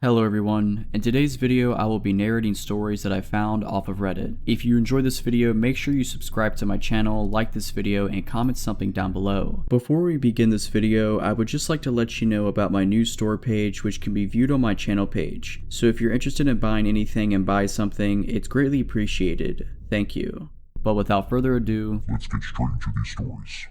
Hello everyone, in today's video I will be narrating stories that I found off of Reddit. If you enjoyed this video, make sure you subscribe to my channel, like this video, and comment something down below. Before we begin this video, I would just like to let you know about my new store page, which can be viewed on my channel page. So if you're interested in buying anything and buy something, it's greatly appreciated. Thank you. But without further ado, let's get straight into these stories.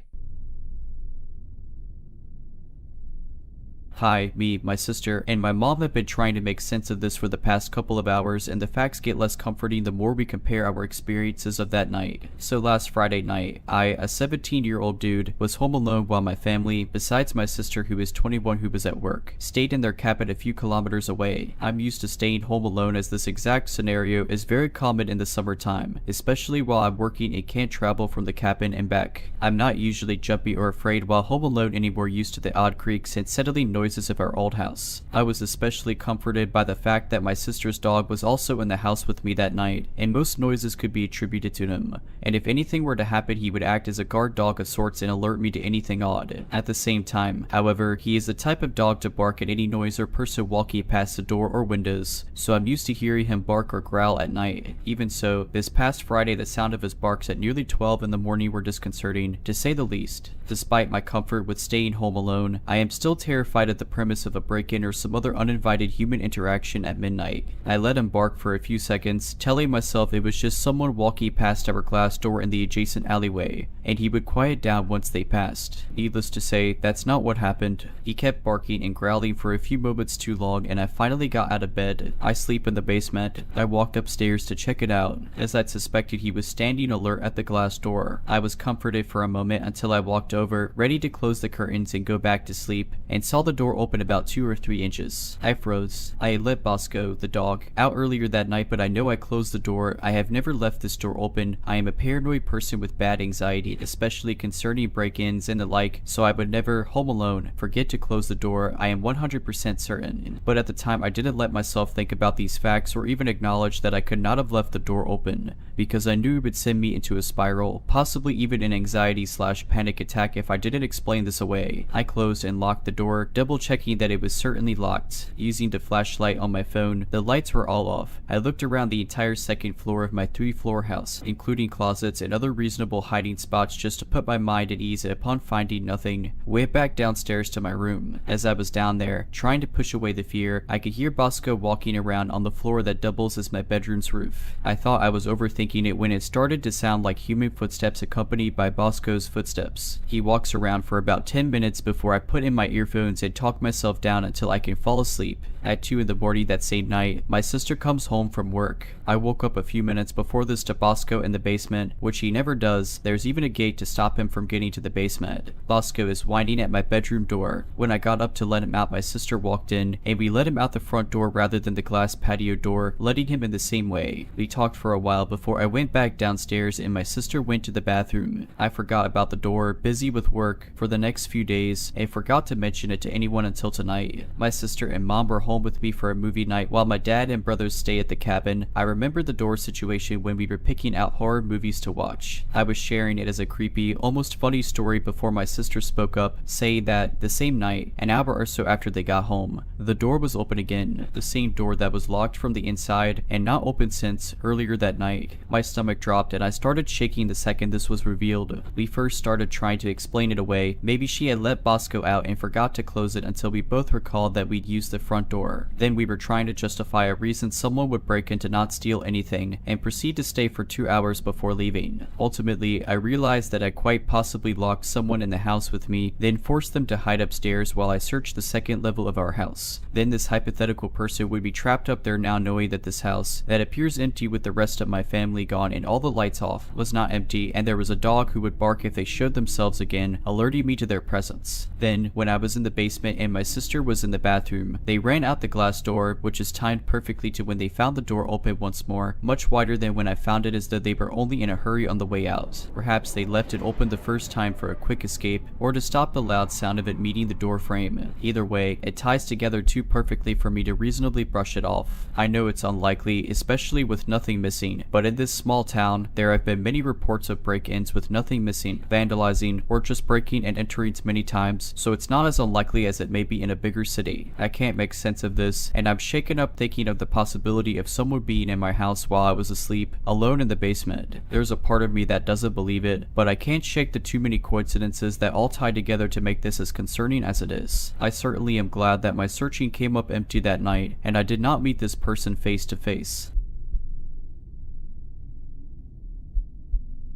Hi, me, my sister, and my mom have been trying to make sense of this for the past couple of hours, and the facts get less comforting the more we compare our experiences of that night. So last Friday night, I, a 17-year-old dude, was home alone while my family, besides my sister who is 21 who was at work, stayed in their cabin a few kilometers away. I'm used to staying home alone as this exact scenario is very common in the summertime, especially while I'm working and can't travel from the cabin and back. I'm not usually jumpy or afraid while home alone anymore, used to the odd creaks and settling noises of our old house. I was especially comforted by the fact that my sister's dog was also in the house with me that night, and most noises could be attributed to him, and if anything were to happen he would act as a guard dog of sorts and alert me to anything odd. At the same time, however, he is the type of dog to bark at any noise or person walking past the door or windows, so I'm used to hearing him bark or growl at night. Even so, this past Friday the sound of his barks at nearly 12 in the morning were disconcerting, to say the least. Despite my comfort with staying home alone, I am still terrified of the premise of a break-in or some other uninvited human interaction at midnight. I let him bark for a few seconds, telling myself it was just someone walking past our glass door in the adjacent alleyway, and he would quiet down once they passed. Needless to say, that's not what happened. He kept barking and growling for a few moments too long, and I finally got out of bed. I sleep in the basement. I walked upstairs to check it out, as I'd suspected he was standing alert at the glass door. I was comforted for a moment until I walked over, ready to close the curtains and go back to sleep, and saw the door open about 2 or 3 inches. I froze. I had let Bosco, the dog, out earlier that night, but I know I closed the door. I have never left this door open. I am a paranoid person with bad anxiety, especially concerning break-ins and the like, so I would never, home alone, forget to close the door. I am 100% certain. But at the time I didn't let myself think about these facts or even acknowledge that I could not have left the door open, because I knew it would send me into a spiral, possibly even an anxiety/panic attack if I didn't explain this away. I closed and locked the door, double checking that it was certainly locked. Using the flashlight on my phone, the lights were all off. I looked around the entire second floor of my 3-floor house, including closets and other reasonable hiding spots, just to put my mind at ease upon finding nothing. Went back downstairs to my room. As I was down there, trying to push away the fear, I could hear Bosco walking around on the floor that doubles as my bedroom's roof. I thought I was overthinking it when it started to sound like human footsteps accompanied by Bosco's footsteps. He walks around for about 10 minutes before I put in my earphones and talk myself down until I can fall asleep. At 2 in the morning that same night, my sister comes home from work. I woke up a few minutes before this to Bosco in the basement, which he never does. There's even a gate to stop him from getting to the basement. Bosco is whining at my bedroom door. When I got up to let him out, my sister walked in, and we let him out the front door rather than the glass patio door, letting him in the same way. We talked for a while before I went back downstairs and my sister went to the bathroom. I forgot about the door, busy with work for the next few days, and forgot to mention it to anyone until tonight. My sister and mom were home with me for a movie night while my dad and brothers stay at the cabin. I remember the door situation when we were picking out horror movies to watch. I was sharing it as a creepy, almost funny story before my sister spoke up, saying that the same night, an hour or so after they got home, the door was open again, the same door that was locked from the inside and not open since earlier that night. My stomach dropped and I started shaking the second this was revealed. We first started trying to explain it away. Maybe she had let Bosco out and forgot to close it until we both recalled that we'd used the front door. Then we were trying to justify a reason someone would break in to not steal anything and proceed to stay for 2 hours before leaving. Ultimately, I realized that I quite possibly locked someone in the house with me, then forced them to hide upstairs while I searched the second level of our house. Then this hypothetical person would be trapped up there now, knowing that this house, that appears empty with the rest of my family gone and all the lights off, was not empty, and there was a dog who would bark if they showed themselves again, alerting me to their presence. Then, when I was in the basement and my sister was in the bathroom, they ran out the glass door, which is timed perfectly to when they found the door open once more, much wider than when I found it, as though they were only in a hurry on the way out. Perhaps they left it open the first time for a quick escape, or to stop the loud sound of it meeting the door frame. Either way, it ties together too perfectly for me to reasonably brush it off. I know it's unlikely, especially with nothing missing, but in this small town, there have been many reports of break-ins with nothing missing, vandalizing, or just breaking and entering many times, so it's not as unlikely as it may be in a bigger city. I can't make sense sense of this, and I'm shaken up thinking of the possibility of someone being in my house while I was asleep, alone in the basement. There's a part of me that doesn't believe it, but I can't shake the too many coincidences that all tie together to make this as concerning as it is. I certainly am glad that my searching came up empty that night, and I did not meet this person face to face.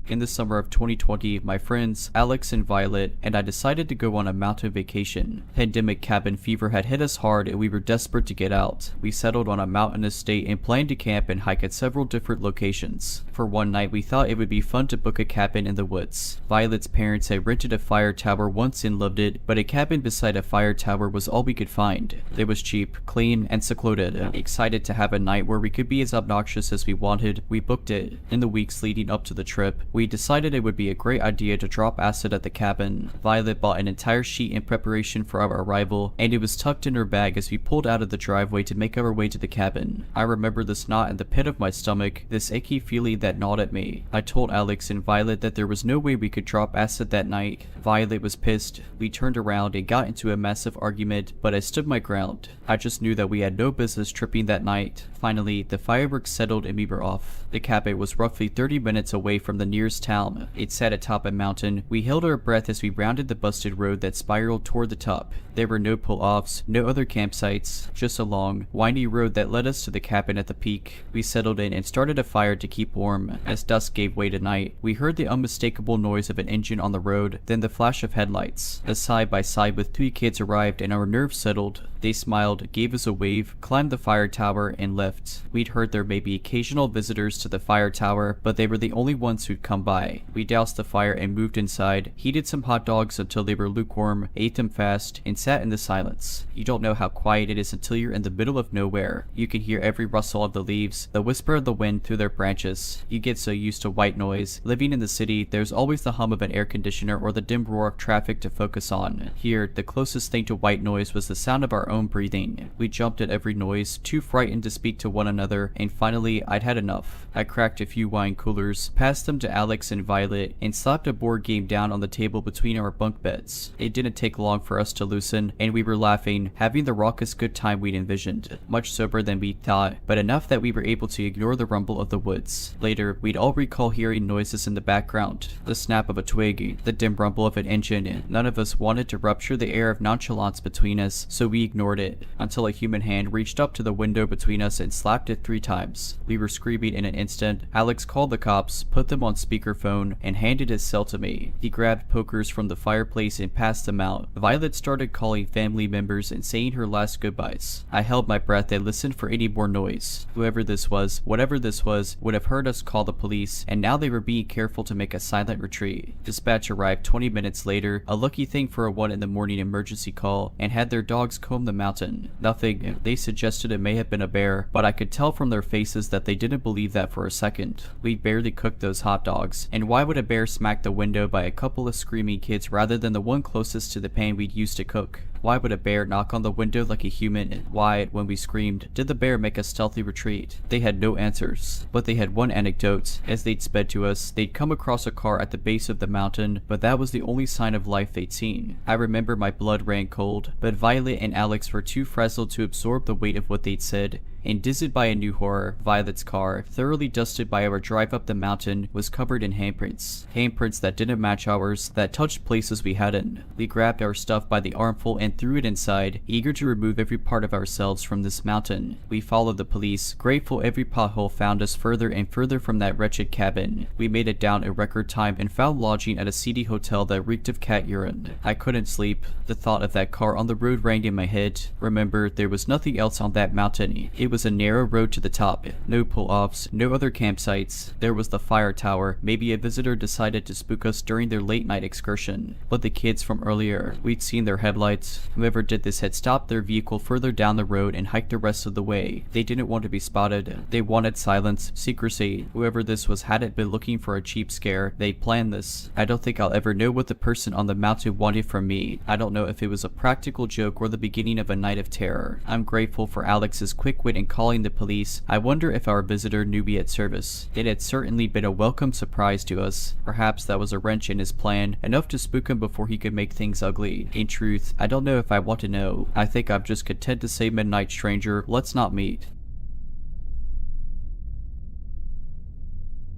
In the summer of 2020, my friends, Alex and Violet, and I decided to go on a mountain vacation. Pandemic cabin fever had hit us hard and we were desperate to get out. We settled on a mountain estate and planned to camp and hike at several different locations. For one night, we thought it would be fun to book a cabin in the woods. Violet's parents had rented a fire tower once and loved it, but a cabin beside a fire tower was all we could find. It was cheap, clean, and secluded. Excited to have a night where we could be as obnoxious as we wanted, we booked it. In the weeks leading up to the trip, we decided it would be a great idea to drop acid at the cabin. Violet bought an entire sheet in preparation for our arrival, and it was tucked in her bag as we pulled out of the driveway to make our way to the cabin. I remember this knot in the pit of my stomach, this achy feeling that gnawed at me. I told Alex and Violet that there was no way we could drop acid that night. Violet was pissed. We turned around and got into a massive argument, but I stood my ground. I just knew that we had no business tripping that night. Finally, the fireworks settled and we were off. The cabin was roughly 30 minutes away from the nearest town. It sat atop a mountain. We held our breath as we rounded the busted road that spiraled toward the top. There were no pull-offs, no other campsites, just a long, windy road that led us to the cabin at the peak. We settled in and started a fire to keep warm. As dusk gave way to night, we heard the unmistakable noise of an engine on the road, then the flash of headlights. A side-by-side with 3 kids arrived and our nerves settled. They smiled, gave us a wave, climbed the fire tower, and left. We'd heard there may be occasional visitors to the fire tower, but they were the only ones who'd come by. We doused the fire and moved inside, heated some hot dogs until they were lukewarm, ate them fast, and sat in the silence. You don't know how quiet it is until you're in the middle of nowhere. You can hear every rustle of the leaves, the whisper of the wind through their branches. You get so used to white noise. Living in the city, there's always the hum of an air conditioner or the dim roar of traffic to focus on. Here, the closest thing to white noise was the sound of our own breathing. We jumped at every noise, too frightened to speak to one another, and finally, I'd had enough. I cracked a few wine coolers, passed them to Alex and Violet, and slapped a board game down on the table between our bunk beds. It didn't take long for us to loosen, and we were laughing, having the raucous good time we'd envisioned. Much soberer than we thought, but enough that we were able to ignore the rumble of the woods. Later, we'd all recall hearing noises in the background. The snap of a twig, the dim rumble of an engine. None of us wanted to rupture the air of nonchalance between us, so we ignored it, until a human hand reached up to the window between us and slapped it 3 times. We were screaming in an instant. Alex called the cops, put them on speakerphone, and handed his cell to me. He grabbed pokers from the fireplace and passed them out. Violet started calling family members and saying her last goodbyes. I held my breath and listened for any more noise. Whoever this was, whatever this was, would have heard us call the police, and now they were being careful to make a silent retreat. Dispatch arrived 20 minutes later, a lucky thing for a 1 in the morning emergency call, and had their dogs comb the mountain. Nothing. They suggested it may have been a bear, but I could tell from their faces that they didn't believe that for a second. We'd barely cooked those hot dogs, and why would a bear smack the window by a couple of screaming kids rather than the one closest to the pan we'd used to cook? Why would a bear knock on the window like a human? Why, when we screamed, did the bear make a stealthy retreat? They had no answers, but they had one anecdote. As they'd sped to us, they'd come across a car at the base of the mountain, but that was the only sign of life they'd seen. I remember my blood ran cold, but Violet and Alex were too frazzled to absorb the weight of what they'd said. And dizzied by a new horror, Violet's car, thoroughly dusted by our drive up the mountain, was covered in handprints. Handprints that didn't match ours, that touched places we hadn't. We grabbed our stuff by the armful and threw it inside, eager to remove every part of ourselves from this mountain. We followed the police, grateful every pothole found us further and further from that wretched cabin. We made it down in record time and found lodging at a seedy hotel that reeked of cat urine. I couldn't sleep. The thought of that car on the road rang in my head. Remember, there was nothing else on that mountain. It was a narrow road to the top. No pull-offs, no other campsites. There was the fire tower. Maybe a visitor decided to spook us during their late night excursion. But the kids from earlier, we'd seen their headlights. Whoever did this had stopped their vehicle further down the road and hiked the rest of the way. They didn't want to be spotted. They wanted silence, secrecy. Whoever this was hadn't been looking for a cheap scare. They planned this. I don't think I'll ever know what the person on the mountain wanted from me. I don't know if it was a practical joke or the beginning of a night of terror. I'm grateful for Alex's quick wit in calling the police. I wonder if our visitor knew we had service. It had certainly been a welcome surprise to us. Perhaps that was a wrench in his plan, enough to spook him before he could make things ugly. In truth, I don't know know if I want to know. I think I'm just content to say midnight stranger, let's not meet.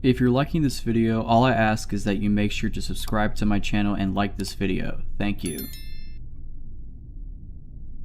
If you're liking this video, all I ask is that you make sure to subscribe to my channel and like this video. Thank you.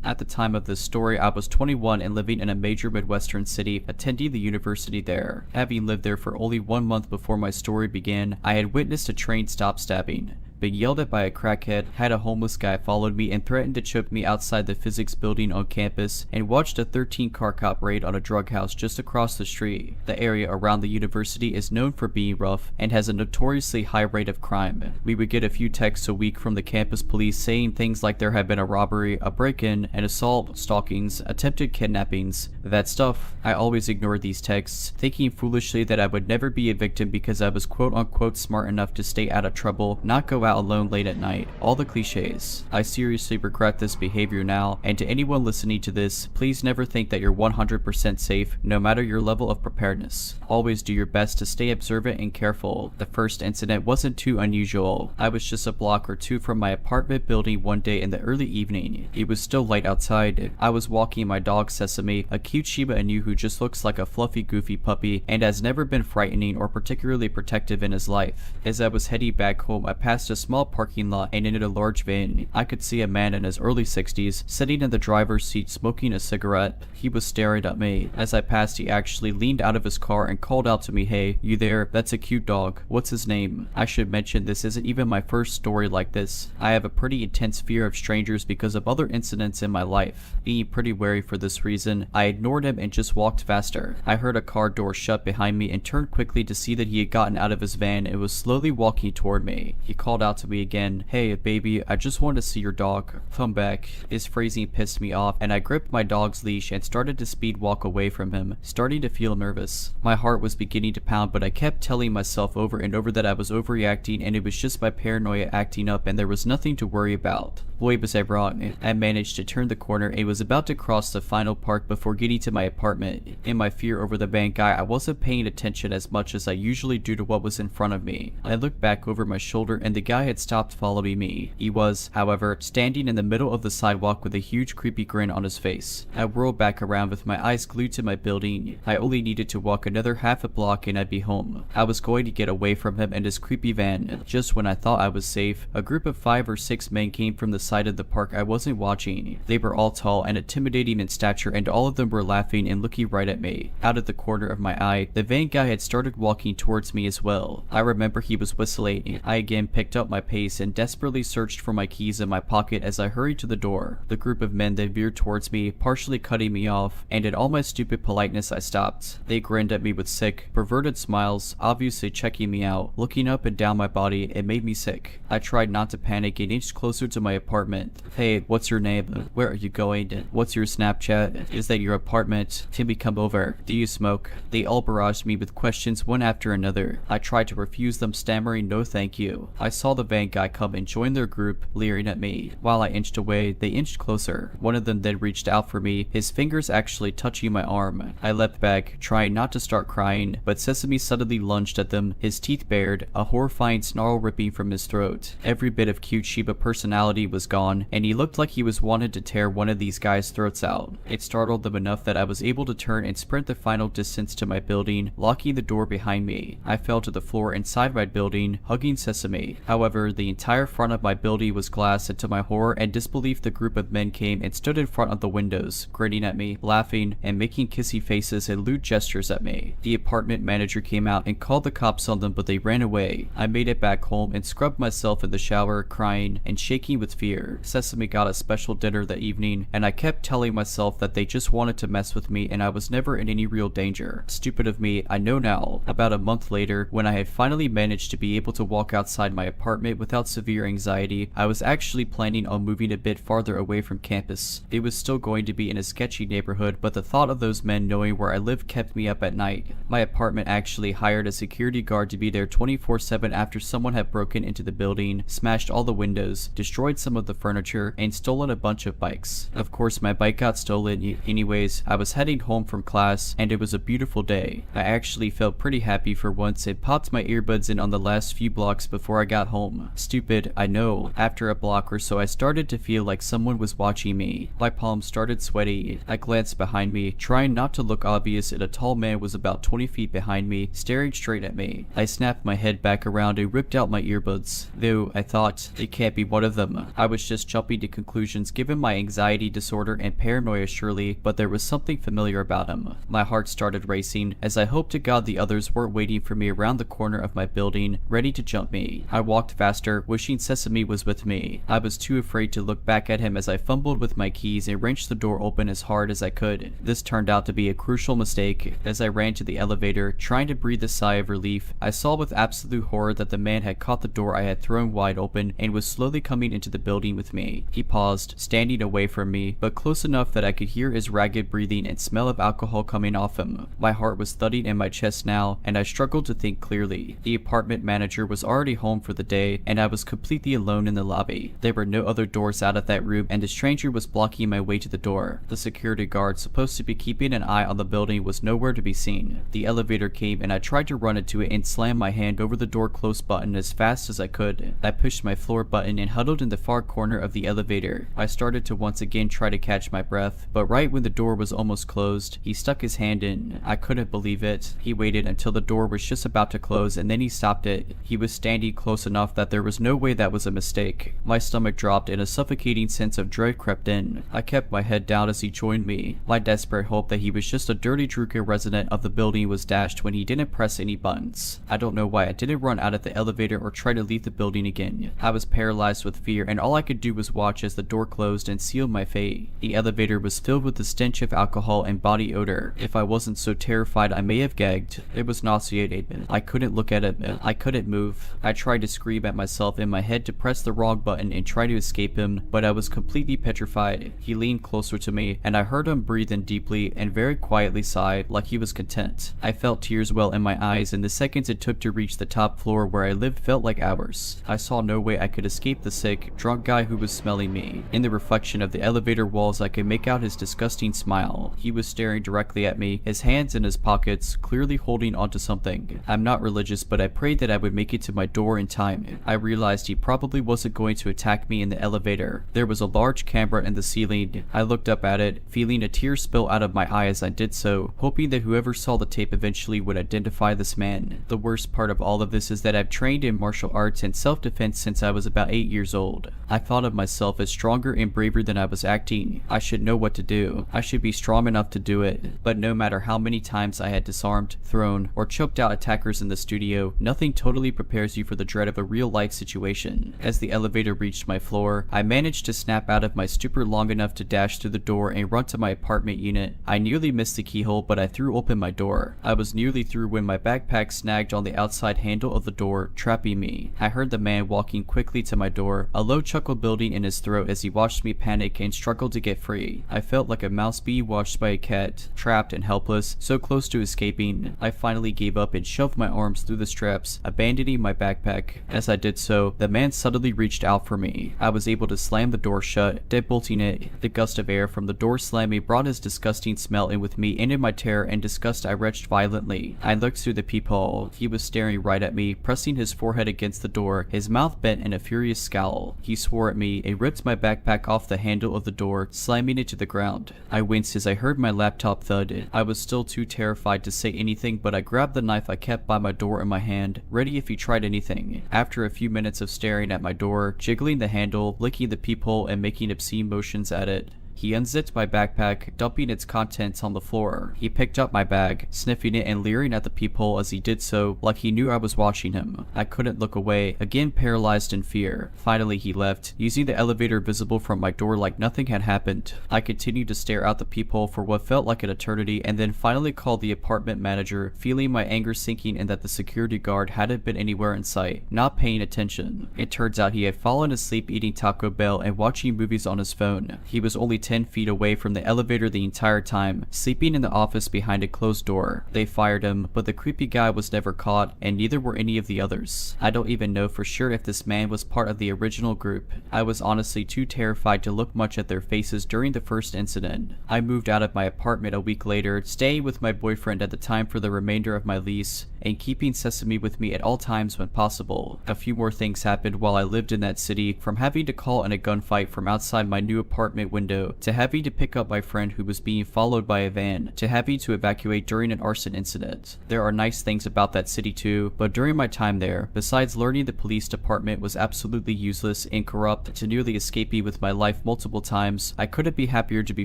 At the time of this story, I was 21 and living in a major Midwestern city, attending the university there. Having lived there for only 1 month before my story began, I had witnessed a train stop stabbing, been yelled at by a crackhead, had a homeless guy followed me and threatened to choke me outside the physics building on campus, and watched a 13-car cop raid on a drug house just across the street. The area around the university is known for being rough and has a notoriously high rate of crime. We would get a few texts a week from the campus police saying things like there had been a robbery, a break-in, an assault, stalkings, attempted kidnappings, that stuff. I always ignored these texts, thinking foolishly that I would never be a victim because I was quote-unquote smart enough to stay out of trouble, not go out alone late at night. All the cliches. I seriously regret this behavior now, and to anyone listening to this, please never think that you're 100% safe, no matter your level of preparedness. Always do your best to stay observant and careful. The first incident wasn't too unusual. I was just a block or two from my apartment building one day in the early evening. It was still light outside. I was walking my dog Sesame, a cute Shiba Inu who just looks like a fluffy goofy puppy and has never been frightening or particularly protective in his life. As I was heading back home, I passed a small parking lot and entered a large van. I could see a man in his early 60s sitting in the driver's seat smoking a cigarette. He was staring at me. As I passed, he actually leaned out of his car and called out to me, "Hey, you there? That's a cute dog. What's his name?" I should mention this isn't even my first story like this. I have a pretty intense fear of strangers because of other incidents in my life. Being pretty wary for this reason, I ignored him and just walked faster. I heard a car door shut behind me and turned quickly to see that he had gotten out of his van and was slowly walking toward me. He called out to me again, "Hey baby, I just want to see your dog. Come back." His phrasing pissed me off and I gripped my dog's leash and started to speed walk away from him, starting to feel nervous. My heart was beginning to pound, but I kept telling myself over and over that I was overreacting and it was just my paranoia acting up and there was nothing to worry about. Boy, was I wrong. I managed to turn the corner and was about to cross the final park before getting to my apartment. In my fear over the van guy, I wasn't paying attention as much as I usually do to what was in front of me. I looked back over my shoulder and the guy had stopped following me. He was, however, standing in the middle of the sidewalk with a huge creepy grin on his face. I whirled back around with my eyes glued to my building. I only needed to walk another half a block and I'd be home. I was going to get away from him and his creepy van. Just when I thought I was safe, a group of 5 or 6 men came from the side of the park I wasn't watching. They were all tall and intimidating in stature and all of them were laughing and looking right at me. Out of the corner of my eye, the van guy had started walking towards me as well. I remember he was whistling. I again picked up my pace and desperately searched for my keys in my pocket as I hurried to the door. The group of men then veered towards me, partially cutting me off, and in all my stupid politeness I stopped. They grinned at me with sick, perverted smiles, obviously checking me out. Looking up and down my body, it made me sick. I tried not to panic and inched closer to my apartment. "Hey, what's your name? Where are you going? What's your Snapchat? Is that your apartment? Can we come over? Do you smoke?" They all barraged me with questions one after another. I tried to refuse them, stammering no thank you. I saw the van guy come and join their group, leering at me. While I inched away, they inched closer. One of them then reached out for me, his fingers actually touching my arm. I leapt back, trying not to start crying, but Sesame suddenly lunged at them, his teeth bared, a horrifying snarl ripping from his throat. Every bit of cute Shiba personality was gone, and he looked like he was wanted to tear one of these guys' throats out. It startled them enough that I was able to turn and sprint the final distance to my building, locking the door behind me. I fell to the floor inside my building, hugging Sesame. However, the entire front of my building was glass, and to my horror and disbelief the group of men came and stood in front of the windows, grinning at me, laughing, and making kissy faces and lewd gestures at me. The apartment manager came out and called the cops on them, but they ran away. I made it back home and scrubbed myself in the shower, crying and shaking with fear. Sesame got a special dinner that evening, and I kept telling myself that they just wanted to mess with me and I was never in any real danger. Stupid of me, I know now. About a month later, when I had finally managed to be able to walk outside my apartment without severe anxiety, I was actually planning on moving a bit farther away from campus. It was still going to be in a sketchy neighborhood, but the thought of those men knowing where I lived kept me up at night. My apartment actually hired a security guard to be there 24/7 after someone had broken into the building, smashed all the windows, destroyed some of the furniture, and stolen a bunch of bikes. Of course, my bike got stolen anyways. I was heading home from class, and it was a beautiful day. I actually felt pretty happy for once and popped my earbuds in on the last few blocks before I got home home. Stupid, I know. After a block or so I started to feel like someone was watching me. My palms started sweaty. I glanced behind me, trying not to look obvious, and a tall man was about 20 feet behind me, staring straight at me. I snapped my head back around and ripped out my earbuds. Though, I thought, it can't be one of them. I was just jumping to conclusions given my anxiety disorder and paranoia surely, but there was something familiar about him. My heart started racing, as I hoped to God the others weren't waiting for me around the corner of my building, ready to jump me. I walked faster, wishing Sesame was with me. I was too afraid to look back at him as I fumbled with my keys and wrenched the door open as hard as I could. This turned out to be a crucial mistake. As I ran to the elevator, trying to breathe a sigh of relief, I saw with absolute horror that the man had caught the door I had thrown wide open and was slowly coming into the building with me. He paused, standing away from me, but close enough that I could hear his ragged breathing and smell of alcohol coming off him. My heart was thudding in my chest now, and I struggled to think clearly. The apartment manager was already home for the day, and I was completely alone in the lobby. There were no other doors out of that room, and a stranger was blocking my way to the door. The security guard supposed to be keeping an eye on the building was nowhere to be seen. The elevator came, and I tried to run into it and slam my hand over the door close button as fast as I could. I pushed my floor button and huddled in the far corner of the elevator. I started to once again try to catch my breath, but right when the door was almost closed, he stuck his hand in. I couldn't believe it. He waited until the door was just about to close, and then he stopped it. He was standing close enough that there was no way that was a mistake. My stomach dropped and a suffocating sense of dread crept in. I kept my head down as he joined me. My desperate hope that he was just a dirty Druka resident of the building was dashed when he didn't press any buttons. I don't know why I didn't run out of the elevator or try to leave the building again. I was paralyzed with fear, and all I could do was watch as the door closed and sealed my fate. The elevator was filled with the stench of alcohol and body odor. If I wasn't so terrified, I may have gagged. It was nauseating. I couldn't look at it. I couldn't move. I tried to scream at myself in my head to press the wrong button and try to escape him, but I was completely petrified. He leaned closer to me, and I heard him breathe in deeply and very quietly sigh, like he was content. I felt tears well in my eyes, and the seconds it took to reach the top floor where I lived felt like hours. I saw no way I could escape the sick, drunk guy who was smelling me. In the reflection of the elevator walls, I could make out his disgusting smile. He was staring directly at me, his hands in his pockets, clearly holding onto something. I'm not religious, but I prayed that I would make it to my door in time. I realized he probably wasn't going to attack me in the elevator. There was a large camera in the ceiling. I looked up at it, feeling a tear spill out of my eye as I did so, hoping that whoever saw the tape eventually would identify this man. The worst part of all of this is that I've trained in martial arts and self-defense since I was about 8 years old. I thought of myself as stronger and braver than I was acting. I should know what to do. I should be strong enough to do it. But no matter how many times I had disarmed, thrown, or choked out attackers in the studio, nothing totally prepares you for the dread of a real-life situation. As the elevator reached my floor, I managed to snap out of my stupor long enough to dash through the door and run to my apartment unit. I nearly missed the keyhole, but I threw open my door. I was nearly through when my backpack snagged on the outside handle of the door, trapping me. I heard the man walking quickly to my door, a low chuckle building in his throat as he watched me panic and struggle to get free. I felt like a mouse being watched by a cat, trapped and helpless, so close to escaping. I finally gave up and shoved my arms through the straps, abandoning my backpack. As I did so, the man suddenly reached out for me. I was able to slam the door shut, deadbolting it. The gust of air from the door slamming brought his disgusting smell in with me, and in my terror and disgust I retched violently. I looked through the peephole. He was staring right at me, pressing his forehead against the door, his mouth bent in a furious scowl. He swore at me and ripped my backpack off the handle of the door, slamming it to the ground. I winced as I heard my laptop thud. I was still too terrified to say anything, but I grabbed the knife I kept by my door in my hand, ready if he tried anything. After a few minutes of staring at my door, jiggling the handle, licking the peephole, and making obscene motions at it, he unzipped my backpack, dumping its contents on the floor. He picked up my bag, sniffing it and leering at the peephole as he did so, like he knew I was watching him. I couldn't look away, again paralyzed in fear. Finally he left, using the elevator visible from my door like nothing had happened. I continued to stare out the peephole for what felt like an eternity, and then finally called the apartment manager, feeling my anger sinking and that the security guard hadn't been anywhere in sight, not paying attention. It turns out he had fallen asleep eating Taco Bell and watching movies on his phone. He was only 10 feet away from the elevator the entire time, sleeping in the office behind a closed door. They fired him, but the creepy guy was never caught, and neither were any of the others. I don't even know for sure if this man was part of the original group. I was honestly too terrified to look much at their faces during the first incident. I moved out of my apartment a week later, staying with my boyfriend at the time for the remainder of my lease, and keeping Sesame with me at all times when possible. A few more things happened while I lived in that city, from having to call in a gunfight from outside my new apartment window, to having to pick up my friend who was being followed by a van, to having to evacuate during an arson incident. There are nice things about that city too, but during my time there, besides learning the police department was absolutely useless and corrupt, to nearly escaping with my life multiple times, I couldn't be happier to be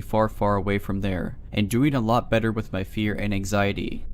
far, far away from there, and doing a lot better with my fear and anxiety.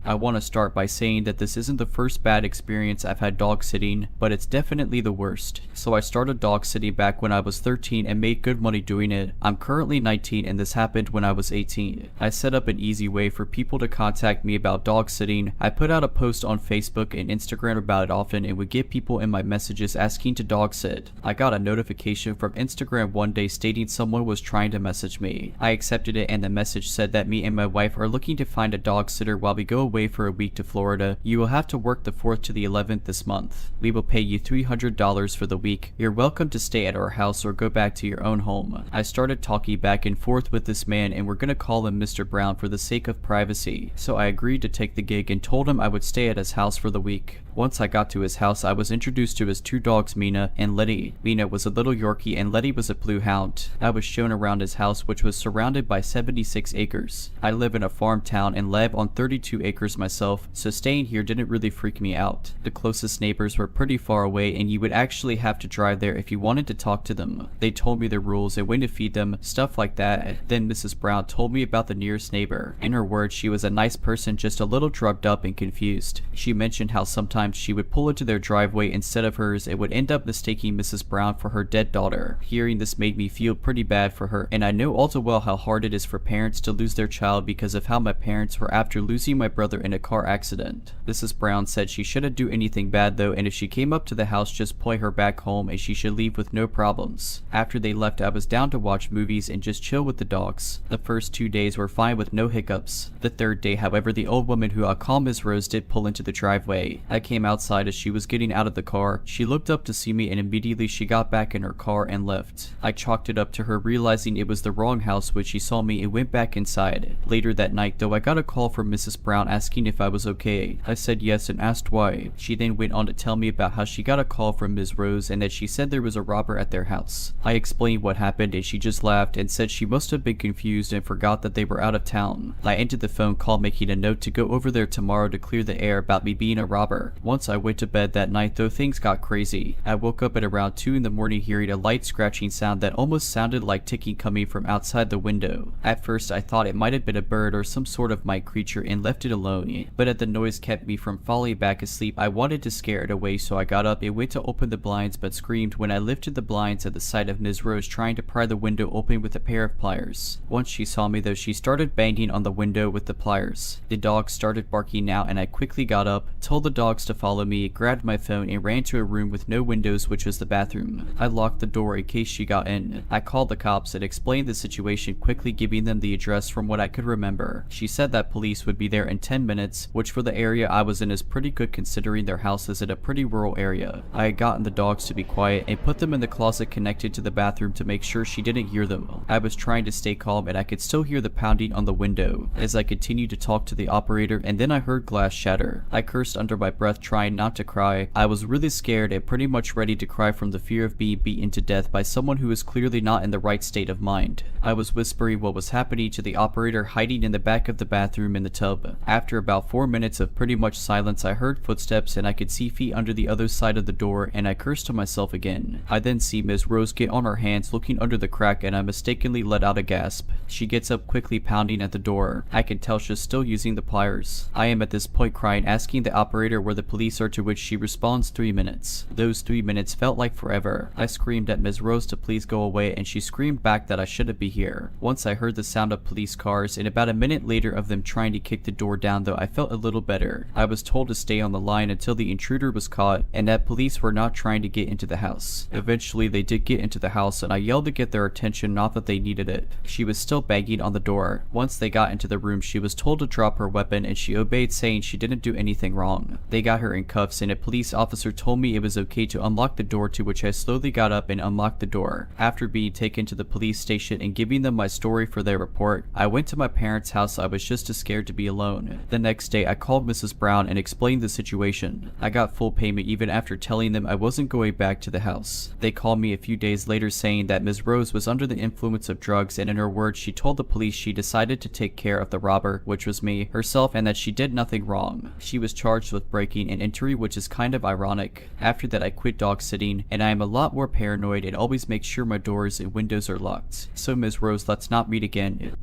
I want to start by saying that this isn't the first bad experience I've had dog sitting, but it's definitely the worst. So I started dog sitting back when I was 13 and made good money doing it. I'm currently 19 and this happened when I was 18. I set up an easy way for people to contact me about dog sitting. I put out a post on Facebook and Instagram about it often and would get people in my messages asking to dog sit. I got a notification from Instagram one day stating someone was trying to message me. I accepted it and the message said that me and my wife are looking to find a dog sitter while we go away for a week to Florida. You will have to work the 4th to the 11th this month. We will pay you $300 for the week. You're welcome to stay at our house or go back to your own home. I started talking back and forth with this man and we're gonna call him Mr. Brown for the sake of privacy. So I agreed to take the gig and told him I would stay at his house for the week. Once I got to his house, I was introduced to his two dogs, Mina and Letty. Mina was a little Yorkie and Letty was a blue hound. I was shown around his house, which was surrounded by 76 acres. I live in a farm town and live on 32 acres myself, so staying here didn't really freak me out. The closest neighbors were pretty far away and you would actually have to drive there if you wanted to talk to them. They told me the rules and when to feed them, stuff like that. Then Mrs. Brown told me about the nearest neighbor. In her words, she was a nice person, just a little drugged up and confused. She mentioned how sometimes she would pull into their driveway instead of hers and would end up mistaking Mrs. Brown for her dead daughter. Hearing this made me feel pretty bad for her, and I know all too well how hard it is for parents to lose their child because of how my parents were after losing my brother in a car accident. Mrs. Brown said she shouldn't do anything bad though, and if she came up to the house, just point her back home and she should leave with no problems. After they left, I was down to watch movies and just chill with the dogs. The first 2 days were fine with no hiccups. The third day, however, the old woman who I'll call Ms. Rose did pull into the driveway. I came outside as she was getting out of the car. She looked up to see me and immediately she got back in her car and left. I chalked it up to her realizing it was the wrong house when she saw me and went back inside. Later that night though, I got a call from Mrs. Brown asking if I was okay. I said yes and asked why. She then went on to tell me about how she got a call from Ms. Rose and that she said there was a robber at their house. I explained what happened and she just laughed and said she must have been confused and forgot that they were out of town. I ended the phone call making a note to go over there tomorrow to clear the air about me being a robber. Once I went to bed that night though, things got crazy. I woke up at around 2 in the morning hearing a light scratching sound that almost sounded like ticking coming from outside the window. At first I thought it might have been a bird or some sort of mite creature and left it alone, but as the noise kept me from falling back asleep, I wanted to scare it away, so I got up and went to open the blinds but screamed when I lifted the blinds at the sight of Ms. Rose trying to pry the window open with a pair of pliers. Once she saw me though, she started banging on the window with the pliers. The dogs started barking now and I quickly got up, told the dogs to follow me, grabbed my phone and ran to a room with no windows, which was the bathroom. I locked the door in case she got in. I called the cops and explained the situation, quickly giving them the address from what I could remember. She said that police would be there in 10 minutes, which for the area I was in is pretty good considering their house is in a pretty rural area. I had gotten the dogs to be quiet and put them in the closet connected to the bathroom to make sure she didn't hear them. I was trying to stay calm and I could still hear the pounding on the window as I continued to talk to the operator, and then I heard glass shatter. I cursed under my breath trying not to cry. I was really scared and pretty much ready to cry from the fear of being beaten to death by someone who was clearly not in the right state of mind. I was whispering what was happening to the operator hiding in the back of the bathroom in the tub. After about 4 minutes of pretty much silence, I heard footsteps and I could see feet under the other side of the door, and I cursed to myself again. I then see Ms. Rose get on her hands looking under the crack and I mistakenly let out a gasp. She gets up quickly pounding at the door. I can tell she's still using the pliers. I am at this point crying, asking the operator where the police are, to which she responds 3 minutes. Those 3 minutes felt like forever. I screamed at Ms. Rose to please go away, and she screamed back that I shouldn't be here. Once I heard the sound of police cars, and about a minute later of them trying to kick the door down, though I felt a little better. I was told to stay on the line until the intruder was caught, and that police were not trying to get into the house. Eventually they did get into the house, and I yelled to get their attention, not that they needed it. She was still banging on the door. Once they got into the room, she was told to drop her weapon, and she obeyed, saying she didn't do anything wrong. They got her in cuffs, and a police officer told me it was okay to unlock the door, to which I slowly got up and unlocked the door. After being taken to the police station and giving them my story for their report, I went to my parents' house. I was just too scared to be alone. The next day I called Mrs. Brown and explained the situation. I got full payment even after telling them I wasn't going back to the house. They called me a few days later saying that Ms. Rose was under the influence of drugs, and in her words she told the police she decided to take care of the robber, which was me, herself, and that she did nothing wrong. She was charged with breaking and entry, which is kind of ironic. After that I quit dog sitting, and I am a lot more paranoid and always make sure my doors and windows are locked. So Ms. Rose, let's not meet again.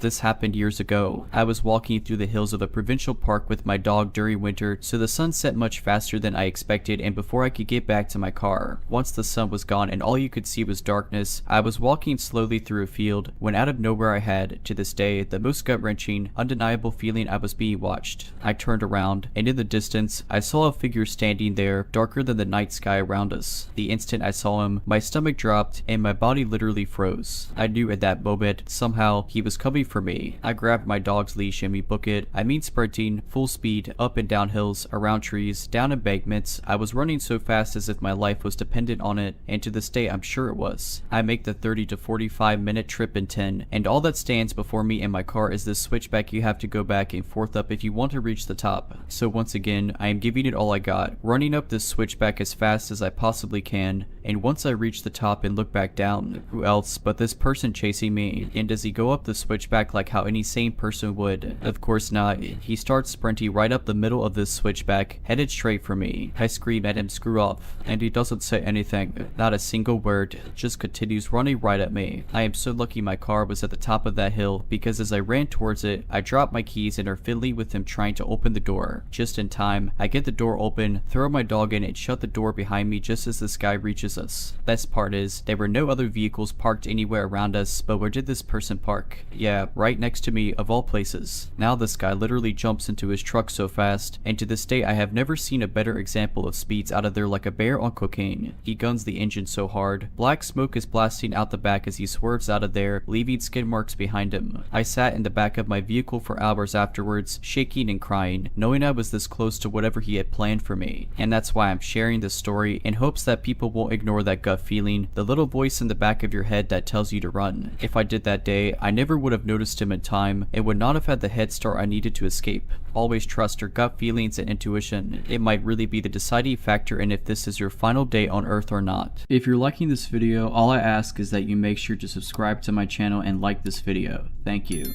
This happened years ago. I was walking through the hills of a provincial park with my dog during winter, so the sun set much faster than I expected, and before I could get back to my car. Once the sun was gone and all you could see was darkness, I was walking slowly through a field when out of nowhere I had, to this day, the most gut-wrenching, undeniable feeling I was being watched. I turned around, and in the distance, I saw a figure standing there, darker than the night sky around us. The instant I saw him, my stomach dropped, and my body literally froze. I knew at that moment, somehow, he was coming for me. I grabbed my dog's leash and we booked it. I mean sprinting, full speed, up and down hills, around trees, down embankments. I was running so fast as if my life was dependent on it, and to this day I'm sure it was. I make the 30 to 45 minute trip in 10, and all that stands before me in my car is this switchback you have to go back and forth up if you want to reach the top. So once again, I am giving it all I got, running up this switchback as fast as I possibly can, and once I reach the top and look back down, who else but this person chasing me? And does he go up the switchback like how any sane person would? Of course not. He starts sprinting right up the middle of this switchback, headed straight for me. I scream at him, "Screw off," and he doesn't say anything, not a single word, just continues running right at me. I am so lucky my car was at the top of that hill, because as I ran towards it, I dropped my keys and are fiddling with him trying to open the door. Just in time, I get the door open, throw my dog in, and shut the door behind me just as this guy reaches us. Best part is, there were no other vehicles parked anywhere around us, but where did this person park? Yeah, right next to me, of all places. Now this guy literally jumps into his truck so fast, and to this day I have never seen a better example of speeds out of there, like a bear on cocaine. He guns the engine so hard, black smoke is blasting out the back as he swerves out of there, leaving skid marks behind him. I sat in the back of my vehicle for hours afterwards, shaking and crying, knowing I was this close to whatever he had planned for me. And that's why I'm sharing this story, in hopes that people won't ignore that gut feeling, the little voice in the back of your head that tells you to run. If I did that day, I never would have noticed him in time, and would not have had the head start I needed to escape. Always trust your gut feelings and intuition. It might really be the deciding factor in if this is your final day on Earth or not. If you're liking this video, all I ask is that you make sure to subscribe to my channel and like this video. Thank you.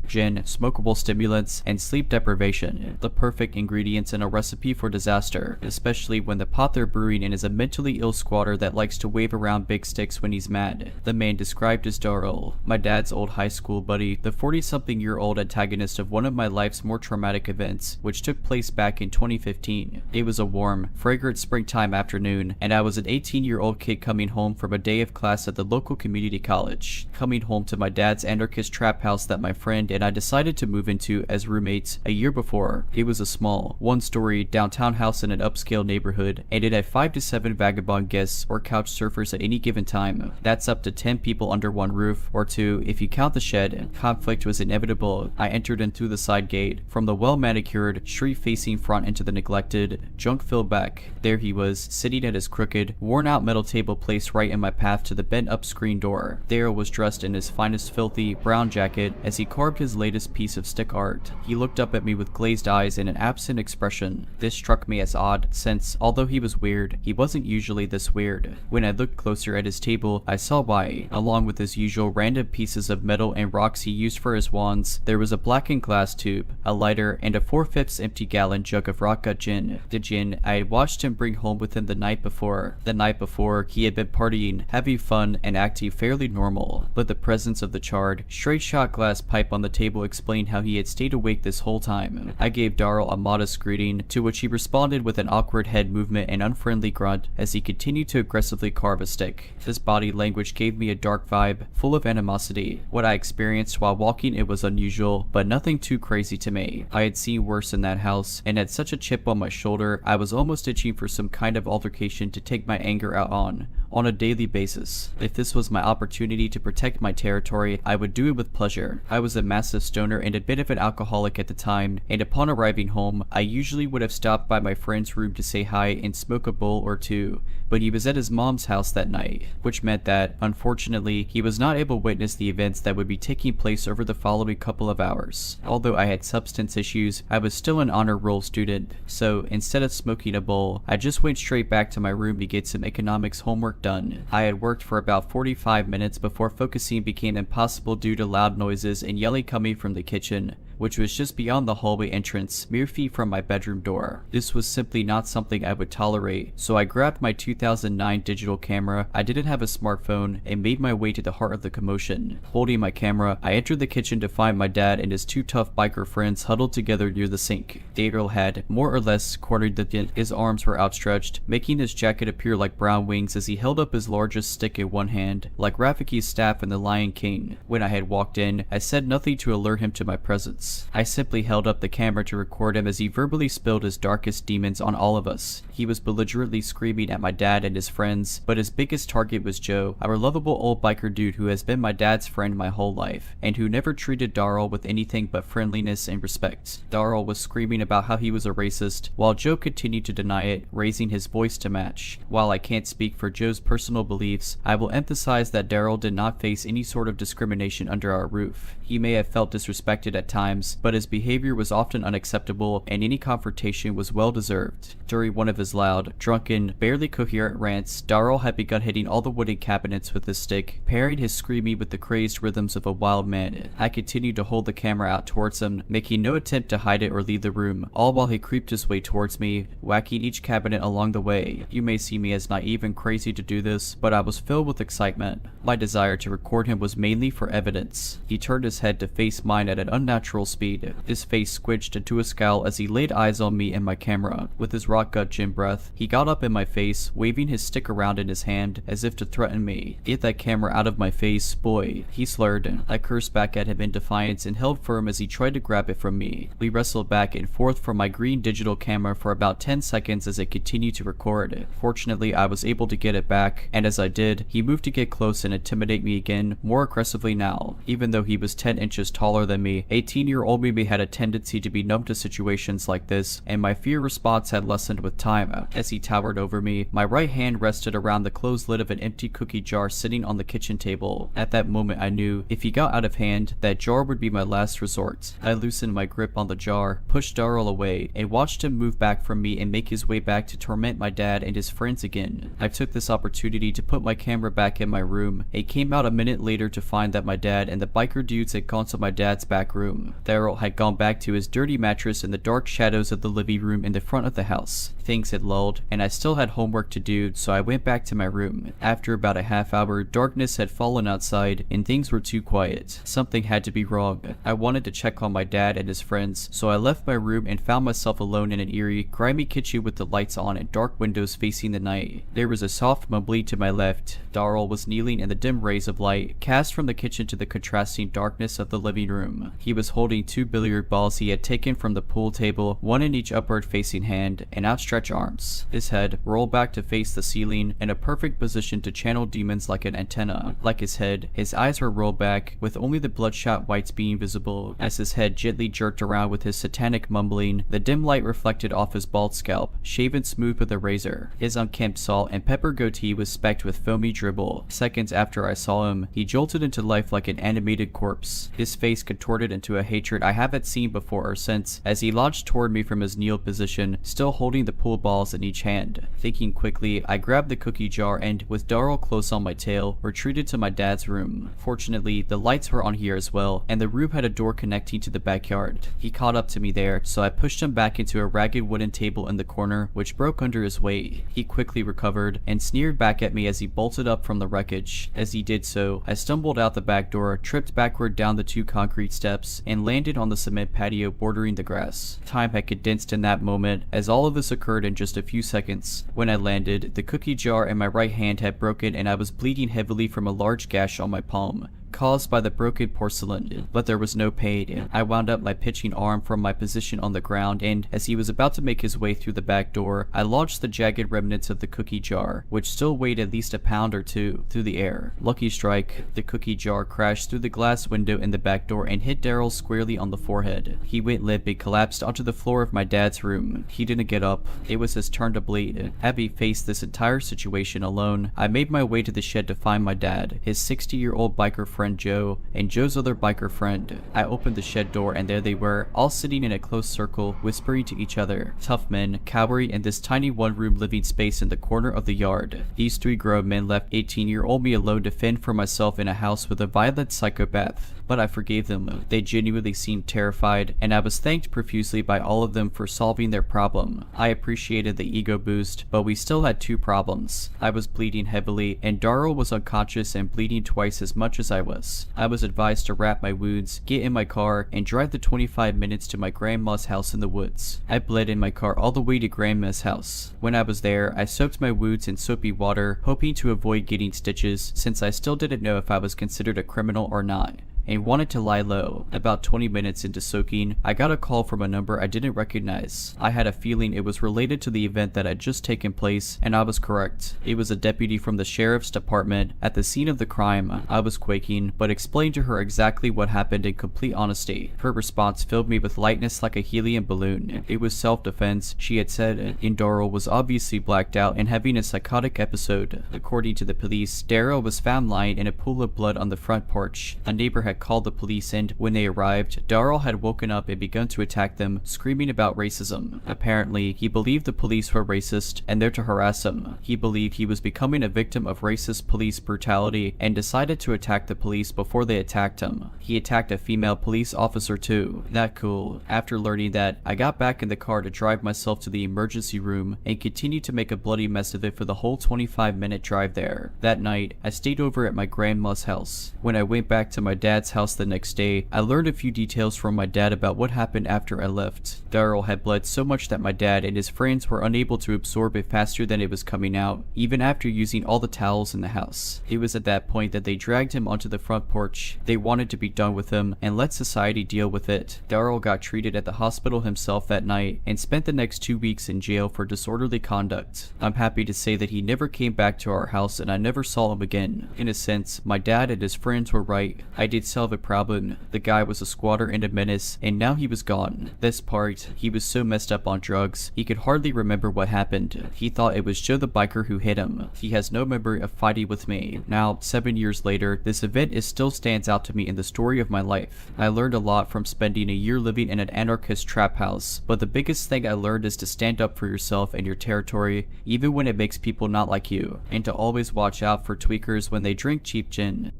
Gin, smokable stimulants, and sleep deprivation, the perfect ingredients in a recipe for disaster, especially when the pot they're brewing in is a mentally ill squatter that likes to wave around big sticks when he's mad. The man described as Darrell, my dad's old high school buddy, the 40-something-year-old antagonist of one of my life's more traumatic events, which took place back in 2015. It was a warm, fragrant springtime afternoon, and I was an 18-year-old kid coming home from a day of class at the local community college, coming home to my dad's anarchist trap house that my friend and I decided to move into as roommates a year before. It was a small, one-story downtown house in an upscale neighborhood, and it had 5 to 7 vagabond guests or couch surfers at any given time. That's up to 10 people under one roof, or 2 if you count the shed. Conflict was inevitable. I entered in through the side gate, from the well-manicured, street-facing front into the neglected, junk-filled back. There he was, sitting at his crooked, worn-out metal table placed right in my path to the bent-up screen door. Darrell was dressed in his finest filthy, brown jacket as he carved his his latest piece of stick art. He looked up at me with glazed eyes and an absent expression. This struck me as odd, since, although he was weird, he wasn't usually this weird. When I looked closer at his table, I saw why. Along with his usual random pieces of metal and rocks he used for his wands, there was a blackened glass tube, a lighter, and a 4/5 empty gallon jug of rock gut gin. The gin I had watched him bring home with him the night before. The night before, he had been partying, having fun, and acting fairly normal, but the presence of the charred, straight shot glass pipe on the table explained how he had stayed awake this whole time. I gave Darrell a modest greeting, to which he responded with an awkward head movement and unfriendly grunt as he continued to aggressively carve a stick. This body language gave me a dark vibe, full of animosity. What I experienced while walking it was unusual, but nothing too crazy to me. I had seen worse in that house, and had such a chip on my shoulder, I was almost itching for some kind of altercation to take my anger out on a daily basis. If this was my opportunity to protect my territory, I would do it with pleasure. I was a massive stoner and a bit of an alcoholic at the time, and upon arriving home, I usually would have stopped by my friend's room to say hi and smoke a bowl or two, but he was at his mom's house that night, which meant that, unfortunately, he was not able to witness the events that would be taking place over the following couple of hours. Although I had substance issues, I was still an honor roll student, so instead of smoking a bowl, I just went straight back to my room to get some economics homework done. I had worked for about 45 minutes before focusing became impossible due to loud noises and yelling coming from the kitchen, which was just beyond the hallway entrance, mere feet from my bedroom door. This was simply not something I would tolerate, so I grabbed my 2009 digital camera. I didn't have a smartphone and made my way to the heart of the commotion. Holding my camera, I entered the kitchen to find my dad and his two tough biker friends huddled together near the sink. Darrell had, more or less, cornered the dent. His arms were outstretched, making his jacket appear like brown wings as he held up his largest stick in one hand, like Rafiki's staff in The Lion King. When I had walked in, I said nothing to alert him to my presence. I simply held up the camera to record him as he verbally spilled his darkest demons on all of us. He was belligerently screaming at my dad and his friends, but his biggest target was Joe, our lovable old biker dude who has been my dad's friend my whole life, and who never treated Darrell with anything but friendliness and respect. Darrell was screaming about how he was a racist, while Joe continued to deny it, raising his voice to match. While I can't speak for Joe's personal beliefs, I will emphasize that Darrell did not face any sort of discrimination under our roof. He may have felt disrespected at times, but his behavior was often unacceptable and any confrontation was well deserved. During one of his loud, drunken, barely coherent rants, Darrell had begun hitting all the wooden cabinets with his stick, pairing his screaming with the crazed rhythms of a wild man. I continued to hold the camera out towards him, making no attempt to hide it or leave the room, all while he creeped his way towards me, whacking each cabinet along the way. You may see me as naive and crazy to do this, but I was filled with excitement. My desire to record him was mainly for evidence. He turned his head to face mine at an unnatural speed. His face squidged into a scowl as he laid eyes on me and my camera. With his rock gut gin breath, he got up in my face, waving his stick around in his hand as if to threaten me. "Get that camera out of my face, boy," he slurred. I cursed back at him in defiance and held firm as he tried to grab it from me. We wrestled back and forth from my green digital camera for about 10 seconds as it continued to record. Fortunately, I was able to get it back, and as I did, he moved to get close and intimidate me again, more aggressively now. Even though he was 10 inches taller than me, 18-year-old me had a tendency to be numb to situations like this, and my fear response had lessened with time. As he towered over me, my right hand rested around the closed lid of an empty cookie jar sitting on the kitchen table. At that moment I knew, if he got out of hand, that jar would be my last resort. I loosened my grip on the jar, pushed Darrell away, and watched him move back from me and make his way back to torment my dad and his friends again. I took this opportunity to put my camera back in my room, and came out a minute later to find that my dad and the biker dudes had gone to my dad's back room. Darrell had gone back to his dirty mattress in the dark shadows of the living room in the front of the house. Things had lulled, and I still had homework to do, so I went back to my room. After about a half hour, darkness had fallen outside, and things were too quiet. Something had to be wrong. I wanted to check on my dad and his friends, so I left my room and found myself alone in an eerie, grimy kitchen with the lights on and dark windows facing the night. There was a soft mumbling to my left. Darrell was kneeling in the dim rays of light, cast from the kitchen to the contrasting darkness of the living room. He was holding holding 2 billiard balls he had taken from the pool table, one in each upward facing hand, and outstretched arms. His head rolled back to face the ceiling in a perfect position to channel demons like an antenna. Like his head, his eyes were rolled back, with only the bloodshot whites being visible. As his head gently jerked around with his satanic mumbling, the dim light reflected off his bald scalp, shaven smooth with a razor. His unkempt salt and pepper goatee was specked with foamy dribble. Seconds after I saw him, he jolted into life like an animated corpse. His face contorted into a hatred I haven't seen before or since, as he launched toward me from his kneel position, still holding the pool balls in each hand. Thinking quickly, I grabbed the cookie jar and, with Darrell close on my tail, retreated to my dad's room. Fortunately, the lights were on here as well, and the room had a door connecting to the backyard. He caught up to me there, so I pushed him back into a ragged wooden table in the corner, which broke under his weight. He quickly recovered, and sneered back at me as he bolted up from the wreckage. As he did so, I stumbled out the back door, tripped backward down the 2 concrete steps, and landed on the cement patio bordering the grass. Time had condensed in that moment, as all of this occurred in just a few seconds. When I landed, the cookie jar in my right hand had broken and I was bleeding heavily from a large gash on my palm, caused by the broken porcelain, but there was no pain. I wound up my pitching arm from my position on the ground, and as he was about to make his way through the back door, I launched the jagged remnants of the cookie jar, which still weighed at least a pound or 2, through the air. Lucky strike, the cookie jar crashed through the glass window in the back door and hit Darrell squarely on the forehead. He went limp and collapsed onto the floor of my dad's room. He didn't get up. It was his turn to bleed. Having faced this entire situation alone, I made my way to the shed to find my dad, his 60-year-old biker friend Joe, and Joe's other biker friend. I opened the shed door and there they were, all sitting in a close circle, whispering to each other. Tough men, cowering in this tiny one-room living space in the corner of the yard. These 3 grown men left 18-year-old me alone to fend for myself in a house with a violent psychopath. But I forgave them. They genuinely seemed terrified, and I was thanked profusely by all of them for solving their problem. I appreciated the ego boost, but we still had 2 problems. I was bleeding heavily, and Darrell was unconscious and bleeding twice as much as I was. I was advised to wrap my wounds, get in my car, and drive the 25 minutes to my grandma's house in the woods. I bled in my car all the way to grandma's house. When I was there, I soaked my wounds in soapy water, hoping to avoid getting stitches, since I still didn't know if I was considered a criminal or not, and wanted to lie low. About 20 minutes into soaking, I got a call from a number I didn't recognize. I had a feeling it was related to the event that had just taken place, and I was correct. It was a deputy from the sheriff's department. At the scene of the crime, I was quaking, but explained to her exactly what happened in complete honesty. Her response filled me with lightness like a helium balloon. It was self-defense, she had said, and Darrell was obviously blacked out and having a psychotic episode. According to the police, Darrell was found lying in a pool of blood on the front porch. A neighbor had called the police, and when they arrived, Darrell had woken up and begun to attack them, screaming about racism. Apparently, he believed the police were racist and there to harass him. He believed he was becoming a victim of racist police brutality and decided to attack the police before they attacked him. He attacked a female police officer too. Not cool. After learning that, I got back in the car to drive myself to the emergency room and continued to make a bloody mess of it for the whole 25-minute drive there. That night, I stayed over at my grandma's house. When I went back to my dad's house the next day, I learned a few details from my dad about what happened after I left. Darrell had bled so much that my dad and his friends were unable to absorb it faster than it was coming out, even after using all the towels in the house. It was at that point that they dragged him onto the front porch. They wanted to be done with him and let society deal with it. Darrell got treated at the hospital himself that night and spent the next 2 weeks in jail for disorderly conduct. I'm happy to say that he never came back to our house and I never saw him again. In a sense, my dad and his friends were right. I did solve a problem. The guy was a squatter and a menace, and now he was gone. This part, he was so messed up on drugs, he could hardly remember what happened. He thought it was Joe the biker who hit him. He has no memory of fighting with me. Now, 7 years later, this event still stands out to me in the story of my life. I learned a lot from spending a year living in an anarchist trap house, but the biggest thing I learned is to stand up for yourself and your territory, even when it makes people not like you, and to always watch out for tweakers when they drink cheap gin.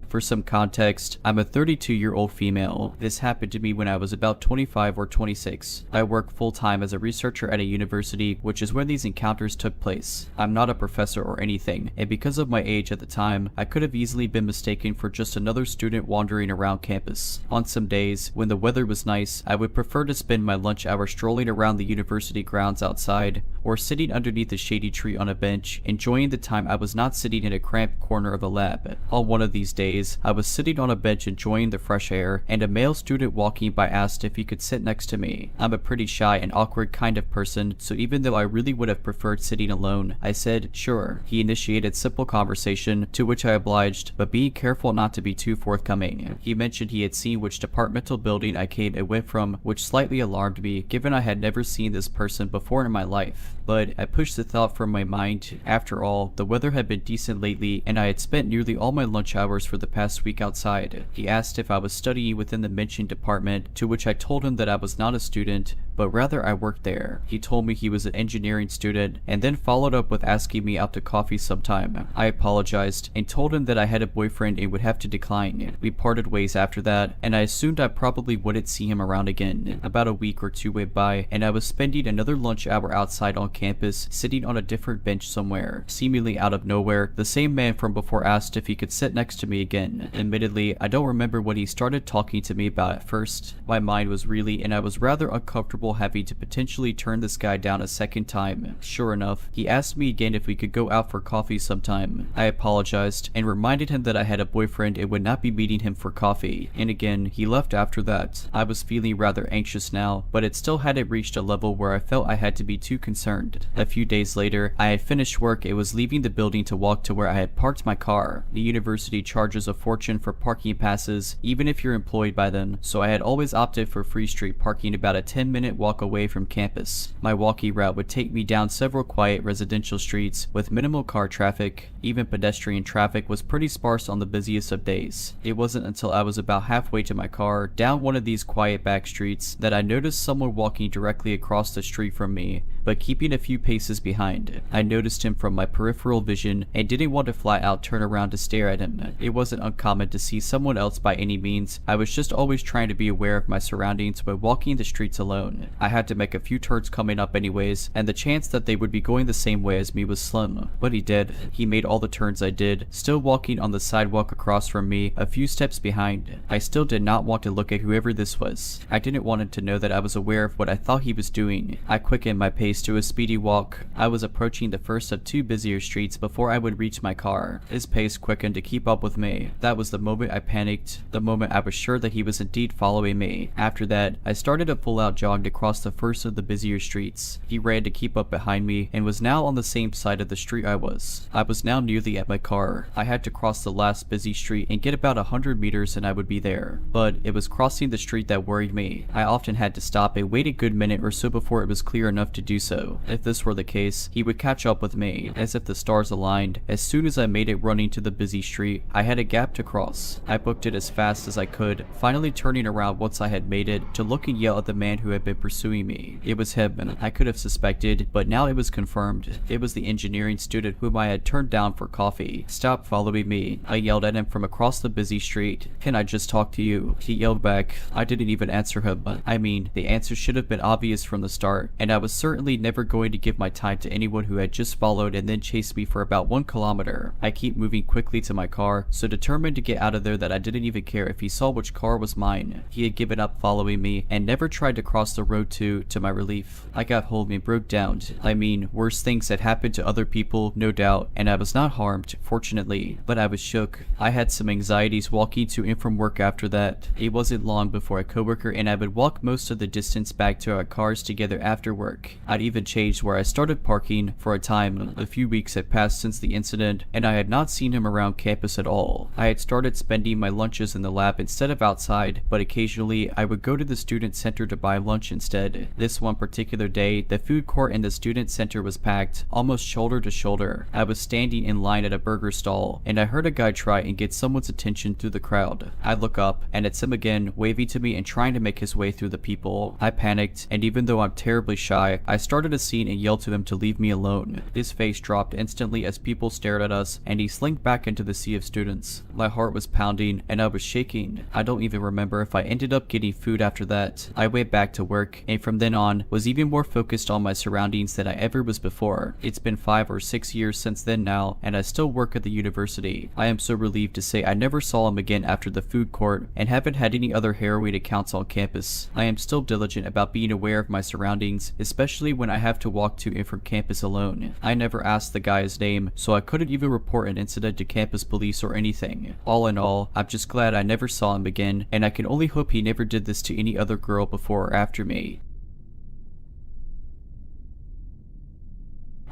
For some context, I'm a 32-year-old female. This happened to me when I was about 25 or 26. I work full-time as a researcher at a university, which is where these encounters took place. I'm not a professor or anything, and because of my age at the time, I could have easily been mistaken for just another student wandering around campus. On some days, when the weather was nice, I would prefer to spend my lunch hour strolling around the university grounds outside, or sitting underneath a shady tree on a bench, enjoying the time I was not sitting in a cramped corner of the lab. On one of these days, days, I was sitting on a bench enjoying the fresh air, and a male student walking by asked if he could sit next to me. I'm a pretty shy and awkward kind of person, so even though I really would have preferred sitting alone, I said, sure. He initiated simple conversation, to which I obliged, but being careful not to be too forthcoming. He mentioned he had seen which departmental building I came and went from, which slightly alarmed me, given I had never seen this person before in my life. But I pushed the thought from my mind. After all, the weather had been decent lately, and I had spent nearly all my lunch hours for the past week outside. He asked if I was studying within the mentioned department, to which I told him that I was not a student, but rather I worked there. He told me he was an engineering student, and then followed up with asking me out to coffee sometime. I apologized, and told him that I had a boyfriend and would have to decline. We parted ways after that, and I assumed I probably wouldn't see him around again. About a week or two went by, and I was spending another lunch hour outside on campus, sitting on a different bench somewhere. Seemingly out of nowhere, the same man from before asked if he could sit next to me again. Admittedly, I don't remember what he started talking to me about at first. My mind was reeling, and I was rather uncomfortable having to potentially turn this guy down a second time. Sure enough, he asked me again if we could go out for coffee sometime. I apologized, and reminded him that I had a boyfriend and would not be meeting him for coffee, and again, he left after that. I was feeling rather anxious now, but it still hadn't reached a level where I felt I had to be too concerned. A few days later, I had finished work and was leaving the building to walk to where I had parked my car. The university charges a fortune for parking passes, even if you're employed by them, so I had always opted for free street parking about a 10-minute walk away from campus. My walking route would take me down several quiet residential streets with minimal car traffic. Even pedestrian traffic was pretty sparse on the busiest of days. It wasn't until I was about halfway to my car, down one of these quiet back streets, that I noticed someone walking directly across the street from me, but keeping a few paces behind. I noticed him from my peripheral vision and didn't want to flat out turn around to stare at him. It wasn't uncommon to see someone else by any means. I was just always trying to be aware of my surroundings when walking the streets alone. I had to make a few turns coming up anyways, and the chance that they would be going the same way as me was slim. But he did. He made all the turns I did, still walking on the sidewalk across from me, a few steps behind. I still did not want to look at whoever this was. I didn't want him to know that I was aware of what I thought he was doing. I quickened my pace to a speedy walk. I was approaching the first of two busier streets before I would reach my car. His pace quickened to keep up with me. That was the moment I panicked, the moment I was sure that he was indeed following me. After that, I started a full-out jog across the first of the busier streets. He ran to keep up behind me and was now on the same side of the street I was. I was now nearly at my car. I had to cross the last busy street and get about 100 meters and I would be there. But it was crossing the street that worried me. I often had to stop and wait a good minute or so before it was clear enough to do so. If this were the case, he would catch up with me, as if the stars aligned. As soon as I made it running to the busy street, I had a gap to cross. I booked it as fast as I could, finally turning around once I had made it to look and yell at the man who had been pursuing me. It was him. I could have suspected, but now it was confirmed. It was the engineering student whom I had turned down for coffee. Stop following me. I yelled at him from across the busy street. Can I just talk to you? He yelled back. I didn't even answer him. I mean, the answer should have been obvious from the start, and I was certainly never going to give my time to anyone who had just followed and then chased me for about 1 kilometer. I keep moving quickly to my car, so determined to get out of there that I didn't even care if he saw which car was mine. He had given up following me and never tried to cross the road to my relief. I got home and broke down. I mean, worse things had happened to other people, no doubt, and I was not harmed, fortunately, but I was shook. I had some anxieties walking to and from work after that. It wasn't long before a coworker and I would walk most of the distance back to our cars together after work. I'd even changed where I started parking for a time. A few weeks had passed since the incident, and I had not seen him around campus at all. I had started spending my lunches in the lab instead of outside, but occasionally I would go to the student center to buy lunch instead. This one particular day, the food court in the student center was packed, almost shoulder to shoulder. I was standing in line at a burger stall, and I heard a guy try and get someone's attention through the crowd. I look up, and it's him again, waving to me and trying to make his way through the people. I panicked, and even though I'm terribly shy, I started a scene and yelled to him to leave me alone. His face dropped instantly as people stared at us, and he slinked back into the sea of students. My heart was pounding, and I was shaking. I don't even remember if I ended up getting food after that. I went back to work, and from then on, was even more focused on my surroundings than I ever was before. It's been 5 or 6 years since then now, and I still work at the university. I am so relieved to say I never saw him again after the food court, and haven't had any other harrowing accounts on campus. I am still diligent about being aware of my surroundings, especially when when I have to walk to and from campus alone. I never asked the guy his name, so I couldn't even report an incident to campus police or anything. All in all, I'm just glad I never saw him again, and I can only hope he never did this to any other girl before or after me.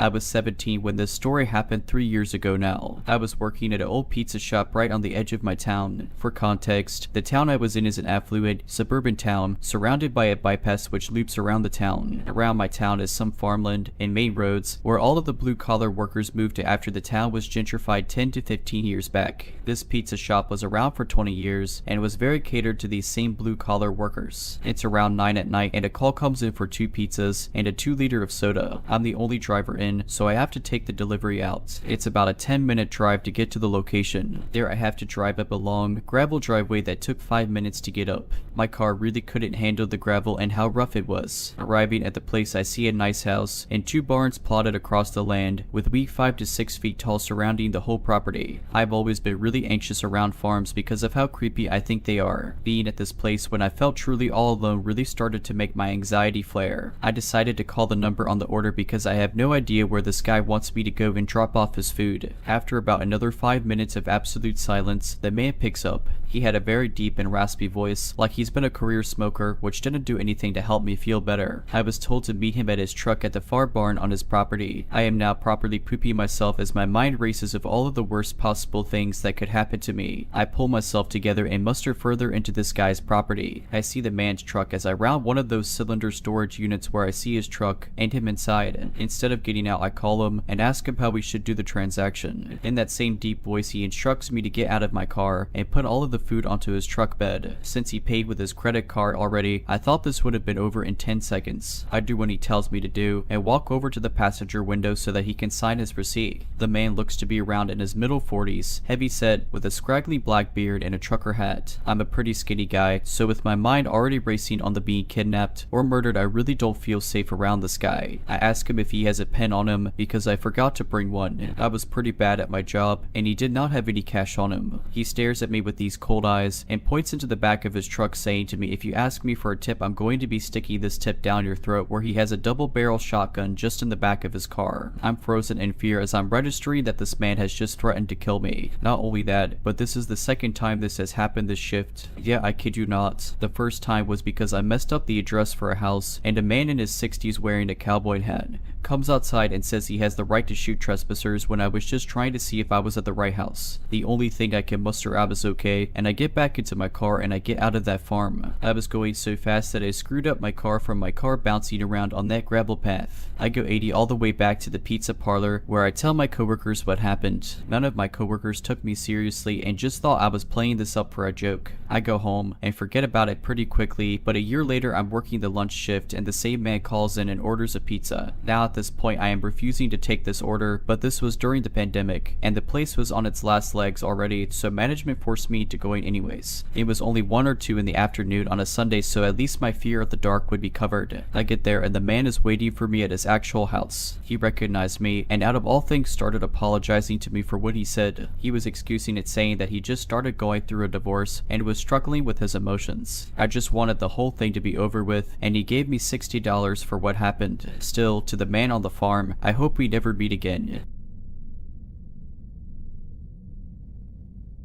I was 17 when this story happened 3 years ago now. I was working at an old pizza shop right on the edge of my town. For context, the town I was in is an affluent, suburban town surrounded by a bypass which loops around the town. Around my town is some farmland and main roads where all of the blue-collar workers moved to after the town was gentrified 10 to 15 years back. This pizza shop was around for 20 years and was very catered to these same blue-collar workers. It's around 9 at night and a call comes in for 2 pizzas and a 2-liter of soda. I'm the only driver in, so I have to take the delivery out. It's about a 10-minute drive to get to the location. There I have to drive up a long, gravel driveway that took 5 minutes to get up. My car really couldn't handle the gravel and how rough it was. Arriving at the place, I see a nice house and 2 barns plotted across the land with weak 5 to 6 feet tall surrounding the whole property. I've always been really anxious around farms because of how creepy I think they are. Being at this place when I felt truly all alone really started to make my anxiety flare. I decided to call the number on the order because I have no idea where this guy wants me to go and drop off his food. After about another 5 minutes of absolute silence, the man picks up. He had a very deep and raspy voice, like he's been a career smoker, which didn't do anything to help me feel better. I was told to meet him at his truck at the far barn on his property. I am now properly pooping myself as my mind races of all of the worst possible things that could happen to me. I pull myself together and muster further into this guy's property. I see the man's truck as I round one of those cylinder storage units where I see his truck and him inside. Instead of getting out, I call him and ask him how we should do the transaction. In that same deep voice, he instructs me to get out of my car and put all of the food onto his truck bed. Since he paid with his credit card already, I thought this would have been over in 10 seconds. I do what he tells me to do and walk over to the passenger window so that he can sign his receipt. The man looks to be around in his middle 40s, heavy set, with a scraggly black beard and a trucker hat. I'm a pretty skinny guy, so with my mind already racing on the being kidnapped or murdered, I really don't feel safe around this guy. I ask him if he has a pen on him because I forgot to bring one. I was pretty bad at my job and he did not have any cash on him. He stares at me with these cold eyes and points into the back of his truck saying to me, if you ask me for a tip, I'm going to be sticking this tip down your throat, where he has a double-barrel shotgun just in the back of his car. I'm frozen in fear as I'm registering that this man has just threatened to kill me. Not only that, but this is the second time this has happened this shift. Yeah, I kid you not. The first time was because I messed up the address for a house and a man in his 60s wearing a cowboy hat comes outside and says he has the right to shoot trespassers when I was just trying to see if I was at the right house. The only thing I can muster out is okay, and I get back into my car and I get out of that farm. I was going so fast that I screwed up my car from my car bouncing around on that gravel path. I go 80 all the way back to the pizza parlor where I tell my coworkers what happened. None of my coworkers took me seriously and just thought I was playing this up for a joke. I go home and forget about it pretty quickly, but a year later I'm working the lunch shift and the same man calls in and orders a pizza. Now at this point I am refusing to take this order, but this was during the pandemic and the place was on its last legs already, so management forced me to go in anyways. It was only 1 or 2 in the afternoon on a Sunday, so at least my fear of the dark would be covered. I get there and the man is waiting for me at his actual house. He recognized me and out of all things started apologizing to me for what he said. He was excusing it, saying that he just started going through a divorce and was struggling with his emotions. I just wanted the whole thing to be over with, and he gave me $60 for what happened. Still, to the man on the farm, I hope we never meet again.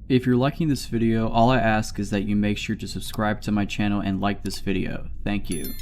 If you're liking this video, all I ask is that you make sure to subscribe to my channel and like this video. Thank you.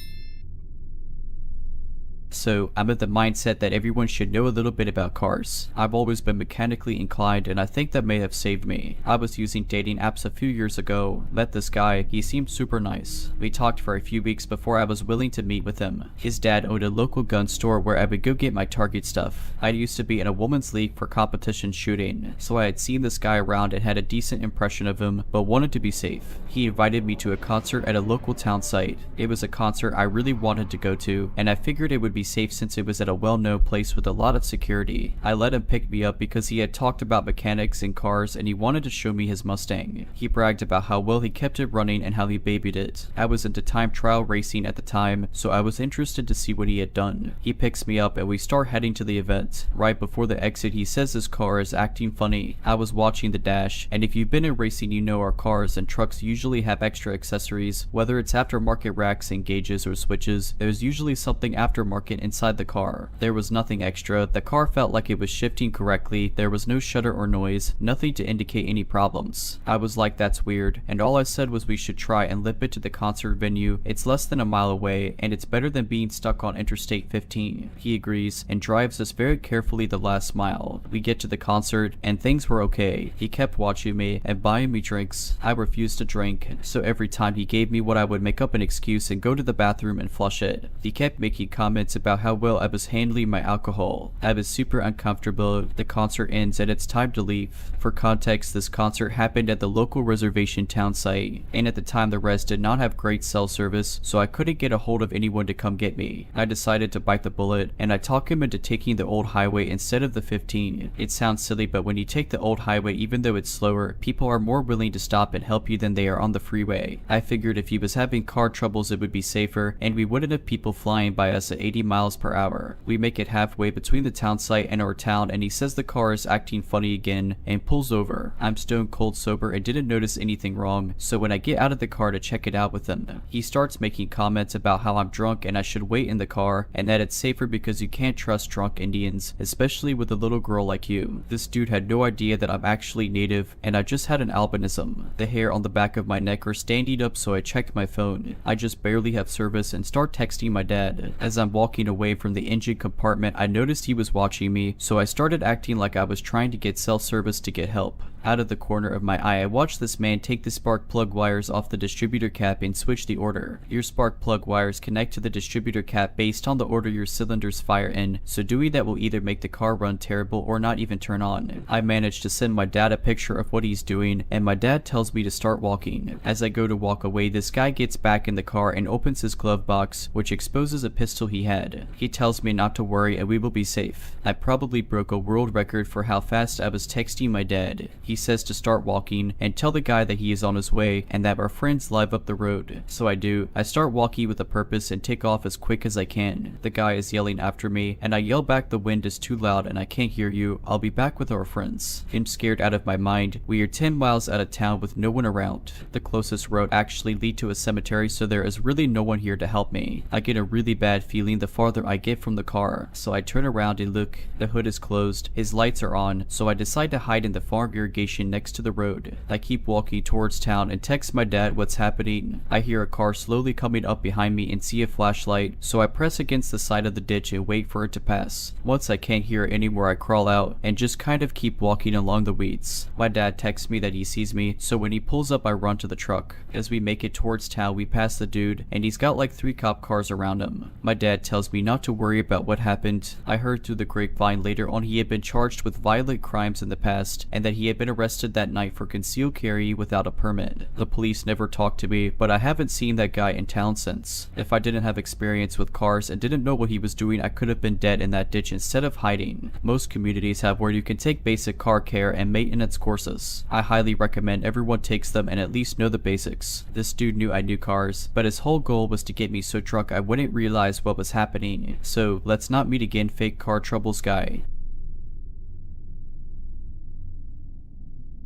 So, I'm of the mindset that everyone should know a little bit about cars. I've always been mechanically inclined and I think that may have saved me. I was using dating apps a few years ago, met this guy, he seemed super nice. We talked for a few weeks before I was willing to meet with him. His dad owned a local gun store where I would go get my target stuff. I used to be in a women's league for competition shooting, so I had seen this guy around and had a decent impression of him, but wanted to be safe. He invited me to a concert at a local town site. It was a concert I really wanted to go to, and I figured it would be safe since it was at a well-known place with a lot of security. I let him pick me up because he had talked about mechanics and cars and he wanted to show me his Mustang. He bragged about how well he kept it running and how he babied it. I was into time trial racing at the time, so I was interested to see what he had done. He picks me up and we start heading to the event. Right before the exit, he says his car is acting funny. I was watching the dash, and if you've been in racing, you know our cars and trucks usually have extra accessories. Whether it's aftermarket racks and gauges or switches, there's usually something aftermarket second inside the car. There was nothing extra, the car felt like it was shifting correctly, there was no shudder or noise, nothing to indicate any problems. I was like, that's weird, and all I said was we should try and limp it to the concert venue. It's less than a mile away, and it's better than being stuck on Interstate 15. He agrees, and drives us very carefully the last mile. We get to the concert, and things were okay. He kept watching me and buying me drinks. I refused to drink, so every time he gave me what I would make up an excuse and go to the bathroom and flush it. He kept making comments about how well I was handling my alcohol. I was super uncomfortable. The concert ends and it's time to leave. For context, this concert happened at the local reservation town site, and at the time the res did not have great cell service, so I couldn't get a hold of anyone to come get me. I decided to bite the bullet, and I talked him into taking the old highway instead of the 15. It sounds silly, but when you take the old highway, even though it's slower, people are more willing to stop and help you than they are on the freeway. I figured if he was having car troubles it would be safer, and we wouldn't have people flying by us at 80 miles per hour. We make it halfway between the town site and our town, and he says the car is acting funny again and pulls over. I'm stone cold sober and didn't notice anything wrong, so when I get out of the car to check it out with him, he starts making comments about how I'm drunk and I should wait in the car, and that it's safer because you can't trust drunk Indians, especially with a little girl like you. This dude had no idea that I'm actually native, and I just had an albinism. The hair on the back of my neck are standing up, so I checked my phone. I just barely have service and start texting my dad. As I'm walking away from the engine compartment, I noticed he was watching me, so I started acting like I was trying to get cell service to get help. Out of the corner of my eye, I watched this man take the spark plug wires off the distributor cap and switch the order. Your spark plug wires connect to the distributor cap based on the order your cylinders fire in, so doing that will either make the car run terrible or not even turn on. I managed to send my dad a picture of what he's doing, and my dad tells me to start walking. As I go to walk away, this guy gets back in the car and opens his glove box, which exposes a pistol he had. He tells me not to worry and we will be safe. I probably broke a world record for how fast I was texting my dad. He says to start walking and tell the guy that he is on his way and that our friends live up the road. So I do. I start walking with a purpose and take off as quick as I can. The guy is yelling after me, and I yell back, the wind is too loud and I can't hear you. I'll be back with our friends. I'm scared out of my mind. We are 10 miles out of town with no one around. The closest road actually leads to a cemetery, so there is really no one here to help me. I get a really bad feeling the farther I get from the car, so I turn around and look. The hood is closed. His lights are on, so I decide to hide in the farm irrigation next to the road. I keep walking towards town and text my dad what's happening. I hear a car slowly coming up behind me and see a flashlight, so I press against the side of the ditch and wait for it to pass. Once I can't hear it anymore, I crawl out and just kind of keep walking along the weeds. My dad texts me that he sees me, so when he pulls up I run to the truck. As we make it towards town, we pass the dude, and he's got like 3 cop cars around him. My dad tells me not to worry about what happened. I heard through the grapevine later on he had been charged with violent crimes in the past, and that he had been arrested that night for concealed carry without a permit. The police never talked to me, but I haven't seen that guy in town since. If I didn't have experience with cars and didn't know what he was doing, I could have been dead in that ditch instead of hiding. Most communities have where you can take basic car care and maintenance courses. I highly recommend everyone takes them and at least know the basics. This dude knew I knew cars, but his whole goal was to get me so drunk I wouldn't realize what was happening. So let's not meet again, fake car troubles guy.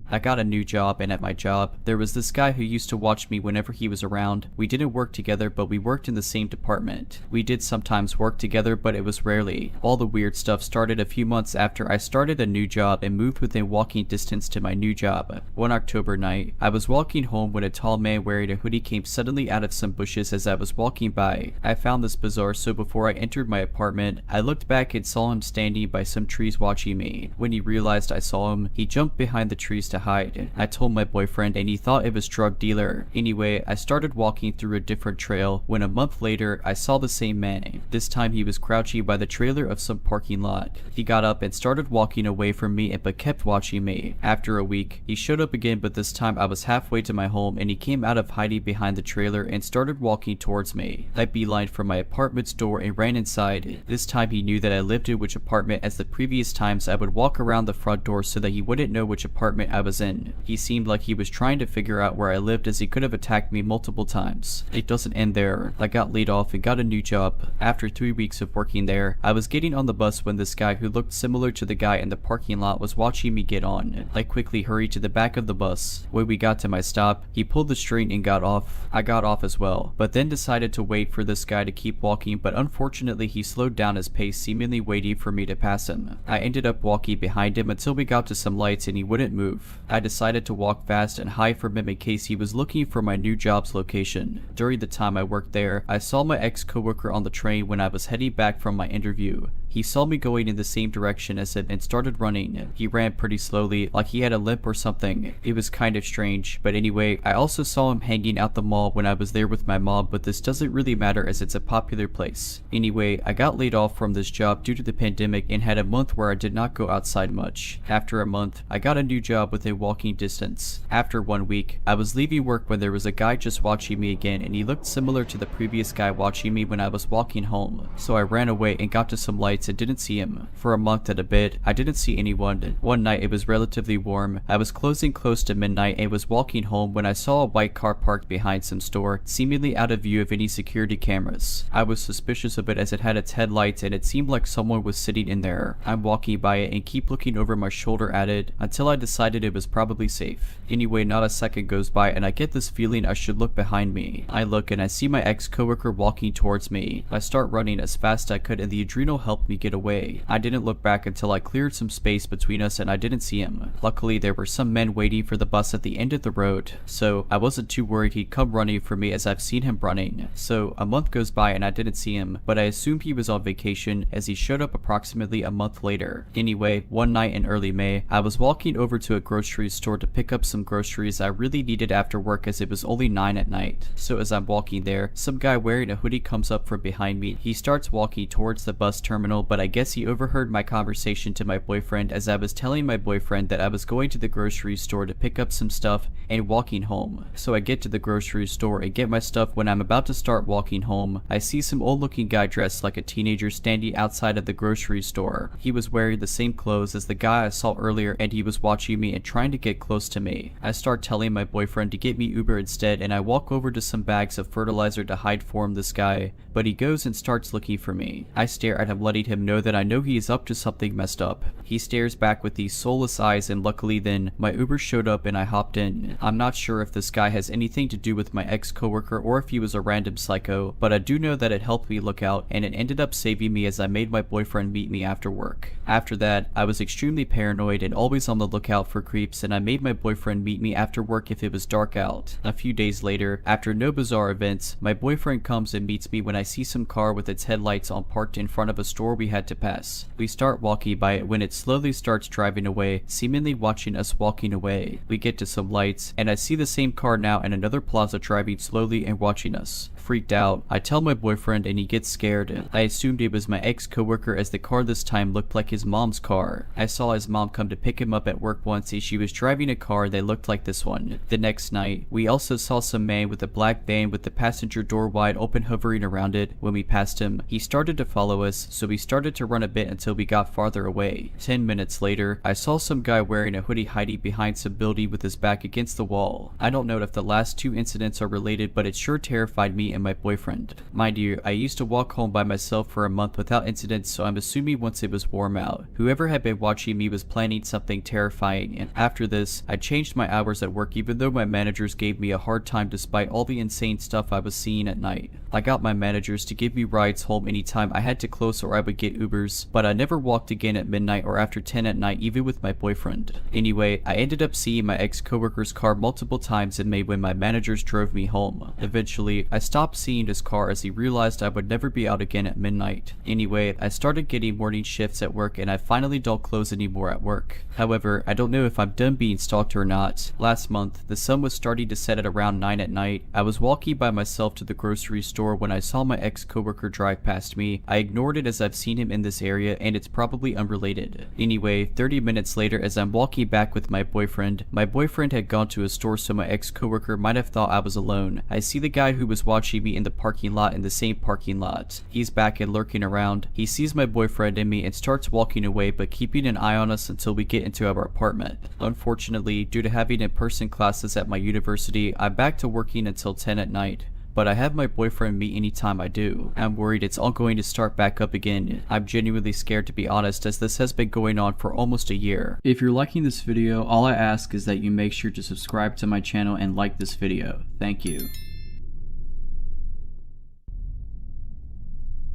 I got a new job, and at my job, there was this guy who used to watch me whenever he was around. We didn't work together, but we worked in the same department. We did sometimes work together, but it was rarely. All the weird stuff started a few months after I started a new job and moved within walking distance to my new job. One October night, I was walking home when a tall man wearing a hoodie came suddenly out of some bushes as I was walking by. I found this bizarre, so before I entered my apartment, I looked back and saw him standing by some trees watching me. When he realized I saw him, he jumped behind the trees to hide. I told my boyfriend and he thought it was drug dealer. Anyway, I started walking through a different trail when a month later I saw the same man. This time he was crouching by the trailer of some parking lot. He got up and started walking away from me but kept watching me. After a week, he showed up again, but this time I was halfway to my home and he came out of hiding behind the trailer and started walking towards me. I beelined for my apartment's door and ran inside. This time he knew that I lived in which apartment, as the previous times I would walk around the front door so that he wouldn't know which apartment I was was in. He seemed like he was trying to figure out where I lived as he could have attacked me multiple times. It doesn't end there. I got laid off and got a new job. After 3 weeks of working there, I was getting on the bus when this guy who looked similar to the guy in the parking lot was watching me get on. I quickly hurried to the back of the bus. When we got to my stop, he pulled the string and got off. I got off as well, but then decided to wait for this guy to keep walking, but unfortunately he slowed down his pace, seemingly waiting for me to pass him. I ended up walking behind him until we got to some lights and he wouldn't move. I decided to walk fast and hide from him in case he was looking for my new job's location. During the time I worked there, I saw my ex-coworker on the train when I was heading back from my interview. He saw me going in the same direction as him and started running. He ran pretty slowly, like he had a limp or something. It was kind of strange, but anyway, I also saw him hanging out the mall when I was there with my mom, but this doesn't really matter as it's a popular place. Anyway, I got laid off from this job due to the pandemic and had a month where I did not go outside much. After a month, I got a new job within walking distance. After 1 week, I was leaving work when there was a guy just watching me again, and he looked similar to the previous guy watching me when I was walking home. So I ran away and got to some lights and didn't see him. For a month and a bit, I didn't see anyone. One night it was relatively warm. I was closing close to midnight and was walking home when I saw a white car parked behind some store, seemingly out of view of any security cameras. I was suspicious of it as it had its headlights and it seemed like someone was sitting in there. I'm walking by it and keep looking over my shoulder at it until I decided it was probably safe. Anyway, not a second goes by and I get this feeling I should look behind me. I look and I see my ex-coworker walking towards me. I start running as fast as I could and the adrenal helped me get away. I didn't look back until I cleared some space between us and I didn't see him. Luckily, there were some men waiting for the bus at the end of the road, so I wasn't too worried he'd come running for me as I've seen him running. So a month goes by and I didn't see him, but I assumed he was on vacation as he showed up approximately a month later. Anyway, one night in early May, I was walking over to a grocery store to pick up some groceries I really needed after work as it was only 9 at night. So as I'm walking there, some guy wearing a hoodie comes up from behind me. He starts walking towards the bus terminal, but I guess he overheard my conversation to my boyfriend as I was telling my boyfriend that I was going to the grocery store to pick up some stuff and walking home. So I get to the grocery store and get my stuff. When I'm about to start walking home, I see some old looking guy dressed like a teenager standing outside of the grocery store. He was wearing the same clothes as the guy I saw earlier and he was watching me and trying to get close to me. I start telling my boyfriend to get me Uber instead and I walk over to some bags of fertilizer to hide from this guy, but he goes and starts looking for me. I stare at him, letting him know that I know he is up to something messed up. He stares back with these soulless eyes and luckily then my Uber showed up and I hopped in. I'm not sure if this guy has anything to do with my ex-coworker or if he was a random psycho, but I do know that it helped me look out and it ended up saving me as I made my boyfriend meet me after work. After that, I was extremely paranoid and always on the lookout for creeps and I made my boyfriend meet me after work if it was dark out. A few days later, after no bizarre events, my boyfriend comes and meets me when I see some car with its headlights on parked in front of a store we had to pass. We start walking by it when it slowly starts driving away, seemingly watching us walking away. We get to some lights and I see the same car now in another plaza driving slowly and watching us. Freaked out, I tell my boyfriend and he gets scared. I assumed it was my ex-coworker as the car this time looked like his mom's car. I saw his mom come to pick him up at work once and she was driving a car that looked like this one. The next night, we also saw some man with a black van with the passenger door wide open hovering around it. When we passed him, he started to follow us, so we started to run a bit until we got farther away. 10 minutes later, I saw some guy wearing a hoodie hiding behind some building with his back against the wall. I don't know if the last two incidents are related, but it sure terrified me and my boyfriend. Mind you, I used to walk home by myself for a month without incidents, so I'm assuming once it was warm out, whoever had been watching me was planning something terrifying, and after this, I changed my hours at work even though my managers gave me a hard time despite all the insane stuff I was seeing at night. I got my managers to give me rides home anytime I had to close or I would get Ubers, but I never walked again at midnight or after 10 at night even with my boyfriend. Anyway, I ended up seeing my ex-coworker's car multiple times in May when my managers drove me home. Eventually, I stopped seeing his car as he realized I would never be out again at midnight. Anyway, I started getting morning shifts at work and I finally don't close anymore at work. However, I don't know if I'm done being stalked or not. Last month, the sun was starting to set at around 9 at night. I was walking by myself to the grocery store when I saw my ex-coworker drive past me. I ignored it as I've seen him in this area and it's probably unrelated. Anyway, 30 minutes later as I'm walking back with my boyfriend had gone to a store so my ex-coworker might have thought I was alone. I see the guy who was watching me in the parking lot in the same parking lot. He's back and lurking around. He sees my boyfriend and me and starts walking away but keeping an eye on us until we get into our apartment. Unfortunately, due to having in-person classes at my university, I'm back to working until 10 at night. But I have my boyfriend meet anytime I do. I'm worried it's all going to start back up again. I'm genuinely scared, to be honest, as this has been going on for almost a year. If you're liking this video, all I ask is that you make sure to subscribe to my channel and like this video. Thank you.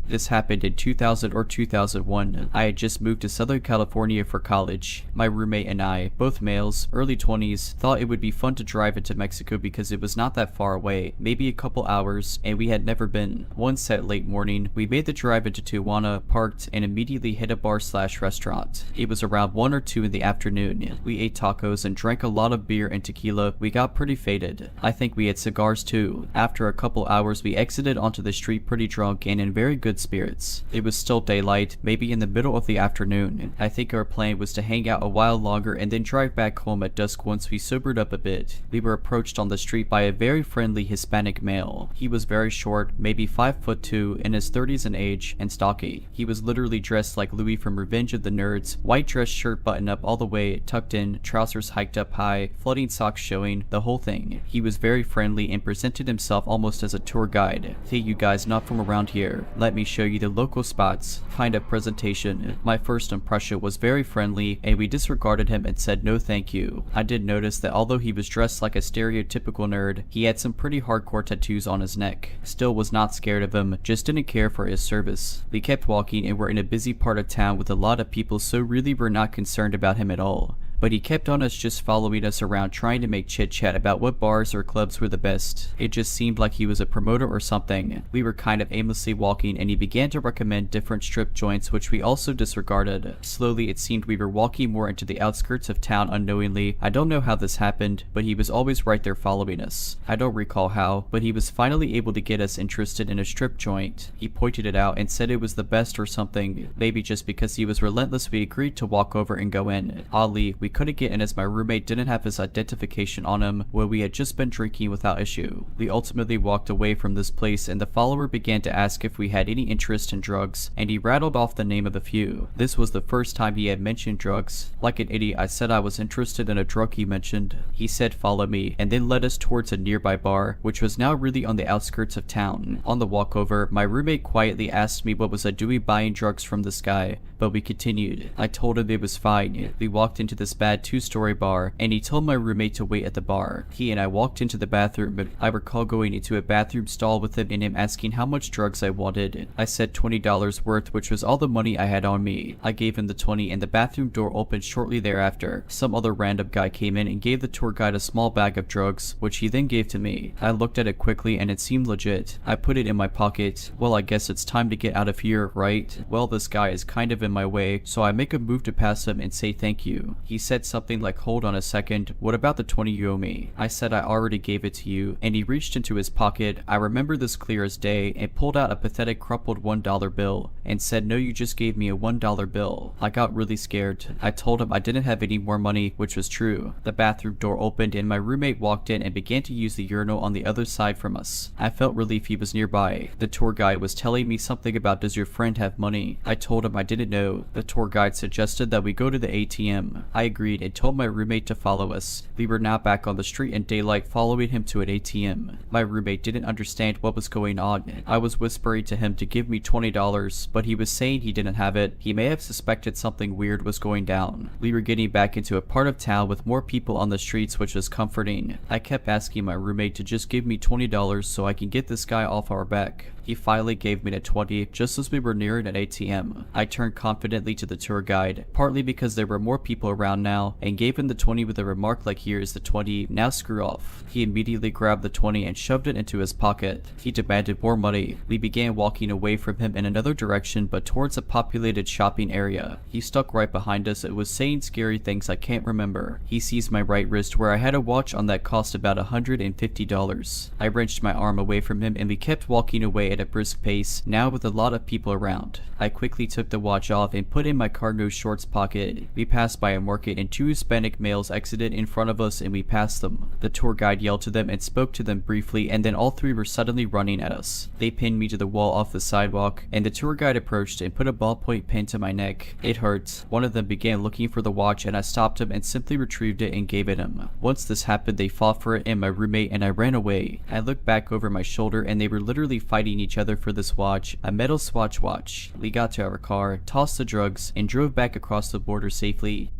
This happened in 2000 or 2001. I had just moved to Southern California for college. My roommate and I, both males, early 20s, thought it would be fun to drive into Mexico because it was not that far away, maybe a couple hours, and we had never been. One set late morning, we made the drive into Tijuana, parked, and immediately hit a bar/restaurant. It was around 1 or 2 in the afternoon. We ate tacos and drank a lot of beer and tequila. We got pretty faded. I think we had cigars too. After a couple hours, we exited onto the street pretty drunk and in very good spirits. It was still daylight, maybe in the middle of the afternoon. I think our plan was to hang out a while longer and then drive back home at dusk once we sobered up a bit. We were approached on the street by a very friendly Hispanic male. He was very short, maybe 5'2", in his 30s in age, and stocky. He was literally dressed like Louis from Revenge of the Nerds, white dress shirt buttoned up all the way, tucked in, trousers hiked up high, floating socks showing, the whole thing. He was very friendly and presented himself almost as a tour guide. Hey, you guys not from around here, let me show you the local spots, kind of presentation. My first impression was very friendly, and we disregarded him and said no thank you. I did notice that although he was dressed like a stereotypical nerd, he had some pretty hardcore tattoos on his neck. Still was not scared of him, just didn't care for his service. We kept walking and were in a busy part of town with a lot of people, so really were not concerned about him at all. But he kept on us, just following us around, trying to make chit chat about what bars or clubs were the best. It just seemed like he was a promoter or something. We were kind of aimlessly walking and he began to recommend different strip joints, which we also disregarded. Slowly it seemed we were walking more into the outskirts of town unknowingly. I don't know how this happened, but he was always right there following us. I don't recall how, but he was finally able to get us interested in a strip joint. He pointed it out and said it was the best or something. Maybe just because he was relentless, we agreed to walk over and go in. Oddly, we couldn't get in as my roommate didn't have his identification on him, where we had just been drinking without issue. We ultimately walked away from this place and the follower began to ask if we had any interest in drugs, and he rattled off the name of a few. This was the first time he had mentioned drugs. Like an idiot, I said I was interested in a drug he mentioned. He said follow me, and then led us towards a nearby bar, which was now really on the outskirts of town. On the walk over, my roommate quietly asked me what was I doing buying drugs from this guy, but we continued. I told him it was fine. We walked into this bad 2-story bar, and he told my roommate to wait at the bar. He and I walked into the bathroom, but I recall going into a bathroom stall with him and him asking how much drugs I wanted. I said $20 worth, which was all the money I had on me. I gave him the 20 and the bathroom door opened shortly thereafter. Some other random guy came in and gave the tour guide a small bag of drugs, which he then gave to me. I looked at it quickly and it seemed legit. I put it in my pocket. Well, I guess it's time to get out of here, right? Well, this guy is kind of in my way, so I make a move to pass him and say thank you. He said something like, hold on a second, what about the 20 you owe me? I said I already gave it to you, and he reached into his pocket, I remember this clear as day, and pulled out a pathetic crumpled $1 bill, and said no, you just gave me a $1 bill. I got really scared. I told him I didn't have any more money, which was true. The bathroom door opened and my roommate walked in and began to use the urinal on the other side from us. I felt relief he was nearby. The tour guide was telling me something about does your friend have money? I told him I didn't know. The tour guide suggested that we go to the ATM. I agreed and told my roommate to follow us. We were now back on the street in daylight following him to an ATM. My roommate didn't understand what was going on. I was whispering to him to give me $20, but he was saying he didn't have it. He may have suspected something weird was going down. We were getting back into a part of town with more people on the streets, which was comforting. I kept asking my roommate to just give me $20 so I can get this guy off our back. He finally gave me the 20 just as we were nearing an ATM. I turned confidently to the tour guide, partly because there were more people around now, and gave him the 20 with a remark like, here is the 20, now screw off. He immediately grabbed the 20 and shoved it into his pocket. He demanded more money. We began walking away from him in another direction, but towards a populated shopping area. He stuck right behind us and was saying scary things I can't remember. He seized my right wrist where I had a watch on that cost about $150. I wrenched my arm away from him and we kept walking away at a brisk pace, now with a lot of people around. I quickly took the watch off and put in my cargo shorts pocket. We passed by a market and 2 Hispanic males exited in front of us and we passed them. The tour guide yelled to them and spoke to them briefly, and then all 3 were suddenly running at us. They pinned me to the wall off the sidewalk, and the tour guide approached and put a ballpoint pen to my neck. It hurt. One of them began looking for the watch and I stopped him and simply retrieved it and gave it him. Once this happened, they fought for it and my roommate, and I ran away. I looked back over my shoulder and they were literally fighting each other for this watch, a metal Swatch watch. We got to our car, tossed the drugs, and drove back across the border safely.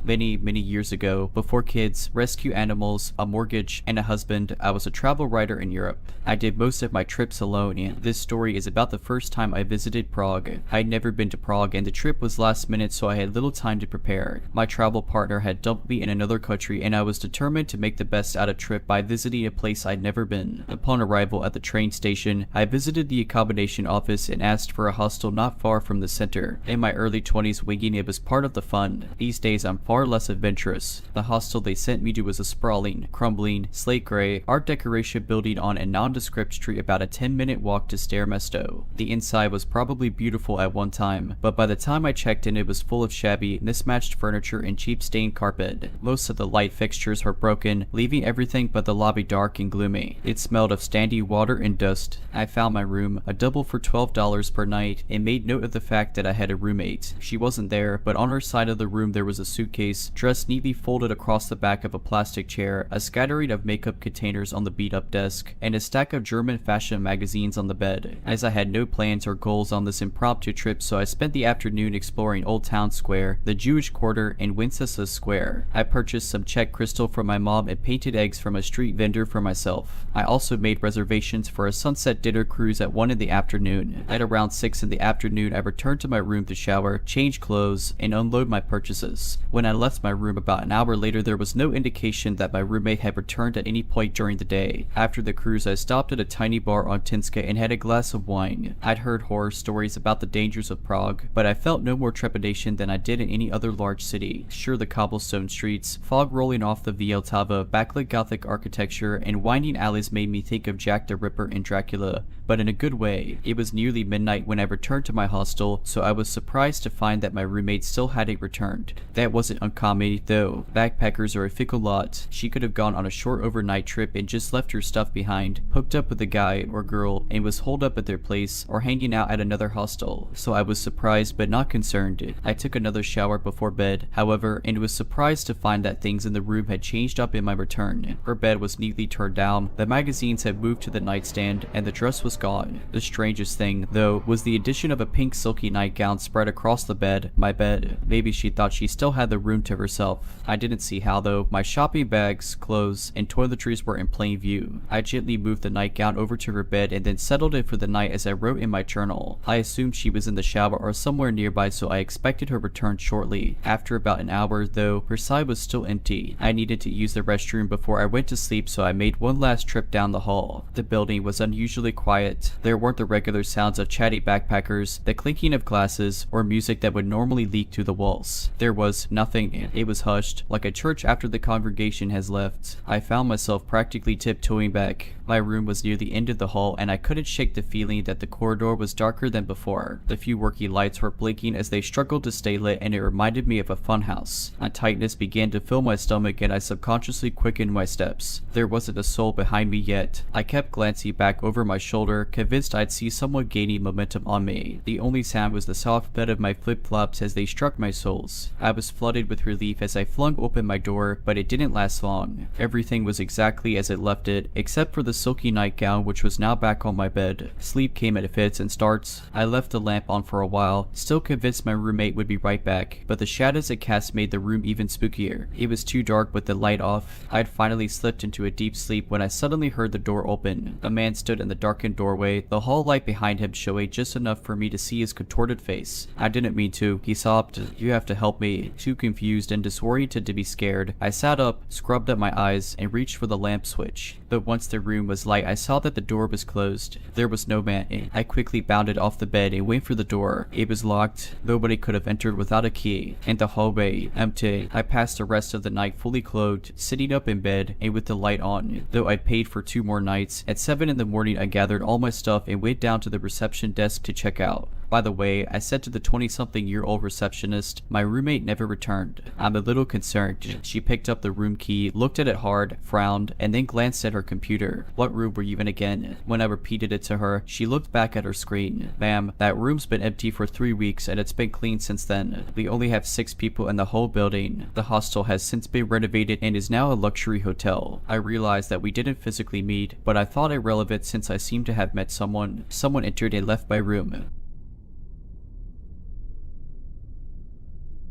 Many years ago, before kids, rescue animals, a mortgage, and a husband, I was a travel writer in Europe. I did most of my trips alone, and this story is about the first time I visited Prague. I had never been to Prague and the trip was last minute, so I had little time to prepare. My travel partner had dumped me in another country and I was determined to make the best out of the trip by visiting a place I'd never been. Upon arrival at the train station, I visited the accommodation office and asked for a hostel not far from the center. In my early 20s, winging it was part of the fun. These days I'm far less adventurous. The hostel they sent me to was a sprawling, crumbling, slate gray, art decoration building on a nondescript street about a 10-minute walk to Staromesto. The inside was probably beautiful at one time, but by the time I checked in it was full of shabby, mismatched furniture and cheap stained carpet. Most of the light fixtures were broken, leaving everything but the lobby dark and gloomy. It smelled of standing water and dust. I found my room, a double for $12 per night, and made note of the fact that I had a roommate. She wasn't there, but on her side of the room there was a suitcase, dressed neatly folded across the back of a plastic chair, a scattering of makeup containers on the beat-up desk, and a stack of German fashion magazines on the bed. As I had no plans or goals on this impromptu trip, so I spent the afternoon exploring Old Town Square, the Jewish Quarter, and Wenceslas Square. I purchased some Czech crystal for my mom and painted eggs from a street vendor for myself. I also made reservations for a sunset dinner cruise at 1 in the afternoon. At around 6 in the afternoon, I returned to my room to shower, change clothes, and unload my purchases. When I left my room about an hour later, there was no indication that my roommate had returned at any point during the day. After the cruise, I stopped at a tiny bar on Tinska and had a glass of wine. I'd heard horror stories about the dangers of Prague, but I felt no more trepidation than I did in any other large city. Sure, the cobblestone streets, fog rolling off the Vltava, backlit Gothic architecture, and winding alleys made me think of Jack the Ripper and Dracula, but in a good way. It was nearly midnight when I returned to my hostel, so I was surprised to find that my roommate still hadn't returned. That wasn't uncommon though. Backpackers are a fickle lot. She could have gone on a short overnight trip and just left her stuff behind, hooked up with a guy or girl, and was holed up at their place or hanging out at another hostel. So I was surprised but not concerned. I took another shower before bed, however, and was surprised to find that things in the room had changed up in my return. Her bed was neatly turned down, the magazines had moved to the nightstand, and the dress was gone. The strangest thing, though, was the addition of a pink silky nightgown spread across the bed, my bed. Maybe she thought she still had the room to herself. I didn't see how though. My shopping bags, clothes, and toiletries were in plain view. I gently moved the nightgown over to her bed and then settled it for the night as I wrote in my journal. I assumed she was in the shower or somewhere nearby, so I expected her return shortly. After about an hour though, her side was still empty. I needed to use the restroom before I went to sleep, so I made one last trip down the hall. The building was unusually quiet. There weren't the regular sounds of chatty backpackers, the clinking of glasses, or music that would normally leak through the walls. There was nothing. It was hushed, like a church after the congregation has left. I found myself practically tiptoeing back. My room was near the end of the hall, and I couldn't shake the feeling that the corridor was darker than before. The few working lights were blinking as they struggled to stay lit, and it reminded me of a funhouse. A tightness began to fill my stomach, and I subconsciously quickened my steps. There wasn't a soul behind me yet. I kept glancing back over my shoulder, convinced I'd see someone gaining momentum on me. The only sound was the soft thud of my flip-flops as they struck my soles. I was flooded with relief as I flung open my door, but it didn't last long. Everything was exactly as it left it, except for the silky nightgown, which was now back on my bed. Sleep came in fits and starts. I left the lamp on for a while, still convinced my roommate would be right back, but the shadows it cast made the room even spookier. It was too dark with the light off. I'd finally slipped into a deep sleep when I suddenly heard the door open. A man stood in the darkened doorway, the hall light behind him showing just enough for me to see his contorted face. I didn't mean to. He sobbed, "You have to help me." Too confused confused and disoriented to be scared, I sat up, scrubbed at my eyes, and reached for the lamp switch. But once the room was light, I saw that the door was closed. There was no man in. I quickly bounded off the bed and went for the door. It was locked. Nobody could have entered without a key. And the hallway, empty. I passed the rest of the night fully clothed, sitting up in bed, and with the light on. Though I'd paid for 2 more nights, at 7 in the morning I gathered all my stuff and went down to the reception desk to check out. By the way, I said to the 20-something-year-old receptionist, my roommate never returned. I'm a little concerned. She picked up the room key, looked at it hard, frowned, and then glanced at her computer. What room were you in again? When I repeated it to her, she looked back at her screen. Ma'am, that room's been empty for 3 weeks and it's been clean since then. We only have 6 people in the whole building. The hostel has since been renovated and is now a luxury hotel. I realized that we didn't physically meet, but I thought it relevant since I seemed to have met someone. Someone entered and left my room.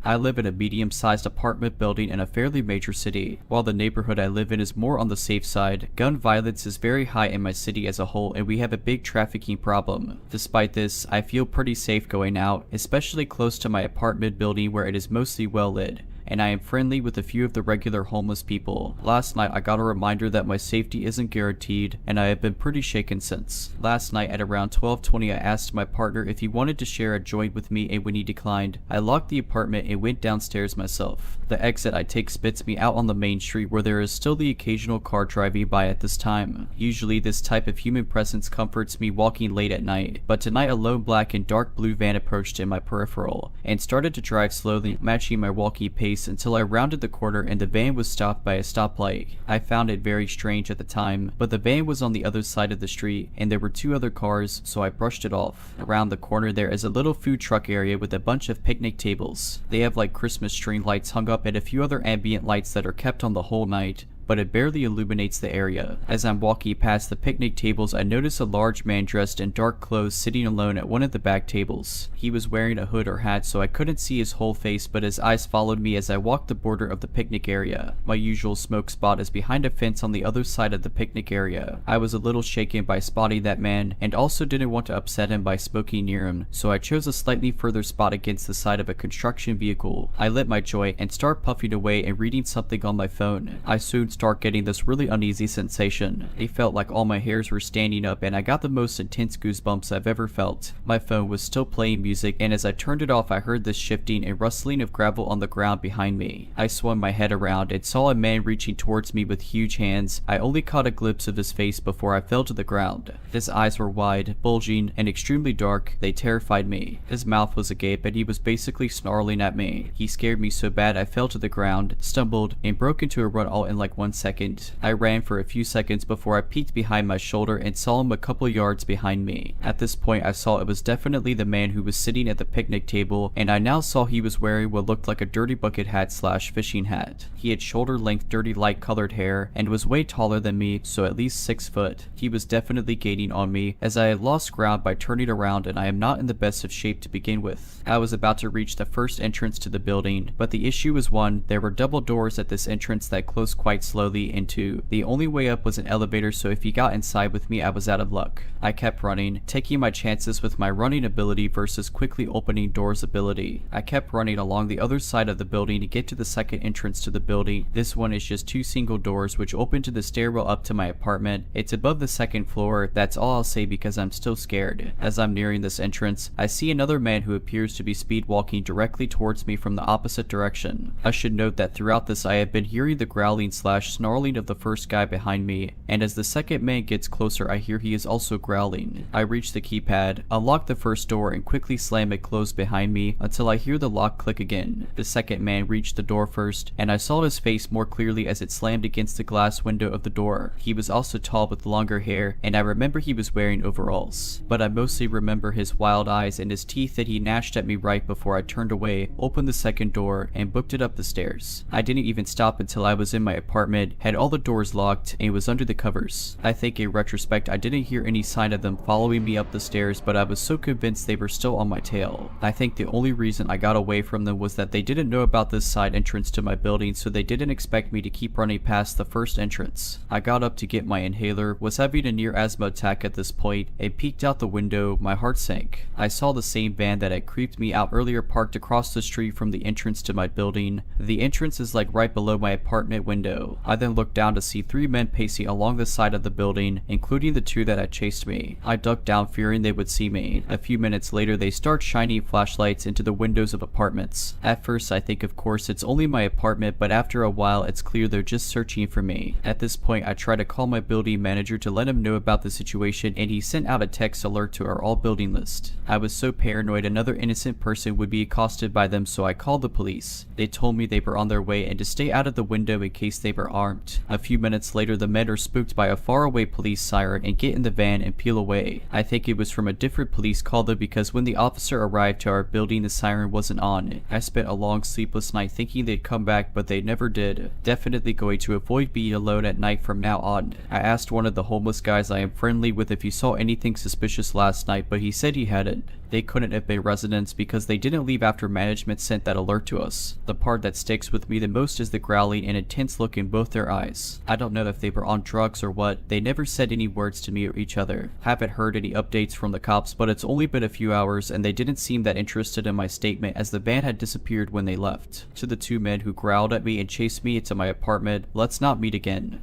I live in a medium-sized apartment building in a fairly major city. While the neighborhood I live in is more on the safe side, gun violence is very high in my city as a whole and we have a big trafficking problem. Despite this, I feel pretty safe going out, especially close to my apartment building where it is mostly well lit. And I am friendly with a few of the regular homeless people. Last night I got a reminder that my safety isn't guaranteed, and I have been pretty shaken since. Last night at around 12:20 I asked my partner if he wanted to share a joint with me, and when he declined, I locked the apartment and went downstairs myself. The exit I take spits me out on the main street where there is still the occasional car driving by at this time. Usually this type of human presence comforts me walking late at night, but tonight a lone black and dark blue van approached in my peripheral, and started to drive slowly, matching my walking pace until I rounded the corner and the van was stopped by a stoplight. I found it very strange at the time, but the van was on the other side of the street and there were 2 other cars, so I brushed it off. Around the corner there is a little food truck area with a bunch of picnic tables. They have like Christmas string lights hung up and a few other ambient lights that are kept on the whole night, but it barely illuminates the area. As I'm walking past the picnic tables, I notice a large man dressed in dark clothes sitting alone at one of the back tables. He was wearing a hood or hat, so I couldn't see his whole face, but his eyes followed me as I walked the border of the picnic area. My usual smoke spot is behind a fence on the other side of the picnic area. I was a little shaken by spotting that man, and also didn't want to upset him by smoking near him, so I chose a slightly further spot against the side of a construction vehicle. I lit my joint and start puffing away and reading something on my phone. I soon start getting this really uneasy sensation. It felt like all my hairs were standing up and I got the most intense goosebumps I've ever felt. My phone was still playing music, and as I turned it off I heard this shifting and rustling of gravel on the ground behind me. I swung my head around and saw a man reaching towards me with huge hands. I only caught a glimpse of his face before I fell to the ground. His eyes were wide, bulging, and extremely dark. They terrified me. His mouth was agape and he was basically snarling at me. He scared me so bad I fell to the ground, stumbled, and broke into a run all in like 1 second. I ran for a few seconds before I peeked behind my shoulder and saw him a couple yards behind me. At this point I saw it was definitely the man who was sitting at the picnic table, and I now saw he was wearing what looked like a dirty bucket hat / fishing hat. He had shoulder length dirty light colored hair and was way taller than me, so at least 6 foot. He was definitely gaining on me as I had lost ground by turning around, and I am not in the best of shape to begin with. I was about to reach the first entrance to the building, but the issue was one, there were double doors at this entrance that closed quite slowly, and 2, the only way up was an elevator, so if he got inside with me I was out of luck. I kept running, taking my chances with my running ability versus quickly opening doors ability. I kept running along the other side of the building to get to the second entrance to the building. This one is just 2 single doors which open to the stairwell up to my apartment. It's above the 2nd floor, that's all I'll say because I'm still scared. As I'm nearing this entrance, I see another man who appears to be speed walking directly towards me from the opposite direction. I should note that throughout this I have been hearing the growling / snarling of the first guy behind me, and as the second man gets closer I hear he is also growling. I reach the keypad, unlock the first door, and quickly slam it closed behind me until I hear the lock click again. The second man reached the door first, and I saw his face more clearly as it slammed against the glass window of the door. He was also tall with longer hair, and I remember he was wearing overalls. But I mostly remember his wild eyes and his teeth that he gnashed at me right before I turned away, opened the second door, and booked it up the stairs. I didn't even stop until I was in my apartment apartment, had all the doors locked, and was under the covers. I think in retrospect I didn't hear any sign of them following me up the stairs, but I was so convinced they were still on my tail. I think the only reason I got away from them was that they didn't know about this side entrance to my building, so they didn't expect me to keep running past the first entrance. I got up to get my inhaler, was having a near asthma attack at this point, and peeked out the window. My heart sank. I saw the same van that had creeped me out earlier parked across the street from the entrance to my building. The entrance is like right below my apartment window. I then looked down to see 3 men pacing along the side of the building, including the 2 that had chased me. I ducked down fearing they would see me. A few minutes later they start shining flashlights into the windows of apartments. At first I think of course it's only my apartment, but after a while it's clear they're just searching for me. At this point I try to call my building manager to let him know about the situation, and he sent out a text alert to our all building list. I was so paranoid another innocent person would be accosted by them, so I called the police. They told me they were on their way and to stay out of the window in case they were armed. A few minutes later the men are spooked by a faraway police siren and get in the van and peel away. I think it was from a different police call though, because when the officer arrived to our building the siren wasn't on. I spent a long sleepless night thinking they'd come back, but they never did. Definitely going to avoid being alone at night from now on. I asked one of the homeless guys I am friendly with if he saw anything suspicious last night, but he said he hadn't. They couldn't have been residents because they didn't leave after management sent that alert to us. The part that sticks with me the most is the growling and intense look in both their eyes. I don't know if they were on drugs or what. They never said any words to me or each other. Haven't heard any updates from the cops, but it's only been a few hours and they didn't seem that interested in my statement as the van had disappeared when they left. To the 2 men who growled at me and chased me into my apartment, let's not meet again.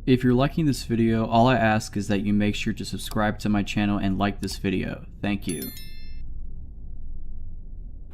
If you're liking this video, all I ask is that you make sure to subscribe to my channel and like this video. Thank you.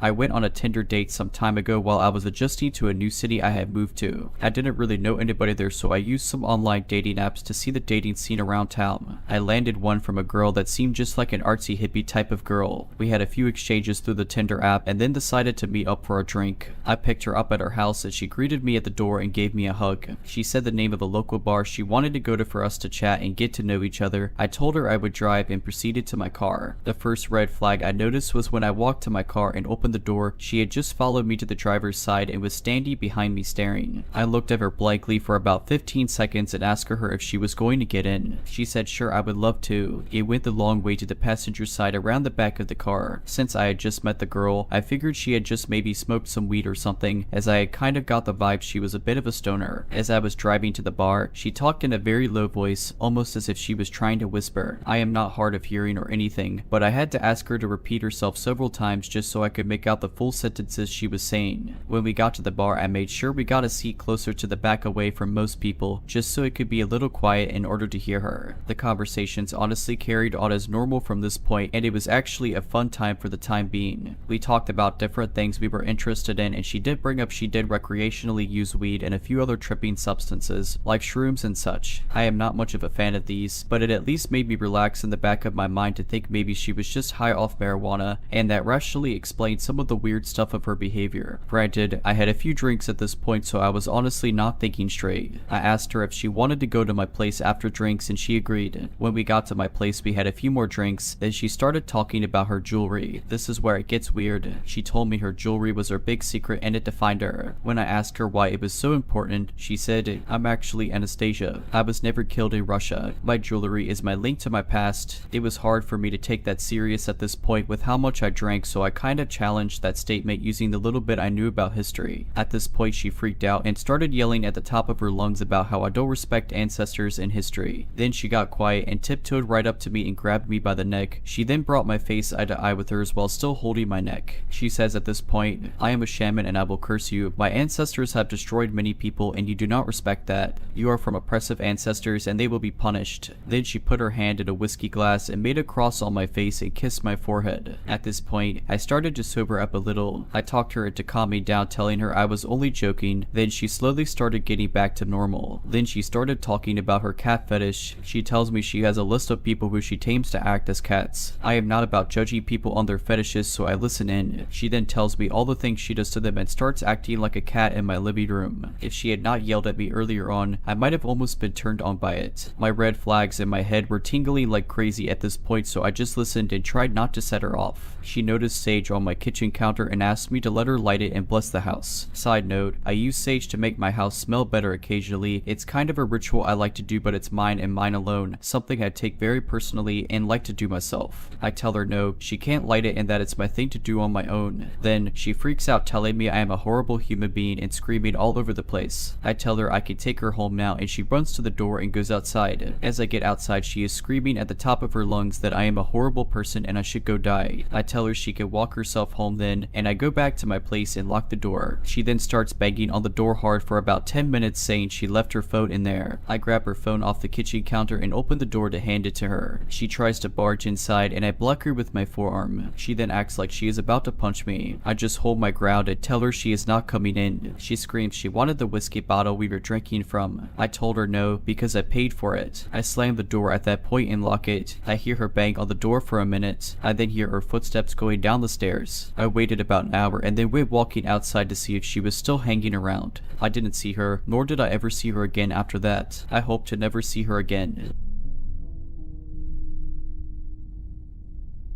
I went on a Tinder date some time ago while I was adjusting to a new city I had moved to. I didn't really know anybody there, so I used some online dating apps to see the dating scene around town. I landed one from a girl that seemed just like an artsy hippie type of girl. We had a few exchanges through the Tinder app and then decided to meet up for a drink. I picked her up at her house and she greeted me at the door and gave me a hug. She said the name of a local bar she wanted to go to for us to chat and get to know each other. I told her I would drive and proceeded to my car. The first red flag I noticed was when I walked to my car and opened the door, she had just followed me to the driver's side and was standing behind me staring. I looked at her blankly for about 15 seconds and asked her if she was going to get in. She said sure, I would love to. It went the long way to the passenger side around the back of the car. Since I had just met the girl, I figured she had just maybe smoked some weed or something, as I had kind of got the vibe she was a bit of a stoner. As I was driving to the bar, she talked in a very low voice, almost as if she was trying to whisper. I am not hard of hearing or anything, but I had to ask her to repeat herself several times just so I could make out the full sentences she was saying. When we got to the bar, I made sure we got a seat closer to the back away from most people, just so it could be a little quiet in order to hear her. The conversations honestly carried on as normal from this point, and it was actually a fun time for the time being. We talked about different things we were interested in, and she did bring up she did recreationally use weed and a few other tripping substances, like shrooms and such. I am not much of a fan of these, but it at least made me relax in the back of my mind to think maybe she was just high off marijuana, and that rationally explained some of the weird stuff of her behavior. Granted, I had a few drinks at this point, so I was honestly not thinking straight. I asked her if she wanted to go to my place after drinks and she agreed. When we got to my place we had a few more drinks, then she started talking about her jewelry. This is where it gets weird. She told me her jewelry was her big secret and it defined her. When I asked her why it was so important, she said, I'm actually Anastasia. I was never killed in Russia. My jewelry is my link to my past. It was hard for me to take that serious at this point with how much I drank, so I kinda challenged that statement using the little bit I knew about history. At this point she freaked out and started yelling at the top of her lungs about how I don't respect ancestors and history. Then she got quiet and tiptoed right up to me and grabbed me by the neck. She then brought my face eye to eye with hers while still holding my neck. She says at this point, I am a shaman and I will curse you. My ancestors have destroyed many people and you do not respect that. You are from oppressive ancestors and they will be punished. Then she put her hand in a whiskey glass and made a cross on my face and kissed my forehead. At this point, I started to sober up a little. I talked her into calming down, telling her I was only joking. Then she slowly started getting back to normal. Then she started talking about her cat fetish. She tells me she has a list of people who she tames to act as cats. I am not about judging people on their fetishes, so I listen in. She then tells me all the things she does to them and starts acting like a cat in my living room. If she had not yelled at me earlier on, I might have almost been turned on by it. My red flags in my head were tingling like crazy at this point, so I just listened and tried not to set her off. She noticed sage on my kitchen kitchen counter and asked me to let her light it and bless the house. Side note, I use sage to make my house smell better occasionally. It's kind of a ritual I like to do, but it's mine and mine alone, something I take very personally and like to do myself. I tell her no, she can't light it and that it's my thing to do on my own. Then she freaks out, telling me I am a horrible human being and screaming all over the place. I tell her I can take her home now and she runs to the door and goes outside. As I get outside, she is screaming at the top of her lungs that I am a horrible person and I should go die. I tell her she can walk herself home then, and I go back to my place and lock the door. She then starts banging on the door hard for about 10 minutes, saying she left her phone in there. I grab her phone off the kitchen counter and open the door to hand it to her. She tries to barge inside and I block her with my forearm. She then acts like she is about to punch me. I just hold my ground and tell her she is not coming in. She screams she wanted the whiskey bottle we were drinking from. I told her no, because I paid for it. I slam the door at that point and lock it. I hear her bang on the door for a minute. I then hear her footsteps going down the stairs. I waited about an hour and then went walking outside to see if she was still hanging around. I didn't see her, nor did I ever see her again after that. I hope to never see her again.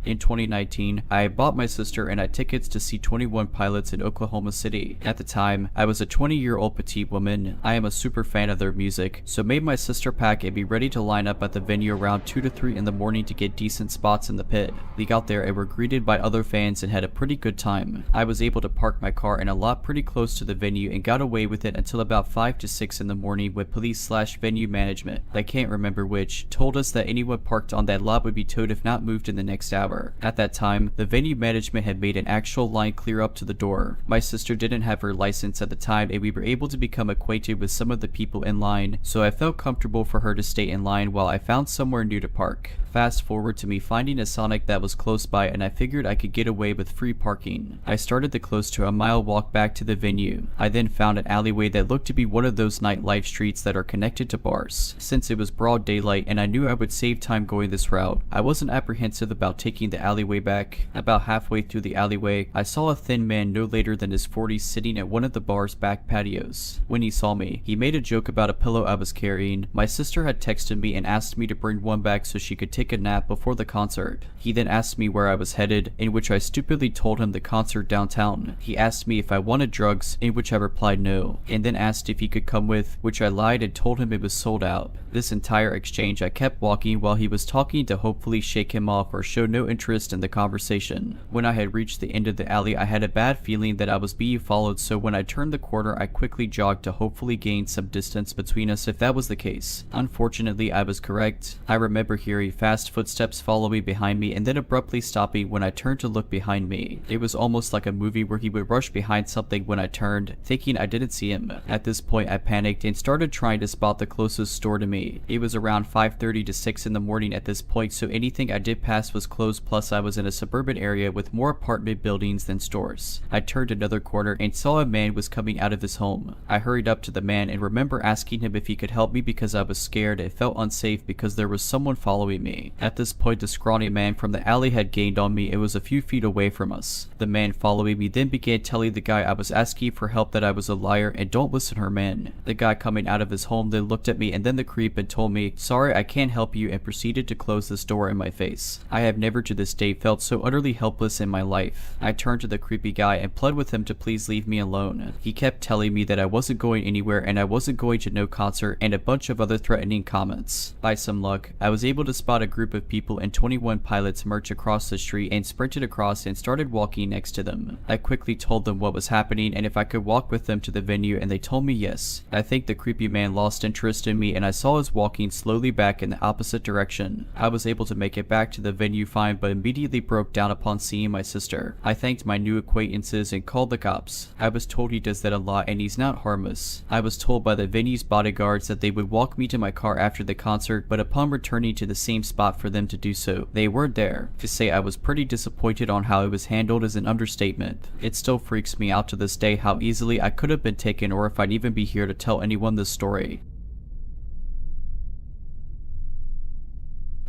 In 2019, I bought my sister and I tickets to see 21 Pilots in Oklahoma City. At the time, I was a 20-year-old petite woman. I am a super fan of their music, so made my sister pack and be ready to line up at the venue around 2 to 3 in the morning to get decent spots in the pit. We got there and were greeted by other fans and had a pretty good time. I was able to park my car in a lot pretty close to the venue and got away with it until about 5 to 6 in the morning when police/venue management, I can't remember which, told us that anyone parked on that lot would be towed if not moved in the next hour. At that time, the venue management had made an actual line clear up to the door. My sister didn't have her license at the time and we were able to become acquainted with some of the people in line, so I felt comfortable for her to stay in line while I found somewhere new to park. Fast forward to me finding a Sonic that was close by and I figured I could get away with free parking. I started the close to a mile walk back to the venue. I then found an alleyway that looked to be one of those nightlife streets that are connected to bars. Since it was broad daylight and I knew I would save time going this route, I wasn't apprehensive about taking the alleyway back. About halfway through the alleyway, I saw a thin man no later than his 40s sitting at one of the bar's back patios. When he saw me, he made a joke about a pillow I was carrying. My sister had texted me and asked me to bring one back so she could take a nap before the concert. He then asked me where I was headed, in which I stupidly told him the concert downtown. He asked me if I wanted drugs, in which I replied no, and then asked if he could come with, which I lied and told him it was sold out. This entire exchange I kept walking while he was talking to hopefully shake him off or show no interest in the conversation. When I had reached the end of the alley, I had a bad feeling that I was being followed, so when I turned the corner I quickly jogged to hopefully gain some distance between us if that was the case. Unfortunately, I was correct. I remember hearing fast footsteps follow me behind me and then abruptly stopping when I turned to look behind me. It was almost like a movie where he would rush behind something when I turned, thinking I didn't see him. At this point I panicked and started trying to spot the closest store to me. It was around 5:30 to 6 in the morning at this point, so anything I did pass was closed, plus I was in a suburban area with more apartment buildings than stores. I turned another corner and saw a man was coming out of his home. I hurried up to the man and remember asking him if he could help me because I was scared and felt unsafe because there was someone following me. At this point the scrawny man from the alley had gained on me and was a few feet away from us. The man following me then began telling the guy I was asking for help that I was a liar and don't listen to her man. The guy coming out of his home then looked at me and then the creep and told me, "Sorry, I can't help you," and proceeded to close this door in my face. I have never to this day felt so utterly helpless in my life. I turned to the creepy guy and pled with him to please leave me alone. He kept telling me that I wasn't going anywhere and I wasn't going to no concert and a bunch of other threatening comments. By some luck, I was able to spot a group of people in 21 Pilots merch across the street and sprinted across and started walking next to them. I quickly told them what was happening and if I could walk with them to the venue, and they told me yes. I think the creepy man lost interest in me and I saw us walking slowly back in the opposite direction. I was able to make it back to the venue fine but immediately broke down upon seeing my sister. I thanked my new acquaintances and called the cops. I was told he does that a lot and he's not harmless. I was told by the venue's bodyguards that they would walk me to my car after the concert, but upon returning to the same spot for them to do so, they weren't there. To say I was pretty disappointed on how it was handled is an understatement. It still freaks me out to this day how easily I could have been taken or if I'd even be here to tell anyone this story.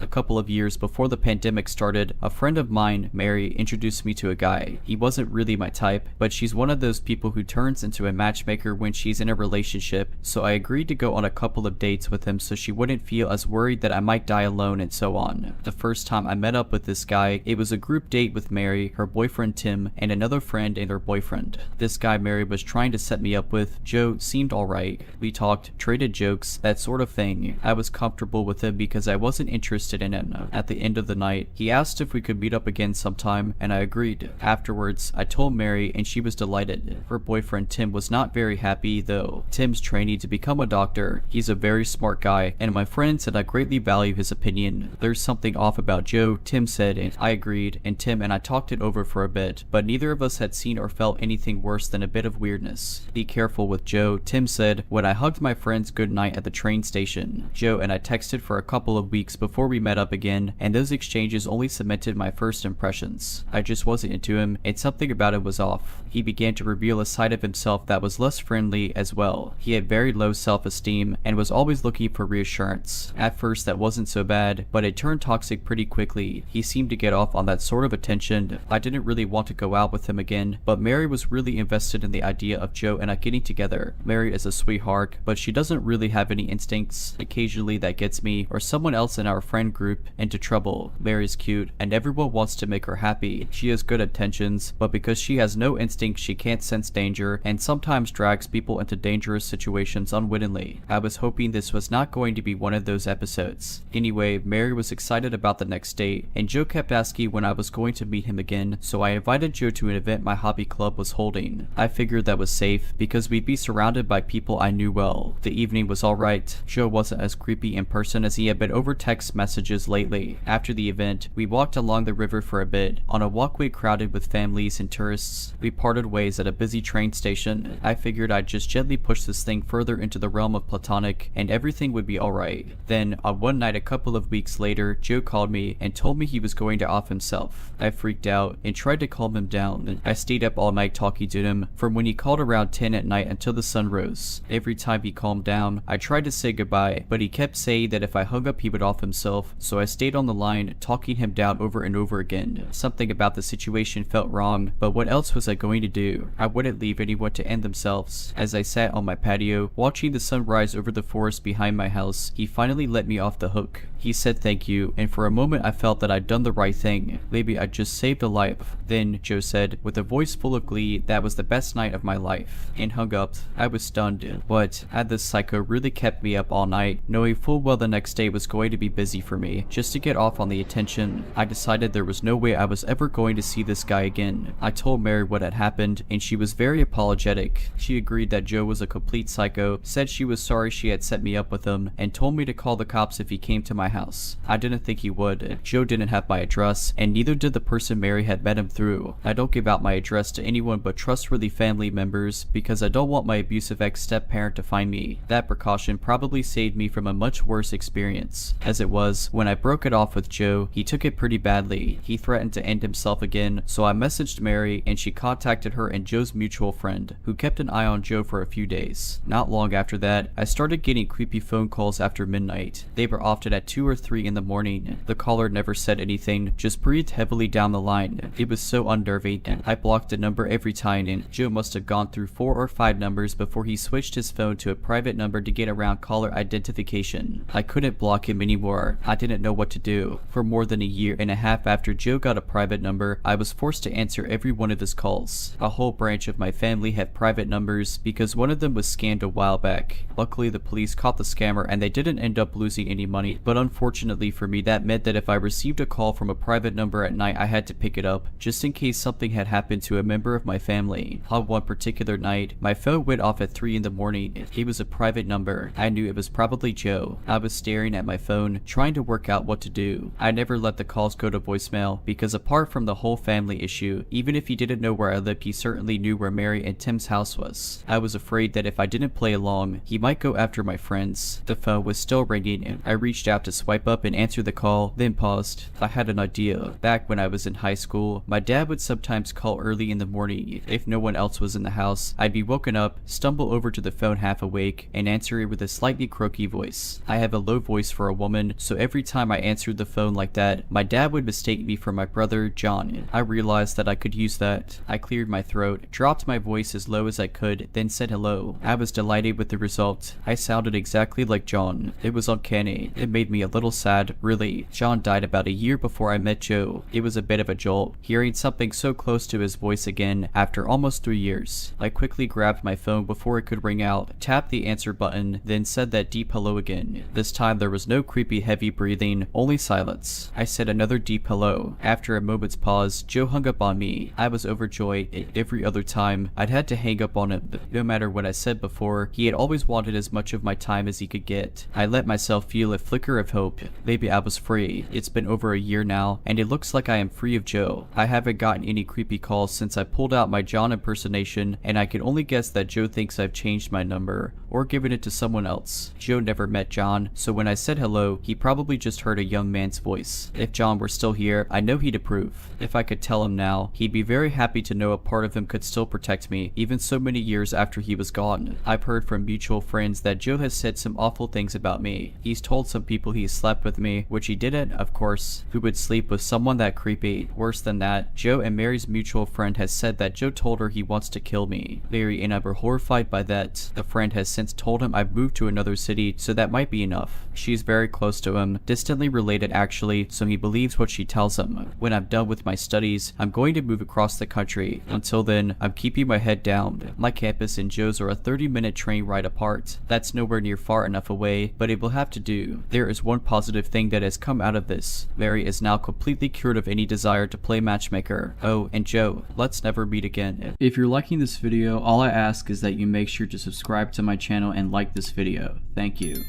A couple of years before the pandemic started, a friend of mine, Mary, introduced me to a guy. He wasn't really my type, but she's one of those people who turns into a matchmaker when she's in a relationship, so I agreed to go on a couple of dates with him so she wouldn't feel as worried that I might die alone and so on. The first time I met up with this guy, it was a group date with Mary, her boyfriend Tim, and another friend and her boyfriend. This guy Mary was trying to set me up with, Joe, seemed alright. We talked, traded jokes, that sort of thing. I was comfortable with him because I wasn't interested in him. At the end of the night, he asked if we could meet up again sometime, and I agreed. Afterwards, I told Mary and she was delighted. Her boyfriend Tim was not very happy though. Tim's training to become a doctor. He's a very smart guy, and my friend said I greatly value his opinion. There's something off about Joe, Tim said, and I agreed, and Tim and I talked it over for a bit, but neither of us had seen or felt anything worse than a bit of weirdness. Be careful with Joe, Tim said, when I hugged my friends goodnight at the train station. Joe and I texted for a couple of weeks before we met up again, and those exchanges only cemented my first impressions. I just wasn't into him, and something about it was off. He began to reveal a side of himself that was less friendly as well. He had very low self-esteem and was always looking for reassurance. At first that wasn't so bad, but it turned toxic pretty quickly. He seemed to get off on that sort of attention. I didn't really want to go out with him again, but Mary was really invested in the idea of Joe and I getting together. Mary is a sweetheart, but she doesn't really have any instincts. Occasionally that gets me or someone else in our friend group into trouble. Mary's cute and everyone wants to make her happy. She has good intentions, but because she has no instinct, she can't sense danger and sometimes drags people into dangerous situations unwittingly. I was hoping this was not going to be one of those episodes. Anyway, Mary was excited about the next date, and Joe kept asking when I was going to meet him again, so I invited Joe to an event my hobby club was holding. I figured that was safe because we'd be surrounded by people I knew well. The evening was alright. Joe wasn't as creepy in person as he had been over text messages lately. After the event, we walked along the river for a bit, on a walkway crowded with families and tourists. We parted ways at a busy train station. I figured I'd just gently push this thing further into the realm of platonic and everything would be alright. Then, on one night a couple of weeks later, Joe called me and told me he was going to off himself. I freaked out and tried to calm him down. I stayed up all night talking to him from when he called around 10 at night until the sun rose. Every time he calmed down, I tried to say goodbye, but he kept saying that if I hung up he would off himself, so I stayed on the line, talking him down over and over again. Something about the situation felt wrong, but what else was I going to do? I wouldn't leave anyone to end themselves. As I sat on my patio, watching the sun rise over the forest behind my house, he finally let me off the hook. He said thank you, and for a moment I felt that I'd done the right thing. Maybe I'd just saved a life. Then, Joe said, with a voice full of glee, that was the best night of my life, and hung up. I was stunned. What? Had this psycho really kept me up all night, knowing full well the next day was going to be busy for me, just to get off on the attention? I decided there was no way I was ever going to see this guy again. I told Mary what had happened, and she was very apologetic. She agreed that Joe was a complete psycho, said she was sorry she had set me up with him, and told me to call the cops if he came to my house. I didn't think he would. Joe didn't have my address, and neither did the person Mary had met him through. I don't give out my address to anyone but trustworthy family members because I don't want my abusive ex-step-parent to find me. That precaution probably saved me from a much worse experience. As it was, when I broke it off with Joe, he took it pretty badly. He threatened to end himself again, so I messaged Mary and she contacted her and Joe's mutual friend, who kept an eye on Joe for a few days. Not long after that, I started getting creepy phone calls after midnight. They were often at 2 or 3 in the morning. The caller never said anything, just breathed heavily down the line. It was so unnerving. I blocked the number every time, and Joe must have gone through 4 or 5 numbers before he switched his phone to a private number to get around caller identification. I couldn't block him anymore. I didn't know what to do. For more than a year and a half after Joe got a private number, I was forced to answer every one of his calls. A whole branch of my family had private numbers because one of them was scammed a while back. Luckily, the police caught the scammer and they didn't end up losing any money, but unfortunately for me, that meant that if I received a call from a private number at night, I had to pick it up, just in case something had happened to a member of my family. On one particular night, my phone went off at 3 in the morning. It was a private number. I knew it was probably Joe. I was staring at my phone, trying to work out what to do. I never let the calls go to voicemail, because apart from the whole family issue, even if he didn't know where I lived, he certainly knew where Mary and Tim's house was. I was afraid that if I didn't play along, he might go after my friends. The phone was still ringing. I reached out to swipe up and answer the call, then paused. I had an idea. Back when I was in high school, my dad would sometimes call early in the morning. If no one else was in the house, I'd be woken up, stumble over to the phone half awake, and answer it with a slightly croaky voice. I have a low voice for a woman, so every every time I answered the phone like that, my dad would mistake me for my brother, John. I realized that I could use that. I cleared my throat, dropped my voice as low as I could, then said hello. I was delighted with the result. I sounded exactly like John. It was uncanny. It made me a little sad, really. John died about a year before I met Joe. It was a bit of a jolt, hearing something so close to his voice again after almost 3 years. I quickly grabbed my phone before it could ring out, tapped the answer button, then said that deep hello again. This time there was no creepy heavy breathing, only silence. I said another deep hello. After a moment's pause, Joe hung up on me. I was overjoyed. Every other time, I'd had to hang up on him. No matter what I said before, he had always wanted as much of my time as he could get. I let myself feel a flicker of hope. Maybe I was free. It's been over a year now, and it looks like I am free of Joe. I haven't gotten any creepy calls since I pulled out my John impersonation, and I can only guess that Joe thinks I've changed my number, or given it to someone else. Joe never met John, so when I said hello, he probably just heard a young man's voice. If John were still here, I know he'd approve. If I could tell him now, he'd be very happy to know a part of him could still protect me, even so many years after he was gone. I've heard from mutual friends that Joe has said some awful things about me. He's told some people he slept with me, which he didn't, of course. Who would sleep with someone that creepy? Worse than that, Joe and Mary's mutual friend has said that Joe told her he wants to kill me. Mary and I were horrified by that. The friend has since told him I've moved to another city, so that might be enough. She's very close to him, distantly related actually, so he believes what she tells him. When I'm done with my studies, I'm going to move across the country. Until then, I'm keeping my head down. My campus and Joe's are a 30-minute train ride apart. That's nowhere near far enough away, but it will have to do. There is one positive thing that has come out of this. Mary is now completely cured of any desire to play matchmaker. Oh, and Joe, let's never meet again. If you're liking this video, all I ask is that you make sure to subscribe to my channel and like this video. Thank you.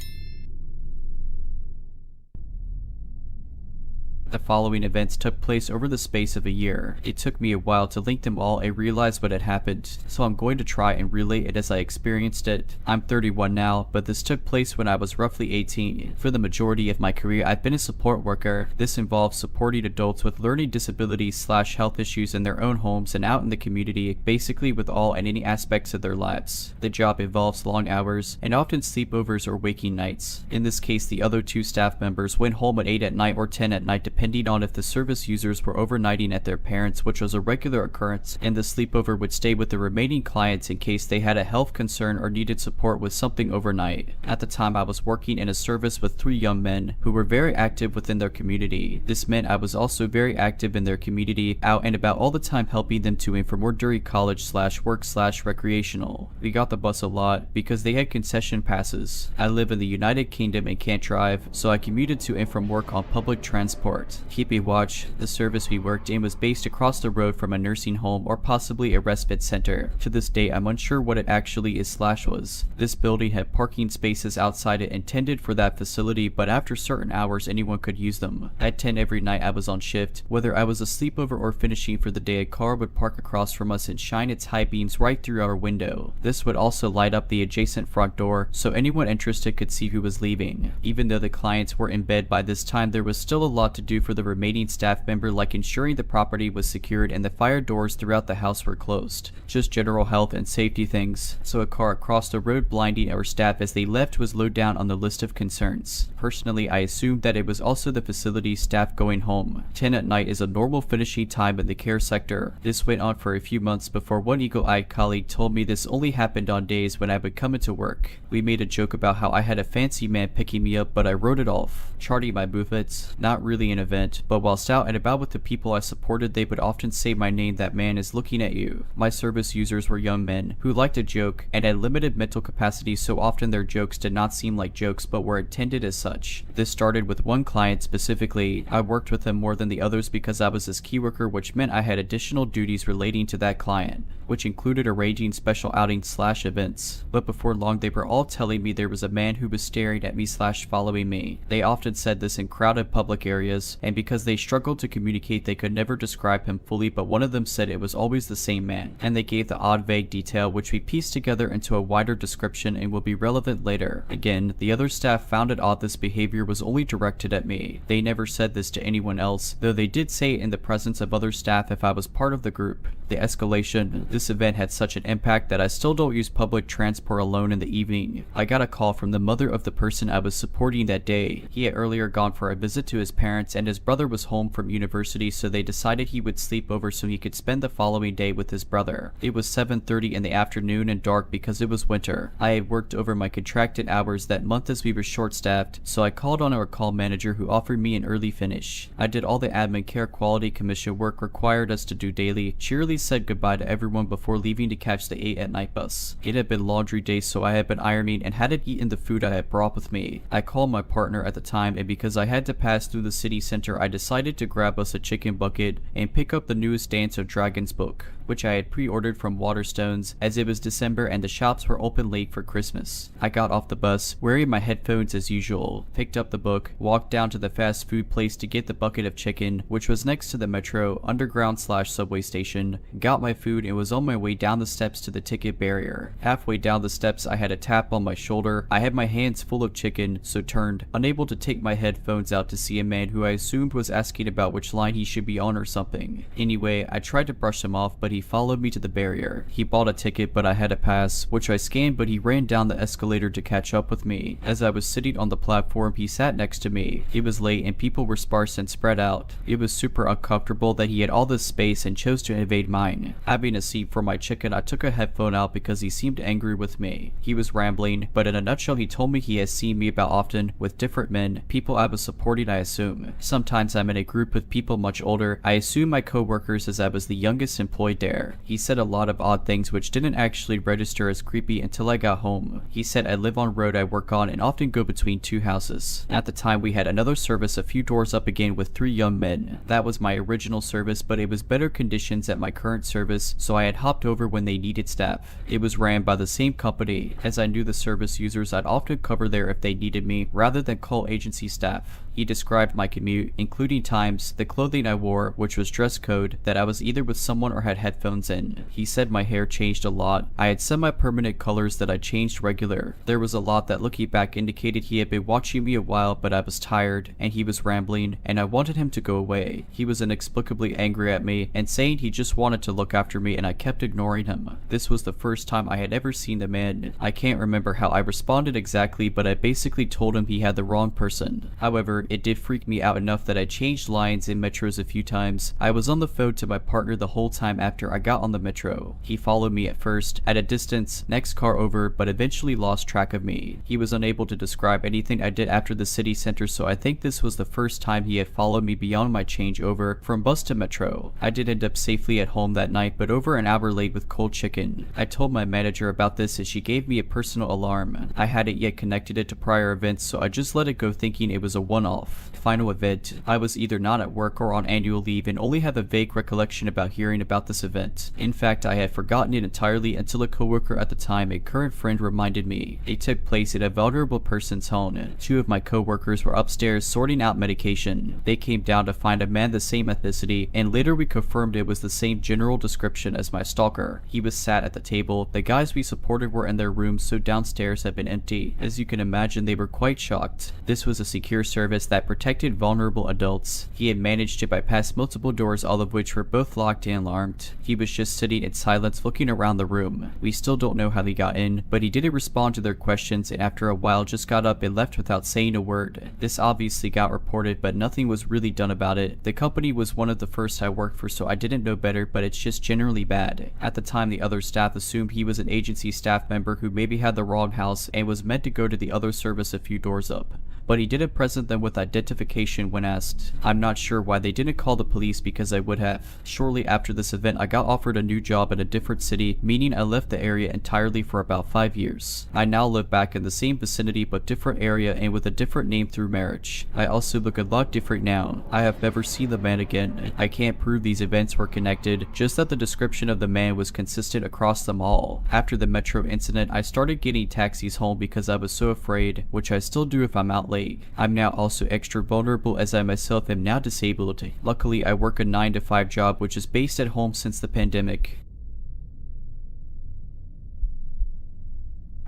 The following events took place over the space of a year. It took me a while to link them all and realize what had happened, so I'm going to try and relate it as I experienced it. I'm 31 now, but this took place when I was roughly 18. For the majority of my career, I've been a support worker. This involves supporting adults with learning disabilities / health issues in their own homes and out in the community, basically with all and any aspects of their lives. The job involves long hours and often sleepovers or waking nights. In this case, the other 2 staff members went home at 8 at night or 10 at night depending on if the service users were overnighting at their parents', which was a regular occurrence, and the sleepover would stay with the remaining clients in case they had a health concern or needed support with something overnight. At the time, I was working in a service with 3 young men who were very active within their community. This meant I was also very active in their community, out and about all the time helping them to and from work during college / work / recreational. We got the bus a lot because they had concession passes. I live in the United Kingdom and can't drive, so I commuted to and from work on public transport. Keeping watch, the service we worked in was based across the road from a nursing home or possibly a respite center. To this day, I'm unsure what it actually is / was. This building had parking spaces outside it intended for that facility, but after certain hours anyone could use them. At 10 every night I was on shift. Whether I was a sleepover or finishing for the day, a car would park across from us and shine its high beams right through our window. This would also light up the adjacent front door, so anyone interested could see who was leaving. Even though the clients were in bed by this time, there was still a lot to do for the remaining staff member, like ensuring the property was secured and the fire doors throughout the house were closed. Just general health and safety things. So a car across the road blinding our staff as they left was low down on the list of concerns. Personally, I assumed that it was also the facility staff going home. 10 at night is a normal finishing time in the care sector. This went on for a few months before one eagle-eyed colleague told me this only happened on days when I would come into work. We made a joke about how I had a fancy man picking me up, but I wrote it off. Charting my movements, not really an event, but whilst out and about with the people I supported, they would often say my name, "That man is looking at you." My service users were young men who liked to joke and had limited mental capacity, so often their jokes did not seem like jokes but were intended as such. This started with one client specifically. I worked with him more than the others because I was his key worker, which meant I had additional duties relating to that client, which included arranging special outings / events. But before long they were all telling me there was a man who was staring at me / following me. They often said this in crowded public areas, and because they struggled to communicate they could never describe him fully, but one of them said it was always the same man, and they gave the odd vague detail which we pieced together into a wider description and will be relevant later. Again, the other staff found it odd this behavior was only directed at me. They never said this to anyone else, though they did say it in the presence of other staff if I was part of the group. The escalation, this this event had such an impact that I still don't use public transport alone in the evening. I got a call from the mother of the person I was supporting that day. He had earlier gone for a visit to his parents and his brother was home from university, so they decided he would sleep over so he could spend the following day with his brother. It was 7:30 in the afternoon and dark because it was winter. I had worked over my contracted hours that month as we were short-staffed, so I called on our call manager who offered me an early finish. I did all the admin care quality commission work required us to do daily, cheerily said goodbye to everyone before leaving to catch the 8 at night bus. It had been laundry day, so I had been ironing and hadn't eaten the food I had brought with me. I called my partner at the time, and because I had to pass through the city center, I decided to grab us a chicken bucket and pick up the newest Dance of Dragons book, which I had pre-ordered from Waterstones as it was December and the shops were open late for Christmas. I got off the bus, wearing my headphones as usual, picked up the book, walked down to the fast food place to get the bucket of chicken, which was next to the metro, underground/subway station, got my food and was on my way down the steps to the ticket barrier. Halfway down the steps I had a tap on my shoulder. I had my hands full of chicken, so turned, unable to take my headphones out to see a man who I assumed was asking about which line he should be on or something. Anyway, I tried to brush him off, but he followed me to the barrier. He bought a ticket, but I had a pass, which I scanned, but he ran down the escalator to catch up with me. As I was sitting on the platform, he sat next to me. It was late and people were sparse and spread out. It was super uncomfortable that he had all this space and chose to invade mine. Having a seat for my chicken, I took a headphone out because he seemed angry with me. He was rambling, but in a nutshell he told me he has seen me about often with different men, people I was supporting I assume. Sometimes I'm in a group with people much older. I assume my co-workers as I was the youngest employed there. He said a lot of odd things which didn't actually register as creepy until I got home. He said I live on road I work on and often go between 2 houses. At the time we had another service a few doors up again with 3 young men. That was my original service, but it was better conditions at my current service, so I had hopped over when they needed staff. It was ran by the same company. As I knew the service users, I'd often cover there if they needed me, rather than call agency staff. He described my commute, including times, the clothing I wore, which was dress code, that I was either with someone or had headphones in. He said my hair changed a lot. I had semi-permanent colors that I changed regular. There was a lot that looking back indicated he had been watching me a while, but I was tired, and he was rambling, and I wanted him to go away. He was inexplicably angry at me, and saying he just wanted to look after me, and I kept ignoring him. This was the first time I had ever seen the man. I can't remember how I responded exactly, but I basically told him he had the wrong person. However, it did freak me out enough that I changed lines in metros a few times. I was on the phone to my partner the whole time after I got on the metro. He followed me at first, at a distance, next car over, but eventually lost track of me. He was unable to describe anything I did after the city center, so I think this was the first time he had followed me beyond my changeover from bus to metro. I did end up safely at home that night, but over an hour late with cold chicken. I told my manager about this and she gave me a personal alarm. I hadn't yet connected it to prior events, so I just let it go thinking it was a one-off. Final event. I was either not at work or on annual leave and only have a vague recollection about hearing about this event. In fact, I had forgotten it entirely until a coworker at the time, a current friend, reminded me. It took place at a vulnerable person's home. 2 of my coworkers were upstairs sorting out medication. They came down to find a man the same ethnicity, and later we confirmed it was the same general description as my stalker. He was sat at the table. The guys we supported were in their rooms, so downstairs had been empty. As you can imagine, they were quite shocked. This was a secure service that protected vulnerable adults. He had managed to bypass multiple doors, all of which were both locked and alarmed. He was just sitting in silence looking around the room. We still don't know how he got in, but he didn't respond to their questions and after a while just got up and left without saying a word. This obviously got reported, but nothing was really done about it. The company was one of the first I worked for, so I didn't know better, but it's just generally bad. At the time, the other staff assumed he was an agency staff member who maybe had the wrong house and was meant to go to the other service a few doors up. But he didn't present them with identification when asked. I'm not sure why they didn't call the police because I would have. Shortly after this event, I got offered a new job in a different city, meaning I left the area entirely for about 5 years. I now live back in the same vicinity but different area and with a different name through marriage. I also look a lot different now. I have never seen the man again. I can't prove these events were connected, just that the description of the man was consistent across them all. After the metro incident, I started getting taxis home because I was so afraid, which I still do if I'm out late. I'm now also extra vulnerable as I myself am now disabled. Luckily, I work a 9 to 5 job which is based at home since the pandemic.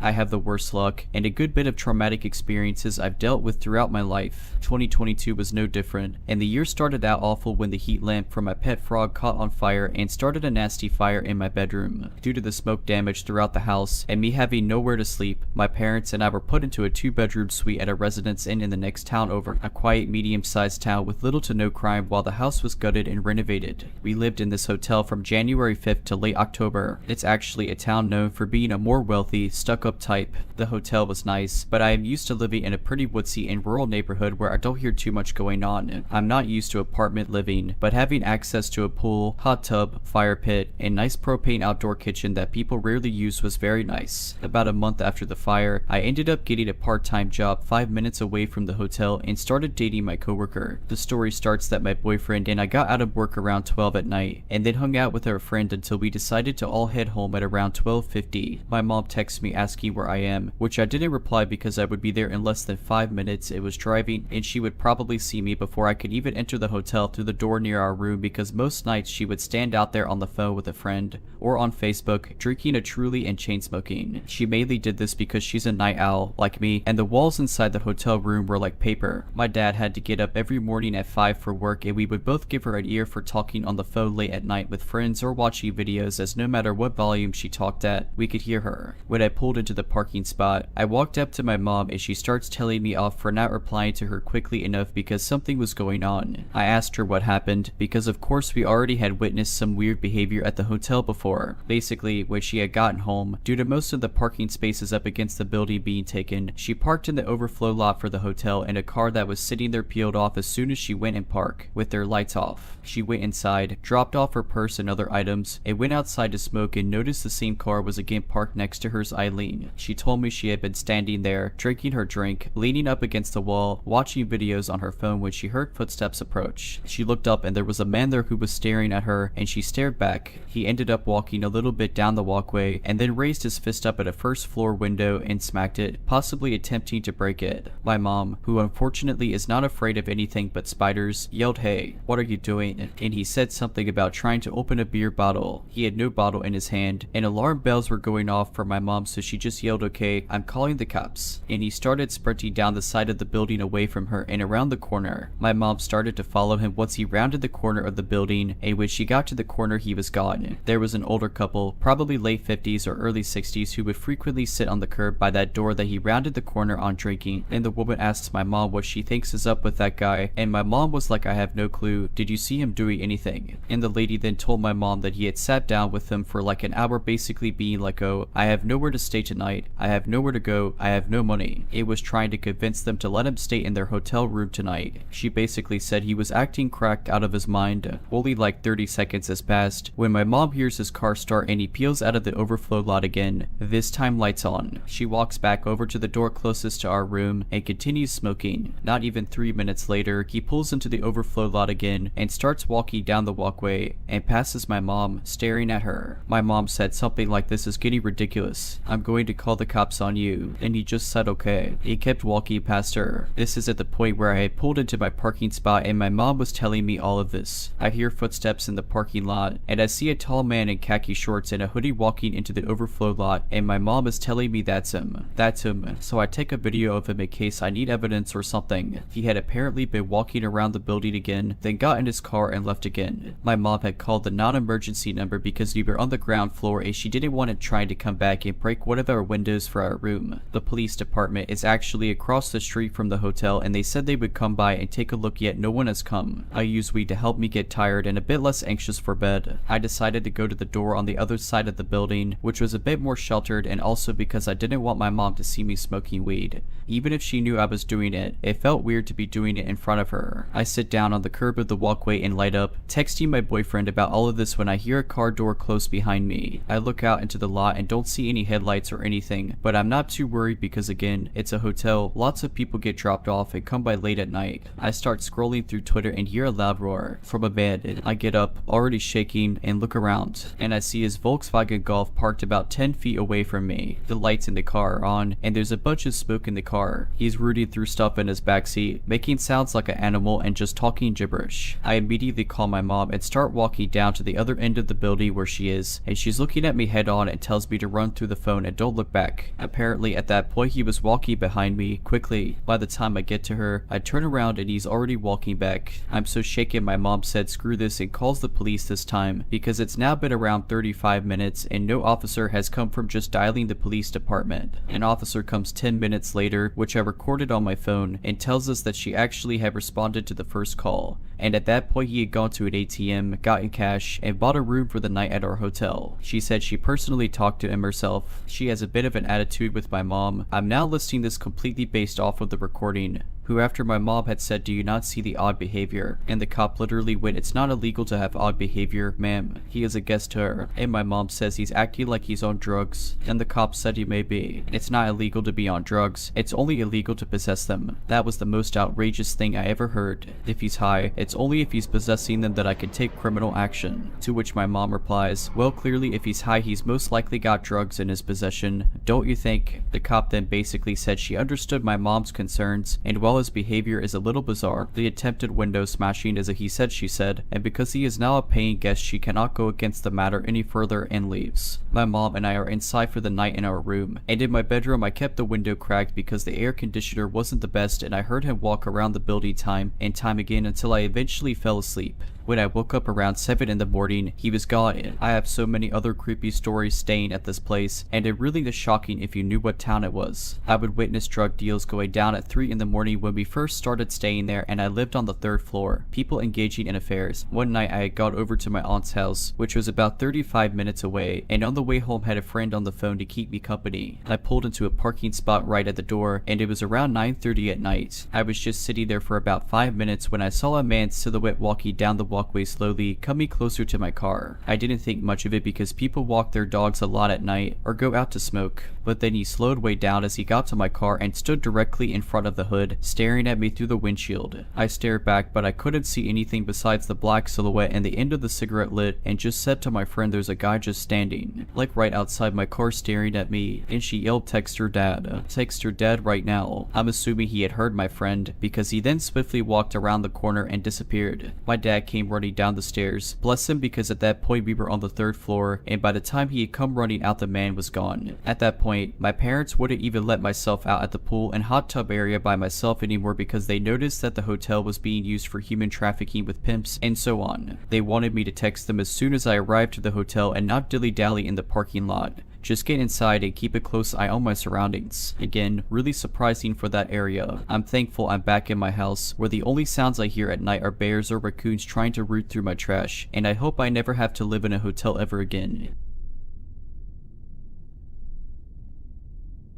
I have the worst luck, and a good bit of traumatic experiences I've dealt with throughout my life. 2022 was no different, and the year started out awful when the heat lamp from my pet frog caught on fire and started a nasty fire in my bedroom. Due to the smoke damage throughout the house, and me having nowhere to sleep, my parents and I were put into a 2-bedroom suite at a residence inn in the next town over, a quiet medium-sized town with little to no crime while the house was gutted and renovated. We lived in this hotel from January 5th to late October. It's actually a town known for being a more wealthy, stuck-up type. The hotel was nice, but I am used to living in a pretty woodsy and rural neighborhood where I don't hear too much going on. I'm not used to apartment living, but having access to a pool, hot tub, fire pit, and nice propane outdoor kitchen that people rarely use was very nice. About a month after the fire, I ended up getting a part-time job 5 minutes away from the hotel and started dating my coworker. The story starts that my boyfriend and I got out of work around 12 at night, and then hung out with our friend until we decided to all head home at around 12:50. My mom texted me asking where I am, which I didn't reply because I would be there in less than 5 minutes. It was driving, and she would probably see me before I could even enter the hotel through the door near our room, because most nights she would stand out there on the phone with a friend or on Facebook drinking a Truly and chain smoking. She mainly did this because she's a night owl like me, and the walls inside the hotel room were like paper. My dad had to get up every morning at 5 for work, and we would both give her an ear for talking on the phone late at night with friends or watching videos, as no matter what volume she talked at, we could hear her. When I pulled into the parking spot, I walked up to my mom and she starts telling me off for not replying to her quickly enough because something was going on. I asked her what happened, because of course we already had witnessed some weird behavior at the hotel before. Basically, when she had gotten home, due to most of the parking spaces up against the building being taken, she parked in the overflow lot for the hotel in a car that was sitting there peeled off as soon as she went in park, with their lights off. She went inside, dropped off her purse and other items, and went outside to smoke, and noticed the same car was again parked next to hers, Eileen. She told me she had been standing there, drinking her drink, leaning up against the wall, watching videos on her phone when she heard footsteps approach. She looked up and there was a man there who was staring at her, and she stared back. He ended up walking a little bit down the walkway and then raised his fist up at a first floor window and smacked it, possibly attempting to break it. My mom, who unfortunately is not afraid of anything but spiders, yelled, "Hey, what are you doing?" And he said something about trying to open a beer bottle. He had no bottle in his hand, and alarm bells were going off for my mom, so she just yelled, "Okay, I'm calling the cops." And he started sprinting down the side of the building away from her and around the corner. My mom started to follow him once he rounded the corner of the building, and when she got to the corner he was gone. There was an older couple, probably late 50s or early 60s, who would frequently sit on the curb by that door that he rounded the corner on drinking, and the woman asks my mom what she thinks is up with that guy, and my mom was like, "I have no clue. Did you see him doing anything?" And the lady then told my mom that he had sat down with them for like an hour, basically being like, "Oh, I have nowhere to stay tonight. I have nowhere to go. I have no money." It was trying to convince them to let him stay in their hotel room tonight. She basically said he was acting cracked out of his mind. Only like 30 seconds has passed when my mom hears his car start and he peels out of the overflow lot again. This time lights on. She walks back over to the door closest to our room and continues smoking. Not even 3 minutes later, he pulls into the overflow lot again and starts walking down the walkway and passes my mom, staring at her. My mom said something like, "This is getting ridiculous. I'm going to call the cops on you." And he just said okay. He kept walking past her. This is at the point where I had pulled into my parking spot and my mom was telling me all of this. I hear footsteps in the parking lot, and I see a tall man in khaki shorts and a hoodie walking into the overflow lot, and my mom is telling me that's him. That's him. So I take a video of him in case I need evidence or something. He had apparently been walking around the building again, then got in his car and left again. My mom had called the non-emergency number because we were on the ground floor and she didn't want him trying to come back and break one of our windows for our room. The police department is actually across the street from the hotel, and they said they would come by and take a look, yet no one has come. I use weed to help me get tired and a bit less anxious for bed. I decided to go to the door on the other side of the building, which was a bit more sheltered, and also because I didn't want my mom to see me smoking weed. Even if she knew I was doing it, it felt weird to be doing it in front of her. I sit down on the curb of the walkway and light up, texting my boyfriend about all of this when I hear a car door close behind me. I look out into the lot and don't see any headlights or anything, but I'm not too worried because again, it's a hotel, lots of people get dropped off and come by late at night. I start scrolling through Twitter and hear a loud roar from a bed. I get up, already shaking, and look around, and I see his Volkswagen Golf parked about 10 feet away from me. The lights in the car are on, and there's a bunch of smoke in the car. He's rooting through stuff in his backseat, making sounds like an animal and just talking gibberish. I immediately call my mom and start walking down to the other end of the building where she is, and she's looking at me head on and tells me to run through the phone and don't don't look back. Apparently at that point he was walking behind me quickly. By the time I get to her, I turn around and he's already walking back. I'm so shaken my mom said screw this and calls the police this time because it's now been around 35 minutes and no officer has come from just dialing the police department. An officer comes 10 minutes later, which I recorded on my phone, and tells us that she actually had responded to the first call. And at that point he had gone to an ATM, gotten cash, and bought a room for the night at our hotel. She said she personally talked to him herself. She has a bit of an attitude with my mom. I'm now listing this completely based off of the recording. Who after my mom had said, do you not see the odd behavior? And the cop literally went, it's not illegal to have odd behavior, ma'am. He is a guest to her. And my mom says he's acting like he's on drugs. And the cop said he may be. It's not illegal to be on drugs. It's only illegal to possess them. That was the most outrageous thing I ever heard. If he's high, it's only if he's possessing them that I can take criminal action. To which my mom replies, well clearly if he's high he's most likely got drugs in his possession. Don't you think? The cop then basically said she understood my mom's concerns, and while his behavior is a little bizarre, the attempted window smashing is a he said she said, and because he is now a paying guest she cannot go against the matter any further and leaves. My mom and I are inside for the night in our room, and in my bedroom I kept the window cracked because the air conditioner wasn't the best and I heard him walk around the building time and time again until I eventually fell asleep. When I woke up around 7 in the morning, he was gone. I have so many other creepy stories staying at this place, and it really is shocking if you knew what town it was. I would witness drug deals going down at 3 in the morning when we first started staying there, and I lived on the 3rd floor. People engaging in affairs. One night I had gone over to my aunt's house, which was about 35 minutes away, and on the way home had a friend on the phone to keep me company. I pulled into a parking spot right at the door, and it was around 9:30 at night. I was just sitting there for about 5 minutes when I saw a man's silhouette walking down the walkway slowly, coming closer to my car. I didn't think much of it because people walk their dogs a lot at night or go out to smoke, but then he slowed way down as he got to my car and stood directly in front of the hood, staring at me through the windshield. I stared back, but I couldn't see anything besides the black silhouette and the end of the cigarette lit, and just said to my friend, there's a guy just standing, like right outside my car staring at me, and she yelled, text her dad. Text her dad right now. I'm assuming he had heard my friend, because he then swiftly walked around the corner and disappeared. My dad came running down the stairs. Bless him, because at that point we were on the 3rd floor, and by the time he had come running out the man was gone. At that point, my parents wouldn't even let myself out at the pool and hot tub area by myself anymore because they noticed that the hotel was being used for human trafficking with pimps and so on. They wanted me to text them as soon as I arrived to the hotel and not dilly-dally in the parking lot. Just get inside and keep a close eye on my surroundings. Again, really surprising for that area. I'm thankful I'm back in my house, where the only sounds I hear at night are bears or raccoons trying to root through my trash, and I hope I never have to live in a hotel ever again.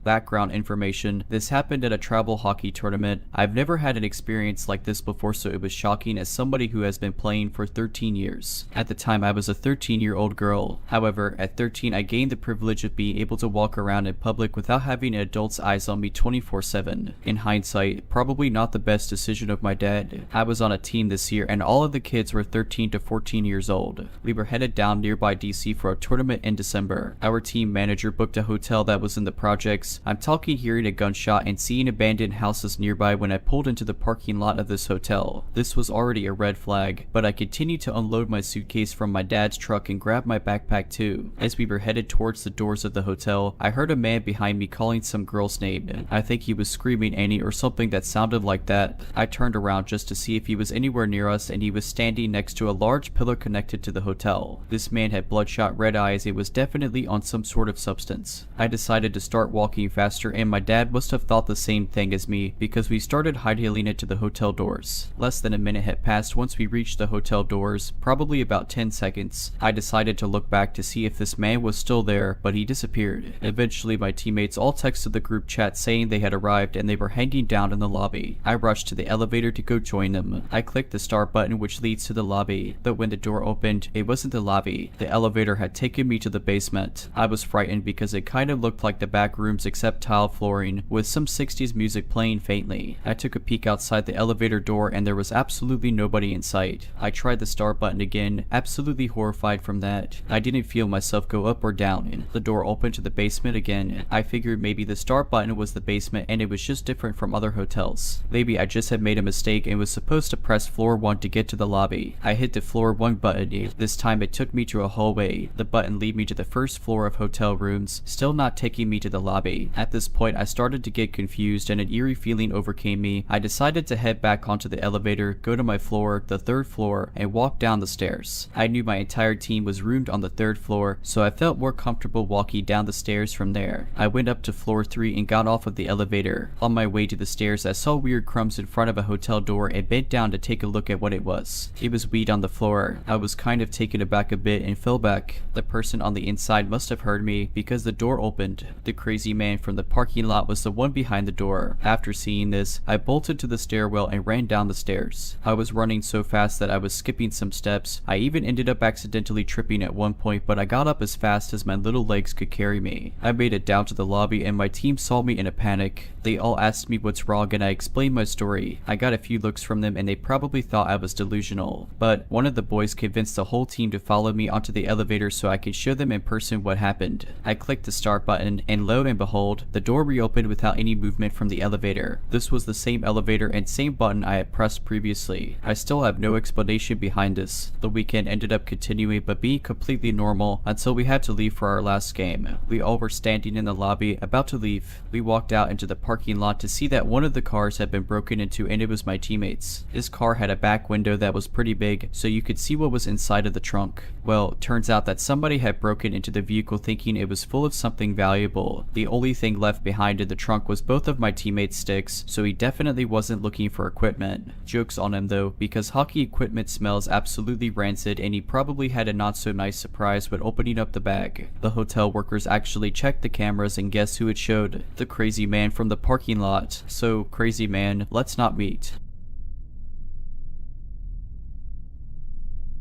Background information. This happened at a travel hockey tournament. I've never had an experience like this before, so it was shocking as somebody who has been playing for 13 years. At the time I was a 13-year-old girl. However, at 13 I gained the privilege of being able to walk around in public without having an adult's eyes on me 24/7. In hindsight, probably not the best decision of my dad. I was on a team this year and all of the kids were 13 to 14 years old. We were headed down nearby DC for a tournament in December. Our team manager booked a hotel that was in the projects. I'm talking hearing a gunshot and seeing abandoned houses nearby when I pulled into the parking lot of this hotel. This was already a red flag, but I continued to unload my suitcase from my dad's truck and grab my backpack too. As we were headed towards the doors of the hotel, I heard a man behind me calling some girl's name. I think he was screaming Annie or something that sounded like that. I turned around just to see if he was anywhere near us, and he was standing next to a large pillar connected to the hotel. This man had bloodshot red eyes. It was definitely on some sort of substance. I decided to start walking faster, and my dad must have thought the same thing as me because we started hightailing it to the hotel doors. Less than a minute had passed once we reached the hotel doors, probably about 10 seconds. I decided to look back to see if this man was still there, but he disappeared. Eventually my teammates all texted the group chat saying they had arrived and they were hanging down in the lobby. I rushed to the elevator to go join them. I clicked the start button which leads to the lobby, but when the door opened, it wasn't the lobby. The elevator had taken me to the basement. I was frightened because it kind of looked like the back rooms except tile flooring, with some 60s music playing faintly. I took a peek outside the elevator door and there was absolutely nobody in sight. I tried the start button again, absolutely horrified from that. I didn't feel myself go up or down. The door opened to the basement again. I figured maybe the start button was the basement and it was just different from other hotels. Maybe I just had made a mistake and was supposed to press floor 1 to get to the lobby. I hit the floor 1 button. This time it took me to a hallway. The button led me to the first floor of hotel rooms, still not taking me to the lobby. At this point I started to get confused and an eerie feeling overcame me. I decided to head back onto the elevator, go to my floor, the 3rd floor, and walk down the stairs. I knew my entire team was roomed on the 3rd floor, so I felt more comfortable walking down the stairs from there. I went up to floor 3 and got off of the elevator. On my way to the stairs I saw weird crumbs in front of a hotel door and bent down to take a look at what it was. It was weed on the floor. I was kind of taken aback a bit and fell back. The person on the inside must have heard me because the door opened. The crazy man from the parking lot was the one behind the door. After seeing this, I bolted to the stairwell and ran down the stairs. I was running so fast that I was skipping some steps. I even ended up accidentally tripping at one point, but I got up as fast as my little legs could carry me. I made it down to the lobby and my team saw me in a panic. They all asked me what's wrong and I explained my story. I got a few looks from them and they probably thought I was delusional. But one of the boys convinced the whole team to follow me onto the elevator so I could show them in person what happened. I clicked the start button and lo and behold, the door reopened without any movement from the elevator. This was the same elevator and same button I had pressed previously. I still have no explanation behind this. The weekend ended up continuing but being completely normal until we had to leave for our last game. We all were standing in the lobby about to leave. We walked out into the parking lot to see that one of the cars had been broken into and it was my teammates. This car had a back window that was pretty big so you could see what was inside of the trunk. Well, turns out that somebody had broken into the vehicle thinking it was full of something valuable. The only thing left behind in the trunk was both of my teammates' sticks, so he definitely wasn't looking for equipment. Jokes on him though, because hockey equipment smells absolutely rancid and he probably had a not so nice surprise when opening up the bag. The hotel workers actually checked the cameras and guess who it showed? The crazy man from the parking lot. So crazy man, let's not meet.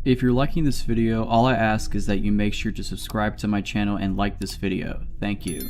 If you're liking this video, all I ask is that you make sure to subscribe to my channel and like this video. Thank you.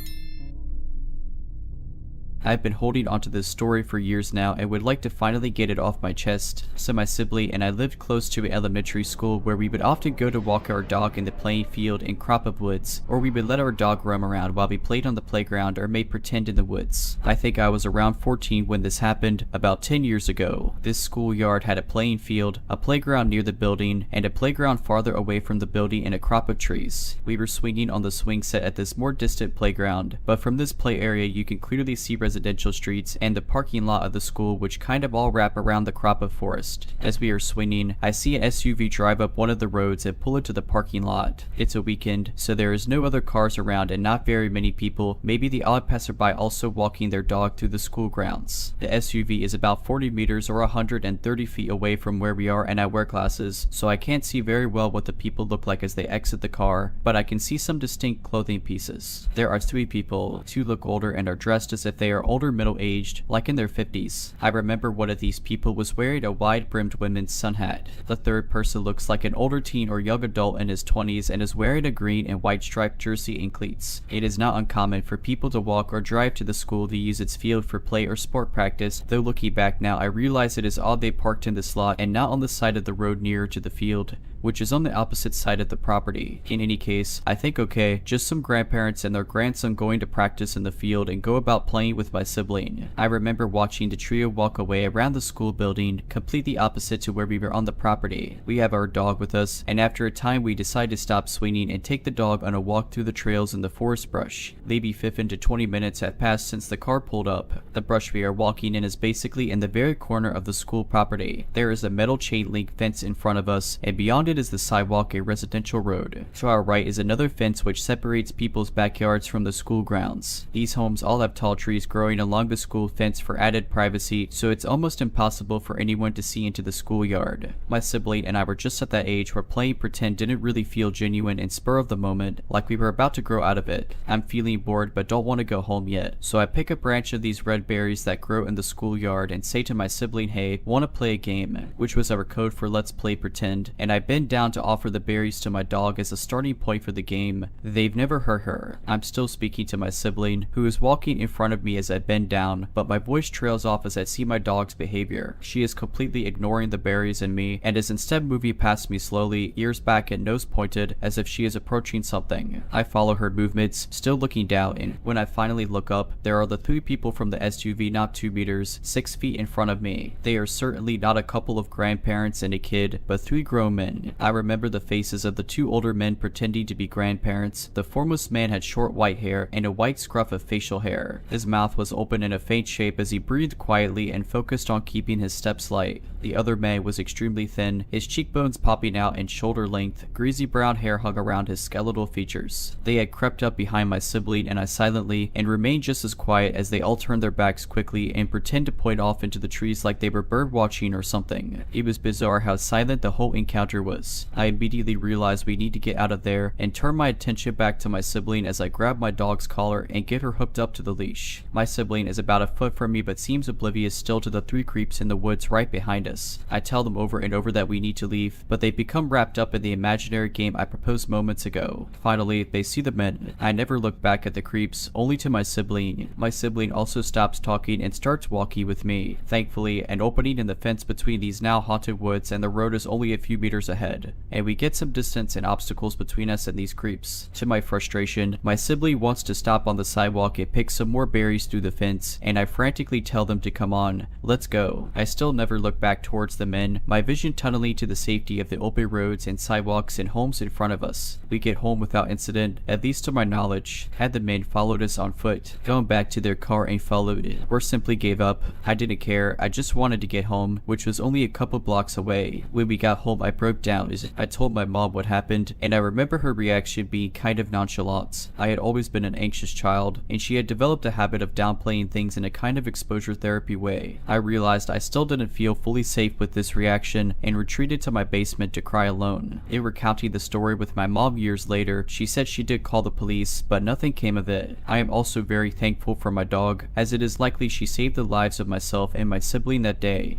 I've been holding onto this story for years now and would like to finally get it off my chest. So my sibling and I lived close to an elementary school where we would often go to walk our dog in the playing field in crop of woods, or we would let our dog roam around while we played on the playground or made pretend in the woods. I think I was around 14 when this happened, about 10 years ago. This schoolyard had a playing field, a playground near the building, and a playground farther away from the building in a crop of trees. We were swinging on the swing set at this more distant playground, but from this play area you can clearly see residential streets and the parking lot of the school, which kind of all wrap around the crop of forest. As we are swinging, I see an SUV drive up one of the roads and pull into the parking lot. It's a weekend, so there is no other cars around and not very many people, maybe the odd passerby also walking their dog through the school grounds. The SUV is about 40 meters or 130 feet away from where we are and I wear glasses, so I can't see very well what the people look like as they exit the car, but I can see some distinct clothing pieces. There are 3 people, 2 look older and are dressed as if they are older middle-aged, like in their 50s. I remember one of these people was wearing a wide-brimmed women's sun hat. The third person looks like an older teen or young adult in his 20s and is wearing a green and white striped jersey and cleats. It is not uncommon for people to walk or drive to the school to use its field for play or sport practice, though looking back now I realize it is odd they parked in this lot and not on the side of the road nearer to the field, which is on the opposite side of the property. In any case, I think okay, just some grandparents and their grandson going to practice in the field and go about playing with my sibling. I remember watching the trio walk away around the school building, completely opposite to where we were on the property. We have our dog with us, and after a time we decide to stop swinging and take the dog on a walk through the trails in the forest brush. Maybe 15 to 20 minutes have passed since the car pulled up. The brush we are walking in is basically in the very corner of the school property. There is a metal chain link fence in front of us, and beyond it is the sidewalk, a residential road. To our right is another fence which separates people's backyards from the school grounds. These homes all have tall trees growing along the school fence for added privacy, so it's almost impossible for anyone to see into the schoolyard. My sibling and I were just at that age where playing pretend didn't really feel genuine and spur of the moment, like we were about to grow out of it. I'm feeling bored but don't want to go home yet, so I pick a branch of these red berries that grow in the schoolyard and say to my sibling, hey, wanna play a game? Which was our code for let's play pretend, and I bend bend down to offer the berries to my dog as a starting point for the game. They've never hurt her. I'm still speaking to my sibling, who is walking in front of me as I bend down, but my voice trails off as I see my dog's behavior. She is completely ignoring the berries and me, and is instead moving past me slowly, ears back and nose pointed, as if she is approaching something. I follow her movements, still looking down, and when I finally look up, there are the 3 people from the SUV not 2 meters, 6 feet in front of me. They are certainly not a couple of grandparents and a kid, but 3 grown men. I remember the faces of the 2 older men pretending to be grandparents. The foremost man had short white hair and a white scruff of facial hair. His mouth was open in a faint shape as he breathed quietly and focused on keeping his steps light. The other man was extremely thin, his cheekbones popping out in shoulder length, greasy brown hair hung around his skeletal features. They had crept up behind my sibling and I silently and remained just as quiet as they all turned their backs quickly and pretend to point off into the trees like they were bird watching or something. It was bizarre how silent the whole encounter was. I immediately realized we need to get out of there and turn my attention back to my sibling as I grab my dog's collar and get her hooked up to the leash. My sibling is about a foot from me but seems oblivious still to the 3 creeps in the woods right behind us. I tell them over and over that we need to leave, but they become wrapped up in the imaginary game I proposed moments ago. Finally, they see the men. I never look back at the creeps, only to my sibling. My sibling also stops talking and starts walking with me. Thankfully, an opening in the fence between these now haunted woods and the road is only a few meters ahead, and we get some distance and obstacles between us and these creeps. To my frustration, my sibling wants to stop on the sidewalk and pick some more berries through the fence, and I frantically tell them to come on. Let's go. I still never look back towards the men, my vision tunneling to the safety of the open roads and sidewalks and homes in front of us. We get home without incident, at least to my knowledge. Had the men followed us on foot, going back to their car and followed, or simply gave up, I didn't care. I just wanted to get home, which was only a couple blocks away. When we got home, I broke down. I told my mom what happened, and I remember her reaction being kind of nonchalant. I had always been an anxious child, and she had developed a habit of downplaying things in a kind of exposure therapy way. I realized I still didn't feel fully safe with this reaction and retreated to my basement to cry alone. In recounting the story with my mom years later, she said she did call the police, but nothing came of it. I am also very thankful for my dog, as it is likely she saved the lives of myself and my sibling that day.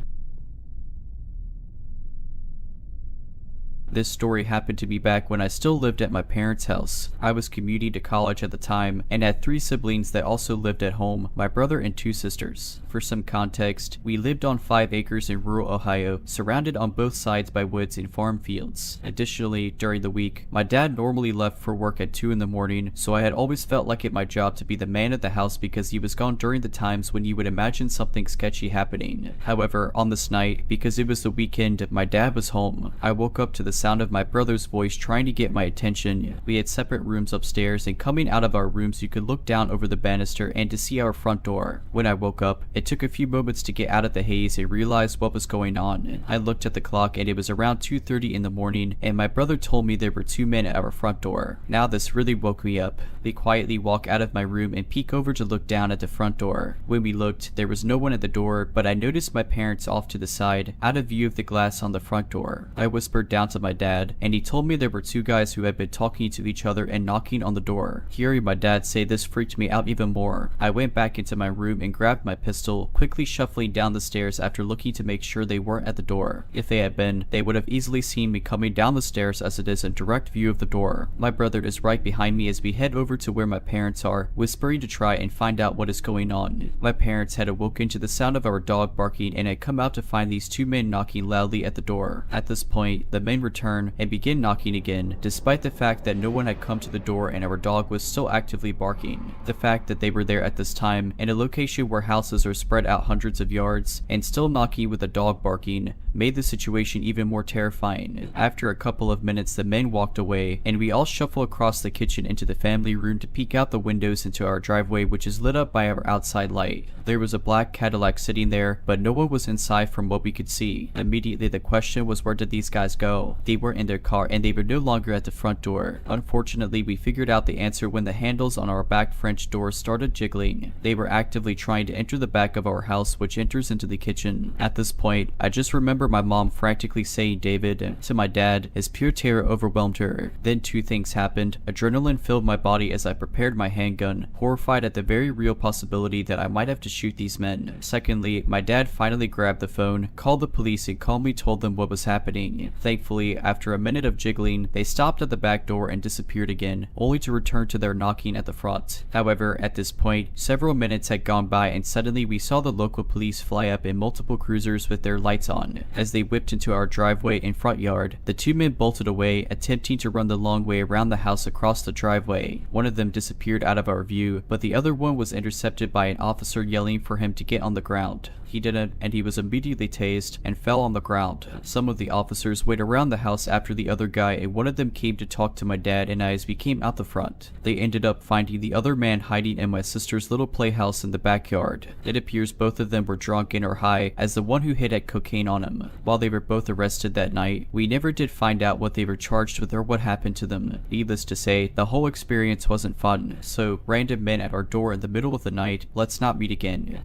This story happened to be back when I still lived at my parents' house. I was commuting to college at the time and had 3 siblings that also lived at home, my brother and 2 sisters. For some context, we lived on 5 acres in rural Ohio, surrounded on both sides by woods and farm fields. Additionally, during the week, my dad normally left for work at 2 in the morning, so I had always felt like it my job to be the man of the house because he was gone during the times when you would imagine something sketchy happening. However, on this night, because it was the weekend, my dad was home. I woke up to the sound of my brother's voice trying to get my attention. We had separate rooms upstairs, and coming out of our rooms you could look down over the banister and to see our front door. When I woke up, it took a few moments to get out of the haze and realize what was going on. I looked at the clock and it was around 2:30 in the morning, and my brother told me there were 2 men at our front door. Now this really woke me up. They quietly walk out of my room and peek over to look down at the front door. When we looked, there was no one at the door, but I noticed my parents off to the side, out of view of the glass on the front door. I whispered down to my dad, and he told me there were 2 guys who had been talking to each other and knocking on the door. Hearing my dad say this freaked me out even more. I went back into my room and grabbed my pistol, quickly shuffling down the stairs after looking to make sure they weren't at the door. If they had been, they would have easily seen me coming down the stairs as it is in direct view of the door. My brother is right behind me as we head over to where my parents are, whispering to try and find out what is going on. My parents had awoken to the sound of our dog barking and had come out to find these 2 men knocking loudly at the door. At this point, the men return and begin knocking again, despite the fact that no one had come to the door and our dog was still actively barking. The fact that they were there at this time, in a location where houses are spread out hundreds of yards, and still knocking with a dog barking, made the situation even more terrifying. After a couple of minutes, the men walked away, and we all shuffle across the kitchen into the family room to peek out the windows into our driveway, which is lit up by our outside light. There was a black Cadillac sitting there, but no one was inside from what we could see. Immediately the question was, where did these guys go? They weren't in their car and they were no longer at the front door. Unfortunately, we figured out the answer when the handles on our back French door started jiggling. They were actively trying to enter the back of our house, which enters into the kitchen. At this point, I just remember my mom frantically saying David to my dad as pure terror overwhelmed her. Then 2 things happened. Adrenaline filled my body as I prepared my handgun, horrified at the very real possibility that I might have to shoot these men. Secondly, my dad finally grabbed the phone, called the police and calmly told them what was happening. Thankfully, Eventually, after a minute of jiggling, they stopped at the back door and disappeared again, only to return to their knocking at the front. However, at this point, several minutes had gone by and suddenly we saw the local police fly up in multiple cruisers with their lights on. As they whipped into our driveway and front yard, the two men bolted away, attempting to run the long way around the house across the driveway. One of them disappeared out of our view, but the other one was intercepted by an officer yelling for him to get on the ground. He didn't, and he was immediately tased and fell on the ground. Some of the officers went around the house after the other guy, and one of them came to talk to my dad and I as we came out the front. They ended up finding the other man hiding in my sister's little playhouse in the backyard. It appears both of them were drunk and or high, as the one who hit had cocaine on him. While they were both arrested that night, we never did find out what they were charged with or what happened to them. Needless to say, the whole experience wasn't fun, so random men at our door in the middle of the night, let's not meet again.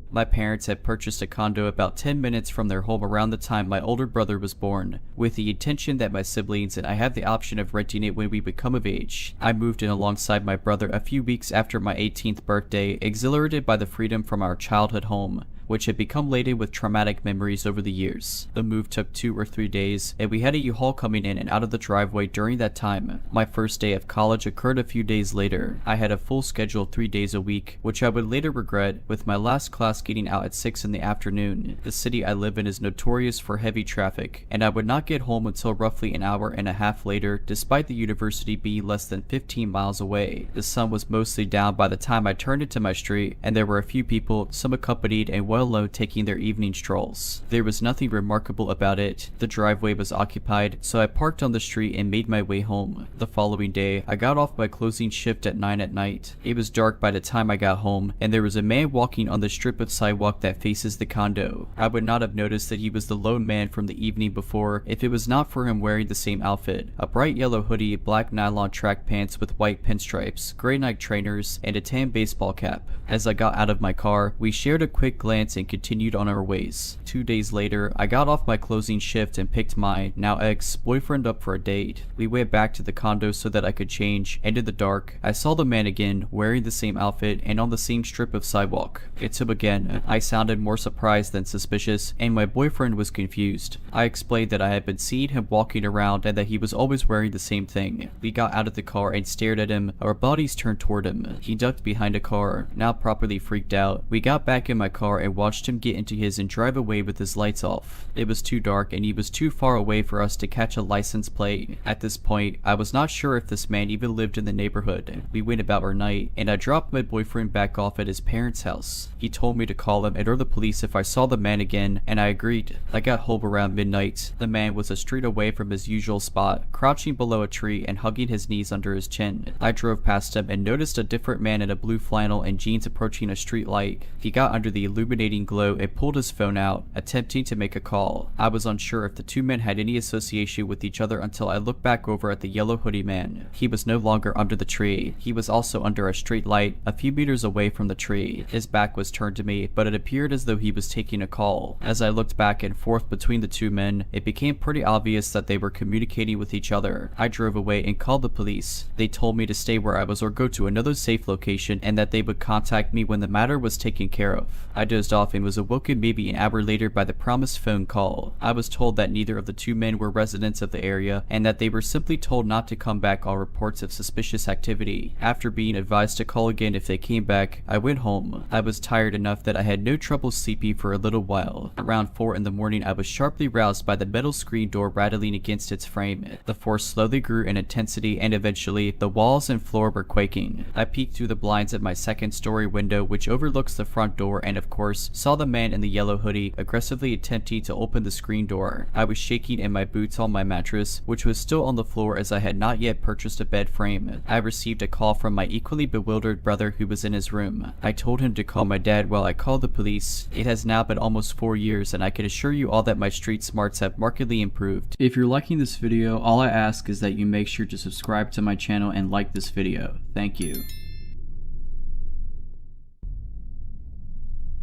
My parents had purchased a condo about 10 minutes from their home around the time my older brother was born, with the intention that my siblings and I have the option of renting it when we become of age. I moved in alongside my brother a few weeks after my 18th birthday, exhilarated by the freedom from our childhood home, which had become laden with traumatic memories over the years. The move took 2 or 3 days, and we had a U-Haul coming in and out of the driveway during that time. My first day of college occurred a few days later. I had a full schedule 3 days a week, which I would later regret, with my last class getting out at 6 in the afternoon. The city I live in is notorious for heavy traffic, and I would not get home until roughly an hour and a half later, despite the university being less than 15 miles away. The sun was mostly down by the time I turned into my street, and there were a few people, some accompanied and well known, taking their evening strolls. There was nothing remarkable about it. The driveway was occupied, so I parked on the street and made my way home. The following day, I got off my closing shift at 9 at night. It was dark by the time I got home, and there was a man walking on the strip of sidewalk that faces the condo. I would not have noticed that he was the lone man from the evening before if it was not for him wearing the same outfit: a bright yellow hoodie, black nylon track pants with white pinstripes, gray Nike trainers, and a tan baseball cap. As I got out of my car, we shared a quick glance and continued on our ways. 2 days later, I got off my closing shift and picked my, now ex-boyfriend up for a date. We went back to the condo so that I could change, and in the dark, I saw the man again, wearing the same outfit and on the same strip of sidewalk. It's him again. I sounded more surprised than suspicious, and my boyfriend was confused. I explained that I had been seeing him walking around and that he was always wearing the same thing. We got out of the car and stared at him, our bodies turned toward him. He ducked behind a car. Now properly freaked out, we got back in my car and watched him get into his and drive away with his lights off. It was too dark and he was too far away for us to catch a license plate. At this point, I was not sure if this man even lived in the neighborhood. We went about our night, and I dropped my boyfriend back off at his parents' house. He told me to call him and or the police if I saw the man again, and I agreed. I got home around midnight. The man was a street away from his usual spot, crouching below a tree and hugging his knees under his chin. I drove past him and noticed a different man in a blue flannel and jeans approaching a street light. He got under the illuminating glow and pulled his phone out, attempting to make a call. I was unsure if the two men had any association with each other until I looked back over at the yellow hoodie man. He was no longer under the tree. He was also under a street light, a few meters away from the tree. His back was turned to me, but it appeared as though he was taking a call. As I looked back and forth between the two men, it became pretty obvious that they were communicating with each other. I drove away and called the police. They told me to stay where I was or go to another safe location, and that they would contact me when the matter was taken care of. I dozed off and was awoken maybe an hour later by the promised phone call. I was told that neither of the two men were residents of the area, and that they were simply told not to come back on reports of suspicious activity. After being advised to call again if they came back, I went home. I was tired enough that I had no trouble sleeping for a little while. Around 4 in the morning, I was sharply roused by the metal screen door rattling against its frame. The force slowly grew in intensity, and eventually, the walls and floor were quaking. I peeked through the blinds at my second-story window, which overlooks the front door, and of course, saw the man in the yellow hoodie aggressively attempting to open the screen door. I was shaking in my boots on my mattress, which was still on the floor as I had not yet purchased a bed frame. I received a call from my equally bewildered brother who was in his room. I told him to call my dad while I called the police. It has now been almost 4 years, and I can assure you all that my street smarts have markedly improved. If you're liking this video, all I ask is that you make sure to subscribe to my channel and like this video. Thank you.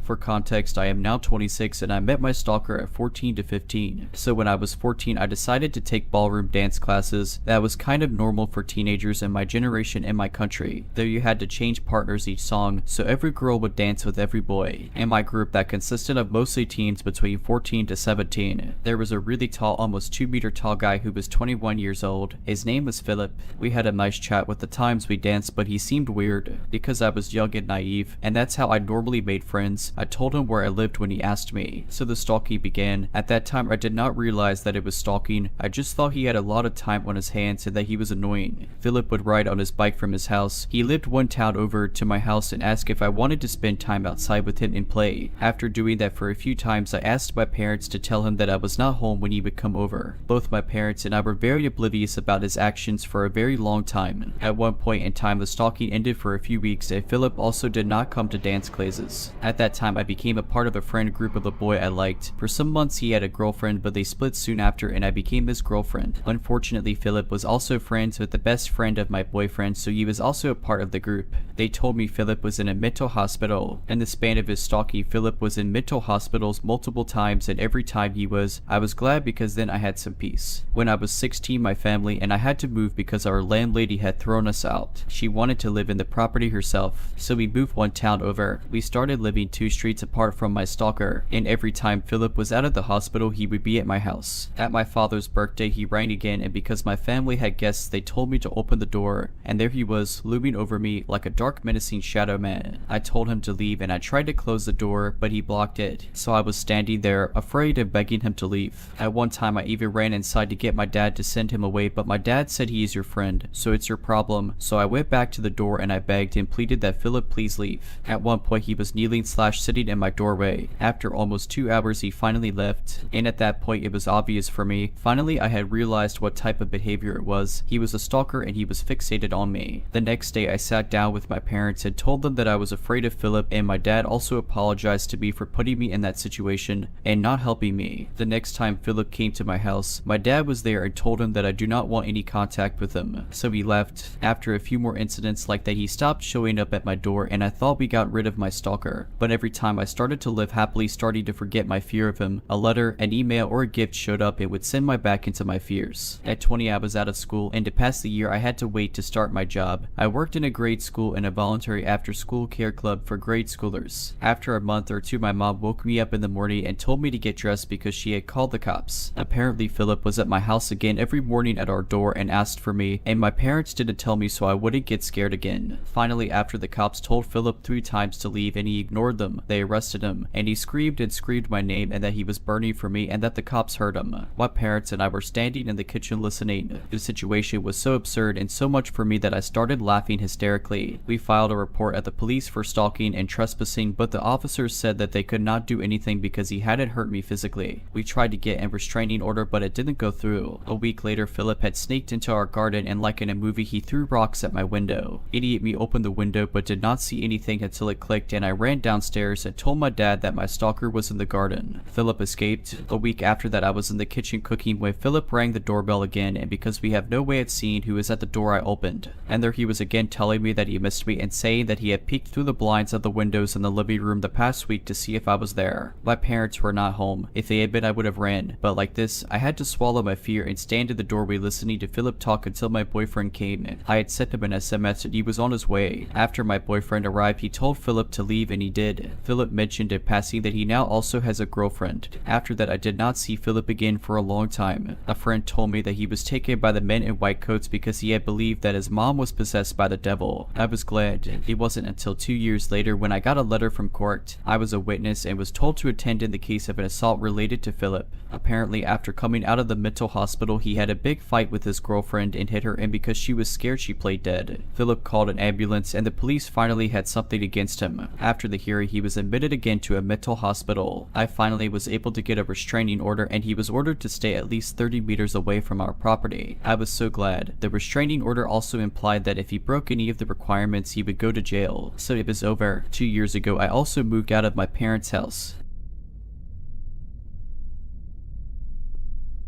For context, I am now 26 and I met my stalker at 14 to 15. So when I was 14, I decided to take ballroom dance classes. That was kind of normal for teenagers in my generation in my country, though you had to change partners each song, so every girl would dance with every boy. In my group that consisted of mostly teens between 14 to 17, there was a really tall, almost 2-meter tall guy who was 21 years old. His name was Philip. We had a nice chat with the times we danced, but he seemed weird because I was young and naive, and that's how I normally made friends. I told him where I lived when he asked me, so the stalking began. At that time, I did not realize that it was stalking. I just thought he had a lot of time on his hands and that he was annoying. Philip would ride on his bike from his house. He lived one town over to my house and asked if I wanted to spend time outside with him and play. After doing that for a few times, I asked my parents to tell him that I was not home when he would come over. Both my parents and I were very oblivious about his actions for a very long time. At one point in time, the stalking ended for a few weeks and Philip also did not come to dance classes. At that time, I became a part of a friend group of a boy I liked. For some months he had a girlfriend, but they split soon after and I became his girlfriend. Unfortunately, Philip was also friends with the best friend of my boyfriend, so he was also a part of the group. They told me Philip was in a mental hospital. In the span of his stalking, Philip was in mental hospitals multiple times, and every time he was, I was glad because then I had some peace. When I was 16, my family and I had to move because our landlady had thrown us out. She wanted to live in the property herself, so we moved one town over. We started living 2 streets apart from my stalker, and every time Philip was out of the hospital, he would be at my house. At my father's birthday, he rang again, and because my family had guests, they told me to open the door, and there he was, looming over me like a dark, menacing shadow man. I told him to leave, and I tried to close the door, but he blocked it, so I was standing there, afraid and begging him to leave. At one time, I even ran inside to get my dad to send him away, but my dad said he is your friend, so it's your problem. So I went back to the door and I begged and pleaded that Philip please leave. At one point, he was kneeling / sitting in my doorway. After almost 2 hours, he finally left, and at that point, it was obvious for me. Finally, I had realized what type of behavior it was. He was a stalker and he was fixated on me. The next day, I sat down with my parents and told them that I was afraid of Philip, and my dad also apologized to me for putting me in that situation and not helping me. The next time Philip came to my house, my dad was there and told him that I do not want any contact with him, so he left. After a few more incidents like that, he stopped showing up at my door, and I thought we got rid of my stalker. But every time I started to live happily, starting to forget my fear of him, a letter, an email, or a gift showed up, it would send my back into my fears. At 20, I was out of school, and to pass the year, I had to wait to start my job. I worked in a grade school in a voluntary after-school care club for grade schoolers. After a month or two, my mom woke me up in the morning and told me to get dressed because she had called the cops. Apparently, Philip was at my house again every morning at our door and asked for me, and my parents didn't tell me so I wouldn't get scared again. Finally, after the cops told Philip 3 times to leave and he ignored them, they arrested him, and he screamed and screamed my name and that he was burning for me and that the cops heard him. My parents and I were standing in the kitchen listening. The situation was so absurd and so much for me that I started laughing hysterically. We filed a report at the police for stalking and trespassing, but the officers said that they could not do anything because he hadn't hurt me physically. We tried to get a restraining order, but it didn't go through. A week later, Philip had sneaked into our garden, and like in a movie, he threw rocks at my window. Idiot me opened the window but did not see anything until it clicked, and I ran downstairs and told my dad that my stalker was in the garden. Philip escaped. A week after that, I was in the kitchen cooking when Philip rang the doorbell again, and because we have no way of seeing who was at the door, I opened. And there he was again, telling me that he missed me and saying that he had peeked through the blinds of the windows in the living room the past week to see if I was there. My parents were not home. If they had been, I would have ran, but like this, I had to swallow my fear and stand in the doorway listening to Philip talk until my boyfriend came. I had sent him an SMS and he was on his way. After my boyfriend arrived, he told Philip to leave and he did. Philip mentioned in passing that he now also has a girlfriend. After that, I did not see Philip again for a long time. A friend told me that he was taken by the men in white coats because he had believed that his mom was possessed by the devil. I was glad. It wasn't until 2 years later when I got a letter from court. I was a witness and was told to attend in the case of an assault related to Philip. Apparently, after coming out of the mental hospital, he had a big fight with his girlfriend and hit her, and because she was scared, she played dead. Philip called an ambulance and the police finally had something against him. After the hearing, he was admitted again to a mental hospital. I finally was able to get a restraining order and he was ordered to stay at least 30 meters away from our property. I was so glad. The restraining order also implied that if he broke any of the requirements, he would go to jail. So it was over. 2 years ago, I also moved out of my parents' house.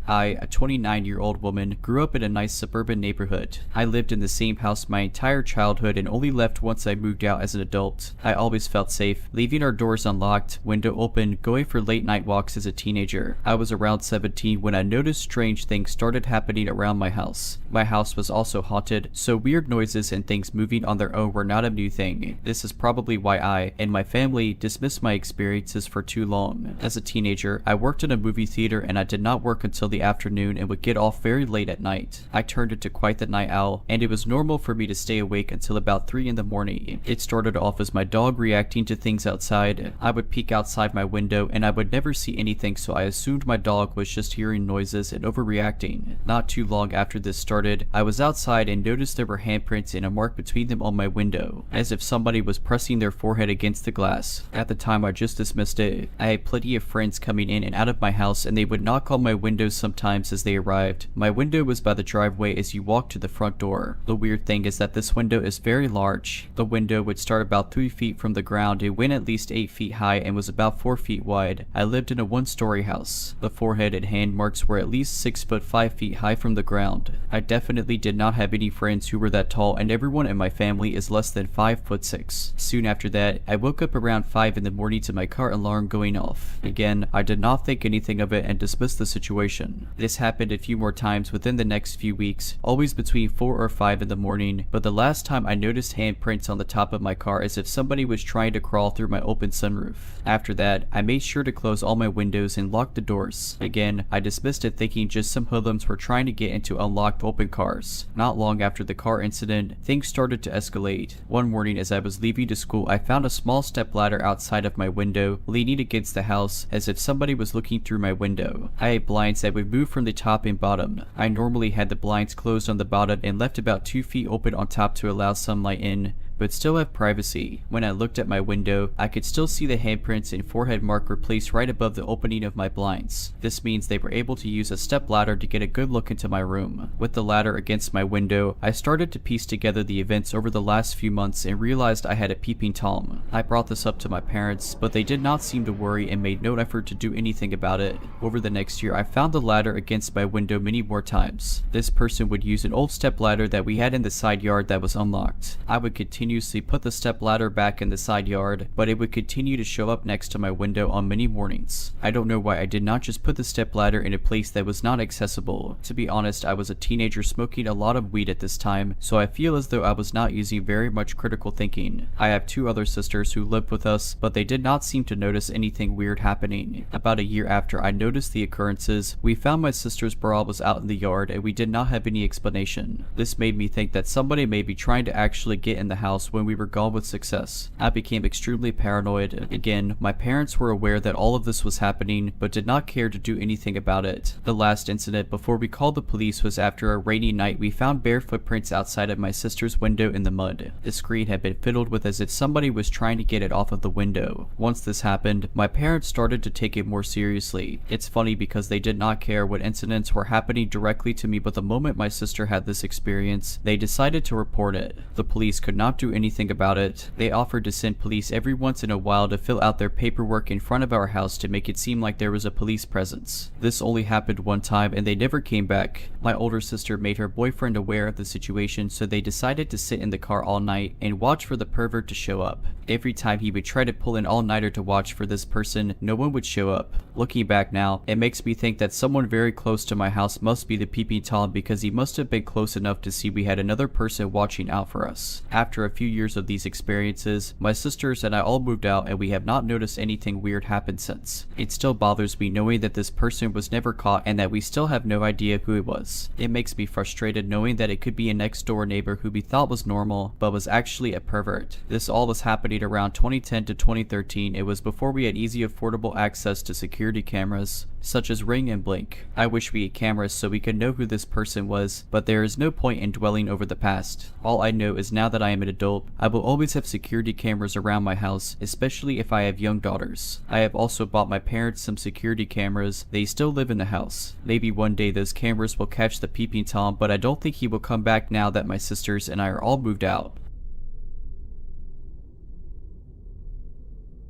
I, a 29-year-old woman, grew up in a nice suburban neighborhood. I lived in the same house my entire childhood and only left once I moved out as an adult. I always felt safe, leaving our doors unlocked, window open, going for late night walks as a teenager. I was around 17 when I noticed strange things started happening around my house. My house was also haunted, so weird noises and things moving on their own were not a new thing. This is probably why I and my family dismissed my experiences for too long. As a teenager, I worked in a movie theater and I did not work until the afternoon and would get off very late at night. I turned into quite the night owl, and it was normal for me to stay awake until about 3 in the morning. It started off as my dog reacting to things outside. I would peek outside my window and I would never see anything, so I assumed my dog was just hearing noises and overreacting. Not too long after this started, I was outside and noticed there were handprints and a mark between them on my window, as if somebody was pressing their forehead against the glass. At the time, I just dismissed it. I had plenty of friends coming in and out of my house, and they would knock on my windows sometimes as they arrived. My window was by the driveway as you walk to the front door. The weird thing is that this window is very large. The window would start about 3 feet from the ground. It went at least 8 feet high and was about 4 feet wide. I lived in a 1-story house. The forehead and hand marks were at least 6 foot 5 feet high from the ground. I definitely did not have any friends who were that tall, and everyone in my family is less than 5'6". Soon after that, I woke up around 5 in the morning to my car alarm going off. Again, I did not think anything of it and dismissed the situation. This happened a few more times within the next few weeks, always between 4 or 5 in the morning, but the last time I noticed handprints on the top of my car as if somebody was trying to crawl through my open sunroof. After that, I made sure to close all my windows and lock the doors. Again, I dismissed it thinking just some hoodlums were trying to get into unlocked open cars. Not long after the car incident, things started to escalate. One morning as I was leaving to school, I found a small step ladder outside of my window, leaning against the house as if somebody was looking through my window. I had blinds that would move from the top and bottom. I normally had the blinds closed on the bottom and left about 2 feet open on top to allow sunlight in, but still have privacy. When I looked at my window, I could still see the handprints and forehead mark were placed right above the opening of my blinds. This means they were able to use a step ladder to get a good look into my room. With the ladder against my window, I started to piece together the events over the last few months and realized I had a peeping Tom. I brought this up to my parents, but they did not seem to worry and made no effort to do anything about it. Over the next year, I found the ladder against my window many more times. This person would use an old step ladder that we had in the side yard that was unlocked. I would continuously put the step ladder back in the side yard, but it would continue to show up next to my window on many mornings. I don't know why I did not just put the step ladder in a place that was not accessible. To be honest, I was a teenager smoking a lot of weed at this time, so I feel as though I was not using very much critical thinking. I have 2 other sisters who lived with us, but they did not seem to notice anything weird happening. About a year after I noticed the occurrences, we found my sister's bra was out in the yard and we did not have any explanation. This made me think that somebody may be trying to actually get in the house when we were gone with success. I became extremely paranoid. Again, my parents were aware that all of this was happening, but did not care to do anything about it. The last incident before we called the police was after a rainy night. We found bare footprints outside of my sister's window in the mud. The screen had been fiddled with as if somebody was trying to get it off of the window. Once this happened, my parents started to take it more seriously. It's funny because they did not care what incidents were happening directly to me, but the moment my sister had this experience, they decided to report it. The police could not do anything about it. They offered to send police every once in a while to fill out their paperwork in front of our house to make it seem like there was a police presence. This only happened one time and they never came back. My older sister made her boyfriend aware of the situation, so they decided to sit in the car all night and watch for the pervert to show up. Every time he would try to pull an all-nighter to watch for this person, no one would show up. Looking back now, it makes me think that someone very close to my house must be the peeping Tom, because he must have been close enough to see we had another person watching out for us. After a few years of these experiences, my sisters and I all moved out and we have not noticed anything weird happen since. It still bothers me knowing that this person was never caught and that we still have no idea who it was. It makes me frustrated knowing that it could be a next door neighbor who we thought was normal, but was actually a pervert. This all was happening around 2010 to 2013. It was before we had easy affordable access to security cameras, such as Ring and Blink. I wish we had cameras so we could know who this person was, but there is no point in dwelling over the past. All I know is now that I am an adult, I will always have security cameras around my house, especially if I have young daughters. I have also bought my parents some security cameras. They still live in the house. Maybe one day those cameras will catch the peeping Tom, but I don't think he will come back now that my sisters and I are all moved out.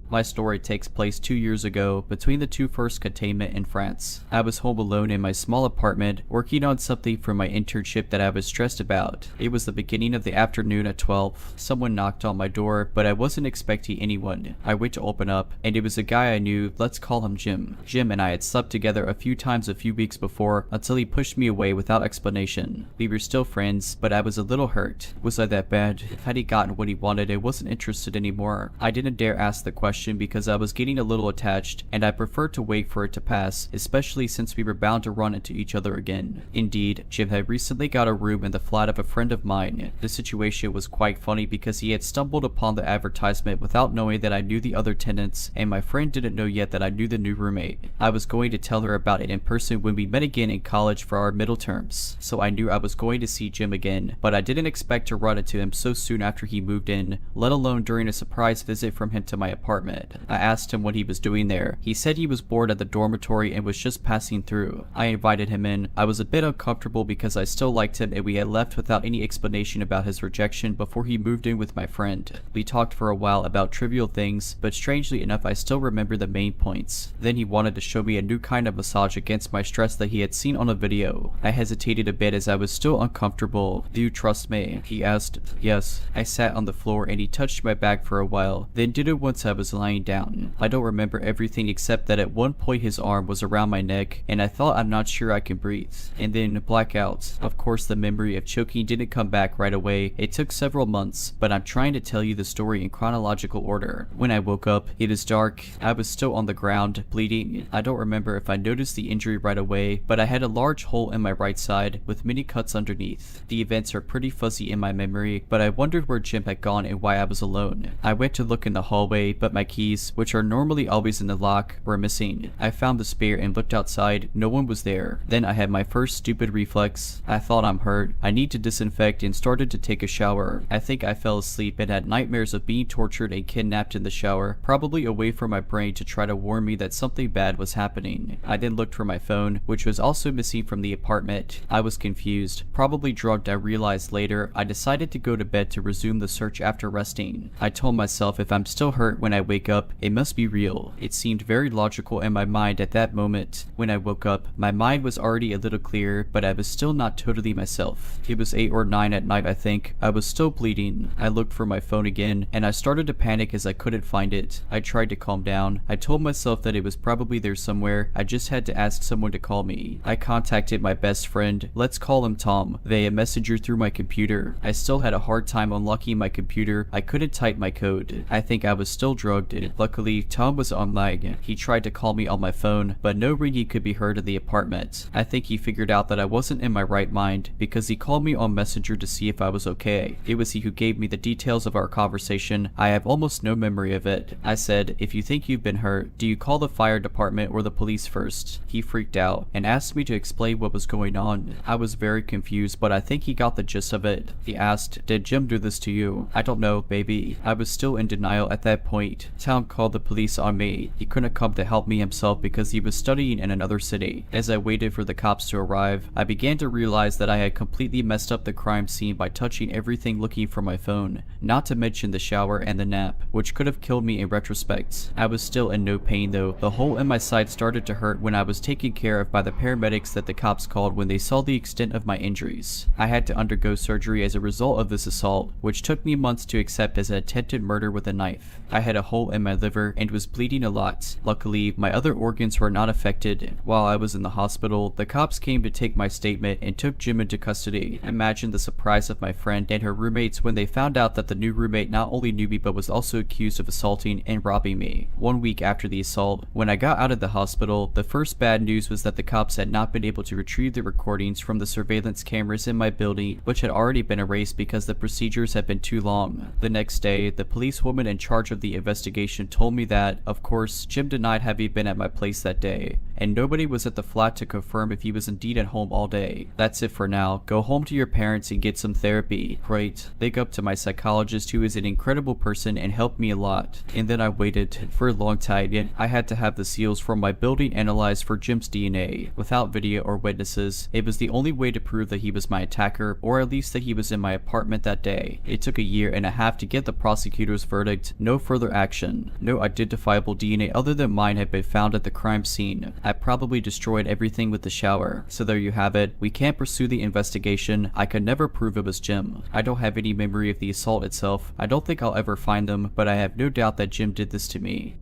My story takes place 2 years ago, between the two first containment in France. I was home alone in my small apartment, working on something for my internship that I was stressed about. It was the beginning of the afternoon at 12. Someone knocked on my door, but I wasn't expecting anyone. I went to open up, and it was a guy I knew. Let's call him Jim. Jim and I had slept together a few times a few weeks before, until he pushed me away without explanation. We were still friends, but I was a little hurt. Was I that bad? Had he gotten what he wanted, I wasn't interested anymore. I didn't dare ask the question because I was getting a little attached, and I preferred to wait for it to pass, especially since we were bound to run into each other again. Indeed, Jim had recently got a room in the flat of a friend of mine. The situation was quite funny because he had stumbled upon the advertisement without knowing that I knew the other tenants, and my friend didn't know yet that I knew the new roommate. I was going to tell her about it in person when we met again in college for our middle terms, so I knew I was going to see Jim again, but I didn't expect to run into him so soon after he moved in, let alone during a surprise visit from him to my apartment. I asked him what he was doing there. He said he was bored at the dormitory and was just passing through. I invited him in. I was a bit uncomfortable because I still liked him and we had left without any explanation about his rejection before he moved in with my friend. We talked for a while about trivial things, but strangely enough I still remember the main points. Then he wanted to show me a new kind of massage against my stress that he had seen on a video. I hesitated a bit as I was still uncomfortable. Do you trust me? He asked. Yes. I sat on the floor and he touched my back for a while, then did it once I was lying down. I don't remember everything except that at one point his arm was around my neck and I thought I'm not sure I can breathe. And then blackout. Of course the memory of choking didn't come back right away. It took several months, but I'm trying to tell you the story in chronological order. When I woke up, it is dark. I was still on the ground, bleeding. I don't remember if I noticed the injury right away, but I had a large hole in my right side with many cuts underneath. The events are pretty fuzzy in my memory, but I wondered where Jim had gone and why I was alone. I went to look in the hallway, but my keys, which are normally always in the lock, were missing. I found the spare and looked outside. No one was there. Then I had my first stupid reflex. I thought I'm hurt. I need to disinfect and started to take a shower. I think I fell asleep and had nightmares of being tortured and kidnapped in the shower, probably away from my brain to try to warn me that something bad was happening. I then looked for my phone, which was also missing from the apartment. I was confused. Probably drugged, I realized later. I decided to go to bed to resume the search after resting. I told myself if I'm still hurt when I wake up, it must be real. It seemed very logical in my mind at that moment. When I woke up, my mind was already a little clear, but I was still not totally myself. It was 8 or 9 at night, I think. I was still bleeding. I looked for my phone again, and I started to panic as I couldn't find it. I tried to calm down. I told myself that it was probably there somewhere. I just had to ask someone to call me. I contacted my best friend, let's call him Tom, via messenger through my computer. I still had a hard time unlocking my computer. I couldn't type my code. I think I was still drugged. Luckily, Tom was online. He tried to call me on my phone, but no ringing could be heard in the apartment. I think he figured out that I wasn't in my right mind because he called me on Messenger to see if I was okay. It was he who gave me the details of our conversation. I have almost no memory of it. I said, if you think you've been hurt, do you call the fire department or the police first? He freaked out and asked me to explain what was going on. I was very confused, but I think he got the gist of it. He asked, did Jim do this to you? I don't know, baby. I was still in denial at that point. Tom called the police on me. He couldn't come to help me himself because he was studying in another city. As I waited for the cops to arrive, I began to realize that I had completely messed up the crime scene by touching everything looking for my phone, not to mention the shower and the nap, which could have killed me in retrospect. I was still in no pain though. The hole in my side started to hurt when I was taken care of by the paramedics that the cops called when they saw the extent of my injuries. I had to undergo surgery as a result of this assault, which took me months to accept as an attempted murder with a knife. I had a hole in my liver and was bleeding a lot. Luckily, my other organs were not affected. While I was in the hospital, the cops came to take my statement and took Jim into custody. Imagine the surprise of my friend and her roommates when they found out that the new roommate not only knew me but was also accused of assaulting and robbing me. 1 week after the assault, when I got out of the hospital, the first bad news was that the cops had not been able to retrieve the recordings from the surveillance cameras in my building, which had already been erased because the procedures had been too long. The next day, the policewoman in charge of the investigation told me that, of course, Jim denied having been at my place that day. and nobody was at the flat to confirm if he was indeed at home all day. That's it for now. Go home to your parents and get some therapy. Great. Big up to my psychologist, who is an incredible person and helped me a lot. And then I waited for a long time, yet I had to have the seals from my building analyzed for Jim's DNA. Without video or witnesses, it was the only way to prove that he was my attacker, or at least that he was in my apartment that day. It took a year and a half to get the prosecutor's verdict. No further action. No identifiable DNA other than mine had been found at the crime scene. I probably destroyed everything with the shower. So there you have it. We can't pursue the investigation. I could never prove it was Jim. I don't have any memory of the assault itself. I don't think I'll ever find them, but I have no doubt that Jim did this to me.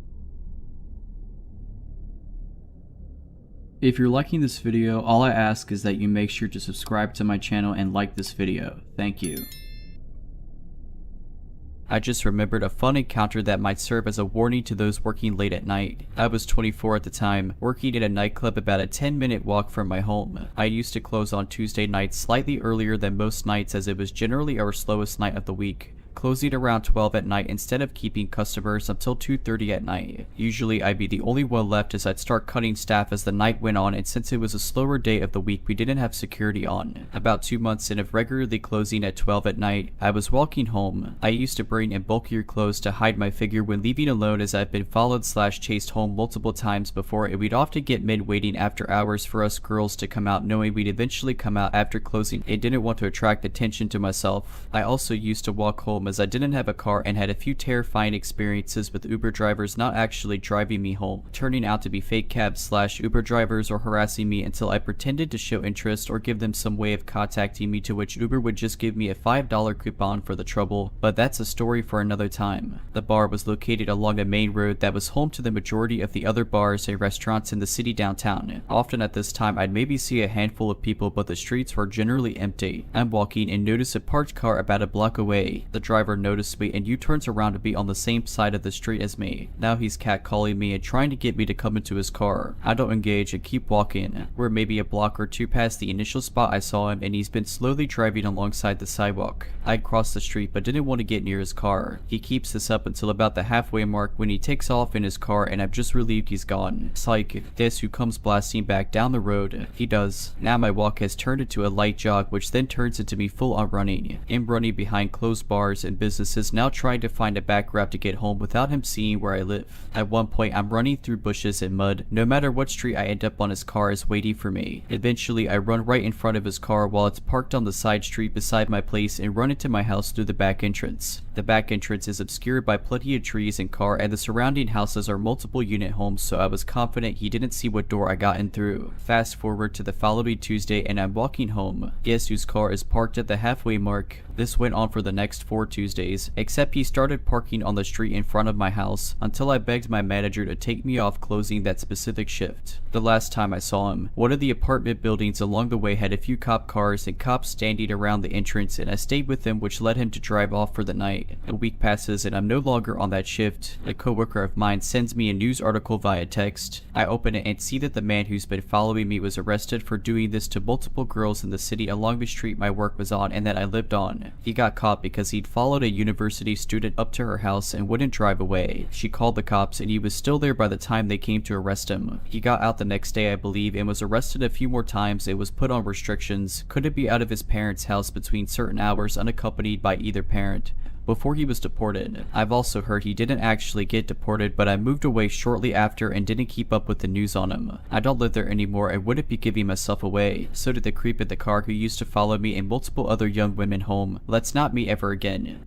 If you're liking this video, all I ask is that you make sure to subscribe to my channel and like this video. Thank you. I just remembered a fun encounter that might serve as a warning to those working late at night. I was 24 at the time, working at a nightclub about a 10-minute walk from my home. I used to close on Tuesday nights slightly earlier than most nights, as it was generally our slowest night of the week, closing around 12 at night instead of keeping customers until 2:30 at night. Usually I'd be the only one left, as I'd start cutting staff as the night went on, and since it was a slower day of the week, we didn't have security on. About 2 months in of regularly closing at 12 at night, I was walking home. I used to bring in bulkier clothes to hide my figure when leaving alone, as I've been followed/chased home multiple times before, and we'd often get men waiting after hours for us girls to come out, knowing we'd eventually come out after closing and didn't want to attract attention to myself. I also used to walk home, as I didn't have a car and had a few terrifying experiences with Uber drivers not actually driving me home, turning out to be fake cabs/Uber drivers, or harassing me until I pretended to show interest or give them some way of contacting me, to which Uber would just give me a $5 coupon for the trouble, but that's a story for another time. The bar was located along a main road that was home to the majority of the other bars and restaurants in the city downtown. Often at this time I'd maybe see a handful of people, but the streets were generally empty. I'm walking and notice a parked car about a block away. The driver noticed me and U-turns around to be on the same side of the street as me. Now he's catcalling me and trying to get me to come into his car. I don't engage and keep walking. We're maybe a block or two past the initial spot I saw him, and he's been slowly driving alongside the sidewalk. I'd crossed the street but didn't want to get near his car. He keeps this up until about the halfway mark, when he takes off in his car, and I'm just relieved he's gone. Psych, this who comes blasting back down the road. He does. Now my walk has turned into a light jog, which then turns into me full on running. I'm running behind closed bars and businesses, now trying to find a back route to get home without him seeing where I live. At one point I'm running through bushes and mud. No matter what street I end up on, his car is waiting for me. Eventually I run right in front of his car while it's parked on the side street beside my place, and run into my house through the back entrance. The back entrance is obscured by plenty of trees and car, and the surrounding houses are multiple unit homes, so I was confident he didn't see what door I got in through. Fast forward to the following Tuesday and I'm walking home. Guess whose car is parked at the halfway mark? This went on for the next 4 Tuesdays, except he started parking on the street in front of my house, until I begged my manager to take me off closing that specific shift. The last time I saw him, one of the apartment buildings along the way had a few cop cars and cops standing around the entrance, and I stayed with him, which led him to drive off for the night. A week passes and I'm no longer on that shift. A coworker of mine sends me a news article via text. I open it and see that the man who's been following me was arrested for doing this to multiple girls in the city along the street my work was on and that I lived on. He got caught because he'd followed a university student up to her house and wouldn't drive away. She called the cops and he was still there by the time they came to arrest him. He got out the next day, I believe, and was arrested a few more times and was put on restrictions. Couldn't be out of his parents' house between certain hours unaccompanied by either parent before he was deported. I've also heard he didn't actually get deported, but I moved away shortly after and didn't keep up with the news on him. I don't live there anymore and wouldn't be giving myself away. So did the creep in the car who used to follow me and multiple other young women home. Let's not meet ever again.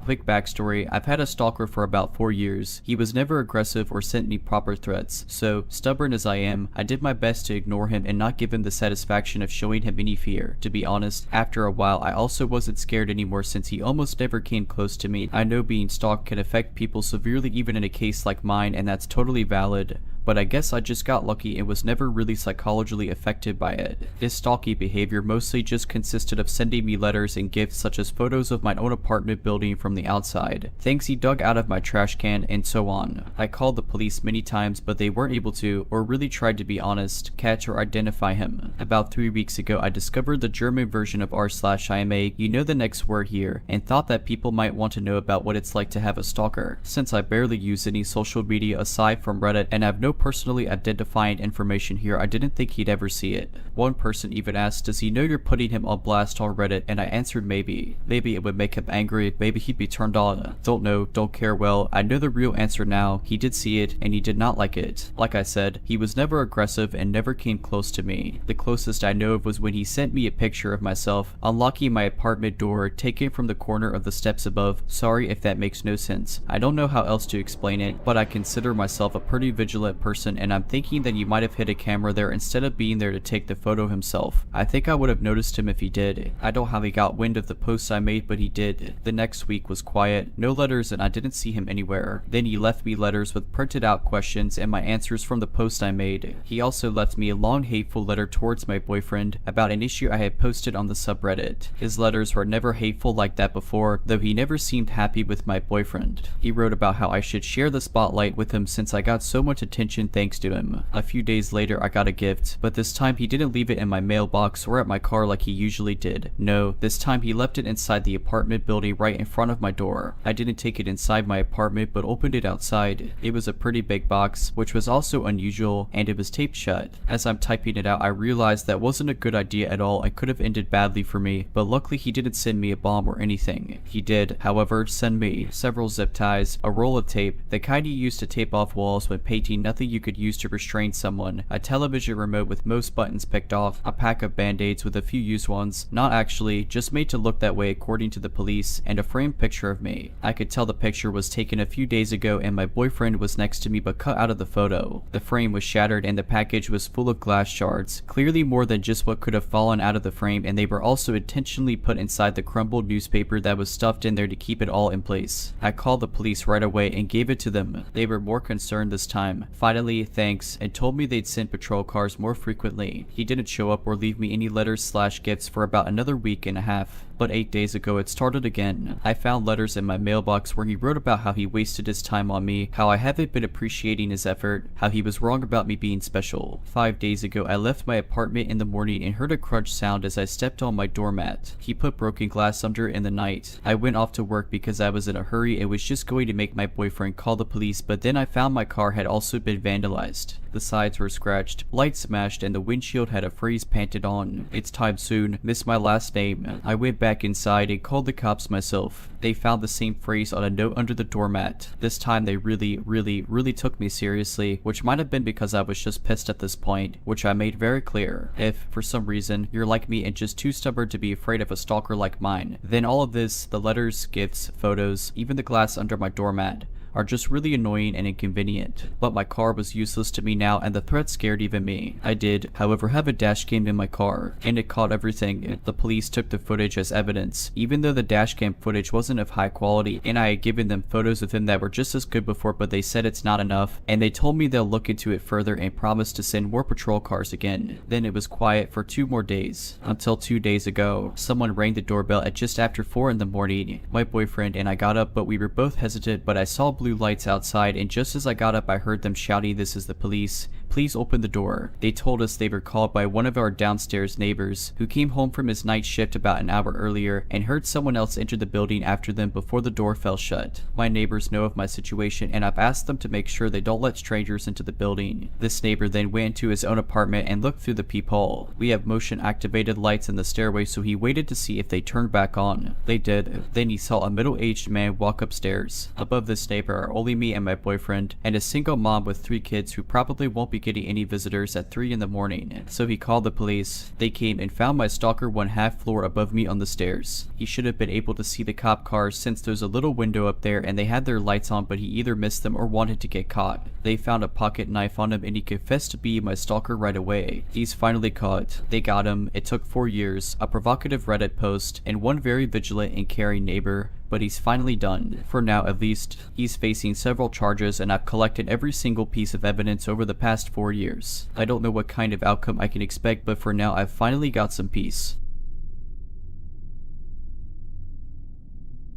Quick backstory, I've had a stalker for about 4 years. He was never aggressive or sent me proper threats, so stubborn as I am, I did my best to ignore him and not give him the satisfaction of showing him any fear. To be honest, after a while I also wasn't scared anymore since he almost never came close to me. I know being stalked can affect people severely even in a case like mine, and that's totally valid. but I guess I just got lucky and was never really psychologically affected by it. His stalky behavior mostly just consisted of sending me letters and gifts such as photos of my own apartment building from the outside, things he dug out of my trash can, and so on. I called the police many times, but they weren't able to, or really tried to be honest, catch or identify him. About 3 weeks ago, I discovered the German version of r/IMA, you know the next word here, and thought that people might want to know about what it's like to have a stalker. Since I barely use any social media aside from Reddit and have no personally identifying information here, I didn't think he'd ever see it. One person even asked, does he know you're putting him on blast on Reddit, and I answered maybe. Maybe it would make him angry, maybe he'd be turned on. Don't know, don't care. Well, I know the real answer now. He did see it, and he did not like it. Like I said, he was never aggressive and never came close to me. The closest I know of was when he sent me a picture of myself unlocking my apartment door, taken from the corner of the steps above. Sorry if that makes no sense. I don't know how else to explain it, but I consider myself a pretty vigilant person, and I'm thinking that he might have hid a camera there instead of being there to take the photo himself. I think I would have noticed him if he did. I don't know how he got wind of the posts I made, but he did. The next week was quiet, no letters, and I didn't see him anywhere. Then he left me letters with printed out questions and my answers from the post I made. He also left me a long hateful letter towards my boyfriend about an issue I had posted on the subreddit. His letters were never hateful like that before, though he never seemed happy with my boyfriend. He wrote about how I should share the spotlight with him since I got so much attention thanks to him. A few days later I got a gift, but this time he didn't leave it in my mailbox or at my car like he usually did. No, this time he left it inside the apartment building right in front of my door. I didn't take it inside my apartment but opened it outside. It was a pretty big box, which was also unusual, and it was taped shut. As I'm typing it out, I realized that wasn't a good idea at all and could have ended badly for me, but luckily he didn't send me a bomb or anything. He did, however, send me several zip ties, a roll of tape, the kind you use to tape off walls when painting nothing you could use to restrain someone, a television remote with most buttons picked off, a pack of band-aids with a few used ones, not actually, just made to look that way according to the police, and a framed picture of me. I could tell the picture was taken a few days ago and my boyfriend was next to me but cut out of the photo. The frame was shattered and the package was full of glass shards, clearly more than just what could have fallen out of the frame, and they were also intentionally put inside the crumbled newspaper that was stuffed in there to keep it all in place. I called the police right away and gave it to them. They were more concerned this time. Finally, thanks, and told me they'd send patrol cars more frequently. He didn't show up or leave me any letters/gifts for about another week and a half. But 8 days ago it started again. I found letters in my mailbox where he wrote about how he wasted his time on me, how I haven't been appreciating his effort, how he was wrong about me being special. 5 days ago I left my apartment in the morning and heard a crunch sound as I stepped on my doormat. He put broken glass under in the night. I went off to work because I was in a hurry and was just going to make my boyfriend call the police, but then I found my car had also been vandalized. The sides were scratched, lights smashed, and the windshield had a phrase painted on. It's time soon, miss my last name. I went back inside and called the cops myself. They found the same phrase on a note under the doormat. This time they really took me seriously, which might have been because I was just pissed at this point, which I made very clear. If, for some reason, you're like me and just too stubborn to be afraid of a stalker like mine, then all of this, the letters, gifts, photos, even the glass under my doormat, are just really annoying and inconvenient. But my car was useless to me now and the threat scared even me. I did, however, have a dash cam in my car, and it caught everything. The police took the footage as evidence, even though the dash cam footage wasn't of high quality, and I had given them photos of him that were just as good before, but they said it's not enough, and they told me they'll look into it further and promised to send more patrol cars again. Then it was quiet for 2 more days, until 2 days ago. Someone rang the doorbell at just after 4 in the morning. My boyfriend and I got up, but we were both hesitant, but I saw blue lights outside, and just as I got up I heard them shouting, "This is the police. Please open the door." They told us they were called by one of our downstairs neighbors who came home from his night shift about an hour earlier and heard someone else enter the building after them before the door fell shut. My neighbors know of my situation and I've asked them to make sure they don't let strangers into the building. This neighbor then went into his own apartment and looked through the peephole. We have motion activated lights in the stairway, so he waited to see if they turned back on. They did. Then he saw a middle-aged man walk upstairs. Above this neighbor are only me and my boyfriend, and a single mom with 3 kids who probably won't be getting any visitors at 3 in the morning. So he called the police. They came and found my stalker 1/2 floor above me on the stairs. He should have been able to see the cop cars since there's a little window up there and they had their lights on, but he either missed them or wanted to get caught. They found a pocket knife on him and he confessed to be my stalker right away. He's finally caught. They got him. It took 4 years, a provocative Reddit post, and one very vigilant and caring neighbor. but he's finally done. For now at least, he's facing several charges and I've collected every single piece of evidence over the past 4 years. I don't know what kind of outcome I can expect, but for now I've finally got some peace.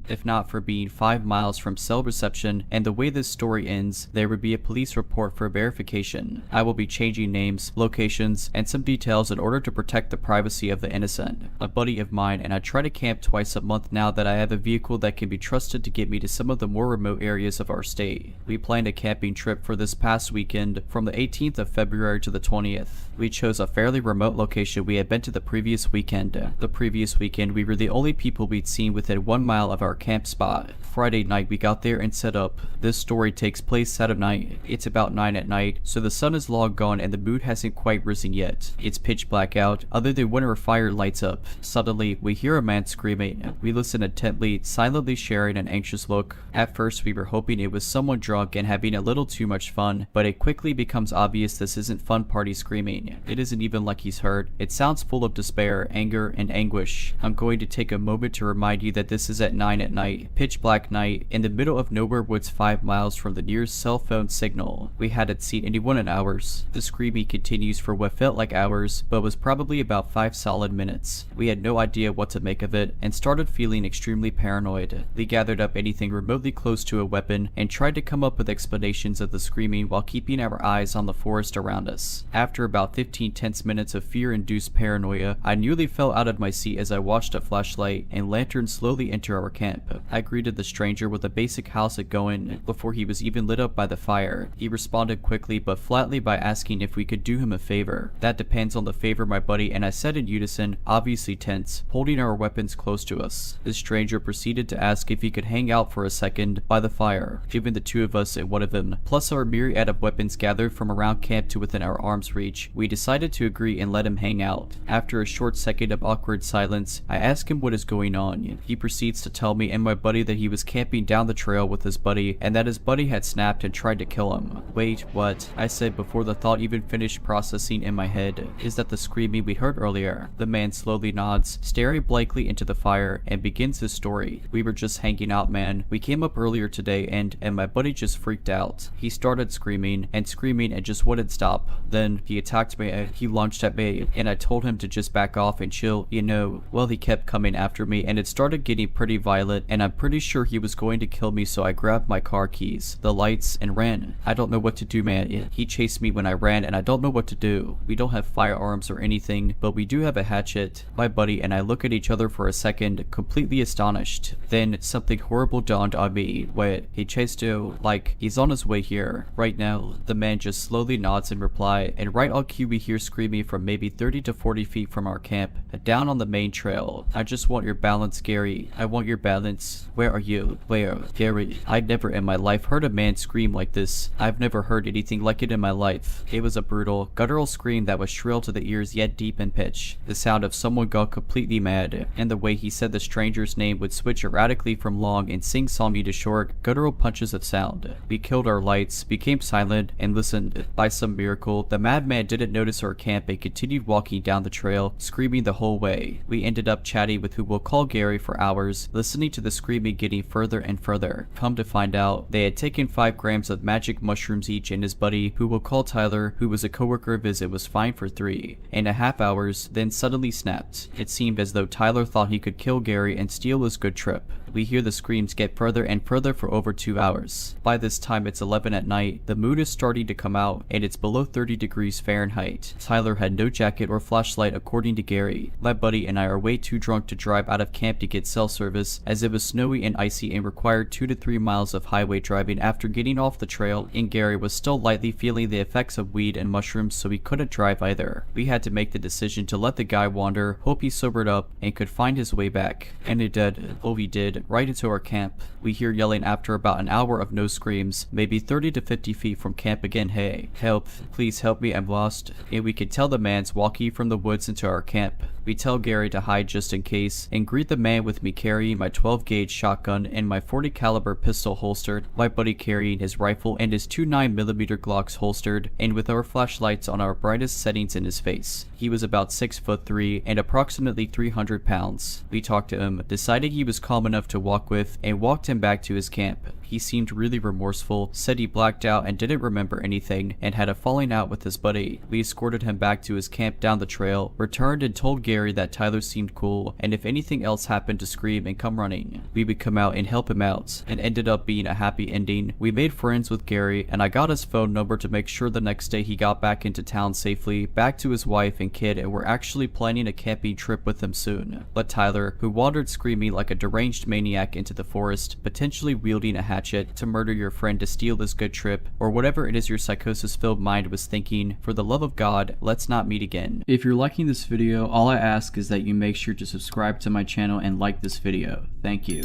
If not for being 5 miles from cell reception, and the way this story ends, there would be a police report for verification. I will be changing names, locations, and some details in order to protect the privacy of the innocent. A buddy of mine and I try to camp twice a month now that I have a vehicle that can be trusted to get me to some of the more remote areas of our state. We planned a camping trip for this past weekend from the 18th of February to the 20th. We chose a fairly remote location we had been to the previous weekend. The previous weekend we were the only people we'd seen within 1 mile of our camp spot. Friday night we got there and set up. This story takes place Saturday night. It's about 9 at night, so the sun is long gone and the mood hasn't quite risen yet. It's pitch black out, other than when our fire lights up. Suddenly, we hear a man screaming. We listen intently, silently sharing an anxious look. At first we were hoping it was someone drunk and having a little too much fun, but it quickly becomes obvious this isn't fun party screaming. It isn't even like he's hurt. It sounds full of despair, anger, and anguish. I'm going to take a moment to remind you that this is at 9 at night. Pitch black night, in the middle of nowhere woods 5 miles from the nearest cell phone signal. We hadn't seen anyone in hours. The screaming continues for what felt like hours, but was probably about 5 solid minutes. We had no idea what to make of it, and started feeling extremely paranoid. We gathered up anything remotely close to a weapon, and tried to come up with explanations of the screaming while keeping our eyes on the forest around us. After about 15 tense minutes of fear-induced paranoia, I nearly fell out of my seat as I watched a flashlight and lantern slowly enter our camp. I greeted the stranger with a basic "how's it going?" before he was even lit up by the fire. He responded quickly but flatly by asking if we could do him a favor. That depends on the favor, my buddy, and I said in unison, obviously tense, holding our weapons close to us. The stranger proceeded to ask if he could hang out for a second by the fire. Given the two of us and one of them, plus our myriad of weapons gathered from around camp to within our arm's reach, we decided to agree and let him hang out. After a short second of awkward silence, I ask him what is going on. He proceeds to tell me and my buddy that he was camping down the trail with his buddy and that his buddy had snapped and tried to kill him. Wait, what? I said before the thought even finished processing in my head. Is that the screaming we heard earlier? The man slowly nods, staring blankly into the fire, and begins his story. We were just hanging out, man. We came up earlier today and my buddy just freaked out. He started screaming and just wouldn't stop. Then he attacked me, he lunged at me, and I told him to just back off and chill, you know. Well, he kept coming after me and it started getting pretty violent, and I'm pretty sure he was going to kill me, so I grabbed my car keys, the lights, and ran. I don't know what to do, man. He chased me when I ran and I don't know what to do. We don't have firearms or anything, but we do have a hatchet. My buddy and I look at each other for a second, completely astonished. Then something horrible dawned on me. Wait, he chased you? Like, he's on his way here. Right now. The man just slowly nods in reply, and right on cue we hear screaming from maybe 30 to 40 feet from our camp, down on the main trail. I just want your balance, Gary. I want your balance. Where are you? Where? Gary. I'd never in my life heard a man scream like this. I've never heard anything like it in my life. It was a brutal, guttural scream that was shrill to the ears yet deep in pitch. The sound of someone gone completely mad, and the way he said the stranger's name would switch erratically from long and sing-songy to short, guttural punches of sound. We killed our lights, became silent, and listened. By some miracle, the madman didn't notice our camp and continued walking down the trail, screaming the whole way. We ended up chatting with who we'll call Gary for hours, listening to the screaming getting further and further. Come to find out, they had taken 5 grams of magic mushrooms each, and his buddy, who we'll call Tyler, who was a coworker of his, was fine for 3.5 hours, then suddenly snapped. It seemed as though Tyler thought he could kill Gary and steal his good trip. We hear the screams get further and further for over 2 hours. By this time it's 11 at night, the moon is starting to come out, and it's below 30 degrees Fahrenheit. Tyler had no jacket or flashlight according to Gary. My buddy and I are way too drunk to drive out of camp to get cell service, as it was snowy and icy and required 2 to 3 miles of highway driving after getting off the trail, and Gary was still lightly feeling the effects of weed and mushrooms, so he couldn't drive either. We had to make the decision to let the guy wander, hope he sobered up, and could find his way back. And it did. Oh, he did. Right into our camp. We hear yelling after about an hour of no screams, maybe 30 to 50 feet from camp again. Hey, help, please help me, I'm lost. And we could tell the man's walking from the woods into our camp. We tell Gary to hide just in case, and greet the man with me carrying my 12-gauge shotgun and my 40 caliber pistol holstered, my buddy carrying his rifle and his two 9mm Glocks holstered, and with our flashlights on our brightest settings in his face. He was about 6'3" and approximately 300 pounds. We talked to him, decided he was calm enough to walk with, and walked him back to his camp. He seemed really remorseful, said he blacked out and didn't remember anything, and had a falling out with his buddy. We escorted him back to his camp down the trail, returned and told Gary that Tyler seemed cool, and if anything else happened to scream and come running, we would come out and help him out, and ended up being a happy ending. We made friends with Gary, and I got his phone number to make sure the next day he got back into town safely, back to his wife and kid, and we're actually planning a camping trip with him soon. But Tyler, who wandered screaming like a deranged maniac into the forest, potentially wielding a hatchet to murder your friend to steal this good trip, or whatever it is your psychosis-filled mind was thinking, for the love of God, let's not meet again. If you're liking this video, all I ask is that you make sure to subscribe to my channel and like this video. Thank you.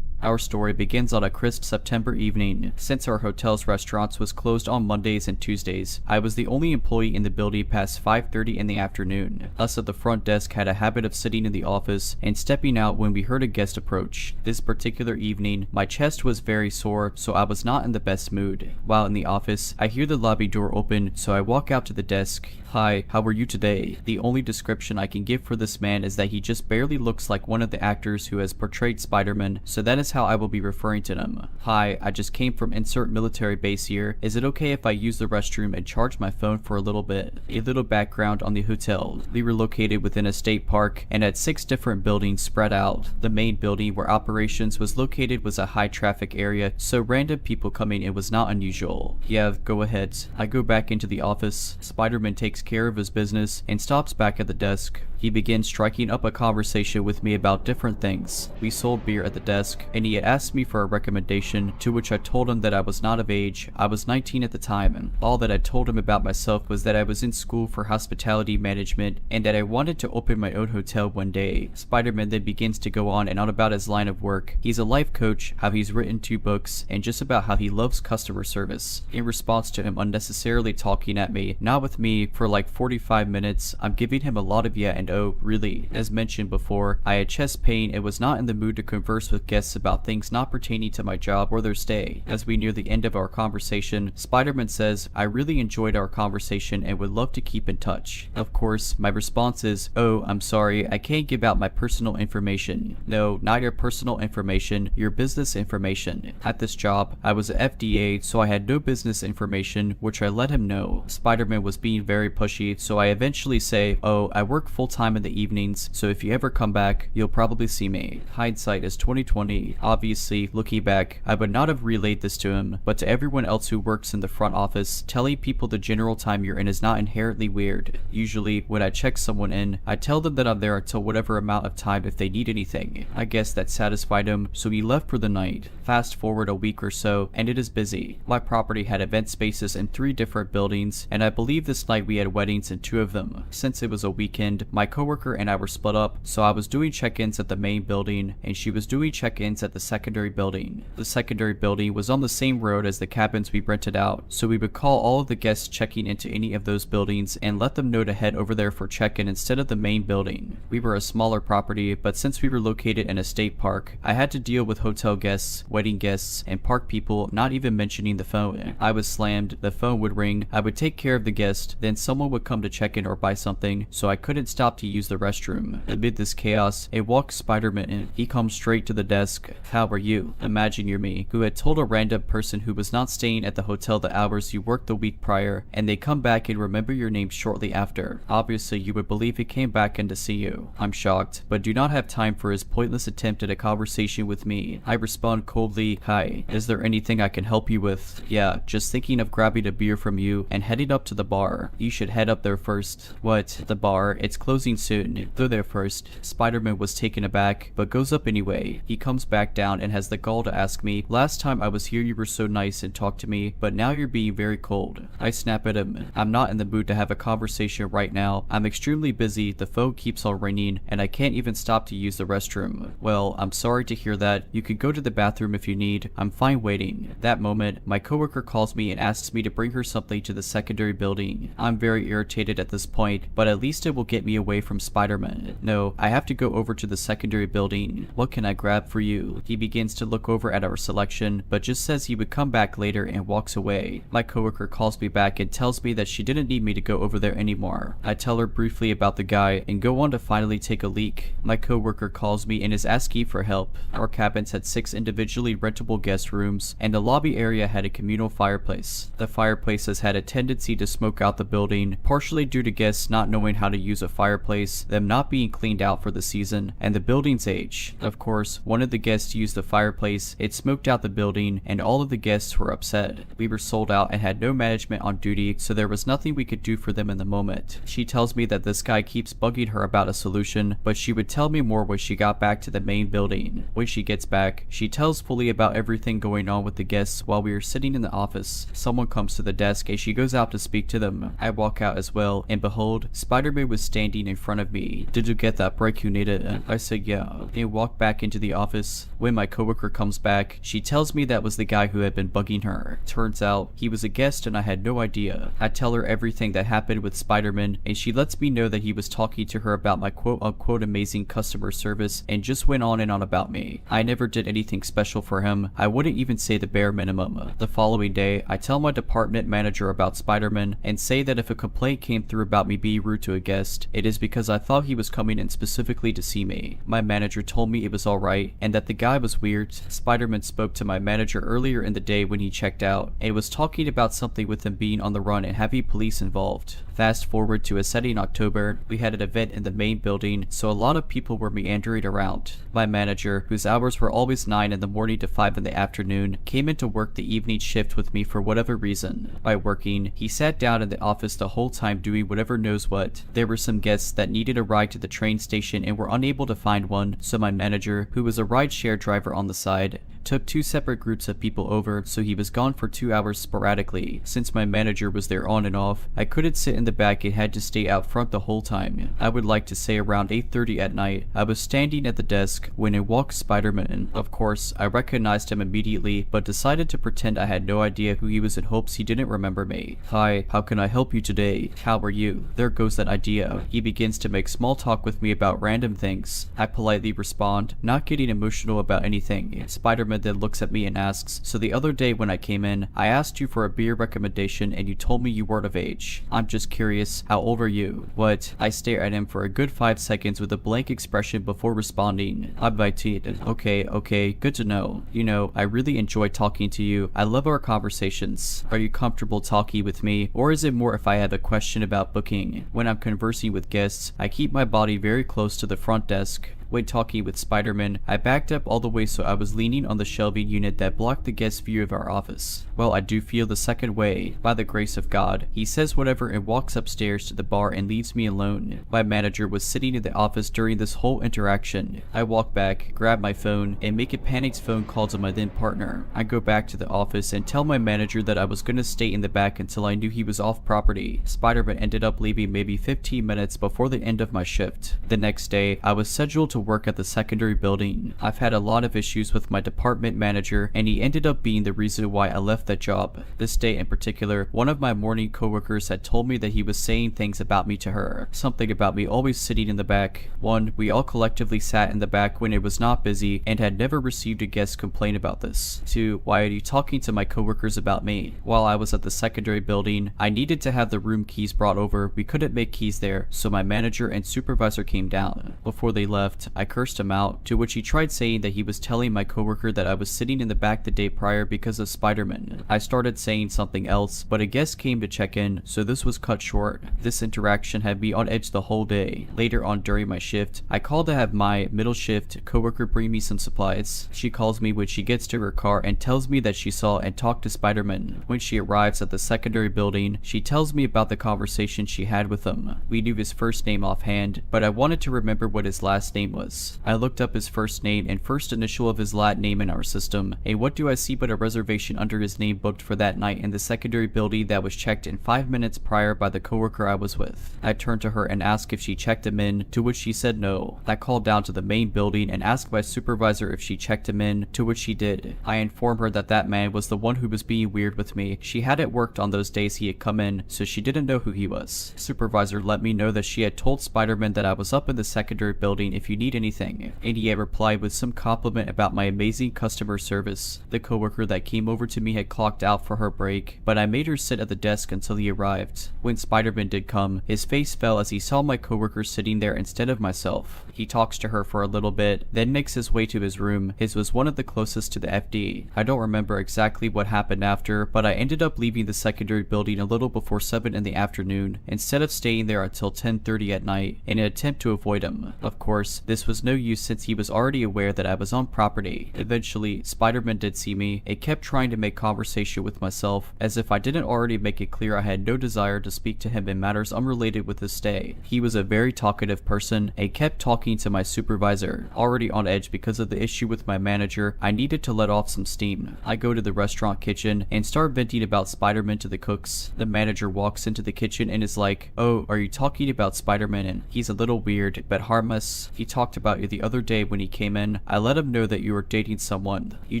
Our story begins on a crisp September evening. Since our hotel's restaurants was closed on Mondays and Tuesdays, I was the only employee in the building past 5:30 in the afternoon. Us at the front desk had a habit of sitting in the office and stepping out when we heard a guest approach. This particular evening, my chest was very sore, so I was not in the best mood. While in the office, I hear the lobby door open, so I walk out to the desk. "Hi, how are you today?" The only description I can give for this man is that he just barely looks like one of the actors who has portrayed Spider-Man, so that is how I will be referring to him. "Hi, I just came from insert military base here. Is it okay if I use the restroom and charge my phone for a little bit?" A little background on the hotel. We were located within a state park and had 6 different buildings spread out. The main building where operations was located was a high traffic area, so random people coming in was not unusual. "Yeah, go ahead." I go back into the office. Spider-Man takes care of his business and stops back at the desk. He begins striking up a conversation with me about different things. We sold beer at the desk, and he had asked me for a recommendation, to which I told him that I was not of age. I was 19 at the time, and all that I told him about myself was that I was in school for hospitality management, and that I wanted to open my own hotel one day. Spider-Man then begins to go on and on about his line of work. He's a life coach, how he's written 2 books, and just about how he loves customer service. In response to him unnecessarily talking at me, not with me, for like 45 minutes, I'm giving him a lot of yeah and oh, really. As mentioned before, I had chest pain and was not in the mood to converse with guests about things not pertaining to my job or their stay. As we near the end of our conversation, Spider-Man says, "I really enjoyed our conversation and would love to keep in touch." Of course, my response is, "Oh, I'm sorry, I can't give out my personal information." "No, not your personal information, your business information." At this job, I was a FDA, so I had no business information, which I let him know. Spider-Man was being very pushy, so I eventually say, "Oh, I work full-time in the evenings, so if you ever come back, you'll probably see me." Hindsight is 2020. Obviously, looking back, I would not have relayed this to him, but to everyone else who works in the front office, telling people the general time you're in is not inherently weird. Usually, when I check someone in, I tell them that I'm there until whatever amount of time if they need anything. I guess that satisfied him, so he left for the night. Fast forward a week or so, and it is busy. My property had event spaces in 3 different buildings, and I believe this night we had weddings in 2 of them. Since it was a weekend, my coworker and I were split up, so I was doing check-ins at the main building, and she was doing check-ins at the secondary building. The secondary building was on the same road as the cabins we rented out, so we would call all of the guests checking into any of those buildings and let them know to head over there for check-in instead of the main building. We were a smaller property, but since we were located in a state park, I had to deal with hotel guests, wedding guests, and park people, not even mentioning the phone. I was slammed, the phone would ring, I would take care of the guest, then someone would come to check in or buy something, so I couldn't stop to use the restroom. Amid this chaos, a walks Spider-Man in. He comes straight to the desk. "How are you?" Imagine you're me, who had told a random person who was not staying at the hotel the hours you worked the week prior, and they come back and remember your name shortly after. Obviously, you would believe he came back in to see you. I'm shocked, but do not have time for his pointless attempt at a conversation with me. I respond coldly, "Hi, is there anything I can help you with?" "Yeah, just thinking of grabbing a beer from you and heading up to the bar. You should head up there first." "What? The bar? It's closing soon." "Go there first." Spider-Man was taken aback, but goes up anyway. He comes back down and has the gall to ask me, "Last time I was here you were so nice and talked to me, but now you're being very cold." I snap at him. "I'm not in the mood to have a conversation right now. I'm extremely busy, the phone keeps on ringing, and I can't even stop to use the restroom." "Well, I'm sorry to hear that. You could go to the bathroom if you need. I'm fine waiting." That moment, my coworker calls me and asks me to bring her something to the secondary building. I'm very irritated at this point, but at least it will get me away away from Spider-Man. No, I have to go over to the secondary building. What can I grab for you? He begins to look over at our selection, but just says he would come back later and walks away. My coworker calls me back and tells me that she didn't need me to go over there anymore. I tell her briefly about the guy and go on to finally take a leak. My coworker calls me and is asking for help. Our cabins had 6 individually rentable guest rooms, and the lobby area had a communal fireplace. The fireplace has had a tendency to smoke out the building, partially due to guests not knowing how to use a fireplace, them not being cleaned out for the season, and the building's age. Of course, one of the guests used the fireplace, it smoked out the building, and all of the guests were upset. We were sold out and had no management on duty, so there was nothing we could do for them in the moment. She tells me that this guy keeps bugging her about a solution, but she would tell me more when she got back to the main building. When she gets back, she tells fully about everything going on with the guests while we are sitting in the office. Someone comes to the desk and she goes out to speak to them. I walk out as well, and behold, Spider-Man was standing in front of me. "Did you get that break you needed?" I said yeah, and walk back into the office. When my coworker comes back, she tells me that was the guy who had been bugging her. Turns out, he was a guest and I had no idea. I tell her everything that happened with Spider-Man, and she lets me know that he was talking to her about my quote-unquote amazing customer service and just went on and on about me. I never did anything special for him. I wouldn't even say the bare minimum. The following day, I tell my department manager about Spider-Man and say that if a complaint came through about me being rude to a guest, it is because I thought he was coming in specifically to see me. My manager told me it was alright and that the guy was weird. Spider-Man spoke to my manager earlier in the day when he checked out and was talking about something with him being on the run and having police involved. Fast forward to a setting October, we had an event in the main building, so a lot of people were meandering around. My manager, whose hours were always 9 in the morning to 5 in the afternoon, came in to work the evening shift with me for whatever reason. By working, he sat down in the office the whole time doing whatever knows what. There were some guests that needed a ride to the train station and were unable to find one, so my manager, who was a rideshare driver on the side, took 2 separate groups of people over, so he was gone for 2 hours sporadically. Since my manager was there on and off, I couldn't sit in the back and had to stay out front the whole time. I would like to say around 8:30 at night, I was standing at the desk when in walked Spider-Man. Of course, I recognized him immediately, but decided to pretend I had no idea who he was in hopes he didn't remember me. "Hi, how can I help you today? How are you?" There goes that idea. He begins to make small talk with me about random things. I politely respond, not getting emotional about anything. Spider-Man then looks at me and asks, "So the other day when I came in, I asked you for a beer recommendation and you told me you weren't of age. I'm just curious, how old are you?" What? I stare at him for a good 5 seconds with a blank expression before responding, "I'm 19. Okay, good to know. You know, I really enjoy talking to you. I love our conversations. Are you comfortable talking with me, or is it more if I have a question about booking?" When I'm conversing with guests, I keep my body very close to the front desk. When talking with Spider-Man, I backed up all the way so I was leaning on the shelving unit that blocked the guest view of our office. Well, I do feel the second way, by the grace of God. He says whatever and walks upstairs to the bar and leaves me alone. My manager was sitting in the office during this whole interaction. I walk back, grab my phone, and make a panicked phone call to my then partner. I go back to the office and tell my manager that I was gonna stay in the back until I knew he was off property. Spider-Man ended up leaving maybe 15 minutes before the end of my shift. The next day, I was scheduled to work at the secondary building. I've had a lot of issues with my department manager, and he ended up being the reason why I left that job. This day in particular, one of my morning coworkers had told me that he was saying things about me to her. Something about me always sitting in the back. 1, we all collectively sat in the back when it was not busy and had never received a guest complaint about this. 2, why are you talking to my coworkers about me? While I was at the secondary building, I needed to have the room keys brought over. We couldn't make keys there, so my manager and supervisor came down. Before they left, I cursed him out, to which he tried saying that he was telling my coworker that I was sitting in the back the day prior because of Spider-Man. I started saying something else, but a guest came to check in, so this was cut short. This interaction had me on edge the whole day. Later on during my shift, I called to have my middle shift coworker bring me some supplies. She calls me when she gets to her car and tells me that she saw and talked to Spider-Man. When she arrives at the secondary building, she tells me about the conversation she had with him. We knew his first name offhand, but I wanted to remember what his last name was. I looked up his first name and first initial of his last name in our system, and what do I see but a reservation under his name booked for that night in the secondary building that was checked in 5 minutes prior by the coworker I was with. I turned to her and asked if she checked him in, to which she said no. I called down to the main building and asked my supervisor if she checked him in, to which she did. I informed her that that man was the one who was being weird with me. She hadn't worked on those days he had come in, so she didn't know who he was. Supervisor let me know that she had told Spider-Man that I was up in the secondary building if you need anything, and he had replied with some compliment about my amazing customer service. The coworker that came over to me had clocked out for her break, but I made her sit at the desk until he arrived. When Spider-Man did come, his face fell as he saw my coworker sitting there instead of myself. He talks to her for a little bit, then makes his way to his room. His was one of the closest to the FD. I don't remember exactly what happened after, but I ended up leaving the secondary building a little before 7 in the afternoon, instead of staying there until 10:30 at night, in an attempt to avoid him. Of course, this was no use since he was already aware that I was on property. Eventually, Spider-Man did see me, and kept trying to make conversation with myself, as if I didn't already make it clear I had no desire to speak to him in matters unrelated with his stay. He was a very talkative person, and kept talking to my supervisor. Already on edge because of the issue with my manager, I needed to let off some steam. I go to the restaurant kitchen, and start venting about Spider-Man to the cooks. The manager walks into the kitchen and is like, "Oh, are you talking about Spider-Man? And he's a little weird, but harmless. He talked about you the other day when he came in. I let him know that you were dating someone. You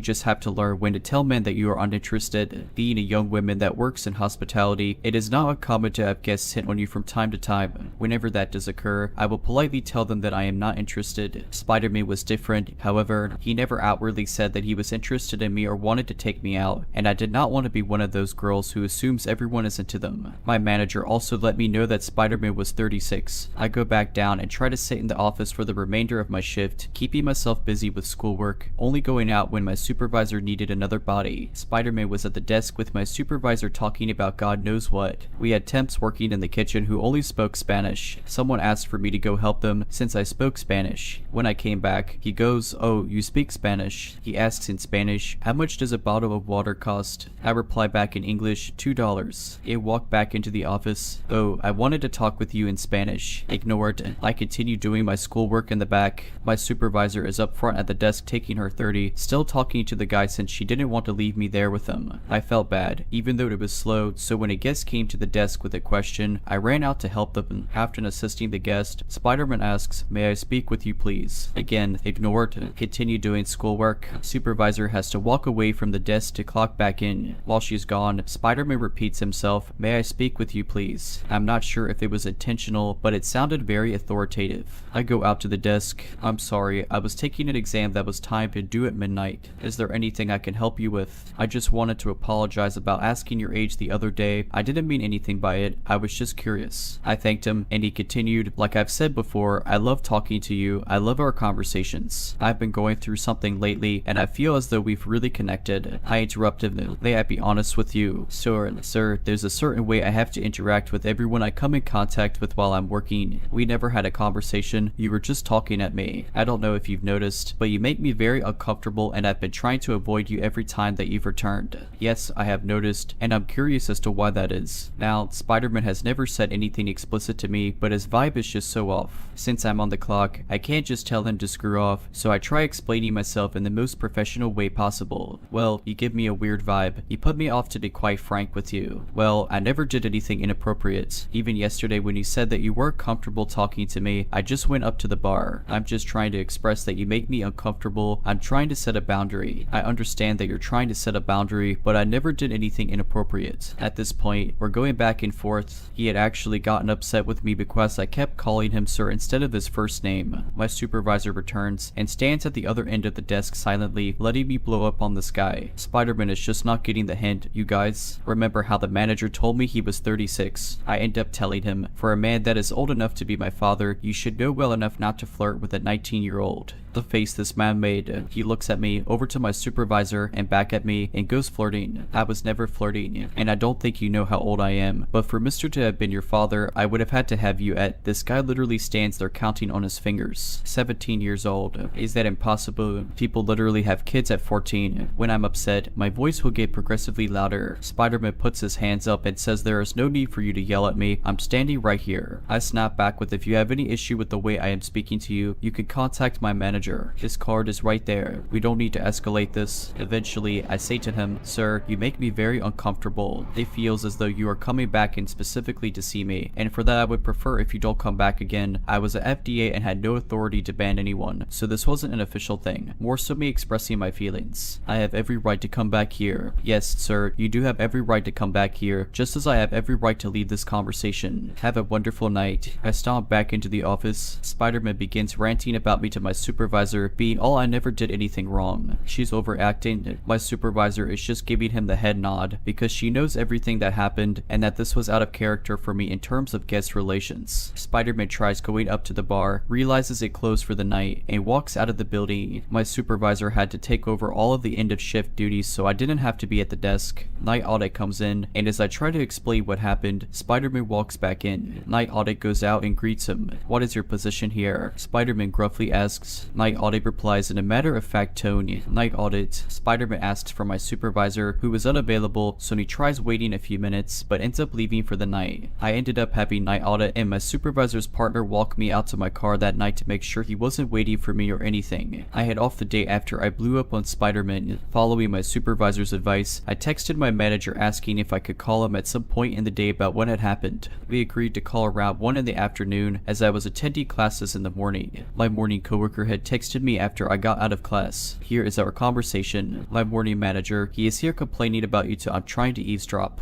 just have to learn when to tell men that you are uninterested. Being a young woman that works in hospitality, it is not uncommon to have guests hit on you from time to time. Whenever that does occur, I will politely tell them that I am not interested." Spider-Man was different, however. He never outwardly said that he was interested in me or wanted to take me out, and I did not want to be one of those girls who assumes everyone is into them. My manager also let me know that Spider-Man was 36. I go back down and try to sit in the office for the remainder of my shift, keeping myself busy with schoolwork, only going out when my supervisor needed another body. Spider-Man was at the desk with my supervisor talking about God knows what. We had temps working in the kitchen who only spoke Spanish. Someone asked for me to go help them since I spoke Spanish. When I came back, he goes, "Oh, you speak Spanish?" He asks in Spanish, "How much does a bottle of water cost?" I reply back in English, $2. I walk back into the office. "Oh, I wanted to talk with you in Spanish." Ignored. I continue doing my schoolwork in the back. My supervisor is up front at the desk taking her 30, still talking to the guy since she didn't want to leave me there with him. I felt bad, even though it was slow, so when a guest came to the desk with a question, I ran out to help them. After assisting the guest, Spider-Man asks, "May I speak with you please?" Again, ignored. Continue doing schoolwork. Supervisor has to walk away from the desk to clock back in. While she's gone, Spider-Man repeats himself, "May I speak with you please?" I'm not sure if it was intentional, but it sounded very authoritative. I go out to the desk. "I'm sorry, I was taking an exam that was timed to due at midnight. Is there anything I can help you with? I just wanted to apologize about asking your age the other day. I didn't mean anything by it. I was just curious." I thanked him, and he continued, "Like I've said before, I love talking to you. I love our conversations. I've been going through something lately, and I feel as though we've really connected." I interrupted him. "May I be honest with you? Sir, there's a certain way I have to interact with everyone I come in contact with while I'm working. We never had a conversation. You were just talking at me. I don't know if you've noticed, but you make me very uncomfortable, and I've been trying to avoid you every time that you've returned." Yes, I have noticed, and I'm curious as to why that is. Now, Spider-Man has never said anything explicit to me, but his vibe is just so off. Since I'm on the clock, I can't just tell him to screw off, so I try explaining myself in the most professional way possible. "Well, you give me a weird vibe. You put me off, to be quite frank with you. Well, I never did anything inappropriate. Even yesterday when you said that you weren't comfortable talking to me, I just went up to the bar. I'm just trying to express that you make me uncomfortable. I'm trying to set a boundary. I understand that you're trying to set a boundary, but I never did anything inappropriate." At this point, we're going back and forth. He had actually gotten upset with me because I kept calling him sir instead of his first name. My supervisor returns and stands at the other end of the desk silently, letting me blow up on this guy. Spider-Man is just not getting the hint, you guys. Remember how the manager told me he was 36? I end up telling him, "For a man that is old enough to be my father, you should know well enough not to flirt with a 19-year-old. The face this man made. He looks at me, over to my supervisor, and back at me, and goes flirting. I was never flirting, and I don't think you know how old I am, but for Mr. to have been your father, I would have had to have you at. This guy literally stands there counting on his fingers. 17 years old. Is that impossible? People literally have kids at 14. When I'm upset, my voice will get progressively louder. Spider-Man puts his hands up and says there is no need for you to yell at me. I'm standing right here. I snap back with, if you have any issue with the way I am speaking to you, you can contact my manager. His card is right there. We don't need to escalate this. Eventually, I say to him, sir, you make me very uncomfortable. It feels as though you are coming back in specifically to see me, and for that I would prefer if you don't come back again. I was at FDA and had no authority to ban anyone, so this wasn't an official thing. More so me expressing my feelings. I have every right to come back here. Yes, sir, you do have every right to come back here, just as I have every right to leave this conversation. Have a wonderful night. I stomp back into the office. Spider-Man begins ranting about me to my supervisor, being all I never did anything wrong. She's overacting. My supervisor is just giving him the head nod, because she knows everything that happened, and that this was out of character for me in terms of guest relations. Spider-Man tries going up to the bar, realizes it closed for the night, and walks out of the building. My supervisor had to take over all of the end of shift duties, so I didn't have to be at the desk. Night Audit comes in, and as I try to explain what happened, Spider-Man walks back in. Night Audit goes out and greets him. What is your position here? Spider-Man gruffly asks. Night Audit replies in a matter-of-fact tone. Night Audit. Spider-Man asks for my supervisor, who is unavailable, so he tries waiting a few minutes, but ends up leaving for the night. I ended up having Night Audit and my supervisor's partner walk me out to my car that night to make sure he wasn't waiting for me or anything. I had off the day after I blew up on Spider-Man. Following my supervisor's advice, I texted my manager asking if I could call him at some point in the day about what had happened. We agreed to call around 1 in the afternoon as I was attending classes in the morning. My morning coworker had texted me after I got out of class. Here is our conversation. My morning manager, he is here complaining about you too. I'm trying to eavesdrop.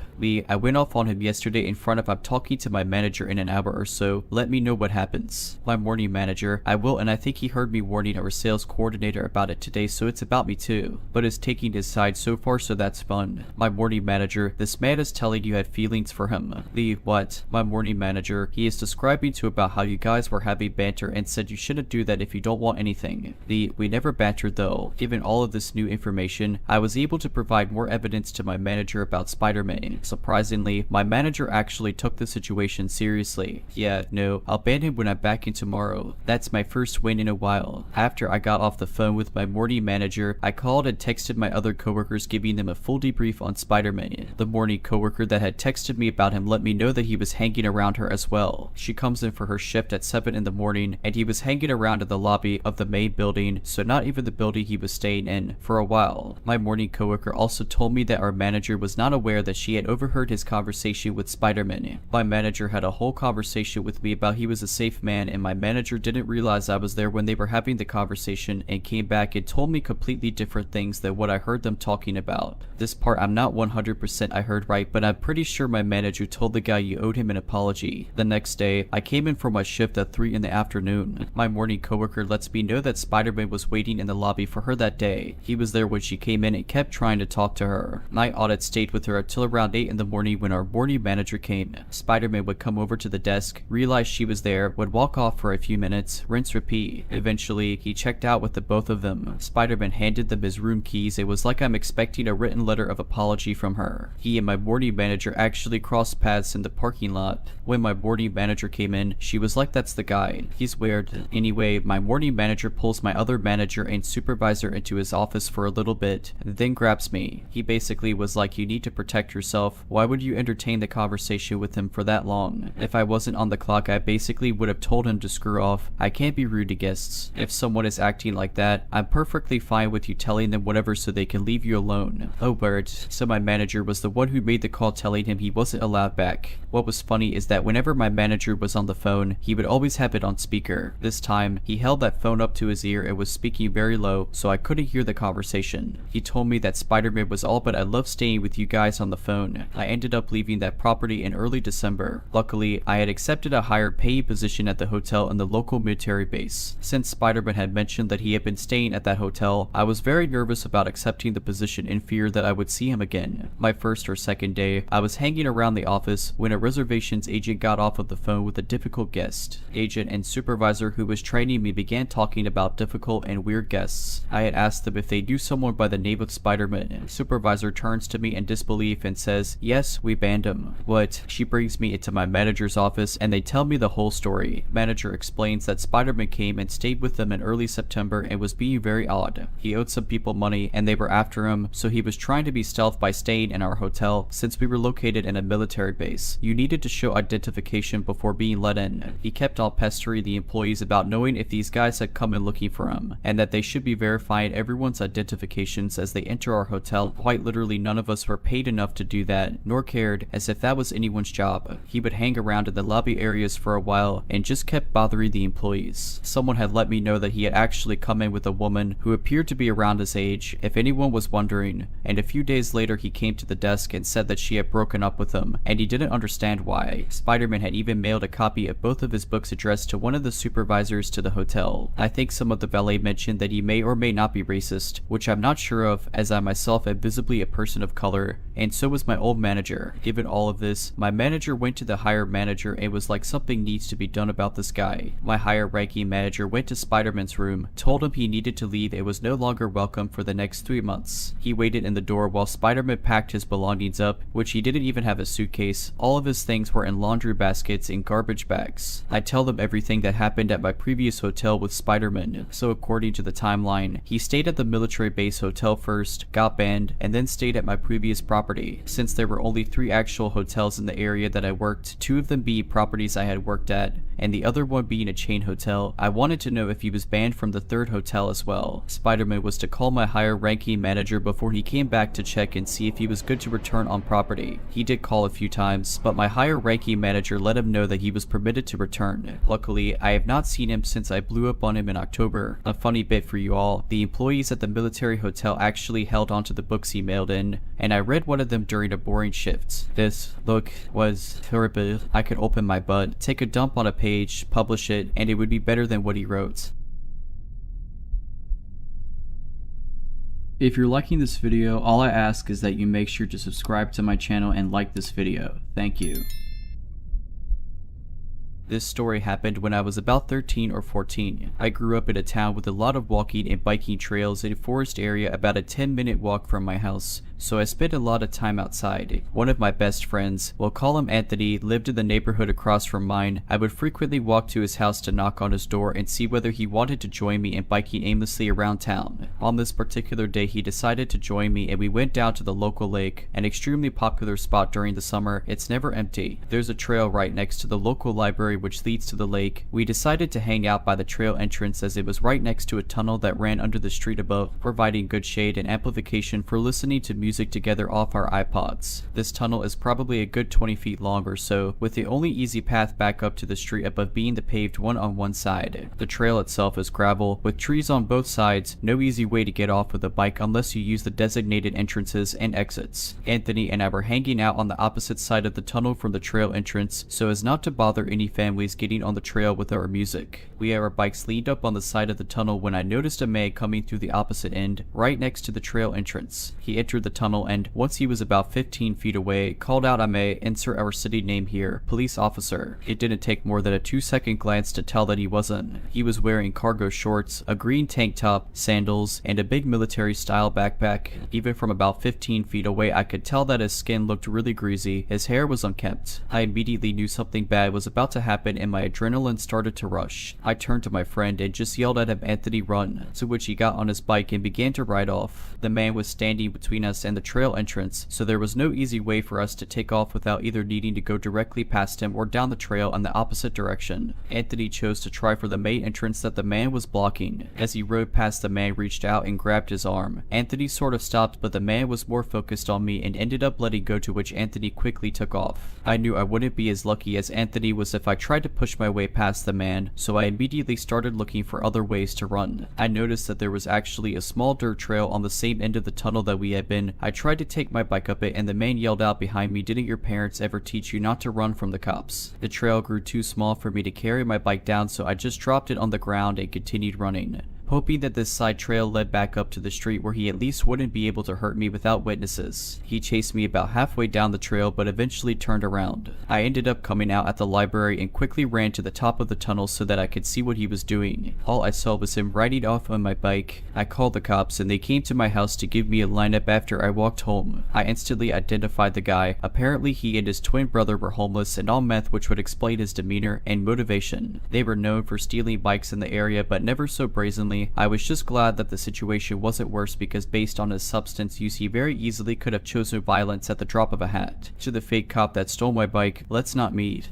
I went off on him yesterday in front of I'm talking to my manager in an hour or so. Let me know what happens. My morning manager, I will, and I think he heard me warning our sales coordinator about it today, so it's about me too, but is taking his side so far, so that's fun. My morning manager, this man is telling you had feelings for him. What? My morning manager, he is describing to about how you guys were having banter and said you shouldn't do that if you don't want anything. We never bantered though. Given all of this new information, I was able to provide more evidence to my manager about Spider-Man. Surprisingly, my manager actually took the situation seriously. Yeah, no, I'll ban him when I'm back in tomorrow. That's my first win in a while. After I got off the phone with my morning manager, I called and texted my other coworkers giving them a full debrief on Spider-Man. The morning coworker that had texted me about him let me know that he was hanging around her as well. She comes in for her shift at 7 in the morning, and he was hanging around in the lobby of the main building, so not even the building he was staying in, for a while. My morning coworker also told me that our manager was not aware that she had overheard his conversation with Spider-Man. My manager had a whole conversation with me about he was a safe man, and my manager didn't realize I was there when they were having the conversation and came back and told me completely different things than what I heard them talking about. This part I'm not 100% I heard right, but I'm pretty sure my manager told the guy you owed him an apology. The next day, I came in for my shift at 3 in the afternoon. My morning coworker lets me know that Spider-Man was waiting in the lobby for her that day. He was there when she came in and kept trying to talk to her. Night Audit stayed with her until around 8 in the morning when our morning manager came. Spider-Man would come over to the desk, realize she was there, would walk off for a few minutes, rinse repeat. Eventually, he checked out with the both of them. Spider-Man handed them his room keys. It was like I'm expecting a written letter of apology from her. He and my morning manager actually crossed paths in the parking lot. When my morning manager came in, she was like, that's the guy. He's weird. Anyway, my morning manager pulls my other manager and supervisor into his office for a little bit, then grabs me. He basically was like, you need to protect yourself. Why would you entertain the conversation with him for that long? If I wasn't on the clock, I basically would have told him to screw off. I can't be rude to guests. If someone is acting like that, I'm perfectly fine with you telling them whatever so they can leave you alone. Oh word. So my manager was the one who made the call telling him he wasn't allowed back. What was funny is that whenever my manager was on the phone, he would always have it on speaker. This time, he held that phone up to his ear and was speaking very low, so I couldn't hear the conversation. He told me that Spider-Man was all but I love staying with you guys on the phone. I ended up leaving that property in early December. Luckily, I had accepted a higher paying position at the hotel in the local military base. Since Spider-Man had mentioned that he had been staying at that hotel, I was very nervous about accepting the position in fear that I would see him again. My first or second day, I was hanging around the office when a reservations agent got off of the phone with a difficult guest. Agent and supervisor who was training me began talking complain about difficult and weird guests. I had asked them if they knew someone by the name of Spider-Man. Supervisor turns to me in disbelief and says, yes, we banned him. What? She brings me into my manager's office and they tell me the whole story. Manager explains that Spider-Man came and stayed with them in early September and was being very odd. He owed some people money and they were after him, so he was trying to be stealth by staying in our hotel since we were located in a military base. You needed to show identification before being let in. He kept on pestering the employees about knowing if these guys had come in looking for him, and that they should be verifying everyone's identifications as they enter our hotel. Quite literally, none of us were paid enough to do that, nor cared, as if that was anyone's job. He would hang around in the lobby areas for a while and just kept bothering the employees. Someone had let me know that he had actually come in with a woman who appeared to be around his age, if anyone was wondering, and a few days later he came to the desk and said that she had broken up with him, and he didn't understand why. Spider-Man had even mailed a copy of both of his books addressed to one of the supervisors to the hotel. I think some of the valet mentioned that he may or may not be racist, which I'm not sure of, as I myself am visibly a person of color, and so was my old manager. Given all of this, my manager went to the higher manager and was like, something needs to be done about this guy. My higher ranking manager went to Spider-Man's room, told him he needed to leave and was no longer welcome for the next 3 months. He waited in the door while Spider-Man packed his belongings up, which he didn't even have a suitcase. All of his things were in laundry baskets and garbage bags. I tell them everything that happened at my previous hotel with Spider-Man. So according to the timeline, he stayed at the military base hotel first, got banned, and then stayed at my previous property. Since there were only 3 actual hotels in the area that I worked, 2 of them being properties I had worked at, and the other one being a chain hotel, I wanted to know if he was banned from the 3rd hotel as well. Spider-Man was to call my higher ranking manager before he came back to check and see if he was good to return on property. He did call a few times, but my higher ranking manager let him know that he was permitted to return. Luckily, I have not seen him since I blew up on him in October. A funny bit for you all, the employees at the military hotel actually held onto the books he mailed in, and I read one of them during a boring shift. This look was horrible. I could open my butt, take a dump on a page, publish it, and it would be better than what he wrote. If you're liking this video, all I ask is that you make sure to subscribe to my channel and like this video. Thank you. This story happened when I was about 13 or 14. I grew up in a town with a lot of walking and biking trails in a forest area about a 10-minute walk from my house, so I spent a lot of time outside. One of my best friends, we'll call him Anthony, lived in the neighborhood across from mine. I would frequently walk to his house to knock on his door and see whether he wanted to join me in biking aimlessly around town. On this particular day, he decided to join me and we went down to the local lake, an extremely popular spot during the summer. It's never empty. There's a trail right next to the local library which leads to the lake. We decided to hang out by the trail entrance as it was right next to a tunnel that ran under the street above, providing good shade and amplification for listening to music together off our iPods. This tunnel is probably a good 20 feet long or so, with the only easy path back up to the street above being the paved one on one side. The trail itself is gravel, with trees on both sides, no easy way to get off with a bike unless you use the designated entrances and exits. Anthony and I were hanging out on the opposite side of the tunnel from the trail entrance so as not to bother any families getting on the trail with our music. We had our bikes leaned up on the side of the tunnel when I noticed a man coming through the opposite end, right next to the trail entrance. He entered the tunnel and, once he was about 15 feet away, called out, "I may insert our city name here, police officer." It didn't take more than a 2-second glance to tell that he wasn't. He was wearing cargo shorts, a green tank top, sandals, and a big military style backpack. Even from about 15 feet away, I could tell that his skin looked really greasy. His hair was unkempt. I immediately knew something bad was about to happen and my adrenaline started to rush. I turned to my friend and just yelled at him, "Anthony, run," to which he got on his bike and began to ride off. The man was standing between us and the trail entrance, so there was no easy way for us to take off without either needing to go directly past him or down the trail in the opposite direction. Anthony chose to try for the main entrance that the man was blocking. As he rode past, the man reached out and grabbed his arm. Anthony sort of stopped, but the man was more focused on me and ended up letting go, to which Anthony quickly took off. I knew I wouldn't be as lucky as Anthony was if I tried to push my way past the man, so I immediately started looking for other ways to run. I noticed that there was actually a small dirt trail on the same end of the tunnel that we had been. I tried to take my bike up it and the man yelled out behind me, "Didn't your parents ever teach you not to run from the cops?" The trail grew too small for me to carry my bike down, so I just dropped it on the ground and continued running. hoping that this side trail led back up to the street where he at least wouldn't be able to hurt me without witnesses. He chased me about halfway down the trail but eventually turned around. I ended up coming out at the library and quickly ran to the top of the tunnel so that I could see what he was doing. All I saw was him riding off on my bike. I called the cops and they came to my house to give me a lineup after I walked home. I instantly identified the guy. Apparently he and his twin brother were homeless and on meth, which would explain his demeanor and motivation. They were known for stealing bikes in the area but never so brazenly. I was just glad that the situation wasn't worse because based on his substance use he very easily could have chosen violence at the drop of a hat. To the fake cop that stole my bike, let's not meet.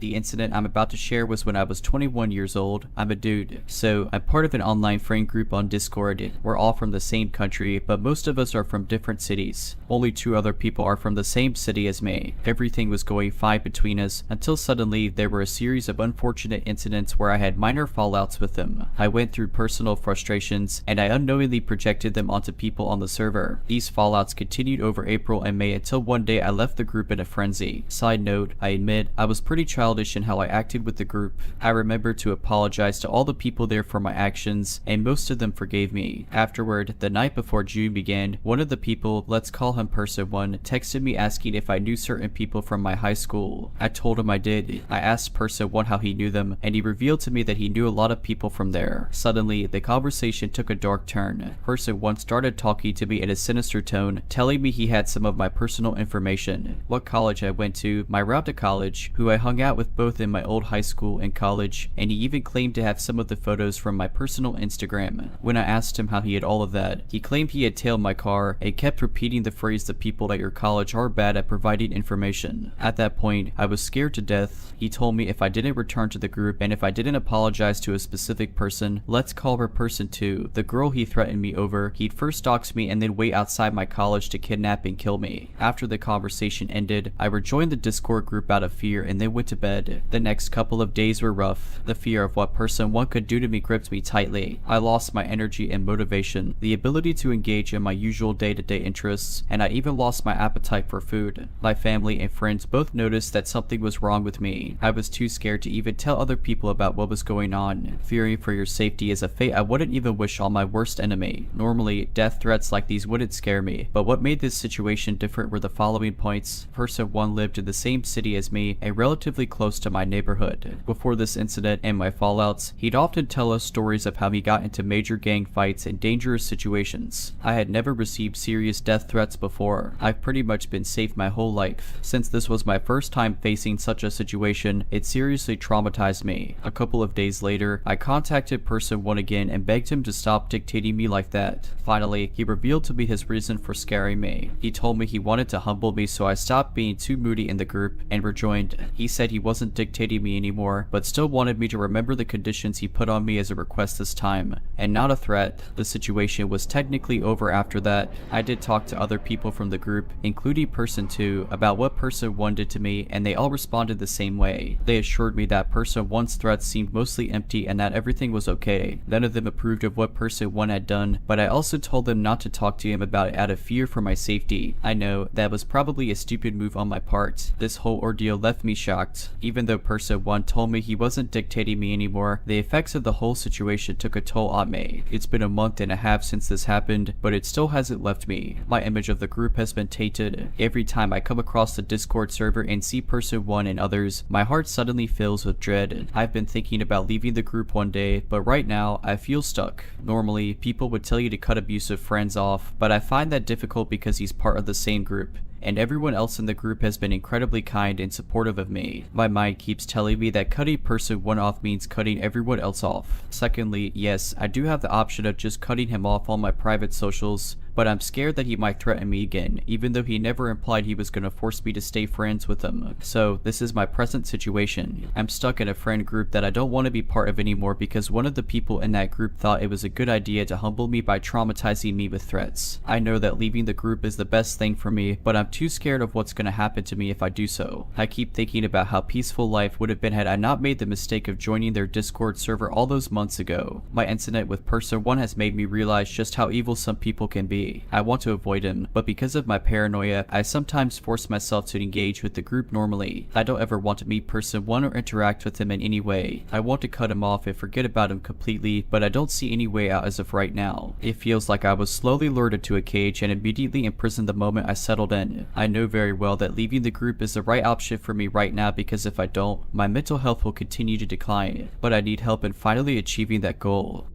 The incident I'm about to share was when I was 21 years old. I'm a dude, so I'm part of an online friend group on Discord. We're all from the same country, but most of us are from different cities. Only 2 other people are from the same city as me. Everything was going fine between us until suddenly there were a series of unfortunate incidents where I had minor fallouts with them. I went through personal frustrations and I unknowingly projected them onto people on the server. These fallouts continued over April and May until one day I left the group in a frenzy. Side note, I admit I was pretty childish in how I acted with the group. I remember to apologize to all the people there for my actions, and most of them forgave me. Afterward, the night before June began, one of the people, let's call him Person 1, texted me asking if I knew certain people from my high school. I told him I did. I asked Person 1 how he knew them, and he revealed to me that he knew a lot of people from there. Suddenly, the conversation took a dark turn. Person 1 started talking to me in a sinister tone, telling me he had some of my personal information, what college I went to, my route to college, who I hung out with both in my old high school and college, and he even claimed to have some of the photos from my personal Instagram. When I asked him how he had all of that, he claimed he had tailed my car and kept repeating the phrase the people at your college are bad at providing information. At that point, I was scared to death. He told me if I didn't return to the group and if I didn't apologize to a specific person, let's call her Person 2, the girl he threatened me over, he'd first dox me and then wait outside my college to kidnap and kill me. After the conversation ended, I rejoined the Discord group out of fear and then went to bed. The next couple of days were rough. The fear of what Person 1 could do to me gripped me tightly. I lost my energy and motivation, the ability to engage in my usual day-to-day interests, and I even lost my appetite for food. My family and friends both noticed that something was wrong with me. I was too scared to even tell other people about what was going on. Fearing for your safety is a fate I wouldn't even wish on my worst enemy. Normally, death threats like these wouldn't scare me, but what made this situation different were the following points. Person 1 lived in the same city as me, and relatively close to my neighborhood. Before this incident and my fallouts, he'd often tell us stories of how he got into major gang fights and dangerous situations. I had never received serious death threats before. I've pretty much been safe my whole life. Since this was my first time facing such a situation, it seriously traumatized me. A couple of days later, I contacted Person 1 again and begged him to stop dictating me like that. Finally, he revealed to me his reason for scaring me. He told me he wanted to humble me so I stopped being too moody in the group and rejoined. He said he wasn't dictating me anymore, but still wanted me to remember the conditions he put on me as a request this time, and not a threat. The situation was technically over after that. I did talk to other people from the group, including Person 2, about what Person 1 did to me, and they all responded the same way. They assured me that Person 1's threats seemed mostly empty and that everything was okay. None of them approved of what Person 1 had done, but I also told them not to talk to him about it out of fear for my safety. I know that was probably a stupid move on my part. This whole ordeal left me shocked. Even though Person 1 told me he wasn't dictating me anymore, the effects of the whole situation took a toll on me. It's been a month and a half since this happened, but it still hasn't left me. My image of the group has been tainted. Every time I come across the Discord server and see Person 1 and others, my heart suddenly fills with dread. I've been thinking about leaving the group one day, but right now I feel stuck. Normally, people would tell you to cut abusive friends off, but I find that difficult because he's part of the same group, and everyone else in the group has been incredibly kind and supportive of me. My mind keeps telling me that cutting Person 1 off means cutting everyone else off. Secondly, yes, I do have the option of just cutting him off on my private socials, but I'm scared that he might threaten me again, even though he never implied he was going to force me to stay friends with him. So this is my present situation. I'm stuck in a friend group that I don't want to be part of anymore because one of the people in that group thought it was a good idea to humble me by traumatizing me with threats. I know that leaving the group is the best thing for me, but I'm too scared of what's going to happen to me if I do so. I keep thinking about how peaceful life would have been had I not made the mistake of joining their Discord server all those months ago. My incident with Person 1 has made me realize just how evil some people can be. be. I want to avoid him, but because of my paranoia, I sometimes force myself to engage with the group normally. I don't ever want to meet person 1 or interact with him in any way. I want to cut him off and forget about him completely, but I don't see any way out as of right now. It feels like I was slowly lured into a cage and immediately imprisoned the moment I settled in. I know very well that leaving the group is the right option for me right now, because if I don't, my mental health will continue to decline, but I need help in finally achieving that goal.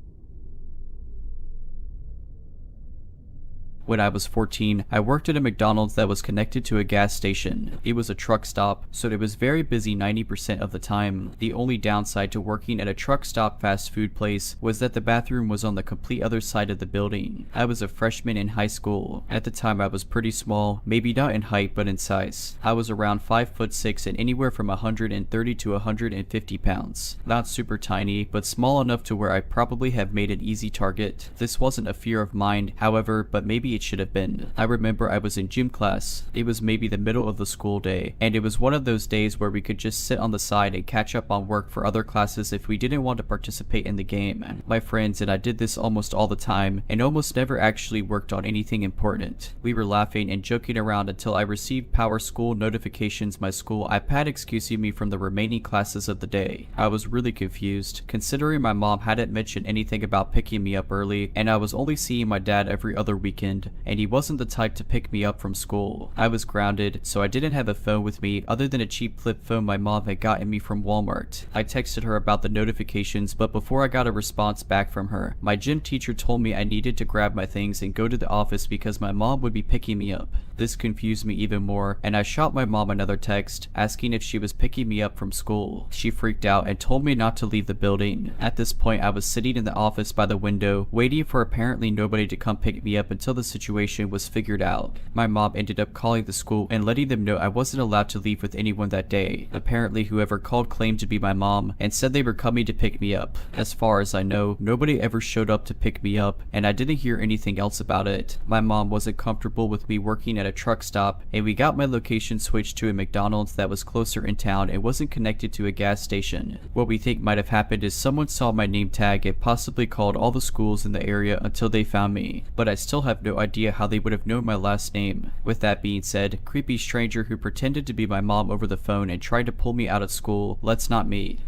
When I was 14, I worked at a McDonald's that was connected to a gas station. It was a truck stop, so it was very busy 90% of the time. The only downside to working at a truck stop fast food place was that the bathroom was on the complete other side of the building. I was a freshman in high school. At the time I was pretty small, maybe not in height but in size. I was around 5'6" and anywhere from 130 to 150 pounds. Not super tiny, but small enough to where I probably have made an easy target. This wasn't a fear of mine, however, but maybe it should have been. I remember I was in gym class. It was maybe the middle of the school day, and it was one of those days where we could just sit on the side and catch up on work for other classes if we didn't want to participate in the game. My friends and I did this almost all the time, and almost never actually worked on anything important. We were laughing and joking around until I received Power School notifications my school iPad excusing me from the remaining classes of the day. I was really confused, considering my mom hadn't mentioned anything about picking me up early, and I was only seeing my dad every other weekend, and he wasn't the type to pick me up from school. I was grounded, so I didn't have a phone with me other than a cheap flip phone my mom had gotten me from Walmart. I texted her about the notifications, but before I got a response back from her, my gym teacher told me I needed to grab my things and go to the office because my mom would be picking me up. This confused me even more, and I shot my mom another text asking if she was picking me up from school. She freaked out and told me not to leave the building. At this point, I was sitting in the office by the window, waiting for apparently nobody to come pick me up until the situation was figured out. My mom ended up calling the school and letting them know I wasn't allowed to leave with anyone that day. Apparently whoever called claimed to be my mom and said they were coming to pick me up. As far as I know, nobody ever showed up to pick me up, and I didn't hear anything else about it. My mom wasn't comfortable with me working at a truck stop, and we got my location switched to a McDonald's that was closer in town and wasn't connected to a gas station. What we think might have happened is someone saw my name tag and possibly called all the schools in the area until they found me, but I still have no idea how they would have known my last name. With that being said, creepy stranger who pretended to be my mom over the phone and tried to pull me out of school, let's not meet.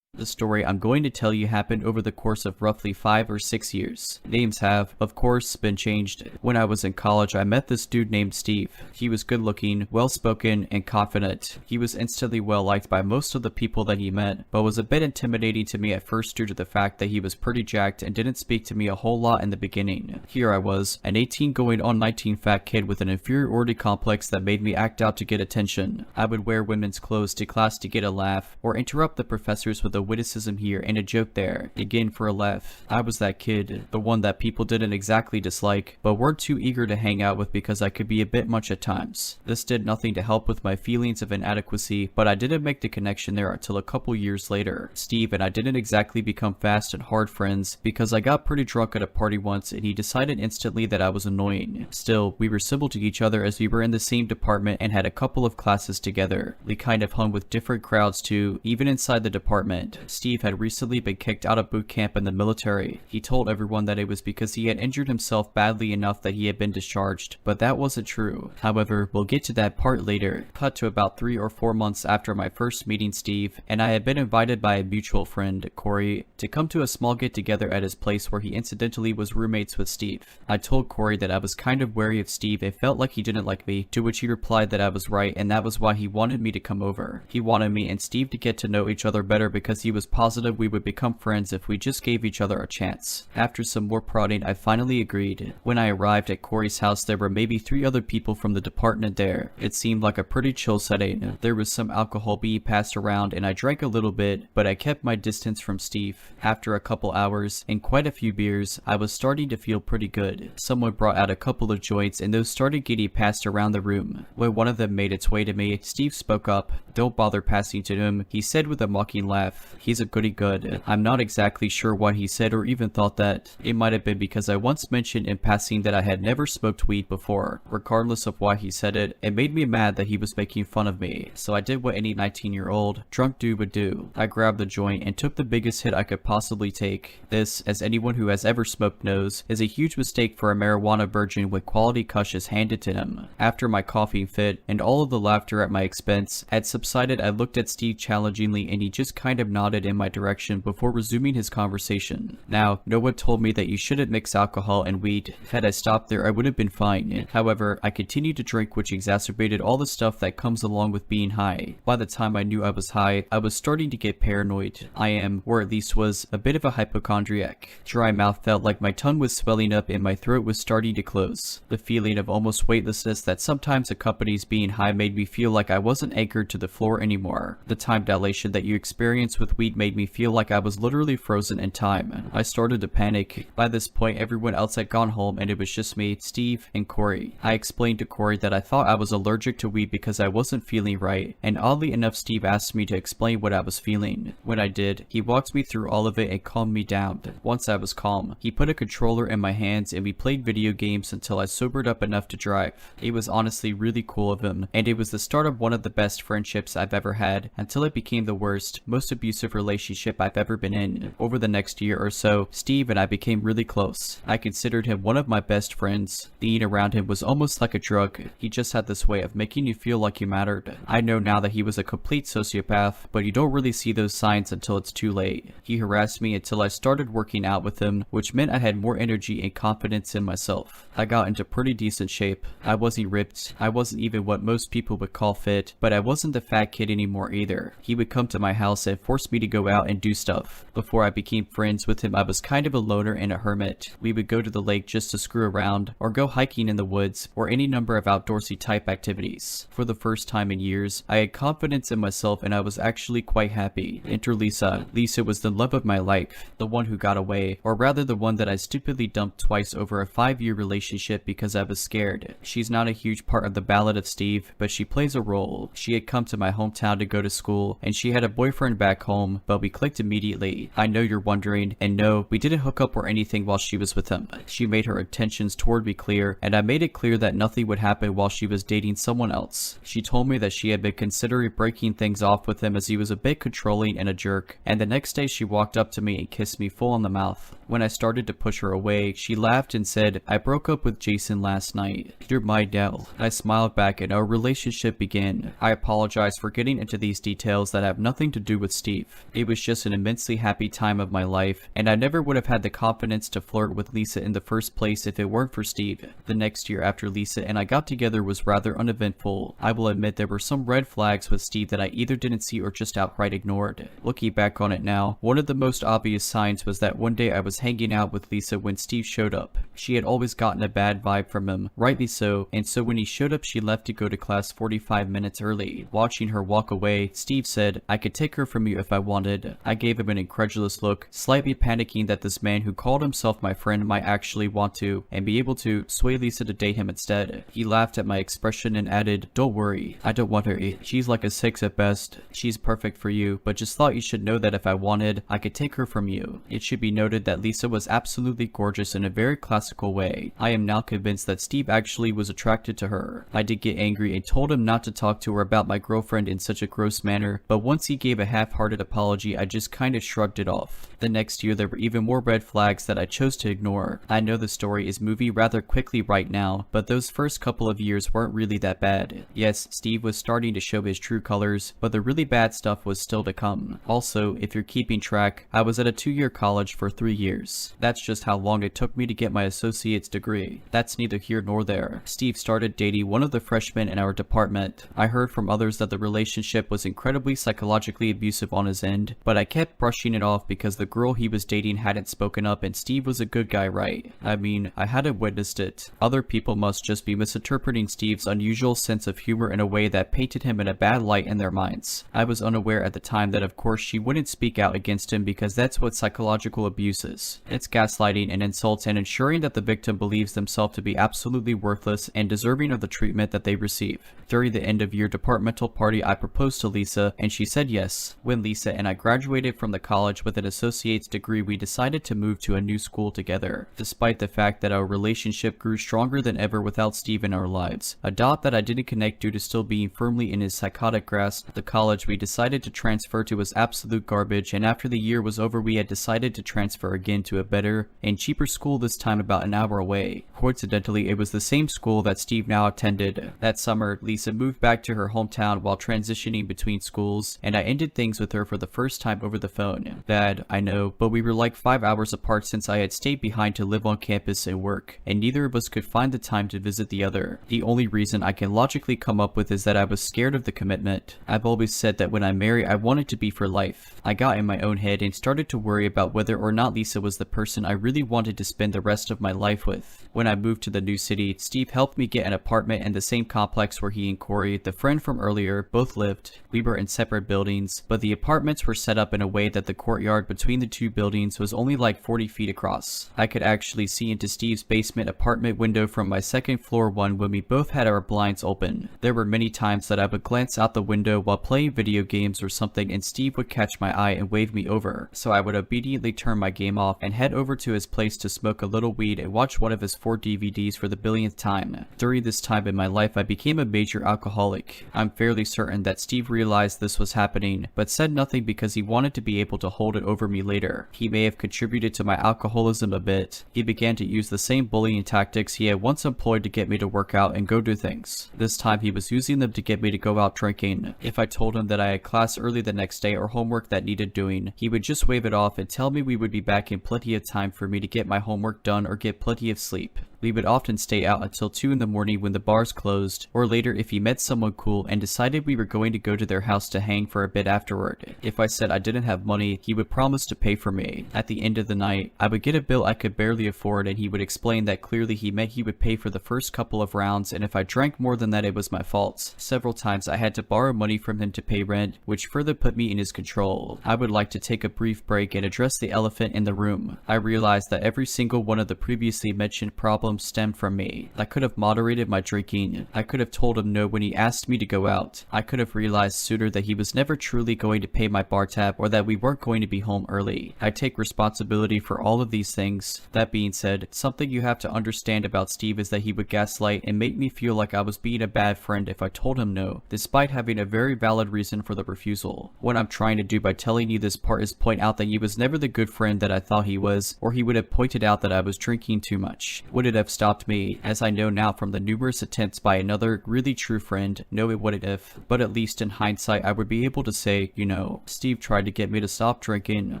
The story I'm going to tell you happened over the course of roughly 5 or 6 years. Names have, of course, been changed. When I was in college, I met this dude named Steve. He was good looking, well spoken, and confident. He was instantly well liked by most of the people that he met, but was a bit intimidating to me at first due to the fact that he was pretty jacked and didn't speak to me a whole lot in the beginning. Here I was, an 18 going on 19 fat kid with an inferiority complex that made me act out to get attention. I would wear women's clothes to class to get a laugh, or interrupt the professors with a witticism here and a joke there, again for a laugh. I was that kid, the one that people didn't exactly dislike, but weren't too eager to hang out with because I could be a bit much at times. This did nothing to help with my feelings of inadequacy, but I didn't make the connection there until a couple years later. Steve and I didn't exactly become fast and hard friends because I got pretty drunk at a party once and he decided instantly that I was annoying. Still, we were civil to each other as we were in the same department and had a couple of classes together. We kind of hung with different crowds too, even inside the department. Steve had recently been kicked out of boot camp in the military. He told everyone that it was because he had injured himself badly enough that he had been discharged, but that wasn't true. However, we'll get to that part later. Cut to about 3 or 4 months after my first meeting Steve, and I had been invited by a mutual friend, Corey, to come to a small get-together at his place where he incidentally was roommates with Steve. I told Corey that I was kind of wary of Steve and felt like he didn't like me, to which he replied that I was right and that was why he wanted me to come over. He wanted me and Steve to get to know each other better because he was positive we would become friends if we just gave each other a chance. After some more prodding, I finally agreed. When I arrived at Corey's house, there were maybe 3 other people from the department there. It seemed like a pretty chill setting. There was some alcohol being passed around and I drank a little bit, but I kept my distance from Steve. After a couple hours and quite a few beers, I was starting to feel pretty good. Someone brought out a couple of joints and those started getting passed around the room. When one of them made its way to me, Steve spoke up. "Don't bother passing to him," he said with a mocking laugh. He's a goody good. I'm not exactly sure why he said or even thought that. It might have been because I once mentioned in passing that I had never smoked weed before. Regardless of why he said it, it made me mad that he was making fun of me. So I did what any 19-year-old drunk dude would do. I grabbed the joint and took the biggest hit I could possibly take. This, as anyone who has ever smoked knows, is a huge mistake for a marijuana virgin with quality cushes handed to him. After my coughing fit and all of the laughter at my expense had subsided, I looked at Steve challengingly and he just kind of nodded in my direction before resuming his conversation. Now, no one told me that you shouldn't mix alcohol and weed. Had I stopped there, I would have been fine. However, I continued to drink, which exacerbated all the stuff that comes along with being high. By the time I knew I was high, I was starting to get paranoid. I am, or at least was, a bit of a hypochondriac. Dry mouth felt like my tongue was swelling up and my throat was starting to close. The feeling of almost weightlessness that sometimes accompanies being high made me feel like I wasn't anchored to the floor anymore. The time dilation that you experience with weed made me feel like I was literally frozen in time. I started to panic. By this point, everyone else had gone home and it was just me, Steve, and Corey. I explained to Corey that I thought I was allergic to weed because I wasn't feeling right, and oddly enough, Steve asked me to explain what I was feeling. When I did, he walked me through all of it and calmed me down. Once I was calm, he put a controller in my hands and we played video games until I sobered up enough to drive. It was honestly really cool of him, and it was the start of one of the best friendships I've ever had, until it became the worst, most abusive relationship I've ever been in. Over the next year or so, Steve and I became really close. I considered him one of my best friends. Being around him was almost like a drug. He just had this way of making you feel like you mattered. I know now that he was a complete sociopath, but you don't really see those signs until it's too late. He harassed me until I started working out with him, which meant I had more energy and confidence in myself. I got into pretty decent shape. I wasn't ripped. I wasn't even what most people would call fit, but I wasn't the fat kid anymore either. He would come to my house and force me to go out and do stuff. Before I became friends with him, I was kind of a loner and a hermit. We would go to the lake just to screw around, or go hiking in the woods, or any number of outdoorsy type activities. For the first time in years, I had confidence in myself and I was actually quite happy. Enter Lisa. Lisa was the love of my life, the one who got away, or rather the one that I stupidly dumped twice over a 5-year relationship because I was scared. She's not a huge part of the Ballad of Steve, but she plays a role. She had come to my hometown to go to school, and she had a boyfriend back home, but we clicked immediately. I know you're wondering, and no, we didn't hook up or anything while she was with him. She made her intentions toward me clear, and I made it clear that nothing would happen while she was dating someone else. She told me that she had been considering breaking things off with him as he was a bit controlling and a jerk, and the next day she walked up to me and kissed me full on the mouth. When I started to push her away, she laughed and said, "I broke up with Jason last night. You're my Dell." I smiled back and our relationship began. I apologize for getting into these details that have nothing to do with Steve. It was just an immensely happy time of my life, and I never would have had the confidence to flirt with Lisa in the first place if it weren't for Steve. The next year after Lisa and I got together was rather uneventful. I will admit there were some red flags with Steve that I either didn't see or just outright ignored. Looking back on it now, one of the most obvious signs was that one day I was hanging out with Lisa when Steve showed up. She had always gotten a bad vibe from him, rightly so, and so when he showed up she left to go to class 45 minutes early. Watching her walk away, Steve said, "I could take her from you if I wanted." I gave him an incredulous look, slightly panicking that this man who called himself my friend might actually want to, and be able to, sway Lisa to date him instead. He laughed at my expression and added, "Don't worry, I don't want her. She's like a 6 at best. She's perfect for you, but just thought you should know that if I wanted, I could take her from you." It should be noted that Lisa was absolutely gorgeous in a very classical way. I am now convinced that Steve actually was attracted to her. I did get angry and told him not to talk to her about my girlfriend in such a gross manner, but once he gave a half-hearted apology, I just kind of shrugged it off. The next year there were even more red flags that I chose to ignore. I know the story is moving rather quickly right now, but those first couple of years weren't really that bad. Yes, Steve was starting to show his true colors, but the really bad stuff was still to come. Also, if you're keeping track, I was at a 2-year college for 3 years. That's just how long it took me to get my associate's degree. That's neither here nor there. Steve started dating one of the freshmen in our department. I heard from others that the relationship was incredibly psychologically abusive on his end, but I kept brushing it off because the girl he was dating hadn't spoken up and Steve was a good guy, right? I mean, I hadn't witnessed it. Other people must just be misinterpreting Steve's unusual sense of humor in a way that painted him in a bad light in their minds. I was unaware at the time that of course she wouldn't speak out against him because that's what psychological abuse is. It's gaslighting and insults and ensuring that the victim believes themselves to be absolutely worthless and deserving of the treatment that they receive. During the end of year departmental party, I proposed to Lisa and she said yes. When Lisa Lisa and I graduated from the college with an associate's degree, we decided to move to a new school together, despite the fact that our relationship grew stronger than ever without Steve in our lives. A dot that I didn't connect due to still being firmly in his psychotic grasp. The college we decided to transfer to was absolute garbage, and after the year was over we had decided to transfer again to a better and cheaper school, this time about an hour away. Coincidentally, it was the same school that Steve now attended. That summer, Lisa moved back to her hometown while transitioning between schools, and I ended things with her for the first time over the phone. Bad, I know, but we were like 5 hours apart since I had stayed behind to live on campus and work, and neither of us could find the time to visit the other. The only reason I can logically come up with is that I was scared of the commitment. I've always said that when I marry, I want it to be for life. I got in my own head and started to worry about whether or not Lisa was the person I really wanted to spend the rest of my life with. When I moved to the new city, Steve helped me get an apartment in the same complex where he and Corey, the friend from earlier, both lived. We were in separate buildings, but the apartments were set up in a way that the courtyard between the two buildings was only like 40 feet across. I could actually see into Steve's basement apartment window from my second floor one when we both had our blinds open. There were many times that I would glance out the window while playing video games or something, and Steve would catch my eye and wave me over, so I would obediently turn my game off and head over to his place to smoke a little weed and watch one of his 4 DVDs for the billionth time. During this time in my life, I became a major alcoholic. I'm fairly certain that Steve realized this was happening, but said nothing because he wanted to be able to hold it over me later. He may have contributed to my alcoholism a bit. He began to use the same bullying tactics he had once employed to get me to work out and go do things. This time he was using them to get me to go out drinking. If I told him that I had class early the next day or homework that needed doing, he would just wave it off and tell me we would be back in plenty of time for me to get my homework done or get plenty of sleep. We would often stay out until 2 in the morning when the bars closed, or later if he met someone cool and decided we were going to go to their house to hang for a bit afterward. If I said I didn't have money, he would promise to pay for me. At the end of the night, I would get a bill I could barely afford, and he would explain that clearly he meant he would pay for the first couple of rounds, and if I drank more than that it was my fault. Several times I had to borrow money from him to pay rent, which further put me in his control. I would like to take a brief break and address the elephant in the room. I realized that every single one of the previously mentioned problems stemmed from me. I could have moderated my drinking. I could have told him no when he asked me to go out. I could have realized sooner that he was never truly going to pay my bar tab or that we weren't going to be home early. I take responsibility for all of these things. That being said, something you have to understand about Steve is that he would gaslight and make me feel like I was being a bad friend if I told him no, despite having a very valid reason for the refusal. What I'm trying to do by telling you this part is point out that he was never the good friend that I thought he was, or he would have pointed out that I was drinking too much. Would it have stopped me, as I know now from the numerous attempts by another really true friend? No, it wouldn't have, but at least in hindsight I would be able to say, you know, Steve tried to get me to stop drinking.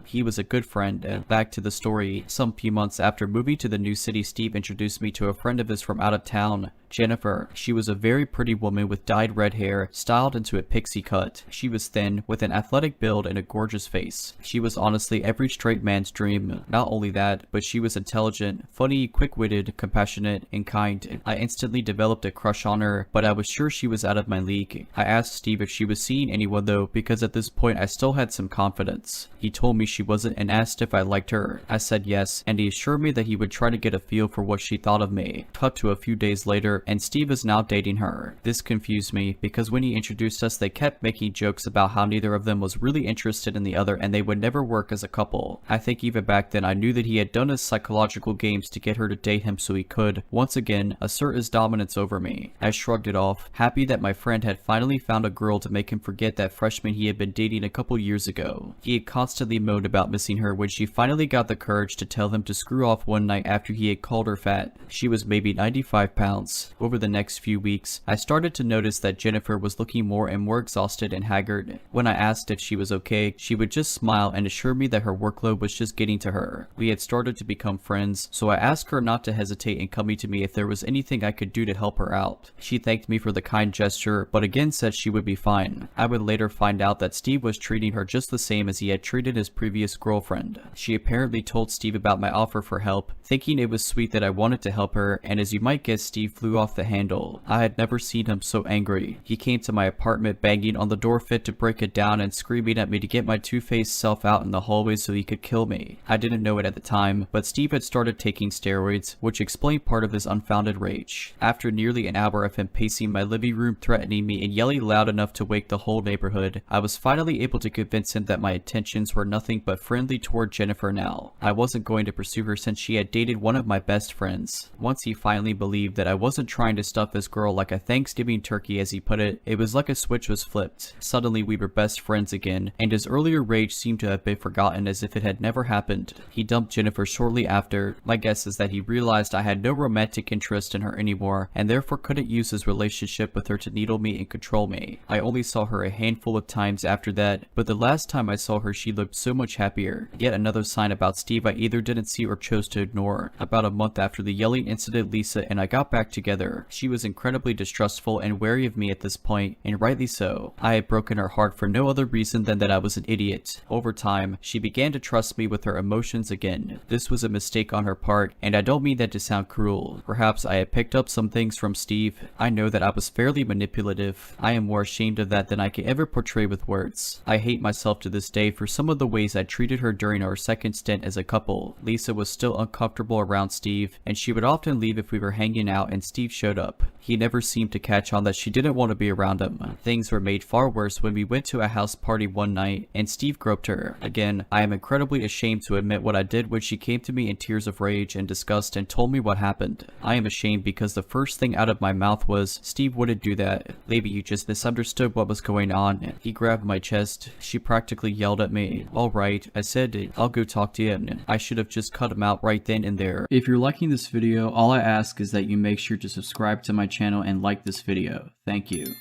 He was a good friend. Back to the story. Some few months after moving to the new city, Steve introduced me to a friend of his from out of town, Jennifer. She was a very pretty woman with dyed red hair, styled into a pixie cut. She was thin, with an athletic build and a gorgeous face. She was honestly every straight man's dream. Not only that, but she was intelligent, funny, quick-witted, compassionate, and kind. I instantly developed a crush on her, but I was sure she was out of my league. I asked Steve if she was seeing anyone though, because at this point I still had some confidence. He told me she wasn't and asked if I liked her. I said yes, and he assured me that he would try to get a feel for what she thought of me. Cut to a few days later, and Steve is now dating her. This confused me, because when he introduced us they kept making jokes about how neither of them was really interested in the other and they would never work as a couple. I think even back then I knew that he had done his psychological games to get her to date him so he could, once again, assert his dominance over me. I shrugged it off, happy that my friend had finally found a girl to make him forget that freshman he had been dating a couple years ago. He had constantly moaned about missing her when she finally got the courage to tell him to screw off one night after he had called her fat. She was maybe 95 pounds. Over the next few weeks, I started to notice that Jennifer was looking more and more exhausted and haggard. When I asked if she was okay, she would just smile and assure me that her workload was just getting to her. We had started to become friends, so I asked her not to hesitate in coming to me if there was anything I could do to help her out. She thanked me for the kind gesture, but again said she would be fine. I would later find out that Steve was treating her just the same as he had treated his previous girlfriend. She apparently told Steve about my offer for help, thinking it was sweet that I wanted to help her, and as you might guess, Steve flew off the handle. I had never seen him so angry. He came to my apartment banging on the door fit to break it down and screaming at me to get my two-faced self out in the hallway so he could kill me. I didn't know it at the time, but Steve had started taking steroids, which explain part of his unfounded rage. After nearly an hour of him pacing my living room, threatening me and yelling loud enough to wake the whole neighborhood, I was finally able to convince him that my intentions were nothing but friendly toward Jennifer now. I wasn't going to pursue her since she had dated one of my best friends. Once he finally believed that I wasn't trying to stuff this girl like a Thanksgiving turkey as he put it was like a switch was flipped. Suddenly we were best friends again, and his earlier rage seemed to have been forgotten as if it had never happened. He dumped Jennifer shortly after. My guess is that he realized I had no romantic interest in her anymore, and therefore couldn't use his relationship with her to needle me and control me. I only saw her a handful of times after that, but the last time I saw her she looked so much happier. Yet another sign about Steve I either didn't see or chose to ignore. About a month after the yelling incident, Lisa and I got back together. She was incredibly distrustful and wary of me at this point, and rightly so. I had broken her heart for no other reason than that I was an idiot. Over time, she began to trust me with her emotions again. This was a mistake on her part, and I don't mean that to sound cruel. Perhaps I had picked up some things from Steve. I know that I was fairly manipulative. I am more ashamed of that than I could ever portray with words. I hate myself to this day for some of the ways I treated her during our second stint as a couple. Lisa was still uncomfortable around Steve, and she would often leave if we were hanging out and Steve showed up. He never seemed to catch on that she didn't want to be around him. Things were made far worse when we went to a house party one night and Steve groped her. Again, I am incredibly ashamed to admit what I did when she came to me in tears of rage and disgust and told me what happened. I am ashamed because the first thing out of my mouth was, "Steve wouldn't do that. Maybe you just misunderstood what was going on." He grabbed my chest. She practically yelled at me. "Alright," I said, "I'll go talk to him." I should have just cut him out right then and there. If you're liking this video, all I ask is that you make sure to subscribe to my channel and like this video. Thank you.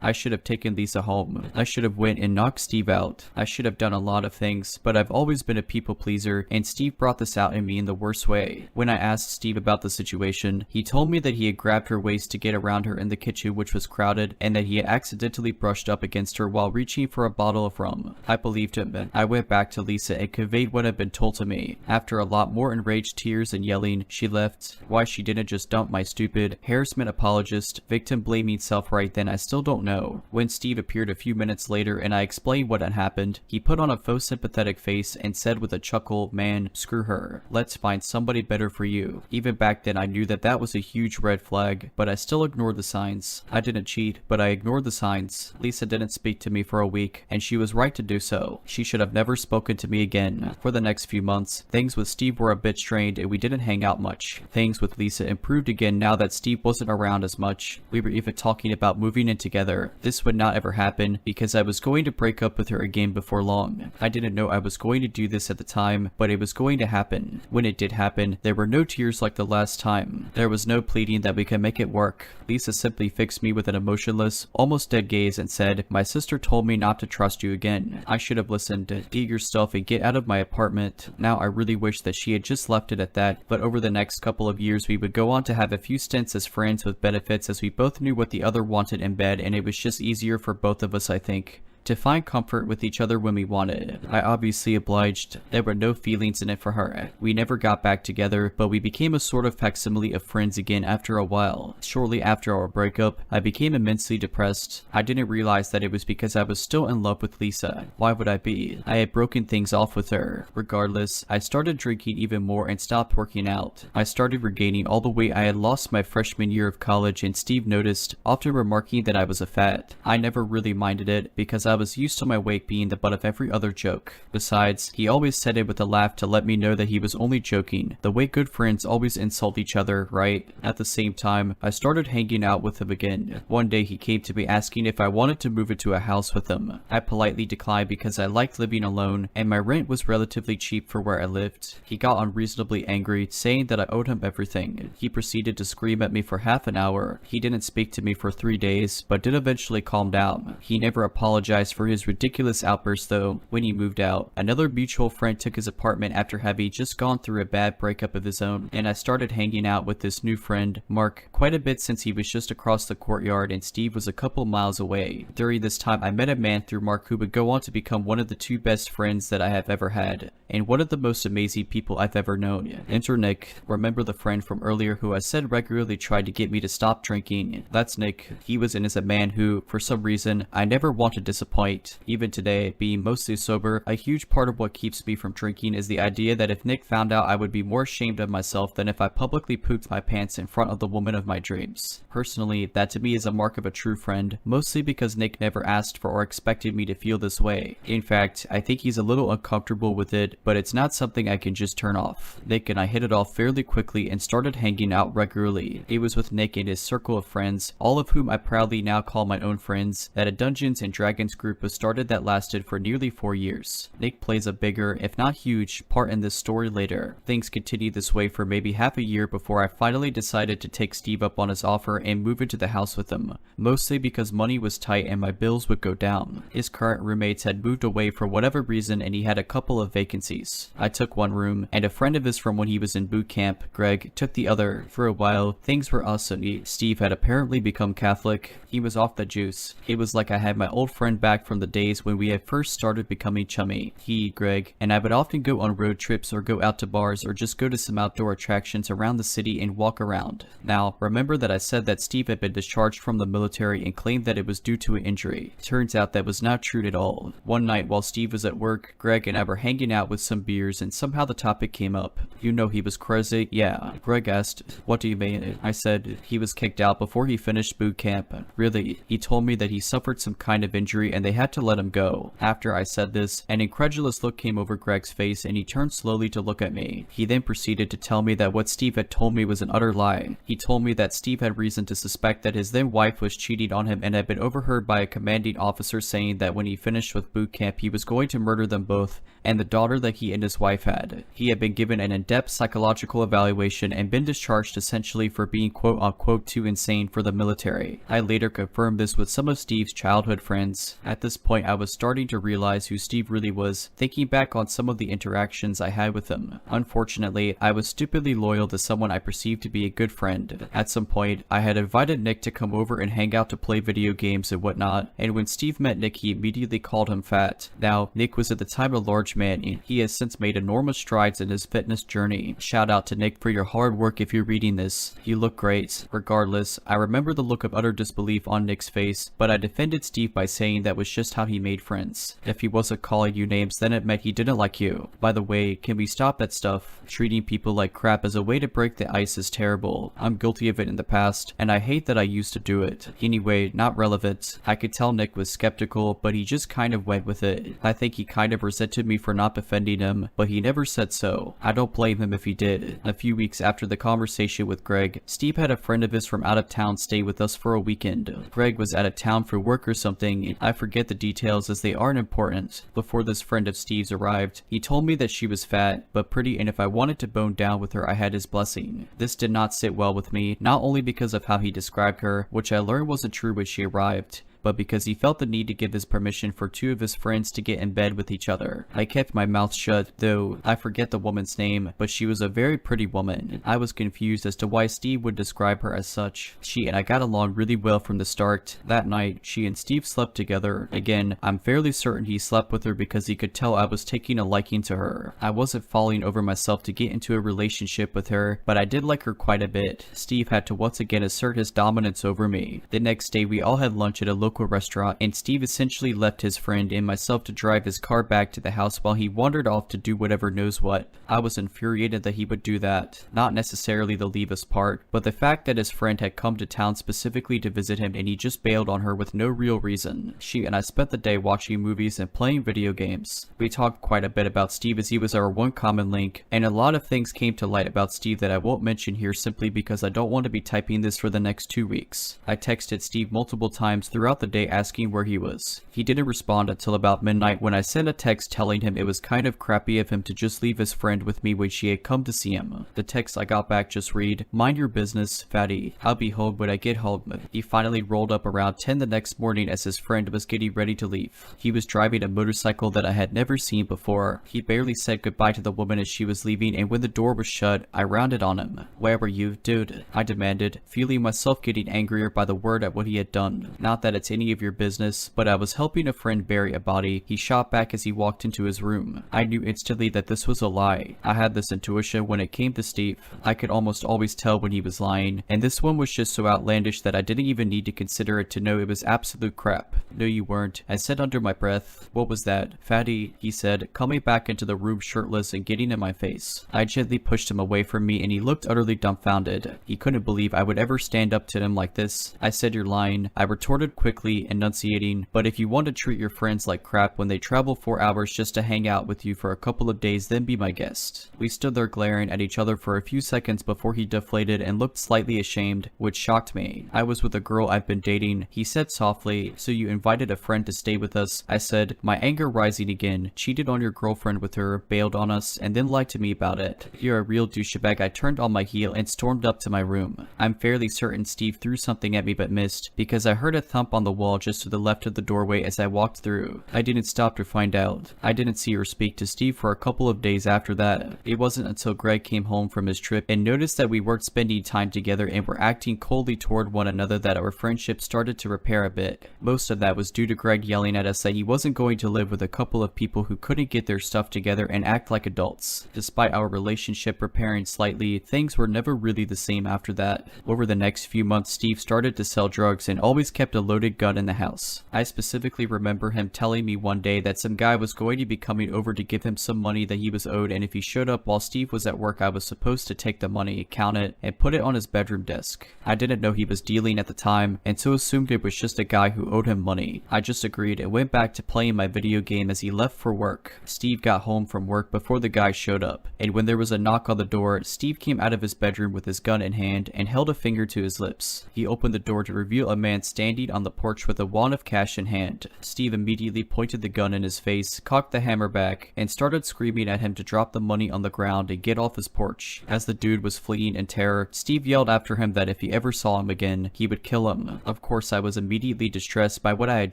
I should have taken Lisa home. I should have went and knocked Steve out. I should have done a lot of things, but I've always been a people pleaser, and Steve brought this out in me in the worst way. When I asked Steve about the situation, he told me that he had grabbed her waist to get around her in the kitchen, which was crowded, and that he had accidentally brushed up against her while reaching for a bottle of rum. I believed him. I went back to Lisa and conveyed what had been told to me. After a lot more enraged tears and yelling, she left. Why she didn't just dump my stupid, harassment apologist, victim blaming self right then, I still don't know. When Steve appeared a few minutes later and I explained what had happened, he put on a faux sympathetic face and said with a chuckle, "Man, screw her. Let's find somebody better for you." Even back then I knew that that was a huge red flag, but I still ignored the signs. I didn't cheat, but I ignored the signs. Lisa didn't speak to me for a week, and she was right to do so. She should have never spoken to me again. For the next few months, things with Steve were a bit strained and we didn't hang out much. Things with Lisa improved again now that Steve wasn't around as much. We were even talking about moving in together. This would not ever happen because I was going to break up with her again before long. I didn't know I was going to do this at the time, but it was going to happen. When it did happen, there were no tears like the last time. There was no pleading that we could make it work. Lisa simply fixed me with an emotionless, almost dead gaze and said, "My sister told me not to trust you again. I should have listened. Get your stuff and get out of my apartment." Now I really wish that she had just left it at that, but over the next couple of years we would go on to have a few stints as friends with benefits as we both knew what the other wanted in bed, and it was just easier for both of us, I think, to find comfort with each other when we wanted. I obviously obliged. There were no feelings in it for her. We never got back together, but we became a sort of facsimile of friends again after a while. Shortly after our breakup, I became immensely depressed. I didn't realize that it was because I was still in love with Lisa. Why would I be? I had broken things off with her. Regardless, I started drinking even more and stopped working out. I started regaining all the weight I had lost my freshman year of college, and Steve noticed, often remarking that I was a fat. I never really minded it because I was used to my weight being the butt of every other joke. Besides, he always said it with a laugh to let me know that he was only joking, the way good friends always insult each other, right? At the same time, I started hanging out with him again. One day he came to me asking if I wanted to move into a house with him. I politely declined because I liked living alone, and my rent was relatively cheap for where I lived. He got unreasonably angry, saying that I owed him everything. He proceeded to scream at me for half an hour. He didn't speak to me for 3 days, but did eventually calm down. He never apologized for his ridiculous outburst though. When he moved out, another mutual friend took his apartment after having just gone through a bad breakup of his own, and I started hanging out with this new friend, Mark, quite a bit since he was just across the courtyard and Steve was a couple miles away. During this time, I met a man through Mark who would go on to become one of the 2 best friends that I have ever had, and one of the most amazing people I've ever known. Enter Nick. Remember the friend from earlier who I said regularly tried to get me to stop drinking? That's Nick. He was in as a man who, for some reason, I never wanted to disappoint. disappoint. Even today, being mostly sober, a huge part of what keeps me from drinking is the idea that if Nick found out, I would be more ashamed of myself than if I publicly pooped my pants in front of the woman of my dreams. Personally, that to me is a mark of a true friend, mostly because Nick never asked for or expected me to feel this way. In fact, I think he's a little uncomfortable with it, but it's not something I can just turn off. Nick and I hit it off fairly quickly and started hanging out regularly. It was with Nick and his circle of friends, all of whom I proudly now call my own friends, that a Dungeons and Dragons group was started that lasted for nearly 4 years. Nick plays a bigger, if not huge, part in this story later. Things continued this way for maybe half a year before I finally decided to take Steve up on his offer and move into the house with him, mostly because money was tight and my bills would go down. His current roommates had moved away for whatever reason and he had a couple of vacancies. I took one room, and a friend of his from when he was in boot camp, Greg, took the other. For a while, things were awesome. Steve had apparently become Catholic. He was off the juice. It was like I had my old friend back from the days when we had first started becoming chummy. He, Greg, and I would often go on road trips or go out to bars or just go to some outdoor attractions around the city and walk around. Now, remember that I said that Steve had been discharged from the military and claimed that it was due to an injury. Turns out that was not true at all. One night while Steve was at work, Greg and I were hanging out with some beers and somehow the topic came up. You know he was crazy? Yeah. Greg asked, what do you mean? I said, he was kicked out before he finished boot camp. Really? He told me that he suffered some kind of injury and they had to let him go. After I said this, an incredulous look came over Greg's face and he turned slowly to look at me. He then proceeded to tell me that what Steve had told me was an utter lie. He told me that Steve had reason to suspect that his then wife was cheating on him and had been overheard by a commanding officer saying that when he finished with boot camp he was going to murder them both and the daughter that he and his wife had. He had been given an in-depth psychological evaluation and been discharged essentially for being quote-unquote too insane for the military. I later confirmed this with some of Steve's childhood friends. At this point I was starting to realize who Steve really was, thinking back on some of the interactions I had with him. Unfortunately, I was stupidly loyal to someone I perceived to be a good friend. At some point, I had invited Nick to come over and hang out to play video games and whatnot, and when Steve met Nick he immediately called him fat. Now, Nick was at the time a large man and he has since made enormous strides in his fitness journey. Shout out to Nick for your hard work if you're reading this. You look great. Regardless, I remember the look of utter disbelief on Nick's face, but I defended Steve by saying that was just how he made friends. If he wasn't calling you names, then it meant he didn't like you. By the way, can we stop that stuff? Treating people like crap as a way to break the ice is terrible. I'm guilty of it in the past, and I hate that I used to do it. Anyway, not relevant. I could tell Nick was skeptical, but he just kind of went with it. I think he kind of resented me for not defending him, but he never said so. I don't blame him if he did. A few weeks after the conversation with Greg, Steve had a friend of his from out of town stay with us for a weekend. Greg was out of town for work or something. I forget the details as they aren't important. Before this friend of Steve's arrived, he told me that she was fat, but pretty, and if I wanted to bone down with her I had his blessing. This did not sit well with me, not only because of how he described her, which I learned wasn't true when she arrived, but because he felt the need to give his permission for two of his friends to get in bed with each other. I kept my mouth shut, though I forget the woman's name, but she was a very pretty woman. I was confused as to why Steve would describe her as such. She and I got along really well from the start. That night, she and Steve slept together. Again, I'm fairly certain he slept with her because he could tell I was taking a liking to her. I wasn't falling over myself to get into a relationship with her, but I did like her quite a bit. Steve had to once again assert his dominance over me. The next day, we all had lunch at a local restaurant, and Steve essentially left his friend and myself to drive his car back to the house while he wandered off to do whatever knows what. I was infuriated that he would do that. Not necessarily the leave us part, but the fact that his friend had come to town specifically to visit him and he just bailed on her with no real reason. She and I spent the day watching movies and playing video games. We talked quite a bit about Steve as he was our one common link, and a lot of things came to light about Steve that I won't mention here simply because I don't want to be typing this for the next 2 weeks. I texted Steve multiple times throughout the day asking where he was. He didn't respond until about midnight when I sent a text telling him it was kind of crappy of him to just leave his friend with me when she had come to see him. The text I got back just read, "Mind your business, fatty. I'll be home when I get home." He finally rolled up around 10 the next morning as his friend was getting ready to leave. He was driving a motorcycle that I had never seen before. He barely said goodbye to the woman as she was leaving, and when the door was shut, I rounded on him. "Where were you, dude?" I demanded, feeling myself getting angrier by the word at what he had done. Not that it that's any of your business, but I was helping a friend bury a body. He shot back as he walked into his room. I knew instantly that this was a lie. I had this intuition when it came to Steve. I could almost always tell when he was lying, and this one was just so outlandish that I didn't even need to consider it to know it was absolute crap. No, you weren't, I said under my breath. What was that? Fatty, he said, coming back into the room shirtless and getting in my face. I gently pushed him away from me and he looked utterly dumbfounded. He couldn't believe I would ever stand up to him like this. I said, you're lying. I retorted quickly, enunciating, but if you want to treat your friends like crap when they travel 4 hours just to hang out with you for a couple of days, then be my guest. We stood there glaring at each other for a few seconds before he deflated and looked slightly ashamed, which shocked me. I was with a girl I've been dating, he said softly. So you invited a friend to stay with us? I said, my anger rising again. Cheated on your girlfriend with her, bailed on us, and then lied to me about it. You're a real douchebag. I turned on my heel and stormed up to my room. I'm fairly certain Steve threw something at me but missed, because I heard a thump on the wall just to the left of the doorway as I walked through. I didn't stop to find out. I didn't see or speak to Steve for a couple of days after that. It wasn't until Greg came home from his trip and noticed that we weren't spending time together and were acting coldly toward one another that our friendship started to repair a bit. Most of that was due to Greg yelling at us that he wasn't going to live with a couple of people who couldn't get their stuff together and act like adults. Despite our relationship repairing slightly, things were never really the same after that. Over the next few months, Steve started to sell drugs and always kept a loaded gun in the house. I specifically remember him telling me one day that some guy was going to be coming over to give him some money that he was owed, and if he showed up while Steve was at work, I was supposed to take the money, count it, and put it on his bedroom desk. I didn't know he was dealing at the time, and so assumed it was just a guy who owed him money. I just agreed and went back to playing my video game as he left for work. Steve got home from work before the guy showed up, and when there was a knock on the door, Steve came out of his bedroom with his gun in hand and held a finger to his lips. He opened the door to reveal a man standing on the porch with a wad of cash in hand. Steve immediately pointed the gun in his face, cocked the hammer back, and started screaming at him to drop the money on the ground and get off his porch. As the dude was fleeing in terror, Steve yelled after him that if he ever saw him again, he would kill him. Of course, I was immediately distressed by what I had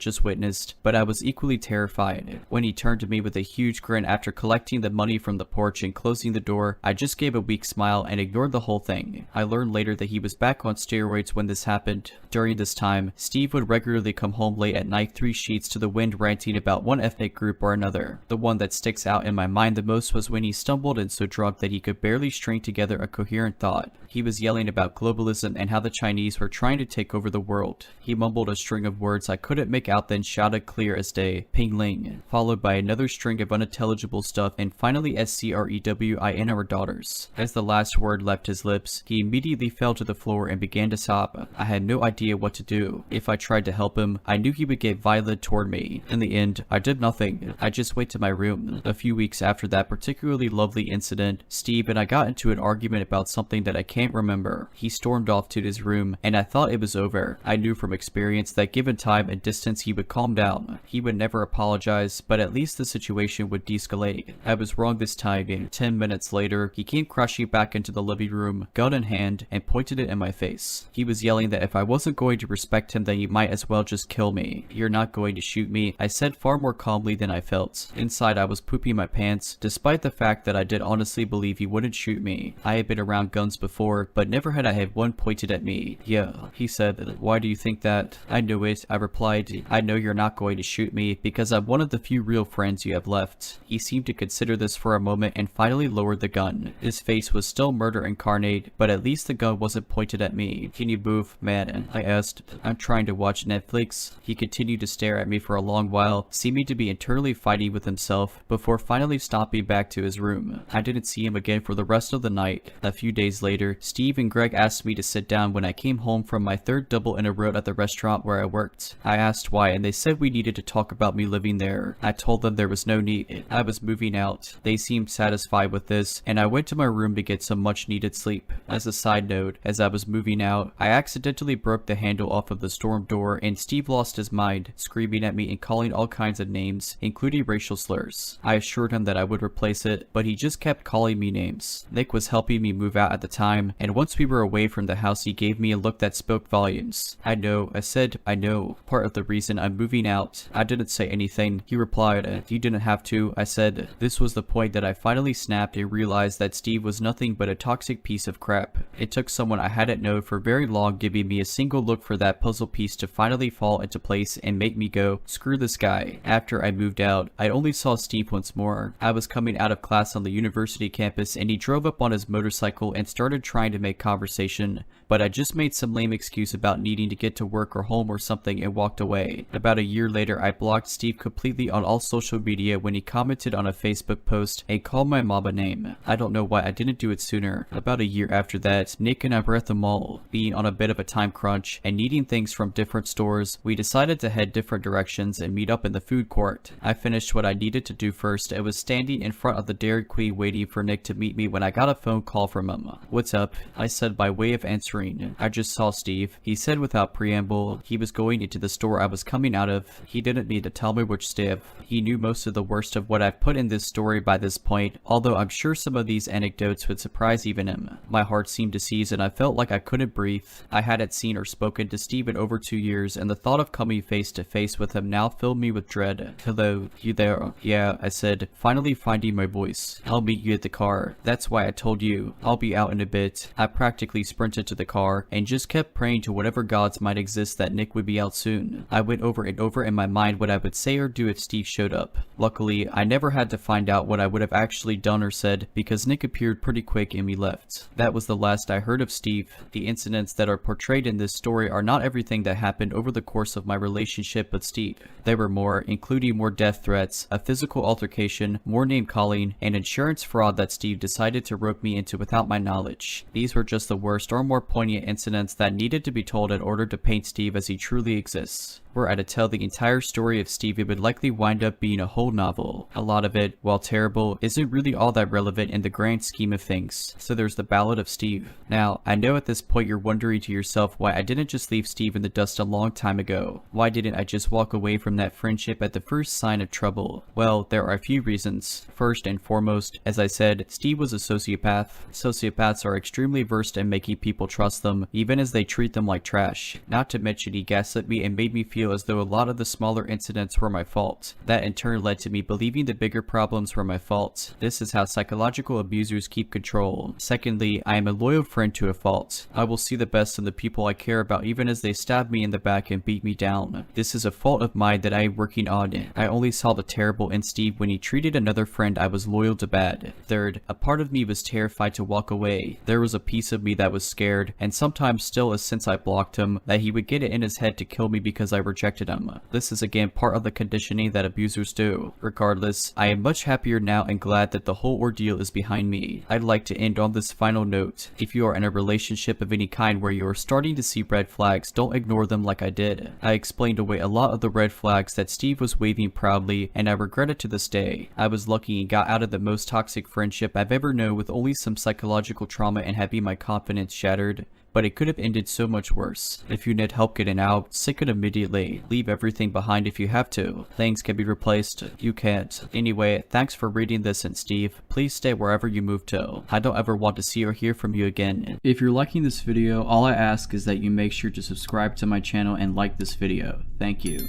just witnessed, but I was equally terrified. When he turned to me with a huge grin after collecting the money from the porch and closing the door, I just gave a weak smile and ignored the whole thing. I learned later that he was back on steroids when this happened. During this time, Steve would regularly come home late at night, 3 sheets to the wind, ranting about one ethnic group or another. The one that sticks out in my mind the most was when he stumbled and so drunk that he could barely string together a coherent thought. He was yelling about globalism and how the Chinese were trying to take over the world. He mumbled a string of words I couldn't make out, then shouted clear as day, Ping Ling, followed by another string of unintelligible stuff, and finally SCREWIN our daughters. As the last word left his lips, he immediately fell to the floor and began to sob. I had no idea what to do. If I tried to help him, I knew he would get violent toward me. In the end, I did nothing. I just went to my room. A few weeks after that particularly lovely incident, Steve and I got into an argument about something that I can't remember. He stormed off to his room, and I thought it was over. I knew from experience that given time and distance he would calm down. He would never apologize, but at least the situation would de-escalate. I was wrong this time, and 10 minutes later, he came crashing back into the living room, gun in hand, and pointed it in my face. He was yelling that if I wasn't going to respect him, then he might as well just kill me. You're not going to shoot me, I said far more calmly than I felt. Inside, I was pooping my pants, despite the fact that I did honestly believe he wouldn't shoot me. I had been around guns before, but never had I had one pointed at me. Yeah, he said, why do you think that? I knew it, I replied. I know you're not going to shoot me, because I'm one of the few real friends you have left. He seemed to consider this for a moment and finally lowered the gun. His face was still murder incarnate, but at least the gun wasn't pointed at me. Can you move, man? I asked. I'm trying to watch Netflix. He continued to stare at me for a long while, seeming to be internally fighting with himself, before finally stopping back to his room. I didn't see him again for the rest of the night. A few days later, Steve and Greg asked me to sit down when I came home from my third double in a row at the restaurant where I worked. I asked why, and they said we needed to talk about me living there. I told them there was no need. I was moving out. They seemed satisfied with this, and I went to my room to get some much needed sleep. As a side note, as I was moving out, I accidentally broke the handle off of the storm door, and Steve lost his mind, screaming at me and calling all kinds of names, including racial slurs. I assured him that I would replace it, but he just kept calling me names. Nick was helping me move out at the time, and once we were away from the house, he gave me a look that spoke volumes. I know, I said, I know. Part of the reason I'm moving out. I didn't say anything. He replied, you didn't have to. I said, this was the point that I finally snapped and realized that Steve was nothing but a toxic piece of crap. It took someone I hadn't known for very long giving me a single look for that puzzle piece to finally finally fall into place and make me go, screw this guy. After I moved out, I only saw Steve once more. I was coming out of class on the university campus and he drove up on his motorcycle and started trying to make conversation, but I just made some lame excuse about needing to get to work or home or something and walked away. About a year later, I blocked Steve completely on all social media when he commented on a Facebook post and called my mom a name. I don't know why I didn't do it sooner. About a year after that, Nick and I were at the mall. Being on a bit of a time crunch and needing things from different stores, we decided to head different directions and meet up in the food court. I finished what I needed to do first and was standing in front of the Dairy Queen waiting for Nick to meet me when I got a phone call from him. "What's up?" I said by way of answering. "I just saw Steve," he said without preamble. He was going into the store I was coming out of. He didn't need to tell me which Steve. He knew most of the worst of what I've put in this story by this point, although I'm sure some of these anecdotes would surprise even him. My heart seemed to seize and I felt like I couldn't breathe. I hadn't seen or spoken to Steve in over 2 years, and the thought of coming face to face with him now filled me with dread. "Hello, you there?" "Yeah," I said, finally finding my voice. "I'll meet you at the car. That's why I told you. I'll be out in a bit." I practically sprinted to the car and just kept praying to whatever gods might exist that Nick would be out soon. I went over and over in my mind what I would say or do if Steve showed up. Luckily, I never had to find out what I would have actually done or said because Nick appeared pretty quick and we left. That was the last I heard of Steve. The incidents that are portrayed in this story are not everything that happened over the course of my relationship with Steve. There were more, including more death threats, a physical altercation, more name calling, and insurance fraud that Steve decided to rope me into without my knowledge. These were just the worst or more poignant incidents that needed to be told in order to paint Steve as he truly exists. Were I to tell the entire story of Steve, it would likely wind up being a whole novel. A lot of it, while terrible, isn't really all that relevant in the grand scheme of things. So there's the Ballad of Steve. Now, I know at this point you're wondering to yourself why I didn't just leave Steve in the dust a long time ago. Why didn't I just walk away from that friendship at the first sign of trouble? Well, there are a few reasons. First and foremost, as I said, Steve was a sociopath. Sociopaths are extremely versed in making people trust them, even as they treat them like trash. Not to mention he gaslit me and made me feel as though a lot of the smaller incidents were my fault. That in turn led to me believing the bigger problems were my fault. This is how psychological abusers keep control. Secondly, I am a loyal friend to a fault. I will see the best in the people I care about even as they stab me in the back and beat me down. This is a fault of mine that I am working on. I only saw the terrible in Steve when he treated another friend I was loyal to bad. Third, a part of me was terrified to walk away. There was a piece of me that was scared, and sometimes still is since I blocked him, that he would get it in his head to kill me because I rejected him. This is again part of the conditioning that abusers do. Regardless, I am much happier now and glad that the whole ordeal is behind me. I'd like to end on this final note. If you are in a relationship of any kind where you are starting to see red flags, don't ignore them like I did. I explained away a lot of the red flags that Steve was waving proudly, and I regret it to this day. I was lucky and got out of the most toxic friendship I've ever known with only some psychological trauma and having my confidence shattered. But it could have ended so much worse. If you need help getting out, seek it immediately. Leave everything behind if you have to. Things can be replaced. You can't. Anyway, thanks for reading this, and Steve, please stay wherever you move to. I don't ever want to see or hear from you again. If you're liking this video, all I ask is that you make sure to subscribe to my channel and like this video. Thank you.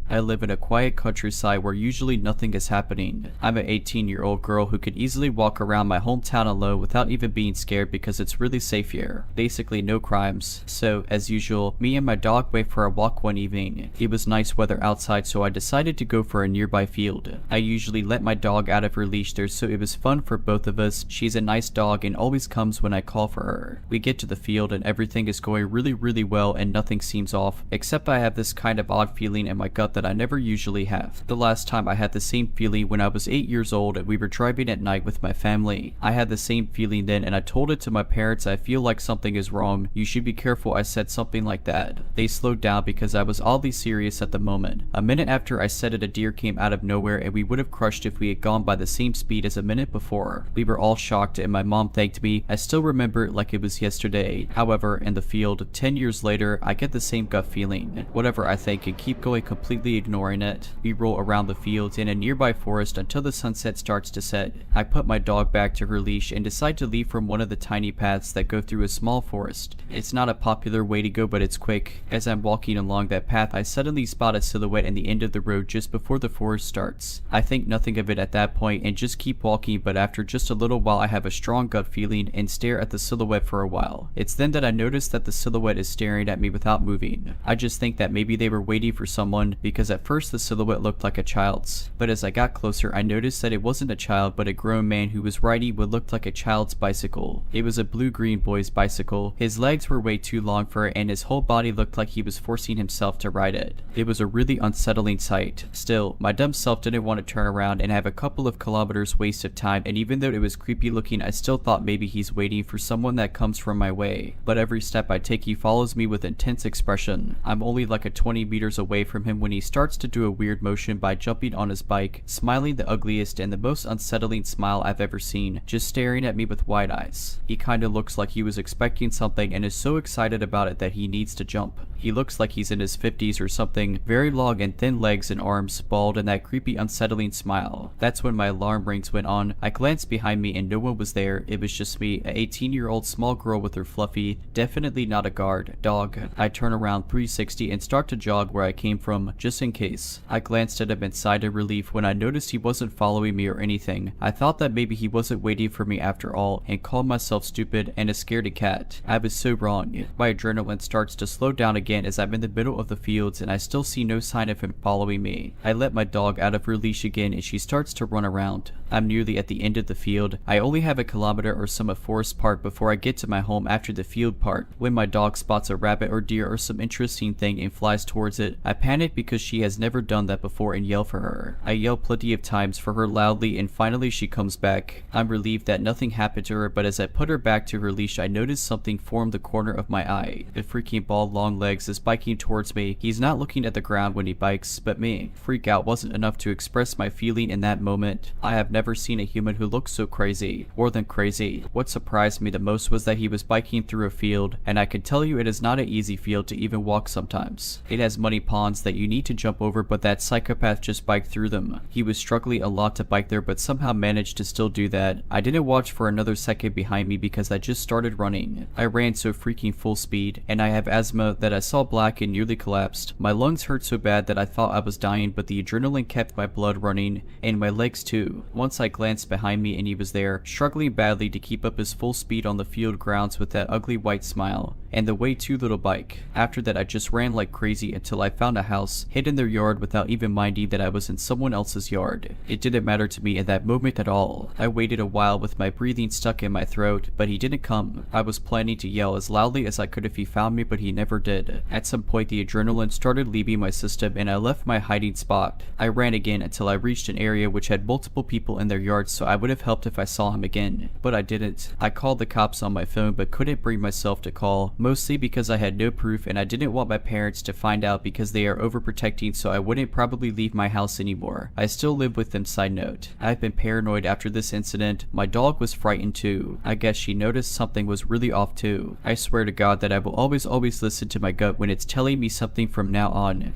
I live in a quiet countryside where usually nothing is happening. I'm an 18-year-old girl who could easily walk around my hometown alone without even being scared because it's really safe here. Basically no crimes. So, as usual, me and my dog went for a walk one evening. It was nice weather outside, so I decided to go for a nearby field. I usually let my dog out of her leash there, so it was fun for both of us. She's a nice dog and always comes when I call for her. We get to the field and everything is going really well and nothing seems off, except I have this kind of odd feeling in my gut that I never usually have. The last time I had the same feeling when I was 8 years old and we were driving at night with my family. I had the same feeling then and I told it to my parents. I feel like something is wrong. You should be careful. I said something like that. They slowed down because I was oddly serious at the moment. A minute after I said it, a deer came out of nowhere and we would have crushed if we had gone by the same speed as a minute before. We were all shocked and my mom thanked me. I still remember it like it was yesterday. However, in the field, 10 years later, I get the same gut feeling. Whatever I think and keep going completely completely ignoring it. We roll around the fields in a nearby forest until the sunset starts to set. I put my dog back to her leash and decide to leave from one of the tiny paths that go through a small forest. It's not a popular way to go, but it's quick. As I'm walking along that path, I suddenly spot a silhouette in the end of the road just before the forest starts. I think nothing of it at that point and just keep walking, but after just a little while I have a strong gut feeling and stare at the silhouette for a while. It's then that I notice that the silhouette is staring at me without moving. I just think that maybe they were waiting for someone, because at first the silhouette looked like a child's. But as I got closer, I noticed that it wasn't a child but a grown man who was riding what looked like a child's bicycle. It was a blue-green boy's bicycle. His legs were way too long for it and his whole body looked like he was forcing himself to ride it. It was a really unsettling sight. Still, my dumb self didn't want to turn around and have a couple of kilometers waste of time, and even though it was creepy looking, I still thought maybe he's waiting for someone that comes from my way. But every step I take he follows me with intense expression. I'm only like a 20 meters away from him when he starts to do a weird motion by jumping on his bike, smiling the ugliest and the most unsettling smile I've ever seen, just staring at me with wide eyes. He kinda looks like he was expecting something and is so excited about it that he needs to jump. He looks like he's in his 50s or something, very long and thin legs and arms, bald, and that creepy unsettling smile. That's when my alarm rings went on. I glanced behind me and no one was there. It was just me, a 18-year-old small girl with her fluffy, definitely not a guard, dog. I turn around 360 and start to jog where I came from, just in case. I glanced at him and sighed in relief when I noticed he wasn't following me or anything. I thought that maybe he wasn't waiting for me after all, and called myself stupid and a scaredy cat. I was so wrong. My adrenaline starts to slow down again as I'm in the middle of the fields and I still see no sign of him following me. I let my dog out of her leash again and she starts to run around. I'm nearly at the end of the field. I only have a kilometer or some of forest part before I get to my home after the field part. When my dog spots a rabbit or deer or some interesting thing and flies towards it, I panic because she has never done that before and yell for her. I yell plenty of times for her loudly and finally she comes back. I'm relieved that nothing happened to her, but as I put her back to her leash I noticed something form the corner of my eye. The freaking bald long legs is biking towards me. He's not looking at the ground when he bikes, but me. Freak out wasn't enough to express my feeling in that moment. I have never seen a human who looked so crazy. More than crazy. What surprised me the most was that he was biking through a field, and I can tell you it is not an easy field to even walk sometimes. It has many ponds that you need to jump over, but that psychopath just biked through them. He was struggling a lot to bike there, but somehow managed to still do that. I didn't watch for another second behind me because I just started running. I ran so freaking full speed, and I have asthma that I saw black and nearly collapsed. My lungs hurt so bad that I thought I was dying, but the adrenaline kept my blood running, and my legs too. Once I glanced behind me and he was there, struggling badly to keep up his full speed on the field grounds with that ugly white smile, and the way too little bike. After that I just ran like crazy until I found a house, hid in their yard without even minding that I was in someone else's yard. It didn't matter to me in that moment at all. I waited a while with my breathing stuck in my throat, but he didn't come. I was planning to yell as loudly as I could if he found me, but he never did. At some point the adrenaline started leaving my system and I left my hiding spot. I ran again until I reached an area which had multiple people in their yards, so I would have helped if I saw him again. But I didn't. I called the cops on my phone but couldn't bring myself to call, mostly because I had no proof and I didn't want my parents to find out because they are overprotecting, so I wouldn't probably leave my house anymore. I still live with them. Side note. I've been paranoid after this incident. My dog was frightened too. I guess she noticed something was really off too. I swear to God that I will always listen to my gut when it's telling me something from now on.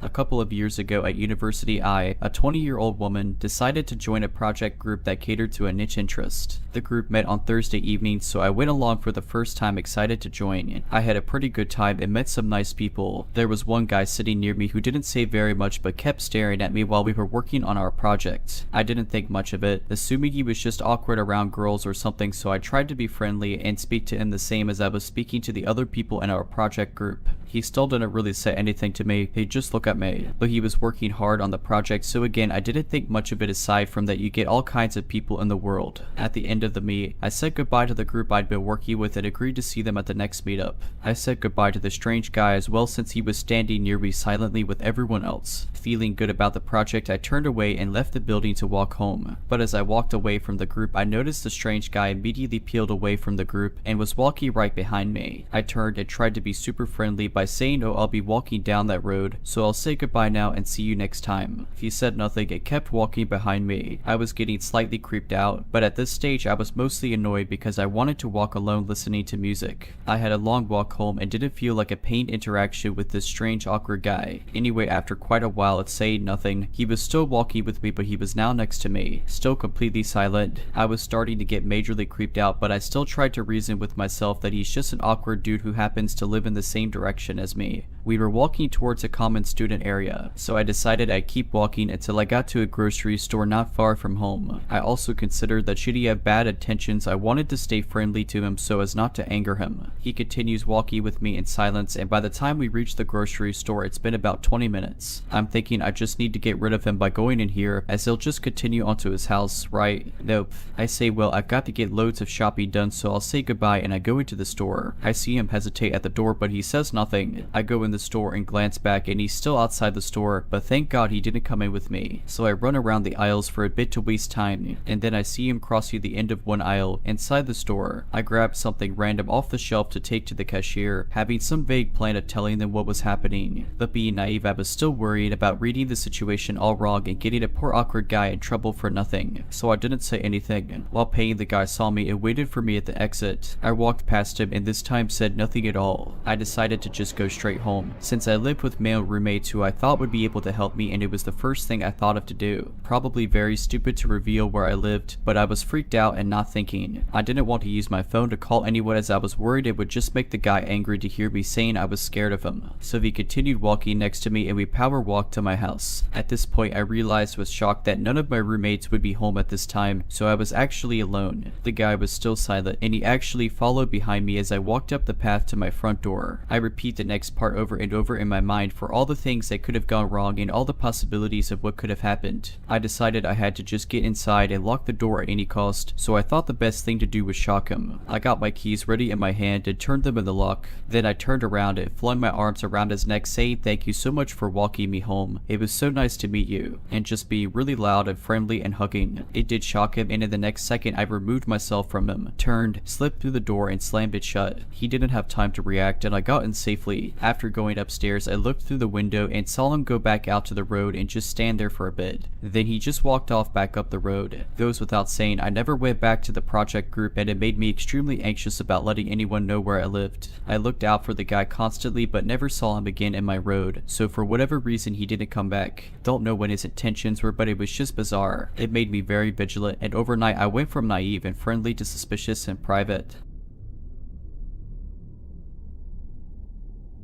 A couple of years ago at university, a 20-year-old woman, decided to join a project group that catered to a niche interest. The group met on Thursday evening, so I went along for the first time excited to join. I had a pretty good time and met some nice people. There was one guy sitting near me who didn't say very much but kept staring at me while we were working on our project. I didn't think much of it, assuming he was just awkward around girls or something, so I tried to be friendly and speak to him the same as I was speaking to the other people in our project group. He still didn't really say anything to me, he'd just look at me. But he was working hard on the project, so again I didn't think much of it aside from that you get all kinds of people in the world. At the end of the meet, I said goodbye to the group I'd been working with and agreed to see them at the next meetup. I said goodbye to the strange guy as well since he was standing near me silently with everyone else. Feeling good about the project, I turned away and left the building to walk home. But as I walked away from the group, I noticed the strange guy immediately peeled away from the group and was walking right behind me. I turned and tried to be super friendly by by saying, "Oh, I'll be walking down that road, so I'll say goodbye now and see you next time." He said nothing and kept walking behind me. I was getting slightly creeped out, but at this stage I was mostly annoyed because I wanted to walk alone listening to music. I had a long walk home and didn't feel like a pained interaction with this strange awkward guy. Anyway, after quite a while of saying nothing, he was still walking with me, but he was now next to me, still completely silent. I was starting to get majorly creeped out, but I still tried to reason with myself that he's just an awkward dude who happens to live in the same direction as me. We were walking towards a common student area, so I decided I'd keep walking until I got to a grocery store not far from home. I also considered that should he have bad intentions, I wanted to stay friendly to him so as not to anger him. He continues walking with me in silence, and by the time we reach the grocery store, it's been about 20 minutes. I'm thinking I just need to get rid of him by going in here, as he'll just continue onto his house, right? Nope. I say, well, I've got to get loads of shopping done, so I'll say goodbye and I go into the store. I see him hesitate at the door, but he says nothing. I go in the store and glance back, and he's still outside the store, but thank God he didn't come in with me. So I run around the aisles for a bit to waste time, and then I see him crossing the end of one aisle inside the store. I grab something random off the shelf to take to the cashier, having some vague plan of telling them what was happening. But being naive, I was still worried about reading the situation all wrong and getting a poor awkward guy in trouble for nothing. So I didn't say anything. While paying, the guy saw me and waited for me at the exit. I walked past him and this time said nothing at all. I decided to just go straight home, since I lived with male roommates who I thought would be able to help me, and it was the first thing I thought of to do. Probably very stupid to reveal where I lived, but I was freaked out and not thinking. I didn't want to use my phone to call anyone as I was worried it would just make the guy angry to hear me saying I was scared of him. So he continued walking next to me and we power walked to my house. At this point I realized with shock that none of my roommates would be home at this time, so I was actually alone. The guy was still silent and he actually followed behind me as I walked up the path to my front door. I repeat the next part over and over in my mind for all the things that could have gone wrong and all the possibilities of what could have happened. I decided I had to just get inside and lock the door at any cost, so I thought the best thing to do was shock him. I got my keys ready in my hand and turned them in the lock. Then I turned around and flung my arms around his neck saying thank you so much for walking me home. It was so nice to meet you, and just be really loud and friendly and hugging. It did shock him, and in the next second I removed myself from him, turned, slipped through the door and slammed it shut. He didn't have time to react and I got in safely. After going upstairs I looked through the window and saw him go back out to the road and just stand there for a bit. Then he just walked off back up the road. Goes without saying, I never went back to the project group and it made me extremely anxious about letting anyone know where I lived. I looked out for the guy constantly but never saw him again in my road, so for whatever reason he didn't come back. Don't know what his intentions were, but it was just bizarre. It made me very vigilant, and overnight I went from naive and friendly to suspicious and private.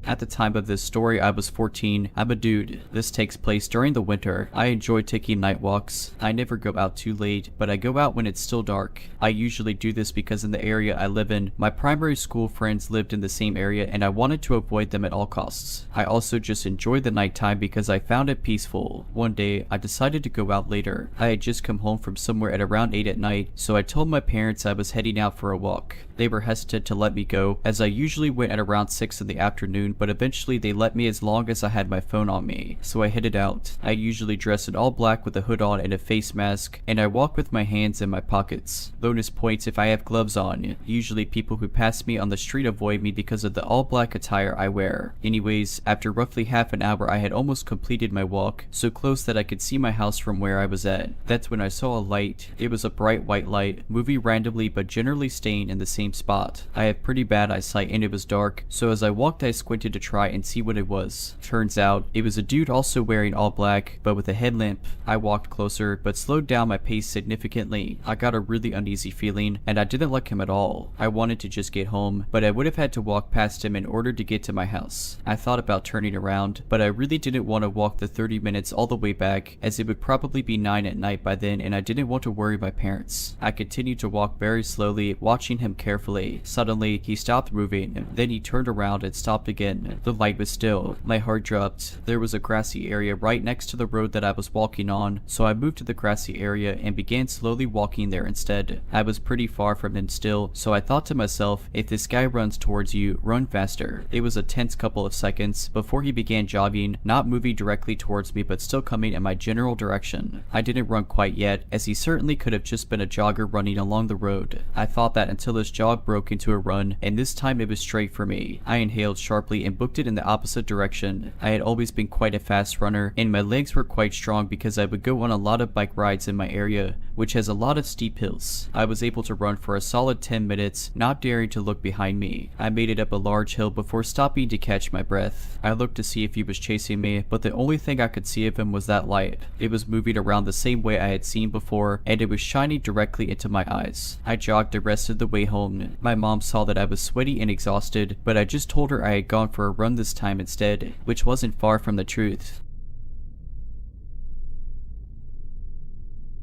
At the time of this story, I was 14. I'm a dude. This takes place during the winter. I enjoy taking night walks. I never go out too late, but I go out when it's still dark. I usually do this because in the area I live in, my primary school friends lived in the same area and I wanted to avoid them at all costs. I also just enjoyed the nighttime because I found it peaceful. One day, I decided to go out later. I had just come home from somewhere at around 8 at night, so I told my parents I was heading out for a walk. They were hesitant to let me go, as I usually went at around 6 in the afternoon, but eventually they let me as long as I had my phone on me, so I headed out. I usually dress in all black with a hood on and a face mask, and I walk with my hands in my pockets. Bonus points if I have gloves on. Usually people who pass me on the street avoid me because of the all black attire I wear. Anyways, after roughly half an hour I had almost completed my walk, so close that I could see my house from where I was at. That's when I saw a light. It was a bright white light, moving randomly but generally staying in the same spot. I have pretty bad eyesight and it was dark, so as I walked I squinted to try and see what it was. Turns out, it was a dude also wearing all black, but with a headlamp. I walked closer, but slowed down my pace significantly. I got a really uneasy feeling, and I didn't like him at all. I wanted to just get home, but I would have had to walk past him in order to get to my house. I thought about turning around, but I really didn't want to walk the 30 minutes all the way back, as it would probably be 9 at night by then, and I didn't want to worry my parents. I continued to walk very slowly, watching him carefully. Suddenly, he stopped moving, then he turned around and stopped again. The light was still. My heart dropped. There was a grassy area right next to the road that I was walking on, so I moved to the grassy area and began slowly walking there instead. I was pretty far from him still, so I thought to myself, if this guy runs towards you, run faster. It was a tense couple of seconds before he began jogging, not moving directly towards me but still coming in my general direction. I didn't run quite yet, as he certainly could have just been a jogger running along the road. I thought that until his jog broke into a run, and this time it was straight for me. I inhaled sharply quickly and booked it in the opposite direction. I had always been quite a fast runner, and my legs were quite strong because I would go on a lot of bike rides in my area, which has a lot of steep hills. I was able to run for a solid 10 minutes, not daring to look behind me. I made it up a large hill before stopping to catch my breath. I looked to see if he was chasing me, but the only thing I could see of him was that light. It was moving around the same way I had seen before, and it was shining directly into my eyes. I jogged the rest of the way home. My mom saw that I was sweaty and exhausted, but I just told her I had gone for a run this time instead, which wasn't far from the truth.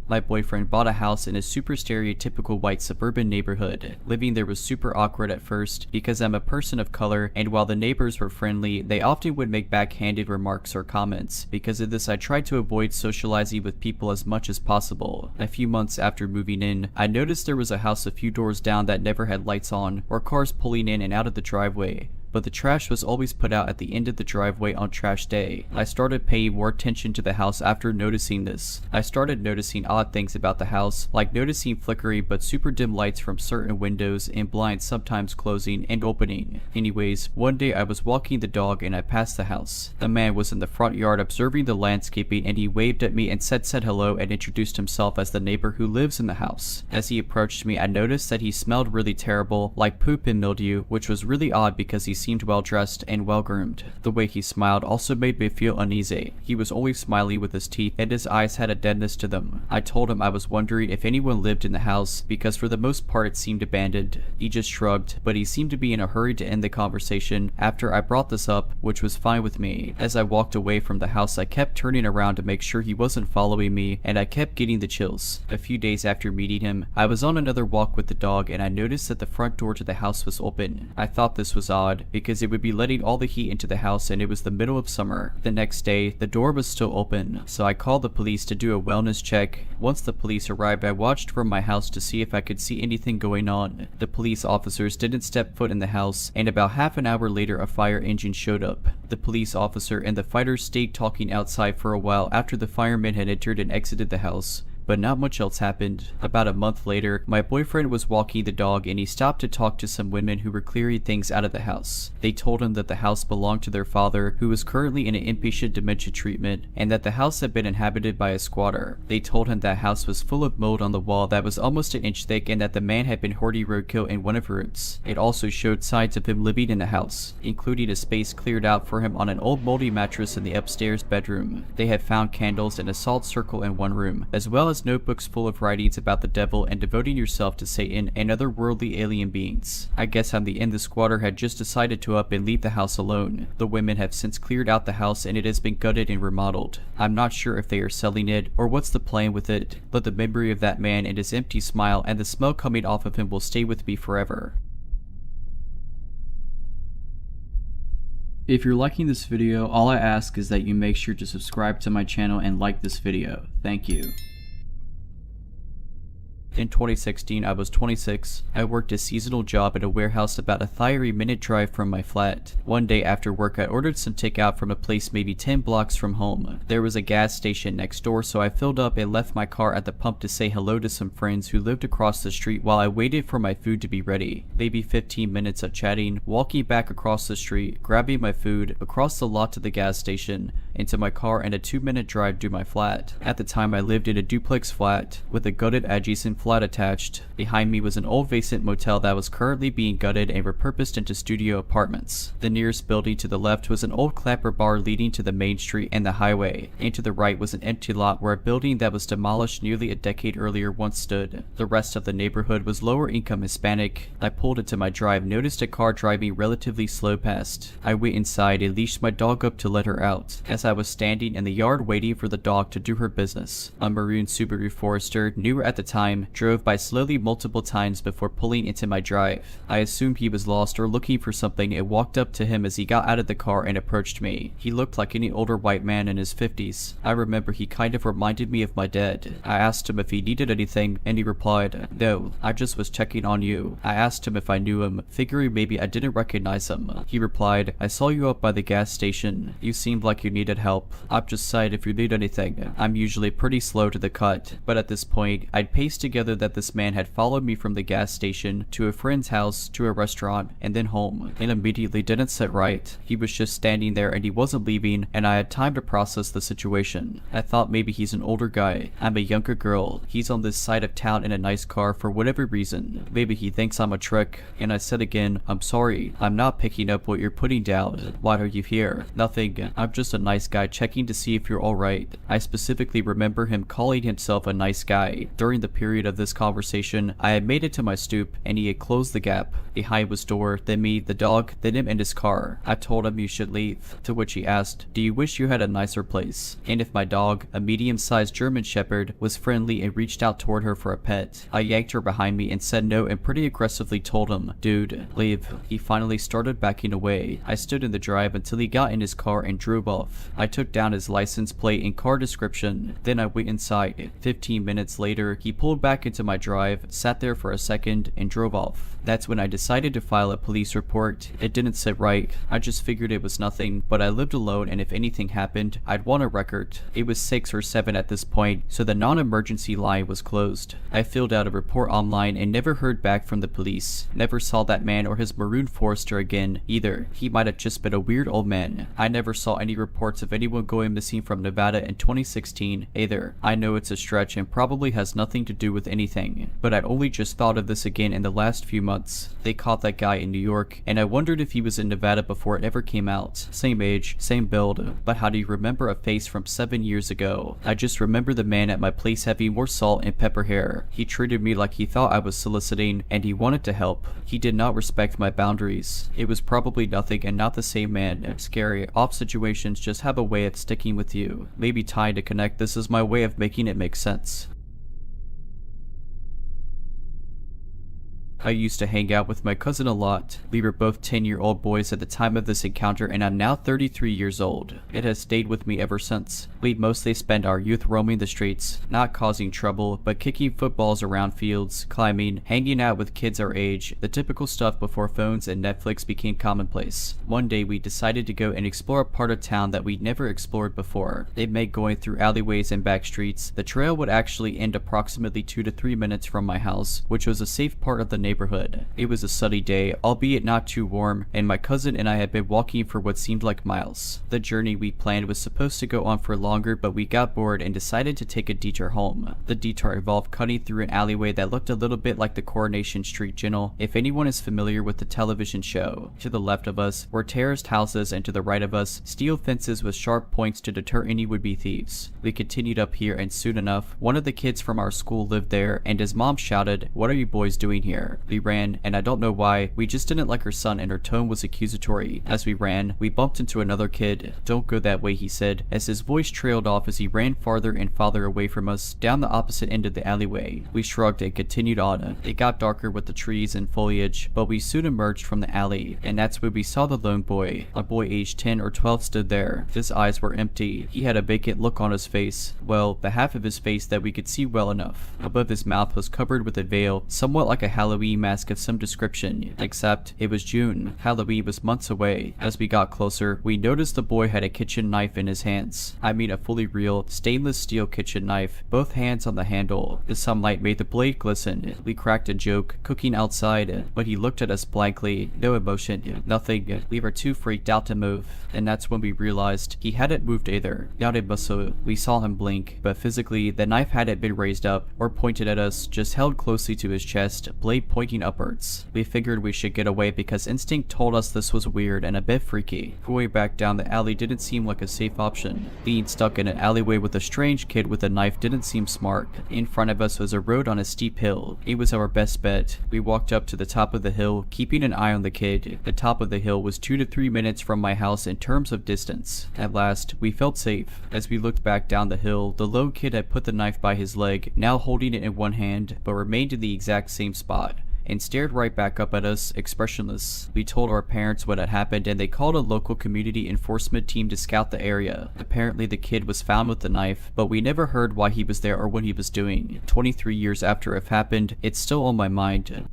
My boyfriend bought a house in a super stereotypical white suburban neighborhood. Living there was super awkward at first because I'm a person of color, and while the neighbors were friendly, they often would make backhanded remarks or comments. Because of this, I tried to avoid socializing with people as much as possible. A few months after moving in, I noticed there was a house a few doors down that never had lights on or cars pulling in and out of the driveway, but the trash was always put out at the end of the driveway on trash day. I started paying more attention to the house after noticing this. I started noticing odd things about the house, like noticing flickering but super dim lights from certain windows and blinds sometimes closing and opening. Anyways, one day I was walking the dog and I passed the house. A man was in the front yard observing the landscaping, and he waved at me and said hello and introduced himself as the neighbor who lives in the house. As he approached me, I noticed that he smelled really terrible, like poop and mildew, which was really odd because he seemed well dressed and well groomed. The way he smiled also made me feel uneasy. He was always smiling with his teeth, and his eyes had a deadness to them. I told him I was wondering if anyone lived in the house because for the most part it seemed abandoned. He just shrugged, but he seemed to be in a hurry to end the conversation after I brought this up, which was fine with me. As I walked away from the house, I kept turning around to make sure he wasn't following me, and I kept getting the chills. A few days after meeting him, I was on another walk with the dog and I noticed that the front door to the house was open. I thought this was odd because it would be letting all the heat into the house, and it was the middle of summer. The next day, the door was still open, so I called the police to do a wellness check. Once the police arrived, I watched from my house to see if I could see anything going on. The police officers didn't step foot in the house, and about half an hour later a fire engine showed up. The police officer and the fighters stayed talking outside for a while after the firemen had entered and exited the house, but not much else happened. About a month later, my boyfriend was walking the dog and he stopped to talk to some women who were clearing things out of the house. They told him that the house belonged to their father, who was currently in an inpatient dementia treatment, and that the house had been inhabited by a squatter. They told him that house was full of mold on the wall that was almost an inch thick, and that the man had been hoarding roadkill in one of the rooms. It also showed signs of him living in the house, including a space cleared out for him on an old moldy mattress in the upstairs bedroom. They had found candles and a salt circle in one room, as well as notebooks full of writings about the devil and devoting yourself to Satan and other worldly alien beings. I guess on the end the squatter had just decided to up and leave the house alone. The women have since cleared out the house and it has been gutted and remodeled. I'm not sure if they are selling it or what's the plan with it, but the memory of that man and his empty smile and the smell coming off of him will stay with me forever. If you're liking this video, all I ask is that you make sure to subscribe to my channel and like this video. Thank you. In 2016, I was 26. I worked a seasonal job at a warehouse about a 30-minute drive from my flat. One day after work, I ordered some takeout from a place maybe 10 blocks from home. There was a gas station next door, so I filled up and left my car at the pump to say hello to some friends who lived across the street while I waited for my food to be ready. Maybe 15 minutes of chatting, walking back across the street, grabbing my food, across the lot to the gas station, into my car, and a 2-minute drive to my flat. At the time, I lived in a duplex flat with a gutted adjacent flat attached. Behind me was an old vacant motel that was currently being gutted and repurposed into studio apartments. The nearest building to the left was an old clapper bar leading to the main street and the highway, and to the right was an empty lot where a building that was demolished nearly a decade earlier once stood. The rest of the neighborhood was lower income Hispanic. I pulled into my drive, noticed a car driving relatively slow past. I went inside and leashed my dog up to let her out. As I was standing in the yard waiting for the dog to do her business, a maroon Subaru Forester, newer at the time, drove by slowly multiple times before pulling into my drive. I assumed he was lost or looking for something and walked up to him as he got out of the car and approached me. He looked like any older white man in his 50s. I remember he kind of reminded me of my dad. I asked him if he needed anything and he replied, "No, I just was checking on you." I asked him if I knew him, figuring maybe I didn't recognize him. He replied, "I saw you up by the gas station. You seemed like you needed needed help. I'm just saying if you need anything. I'm usually pretty slow to the cut, but at this point, I'd pieced together that this man had followed me from the gas station to a friend's house to a restaurant and then home, and immediately didn't sit right. He was just standing there and he wasn't leaving, and I had time to process the situation. I thought maybe he's an older guy. I'm a younger girl. He's on this side of town in a nice car for whatever reason. Maybe he thinks I'm a trick. And I said again, I'm sorry. I'm not picking up what you're putting down. Why are you here? Nothing. I'm just a nice guy checking to see if you're alright. I specifically remember him calling himself a nice guy. During the period of this conversation, I had made it to my stoop and he had closed the gap. Behind was door, then me, the dog, then him and his car. I told him you should leave, to which he asked, do you wish you had a nicer place? And if my dog, a medium-sized German Shepherd, was friendly and reached out toward her for a pet. I yanked her behind me and said no and pretty aggressively told him, dude, leave. He finally started backing away. I stood in the drive until he got in his car and drove off. I took down his license plate and car description, then I went inside. 15 minutes later, he pulled back into my drive, sat there for a second, and drove off. That's when I decided to file a police report. It didn't sit right. I just figured it was nothing, but I lived alone and if anything happened, I'd want a record. It was 6 or 7 at this point, so the non-emergency line was closed. I filled out a report online and never heard back from the police. Never saw that man or his maroon Forester again, either. He might have just been a weird old man. I never saw any reports of anyone going missing from Nevada in 2016, either. I know it's a stretch and probably has nothing to do with anything, but I only just thought of this again in the last few months. They caught that guy in New York, and I wondered if he was in Nevada before it ever came out. Same age, same build, but how do you remember a face from 7 years ago? I just remember the man at my place having more salt and pepper hair. He treated me like he thought I was soliciting, and he wanted to help. He did not respect my boundaries. It was probably nothing and not the same man. Scary, off situations just have a way of sticking with you. Maybe trying to connect this is my way of making it make sense. I used to hang out with my cousin a lot. We were both 10-year-old boys at the time of this encounter and I'm now 33 years old. It has stayed with me ever since. We'd mostly spend our youth roaming the streets, not causing trouble, but kicking footballs around fields, climbing, hanging out with kids our age, the typical stuff before phones and Netflix became commonplace. One day we decided to go and explore a part of town that we'd never explored before. It meant going through alleyways and back streets. The trail would actually end approximately 2 to 3 minutes from my house, which was a safe part of the neighborhood. It was a sunny day, albeit not too warm, and my cousin and I had been walking for what seemed like miles. The journey we planned was supposed to go on for longer, but we got bored and decided to take a detour home. The detour involved cutting through an alleyway that looked a little bit like the Coronation Street General, if anyone is familiar with the television show. To the left of us were terraced houses, and to the right of us, steel fences with sharp points to deter any would-be thieves. We continued up here, and soon enough, one of the kids from our school lived there, and his mom shouted, "What are you boys doing here?" We ran, and I don't know why, we just didn't like her son and her tone was accusatory. As we ran, we bumped into another kid. "Don't go that way," he said, as his voice trailed off as he ran farther and farther away from us, down the opposite end of the alleyway. We shrugged and continued on. It got darker with the trees and foliage, but we soon emerged from the alley, and that's when we saw the lone boy. A boy aged 10 or 12 stood there. His eyes were empty. He had a vacant look on his face. Well, the half of his face that we could see well enough. Above his mouth was covered with a veil, somewhat like a Halloween mask of some description, except it was June. Halloween was months away. As we got closer, we noticed the boy had a kitchen knife in his hands. I mean a fully real, stainless steel kitchen knife, both hands on the handle. The sunlight made the blade glisten. We cracked a joke, cooking outside, but he looked at us blankly. No emotion, nothing. We were too freaked out to move. And that's when we realized he hadn't moved either. Not a muscle. We saw him blink, but physically, the knife hadn't been raised up or pointed at us, just held closely to his chest, blade pointing upwards. We figured we should get away because instinct told us this was weird and a bit freaky. Going back down the alley didn't seem like a safe option. Being stuck in an alleyway with a strange kid with a knife didn't seem smart. In front of us was a road on a steep hill. It was our best bet. We walked up to the top of the hill, keeping an eye on the kid. The top of the hill was 2 to 3 minutes from my house in terms of distance. At last, we felt safe. As we looked back down the hill, the lone kid had put the knife by his leg, now holding it in one hand, but remained in the exact same spot, and stared right back up at us, expressionless. We told our parents what had happened and they called a local community enforcement team to scout the area. Apparently the kid was found with the knife, but we never heard why he was there or what he was doing. 23 years after it happened, it's still on my mind.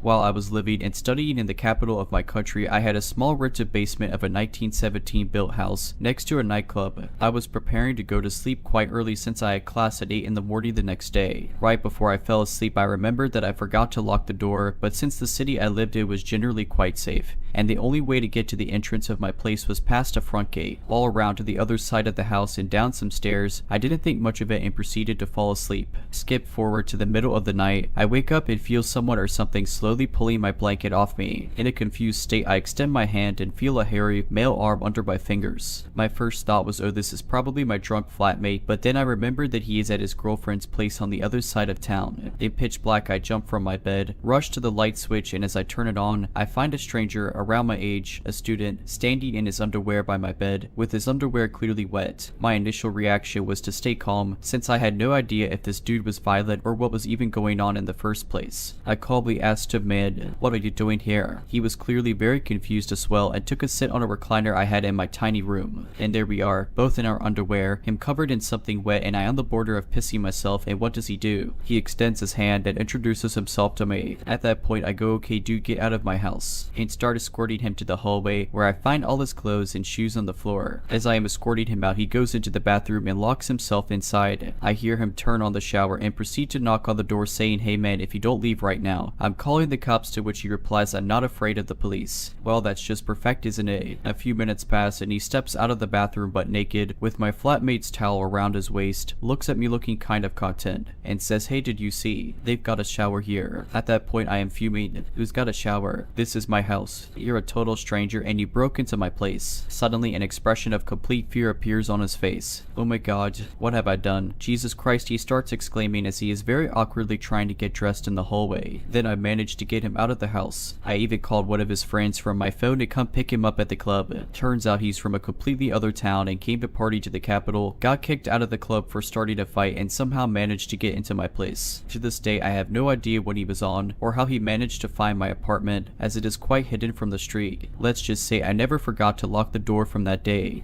While I was living and studying in the capital of my country, I had a small rented basement of a 1917 built house next to a nightclub. I was preparing to go to sleep quite early since I had class at 8 in the morning the next day. Right before I fell asleep, I remembered that I forgot to lock the door, but since the city I lived in was generally quite safe, and the only way to get to the entrance of my place was past a front gate, all around to the other side of the house and down some stairs, I didn't think much of it and proceeded to fall asleep. Skip forward to the middle of the night, I wake up and feel someone or something slowly pulling my blanket off me. In a confused state, I extend my hand and feel a hairy, male arm under my fingers. My first thought was, oh, this is probably my drunk flatmate, but then I remembered that he is at his girlfriend's place on the other side of town. In pitch black, I jump from my bed, rush to the light switch, and as I turn it on, I find a stranger around my age, a student, standing in his underwear by my bed, with his underwear clearly wet. My initial reaction was to stay calm, since I had no idea if this dude was violent or what was even going on in the first place. I calmly asked him, man, what are you doing here? He was clearly very confused as well and took a sit on a recliner I had in my tiny room. And there we are, both in our underwear, him covered in something wet and I on the border of pissing myself, and what does he do? He extends his hand and introduces himself to me. At that point I go, okay dude, get out of my house, and start escorting him to the hallway where I find all his clothes and shoes on the floor. As I am escorting him out, he goes into the bathroom and locks himself inside. I hear him turn on the shower and proceed to knock on the door saying, hey man, if you don't leave right now, I'm calling the cops, to which he replies, I'm not afraid of the police. Well, that's just perfect, isn't it? A few minutes pass and he steps out of the bathroom butt naked, with my flatmate's towel around his waist, looks at me looking kind of content, and says, hey, did you see? They've got a shower here. At that point I am fuming. Who's got a shower? This is my house. You're a total stranger and you broke into my place. Suddenly an expression of complete fear appears on his face. Oh my god, what have I done? Jesus Christ, he starts exclaiming as he is very awkwardly trying to get dressed in the hallway. Then I managed to get him out of the house. I even called one of his friends from my phone to come pick him up at the club. Turns out he's from a completely other town and came to party to the capital, got kicked out of the club for starting a fight, and somehow managed to get into my place. To this day I have no idea what he was on or how he managed to find my apartment, as it is quite hidden from the street. Let's just say I never forgot to lock the door from that day.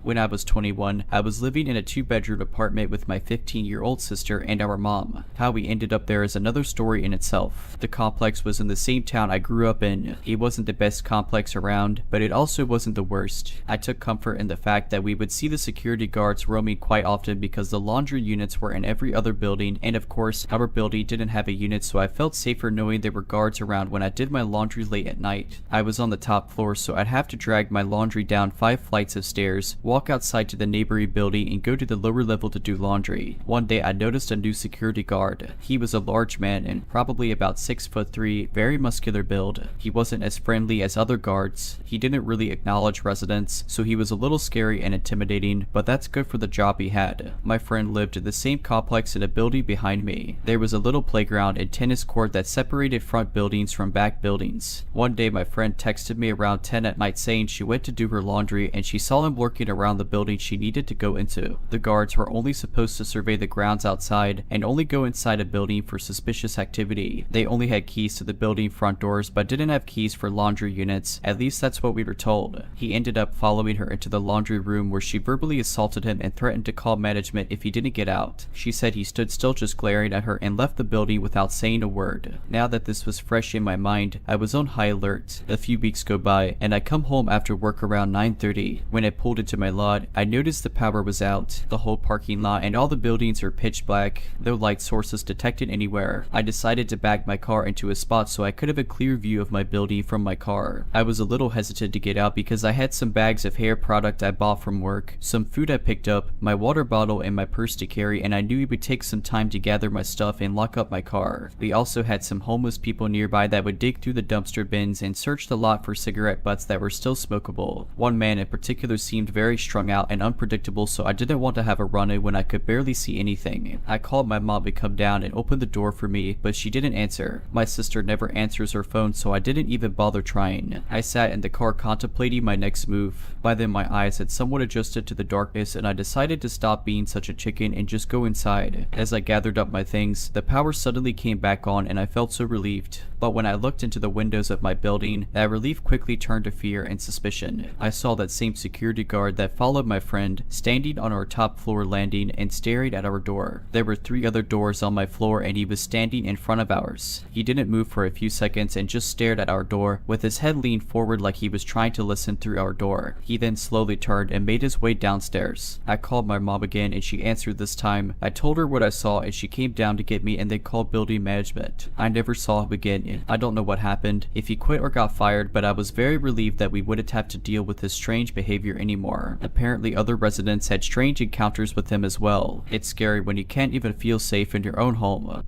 When I was 21, I was living in a 2-bedroom apartment with my 15-year-old sister and our mom. How we ended up there is another story in itself. The complex was in the same town I grew up in. It wasn't the best complex around, but it also wasn't the worst. I took comfort in the fact that we would see the security guards roaming quite often because the laundry units were in every other building, and of course, our building didn't have a unit, so I felt safer knowing there were guards around when I did my laundry late at night. I was on the top floor, so I'd have to drag my laundry down 5 flights of stairs, walk outside to the neighboring building, and go to the lower level to do laundry. One day I noticed a new security guard. He was a large man and probably about 6'3", very muscular build. He wasn't as friendly as other guards. He didn't really acknowledge residents, so he was a little scary and intimidating, but that's good for the job he had. My friend lived in the same complex in a building behind me. There was a little playground and tennis court that separated front buildings from back buildings. One day my friend texted me around 10 at night saying she went to do her laundry and she saw him lurking around the building she needed to go into. The guards were only supposed to survey the grounds outside and only go inside a building for suspicious activity. They only had keys to the building front doors but didn't have keys for laundry units. At least that's what we were told. He ended up following her into the laundry room where she verbally assaulted him and threatened to call management if he didn't get out. She said he stood still just glaring at her and left the building without saying a word. Now that this was fresh in my mind, I was on high alert. A few weeks go by and I come home after work around 9:30. When I pulled into my lot, I noticed the power was out. The whole parking lot and all the buildings are pitch black, no light sources detected anywhere. I decided to back my car into a spot so I could have a clear view of my building from my car. I was a little hesitant to get out because I had some bags of hair product I bought from work, some food I picked up, my water bottle, and my purse to carry, and I knew it would take some time to gather my stuff and lock up my car. We also had some homeless people nearby that would dig through the dumpster bins and search the lot for cigarette butts that were still smokable. One man in particular seemed very strung out and unpredictable, so I didn't want to have a run-in when I could barely see anything. I called my mom to come down and open the door for me, but she didn't answer. My sister never answers her phone, so I didn't even bother trying. I sat in the car contemplating my next move. By then my eyes had somewhat adjusted to the darkness and I decided to stop being such a chicken and just go inside. As I gathered up my things, the power suddenly came back on and I felt so relieved. But when I looked into the windows of my building, that relief quickly turned to fear and suspicion. I saw that same security guard that that followed my friend, standing on our top floor landing and staring at our door. There were 3 other doors on my floor and he was standing in front of ours. He didn't move for a few seconds and just stared at our door with his head leaned forward like he was trying to listen through our door. He then slowly turned and made his way downstairs. I called my mom again and she answered this time. I told her what I saw and she came down to get me and they called building management. I never saw him again. I don't know what happened, if he quit or got fired, but I was very relieved that we wouldn't have to deal with his strange behavior anymore. Apparently other residents had strange encounters with him as well. It's scary when you can't even feel safe in your own home.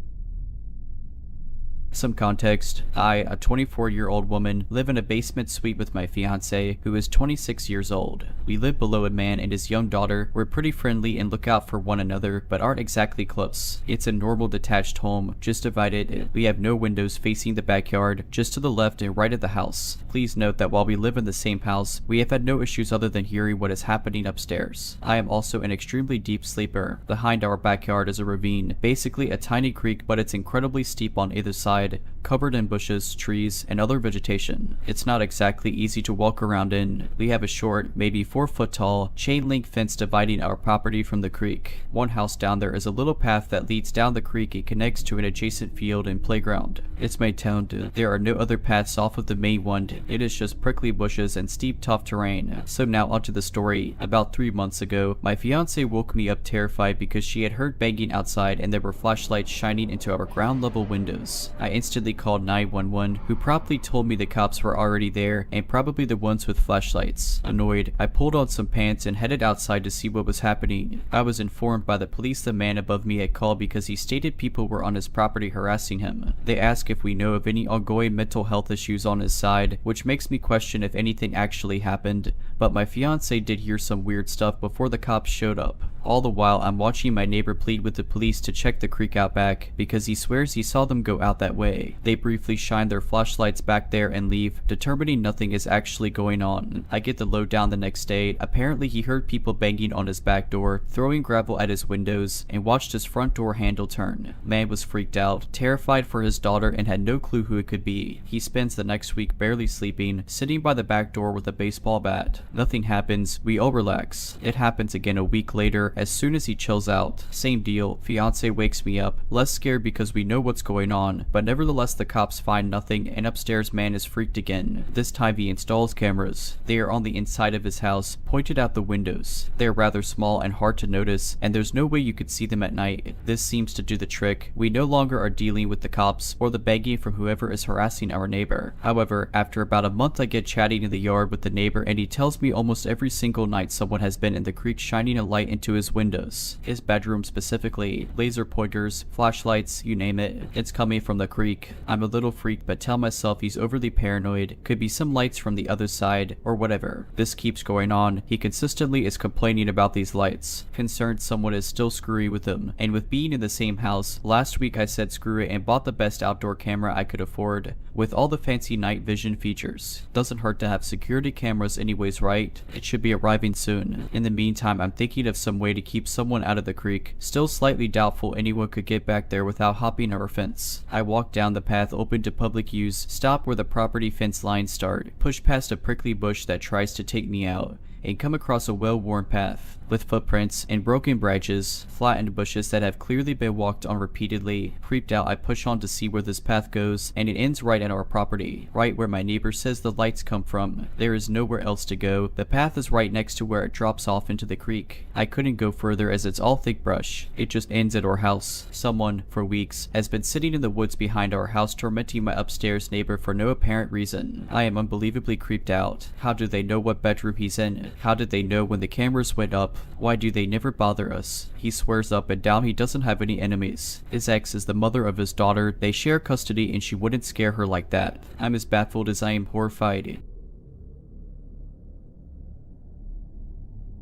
Some context: I, a 24-year-old woman, live in a basement suite with my fiance, who is 26 years old. We live below a man and his young daughter. We're pretty friendly and look out for one another, but aren't exactly close. It's a normal detached home, just divided. We have no windows facing the backyard, just to the left and right of the house. Please note that while we live in the same house, we have had no issues other than hearing what is happening upstairs. I am also an extremely deep sleeper. Behind our backyard is a ravine, basically a tiny creek, but it's incredibly steep on either side, covered in bushes, trees, and other vegetation. It's not exactly easy to walk around in. We have a short, maybe 4 foot tall, chain link fence dividing our property from the creek. One house down there is a little path that leads down the creek and connects to an adjacent field and playground. It's maintained. There are no other paths off of the main one. It is just prickly bushes and steep, tough terrain. So now onto the story. About 3 months ago, my fiance woke me up terrified because she had heard banging outside and there were flashlights shining into our ground level windows. I instantly called 911, who promptly told me the cops were already there and probably the ones with flashlights. Annoyed, I pulled on some pants and headed outside to see what was happening. I was informed by the police the man above me had called because he stated people were on his property harassing him. They asked if we know of any ongoing mental health issues on his side, which makes me question if anything actually happened, but my fiance did hear some weird stuff before the cops showed up. All the while, I'm watching my neighbor plead with the police to check the creek out back because he swears he saw them go out that way. They briefly shine their flashlights back there and leave, determining nothing is actually going on. I get the lowdown the next day. Apparently he heard people banging on his back door, throwing gravel at his windows, and watched his front door handle turn. Man was freaked out, terrified for his daughter, and had no clue who it could be. He spends the next week barely sleeping, sitting by the back door with a baseball bat. Nothing happens. We all relax. It happens again a week later. As soon as he chills out, same deal. Fiance wakes me up, less scared because we know what's going on, but nevertheless the cops find nothing and upstairs man is freaked again. This time he installs cameras. They are on the inside of his house, pointed out the windows. They are rather small and hard to notice, and there's no way you could see them at night. This seems to do the trick. We no longer are dealing with the cops or the begging from whoever is harassing our neighbor. However, after about a month I get chatting in the yard with the neighbor and he tells me almost every single night someone has been in the creek shining a light into his windows. His bedroom specifically. Laser pointers, flashlights, you name it. It's coming from the creek. I'm a little freaked but tell myself he's overly paranoid. Could be some lights from the other side or whatever. This keeps going on. He consistently is complaining about these lights. Concerned someone is still screwy with him. And with being in the same house, last week I said screw it and bought the best outdoor camera I could afford with all the fancy night vision features. Doesn't hurt to have security cameras anyways, right? It should be arriving soon. In the meantime, I'm thinking of some way to keep someone out of the creek. Still slightly doubtful anyone could get back there without hopping our fence. I walk down the path open to public use, stop where the property fence lines start, push past a prickly bush that tries to take me out, and come across a well-worn path with footprints and broken branches, flattened bushes that have clearly been walked on repeatedly. Creeped out, I push on to see where this path goes, and it ends right at our property, right where my neighbor says the lights come from. There is nowhere else to go. The path is right next to where it drops off into the creek. I couldn't go further as it's all thick brush. It just ends at our house. Someone, for weeks, has been sitting in the woods behind our house tormenting my upstairs neighbor for no apparent reason. I am unbelievably creeped out. How do they know what bedroom he's in? How did they know when the cameras went up? Why do they never bother us? He swears up and down he doesn't have any enemies. His ex is the mother of his daughter. They share custody and she wouldn't scare her like that. I'm as baffled as I am horrified.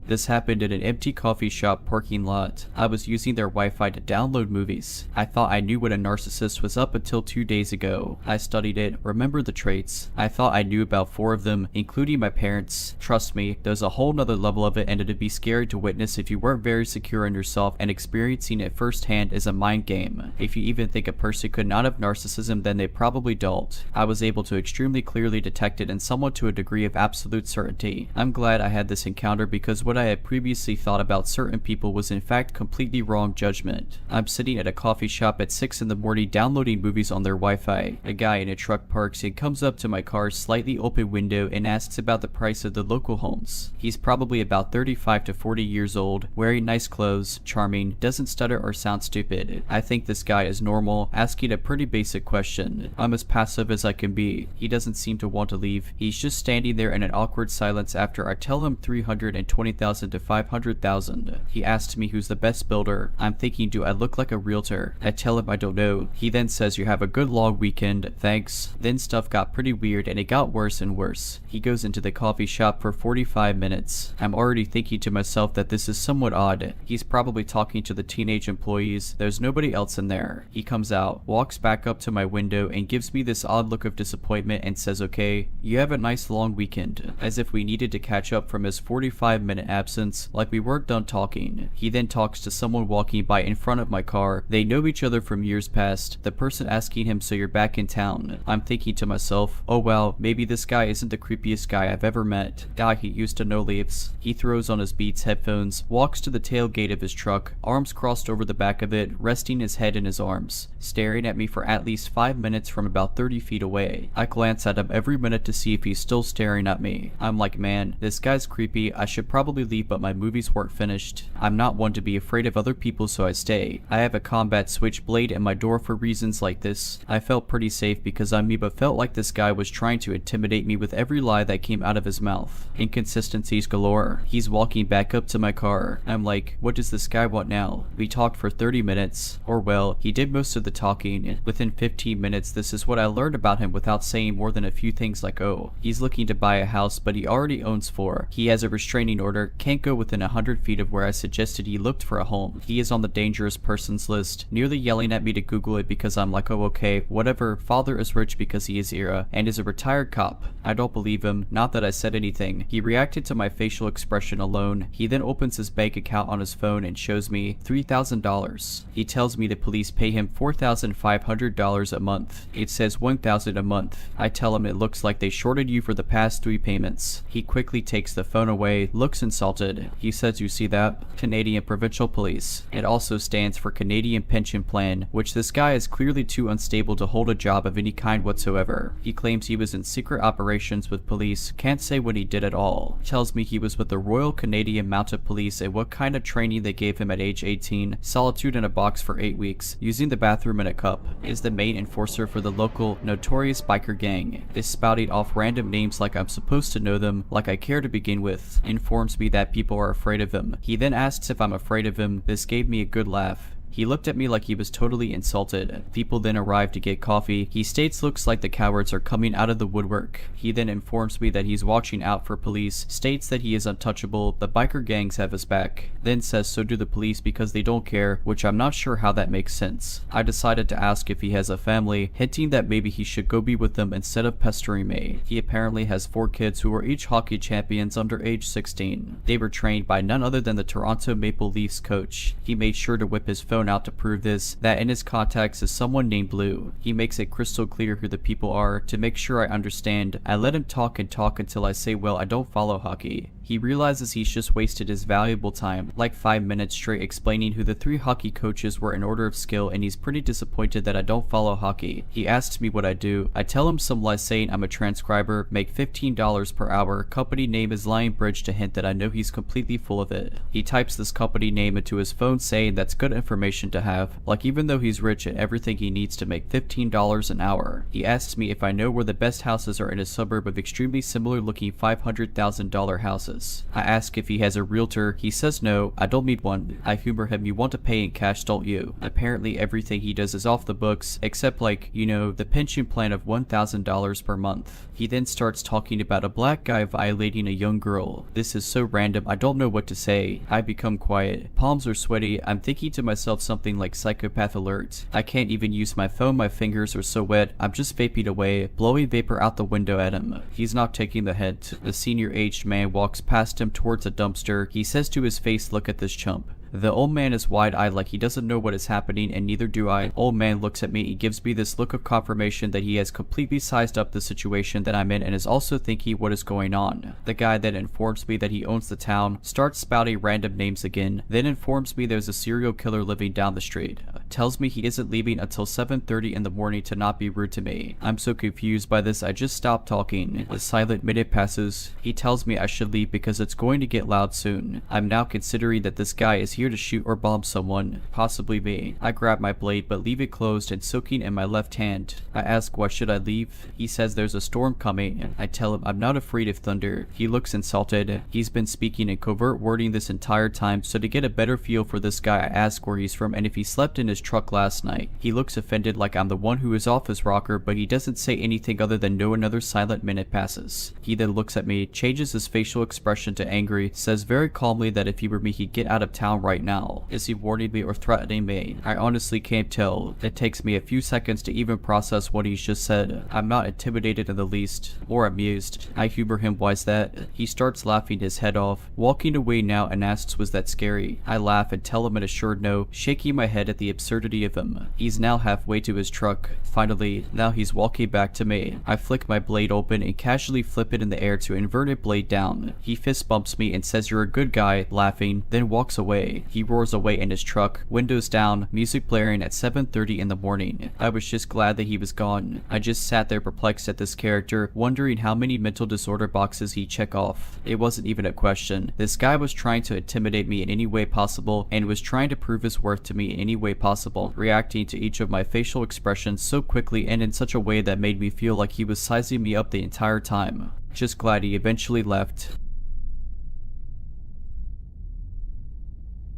This happened in an empty coffee shop parking lot. I was using their Wi-Fi to download movies. I thought I knew what a narcissist was up until 2 days ago. I studied it, remembered the traits. I thought I knew about 4 of them, including my parents. Trust me, there's a whole nother level of it, and it'd be scary to witness if you weren't very secure in yourself, and experiencing it firsthand is a mind game. If you even think a person could not have narcissism, then they probably don't. I was able to extremely clearly detect it, and somewhat to a degree of absolute certainty. I'm glad I had this encounter because what I had previously thought about certain people was in fact completely wrong judgment. I'm sitting at a coffee shop at 6 in the morning downloading movies on their Wi-Fi. A guy in a truck parks and comes up to my car's slightly open window and asks about the price of the local homes. He's probably about 35 to 40 years old, wearing nice clothes, charming, doesn't stutter or sound stupid. I think this guy is normal, asking a pretty basic question. I'm as passive as I can be. He doesn't seem to want to leave. He's just standing there in an awkward silence after I tell him 320,000 to 500,000. He asks me who's the best builder. I'm thinking, do I look like a realtor? I tell him I don't know. He then says, you have a good long weekend, thanks. Then stuff got pretty weird and it got worse and worse. He goes into the coffee shop for 45 minutes. I'm already thinking to myself that this is somewhat odd. He's probably talking to the teenage employees. There's nobody else in there. He comes out, walks back up to my window and gives me this odd look of disappointment and says, okay, you have a nice long weekend, as if we needed to catch up from his 45-minute absence, like we weren't done talking. He then talks to someone walking by in front of my car. They know each other from years past. The person asking him, so you're back in town. I'm thinking to myself, oh wow, maybe this guy isn't the creepiest guy I've ever met. Guy he used to know leaves. He throws on his Beats headphones, walks to the tailgate of his truck, arms crossed over the back of it, resting his head in his arms, staring at me for at least 5 minutes from about 30 feet away. I glance at him every minute to see if he's still staring at me. I'm like, man, this guy's creepy. I should probably leave, but my movies weren't finished. I'm not one to be afraid of other people, so I stay. I have a combat switchblade in my door for reasons like this. I felt pretty safe because I'm me, but felt like this guy was trying to intimidate me with every lie that came out of his mouth. Inconsistencies galore. He's walking back up to my car. I'm like, what does this guy want now? We talked for 30 minutes. Or well, he did most of the talking. Within 15 minutes, this is what I learned about him without saying more than a few things like, oh, he's looking to buy a house, but he already owns 4. He has a restraining order, can't go within 100 feet of where I suggested he looked for a home. He is on the dangerous persons list, nearly yelling at me to Google it because I'm like, oh okay, whatever, father is rich because he is era, and is a retired cop. I don't believe him, not that I said anything. He reacted to my facial expression alone. He then opens his bank account on his phone and shows me $3,000. He tells me the police pay him $4,500 a month. It says $1,000 a month. I tell him it looks like they shorted you for the past 3 payments. He quickly takes the phone away, looks insulted. He says, you see that? Canadian Provincial Police. It also stands for Canadian Pension Plan, which this guy is clearly too unstable to hold a job of any kind whatsoever. He claims he was in secret operations with police, can't say what he did at all. Tells me he was with the Royal Canadian Mounted Police and what kind of training they gave him at age 18, solitude in a box for 8 weeks, using the bathroom in a cup, is the main enforcer for the local notorious biker gang. Is spouting off random names like I'm supposed to know them, like I care to begin with, informs me that people are afraid of him. He then asks if I'm afraid of him. This gave me a good laugh. He looked at me like he was totally insulted. People then arrive to get coffee. He states looks like the cowards are coming out of the woodwork. He then informs me that he's watching out for police, states that he is untouchable, the biker gangs have his back, then says so do the police because they don't care, which I'm not sure how that makes sense. I decided to ask if he has a family, hinting that maybe he should go be with them instead of pestering me. He apparently has 4 kids who are each hockey champions under age 16. They were trained by none other than the Toronto Maple Leafs coach. He made sure to whip his phone out to prove this, that in his contacts is someone named Blue. He makes it crystal clear who the people are. To make sure I understand, I let him talk and talk until I say, well, I don't follow hockey. He realizes he's just wasted his valuable time, like 5 minutes straight explaining who the 3 hockey coaches were in order of skill, and he's pretty disappointed that I don't follow hockey. He asks me what I do. I tell him some lies saying I'm a transcriber, make $15 per hour, company name is Lion Bridge to hint that I know he's completely full of it. He types this company name into his phone saying that's good information to have, like even though he's rich and everything he needs to make $15 an hour. He asks me if I know where the best houses are in a suburb of extremely similar looking $500,000 houses. passes. I ask if he has a realtor. He says no, I don't need one. I humor him, you want to pay in cash, don't you? Apparently everything he does is off the books, except like, you know, the pension plan of $1,000 per month. He then starts talking about a black guy violating a young girl. This is so random, I don't know what to say. I become quiet. Palms are sweaty. I'm thinking to myself something like psychopath alert. I can't even use my phone, my fingers are so wet. I'm just vaping away, blowing vapor out the window at him. He's not taking the hint. The senior-aged man walks past him towards a dumpster. He says to his face, "Look at this chump." The old man is wide-eyed like he doesn't know what is happening, and neither do I. Old man looks at me, he gives me this look of confirmation that he has completely sized up the situation that I'm in and is also thinking what is going on. The guy that informs me that he owns the town starts spouting random names again, then informs me there's a serial killer living down the street. Tells me he isn't leaving until 7:30 in the morning to not be rude to me. I'm so confused by this I just stop talking. The silent minute passes. He tells me I should leave because it's going to get loud soon. I'm now considering that this guy is here to shoot or bomb someone, possibly me. I grab my blade but leave it closed and soaking in my left hand. I ask why should I leave? He says there's a storm coming. I tell him I'm not afraid of thunder. He looks insulted. He's been speaking in covert wording this entire time, so to get a better feel for this guy I ask where he's from and if he slept in his truck last night. He looks offended like I'm the one who is off his rocker, but he doesn't say anything other than no. Another silent minute passes. He then looks at me, changes his facial expression to angry, says very calmly that if he were me he'd get out of town right now. Is he warning me or threatening me? I honestly can't tell. It takes me a few seconds to even process what he's just said. I'm not intimidated in the least, or amused. I humor him, why's that? He starts laughing his head off, walking away now and asks was that scary? I laugh and tell him an assured no, shaking my head at the absurdity of him. He's now halfway to his truck. Finally, now he's walking back to me. I flick my blade open and casually flip it in the air to invert it blade down. He fist bumps me and says you're a good guy, laughing, then walks away. He roars away in his truck, windows down, music blaring at 7:30 in the morning. I was just glad that he was gone. I just sat there perplexed at this character, wondering how many mental disorder boxes he'd check off. It wasn't even a question. This guy was trying to intimidate me in any way possible and was trying to prove his worth to me in any way possible, reacting to each of my facial expressions so quickly and in such a way that made me feel like he was sizing me up the entire time. Just glad he eventually left.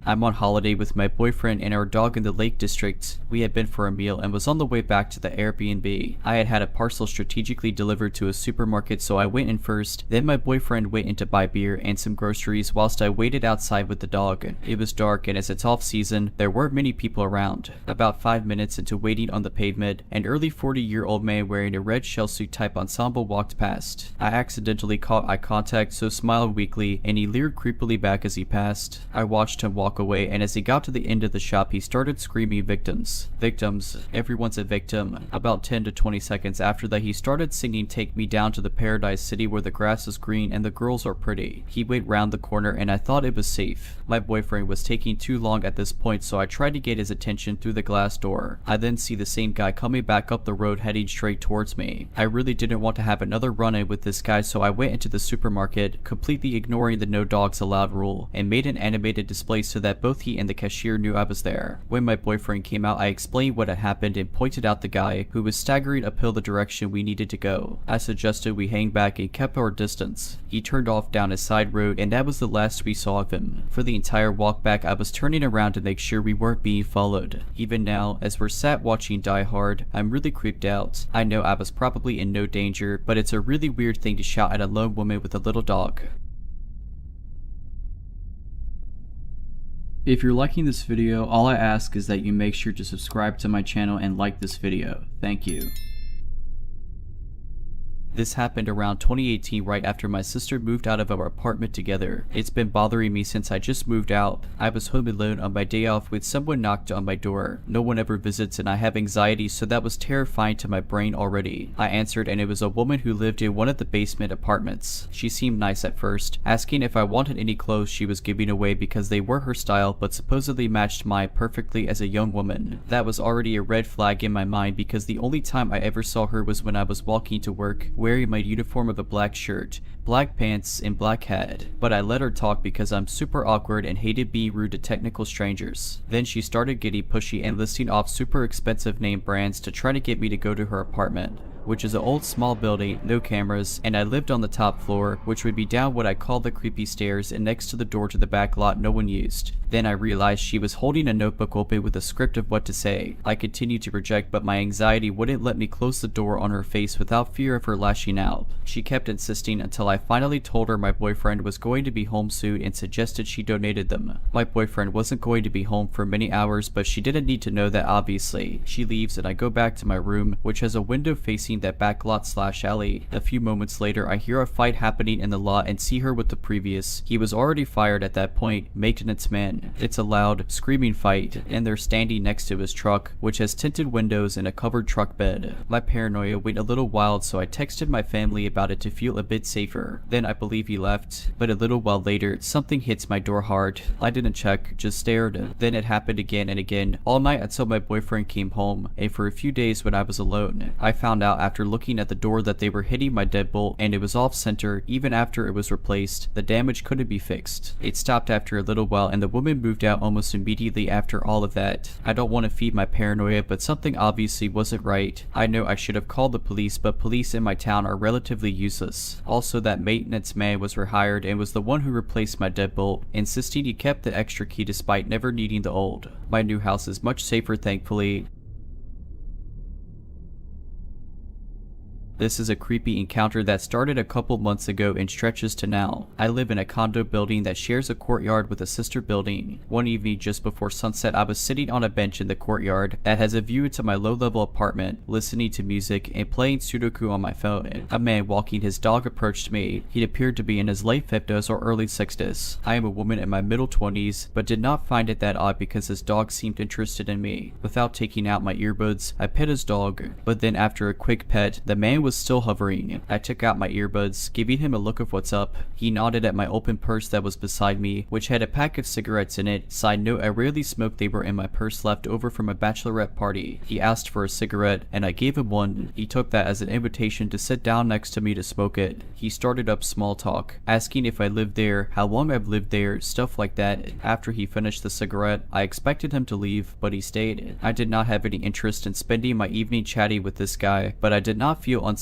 I'm on holiday with my boyfriend and our dog in the Lake District. We had been for a meal and was on the way back to the Airbnb. I had had a parcel strategically delivered to a supermarket, so I went in first. Then my boyfriend went in to buy beer and some groceries whilst I waited outside with the dog. It was dark and as it's off season, there weren't many people around. About 5 minutes into waiting on the pavement, an early 40-year-old man wearing a red shell suit type ensemble walked past. I accidentally caught eye contact, so smiled weakly, and he leered creepily back as he passed. I watched him walk away, and as he got to the end of the shop he started screaming victims. Victims. Everyone's a victim. About 10 to 20 seconds after that he started singing Take Me Down to the Paradise City where the grass is green and the girls are pretty. He went round the corner and I thought it was safe. My boyfriend was taking too long at this point, so I tried to get his attention through the glass door. I then see the same guy coming back up the road heading straight towards me. I really didn't want to have another run-in with this guy, so I went into the supermarket, completely ignoring the no dogs allowed rule, and made an animated display so that both he and the cashier knew I was there. When my boyfriend came out, I explained what had happened and pointed out the guy who was staggering uphill the direction we needed to go. I suggested we hang back and kept our distance. He turned off down a side road and that was the last we saw of him. For the entire walk back, I was turning around to make sure we weren't being followed. Even now, as we're sat watching Die Hard, I'm really creeped out. I know I was probably in no danger, but it's a really weird thing to shout at a lone woman with a little dog. If you're liking this video, all I ask is that you make sure to subscribe to my channel and like this video. Thank you. This happened around 2018, right after my sister moved out of our apartment together. It's been bothering me since I just moved out. I was home alone on my day off when someone knocked on my door. No one ever visits and I have anxiety, so that was terrifying to my brain already. I answered and it was a woman who lived in one of the basement apartments. She seemed nice at first, asking if I wanted any clothes she was giving away because they were her style but supposedly matched mine perfectly as a young woman. That was already a red flag in my mind because the only time I ever saw her was when I was walking to work, wearing my uniform of a black shirt, black pants, and black hat, but I let her talk because I'm super awkward and hated being rude to technical strangers. Then she started getting pushy and listing off super expensive name brands to try to get me to go to her apartment, which is an old small building, no cameras, and I lived on the top floor, which would be down what I call the creepy stairs and next to the door to the back lot no one used. Then I realized she was holding a notebook open with a script of what to say. I continued to project, but my anxiety wouldn't let me close the door on her face without fear of her lashing out. She kept insisting until I finally told her my boyfriend was going to be home soon and suggested she donated them. My boyfriend wasn't going to be home for many hours, but she didn't need to know that obviously. She leaves and I go back to my room, which has a window facing that back lot / alley. A few moments later, I hear a fight happening in the lot and see her with the previous. He was already fired at that point, maintenance man. It's a loud, screaming fight, and they're standing next to his truck, which has tinted windows and a covered truck bed. My paranoia went a little wild, so I texted my family about it to feel a bit safer. Then I believe he left, but a little while later, something hits my door hard. I didn't check, just stared. Then it happened again and again, all night until my boyfriend came home, and for a few days when I was alone. I found out after looking at the door that they were hitting my deadbolt, and it was off center. Even after it was replaced, the damage couldn't be fixed. It stopped after a little while, and the woman moved out almost immediately after all of that. I don't want to feed my paranoia, but something obviously wasn't right. I know I should have called the police, but police in my town are relatively useless. Also, that maintenance man was rehired and was the one who replaced my deadbolt, insisting he kept the extra key despite never needing the old. My new house is much safer, thankfully. This is a creepy encounter that started a couple months ago and stretches to now. I live in a condo building that shares a courtyard with a sister building. One evening just before sunset, I was sitting on a bench in the courtyard that has a view into my low-level apartment, listening to music and playing Sudoku on my phone. A man walking his dog approached me. He appeared to be in his late 50s or early 60s. I am a woman in my middle 20s, but did not find it that odd because his dog seemed interested in me. Without taking out my earbuds, I pet his dog, but then after a quick pet, the man was still hovering. I took out my earbuds, giving him a look of what's up. He nodded at my open purse that was beside me, which had a pack of cigarettes in it. Side note, I rarely smoke, they were in my purse left over from a bachelorette party. He asked for a cigarette, and I gave him one. He took that as an invitation to sit down next to me to smoke it. He started up small talk, asking if I lived there, how long I've lived there, stuff like that. After he finished the cigarette, I expected him to leave, but he stayed. I did not have any interest in spending my evening chatting with this guy, but I did not feel unsafe.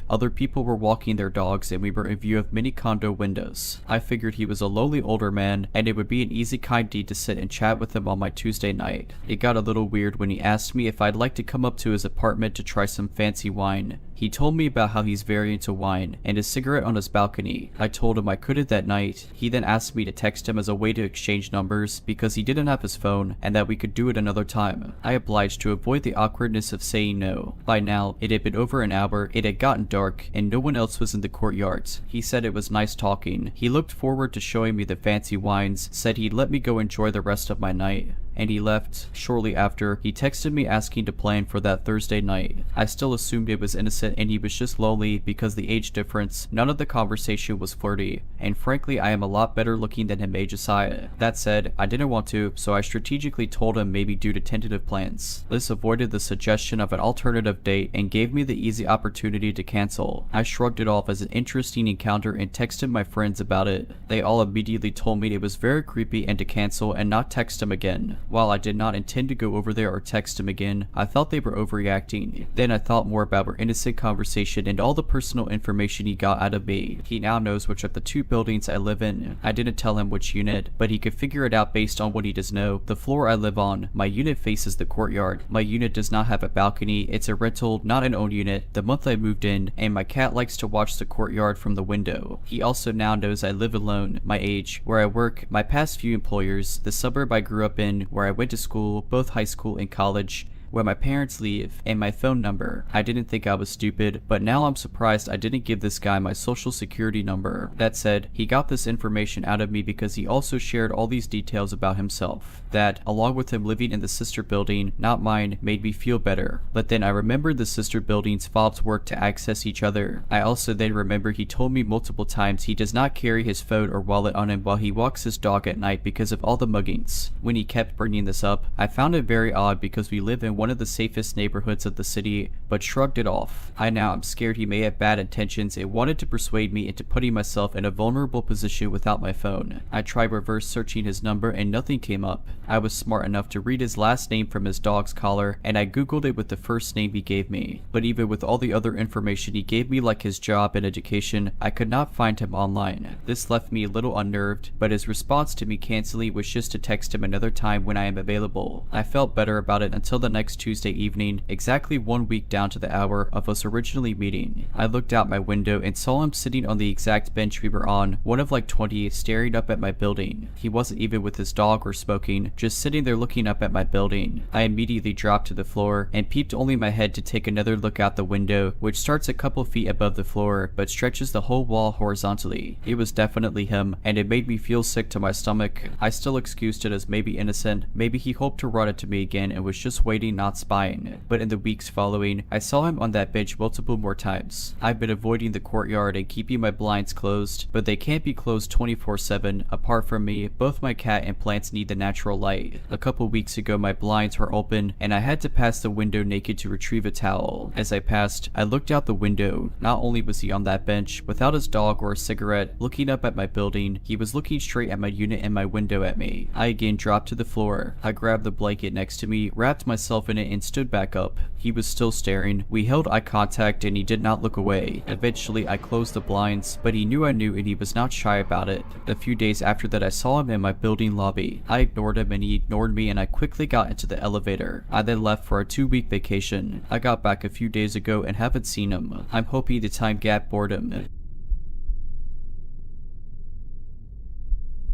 Other people were walking their dogs and we were in view of many condo windows. I figured he was a lowly older man and it would be an easy kind deed to sit and chat with him on my Tuesday night. It got a little weird when he asked me if I'd like to come up to his apartment to try some fancy wine. He told me about how he's very into wine and his cigarette on his balcony. I told him I couldn't that night. He then asked me to text him as a way to exchange numbers because he didn't have his phone and that we could do it another time. I obliged to avoid the awkwardness of saying no. By now, it had been over an hour, it had gotten dark, and no one else was in the courtyards. He said it was nice talking. He looked forward to showing me the fancy wines, said he'd let me go enjoy the rest of my night, and he left. Shortly after, he texted me asking to plan for that Thursday night. I still assumed it was innocent and he was just lonely because the age difference. None of the conversation was flirty, and frankly I am a lot better looking than him age aside. That said, I didn't want to, so I strategically told him maybe due to tentative plans. This avoided the suggestion of an alternative date and gave me the easy opportunity to cancel. I shrugged it off as an interesting encounter and texted my friends about it. They all immediately told me it was very creepy and to cancel and not text him again. While I did not intend to go over there or text him again, I felt they were overreacting. Then I thought more about our innocent conversation and all the personal information he got out of me. He now knows which of the two buildings I live in. I didn't tell him which unit, but he could figure it out based on what he does know. The floor I live on, my unit faces the courtyard. My unit does not have a balcony, it's a rental, not an own unit. The month I moved in, and my cat likes to watch the courtyard from the window. He also now knows I live alone, my age, where I work, my past few employers, the suburb I grew up in, where I went to school, both high school and college, where my parents live, and my phone number. I didn't think I was stupid, but now I'm surprised I didn't give this guy my social security number. That said, he got this information out of me because he also shared all these details about himself. That, along with him living in the sister building, not mine, made me feel better. But then I remembered the sister buildings fobs work to access each other. I also then remembered he told me multiple times he does not carry his phone or wallet on him while he walks his dog at night because of all the muggings. When he kept bringing this up, I found it very odd because we live in one of the safest neighborhoods of the city, but shrugged it off. I now am scared he may have bad intentions and wanted to persuade me into putting myself in a vulnerable position without my phone. I tried reverse searching his number and nothing came up. I was smart enough to read his last name from his dog's collar, and I googled it with the first name he gave me. But even with all the other information he gave me, like his job and education, I could not find him online. This left me a little unnerved, but his response to me canceling was just to text him another time when I am available. I felt better about it until the next Tuesday evening, exactly 1 week down to the hour of us originally meeting. I looked out my window and saw him sitting on the exact bench we were on, one of like 20, staring up at my building. He wasn't even with his dog or smoking, just sitting there looking up at my building. I immediately dropped to the floor and peeped only my head to take another look out the window, which starts a couple feet above the floor but stretches the whole wall horizontally. It was definitely him, and it made me feel sick to my stomach. I still excused it as maybe innocent, maybe he hoped to run it to me again and was just waiting, not spying. But in the weeks following, I saw him on that bench multiple more times. I've been avoiding the courtyard and keeping my blinds closed, but they can't be closed 24/7. Apart from me, both my cat and plants need the natural light. A couple weeks ago my blinds were open and I had to pass the window naked to retrieve a towel. As I passed, I looked out the window. Not only was he on that bench, without his dog or a cigarette, looking up at my building, he was looking straight at my unit and my window at me. I again dropped to the floor. I grabbed the blanket next to me, wrapped myself in it, and stood back up. He was still staring. We held eye contact and he did not look away. Eventually I closed the blinds, but he knew I knew and he was not shy about it. A few days after that I saw him in my building lobby. I ignored him and he ignored me, and I quickly got into the elevator. I then left for a 2-week vacation. I got back a few days ago and haven't seen him. I'm hoping the time gap bored him.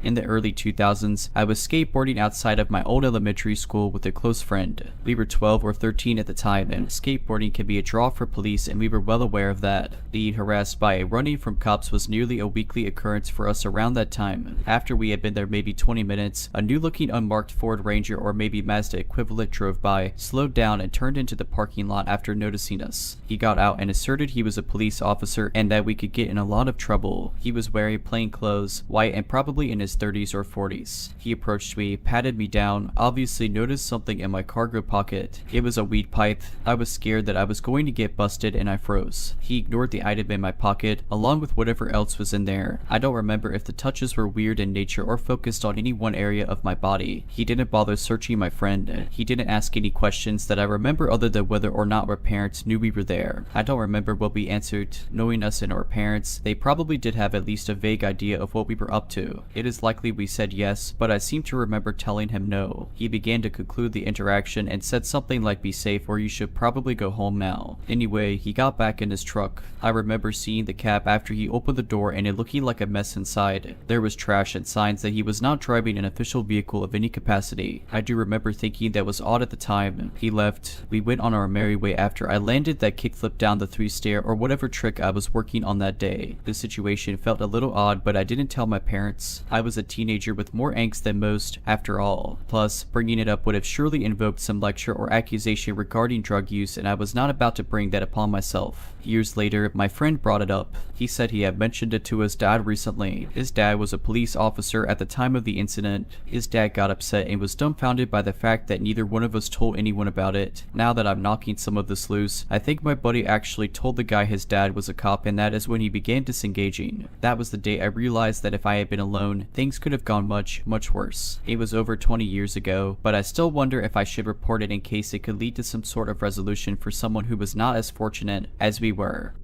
In the early 2000s, I was skateboarding outside of my old elementary school with a close friend. We were 12 or 13 at the time, and skateboarding can be a draw for police, and we were well aware of that. Being harassed by a running from cops was nearly a weekly occurrence for us around that time. After we had been there maybe 20 minutes, a new-looking unmarked Ford Ranger or maybe Mazda equivalent drove by, slowed down, and turned into the parking lot after noticing us. He got out and asserted he was a police officer and that we could get in a lot of trouble. He was wearing plain clothes, white, and probably in his 30s or 40s. He approached me, patted me down, obviously noticed something in my cargo pocket. It was a weed pipe. I was scared that I was going to get busted and I froze. He ignored the item in my pocket, along with whatever else was in there. I don't remember if the touches were weird in nature or focused on any one area of my body. He didn't bother searching my friend. He didn't ask any questions that I remember other than whether or not our parents knew we were there. I don't remember what we answered. Knowing us and our parents, they probably did have at least a vague idea of what we were up to. It is likely we said yes, but I seem to remember telling him no. He began to conclude the interaction and said something like be safe or you should probably go home now. Anyway, he got back in his truck. I remember seeing the cab after he opened the door and it looking like a mess inside. There was trash and signs that he was not driving an official vehicle of any capacity. I do remember thinking that was odd at the time. He left. We went on our merry way after I landed that kickflip down the 3-stair or whatever trick I was working on that day. The situation felt a little odd, but I didn't tell my parents. I was a teenager with more angst than most, after all. Plus, bringing it up would have surely invoked some lecture or accusation regarding drug use, and I was not about to bring that upon myself. Years later, my friend brought it up. He said he had mentioned it to his dad recently. His dad was a police officer at the time of the incident. His dad got upset and was dumbfounded by the fact that neither one of us told anyone about it. Now that I'm knocking some of this loose, I think my buddy actually told the guy his dad was a cop, and that is when he began disengaging. That was the day I realized that if I had been alone, things could have gone much worse. It was over 20 years ago, but I still wonder if I should report it in case it could lead to some sort of resolution for someone who was not as fortunate as we were.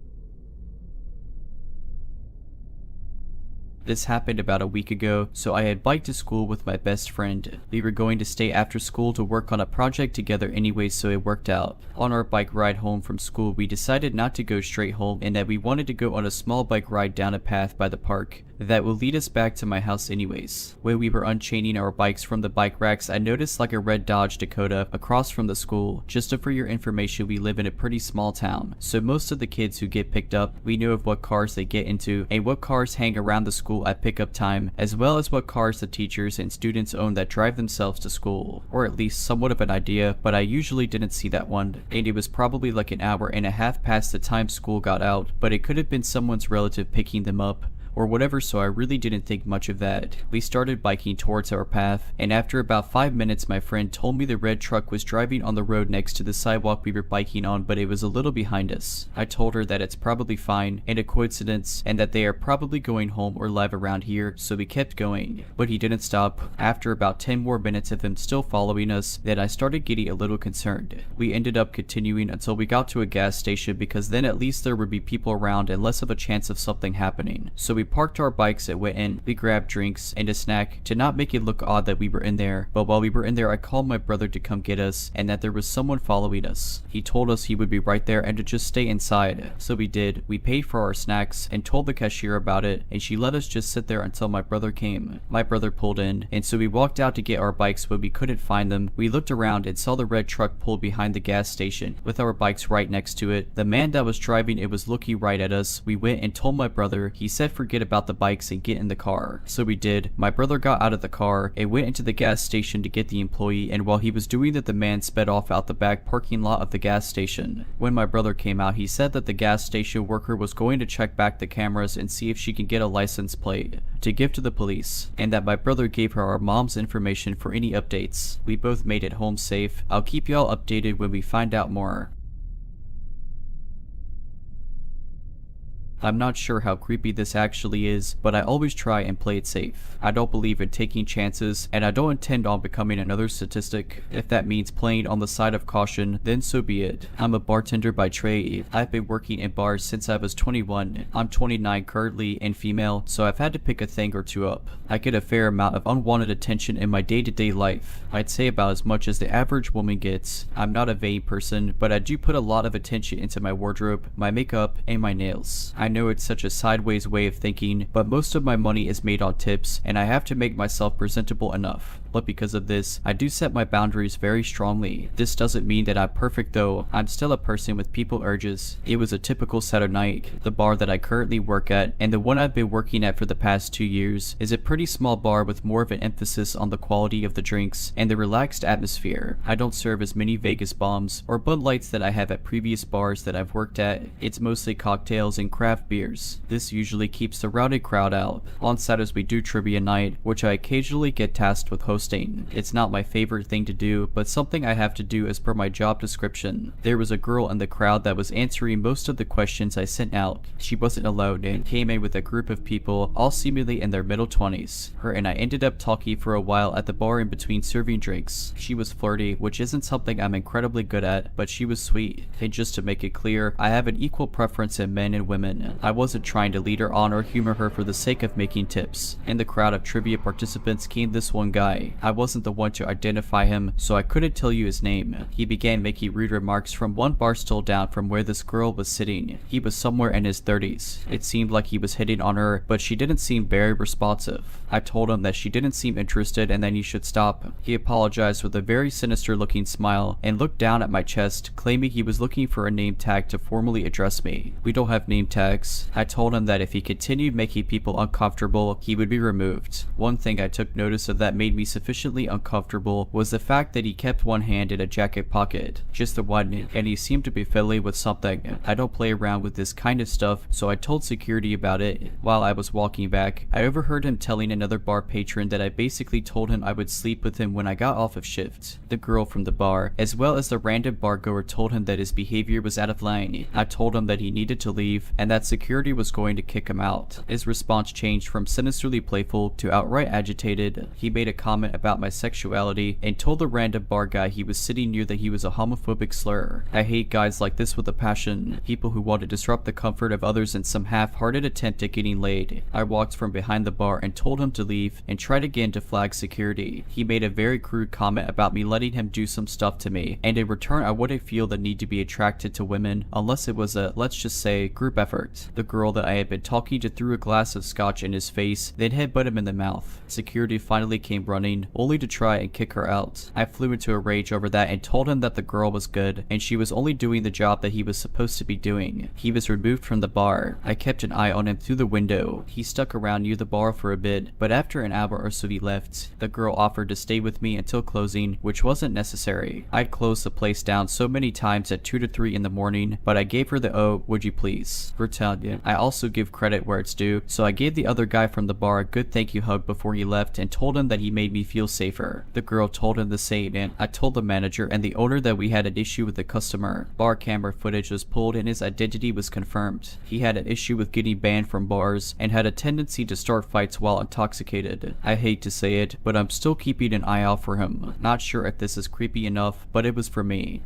This happened about a week ago, so I had biked to school with my best friend. We were going to stay after school to work on a project together anyway, so it worked out. On our bike ride home from school, we decided not to go straight home and that we wanted to go on a small bike ride down a path by the park that will lead us back to my house anyways. When we were unchaining our bikes from the bike racks, I noticed like a red Dodge Dakota across from the school. Just for your information, we live in a pretty small town, so most of the kids who get picked up, we know of what cars they get into and what cars hang around the school at pickup time, as well as what cars the teachers and students own that drive themselves to school, or at least somewhat of an idea, but I usually didn't see that one, and it was probably like an hour and a half past the time school got out, but it could have been someone's relative picking them up, or whatever, so I really didn't think much of that. We started biking towards our path, and after about 5 minutes my friend told me the red truck was driving on the road next to the sidewalk we were biking on, but it was a little behind us. I told her that it's probably fine and a coincidence, and that they are probably going home or live around here, so we kept going. But he didn't stop. After about 10 more minutes of him still following us, then I started getting a little concerned. We ended up continuing until we got to a gas station, because then at least there would be people around and less of a chance of something happening. So we parked our bikes and went in. We grabbed drinks and a snack to not make it look odd that we were in there, but while we were in there I called my brother to come get us and that there was someone following us. He told us he would be right there and to just stay inside. So we did. We paid for our snacks and told the cashier about it, and she let us just sit there until my brother came. My brother pulled in, and so we walked out to get our bikes, but we couldn't find them. We looked around and saw the red truck pull behind the gas station with our bikes right next to it. The man that was driving it was looking right at us. We went and told my brother. He said forget about the bikes and get in the car. So we did. My brother got out of the car and went into the gas station to get the employee, and while he was doing that the man sped off out the back parking lot of the gas station. When my brother came out, he said that the gas station worker was going to check back the cameras and see if she can get a license plate to give to the police, and that my brother gave her our mom's information for any updates. We both made it home safe. I'll keep y'all updated when we find out more. I'm not sure how creepy this actually is, but I always try and play it safe. I don't believe in taking chances, and I don't intend on becoming another statistic. If that means playing on the side of caution, then so be it. I'm a bartender by trade. I've been working in bars since I was 21. I'm 29 currently and female, so I've had to pick a thing or two up. I get a fair amount of unwanted attention in my day-to-day life. I'd say about as much as the average woman gets. I'm not a vain person, but I do put a lot of attention into my wardrobe, my makeup, and my nails. I know it's such a sideways way of thinking, but most of my money is made on tips, and I have to make myself presentable enough. But because of this, I do set my boundaries very strongly. This doesn't mean that I'm perfect though. I'm still a person with people urges. It was a typical Saturday night. The bar that I currently work at, and the one I've been working at for the past 2 years, is a pretty small bar with more of an emphasis on the quality of the drinks and the relaxed atmosphere. I don't serve as many Vegas bombs or Bud Lights that I have at previous bars that I've worked at. It's mostly cocktails and craft beers. This usually keeps the rowdy crowd out. On Saturdays we do trivia night, which I occasionally get tasked with hosting. It's not my favorite thing to do, but something I have to do as per my job description. There was a girl in the crowd that was answering most of the questions I sent out. She wasn't alone and came in with a group of people, all seemingly in their middle 20s. Her and I ended up talking for a while at the bar in between serving drinks. She was flirty, which isn't something I'm incredibly good at, but she was sweet. And just to make it clear, I have an equal preference in men and women. I wasn't trying to lead her on or humor her for the sake of making tips. In the crowd of trivia participants came this one guy. I wasn't the one to identify him, so I couldn't tell you his name. He began making rude remarks from one bar stool down from where this girl was sitting. He was somewhere in his 30s. It seemed like he was hitting on her, but she didn't seem very responsive. I told him that she didn't seem interested and then he should stop. He apologized with a very sinister looking smile and looked down at my chest, claiming he was looking for a name tag to formally address me. We don't have name tags. I told him that if he continued making people uncomfortable, he would be removed. One thing I took notice of that made me sufficiently uncomfortable was the fact that he kept one hand in a jacket pocket, just the one, and he seemed to be fiddling with something. I don't play around with this kind of stuff, so I told security about it. While I was walking back, I overheard him telling another bar patron that I basically told him I would sleep with him when I got off of shift. The girl from the bar, as well as the random bar goer, told him that his behavior was out of line. I told him that he needed to leave and that security was going to kick him out. His response changed from sinisterly playful to outright agitated. He made a comment about my sexuality and told the random bar guy he was sitting near that he was a homophobic slur. I hate guys like this with a passion. People who want to disrupt the comfort of others in some half-hearted attempt at getting laid. I walked from behind the bar and told him to leave and tried again to flag security. He made a very crude comment about me letting him do some stuff to me, and in return I wouldn't feel the need to be attracted to women unless it was a, let's just say, group effort. The girl that I had been talking to threw a glass of scotch in his face, then headbutt him in the mouth. Security finally came running, only to try and kick her out. I flew into a rage over that and told him that the girl was good and she was only doing the job that he was supposed to be doing. He was removed from the bar. I kept an eye on him through the window. He stuck around near the bar for a bit, but after an hour or so he left. The girl offered to stay with me until closing, which wasn't necessary. I'd closed the place down so many times at 2 to 3 in the morning, but I gave her the "oh, would you please" for Italian. I also give credit where it's due, so I gave the other guy from the bar a good thank you hug before he left and told him that he made me feel safer. The girl told him the same, and I told the manager and the owner that we had an issue with the customer. Bar camera footage was pulled and his identity was confirmed. He had an issue with getting banned from bars and had a tendency to start fights while intoxicated. I hate to say it, but I'm still keeping an eye out for him. Not sure if this is creepy enough, but it was for me.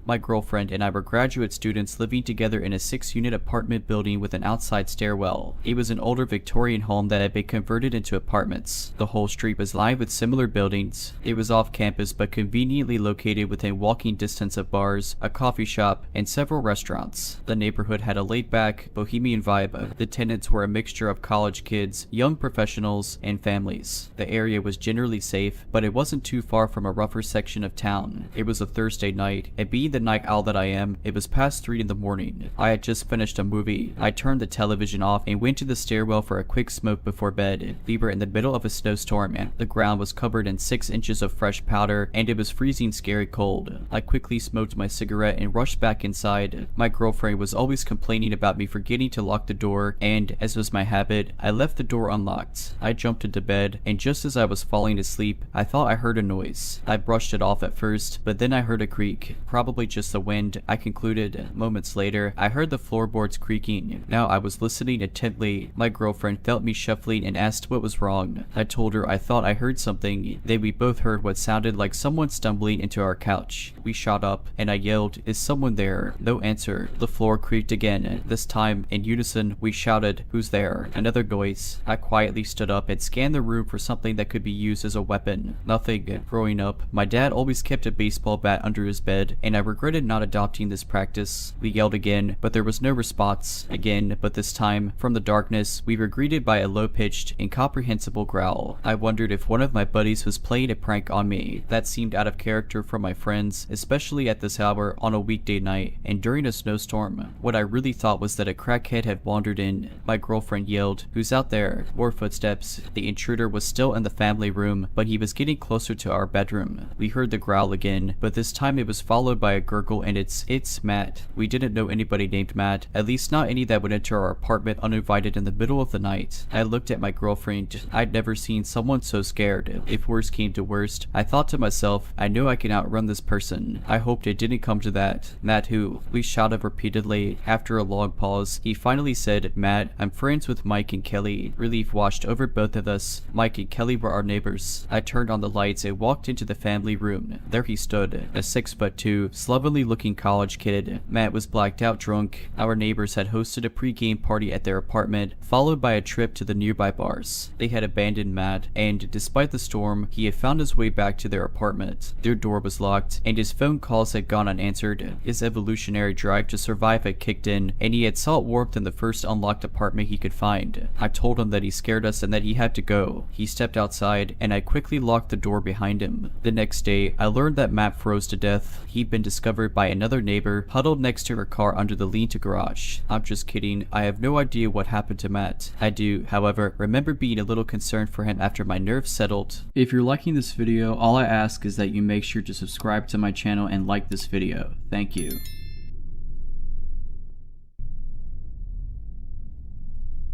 My girlfriend and I were graduate students living together in a 6-unit apartment building with an outside stairwell. It was an older Victorian home that had been converted into apartments. The whole street was lined with similar buildings. It was off campus but conveniently located within walking distance of bars, a coffee shop, and several restaurants. The neighborhood had a laid-back, bohemian vibe. The tenants were a mixture of college kids, young professionals, and families. The area was generally safe, but it wasn't too far from a rougher section of town. It was a Thursday night, and being the night owl that I am, it was past 3 in the morning. I had just finished a movie. I turned the television off and went to the stairwell for a quick smoke before bed. We were in the middle of a snowstorm and the ground was covered in 6 inches of fresh powder and it was freezing scary cold. I quickly smoked my cigarette and rushed back inside. My girlfriend was always complaining about me forgetting to lock the door, and as was my habit, I left the door unlocked. I jumped into bed, and just as I was falling asleep, I thought I heard a noise. I brushed it off at first, but then I heard a creak, probably just the wind, I concluded. Moments later, I heard the floorboards creaking. Now I was listening intently. My girlfriend felt me shuffling and asked what was wrong. I told her I thought I heard something. Then we both heard what sounded like someone stumbling into our couch. We shot up, and I yelled, "Is someone there?" No answer. The floor creaked again. This time, in unison, we shouted, "Who's there?" Another noise. I quietly stood up and scanned the room for something that could be used as a weapon. Nothing. Growing up, my dad always kept a baseball bat under his bed, and I regretted not adopting this practice. We yelled again, but there was no response. Again, but this time, from the darkness, we were greeted by a low-pitched, incomprehensible growl. I wondered if one of my buddies was playing a prank on me. That seemed out of character from my friends, especially at this hour on a weekday night, and during a snowstorm. What I really thought was that a crackhead had wandered in. My girlfriend yelled, "Who's out there?" More footsteps. The intruder was still in the family room, but he was getting closer to our bedroom. We heard the growl again, but this time it was followed by a gurgle, and it's Matt. We didn't know anybody named Matt, at least not any that would enter our apartment uninvited in the middle of the night. I looked at my girlfriend. I'd never seen someone so scared. If worst came to worst, I thought to myself, I know I can outrun this person. I hoped it didn't come to that. "Matt who?" We shouted repeatedly. After a long pause, he finally said, "Matt, I'm friends with Mike and Kelly." Relief washed over both of us. Mike and Kelly were our neighbors. I turned on the lights and walked into the family room. There he stood, a 6'2", slovenly looking college kid. Matt was blacked out drunk. Our neighbors had hosted a pre-game party at their apartment, followed by a trip to the nearby bars. They had abandoned Matt, and despite the storm, he had found his way back to their apartment. Their door was locked, and his phone calls had gone unanswered. His evolutionary drive to survive had kicked in, and he had sought warmth in the first unlocked apartment he could find. I told him that he scared us and that he had to go. He stepped outside, and I quickly locked the door behind him. The next day, I learned that Matt froze to death. He'd been discovered by another neighbor huddled next to her car under the lean-to garage. I'm just kidding. I have no idea what happened to Matt. I do, however, remember being a little concerned for him after my nerves settled. If you're liking this video, all I ask is that you make sure to subscribe to my channel and like this video. Thank you.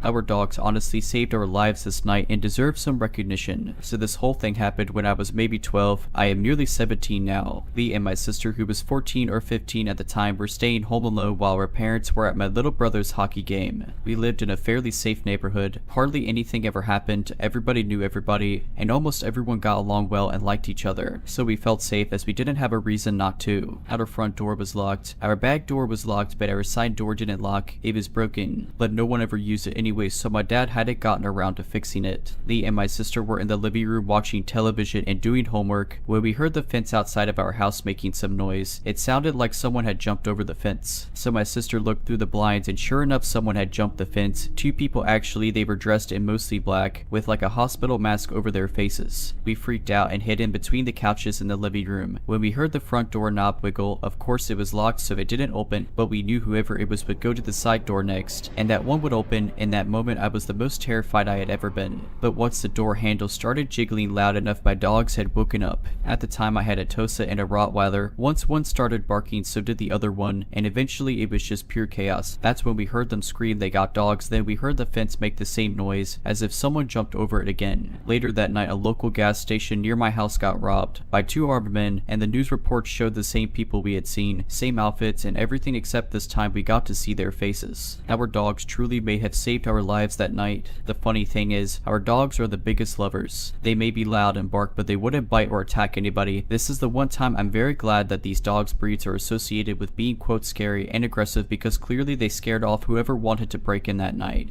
Our dogs honestly saved our lives this night and deserve some recognition. So this whole thing happened when I was maybe 12. I am nearly 17 now. Lee and my sister, who was 14 or 15 at the time, were staying home alone while our parents were at my little brother's hockey game. We lived in a fairly safe neighborhood. Hardly anything ever happened, everybody knew everybody, and almost everyone got along well and liked each other. So we felt safe as we didn't have a reason not to. Our front door was locked. Our back door was locked, but our side door didn't lock. It was broken, but no one ever used it anyway, so my dad hadn't gotten around to fixing it. Lee and my sister were in the living room watching television and doing homework when we heard the fence outside of our house making some noise. It sounded like someone had jumped over the fence. So my sister looked through the blinds, and sure enough, someone had jumped the fence. 2 people actually. They were dressed in mostly black with like a hospital mask over their faces. We freaked out and hid in between the couches in the living room. When we heard the front door knob wiggle, of course it was locked so it didn't open, but we knew whoever it was would go to the side door next, and that one would open and that that moment I was the most terrified I had ever been. But once the door handle started jiggling loud enough, my dogs had woken up. At the time I had a Tosa and a Rottweiler. Once one started barking, so did the other one, and eventually it was just pure chaos. That's when we heard them scream they got dogs, then we heard the fence make the same noise, as if someone jumped over it again. Later that night, a local gas station near my house got robbed by 2 armed men, and the news reports showed the same people we had seen, same outfits and everything, except this time we got to see their faces. Our dogs truly may have saved our lives that night. The funny thing is, our dogs are the biggest lovers. They may be loud and bark, but they wouldn't bite or attack anybody. This is the one time I'm very glad that these dogs breeds are associated with being quote scary and aggressive, because clearly they scared off whoever wanted to break in that night.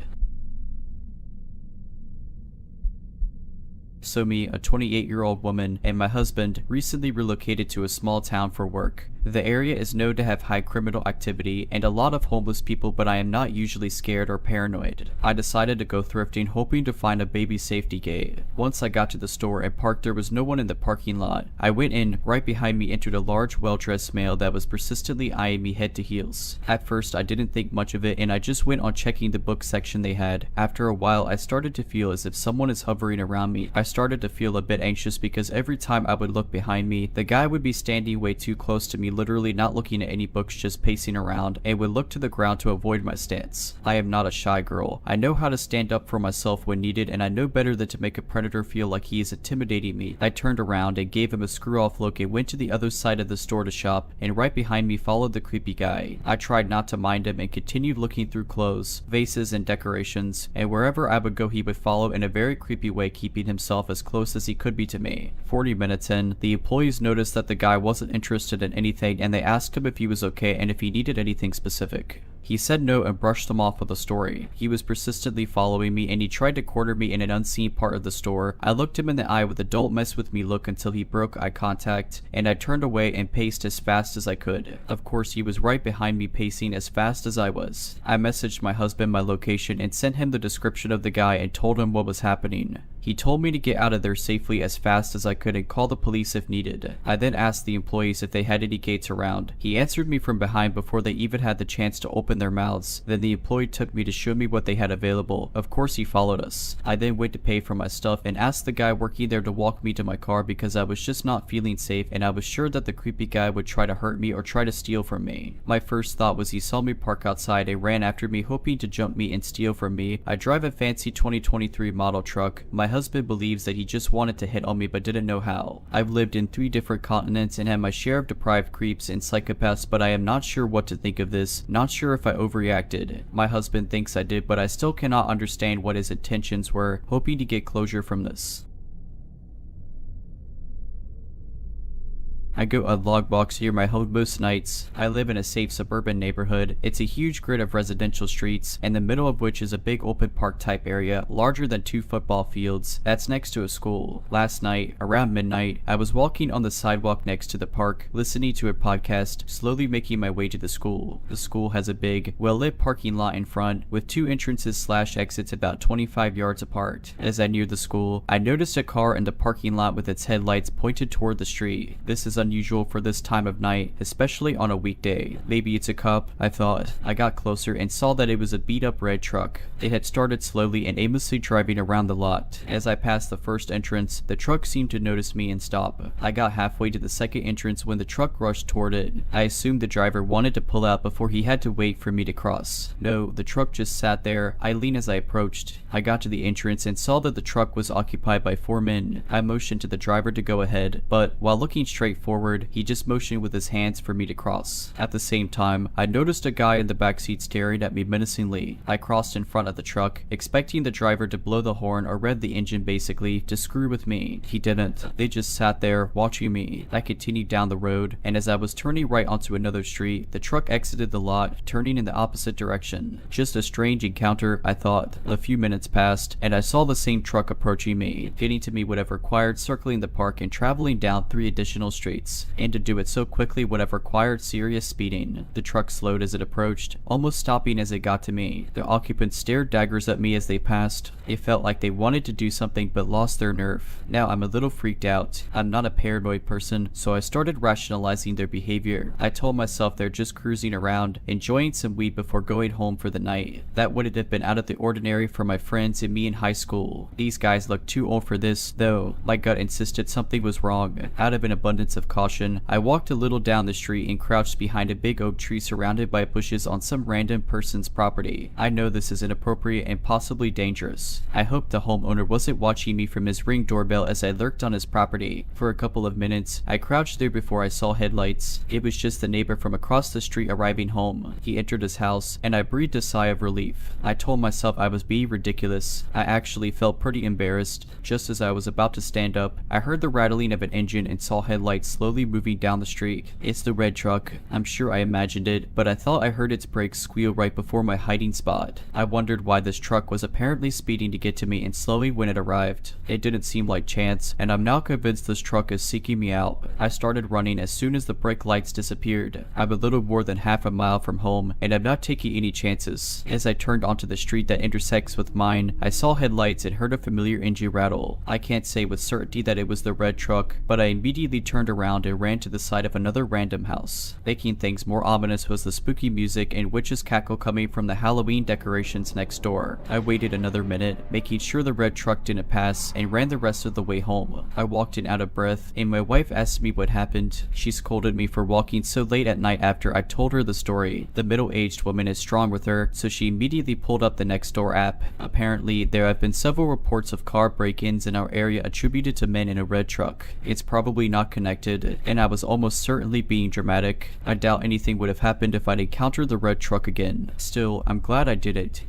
So me, a 28-year-old woman, and my husband recently relocated to a small town for work. The area is known to have high criminal activity and a lot of homeless people, but I am not usually scared or paranoid. I decided to go thrifting, hoping to find a baby safety gate. Once I got to the store and parked, there was no one in the parking lot. I went in. Right behind me entered a large, well-dressed male that was persistently eyeing me head to heels. At first, I didn't think much of it, and I just went on checking the book section they had. After a while, I started to feel as if someone is hovering around me. I started to feel a bit anxious because every time I would look behind me, the guy would be standing way too close to me, literally not looking at any books, just pacing around, and would look to the ground to avoid my stance. I am not a shy girl. I know how to stand up for myself when needed, and I know better than to make a predator feel like he is intimidating me. I turned around and gave him a screw-off look and went to the other side of the store to shop, and right behind me followed the creepy guy. I tried not to mind him and continued looking through clothes, vases, and decorations, and wherever I would go he would follow in a very creepy way, keeping himself as close as he could be to me. 40 minutes in, the employees noticed that the guy wasn't interested in anything, and they asked him if he was okay and if he needed anything specific. He said no and brushed them off with a story. He was persistently following me, and he tried to corner me in an unseen part of the store. I looked him in the eye with a "don't mess with me" look until he broke eye contact, and I turned away and paced as fast as I could. Of course, he was right behind me, pacing as fast as I was. I messaged my husband my location and sent him the description of the guy and told him what was happening. He told me to get out of there safely as fast as I could and call the police if needed. I then asked the employees if they had any gates around. He answered me from behind before they even had the chance to open their mouths. Then the employee took me to show me what they had available. Of course he followed us. I then went to pay for my stuff and asked the guy working there to walk me to my car because I was just not feeling safe, and I was sure that the creepy guy would try to hurt me or try to steal from me. My first thought was he saw me park outside and ran after me, hoping to jump me and steal from me. I drive a fancy 2023 model truck. My husband believes that he just wanted to hit on me but didn't know how. I've lived in 3 different continents and had my share of deprived creeps and psychopaths, but I am not sure what to think of this. Not sure if I overreacted. My husband thinks I did, but I still cannot understand what his intentions were, hoping to get closure from this. I go a log box here my home most nights. I live in a safe suburban neighborhood. It's a huge grid of residential streets, in the middle of which is a big open park type area, larger than 2 football fields, that's next to a school. Last night, around midnight, I was walking on the sidewalk next to the park, listening to a podcast, slowly making my way to the school. The school has a big, well-lit parking lot in front, with 2 entrances/exits about 25 yards apart. As I neared the school, I noticed a car in the parking lot with its headlights pointed toward the street. This is unusual for this time of night, especially on a weekday. Maybe it's a cop, I thought. I got closer and saw that it was a beat-up red truck. It had started slowly and aimlessly driving around the lot. As I passed the first entrance, the truck seemed to notice me and stop. I got halfway to the second entrance when the truck rushed toward it. I assumed the driver wanted to pull out before he had to wait for me to cross. No, the truck just sat there. I leaned as I approached. I got to the entrance and saw that the truck was occupied by 4 men. I motioned to the driver to go ahead, but while looking straight forward, he just motioned with his hands for me to cross. At the same time, I noticed a guy in the backseat staring at me menacingly. I crossed in front of the truck, expecting the driver to blow the horn or rev the engine, basically, to screw with me. He didn't. They just sat there, watching me. I continued down the road, and as I was turning right onto another street, the truck exited the lot, turning in the opposite direction. Just a strange encounter, I thought. A few minutes passed, and I saw the same truck approaching me, getting to me would have required circling the park and traveling down 3 additional streets. headlights, and to do it so quickly would have required serious speeding. The truck slowed as it approached, almost stopping as it got to me. The occupants stared daggers at me as they passed. It felt like they wanted to do something but lost their nerve. Now I'm a little freaked out. I'm not a paranoid person, so I started rationalizing their behavior. I told myself they're just cruising around, enjoying some weed before going home for the night. That wouldn't have been out of the ordinary for my friends and me in high school. These guys looked too old for this, though. My gut insisted something was wrong. Out of an abundance of caution, I walked a little down the street and crouched behind a big oak tree surrounded by bushes on some random person's property. I know this is inappropriate and possibly dangerous. I hope the homeowner wasn't watching me from his Ring doorbell as I lurked on his property. For a couple of minutes, I crouched there before I saw headlights. It was just the neighbor from across the street arriving home. He entered his house, and I breathed a sigh of relief. I told myself I was being ridiculous. I actually felt pretty embarrassed. Just as I was about to stand up, I heard the rattling of an engine and saw headlights slowly moving down the street. It's the red truck. I'm sure I imagined it, but I thought I heard its brakes squeal right before my hiding spot. I wondered why this truck was apparently speeding to get to me and slowing when it arrived. It didn't seem like chance, and I'm now convinced this truck is seeking me out. I started running as soon as the brake lights disappeared. I'm a little more than half a mile from home, and I'm not taking any chances. As I turned onto the street that intersects with mine, I saw headlights and heard a familiar engine rattle. I can't say with certainty that it was the red truck, but I immediately turned around and ran to the side of another random house. Making things more ominous was the spooky music and witches' cackle coming from the Halloween decorations next door. I waited another minute, making sure the red truck didn't pass, and ran the rest of the way home. I walked in out of breath, and my wife asked me what happened. She scolded me for walking so late at night after I told her the story. The middle-aged woman is strong with her, so she immediately pulled up the Nextdoor app. Apparently, there have been several reports of car break-ins in our area attributed to men in a red truck. It's probably not connected, and I was almost certainly being dramatic. I doubt anything would have happened if I'd encountered the red truck again. Still, I'm glad I did it.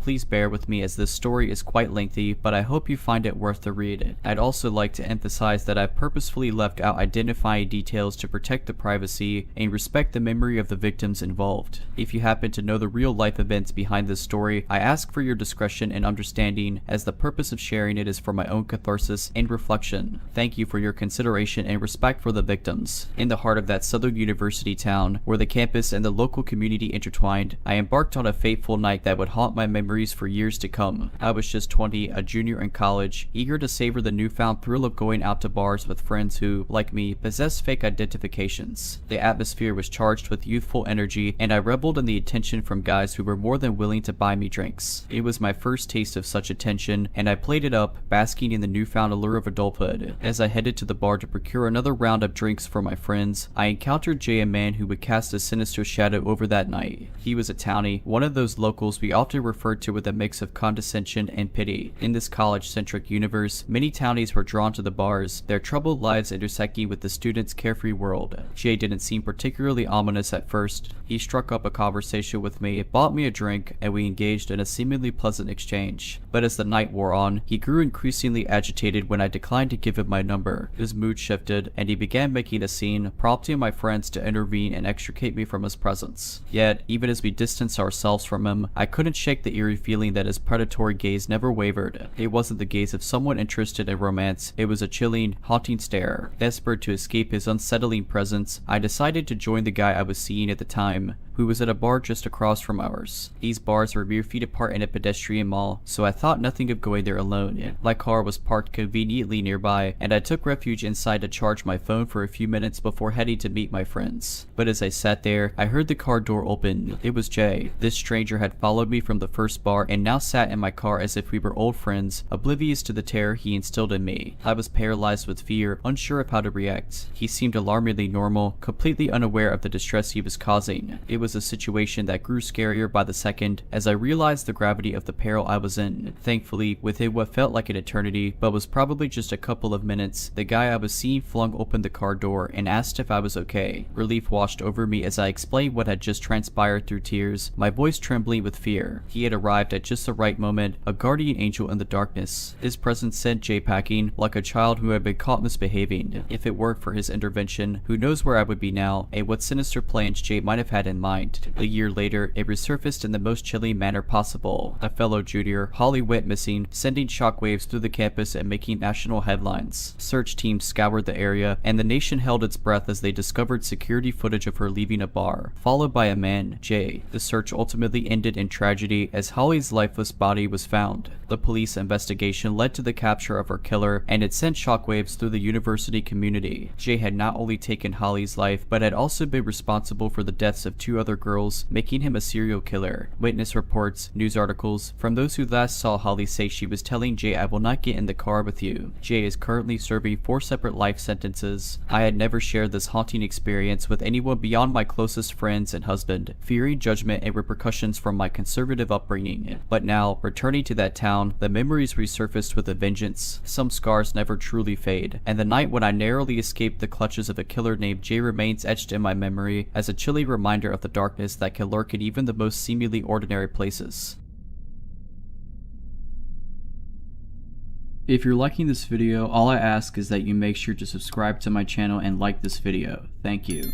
Please bear with me as this story is quite lengthy, but I hope you find it worth the read. I'd also like to emphasize that I've purposefully left out identifying details to protect the privacy and respect the memory of the victims involved. If you happen to know the real-life events behind this story, I ask for your discretion and understanding, as the purpose of sharing it is for my own catharsis and reflection. Thank you for your consideration and respect for the victims. In the heart of that Southern University town, where the campus and the local community intertwined, I embarked on a fateful night that would haunt my memory for years to come. I was just 20, a junior in college, eager to savor the newfound thrill of going out to bars with friends who, like me, possess fake identifications. The atmosphere was charged with youthful energy, and I reveled in the attention from guys who were more than willing to buy me drinks. It was my first taste of such attention, and I played it up, basking in the newfound allure of adulthood. As I headed to the bar to procure another round of drinks for my friends, I encountered Jay, a man who would cast a sinister shadow over that night. He was a townie, one of those locals we often referred to with a mix of condescension and pity. In this college-centric universe, many townies were drawn to the bars, their troubled lives intersecting with the students' carefree world. Jay didn't seem particularly ominous at first. He struck up a conversation with me, bought me a drink, and we engaged in a seemingly pleasant exchange. But as the night wore on, he grew increasingly agitated when I declined to give him my number. His mood shifted, and he began making a scene, prompting my friends to intervene and extricate me from his presence. Yet, even as we distanced ourselves from him, I couldn't shake the eerie feeling that his predatory gaze never wavered. It wasn't the gaze of someone interested in romance, it was a chilling, haunting stare. Desperate to escape his unsettling presence, I decided to join the guy I was seeing at the time, who was at a bar just across from ours. These bars were mere feet apart in a pedestrian mall, so I thought nothing of going there alone. My car was parked conveniently nearby, and I took refuge inside to charge my phone for a few minutes before heading to meet my friends. But as I sat there, I heard the car door open. It was Jay. This stranger had followed me from the first bar and now sat in my car as if we were old friends, oblivious to the terror he instilled in me. I was paralyzed with fear, unsure of how to react. He seemed alarmingly normal, completely unaware of the distress he was causing. It was a situation that grew scarier by the second as I realized the gravity of the peril I was in. Thankfully, within what felt like an eternity, but was probably just a couple of minutes, the guy I was seeing flung open the car door and asked if I was okay. Relief washed over me as I explained what had just transpired through tears, my voice trembling with fear. He had arrived at just the right moment, a guardian angel in the darkness. His presence sent Jay packing, like a child who had been caught misbehaving. If it weren't for his intervention, who knows where I would be now, and what sinister plans Jay might have had in mind. mind. A year later, it resurfaced in the most chilling manner possible. A fellow junior, Holly, went missing, sending shockwaves through the campus and making national headlines. Search teams scoured the area, and the nation held its breath as they discovered security footage of her leaving a bar, followed by a man, Jay. The search ultimately ended in tragedy as Holly's lifeless body was found. The police investigation led to the capture of her killer, and it sent shockwaves through the university community. Jay had not only taken Holly's life, but had also been responsible for the deaths of 2 other girls, making him a serial killer. Witness reports, news articles from those who last saw Holly say she was telling Jay, "I will not get in the car with you." Jay is currently serving 4 separate life sentences. I had never shared this haunting experience with anyone beyond my closest friends and husband, fearing judgment and repercussions from my conservative upbringing. But now, returning to that town, the memories resurfaced with a vengeance. Some scars never truly fade, and the night when I narrowly escaped the clutches of a killer named Jay remains etched in my memory as a chilly reminder of the darkness that can lurk in even the most seemingly ordinary places. If you're liking this video, all I ask is that you make sure to subscribe to my channel and like this video. Thank you.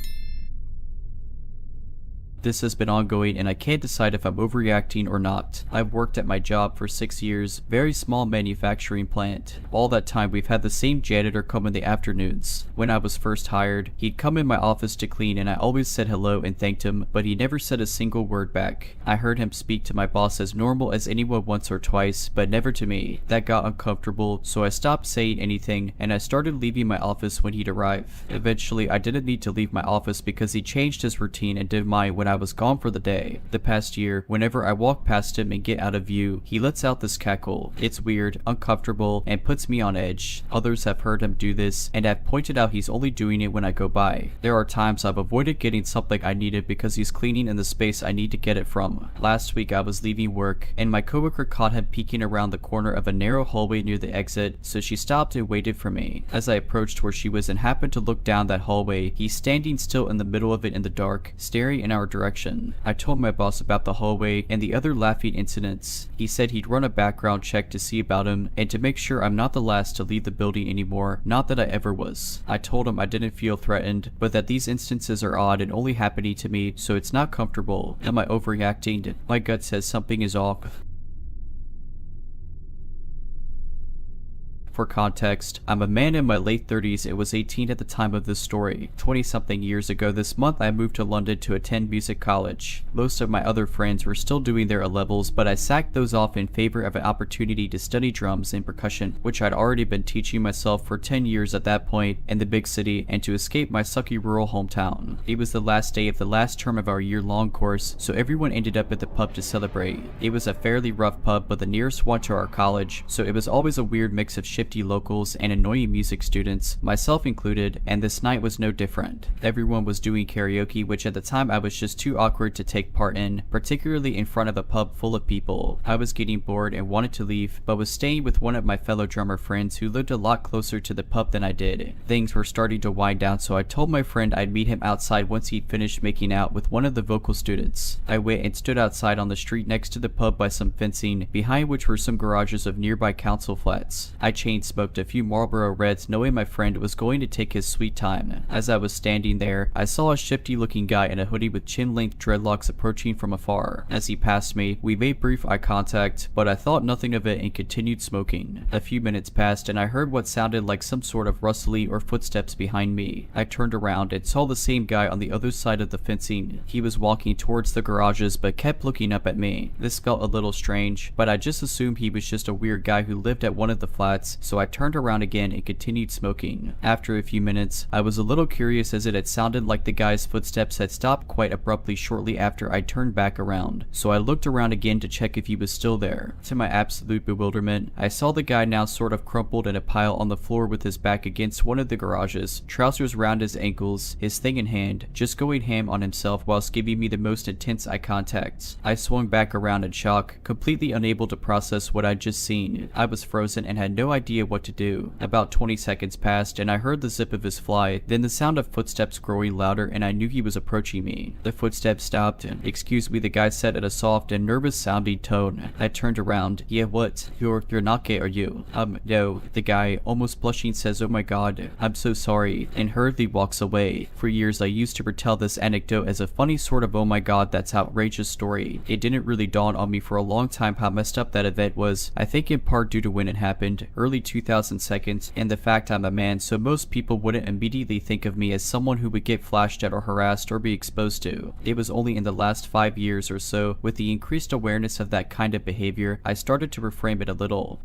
This has been ongoing and I can't decide if I'm overreacting or not. I've worked at my job for 6 years, very small manufacturing plant. All that time we've had the same janitor come in the afternoons. When I was first hired, he'd come in my office to clean and I always said hello and thanked him, but he never said a single word back. I heard him speak to my boss as normal as anyone once or twice, but never to me. That got uncomfortable, so I stopped saying anything and I started leaving my office when he'd arrive. Eventually, I didn't need to leave my office because he changed his routine and did mine when I was gone for the day. The past year, whenever I walk past him and get out of view, he lets out this cackle. It's weird, uncomfortable, and puts me on edge. Others have heard him do this and have pointed out he's only doing it when I go by. There are times I've avoided getting something I needed because he's cleaning in the space I need to get it from. Last week I was leaving work and my coworker caught him peeking around the corner of a narrow hallway near the exit, so she stopped and waited for me. As I approached where she was and happened to look down that hallway, he's standing still in the middle of it in the dark, staring in our direction. I told my boss about the hallway and the other laughing incidents. He said he'd run a background check to see about him and to make sure I'm not the last to leave the building anymore, not that I ever was. I told him I didn't feel threatened, but that these instances are odd and only happening to me, so it's not comfortable. Am I overreacting? My gut says something is off. For context, I'm a man in my late 30s and was 18 at the time of this story. 20-something years ago this month I moved to London to attend music college. Most of my other friends were still doing their A-levels, but I sacked those off in favor of an opportunity to study drums and percussion, which I'd already been teaching myself for 10 years at that point in the big city, and to escape my sucky rural hometown. It was the last day of the last term of our year-long course, so everyone ended up at the pub to celebrate. It was a fairly rough pub, but the nearest one to our college, so it was always a weird mix of shifty locals and annoying music students, myself included, and this night was no different. Everyone was doing karaoke, which at the time I was just too awkward to take part in, particularly in front of a pub full of people. I was getting bored and wanted to leave, but was staying with one of my fellow drummer friends who lived a lot closer to the pub than I did. Things were starting to wind down, so I told my friend I'd meet him outside once he'd finished making out with one of the vocal students. I went and stood outside on the street next to the pub by some fencing, behind which were some garages of nearby council flats. I chain smoked a few Marlboro Reds, knowing my friend was going to take his sweet time. As I was standing there, I saw a shifty looking guy in a hoodie with chin-length dreadlocks approaching from afar. As he passed me, we made brief eye contact, but I thought nothing of it and continued smoking. A few minutes passed and I heard what sounded like some sort of rustling or footsteps behind me. I turned around and saw the same guy on the other side of the fencing. He was walking towards the garages but kept looking up at me. This felt a little strange, but I just assumed he was just a weird guy who lived at one of the flats, so I turned around again and continued smoking. After a few minutes, I was a little curious as it had sounded like the guy's footsteps had stopped quite abruptly shortly after I turned back around, so I looked around again to check if he was still there. To my absolute bewilderment, I saw the guy now sort of crumpled in a pile on the floor with his back against one of the garages, trousers round his ankles, his thing in hand, just going ham on himself whilst giving me the most intense eye contact. I swung back around in shock, completely unable to process what I'd just seen. I was frozen and had no idea idea what to do. About 20 seconds passed and I heard the zip of his fly, then the sound of footsteps growing louder and I knew he was approaching me. The footsteps stopped and, "Excuse me," the guy said at a soft and nervous sounding tone. I turned around. "Yeah, what? You're not gay, are you?" No," the guy, almost blushing, says. "Oh my god, I'm so sorry," and hurriedly walks away. For years I used to retell this anecdote as a funny sort of "oh my god, that's outrageous" story. It didn't really dawn on me for a long time how messed up that event was, I think in part due to when it happened, early 2002, and the fact I'm a man, so most people wouldn't immediately think of me as someone who would get flashed at or harassed or be exposed to. It was only in the last 5 years or so, with the increased awareness of that kind of behavior, I started to reframe it a little.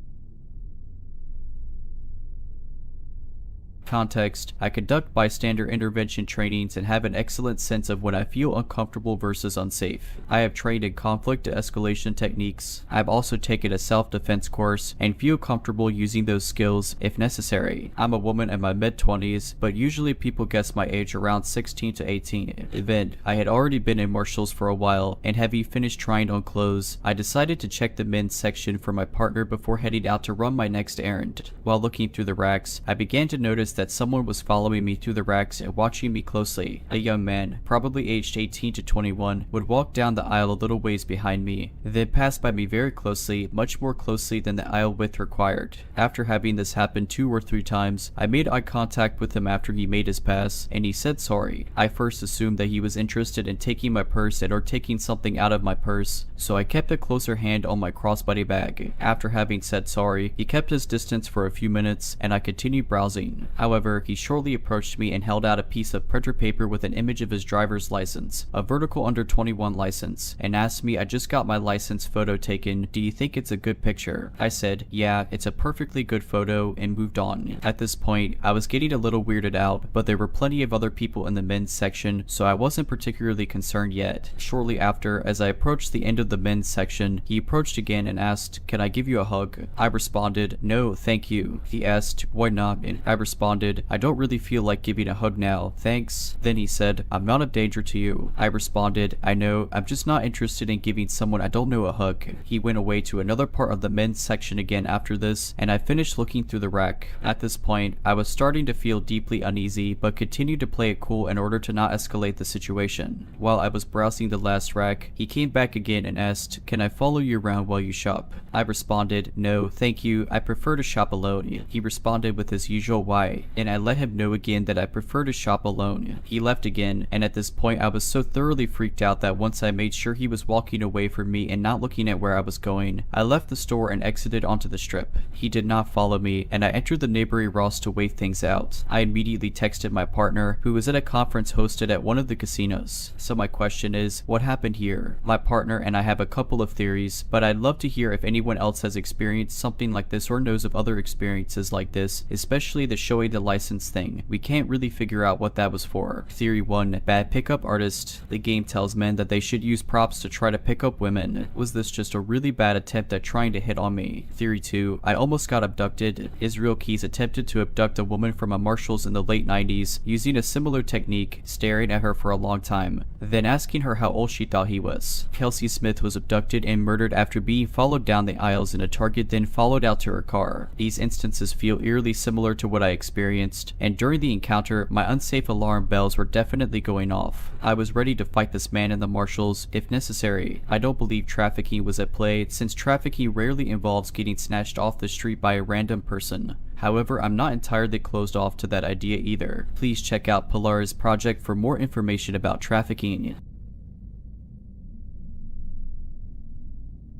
Context: I conduct bystander intervention trainings and have an excellent sense of when I feel uncomfortable versus unsafe. I have trained in conflict escalation techniques. I've also taken a self-defense course and feel comfortable using those skills if necessary. I'm a woman in my mid-20s, but usually people guess my age around 16 to 18. Event: I had already been in Marshalls for a while, and having finished trying on clothes, I decided to check the men's section for my partner before heading out to run my next errand. While looking through the racks, I began to notice that someone was following me through the racks and watching me closely. A young man, probably aged 18 to 21, would walk down the aisle a little ways behind me, then pass by me very closely, much more closely than the aisle width required. After having this happen 2 or 3 times, I made eye contact with him after he made his pass, and he said sorry. I first assumed that he was interested in taking my purse and or taking something out of my purse, so I kept a closer hand on my crossbody bag. After having said sorry, he kept his distance for a few minutes, and I continued browsing. However, he shortly approached me and held out a piece of printer paper with an image of his driver's license, a vertical under 21 license, and asked me, "I just got my license photo taken, do you think it's a good picture?" I said, "Yeah, it's a perfectly good photo," and moved on. At this point, I was getting a little weirded out, but there were plenty of other people in the men's section, so I wasn't particularly concerned yet. Shortly after, as I approached the end of the men's section, he approached again and asked, "Can I give you a hug?" I responded, "No, thank you." He asked, "Why not?" And I responded, "I don't really feel like giving a hug now, thanks." Then he said, "I'm not a danger to you." I responded, "I know, I'm just not interested in giving someone I don't know a hug." He went away to another part of the men's section again after this, and I finished looking through the rack. At this point, I was starting to feel deeply uneasy, but continued to play it cool in order to not escalate the situation. While I was browsing the last rack, he came back again and asked, "Can I follow you around while you shop?" I responded, "No, thank you, I prefer to shop alone." He responded with his usual "why?" and I let him know again that I prefer to shop alone. He left again, and at this point I was so thoroughly freaked out that once I made sure he was walking away from me and not looking at where I was going, I left the store and exited onto the strip. He did not follow me, and I entered the neighboring Ross to wait things out. I immediately texted my partner, who was at a conference hosted at one of the casinos. So my question is, what happened here? My partner and I have a couple of theories, but I'd love to hear if anyone else has experienced something like this or knows of other experiences like this, especially the showing the license thing. We can't really figure out what that was for. Theory 1, bad pickup artist. The game tells men that they should use props to try to pick up women. Was this just a really bad attempt at trying to hit on me? Theory 2, I almost got abducted. Israel Keys attempted to abduct a woman from a Marshalls in the late 90s using a similar technique, staring at her for a long time, then asking her how old she thought he was. Kelsey Smith was abducted and murdered after being followed down the aisles in a Target, then followed out to her car. These instances feel eerily similar to what I experienced, and during the encounter, my unsafe alarm bells were definitely going off. I was ready to fight this man in the Marshalls if necessary. I don't believe trafficking was at play, since trafficking rarely involves getting snatched off the street by a random person. However, I'm not entirely closed off to that idea either. Please check out Polaris Project for more information about trafficking.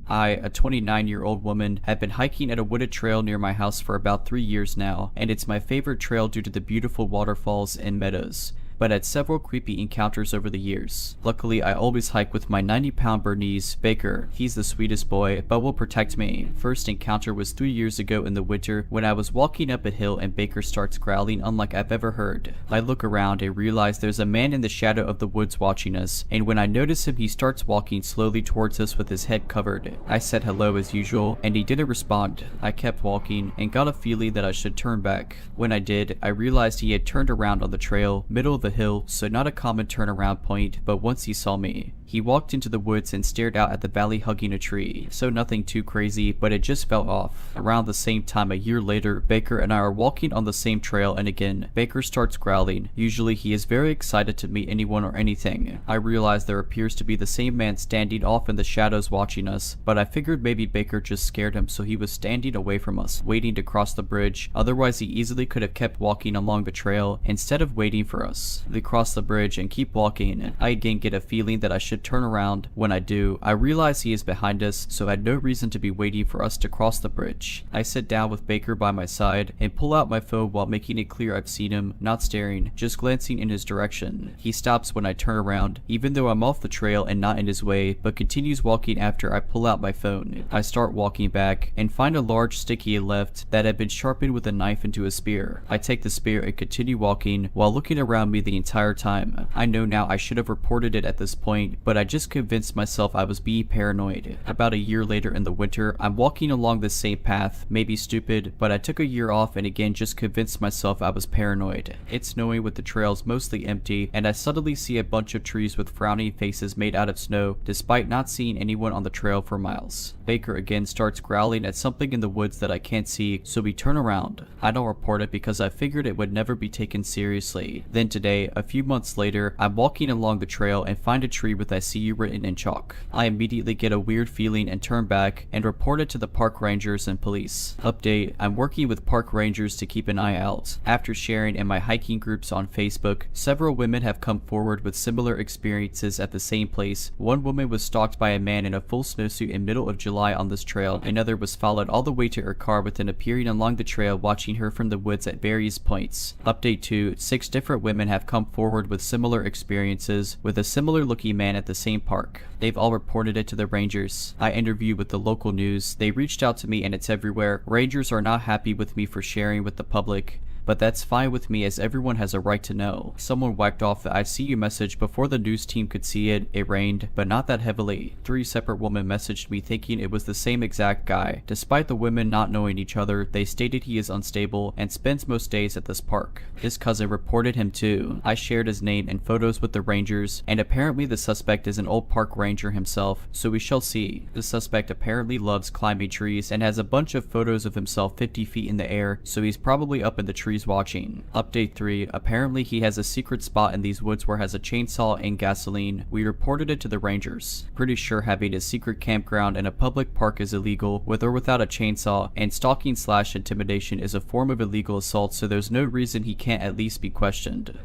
I, a 29-year-old woman, have been hiking at a wooded trail near my house for about 3 years now, and it's my favorite trail due to the beautiful waterfalls and meadows, but had several creepy encounters over the years. Luckily, I always hike with my 90-pound Bernese, Baker. He's the sweetest boy, but will protect me. First encounter was 3 years ago in the winter when I was walking up a hill and Baker starts growling unlike I've ever heard. I look around and realize there's a man in the shadow of the woods watching us, and when I notice him, he starts walking slowly towards us with his head covered. I said hello as usual, and he didn't respond. I kept walking and got a feeling that I should turn back. When I did, I realized he had turned around on the trail, middle of the hill, so not a common turnaround point, but once he saw me, He walked into the woods and stared out at the valley hugging a tree, so nothing too crazy, but it just felt off. Around the same time a year later, Baker and I are walking on the same trail, and again, Baker starts growling. Usually he is very excited to meet anyone or anything. I realize there appears to be the same man standing off in the shadows watching us, but I figured maybe Baker just scared him, so he was standing away from us, waiting to cross the bridge. Otherwise he easily could have kept walking along the trail instead of waiting for us. They cross the bridge and keep walking. I again get a feeling that I should turn around. When I do, I realize he is behind us, so I had no reason to be waiting for us to cross the bridge. I sit down with Baker by my side and pull out my phone while making it clear I've seen him, not staring, just glancing in his direction. He stops when I turn around, even though I'm off the trail and not in his way, but continues walking after I pull out my phone. I start walking back and find a large stick he had left that had been sharpened with a knife into a spear. I take the spear and continue walking while looking around me the entire time. I know now I should have reported it at this point, but I just convinced myself I was being paranoid. About a year later in the winter, I'm walking along the same path, maybe stupid, but I took a year off and again just convinced myself I was paranoid. It's snowing with the trails mostly empty, and I suddenly see a bunch of trees with frowning faces made out of snow, despite not seeing anyone on the trail for miles. Baker again starts growling at something in the woods that I can't see, so we turn around. I don't report it because I figured it would never be taken seriously. Then today, a few months later, I'm walking along the trail and find a tree with "I see you" written in chalk. I immediately get a weird feeling and turn back and report it to the park rangers and police. Update: I'm working with park rangers to keep an eye out. After sharing in my hiking groups on Facebook, several women have come forward with similar experiences at the same place. One woman was stalked by a man in a full snowsuit in middle of July on this trail. Another was followed all the way to her car within appearing along the trail watching her from the woods at various points. Update 2, 6 different women have come forward with similar experiences with a similar looking man at the same park. They've all reported it to the rangers. I interviewed with the local news. They reached out to me and it's everywhere. Rangers are not happy with me for sharing with the public, but that's fine with me as everyone has a right to know. Someone whacked off the "I see you" message before the news team could see it. It rained, but not that heavily. 3 separate women messaged me thinking it was the same exact guy. Despite the women not knowing each other, they stated he is unstable and spends most days at this park. His cousin reported him too. I shared his name and photos with the rangers, and apparently the suspect is an old park ranger himself, so we shall see. The suspect apparently loves climbing trees and has a bunch of photos of himself 50 feet in the air, so he's probably up in the trees watching. Update 3, apparently he has a secret spot in these woods where has a chainsaw and gasoline. We reported it to the rangers. Pretty sure having a secret campground in a public park is illegal, with or without a chainsaw, and stalking/intimidation is a form of illegal assault, so there's no reason he can't at least be questioned.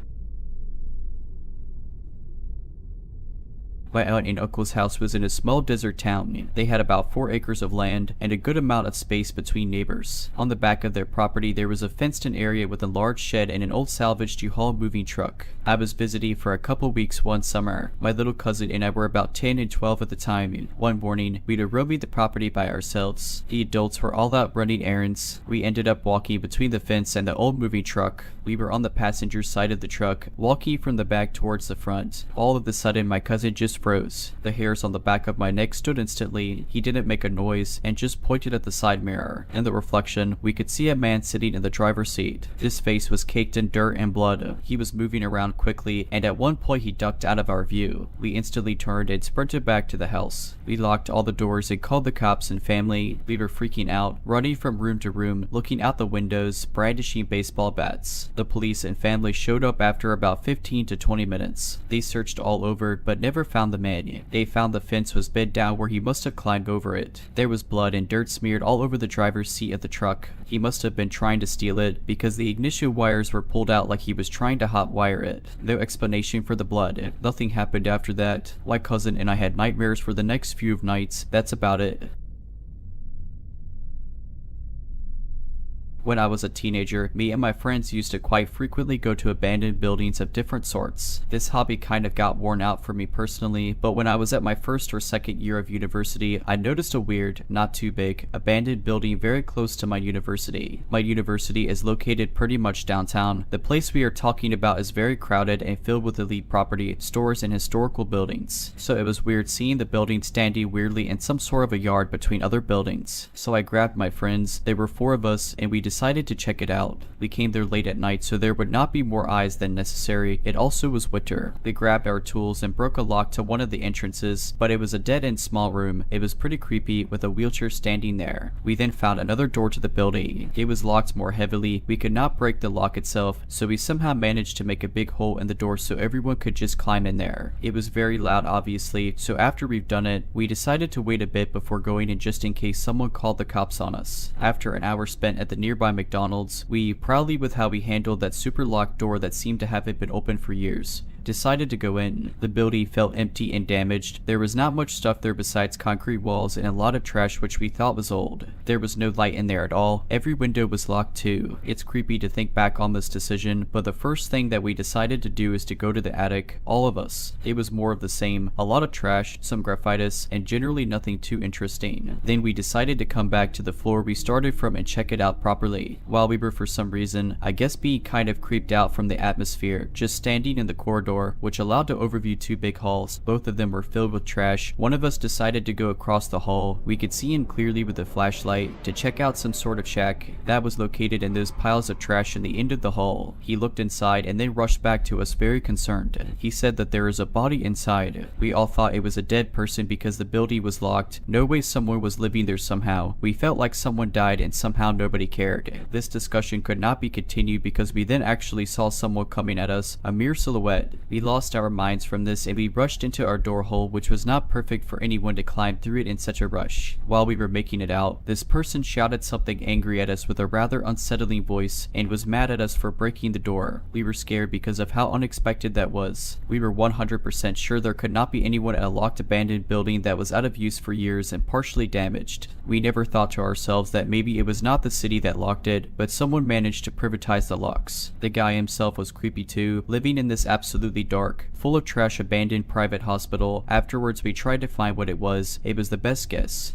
My aunt and uncle's house was in a small desert town. They had about 4 acres of land and a good amount of space between neighbors. On the back of their property there was a fenced-in area with a large shed and an old salvage U-Haul moving truck. I was visiting for a couple weeks one summer. My little cousin and I were about 10 and 12 at the time. One morning, we were roaming the property by ourselves. The adults were all out running errands. We ended up walking between the fence and the old moving truck. We were on the passenger side of the truck, walking from the back towards the front. All of a sudden, my cousin just froze. The hairs on the back of my neck stood instantly. He didn't make a noise and just pointed at the side mirror. In the reflection, we could see a man sitting in the driver's seat. His face was caked in dirt and blood. He was moving around quickly, and at one point he ducked out of our view. We instantly turned and sprinted back to the house. We locked all the doors and called the cops and family. We were freaking out, running from room to room, looking out the windows, brandishing baseball bats. The police and family showed up after about 15 to 20 minutes. They searched all over, but never found the man. They found the fence was bent down where he must have climbed over it. There was blood and dirt smeared all over the driver's seat of the truck. He must have been trying to steal it, because the ignition wires were pulled out like he was trying to hot wire it. No explanation for the blood. Nothing happened after that. My cousin and I had nightmares for the next few nights. That's about it. When I was a teenager, me and my friends used to quite frequently go to abandoned buildings of different sorts. This hobby kind of got worn out for me personally, but when I was at my first or second year of university, I noticed a weird, not too big, abandoned building very close to my university. My university is located pretty much downtown. The place we are talking about is very crowded and filled with elite property, stores, and historical buildings. So it was weird seeing the building standing weirdly in some sort of a yard between other buildings. So I grabbed my friends, there were 4 of us, and we decided decided to check it out. We came there late at night so there would not be more eyes than necessary. It also was winter. They grabbed our tools and broke a lock to one of the entrances, but it was a dead-end small room. It was pretty creepy with a wheelchair standing there. We then found another door to the building. It was locked more heavily. We could not break the lock itself, so we somehow managed to make a big hole in the door so everyone could just climb in there. It was very loud obviously, so after we've done it, we decided to wait a bit before going in just in case someone called the cops on us. After an hour spent at the nearby McDonald's, we, proudly with how we handled that super locked door that seemed to have been open for years, decided to go in. The building felt empty and damaged. There was not much stuff there besides concrete walls and a lot of trash which we thought was old. There was no light in there at all. Every window was locked too. It's creepy to think back on this decision, but the first thing that we decided to do is to go to the attic, all of us. It was more of the same, a lot of trash, some graphitis, and generally nothing too interesting. Then we decided to come back to the floor we started from and check it out properly. While we were for some reason, I guess being kind of creeped out from the atmosphere, just standing in the corridor, which allowed to overview two big halls. Both of them were filled with trash. One of us decided to go across the hall. We could see in clearly with a flashlight to check out some sort of shack that was located in those piles of trash in the end of the hall. He looked inside and then rushed back to us very concerned. He said that there is a body inside. We all thought it was a dead person because the building was locked. No way someone was living there somehow. We felt like someone died and somehow nobody cared. This discussion could not be continued because we then actually saw someone coming at us, a mere silhouette. We lost our minds from this and we rushed into our door hole, which was not perfect for anyone to climb through it in such a rush. While we were making it out, this person shouted something angry at us with a rather unsettling voice and was mad at us for breaking the door. We were scared because of how unexpected that was. We were 100% sure there could not be anyone at a locked abandoned building that was out of use for years and partially damaged. We never thought to ourselves that maybe it was not the city that locked it, but someone managed to privatize the locks. The guy himself was creepy too, living in this absolutely dark, full of trash abandoned private hospital. Afterwards we tried to find what it was. It was the best guess.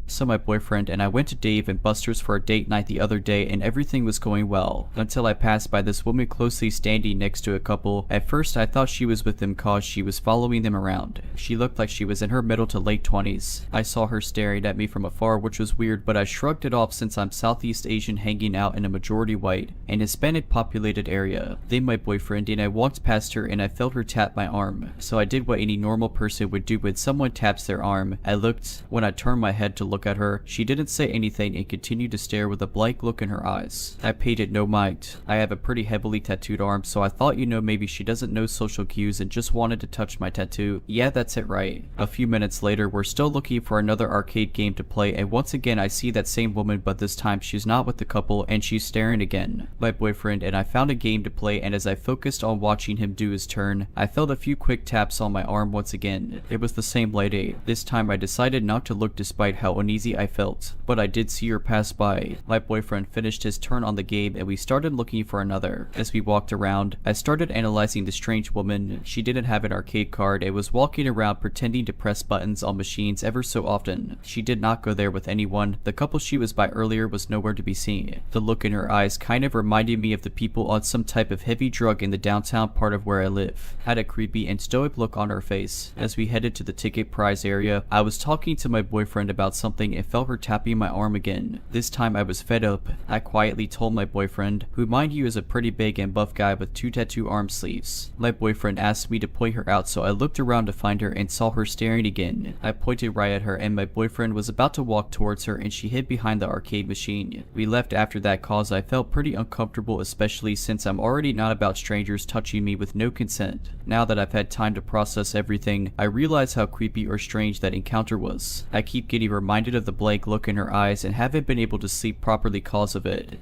So my boyfriend and I went to Dave and Buster's for a date night the other day and everything was going well, until I passed by this woman closely standing next to a couple. At first I thought she was with them cause she was following them around. She looked like she was in her middle to late 20s. I saw her staring at me from afar, which was weird, but I shrugged it off since I'm Southeast Asian hanging out in a majority white and Hispanic populated area. Then my boyfriend and I walked past her and I felt her tap my arm. So I did what any normal person would do when someone taps their arm. I looked. When I turned my head to look at her, she didn't say anything and continued to stare with a blank look in her eyes. I paid it no mind. I have a pretty heavily tattooed arm, so I thought, you know, maybe she doesn't know social cues and just wanted to touch my tattoo. Yeah, that's it right. A few minutes later, we're still looking for another arcade game to play, and once again I see that same woman, but this time she's not with the couple and she's staring again. My boyfriend and I found a game to play, and as I focused on watching him do his turn, I felt a few quick taps on my arm once again. It was the same lady. This time I decided not to look despite how uneasy I felt, but I did see her pass by. My boyfriend finished his turn on the game and we started looking for another. As we walked around, I started analyzing the strange woman. She didn't have an arcade card and was walking around pretending to press buttons on machines ever so often. She did not go there with anyone. The couple she was by earlier was nowhere to be seen. The look in her eyes kind of reminded me of the people on some type of heavy drug in the downtown part of where I live. Had a creepy and stoic look on her face. As we headed to the ticket prize area, I was talking to my boyfriend about something and felt her tapping my arm again. This time I was fed up. I quietly told my boyfriend, who mind you is a pretty big and buff guy with 2 tattoo arm sleeves. My boyfriend asked me to point her out, so I looked around to find her and saw her staring again. I pointed right at her and my boyfriend was about to walk towards her and she hid behind the arcade machine. We left after that cause I felt pretty uncomfortable, especially since I'm already not about strangers touching me with no consent. Now that I've had time to process everything, I realize how creepy or strange that encounter was. I keep getting reminded of the blank look in her eyes and haven't been able to sleep properly cause of it.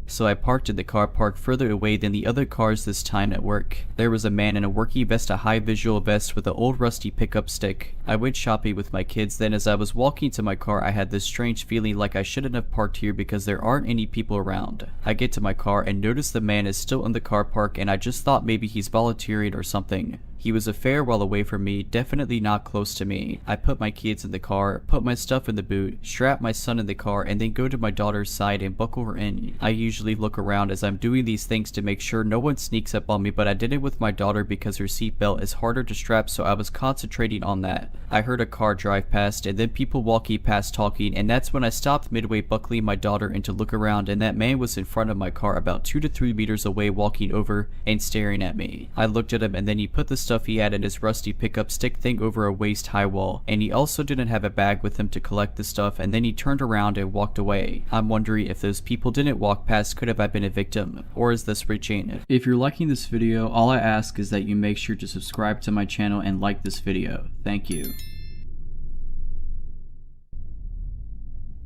So I parked in the car park further away than the other cars this time at work. There was a man in a worky vest, a high visual vest with an old rusty pickup stick. I went shopping with my kids, then as I was walking to my car I had this strange feeling like I shouldn't have parked here because there aren't any people around. I get to my car and notice the man is still in the car park and I just thought maybe he's volunteering or something. He was a fair while away from me, definitely not close to me. I put my kids in the car, put my stuff in the boot, strap my son in the car, and then go to my daughter's side and buckle her in. I usually look around as I'm doing these things to make sure no one sneaks up on me, but I did it with my daughter because her seatbelt is harder to strap, so I was concentrating on that. I heard a car drive past and then people walking past talking, and that's when I stopped midway buckling my daughter in to look around, and that man was in front of my car about 2 to 3 meters away, walking over and staring at me. I looked at him and then he put the stuff he had in his rusty pickup stick thing over a waist-high wall, and he also didn't have a bag with him to collect the stuff, and then he turned around and walked away. I'm wondering if those people didn't walk past, could have I been a victim, or is this reaching? If you're liking this video, all I ask is that you make sure to subscribe to my channel and like this video. Thank you.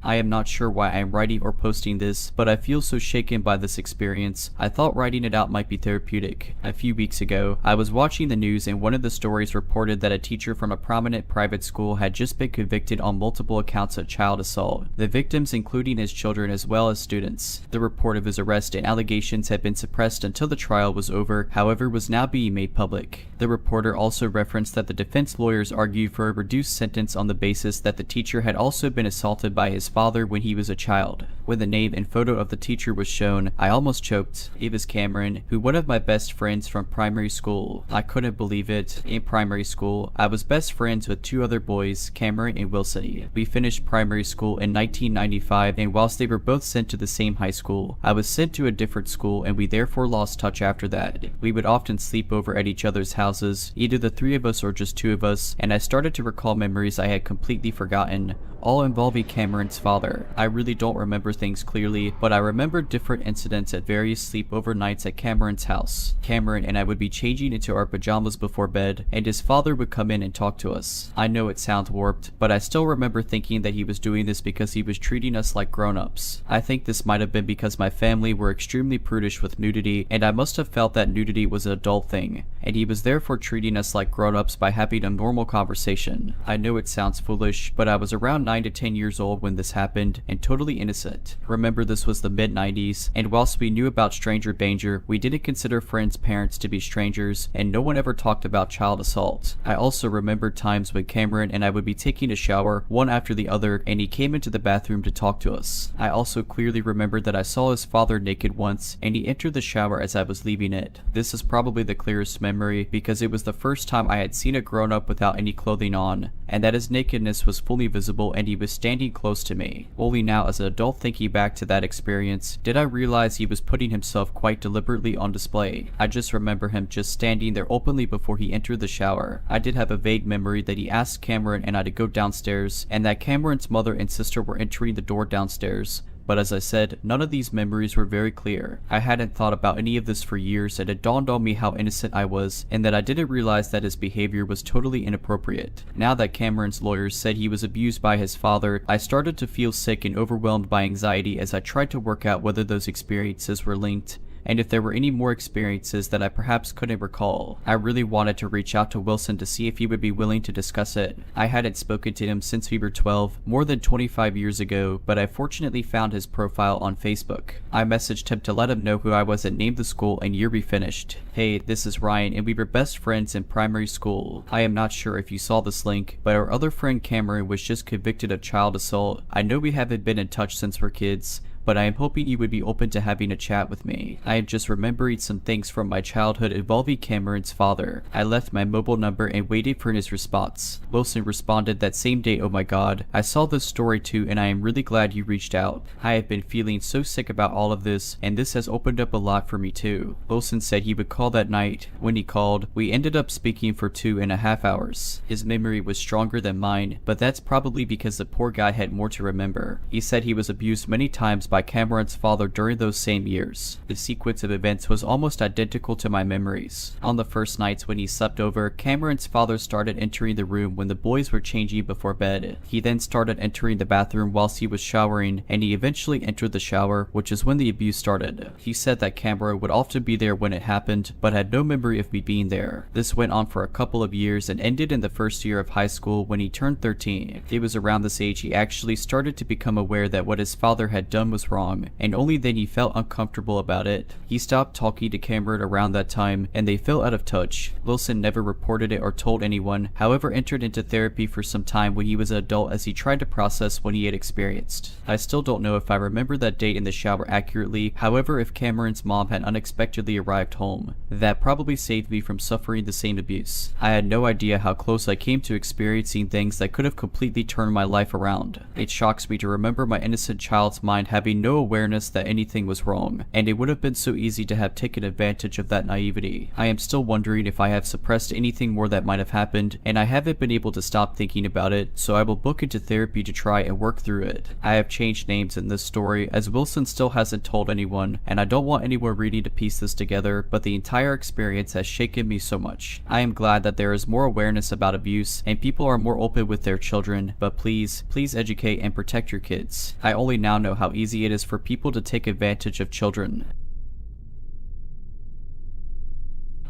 I am not sure why I am writing or posting this, but I feel so shaken by this experience. I thought writing it out might be therapeutic. A few weeks ago, I was watching the news and one of the stories reported that a teacher from a prominent private school had just been convicted on multiple accounts of child assault. The victims including his children as well as students. The report of his arrest and allegations had been suppressed until the trial was over, however was now being made public. The reporter also referenced that the defense lawyers argued for a reduced sentence on the basis that the teacher had also been assaulted by his father when he was a child. When the name and photo of the teacher was shown, I almost choked. It was Cameron, who one of my best friends from primary school. I couldn't believe it. In primary school, I was best friends with 2 other boys, Cameron and Wilson. We finished primary school in 1995, and whilst they were both sent to the same high school, I was sent to a different school and we therefore lost touch after that. We would often sleep over at each other's houses, either the 3 of us or just 2 of us, and I started to recall memories I had completely forgotten, all involving Cameron's father. I really don't remember things clearly, but I remember different incidents at various sleepover nights at Cameron's house. Cameron and I would be changing into our pajamas before bed, and his father would come in and talk to us. I know it sounds warped, but I still remember thinking that he was doing this because he was treating us like grown-ups. I think this might have been because my family were extremely prudish with nudity, and I must have felt that nudity was an adult thing, and he was therefore treating us like grown-ups by having a normal conversation. I know it sounds foolish, but I was around 9 to 10 years old when this happened, and totally innocent. Remember, this was the mid-90s, and whilst we knew about stranger danger, we didn't consider friends' parents to be strangers, and no one ever talked about child assault. I also remembered times when Cameron and I would be taking a shower, one after the other, and he came into the bathroom to talk to us. I also clearly remembered that I saw his father naked once, and he entered the shower as I was leaving it. This is probably the clearest memory, because it was the first time I had seen a grown-up without any clothing on, and that his nakedness was fully visible and he was standing close to me. Only now as an adult thinking back to that experience, did I realize he was putting himself quite deliberately on display. I just remember him just standing there openly before he entered the shower. I did have a vague memory that he asked Cameron and I to go downstairs, and that Cameron's mother and sister were entering the door downstairs. But as I said, none of these memories were very clear. I hadn't thought about any of this for years, and it dawned on me how innocent I was, and that I didn't realize that his behavior was totally inappropriate. Now that Cameron's lawyers said he was abused by his father, I started to feel sick and overwhelmed by anxiety as I tried to work out whether those experiences were linked, and if there were any more experiences that I perhaps couldn't recall. I really wanted to reach out to Wilson to see if he would be willing to discuss it. I hadn't spoken to him since we were 12, more than 25 years ago, but I fortunately found his profile on Facebook. I messaged him to let him know who I was and named the school and year we finished. Hey, this is Ryan, and we were best friends in primary school. I am not sure if you saw this link, but our other friend Cameron was just convicted of child assault. I know we haven't been in touch since we're kids, but I am hoping you would be open to having a chat with me. I am just remembering some things from my childhood involving Cameron's father. I left my mobile number and waited for his response. Wilson responded that same day, "Oh my god, I saw this story too and I am really glad you reached out. I have been feeling so sick about all of this, and this has opened up a lot for me too." Wilson said he would call that night. When he called, we ended up speaking for 2.5 hours. His memory was stronger than mine, but that's probably because the poor guy had more to remember. He said he was abused many times by Cameron's father during those same years. The sequence of events was almost identical to my memories. On the first nights when he slept over, Cameron's father started entering the room when the boys were changing before bed. He then started entering the bathroom whilst he was showering, and he eventually entered the shower, which is when the abuse started. He said that Cameron would often be there when it happened, but had no memory of me being there. This went on for a couple of years and ended in the first year of high school when he turned 13. It was around this age he actually started to become aware that what his father had done was was wrong, and only then he felt uncomfortable about it. He stopped talking to Cameron around that time, and they fell out of touch. Wilson never reported it or told anyone, however entered into therapy for some time when he was an adult as he tried to process what he had experienced. I still don't know if I remember that date in the shower accurately, however if Cameron's mom had unexpectedly arrived home. That probably saved me from suffering the same abuse. I had no idea how close I came to experiencing things that could have completely turned my life around. It shocks me to remember my innocent child's mind having no awareness that anything was wrong, and it would have been so easy to have taken advantage of that naivety. I am still wondering if I have suppressed anything more that might have happened, and I haven't been able to stop thinking about it, so I will book into therapy to try and work through it. I have changed names in this story as Wilson still hasn't told anyone, and I don't want anyone reading to piece this together, but the entire experience has shaken me so much. I am glad that there is more awareness about abuse and people are more open with their children, but please educate and protect your kids. I only now know how easy it is for people to take advantage of children.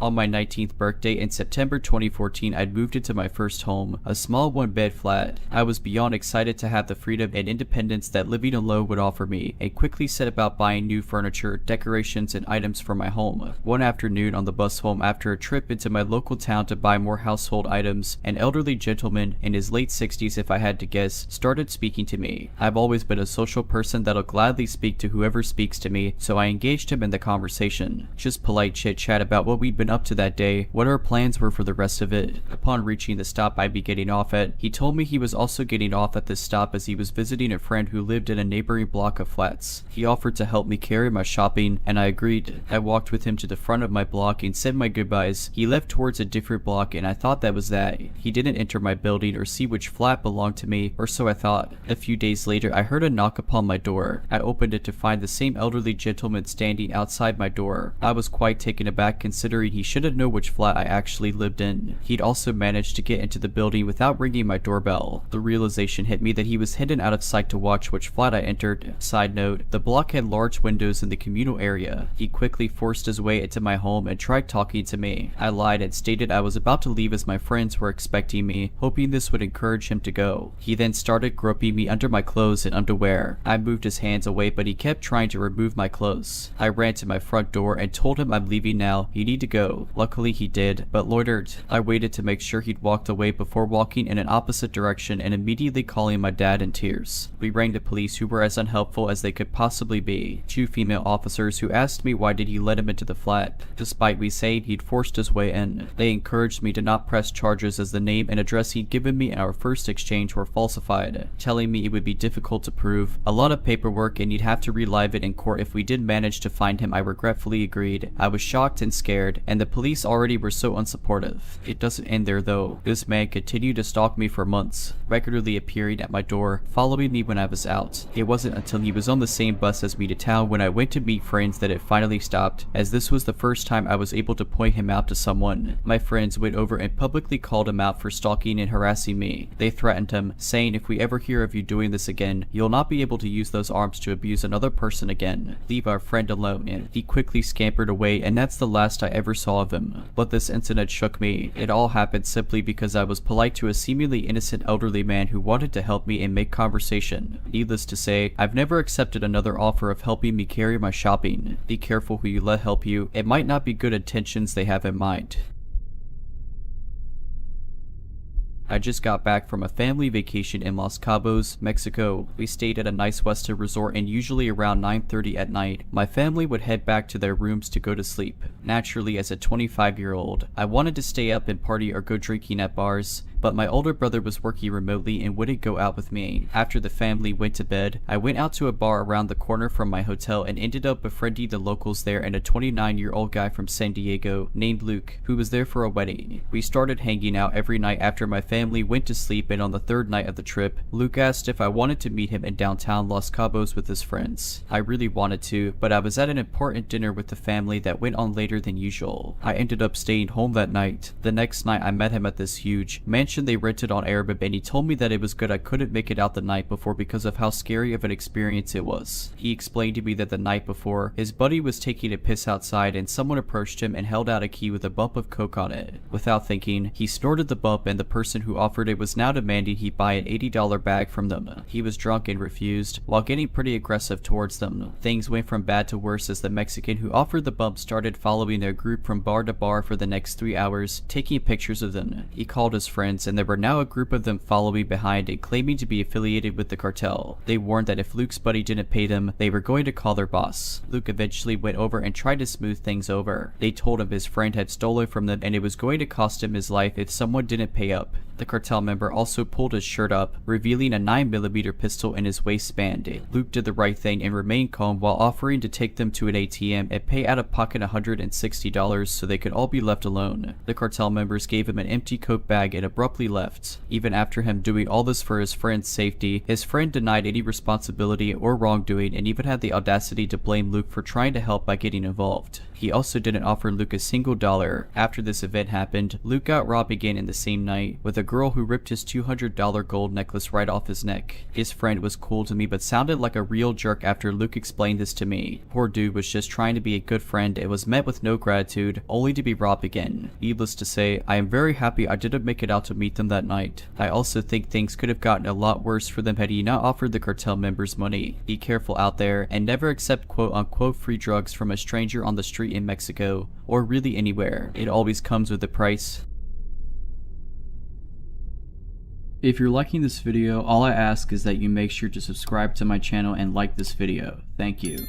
On my 19th birthday in September 2014, I'd moved into my first home, a small one-bed flat. I was beyond excited to have the freedom and independence that living alone would offer me, and quickly set about buying new furniture, decorations, and items for my home. One afternoon on the bus home after a trip into my local town to buy more household items, an elderly gentleman, in his late 60s if I had to guess, started speaking to me. I've always been a social person that'll gladly speak to whoever speaks to me, so I engaged him in the conversation. Just polite chit-chat about what we'd been up to that day, what our plans were for the rest of it. Upon reaching the stop I'd be getting off at, he told me he was also getting off at this stop as he was visiting a friend who lived in a neighboring block of flats. He offered to help me carry my shopping, and I agreed. I walked with him to the front of my block and said my goodbyes. He left towards a different block, and I thought that was that. He didn't enter my building or see which flat belonged to me, or so I thought. A few days later, I heard a knock upon my door. I opened it to find the same elderly gentleman standing outside my door. I was quite taken aback considering he should have known which flat I actually lived in. He'd also managed to get into the building without ringing my doorbell. The realization hit me that he was hidden out of sight to watch which flat I entered. Side note, the block had large windows in the communal area. He quickly forced his way into my home and tried talking to me. I lied and stated I was about to leave as my friends were expecting me, hoping this would encourage him to go. He then started groping me under my clothes and underwear. I moved his hands away, but he kept trying to remove my clothes. I ran to my front door and told him I'm leaving now, you need to go. Luckily he did, but loitered. I waited to make sure he'd walked away before walking in an opposite direction and immediately calling my dad in tears. We rang the police, who were as unhelpful as they could possibly be. 2 female officers who asked me why did he let him into the flat, despite me saying he'd forced his way in. They encouraged me to not press charges as the name and address he'd given me in our first exchange were falsified, telling me it would be difficult to prove, a lot of paperwork, and he'd have to relive it in court if we did manage to find him. I regretfully agreed. I was shocked and scared, and the police already were so unsupportive. It doesn't end there though. This man continued to stalk me for months, regularly appearing at my door, following me when I was out. It wasn't until he was on the same bus as me to town when I went to meet friends that it finally stopped, as this was the first time I was able to point him out to someone. My friends went over and publicly called him out for stalking and harassing me. They threatened him, saying if we ever hear of you doing this again, you'll not be able to use those arms to abuse another person again. Leave our friend alone. And he quickly scampered away, and that's the last I ever saw of him. But this incident shook me. It all happened simply because I was polite to a seemingly innocent elderly man who wanted to help me and make conversation. Needless to say, I've never accepted another offer of helping me carry my shopping. Be careful who you let help you. It might not be good intentions they have in mind. I just got back from a family vacation in Los Cabos, Mexico. We stayed at a nice Western resort, and usually around 9:30 at night, my family would head back to their rooms to go to sleep. Naturally, as a 25-year-old, I wanted to stay up and party or go drinking at bars, but my older brother was working remotely and wouldn't go out with me. After the family went to bed, I went out to a bar around the corner from my hotel and ended up befriending the locals there and a 29-year-old guy from San Diego named Luke, who was there for a wedding. We started hanging out every night after my family went to sleep, and on the 3rd night of the trip, Luke asked if I wanted to meet him in downtown Los Cabos with his friends. I really wanted to, but I was at an important dinner with the family that went on later than usual. I ended up staying home that night. The next night I met him at this huge mansion mansion they rented on Airbnb, and he told me that it was good I couldn't make it out the night before because of how scary of an experience it was. He explained to me that the night before, his buddy was taking a piss outside and someone approached him and held out a key with a bump of coke on it. Without thinking, he snorted the bump, and the person who offered it was now demanding he buy an $80 bag from them. He was drunk and refused, while getting pretty aggressive towards them. Things went from bad to worse as the Mexican who offered the bump started following their group from bar to bar for the next 3 hours, taking pictures of them. He called his friends, and there were now a group of them following behind and claiming to be affiliated with the cartel. They warned that if Luke's buddy didn't pay them, they were going to call their boss. Luke eventually went over and tried to smooth things over. They told him his friend had stolen from them and it was going to cost him his life if someone didn't pay up. The cartel member also pulled his shirt up, revealing a 9mm pistol in his waistband. Luke did the right thing and remained calm while offering to take them to an ATM and pay out of pocket $160 so they could all be left alone. The cartel members gave him an empty coke bag and abruptly left. Even after him doing all this for his friend's safety, his friend denied any responsibility or wrongdoing and even had the audacity to blame Luke for trying to help by getting involved. He also didn't offer Luke a single dollar. After this event happened, Luke got robbed again in the same night, with a girl who ripped his $200 gold necklace right off his neck. His friend was cool to me but sounded like a real jerk after Luke explained this to me. Poor dude was just trying to be a good friend and was met with no gratitude, only to be robbed again. Needless to say, I am very happy I didn't make it out to meet them that night. I also think things could have gotten a lot worse for them had he not offered the cartel members money. Be careful out there and never accept quote-unquote free drugs from a stranger on the street in Mexico, or really anywhere. It always comes with a price. If you're liking this video, all I ask is that you make sure to subscribe to my channel and like this video. Thank you.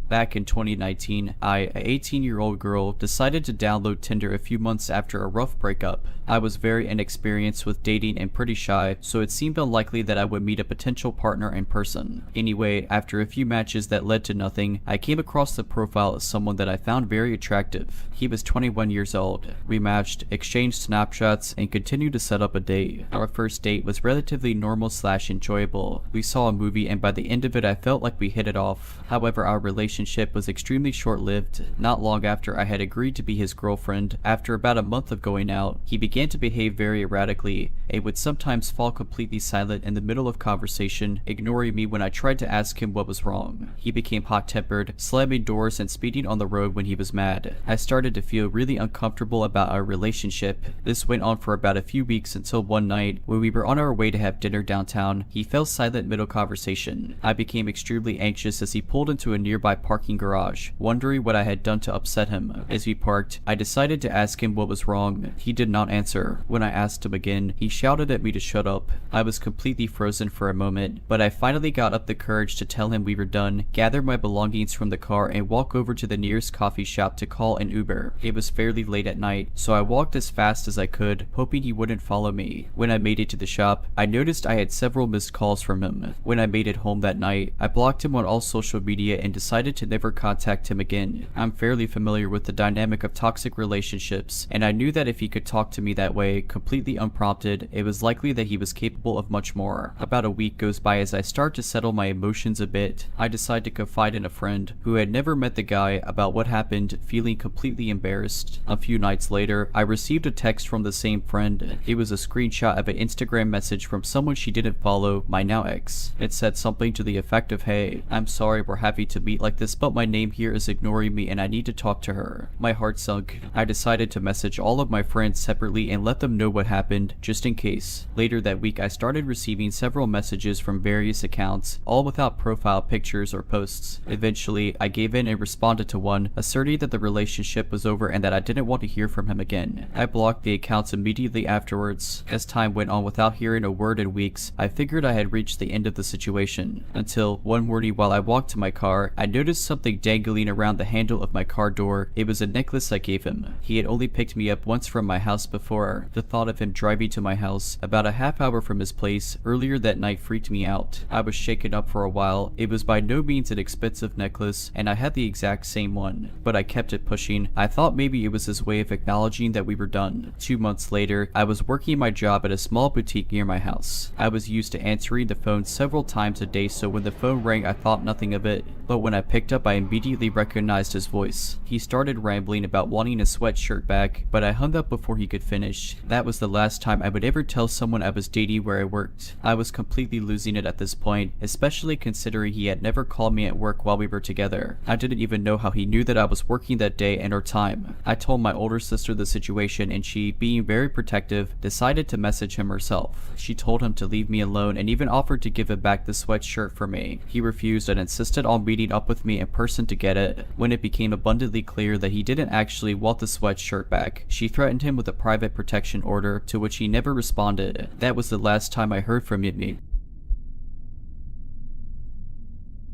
Back in 2019, an 18-year-old girl, decided to download Tinder a few months after a rough breakup. I was very inexperienced with dating and pretty shy, so it seemed unlikely that I would meet a potential partner in person. Anyway, after a few matches that led to nothing, I came across the profile of someone that I found very attractive. He was 21 years old. We matched, exchanged snapshots, and continued to set up a date. Our first date was relatively normal/enjoyable. We saw a movie, and by the end of it I felt like we hit it off. However, our relationship was extremely short-lived. Not long after I had agreed to be his girlfriend, after about a month of going out, he began to behave very erratically and would sometimes fall completely silent in the middle of conversation, ignoring me when I tried to ask him what was wrong. He became hot-tempered, slamming doors and speeding on the road when he was mad. I started to feel really uncomfortable about our relationship. This went on for about a few weeks until one night, when we were on our way to have dinner downtown, he fell silent mid-conversation. I became extremely anxious as he pulled into a nearby parking garage, wondering what I had done to upset him. As we parked, I decided to ask him what was wrong. He did not answer. When I asked him again, he shouted at me to shut up. I was completely frozen for a moment, but I finally got up the courage to tell him we were done, gather my belongings from the car, and walk over to the nearest coffee shop to call an Uber. It was fairly late at night, so I walked as fast as I could, hoping he wouldn't follow me. When I made it to the shop, I noticed I had several missed calls from him. When I made it home that night, I blocked him on all social media and decided to never contact him again. I'm fairly familiar with the dynamic of toxic relationships, and I knew that if he could talk to me that way, completely unprompted, it was likely that he was capable of much more. About a week goes by as I start to settle my emotions a bit. I decide to confide in a friend who had never met the guy about what happened, feeling completely embarrassed. A few nights later, I received a text from the same friend. It was a screenshot of an Instagram message from someone she didn't follow, my now ex. It said something to the effect of, "Hey, I'm sorry we're having to meet like this, but my name here is ignoring me and I need to talk to her." My heart sunk. I decided to message all of my friends separately and let them know what happened, just in case. Later that week, I started receiving several messages from various accounts, all without profile pictures or posts. Eventually, I gave in and responded to one, asserting that the relationship was over and that I didn't want to hear from him again. I blocked the accounts immediately afterwards. As time went on without hearing a word in weeks, I figured I had reached the end of the situation. Until, one morning while I walked to my car, I noticed something dangling around the handle of my car door. It was a necklace I gave him. He had only picked me up once from my house before. The thought of him driving to my house, about a half hour from his place, earlier that night freaked me out. I was shaken up for a while. It was by no means an expensive necklace, and I had the exact same one. But I kept it pushing. I thought maybe it was his way of acknowledging that we were done. 2 months later, I was working my job at a small boutique near my house. I was used to answering the phone several times a day, so when the phone rang I thought nothing of it. but when I picked up I immediately recognized his voice. He started rambling about wanting a sweatshirt back, but I hung up before he could finish. That was the last time I would ever tell someone I was dating where I worked. I was completely losing it at this point, especially considering he had never called me at work while we were together. I didn't even know how he knew that I was working that day and or time. I told my older sister the situation and she, being very protective, decided to message him herself. She told him to leave me alone and even offered to give him back the sweatshirt for me. He refused and insisted on meeting up with me in person to get it. When it became abundantly clear that he didn't actually want the sweatshirt back, she threatened him with a private protection order, to which he never responded. That was the last time I heard from him.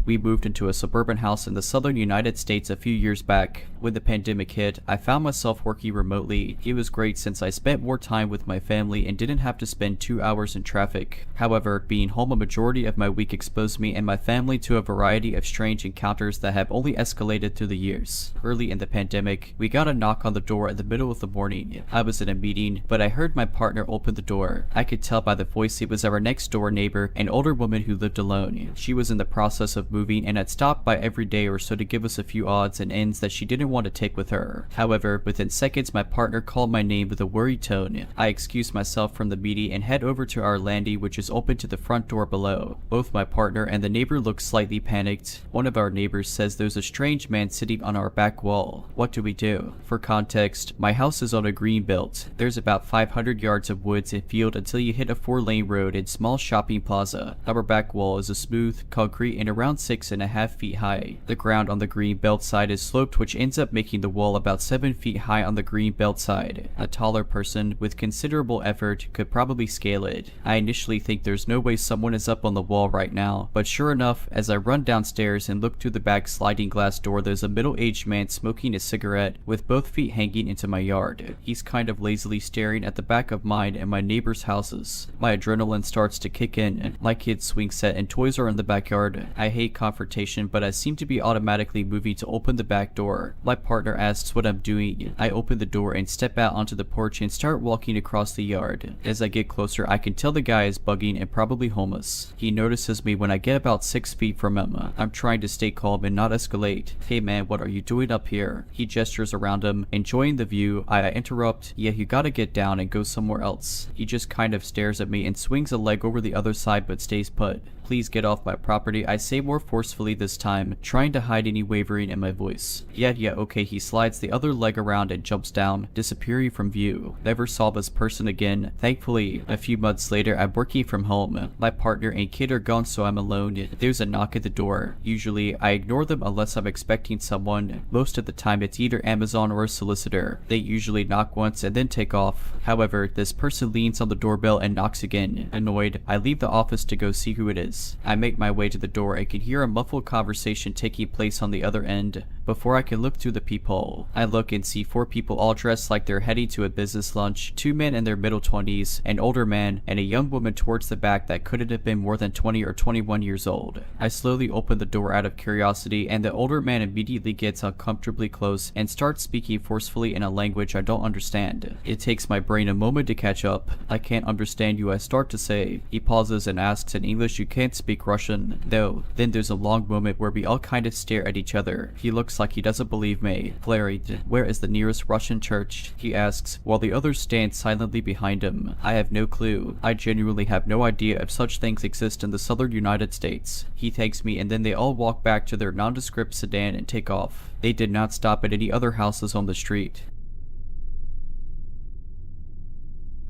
We moved into a suburban house in the southern United States a few years back. When the pandemic hit, I found myself working remotely. It was great since I spent more time with my family and didn't have to spend 2 hours in traffic. However, being home a majority of my week exposed me and my family to a variety of strange encounters that have only escalated through the years. Early in the pandemic, we got a knock on the door in the middle of the morning. I was in a meeting, but I heard my partner open the door. I could tell by the voice it was our next door neighbor, an older woman who lived alone. She was in the process of moving and had stopped by every day or so to give us a few odds and ends that she didn't want to take with her. However, within seconds my partner called my name with a worried tone. I excused myself from the meeting and head over to our landing, which is open to the front door below. Both my partner and the neighbor look slightly panicked. One of our neighbors says there's a strange man sitting on our back wall. What do we do? For context, my house is on a green belt. There's about 500 yards of woods and field until you hit a 4-lane road and small shopping plaza. Our back wall is a smooth concrete and around 6.5 feet high. The ground on the green belt side is sloped, which ends up making the wall about 7 feet high on the green belt side. A taller person with considerable effort could probably scale it. I initially think there's no way someone is up on the wall right now, but sure enough, as I run downstairs and look through the back sliding glass door, there's a middle-aged man smoking a cigarette with both feet hanging into my yard. He's kind of lazily staring at the back of mine and my neighbor's houses. My adrenaline starts to kick in. My kid's swing set and toys are in the backyard. I hate confrontation, but I seem to be automatically moving to open the back door. My partner asks what I'm doing. I open the door and step out onto the porch and start walking across the yard. As I get closer, I can tell the guy is bugging and probably homeless. He notices me when I get about 6 feet from him. I'm trying to stay calm and not escalate. Hey man, what are you doing up here? He gestures around him, enjoying the view. I interrupt. Yeah, you gotta get down and go somewhere else. He just kind of stares at me and swings a leg over the other side but stays put. Please get off my property, I say more forcefully this time, trying to hide any wavering in my voice. Yeah, okay, he slides the other leg around and jumps down, disappearing from view. Never saw this person again. Thankfully, a few months later, I'm working from home. My partner and kid are gone, so I'm alone. There's a knock at the door. Usually, I ignore them unless I'm expecting someone. Most of the time, it's either Amazon or a solicitor. They usually knock once and then take off. However, this person leans on the doorbell and knocks again. Annoyed, I leave the office to go see who it is. I make my way to the door and can hear a muffled conversation taking place on the other end. Before I can look through the peephole, I look and see 4 people all dressed like they're heading to a business lunch, 2 men in their middle 20s, an older man, and a young woman towards the back that couldn't have been more than 20 or 21 years old. I slowly open the door out of curiosity, and the older man immediately gets uncomfortably close and starts speaking forcefully in a language I don't understand. It takes my brain a moment to catch up. I can't understand you, I start to say. He pauses and asks in English, you can't speak Russian, though. Then there's a long moment where we all kind of stare at each other. He looks like he doesn't believe me. Flurried, where is the nearest Russian church? He asks, while the others stand silently behind him. I have no clue. I genuinely have no idea if such things exist in the southern United States. He thanks me and then they all walk back to their nondescript sedan and take off. They did not stop at any other houses on the street.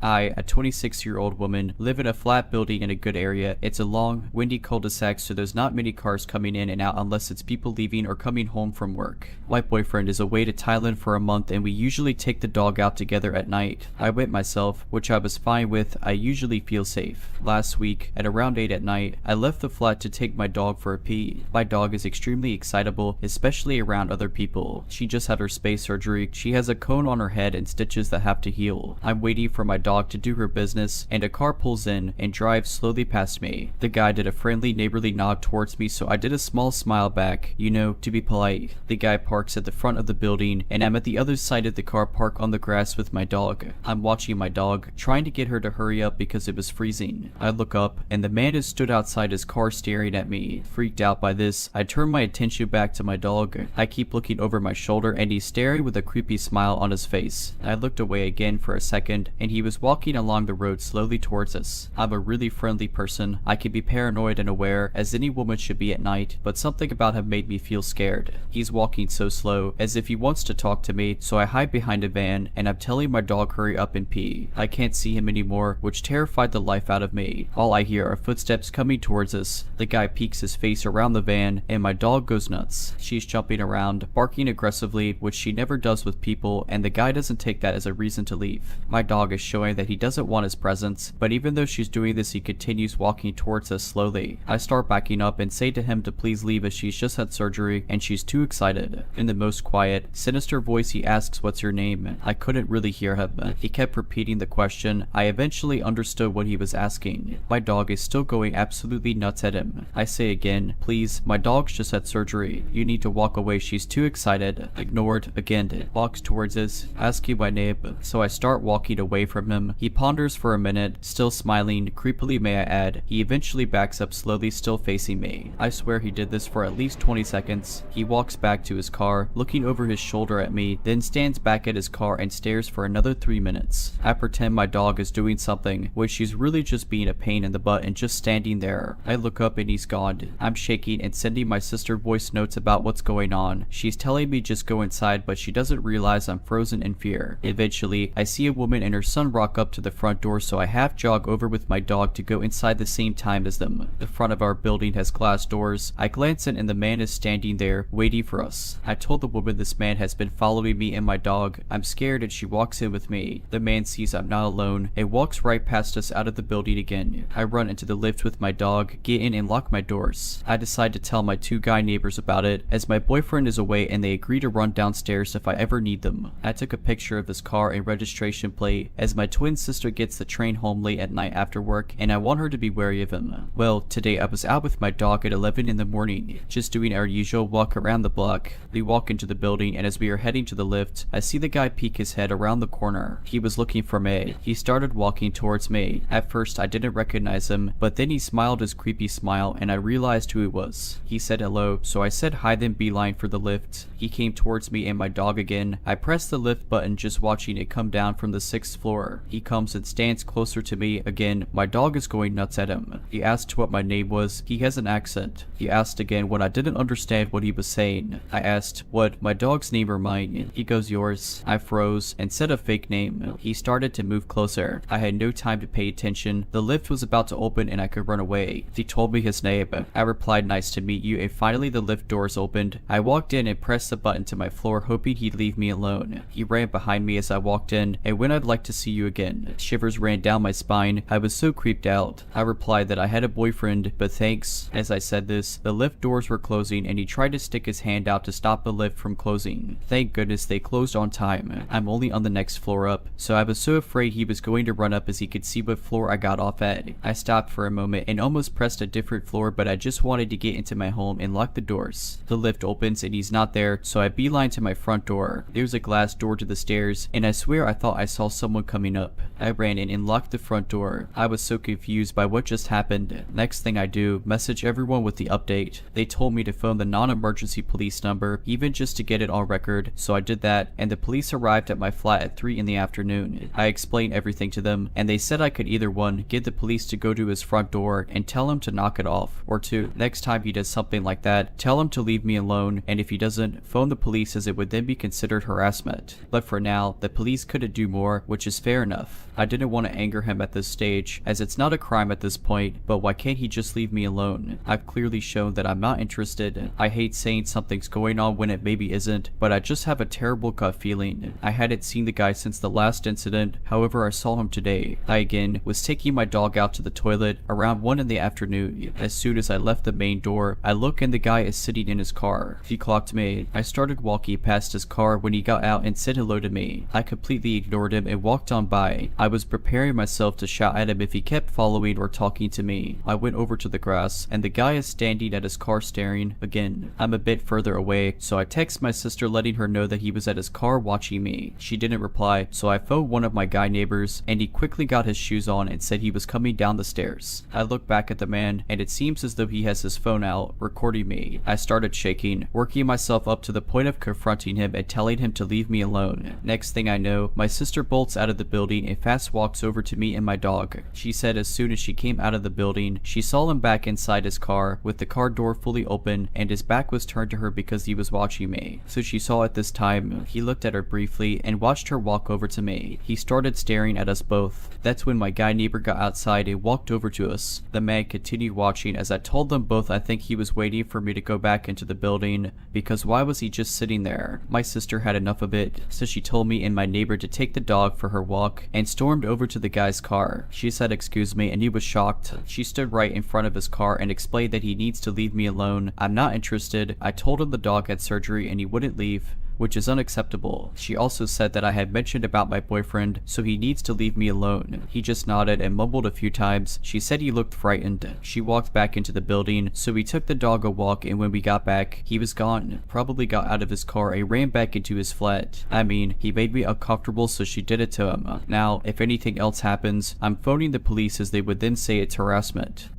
I, a 26-year-old woman, live in a flat building in a good area. It's a long, windy cul-de-sac, so there's not many cars coming in and out unless it's people leaving or coming home from work. My boyfriend is away to Thailand for a month and we usually take the dog out together at night. I went myself, which I was fine with. I usually feel safe. Last week, at around 8 at night, I left the flat to take my dog for a pee. My dog is extremely excitable, especially around other people. She just had her space surgery. She has a cone on her head and stitches that have to heal. I'm waiting for my dog dog to do her business, and a car pulls in and drives slowly past me. The guy did a friendly neighborly nod towards me, so I did a small smile back, to be polite. The guy parks at the front of the building, and I'm at the other side of the car park on the grass with my dog. I'm watching my dog, trying to get her to hurry up because it was freezing. I look up, and the man has stood outside his car staring at me. Freaked out by this, I turn my attention back to my dog. I keep looking over my shoulder, and he's staring with a creepy smile on his face. I looked away again for a second, and he was walking along the road slowly towards us. I'm a really friendly person. I can be paranoid and aware, as any woman should be at night, but something about him made me feel scared. He's walking so slow, as if he wants to talk to me, so I hide behind a van, and I'm telling my dog hurry up and pee. I can't see him anymore, which terrified the life out of me. All I hear are footsteps coming towards us. The guy peeks his face around the van, and my dog goes nuts. She's jumping around, barking aggressively, which she never does with people, and the guy doesn't take that as a reason to leave. My dog is showing that he doesn't want his presence, but even though she's doing this, he continues walking towards us slowly. I start backing up and say to him to please leave as she's just had surgery, and she's too excited. In the most quiet, sinister voice he asks what's your name. I couldn't really hear him. He kept repeating the question. I eventually understood what he was asking. My dog is still going absolutely nuts at him. I say again, please, my dog's just had surgery. You need to walk away, she's too excited. Ignored again. Walks towards us, asking my name, so I start walking away from him. He ponders for a minute, still smiling, creepily may I add. He eventually backs up slowly, still facing me. I swear he did this for at least 20 seconds. He walks back to his car, looking over his shoulder at me, then stands back at his car and stares for another 3 minutes. I pretend my dog is doing something, which she's really just being a pain in the butt and just standing there. I look up and he's gone. I'm shaking and sending my sister voice notes about what's going on. She's telling me just go inside, but she doesn't realize I'm frozen in fear. Eventually, I see a woman and her son rock up to the front door, so I half jog over with my dog to go inside the same time as them. The front of our building has glass doors. I glance in and the man is standing there, waiting for us. I told the woman this man has been following me and my dog. I'm scared and she walks in with me. The man sees I'm not alone and walks right past us out of the building again. I run into the lift with my dog, get in and lock my doors. I decide to tell my 2 guy neighbors about it, as my boyfriend is away and they agree to run downstairs if I ever need them. I took a picture of his car and registration plate, as my twin sister gets the train home late at night after work and I want her to be wary of him. Well, today I was out with my dog at 11 in the morning, just doing our usual walk around the block. We walk into the building and as we are heading to the lift, I see the guy peek his head around the corner. He was looking for me. He started walking towards me. At first I didn't recognize him, but then he smiled his creepy smile and I realized who it was. He said hello, so I said hi then beeline for the lift. He came towards me and my dog again. I pressed the lift button just watching it come down from the 6th floor. He comes and stands closer to me again. My dog is going nuts at him. He asked what my name was. He has an accent. He asked again when I didn't understand what he was saying. I asked what my dog's name or mine. He goes yours. I froze and said a fake name. He started to move closer. I had no time to pay attention. The lift was about to open and I could run away. He told me his name. I replied nice to meet you and finally the lift doors opened. I walked in and pressed the button to my floor hoping he'd leave me alone. He ran behind me as I walked in and when I'd like to see you again. Shivers ran down my spine. I was so creeped out. I replied that I had a boyfriend, but thanks. As I said this, the lift doors were closing and he tried to stick his hand out to stop the lift from closing. Thank goodness they closed on time. I'm only on the next floor up, so I was so afraid he was going to run up as he could see what floor I got off at. I stopped for a moment and almost pressed a different floor, but I just wanted to get into my home and lock the doors. The lift opens and he's not there, so I beeline to my front door. There's a glass door to the stairs, and I swear I thought I saw someone coming up. I ran in and locked the front door. I was so confused by what just happened. Next thing I do, message everyone with the update. They told me to phone the non-emergency police number, even just to get it on record, so I did that, and the police arrived at my flat at 3 in the afternoon. I explained everything to them, and they said I could either 1, get the police to go to his front door and tell him to knock it off, or 2, next time he does something like that, tell him to leave me alone, and if he doesn't, phone the police as it would then be considered harassment. But for now, the police couldn't do more, which is fair enough. I didn't want to anger him at this stage, as it's not a crime at this point, but why can't he just leave me alone? I've clearly shown that I'm not interested. I hate saying something's going on when it maybe isn't, but I just have a terrible gut feeling. I hadn't seen the guy since the last incident, however I saw him today. I again was taking my dog out to the toilet around 1 in the afternoon. As soon as I left the main door, I look and the guy is sitting in his car. He clocked me. I started walking past his car when he got out and said hello to me. I completely ignored him and walked on by by. I was preparing myself to shout at him if he kept following or talking to me. I went over to the grass, and the guy is standing at his car staring. Again, I'm a bit further away, so I text my sister letting her know that he was at his car watching me. She didn't reply, so I phoned one of my guy neighbors, and he quickly got his shoes on and said he was coming down the stairs. I look back at the man, and it seems as though he has his phone out, recording me. I started shaking, working myself up to the point of confronting him and telling him to leave me alone. Next thing I know, my sister bolts out of the building and fast walks over to me and my dog. She said as soon as she came out of the building, she saw him back inside his car with the car door fully open and his back was turned to her because he was watching me. So she saw at this time, he looked at her briefly and watched her walk over to me. He started staring at us both. That's when my guy neighbor got outside and walked over to us. The man continued watching as I told them both I think he was waiting for me to go back into the building because why was he just sitting there? My sister had enough of it, so she told me and my neighbor to take the dog for her walk and stormed over to the guy's car. She said excuse me and he was shocked. She stood right in front of his car and explained that he needs to leave me alone. I'm not interested. I told him the dog had surgery and he wouldn't leave, which is unacceptable. She also said that I had mentioned about my boyfriend, so he needs to leave me alone. He just nodded and mumbled a few times. She said he looked frightened. She walked back into the building, so we took the dog a walk and when we got back, he was gone. Probably got out of his car and ran back into his flat. I mean, he made me uncomfortable, so she did it to him. Now, if anything else happens, I'm phoning the police as they would then say it's harassment.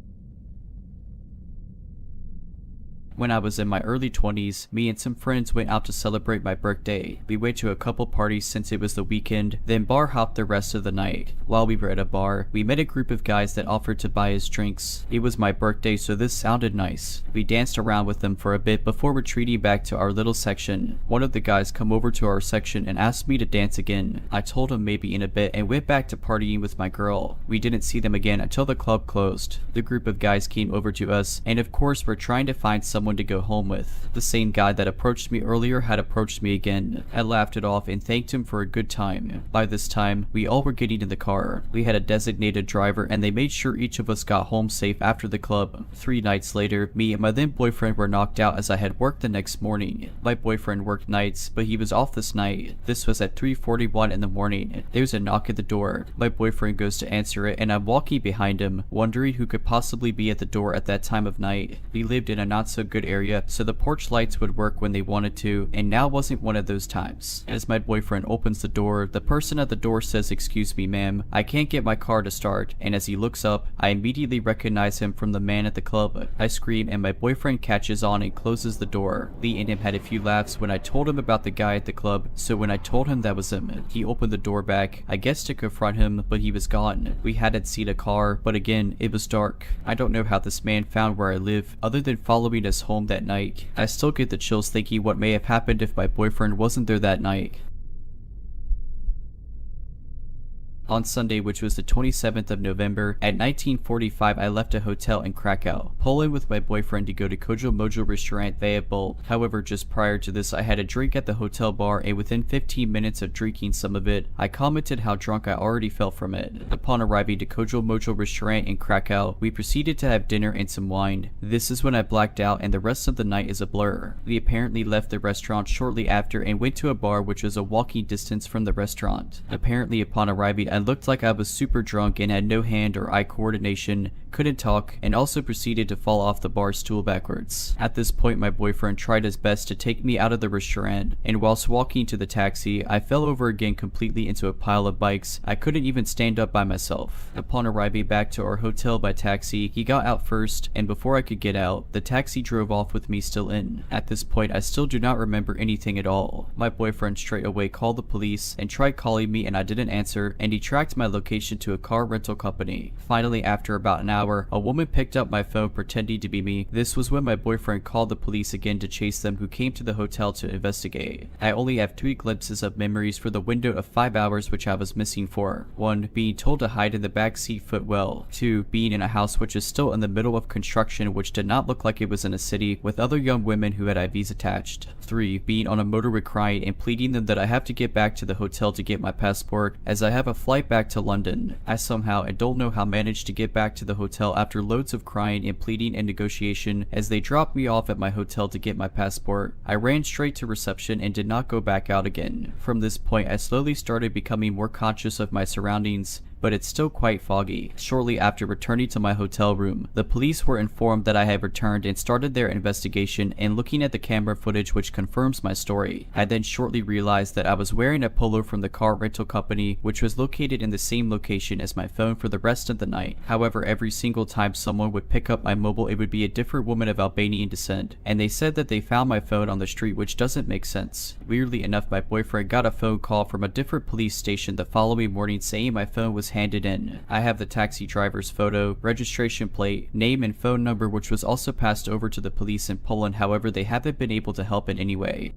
When I was in my early 20s, me and some friends went out to celebrate my birthday. We went to a couple parties since it was the weekend, then bar hopped the rest of the night. While we were at a bar, we met a group of guys that offered to buy us drinks. It was my birthday, so this sounded nice. We danced around with them for a bit before retreating back to our little section. One of the guys come over to our section and asked me to dance again. I told him maybe in a bit and went back to partying with my girl. We didn't see them again until the club closed. The group of guys came over to us, and of course we're trying to find someone to go home with. The same guy that approached me earlier had approached me again. I laughed it off and thanked him for a good time. By this time, we all were getting in the car. We had a designated driver and they made sure each of us got home safe after the club. 3 nights later, me and my then boyfriend were knocked out as I had work the next morning. My boyfriend worked nights, but he was off this night. This was at 3:41 in the morning. There's a knock at the door. My boyfriend goes to answer it and I'm walking behind him, wondering who could possibly be at the door at that time of night. We lived in a not so good area, so the porch lights would work when they wanted to, and now wasn't one of those times. As my boyfriend opens the door, the person at the door says, "Excuse me, ma'am, I can't get my car to start," and as he looks up, I immediately recognize him from the man at the club. I scream and my boyfriend catches on and closes the door. Lee and him had a few laughs when I told him about the guy at the club, so when I told him that was him, he opened the door back, I guess to confront him, but he was gone. We hadn't seen a car, but again, it was dark. I don't know how this man found where I live, other than following us home that night. I still get the chills thinking what may have happened if my boyfriend wasn't there that night. On Sunday, which was the 27th of November, at 19:45 I left a hotel in Krakow, Poland with my boyfriend to go to Kojo Mojo restaurant via Bolt. However, just prior to this I had a drink at the hotel bar and within 15 minutes of drinking some of it, I commented how drunk I already felt from it. Upon arriving to Kojo Mojo restaurant in Krakow, we proceeded to have dinner and some wine. This is when I blacked out and the rest of the night is a blur. We apparently left the restaurant shortly after and went to a bar which was a walking distance from the restaurant. Apparently upon arriving I looked like I was super drunk and had no hand or eye coordination, couldn't talk, and also proceeded to fall off the bar stool backwards. At this point my boyfriend tried his best to take me out of the restaurant, and whilst walking to the taxi, I fell over again completely into a pile of bikes. I couldn't even stand up by myself. Upon arriving back to our hotel by taxi, he got out first, and before I could get out, the taxi drove off with me still in. At this point I still do not remember anything at all. My boyfriend straight away called the police and tried calling me and I didn't answer, and he tracked my location to a car rental company. Finally, after about an hour, a woman picked up my phone pretending to be me. This was when my boyfriend called the police again to chase them, who came to the hotel to investigate. I only have 3 glimpses of memories for the window of 5 hours which I was missing for. 1. Being told to hide in the back seat footwell. 2. Being in a house which is still in the middle of construction which did not look like it was in a city, with other young women who had IVs attached. 3. Being on a motorway crying and pleading them that I have to get back to the hotel to get my passport, as I have a flight flight back to London. I somehow, and don't know how, managed to get back to the hotel after loads of crying and pleading and negotiation as they dropped me off at my hotel to get my passport. I ran straight to reception and did not go back out again. From this point, I slowly started becoming more conscious of my surroundings, but it's still quite foggy. Shortly after returning to my hotel room, the police were informed that I had returned and started their investigation and looking at the camera footage, which confirms my story. I then shortly realized that I was wearing a polo from the car rental company, which was located in the same location as my phone for the rest of the night. However, every single time someone would pick up my mobile, it would be a different woman of Albanian descent, and they said that they found my phone on the street, which doesn't make sense. Weirdly enough, my boyfriend got a phone call from a different police station the following morning saying my phone was handed in. I have the taxi driver's photo, registration plate, name and phone number, which was also passed over to the police in Poland. However, they haven't been able to help in any way.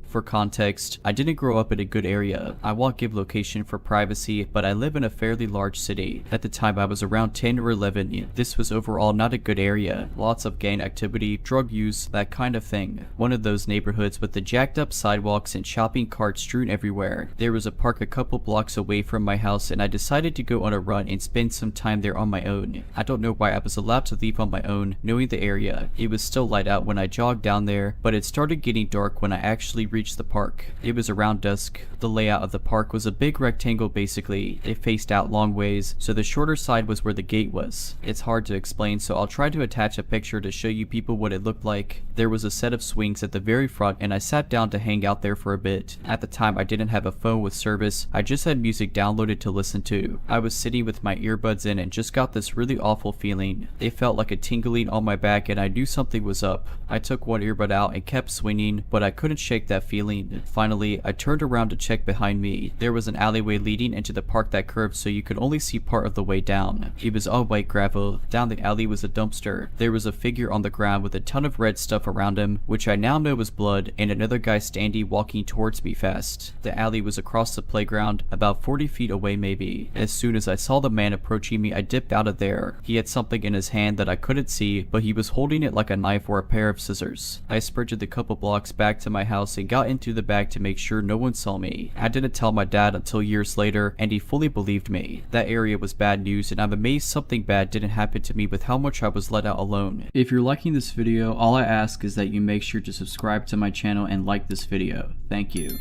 For context, I didn't grow up in a good area. I won't give location for privacy, but I live in a fairly large city. At the time I was around 10 or 11. This was overall not a good area. Lots of gang activity, drug use, that kind of thing. One of those neighborhoods with the jacked up sidewalks and shopping carts strewn everywhere. There was a park a couple blocks away from my house, and I decided to go on a run and spend some time there on my own. I don't know why I was allowed to leave on my own, knowing the area. It was still light out when I jogged down there, but it started getting dark when I actually reached the park. It was around dusk. The layout of the park was a big rectangle basically. It faced out long ways, so the shorter side was where the gate was. It's hard to explain, so I'll try to attach a picture to show you people what it looked like. There was a set of swings at the very front, and I sat down to hang out there for a bit. At the time, I didn't have a phone with service. I just had music downloaded to listen to. I was sitting with my earbuds in and just got this really awful feeling. It felt like a tingling on my back, and I knew something was up. I took one earbud out and kept swinging, but I couldn't shake that feeling. Finally, I turned around to check behind me. There was an alleyway leading into the park that curved, so you could only see part of the way down. It was all white gravel. Down the alley was a dumpster. There was a figure on the ground with a ton of red stuff around him, which I now know was blood, and another guy standing walking towards me fast. The alley was across the playground, about 40 feet away maybe. As soon as I saw the man approaching me, I dipped out of there. He had something in his hand that I couldn't see, but he was holding it like a knife or a pair of scissors. I sprinted the couple blocks back to my house and got into the bag to make sure no one saw me. I didn't tell my dad until years later, and he fully believed me. That area was bad news, and I'm amazed something bad didn't happen to me with how much I was let out alone. If you're liking this video, all I ask is that you make sure to subscribe to my channel and like this video. Thank you.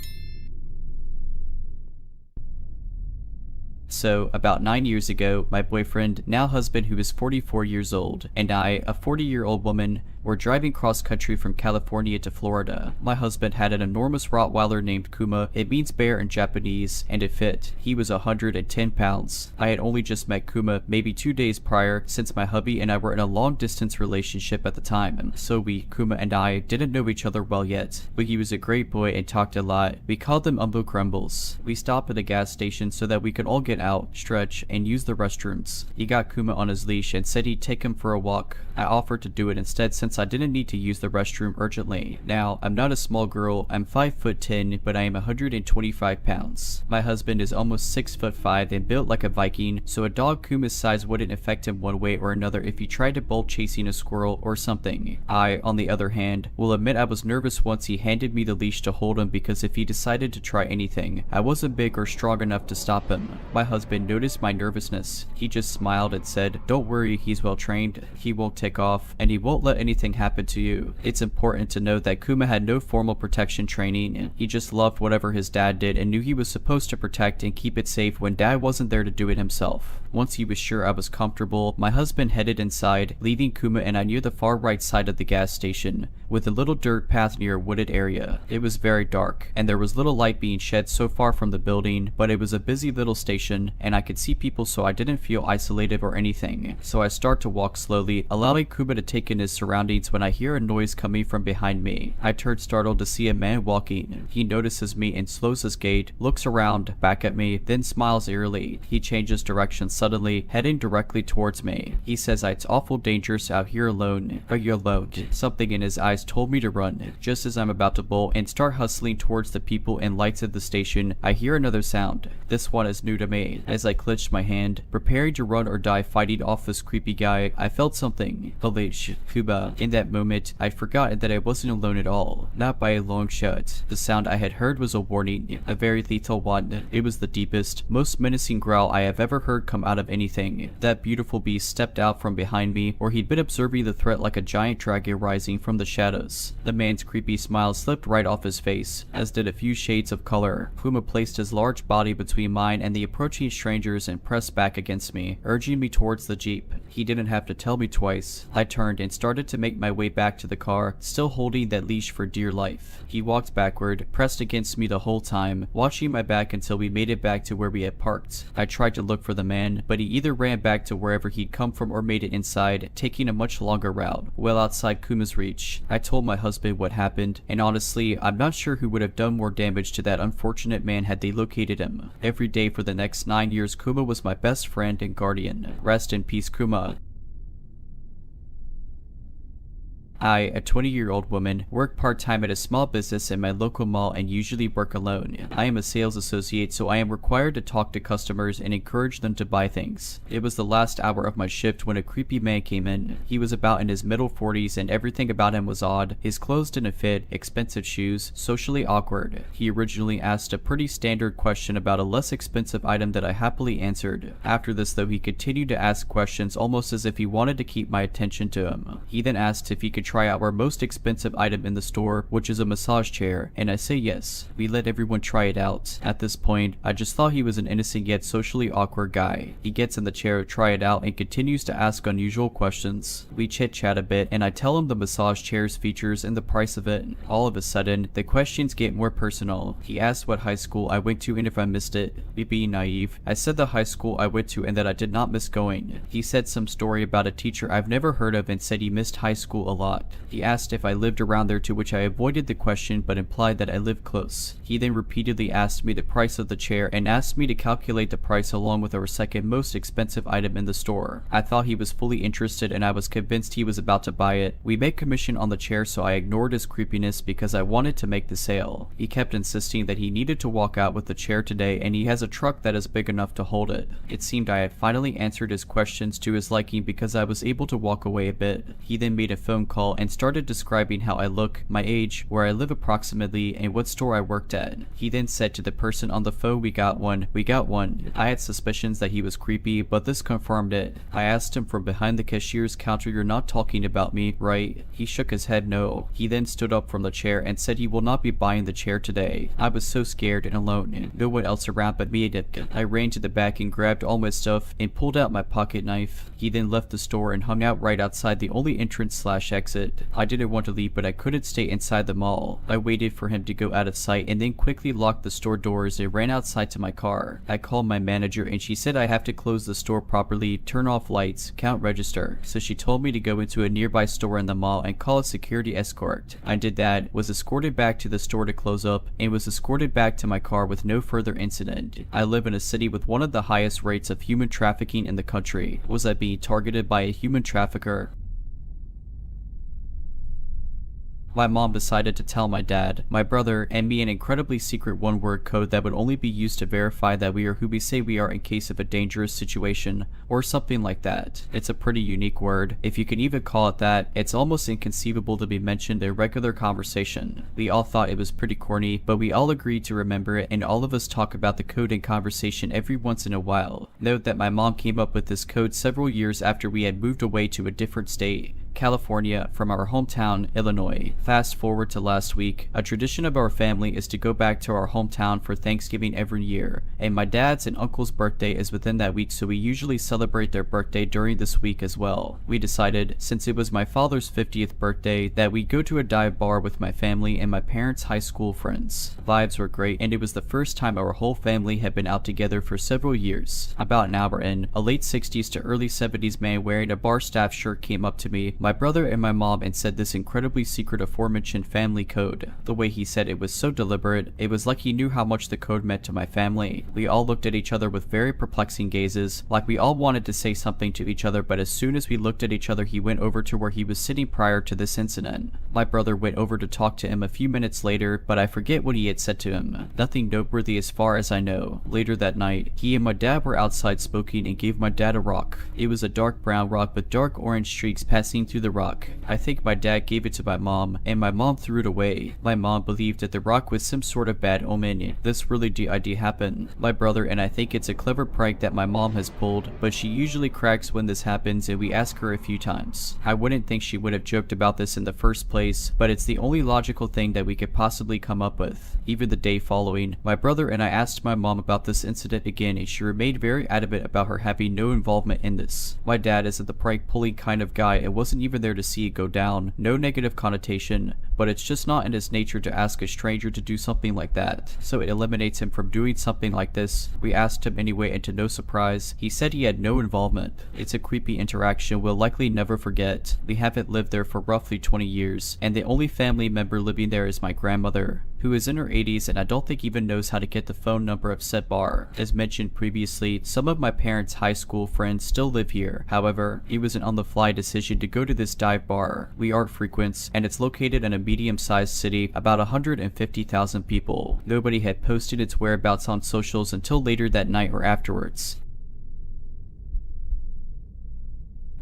So, about 9 years ago, my boyfriend, now husband who is 44 years old, and I, a 40-year-old woman, were driving cross-country from California to Florida. My husband had an enormous Rottweiler named Kuma. It means bear in Japanese, and it fit. He was 110 pounds. I had only just met Kuma maybe 2 days prior, since my hubby and I were in a long-distance relationship at the time. So Kuma and I, didn't know each other well yet. But he was a great boy and talked a lot. We called them Umbo Crumbles. We stopped at a gas station so that we could all get out, stretch, and use the restrooms. He got Kuma on his leash and said he'd take him for a walk. I offered to do it instead since I didn't need to use the restroom urgently. Now, I'm not a small girl. I'm 5'10", but I am 125 pounds. My husband is almost 6'5" and built like a Viking, so a dog Kuma's size wouldn't affect him one way or another if he tried to bolt chasing a squirrel or something. I, on the other hand, will admit I was nervous once he handed me the leash to hold him, because if he decided to try anything, I wasn't big or strong enough to stop him. My husband noticed my nervousness. He just smiled and said, "Don't worry, he's well trained. He won't take off, and he won't let anything happen to you." It's important to note that Kuma had no formal protection training. He just loved whatever his dad did and knew he was supposed to protect and keep it safe when dad wasn't there to do it himself. Once he was sure I was comfortable, my husband headed inside, leaving Kuma and I near the far right side of the gas station, with a little dirt path near a wooded area. It was very dark, and there was little light being shed so far from the building, but it was a busy little station, and I could see people, so I didn't feel isolated or anything. So I start to walk slowly, allowing Kuma to take in his surroundings, when I hear a noise coming from behind me. I turn startled to see a man walking. He notices me and slows his gait, looks around, back at me, then smiles eerily. He changes directions suddenly, heading directly towards me. He says it's awful dangerous out here alone, but you're alone. Something in his eyes told me to run. Just as I'm about to bolt and start hustling towards the people and lights at the station, I hear another sound. This one is new to me. As I clenched my hand, preparing to run or die fighting off this creepy guy, I felt something. Polish, Cuba. In that moment, I'd forgotten that I wasn't alone at all. Not by a long shot. The sound I had heard was a warning, a very lethal one. It was the deepest, most menacing growl I have ever heard come out of anything. That beautiful beast stepped out from behind me, or he'd been observing the threat like a giant dragon rising from the shadows. The man's creepy smile slipped right off his face, as did a few shades of color. Puma placed his large body between mine and the approaching strangers and pressed back against me, urging me towards the jeep. He didn't have to tell me twice. I turned and started to make my way back to the car, still holding that leash for dear life. He walked backward, pressed against me the whole time, watching my back until we made it back to where we had parked. I tried to look for the man, but he either ran back to wherever he'd come from or made it inside, taking a much longer route. Well outside Kuma's reach, I told my husband what happened, and honestly, I'm not sure who would have done more damage to that unfortunate man had they located him. Every day for the next 9 years, Kuma was my best friend and guardian. Rest in peace, Kuma. I, a 20-year-old woman, work part-time at a small business in my local mall and usually work alone. I am a sales associate, so I am required to talk to customers and encourage them to buy things. It was the last hour of my shift when a creepy man came in. He was about in his middle 40s and everything about him was odd. His clothes didn't fit, expensive shoes, socially awkward. He originally asked a pretty standard question about a less expensive item that I happily answered. After this though, he continued to ask questions almost as if he wanted to keep my attention to him. He then asked if he could try out our most expensive item in the store, which is a massage chair, and I say yes. We let everyone try it out. At this point, I just thought he was an innocent yet socially awkward guy. He gets in the chair to try it out and continues to ask unusual questions. We chit-chat a bit, and I tell him the massage chair's features and the price of it. All of a sudden, the questions get more personal. He asked what high school I went to and if I missed it. Me being naive, I said the high school I went to and that I did not miss going. He said some story about a teacher I've never heard of and said he missed high school a lot. He asked if I lived around there, to which I avoided the question but implied that I lived close. He then repeatedly asked me the price of the chair and asked me to calculate the price along with our second most expensive item in the store. I thought he was fully interested and I was convinced he was about to buy it. We made commission on the chair, so I ignored his creepiness because I wanted to make the sale. He kept insisting that he needed to walk out with the chair today and he has a truck that is big enough to hold it. It seemed I had finally answered his questions to his liking because I was able to walk away a bit. He then made a phone call and started describing how I look, my age, where I live approximately, and what store I worked at. He then said to the person on the phone, we got one. I had suspicions that he was creepy, but this confirmed it. I asked him from behind the cashier's counter, you're not talking about me, right? He shook his head no. He then stood up from the chair and said he will not be buying the chair today. I was so scared and alone, no one else around but me. I ran to the back and grabbed all my stuff and pulled out my pocket knife. He then left the store and hung out right outside the only entrance/exit. I didn't want to leave, but I couldn't stay inside the mall. I waited for him to go out of sight and then quickly locked the store doors and ran outside to my car. I called my manager and she said I have to close the store properly, turn off lights, count register. So she told me to go into a nearby store in the mall and call a security escort. I did that, was escorted back to the store to close up, and was escorted back to my car with no further incident. I live in a city with one of the highest rates of human trafficking in the country. Was I being targeted by a human trafficker? My mom decided to tell my dad, my brother, and me an incredibly secret one-word code that would only be used to verify that we are who we say we are in case of a dangerous situation, or something like that. It's a pretty unique word, if you can even call it that. It's almost inconceivable to be mentioned in regular conversation. We all thought it was pretty corny, but we all agreed to remember it, and all of us talk about the code in conversation every once in a while. Note that my mom came up with this code several years after we had moved away to a different state, California, from our hometown, Illinois. Fast forward to last week, a tradition of our family is to go back to our hometown for Thanksgiving every year, and my dad's and uncle's birthday is within that week, so we usually celebrate their birthday during this week as well. We decided, since it was my father's 50th birthday, that we'd go to a dive bar with my family and my parents' high school friends. Vibes were great, and it was the first time our whole family had been out together for several years. About an hour in, a late 60s to early 70s man wearing a bar staff shirt came up to me My brother and my mom and said this incredibly secret aforementioned family code. The way he said it was so deliberate, it was like he knew how much the code meant to my family. We all looked at each other with very perplexing gazes, like we all wanted to say something to each other, but as soon as we looked at each other, he went over to where he was sitting prior to this incident. My brother went over to talk to him a few minutes later, but I forget what he had said to him. Nothing noteworthy as far as I know. Later that night, he and my dad were outside smoking and gave my dad a rock. It was a dark brown rock with dark orange streaks passing through the rock. I think my dad gave it to my mom, and my mom threw it away. My mom believed that the rock was some sort of bad omen. This really did happen. My brother and I think it's a clever prank that my mom has pulled, but she usually cracks when this happens and we ask her a few times. I wouldn't think she would have joked about this in the first place, but it's the only logical thing that we could possibly come up with. Even the day following, my brother and I asked my mom about this incident again, and she remained very adamant about her having no involvement in this. My dad isn't the prank pulling kind of guy and wasn't even there to see it go down. No negative connotation, but it's just not in his nature to ask a stranger to do something like that, so it eliminates him from doing something like this. We asked him anyway, and to no surprise, he said he had no involvement. It's a creepy interaction we'll likely never forget. We haven't lived there for roughly 20 years, and the only family member living there is my grandmother, who is in her 80s and I don't think even knows how to get the phone number of said bar. As mentioned previously, some of my parents' high school friends still live here. However, it was an on-the-fly decision to go to this dive bar we art frequents, and it's located in a medium-sized city, about 150,000 people. Nobody had posted its whereabouts on socials until later that night or afterwards.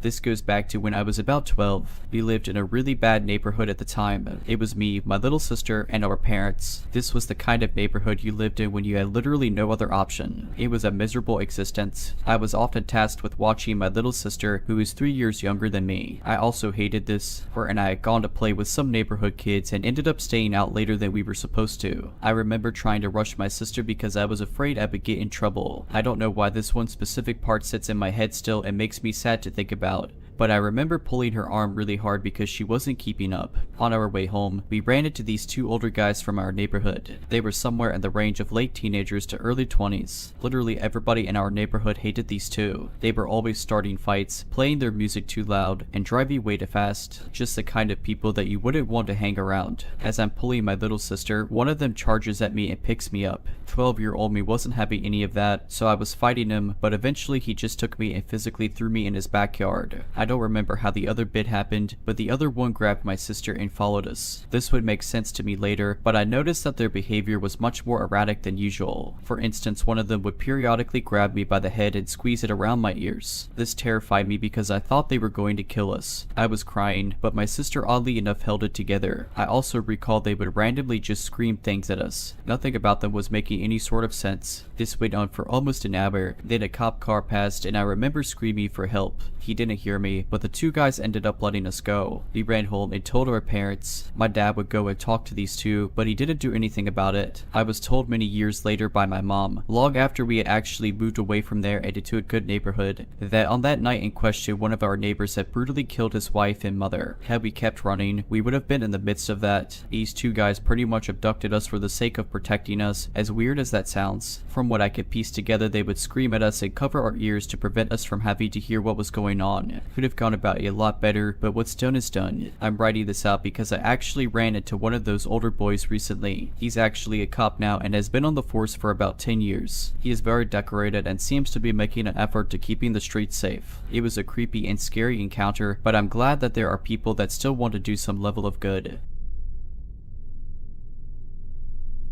This goes back to when I was about 12. We lived in a really bad neighborhood at the time. It was me, my little sister, and our parents. This was the kind of neighborhood you lived in when you had literally no other option. It was a miserable existence. I was often tasked with watching my little sister, who is 3 years younger than me. I also hated this, and I had gone to play with some neighborhood kids and ended up staying out later than we were supposed to. I remember trying to rush my sister because I was afraid I would get in trouble. I don't know why this one specific part sits in my head still and makes me sad to think about, but I remember pulling her arm really hard because she wasn't keeping up. On our way home, we ran into these two older guys from our neighborhood. They were somewhere in the range of late teenagers to early 20s. Literally everybody in our neighborhood hated these two. They were always starting fights, playing their music too loud, and driving way too fast. Just the kind of people that you wouldn't want to hang around. As I'm pulling my little sister, one of them charges at me and picks me up. 12-year-old me wasn't having any of that, so I was fighting him, but eventually he just took me and physically threw me in his backyard. I don't remember how the other bit happened, but the other one grabbed my sister and followed us. This would make sense to me later, but I noticed that their behavior was much more erratic than usual. For instance, one of them would periodically grab me by the head and squeeze it around my ears. This terrified me because I thought they were going to kill us. I was crying, but my sister oddly enough held it together. I also recall they would randomly just scream things at us. Nothing about them was making any sort of sense. This went on for almost an hour, then a cop car passed and I remember screaming for help. He didn't hear me, but the two guys ended up letting us go. We ran home and told our parents. My dad would go and talk to these two, but he didn't do anything about it. I was told many years later by my mom, long after we had actually moved away from there and into a good neighborhood, that on that night in question, one of our neighbors had brutally killed his wife and mother. Had we kept running, we would have been in the midst of that. These two guys pretty much abducted us for the sake of protecting us, as weird as that sounds. From what I could piece together, they would scream at us and cover our ears to prevent us from having to hear what was going on. Could have gone about it a lot better, but what's done is done. I'm writing this out because I actually ran into one of those older boys recently. He's actually a cop now and has been on the force for about 10 years. He is very decorated and seems to be making an effort to keeping the streets safe. It was a creepy and scary encounter, but I'm glad that there are people that still want to do some level of good.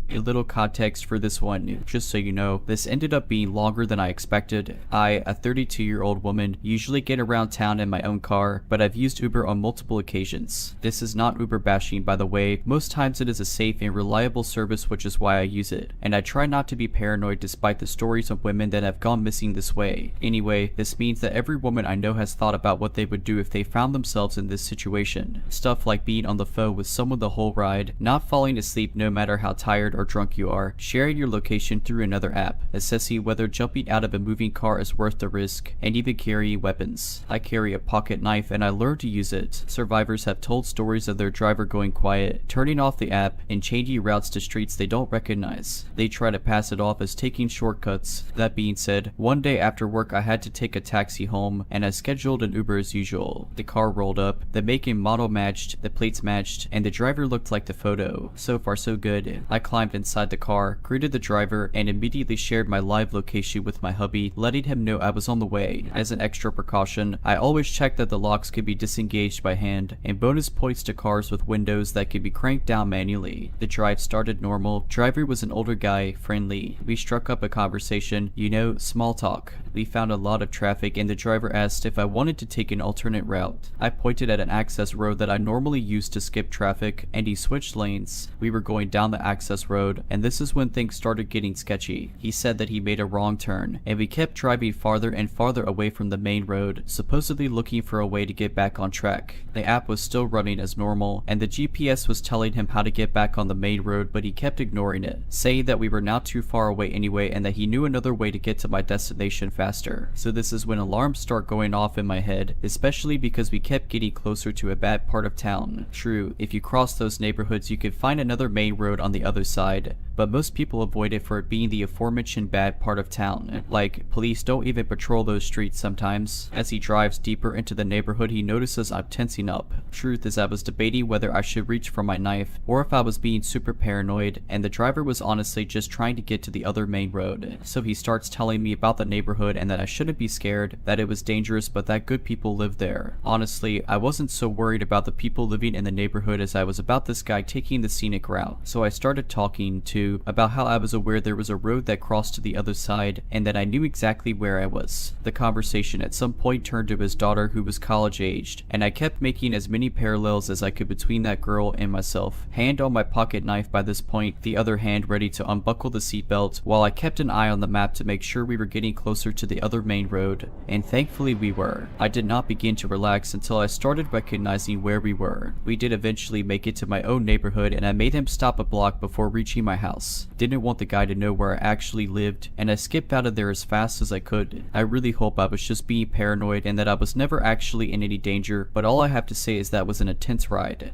A little context for this one, just so you know, this ended up being longer than I expected. I, a 32-year-old woman, usually get around town in my own car, but I've used Uber on multiple occasions. This is not Uber bashing, by the way. Most times it is a safe and reliable service, which is why I use it. And I try not to be paranoid despite the stories of women that have gone missing this way. Anyway, this means that every woman I know has thought about what they would do if they found themselves in this situation. Stuff like being on the phone with someone the whole ride, not falling asleep no matter how tired or drunk you are, sharing your location through another app, assessing whether jumping out of a moving car is worth the risk, and even carrying weapons. I carry a pocket knife and I learned to use it. Survivors have told stories of their driver going quiet, turning off the app, and changing routes to streets they don't recognize. They try to pass it off as taking shortcuts. That being said, one day after work I had to take a taxi home, and I scheduled an Uber as usual. The car rolled up, the make and model matched, the plates matched, and the driver looked like the photo. So far so good. I climbed inside the car, greeted the driver, and immediately shared my live location with my hubby, letting him know I was on the way. As an extra precaution, I always checked that the locks could be disengaged by hand, and bonus points to cars with windows that could be cranked down manually. The drive started normal. Driver was an older guy, friendly. We struck up a conversation, small talk. We found a lot of traffic and the driver asked if I wanted to take an alternate route. I pointed at an access road that I normally use to skip traffic, and he switched lanes. We were going down the access road, and this is when things started getting sketchy. He said that he made a wrong turn, and we kept driving farther and farther away from the main road, supposedly looking for a way to get back on track. The app was still running as normal, and the GPS was telling him how to get back on the main road, but he kept ignoring it, saying that we were not too far away anyway and that he knew another way to get to my destination faster. So this is when alarms start going off in my head, especially because we kept getting closer to a bad part of town. True, if you cross those neighborhoods you could find another main road on the other side, but most people avoid it for it being the aforementioned bad part of town. Like, police don't even patrol those streets sometimes. As he drives deeper into the neighborhood, he notices I'm tensing up. Truth is, I was debating whether I should reach for my knife or if I was being super paranoid, and the driver was honestly just trying to get to the other main road. So he starts telling me about the neighborhood and that I shouldn't be scared, that it was dangerous, but that good people live there. Honestly, I wasn't so worried about the people living in the neighborhood as I was about this guy taking the scenic route. So I started talking too about how I was aware there was a road that crossed to the other side and that I knew exactly where I was. The conversation at some point turned to his daughter, who was college aged, and I kept making as many parallels as I could between that girl and myself. Hand on my pocket knife by this point, the other hand ready to unbuckle the seatbelt, while I kept an eye on the map to make sure we were getting closer to the other main road, and thankfully we were. I did not begin to relax until I started recognizing where we were. We did eventually make it to my own neighborhood, and I made him stop a block before reaching my house. Didn't want the guy to know where I actually lived, and I skipped out of there as fast as I could. I really hope I was just being paranoid and that I was never actually in any danger, but all I have to say is that was an intense ride.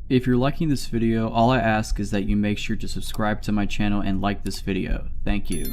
If you're liking this video, all I ask is that you make sure to subscribe to my channel and like this video. Thank you.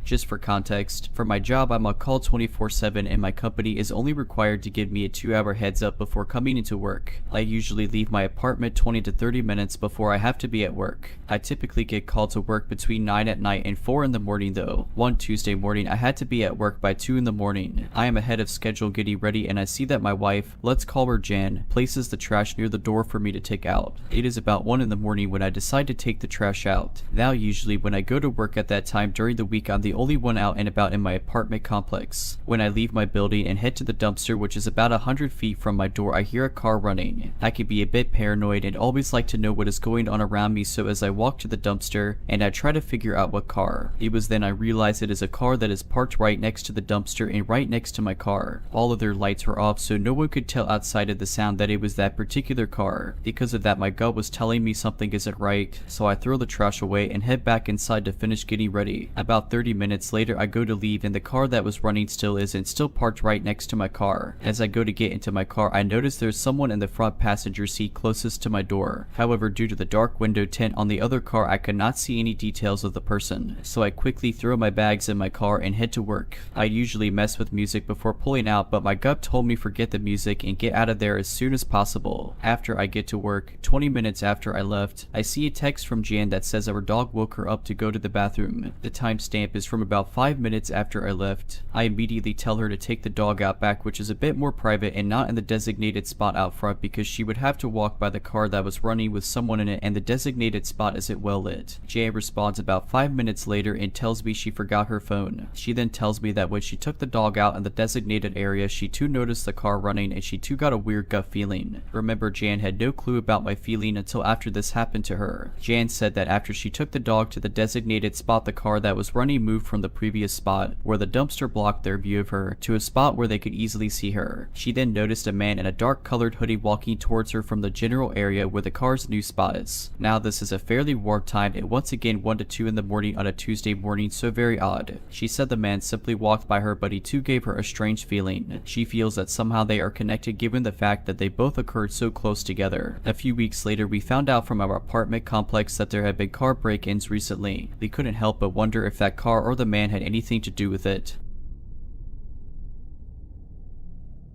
Just for context, for my job I'm on call 24/7 and my company is only required to give me a 2-hour heads up before coming into work. I usually leave my apartment 20 to 30 minutes before I have to be at work. I typically get called to work between 9 at night and 4 in the morning though. One Tuesday morning I had to be at work by 2 in the morning. I am ahead of schedule getting ready and I see that my wife, let's call her Jan, places the trash near the door for me to take out. It is about 1 in the morning when I decide to take the trash out. Now usually when I go to work at that time during the week I'm the only one out and about in my apartment complex. When I leave my building and head to the dumpster, which is about 100 feet from my door, I hear a car running. I can be a bit paranoid and always like to know what is going on around me, so as I walk to the dumpster and I try to figure out what car. It was then I realize it is a car that is parked right next to the dumpster and right next to my car. All of their lights were off, so no one could tell outside of the sound that it was that particular car. Because of that, my gut was telling me something isn't right, so I throw the trash away and head back inside to finish getting ready. About 30 minutes later I go to leave and the car that was running still isn't, still parked right next to my car. As I go to get into my car, I notice there's someone in the front passenger seat closest to my door. However, due to the dark window tint on the other car, I could not see any details of the person. So I quickly throw my bags in my car and head to work. I usually mess with music before pulling out, but my gut told me forget the music and get out of there as soon as possible. After I get to work, 20 minutes after I left, I see a text from Jan that says our dog woke her up to go to the bathroom. The timestamp is from about 5 minutes after I left. I immediately tell her to take the dog out back, which is a bit more private and not in the designated spot out front, because she would have to walk by the car that was running with someone in it, and the designated spot isn't well lit. Jay responds about 5 minutes later and tells me she forgot her phone. She then tells me that when she took the dog out in the designated area, she too noticed the car running and she too got a weird gut feeling. Remember, Jan had no clue about my feeling until after this happened to her. Jan said that after she took the dog to the designated spot, the car that was running moved moved from the previous spot, where the dumpster blocked their view of her, to a spot where they could easily see her. She then noticed a man in a dark colored hoodie walking towards her from the general area where the car's new spot is. Now this is a fairly warm time and once again 1 to 2 in the morning on a Tuesday morning, so very odd. She said the man simply walked by her, but he too gave her a strange feeling. She feels that somehow they are connected given the fact that they both occurred so close together. A few weeks later we found out from our apartment complex that there had been car break-ins recently. We couldn't help but wonder if that car or the man had anything to do with it.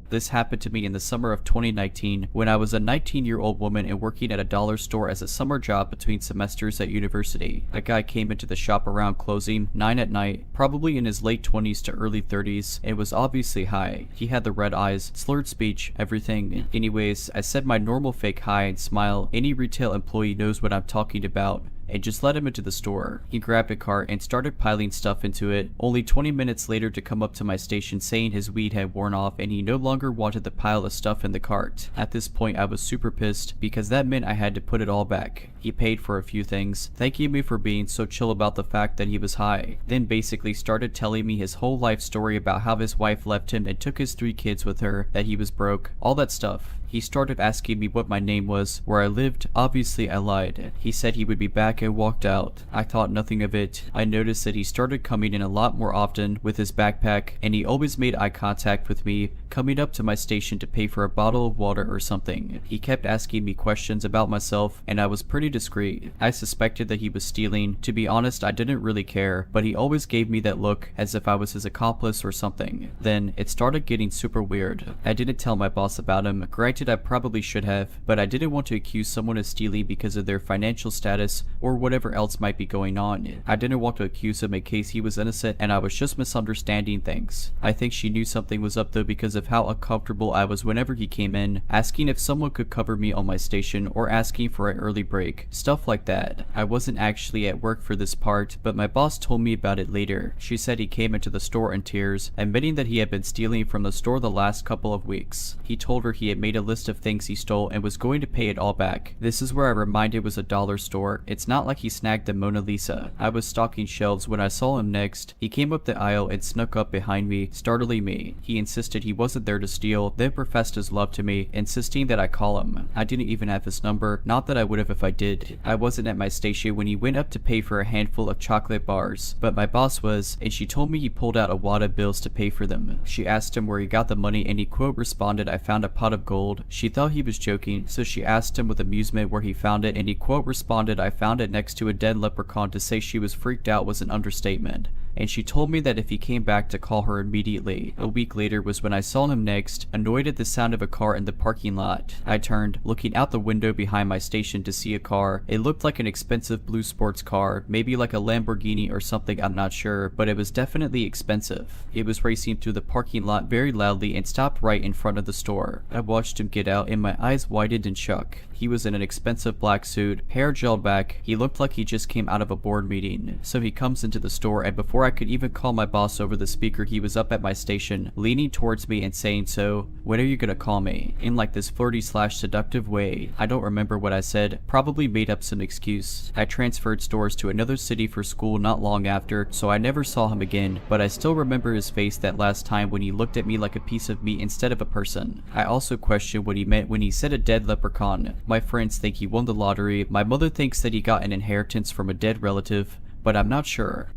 This happened to me in the summer of 2019 when I was a 19-year-old woman and working at a dollar store as a summer job between semesters at university. A guy came into the shop around closing, 9 at night, probably in his late 20s to early 30s, and was obviously high. He had the red eyes, slurred speech, everything. Anyways, I said my normal fake hi and smile. Any retail employee knows what I'm talking about, and just let him into the store. He grabbed a cart and started piling stuff into it, only 20 minutes later to come up to my station saying his weed had worn off and he no longer wanted the pile of stuff in the cart. At this point I was super pissed because that meant I had to put it all back. He paid for a few things, thanking me for being so chill about the fact that he was high, then basically started telling me his whole life story about how his wife left him and took his 3 kids with her, that he was broke, all that stuff. He started asking me what my name was, where I lived. Obviously I lied. He said he would be back and walked out. I thought nothing of it. I noticed that he started coming in a lot more often with his backpack, and he always made eye contact with me, coming up to my station to pay for a bottle of water or something. He kept asking me questions about myself, and I was pretty discreet. I suspected that he was stealing. To be honest, I didn't really care, but he always gave me that look as if I was his accomplice or something. Then it started getting super weird. I didn't tell my boss about him. I probably should have, but I didn't want to accuse someone of stealing because of their financial status or whatever else might be going on. I didn't want to accuse him in case he was innocent and I was just misunderstanding things. I think she knew something was up though because of how uncomfortable I was whenever he came in, asking if someone could cover me on my station or asking for an early break, stuff like that. I wasn't actually at work for this part, but my boss told me about it later. She said he came into the store in tears, admitting that he had been stealing from the store the last couple of weeks. He told her he had made a list of things he stole and was going to pay it all back. This is where I reminded it was a dollar store. It's not like he snagged the Mona Lisa. I was stocking shelves when I saw him next. He came up the aisle and snuck up behind me, startling me. He insisted he wasn't there to steal, then professed his love to me, insisting that I call him. I didn't even have his number, not that I would have if I did. I wasn't at my station when he went up to pay for a handful of chocolate bars, but my boss was, and she told me he pulled out a wad of bills to pay for them. She asked him where he got the money and he quote responded, "I found a pot of gold." She thought he was joking, so she asked him with amusement where he found it and he quote responded, "I found it next to a dead leprechaun." To say she was freaked out was an understatement. And she told me that if he came back to call her immediately. A week later was when I saw him next, annoyed at the sound of a car in the parking lot. I turned, looking out the window behind my station to see a car. It looked like an expensive blue sports car, maybe like a Lamborghini or something, I'm not sure, but it was definitely expensive. It was racing through the parking lot very loudly and stopped right in front of the store. I watched him get out and my eyes widened in shock. He was in an expensive black suit, hair gelled back. He looked like he just came out of a board meeting. So he comes into the store, and before I could even call my boss over the speaker, he was up at my station, leaning towards me and saying, "So, when are you gonna call me?" in like this flirty/seductive way. I don't remember what I said, probably made up some excuse. I transferred stores to another city for school not long after, so I never saw him again, but I still remember his face that last time when he looked at me like a piece of meat instead of a person. I also questioned what he meant when he said a dead leprechaun. My friends think he won the lottery. My mother thinks that he got an inheritance from a dead relative, but I'm not sure.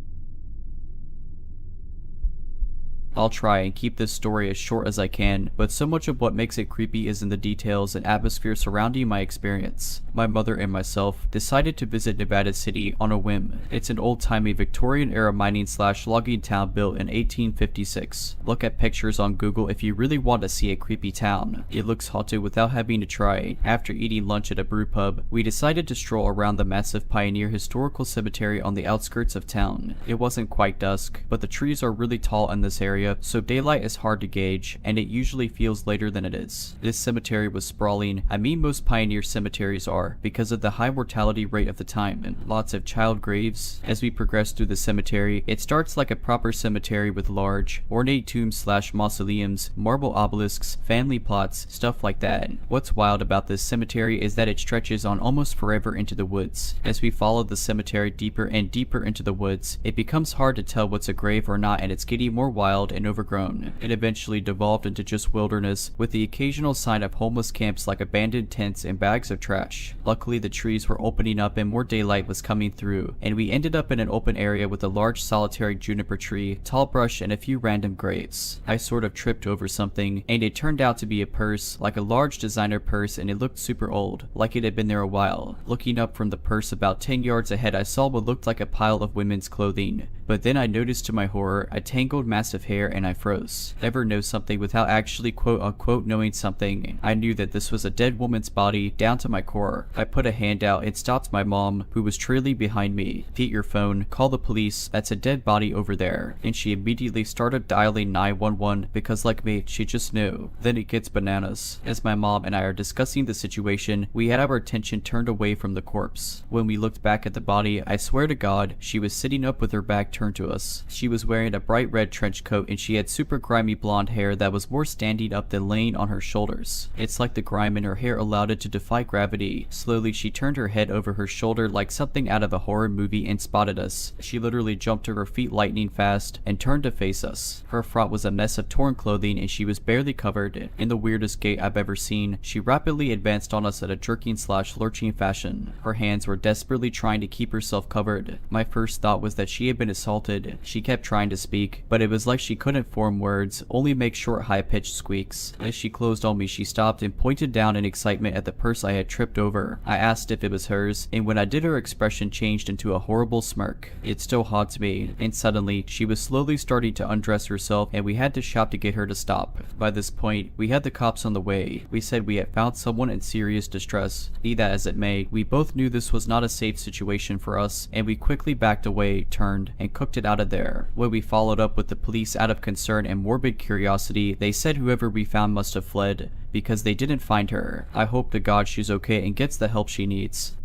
I'll try and keep this story as short as I can, but so much of what makes it creepy is in the details and atmosphere surrounding my experience. My mother and myself decided to visit Nevada City on a whim. It's an old-timey Victorian-era mining/logging town built in 1856. Look at pictures on Google if you really want to see a creepy town. It looks haunted without having to try. After eating lunch at a brew pub, we decided to stroll around the massive Pioneer Historical Cemetery on the outskirts of town. It wasn't quite dusk, but the trees are really tall in this area area, so daylight is hard to gauge, and it usually feels later than it is. This cemetery was sprawling. I mean, most pioneer cemeteries are, because of the high mortality rate of the time, and lots of child graves. As we progress through the cemetery, it starts like a proper cemetery with large, ornate tombs / mausoleums, marble obelisks, family plots, stuff like that. What's wild about this cemetery is that it stretches on almost forever into the woods. As we follow the cemetery deeper and deeper into the woods, it becomes hard to tell what's a grave or not, and it's getting more wild and overgrown. It eventually devolved into just wilderness, with the occasional sign of homeless camps like abandoned tents and bags of trash. Luckily, the trees were opening up and more daylight was coming through, and we ended up in an open area with a large solitary juniper tree, tall brush, and a few random graves. I sort of tripped over something, and it turned out to be a purse, like a large designer purse, and it looked super old, like it had been there a while. Looking up from the purse about 10 yards ahead, I saw what looked like a pile of women's clothing, but then I noticed to my horror a tangled mass of hair, and I froze. Never know something without actually quote-unquote knowing something. I knew that this was a dead woman's body down to my core. I put a hand out and stopped my mom, who was trailing behind me. "Pete, your phone. Call the police. That's a dead body over there." And she immediately started dialing 911 because, like me, she just knew. Then it gets bananas. As my mom and I are discussing the situation, we had our attention turned away from the corpse. When we looked back at the body, I swear to God, she was sitting up with her back turned to us. She was wearing a bright red trench coat, and she had super grimy blonde hair that was more standing up than laying on her shoulders. It's like the grime in her hair allowed it to defy gravity. Slowly, she turned her head over her shoulder like something out of a horror movie and spotted us. She literally jumped to her feet lightning fast and turned to face us. Her front was a mess of torn clothing, and she was barely covered. In the weirdest gait I've ever seen, she rapidly advanced on us at a jerking / lurching fashion. Her hands were desperately trying to keep herself covered. My first thought was that she had been assaulted. She kept trying to speak, but it was like she couldn't form words, only make short high-pitched squeaks. As she closed on me, she stopped and pointed down in excitement at the purse I had tripped over. I asked if it was hers, and when I did, her expression changed into a horrible smirk. It still haunts me, and suddenly, she was slowly starting to undress herself, and we had to shout to get her to stop. By this point, we had the cops on the way. We said we had found someone in serious distress. Be that as it may, we both knew this was not a safe situation for us, and we quickly backed away, turned, and cooked it out of there. When we followed up with the police out of concern and morbid curiosity, they said whoever we found must have fled, because they didn't find her. I hope to God she's okay and gets the help she needs.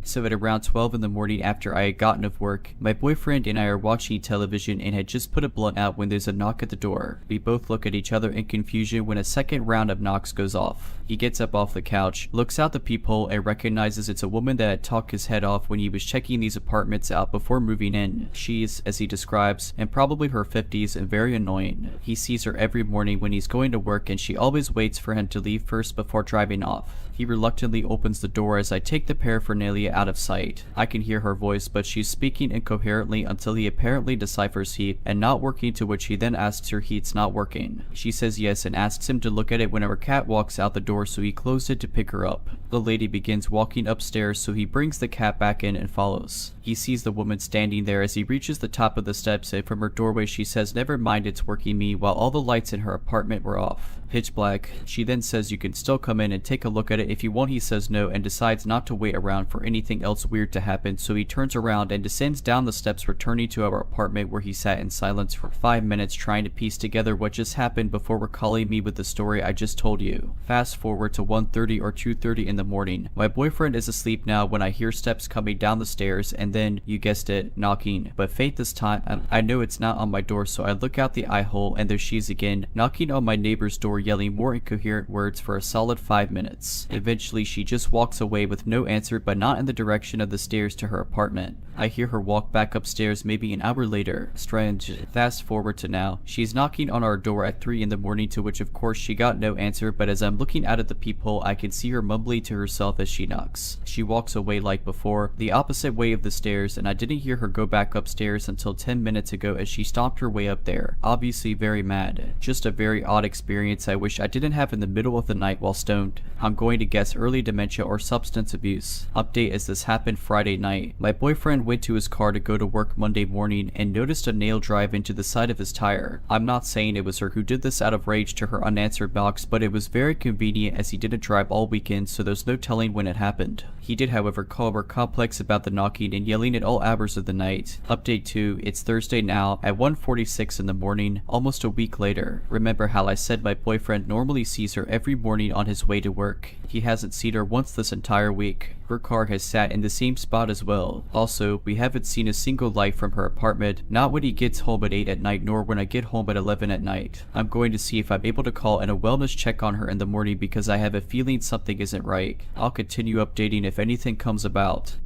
So at around 12 in the morning, after I had gotten off work, my boyfriend and I are watching television and had just put a blunt out when there's a knock at the door. We both look at each other in confusion when a second round of knocks goes off. He gets up off the couch, looks out the peephole, and recognizes it's a woman that had talked his head off when he was checking these apartments out before moving in. She's, as he describes, in probably her 50s and very annoying. He sees her every morning when he's going to work, and she always waits for him to leave first before driving off. He reluctantly opens the door as I take the paraphernalia out of sight. I can hear her voice, but she's speaking incoherently until he apparently deciphers heat and not working, to which he then asks her heat's not working. She says yes and asks him to look at it when our cat walks out the door, so he closed it to pick her up. The lady begins walking upstairs, so he brings the cat back in and follows. He sees the woman standing there as he reaches the top of the steps, and from her doorway she says never mind, it's working me, while all the lights in her apartment were off. Pitch black. She then says you can still come in and take a look at it if you want. He says no and decides not to wait around for anything else weird to happen, so he turns around and descends down the steps, returning to our apartment where he sat in silence for 5 minutes trying to piece together what just happened before recalling me with the story I just told you. Fast forward to 1:30 or 2:30 in the morning. My boyfriend is asleep now when I hear steps coming down the stairs, and then, you guessed it, knocking. But fate this time, I know it's not on my door, so I look out the eye hole, and there she is again, knocking on my neighbor's door, yelling more incoherent words for a solid 5 minutes. Eventually, she just walks away with no answer, but not in the direction of the stairs to her apartment. I hear her walk back upstairs maybe an hour later. Strange. Fast forward to now. She's knocking on our door at 3 in the morning, to which of course she got no answer, but as I'm looking out at the peephole, I can see her mumbling to herself as she knocks. She walks away like before, the opposite way of the stairs, and I didn't hear her go back upstairs until 10 minutes ago as she stomped her way up there, obviously very mad. Just a very odd experience I I wish I didn't have in the middle of the night while stoned. I'm going to guess early dementia or substance abuse. Update as this happened Friday night. My boyfriend went to his car to go to work Monday morning and noticed a nail drive into the side of his tire. I'm not saying it was her who did this out of rage to her unanswered box, but it was very convenient as he didn't drive all weekend, so there's no telling when it happened. He did, however, call our complex about the knocking and yelling at all hours of the night. Update 2, it's Thursday now at 1:46 in the morning, almost a week later. Remember how I said my boyfriend normally sees her every morning on his way to work? He hasn't seen her once this entire week. Her car has sat in the same spot as well. Also, we haven't seen a single light from her apartment, not when he gets home at 8 at night nor when I get home at 11 at night. I'm going to see if I'm able to call in a wellness check on her in the morning because I have a feeling something isn't right. I'll continue updating if anything comes about.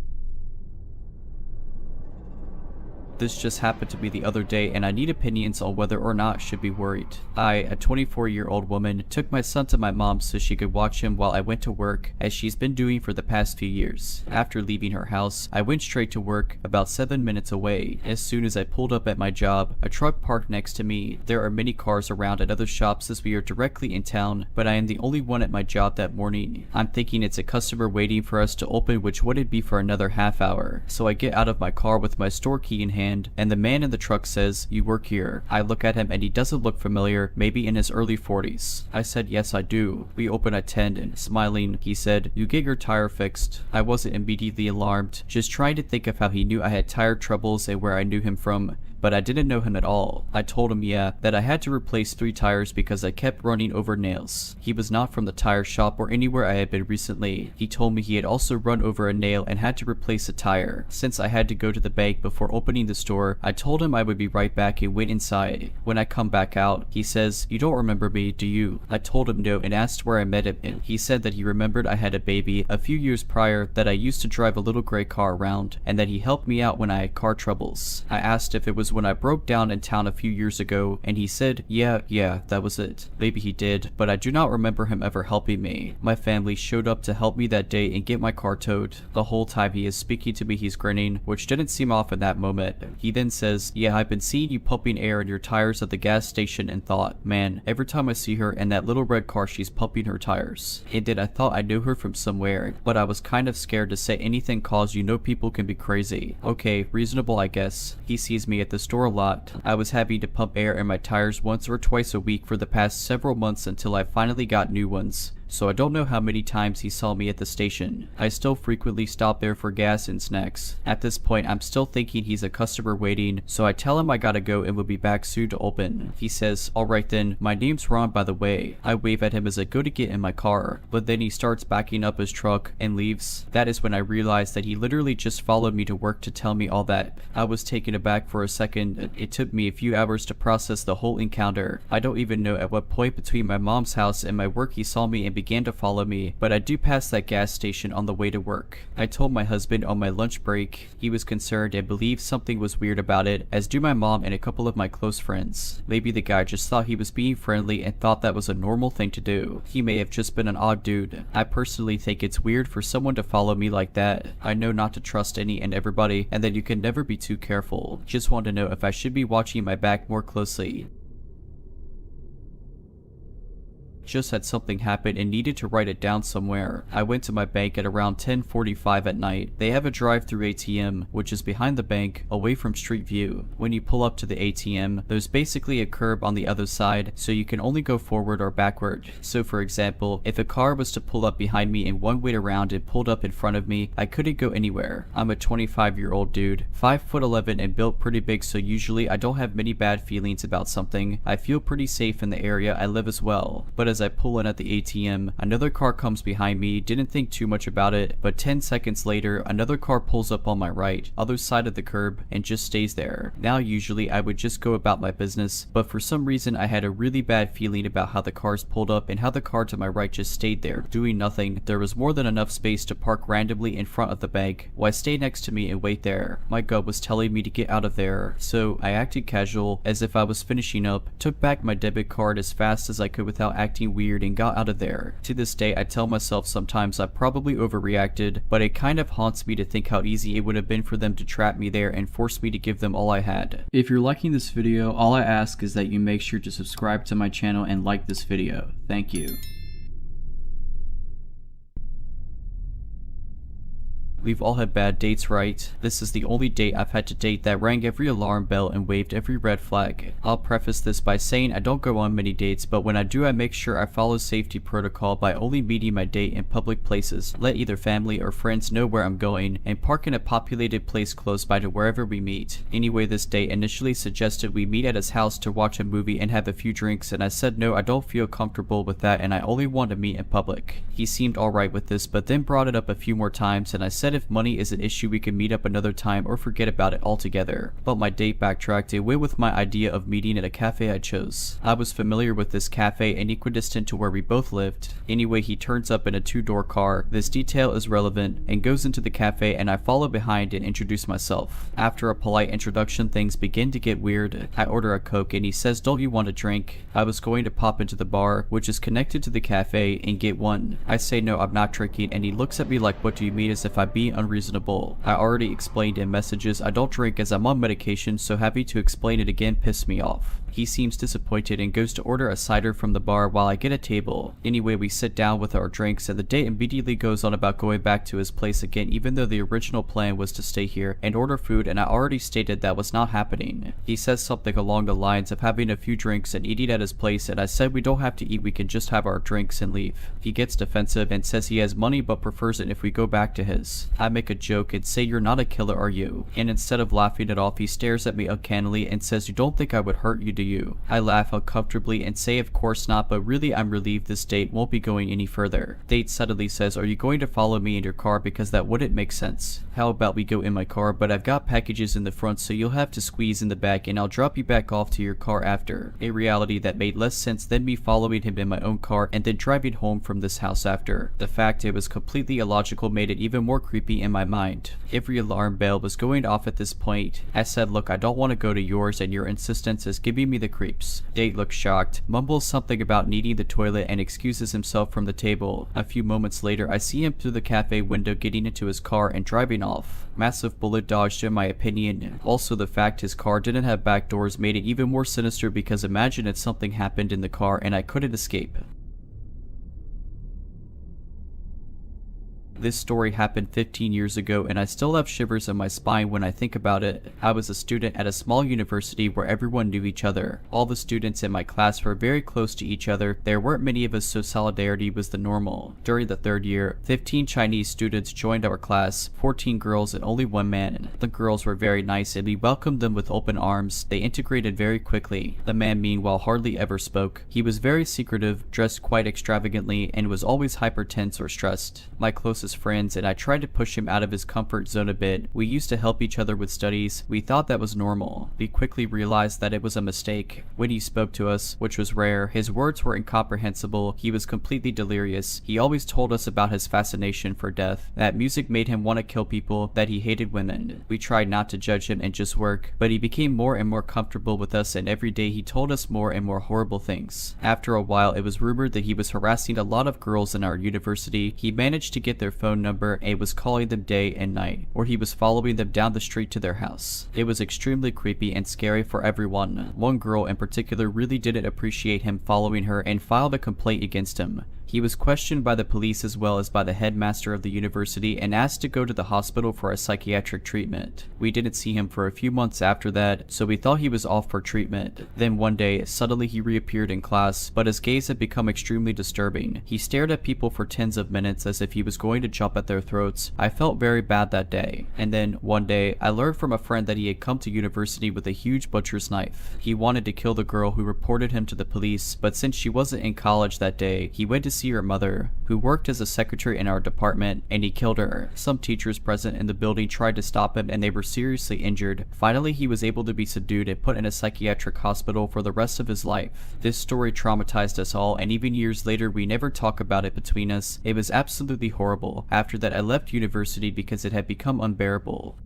This just happened to be the other day and I need opinions on whether or not I should be worried. I, a 24-year-old woman, took my son to my mom so she could watch him while I went to work, as she's been doing for the past few years. After leaving her house, I went straight to work, about 7 minutes away. As soon as I pulled up at my job, a truck parked next to me. There are many cars around at other shops as we are directly in town, but I am the only one at my job that morning. I'm thinking it's a customer waiting for us to open, which wouldn't be for another half hour. So I get out of my car with my store key in hand, and the man in the truck says, "You work here." I look at him and he doesn't look familiar, maybe in his early 40s. I said, "Yes, I do." We open at 10 and smiling, he said, "You get your tire fixed." I wasn't immediately alarmed, just trying to think of how he knew I had tire troubles and where I knew him from. But I didn't know him at all. I told him, yeah, that I had to replace 3 tires because I kept running over nails. He was not from the tire shop or anywhere I had been recently. He told me he had also run over a nail and had to replace a tire. Since I had to go to the bank before opening the store, I told him I would be right back and went inside. When I come back out, he says, "You don't remember me, do you?" I told him no and asked where I met him. He said that he remembered I had a baby a few years prior, that I used to drive a little gray car around, and that he helped me out when I had car troubles. I asked if it was when I broke down in town a few years ago, and he said, yeah, that was it. Maybe he did, but I do not remember him ever helping me. My family showed up to help me that day and get my car towed. The whole time he is speaking to me, he's grinning, which didn't seem off in that moment. He then says, "Yeah, I've been seeing you pumping air in your tires at the gas station and thought, man, every time I see her in that little red car, she's pumping her tires." And then I thought I knew her from somewhere, but I was kind of scared to say anything cause you know people can be crazy. Okay, reasonable I guess. He sees me at the store a lot. I was having to pump air in my tires once or twice a week for the past several months until I finally got new ones. So I don't know how many times he saw me at the station. I still frequently stop there for gas and snacks. At this point, I'm still thinking he's a customer waiting, so I tell him I gotta go and will be back soon to open. He says, "Alright then, my name's Ron by the way." I wave at him as I go to get in my car, but then he starts backing up his truck and leaves. That is when I realized that he literally just followed me to work to tell me all that. I was taken aback for a second. It took me a few hours to process the whole encounter. I don't even know at what point between my mom's house and my work he saw me and began to follow me, but I do pass that gas station on the way to work. I told my husband on my lunch break. He was concerned and believed something was weird about it, as do my mom and a couple of my close friends. Maybe the guy just thought he was being friendly and thought that was a normal thing to do. He may have just been an odd dude. I personally think it's weird for someone to follow me like that. I know not to trust any and everybody, and that you can never be too careful. Just want to know if I should be watching my back more closely. Just had something happen and needed to write it down somewhere. I went to my bank at around 10:45 at night. They have a drive-through ATM, which is behind the bank, away from street view. When you pull up to the ATM, there's basically a curb on the other side, so you can only go forward or backward. So for example, if a car was to pull up behind me and one wait around and pulled up in front of me, I couldn't go anywhere. I'm a 25-year-old dude, 5'11" and built pretty big, so usually I don't have many bad feelings about something. I feel pretty safe in the area I live as well. But as I pull in at the ATM, another car comes behind me, didn't think too much about it, but 10 seconds later, another car pulls up on my right, other side of the curb, and just stays there. Now usually I would just go about my business, but for some reason I had a really bad feeling about how the cars pulled up and how the car to my right just stayed there, doing nothing. There was more than enough space to park randomly in front of the bank, while stay next to me and wait there. My gut was telling me to get out of there, so I acted casual, as if I was finishing up, took back my debit card as fast as I could without acting acting weird and got out of there. To this day, I tell myself sometimes I probably overreacted, but it kind of haunts me to think how easy it would have been for them to trap me there and force me to give them all I had. If you're liking this video, all I ask is that you make sure to subscribe to my channel and like this video. Thank you. We've all had bad dates, right? This is the only date I've had to date that rang every alarm bell and waved every red flag. I'll preface this by saying I don't go on many dates, but when I do, I make sure I follow safety protocol by only meeting my date in public places, let either family or friends know where I'm going, and park in a populated place close by to wherever we meet. Anyway, this date initially suggested we meet at his house to watch a movie and have a few drinks, and I said no, I don't feel comfortable with that and I only want to meet in public. He seemed alright with this, but then brought it up a few more times, and I said if money is an issue we can meet up another time or forget about it altogether. But my date backtracked and went with my idea of meeting at a cafe I chose. I was familiar with this cafe and equidistant to where we both lived. Anyway, he turns up in a two-door car. This detail is relevant, and goes into the cafe, and I follow behind and introduce myself. After a polite introduction, things begin to get weird. I order a Coke and he says, "Don't you want a drink?" I was going to pop into the bar, which is connected to the cafe, and get one. I say no, I'm not drinking, and he looks at me like, "What do you mean?" as if I'm being unreasonable. I already explained in messages I don't drink as I'm on medication, so having to explain it again pissed me off. He seems disappointed and goes to order a cider from the bar while I get a table. Anyway, we sit down with our drinks and the date immediately goes on about going back to his place again, even though the original plan was to stay here and order food, and I already stated that was not happening. He says something along the lines of having a few drinks and eating at his place, and I said we don't have to eat, we can just have our drinks and leave. He gets defensive and says he has money but prefers it if we go back to his. I make a joke and say, "You're not a killer, are you?" And instead of laughing it off, he stares at me uncannily and says, "You don't think I would hurt you, do you?" I laugh uncomfortably and say of course not, but really I'm relieved this date won't be going any further. Date suddenly says, "Are you going to follow me in your car, because that wouldn't make sense. How about we go in my car, but I've got packages in the front so you'll have to squeeze in the back and I'll drop you back off to your car after." A reality that made less sense than me following him in my own car and then driving home from this house after. The fact it was completely illogical made it even more creepy in my mind. Every alarm bell was going off at this point. I said, "Look, I don't want to go to yours and your insistence is giving me the creeps." Date looks shocked, mumbles something about needing the toilet and excuses himself from the table. A few moments later, I see him through the cafe window getting into his car and driving off. Massive bullet dodged in my opinion. Also, the fact his car didn't have back doors made it even more sinister, because imagine if something happened in the car and I couldn't escape. This story happened 15 years ago and I still have shivers in my spine when I think about it. I was a student at a small university where everyone knew each other. All the students in my class were very close to each other. There weren't many of us, so solidarity was the normal. During the third year, 15 Chinese students joined our class, 14 girls and only one man. The girls were very nice and we welcomed them with open arms. They integrated very quickly. The man meanwhile hardly ever spoke. He was very secretive, dressed quite extravagantly, and was always hyper tense or stressed. My closest friends and I tried to push him out of his comfort zone a bit. We used to help each other with studies. We thought that was normal. We quickly realized that it was a mistake. When he spoke to us, which was rare, his words were incomprehensible. He was completely delirious. He always told us about his fascination for death, that music made him want to kill people, that he hated women. We tried not to judge him and just work, but he became more and more comfortable with us, and every day he told us more and more horrible things. After a while, it was rumored that he was harassing a lot of girls in our university. He managed to get their phone number and was calling them day and night, or he was following them down the street to their house. It was extremely creepy and scary for everyone. One girl in particular really didn't appreciate him following her and filed a complaint against him. He was questioned by the police as well as by the headmaster of the university and asked to go to the hospital for a psychiatric treatment. We didn't see him for a few months after that, so we thought he was off for treatment. Then one day, suddenly he reappeared in class, but his gaze had become extremely disturbing. He stared at people for tens of minutes as if he was going to jump at their throats. I felt very bad that day. And then, one day, I learned from a friend that he had come to university with a huge butcher's knife. He wanted to kill the girl who reported him to the police, but since she wasn't in college that day, he went to see her mother, who worked as a secretary in our department, and he killed her. Some teachers present in the building tried to stop him and they were seriously injured. Finally, he was able to be subdued and put in a psychiatric hospital for the rest of his life. This story traumatized us all, and even years later we never talk about it between us. It was absolutely horrible. After that, I left university because it had become unbearable.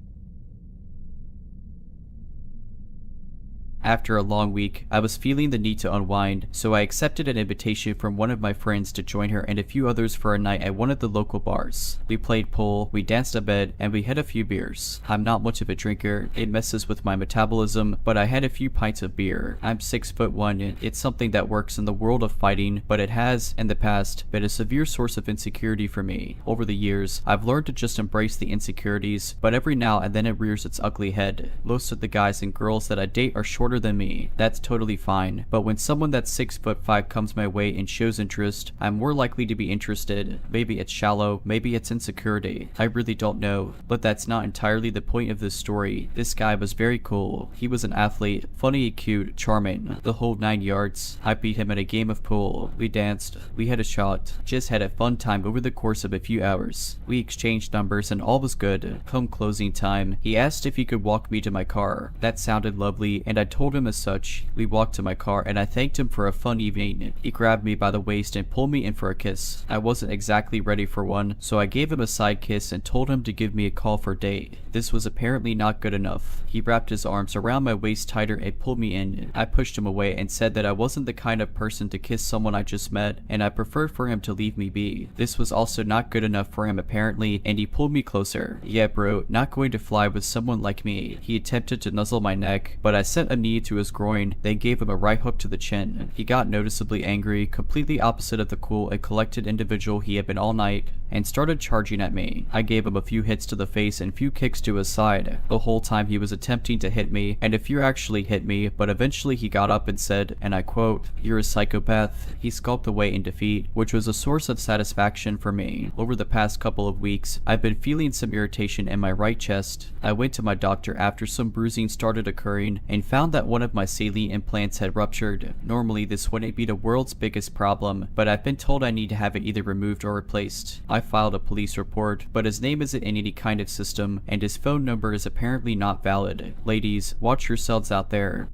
After a long week, I was feeling the need to unwind, so I accepted an invitation from one of my friends to join her and a few others for a night at one of the local bars. We played pool, we danced a bit, and we had a few beers. I'm not much of a drinker, it messes with my metabolism, but I had a few pints of beer. I'm 6'1", it's something that works in the world of fighting, but it has, in the past, been a severe source of insecurity for me. Over the years, I've learned to just embrace the insecurities, but every now and then it rears its ugly head. Most of the guys and girls that I date are shorter than me. That's totally fine, but when someone that's 6'5" comes my way and shows interest, I'm more likely to be interested. Maybe it's shallow, maybe it's insecurity. I really don't know, but that's not entirely the point of this story. This guy was very cool. He was an athlete, funny, cute, charming, the whole 9 yards. I beat him at a game of pool. We danced, we had a shot, just had a fun time over the course of a few hours. We exchanged numbers and all was good. Come closing time, he asked if he could walk me to my car. That sounded lovely, and I told him as such. We walked to my car and I thanked him for a fun evening. He grabbed me by the waist and pulled me in for a kiss. I wasn't exactly ready for one, so I gave him a side kiss and told him to give me a call for date. This was apparently not good enough. He wrapped his arms around my waist tighter and pulled me in. I pushed him away and said that I wasn't the kind of person to kiss someone I just met, and I preferred for him to leave me be. This was also not good enough for him apparently, and he pulled me closer. Yeah bro, not going to fly with someone like me. He attempted to nuzzle my neck, but I sent a knee to his groin, then gave him a right hook to the chin. He got noticeably angry, completely opposite of the cool and collected individual he had been all night, and started charging at me. I gave him a few hits to the face and few kicks to his side. The whole time he was attempting to hit me, and a few actually hit me, but eventually he got up and said, and I quote, "You're a psychopath." He skulked away in defeat, which was a source of satisfaction for me. Over the past couple of weeks, I've been feeling some irritation in my right chest. I went to my doctor after some bruising started occurring and found that one of my saline implants had ruptured. Normally this wouldn't be the world's biggest problem, but I've been told I need to have it either removed or replaced. I filed a police report, but his name isn't in any kind of system and his phone number is apparently not valid. Ladies, watch yourselves out there.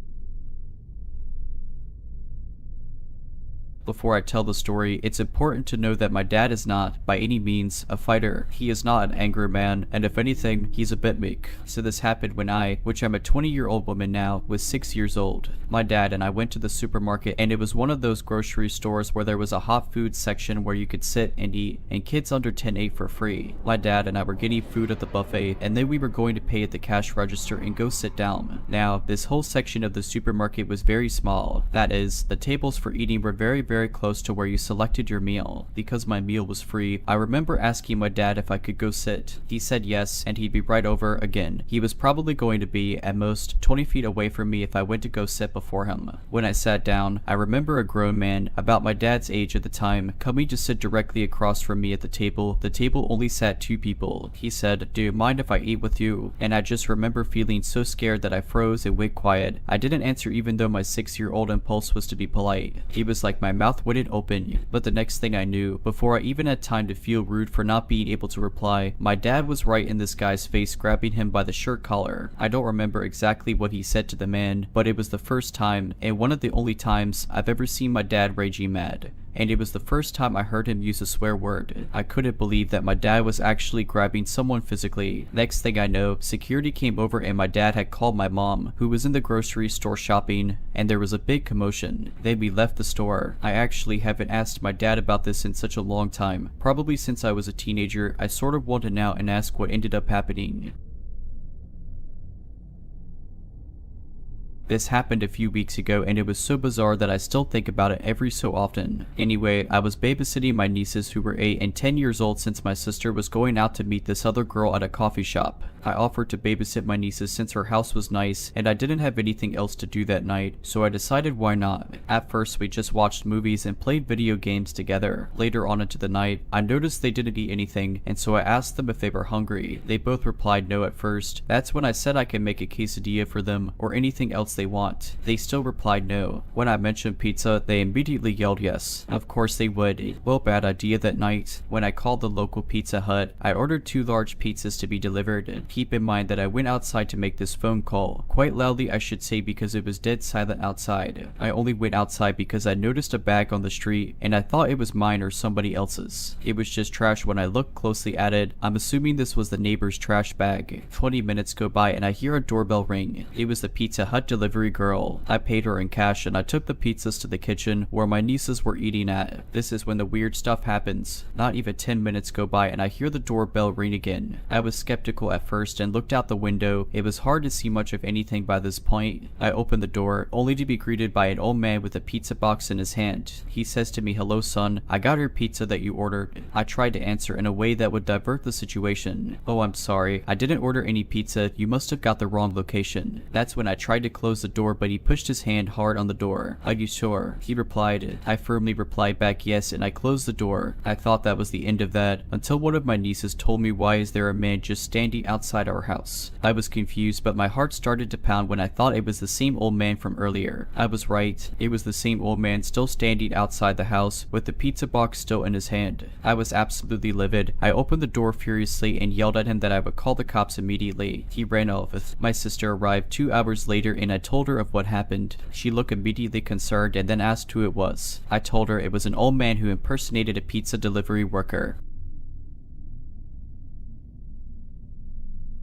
Before I tell the story, it's important to know that my dad is not, by any means, a fighter. He is not an angry man, and if anything, he's a bit meek. So this happened when I, which I'm a 20-year-old woman now, was 6 years old. My dad and I went to the supermarket, and it was one of those grocery stores where there was a hot food section where you could sit and eat, and kids under 10 ate for free. My dad and I were getting food at the buffet, and then we were going to pay at the cash register and go sit down. Now, this whole section of the supermarket was very small. That is, the tables for eating were very close to where you selected your meal. Because my meal was free, I remember asking my dad if I could go sit. He said yes, and he'd be right over again. He was probably going to be, at most, 20 feet away from me if I went to go sit before him. When I sat down, I remember a grown man, about my dad's age at the time, coming to sit directly across from me at the table. The table only sat 2 people. He said, "Do you mind if I eat with you?" And I just remember feeling so scared that I froze and went quiet. I didn't answer even though my 6-year-old impulse was to be polite. He was like my mouth wouldn't open, but the next thing I knew, before I even had time to feel rude for not being able to reply, my dad was right in this guy's face, grabbing him by the shirt collar. I don't remember exactly what he said to the man, but it was the first time, and one of the only times, I've ever seen my dad raging mad. And it was the first time I heard him use a swear word. I couldn't believe that my dad was actually grabbing someone physically. Next thing I know, security came over and my dad had called my mom, who was in the grocery store shopping, and there was a big commotion. Then we left the store. I actually haven't asked my dad about this in such a long time. Probably since I was a teenager, I sort of want to now and ask what ended up happening. This happened a few weeks ago and it was so bizarre that I still think about it every so often. Anyway, I was babysitting my nieces who were 8 and 10 years old since my sister was going out to meet this other girl at a coffee shop. I offered to babysit my nieces since her house was nice and I didn't have anything else to do that night, so I decided why not. At first we just watched movies and played video games together. Later on into the night, I noticed they didn't eat anything and so I asked them if they were hungry. They both replied no at first. That's when I said I could make a quesadilla for them or anything else they want. They still replied no. When I mentioned pizza, they immediately yelled yes. Of course they would. Well, bad idea that night. When I called the local Pizza Hut, I ordered 2 large pizzas to be delivered. Keep in mind that I went outside to make this phone call. Quite loudly I should say because it was dead silent outside. I only went outside because I noticed a bag on the street and I thought it was mine or somebody else's. It was just trash when I looked closely at it. I'm assuming this was the neighbor's trash bag. 20 minutes go by and I hear a doorbell ring. It was the Pizza Hut delivery delivery girl. I paid her in cash and I took the pizzas to the kitchen where my nieces were eating at. This is when the weird stuff happens. Not even 10 minutes go by and I hear the doorbell ring again. I was skeptical at first and looked out the window. It was hard to see much of anything by this point. I opened the door, only to be greeted by an old man with a pizza box in his hand. He says to me, "Hello son, I got your pizza that you ordered." I tried to answer in a way that would divert the situation. "Oh, I'm sorry, I didn't order any pizza, you must have got the wrong location." That's when I tried to close the door, but he pushed his hand hard on the door. "Are you sure?" he replied. I firmly replied back yes, and I closed the door. I thought that was the end of that, until one of my nieces told me, "Why is there a man just standing outside our house?" I was confused, but my heart started to pound when I thought it was the same old man from earlier. I was right. It was the same old man still standing outside the house with the pizza box still in his hand. I was absolutely livid. I opened the door furiously and yelled at him that I would call the cops immediately. He ran off. My sister arrived 2 hours later and I told her of what happened. She looked immediately concerned and then asked who it was. I told her it was an old man who impersonated a pizza delivery worker.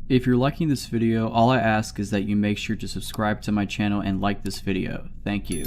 If you're liking this video, all I ask is that you make sure to subscribe to my channel and like this video. Thank you.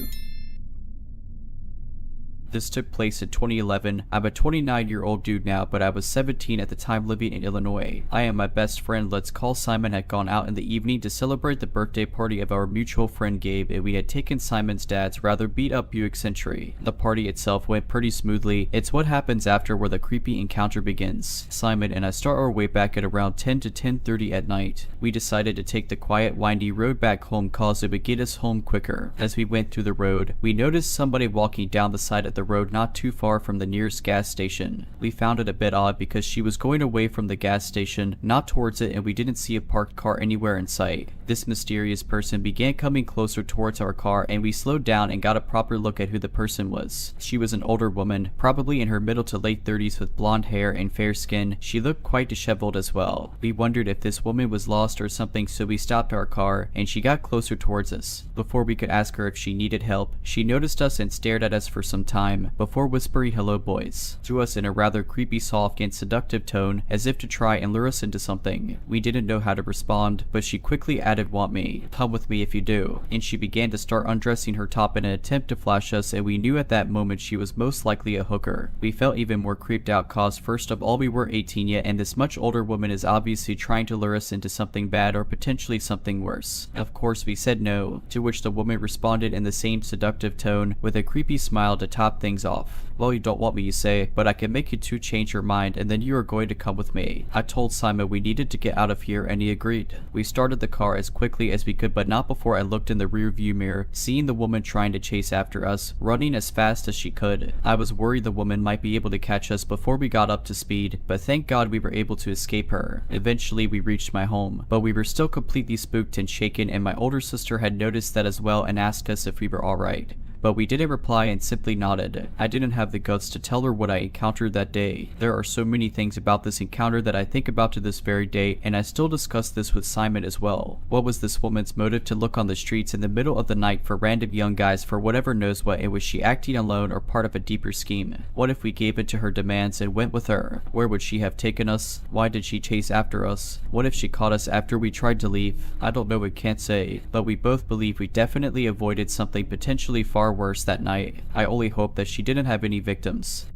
This took place in 2011. I'm a 29-year-old dude now, but I was 17 at the time living in Illinois. I and my best friend, let's call Simon, had gone out in the evening to celebrate the birthday party of our mutual friend Gabe, and we had taken Simon's dad's rather beat-up Buick Century. The party itself went pretty smoothly. It's what happens after where the creepy encounter begins. Simon and I start our way back at around 10 to 10:30 at night. We decided to take the quiet, windy road back home cause it would get us home quicker. As we went through the road, we noticed somebody walking down the side of the road not too far from the nearest gas station. We found it a bit odd because she was going away from the gas station, not towards it, and we didn't see a parked car anywhere in sight. This mysterious person began coming closer towards our car and we slowed down and got a proper look at who the person was. She was an older woman, probably in her middle to late 30s with blonde hair and fair skin. She looked quite disheveled as well. We wondered if this woman was lost or something, so we stopped our car and she got closer towards us. Before we could ask her if she needed help, she noticed us and stared at us for some time before whispering "Hello boys" to us in a rather creepy, soft and seductive tone, as if to try and lure us into something. We didn't know how to respond, but she quickly added, "Want me? Come with me if you do." And she began to start undressing her top in an attempt to flash us, and we knew at that moment she was most likely a hooker. We felt even more creeped out cause first of all we were 18 yet, and this much older woman is obviously trying to lure us into something bad or potentially something worse. Of course we said no, to which the woman responded in the same seductive tone with a creepy smile to top things off. "Well, you don't want me, you say, but I can make you two change your mind and then you are going to come with me." I told Simon we needed to get out of here and he agreed. We started the car as quickly as we could, but not before I looked in the rear view mirror, seeing the woman trying to chase after us, running as fast as she could. I was worried the woman might be able to catch us before we got up to speed, but thank God we were able to escape her. Eventually we reached my home, but we were still completely spooked and shaken, and my older sister had noticed that as well and asked us if we were alright. But we didn't reply and simply nodded. I didn't have the guts to tell her what I encountered that day. There are so many things about this encounter that I think about to this very day, and I still discuss this with Simon as well. What was this woman's motive to look on the streets in the middle of the night for random young guys for whatever knows what, and was she acting alone or part of a deeper scheme? What if we gave in to her demands and went with her? Where would she have taken us? Why did she chase after us? What if she caught us after we tried to leave? I don't know, we can't say, but we both believe we definitely avoided something potentially far worse that night. I only hope that she didn't have any victims.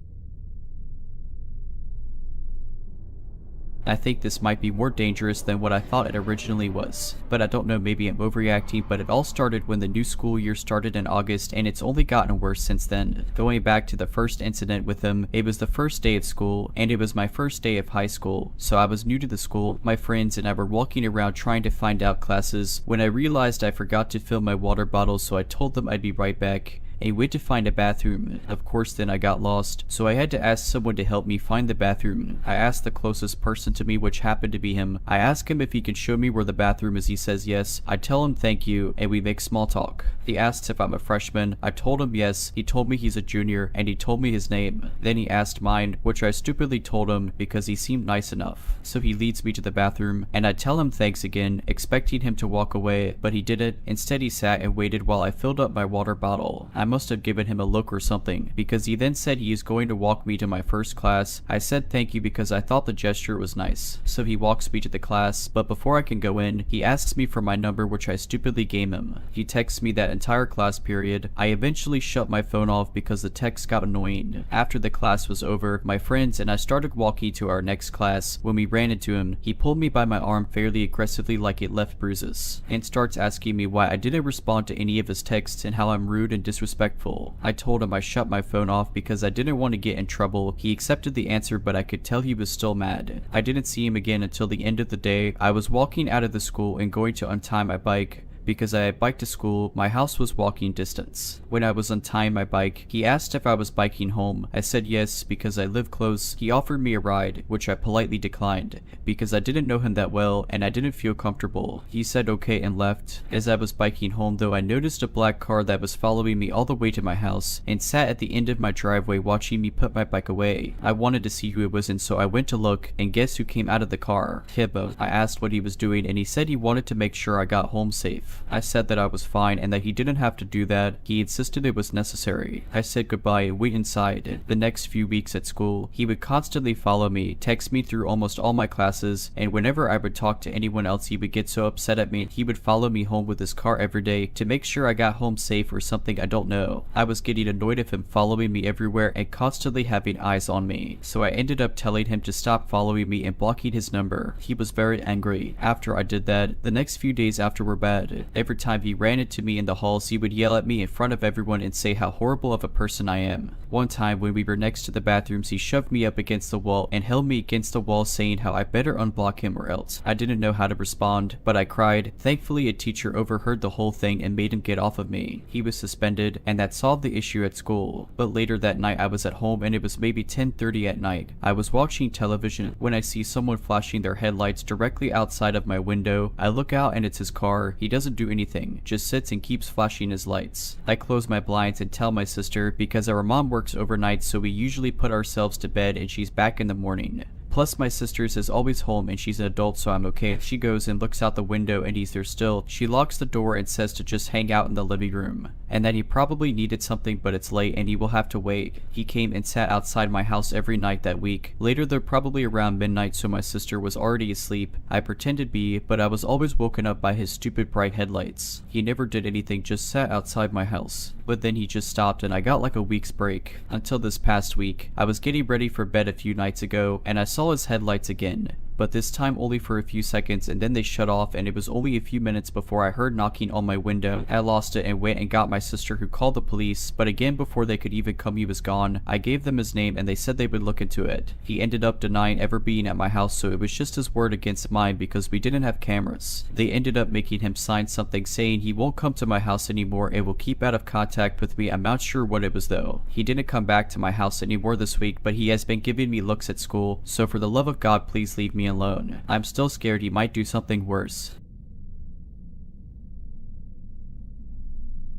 I think this might be more dangerous than what I thought it originally was. But I don't know, maybe I'm overreacting, but it all started when the new school year started in August, and it's only gotten worse since then. Going back to the first incident with him, it was the first day of school, and it was my first day of high school, so I was new to the school. My friends and I were walking around trying to find out classes when I realized I forgot to fill my water bottle, so I told them I'd be right back. I went to find a bathroom. Of course then I got lost, so I had to ask someone to help me find the bathroom. I asked the closest person to me, which happened to be him. I ask him if he can show me where the bathroom is. He says yes. I tell him thank you, and we make small talk. He asks if I'm a freshman. I told him yes. He told me he's a junior, and he told me his name. Then he asked mine, which I stupidly told him because he seemed nice enough. So he leads me to the bathroom, and I tell him thanks again, expecting him to walk away, but he didn't. Instead he sat and waited while I filled up my water bottle. I'm must have given him a look or something, because he then said he is going to walk me to my first class. I said thank you because I thought the gesture was nice. So he walks me to the class, but before I can go in, he asks me for my number, which I stupidly gave him. He texts me that entire class period. I eventually shut my phone off because the text got annoying. After the class was over, my friends and I started walking to our next class. When we ran into him, he pulled me by my arm fairly aggressively like it left bruises, and starts asking me why I didn't respond to any of his texts and how I'm rude and disrespectful. I told him I shut my phone off because I didn't want to get in trouble. He accepted the answer, but I could tell he was still mad. I didn't see him again until the end of the day. I was walking out of the school and going to untie my bike. Because I had biked to school, my house was walking distance. When I was untying my bike, he asked if I was biking home. I said yes because I live close. He offered me a ride, which I politely declined because I didn't know him that well and I didn't feel comfortable. He said okay and left. As I was biking home though, I noticed a black car that was following me all the way to my house and sat at the end of my driveway watching me put my bike away. I wanted to see who it was, and so I went to look, and guess who came out of the car? Hibbo. I asked what he was doing and he said he wanted to make sure I got home safe. I said that I was fine and that he didn't have to do that. He insisted it was necessary. I said goodbye and went inside. The next few weeks at school, he would constantly follow me, text me through almost all my classes, and whenever I would talk to anyone else, he would get so upset at me. He would follow me home with his car every day to make sure I got home safe or something, I don't know. I was getting annoyed of him following me everywhere and constantly having eyes on me, so I ended up telling him to stop following me and blocking his number. He was very angry. After I did that, the next few days after were bad. Every time he ran into me in the halls, he would yell at me in front of everyone and say how horrible of a person I am. One time when we were next to the bathrooms, he shoved me up against the wall and held me against the wall saying how I better unblock him or else. I didn't know how to respond, but I cried. Thankfully, a teacher overheard the whole thing and made him get off of me. He was suspended, and that solved the issue at school. But later that night, I was at home and it was maybe 10:30 at night. I was watching television when I see someone flashing their headlights directly outside of my window. I look out and it's his car. He doesn't do anything, just sits and keeps flashing his lights. I close my blinds and tell my sister because our mom works overnight, so we usually put ourselves to bed and she's back in the morning. Plus my sister's is always home and she's an adult, so I'm okay. She goes and looks out the window and he's there still. She locks the door and says to just hang out in the living room, and that he probably needed something but it's late and he will have to wait. He came and sat outside my house every night that week. Later they're probably around midnight, so my sister was already asleep. I pretended to be, but I was always woken up by his stupid bright headlights. He never did anything, just sat outside my house. But then he just stopped and I got like a week's break. Until this past week, I was getting ready for bed a few nights ago and I saw his headlights again. But this time only for a few seconds, and then they shut off, and it was only a few minutes before I heard knocking on my window. I lost it and went and got my sister, who called the police, but again before they could even come he was gone. I gave them his name and they said they would look into it. He ended up denying ever being at my house, so it was just his word against mine because we didn't have cameras. They ended up making him sign something saying he won't come to my house anymore and will keep out of contact with me. I'm not sure what it was though. He didn't come back to my house anymore this week, but he has been giving me looks at school, so for the love of God, please leave me alone. I'm still scared he might do something worse.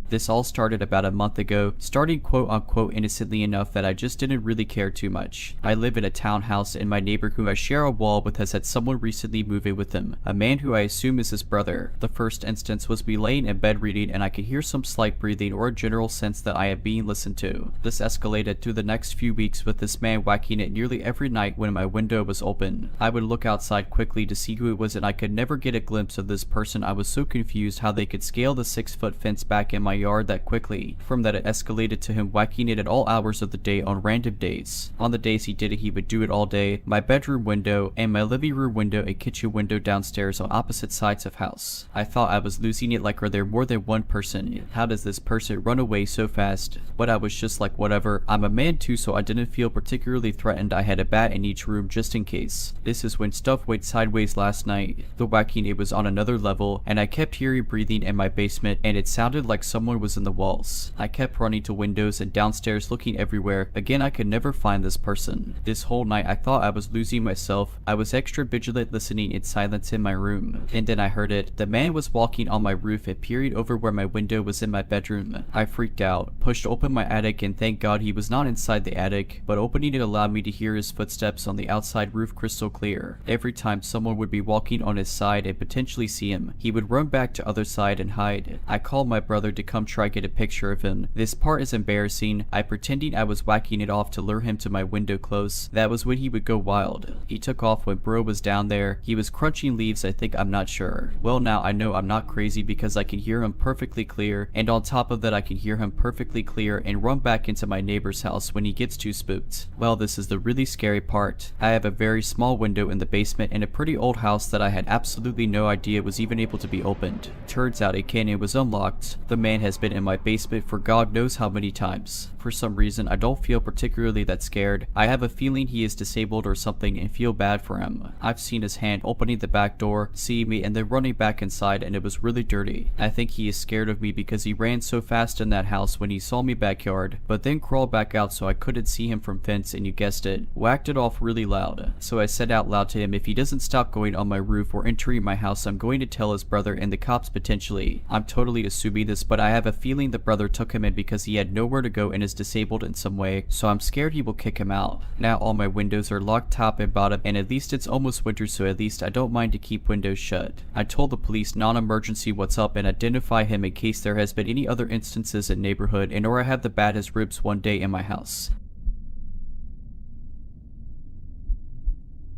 This all started about a month ago, starting quote unquote innocently enough that I just didn't really care too much. I live in a townhouse and my neighbor who I share a wall with has had someone recently move in with him, a man who I assume is his brother. The first instance was me laying in bed reading and I could hear some slight breathing or a general sense that I am being listened to. This escalated through the next few weeks with this man whacking it nearly every night when my window was open. I would look outside quickly to see who it was and I could never get a glimpse of this person. I was so confused how they could scale the 6-foot fence back in my yard that quickly. From that it escalated to him whacking it at all hours of the day on random days. On the days he did it, he would do it all day. My bedroom window and my living room window and kitchen window downstairs on opposite sides of house. I thought I was losing it, like are there more than one person? How does this person run away so fast? But I was just like whatever. I'm a man too, so I didn't feel particularly threatened. I had a bat in each room just in case. This is when stuff went sideways last night. The whacking, it was on another level and I kept hearing breathing in my basement and it sounded like someone was in the walls. I kept running to windows and downstairs looking everywhere. Again, I could never find this person. This whole night I thought I was losing myself. I was extra vigilant, listening in silence in my room. And then I heard it. The man was walking on my roof and peering over where my window was in my bedroom. I freaked out, pushed open my attic, and thank God he was not inside the attic, but opening it allowed me to hear his footsteps on the outside roof crystal clear. Every time someone would be walking on his side and potentially see him, he would run back to other side and hide. I called my brother to come come try get a picture of him. This part is embarrassing. I pretending I was whacking it off to lure him to my window close. That was when he would go wild. He took off when bro was down there. He was crunching leaves, I think, I'm not sure. Well, now I know I'm not crazy because I can hear him perfectly clear, and on top of that I can hear him perfectly clear and run back into my neighbor's house when he gets too spooked. Well, this is the really scary part. I have a very small window in the basement in a pretty old house that I had absolutely no idea was even able to be opened. Turns out it can and was unlocked. The man has been in my basement for God knows how many times. For some reason, I don't feel particularly that scared. I have a feeling he is disabled or something and feel bad for him. I've seen his hand opening the back door, seeing me, and then running back inside, and it was really dirty. I think he is scared of me because he ran so fast in that house when he saw me backyard, but then crawled back out so I couldn't see him from fence, and you guessed it, whacked it off really loud. So I said out loud to him, if he doesn't stop going on my roof or entering my house, I'm going to tell his brother and the cops potentially. I'm totally assuming this, but I have a feeling the brother took him in because he had nowhere to go and is disabled in some way, so I'm scared he will kick him out. Now all my windows are locked top and bottom, and at least it's almost winter, so at least I don't mind to keep windows shut. I told the police non-emergency what's up and identify him in case there has been any other instances in neighborhood and or I have the bat as ribs one day in my house.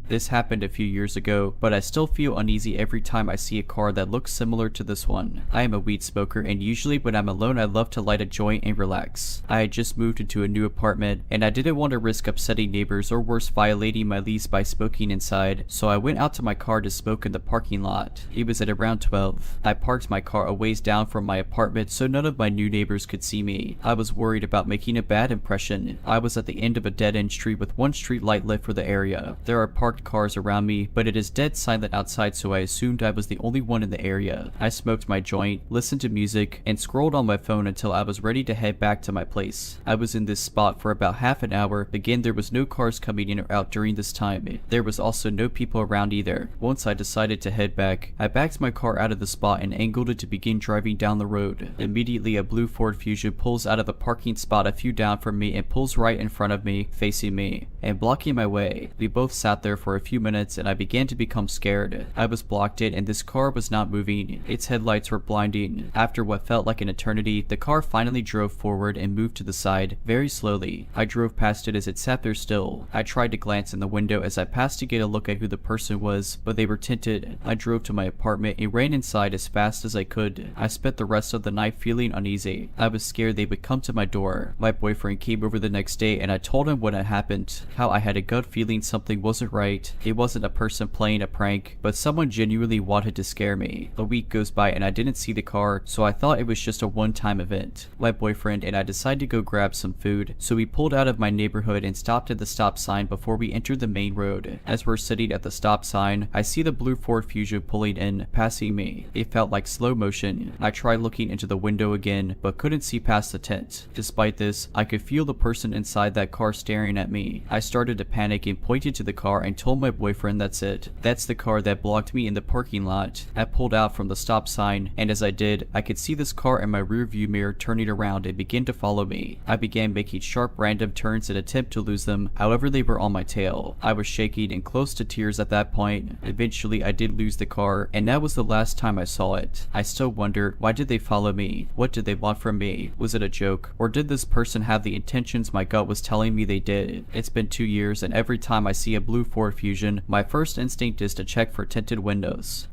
This happened a few years ago, but I still feel uneasy every time I see a car that looks similar to this one. I am a weed smoker, and usually when I'm alone I love to light a joint and relax. I had just moved into a new apartment, and I didn't want to risk upsetting neighbors or worse violating my lease by smoking inside, so I went out to my car to smoke in the parking lot. It was at around 12. I parked my car a ways down from my apartment so none of my new neighbors could see me. I was worried about making a bad impression. I was at the end of a dead-end street with one street light lit for the area. There are parked cars around me, but it is dead silent outside, so I assumed I was the only one in the area. I smoked my joint, listened to music, and scrolled on my phone until I was ready to head back to my place. I was in this spot for about half an hour. Again, there was no cars coming in or out during this time. There was also no people around either. Once I decided to head back, I backed my car out of the spot and angled it to begin driving down the road. Immediately, a blue Ford Fusion pulls out of a parking spot a few down from me and pulls right in front of me, facing me, and blocking my way. We both sat there for a few minutes and I began to become scared. I was blocked in and this car was not moving. Its headlights were blinding. After what felt like an eternity, the car finally drove forward and moved to the side, very slowly. I drove past it as it sat there still. I tried to glance in the window as I passed to get a look at who the person was, but they were tinted. I drove to my apartment and ran inside as fast as I could. I spent the rest of the night feeling uneasy. I was scared they would come to my door. My boyfriend came over the next day and I told him what had happened, how I had a gut feeling something wasn't right. It wasn't a person playing a prank, but someone genuinely wanted to scare me. A week goes by and I didn't see the car, so I thought it was just a one-time event. My boyfriend and I decided to go grab some food, so we pulled out of my neighborhood and stopped at the stop sign before we entered the main road. As we're sitting at the stop sign, I see the blue Ford Fusion pulling in, passing me. It felt like slow motion. I tried looking into the window again, but couldn't see past the tent. Despite this, I could feel the person inside that car staring at me. I started to panic and pointed to the car and told my boyfriend that's it. That's the car that blocked me in the parking lot. I pulled out from the stop sign, and as I did, I could see this car in my rear view mirror turning around and begin to follow me. I began making sharp random turns in an attempt to lose them, however they were on my tail. I was shaking and close to tears at that point. Eventually I did lose the car, and that was the last time I saw it. I still wondered, why did they follow me? What did they want from me? Was it a joke? Or did this person have the intentions my gut was telling me they did? It's been 2 years, and every time I see a blue Ford Fusion, my first instinct is to check for tinted windows.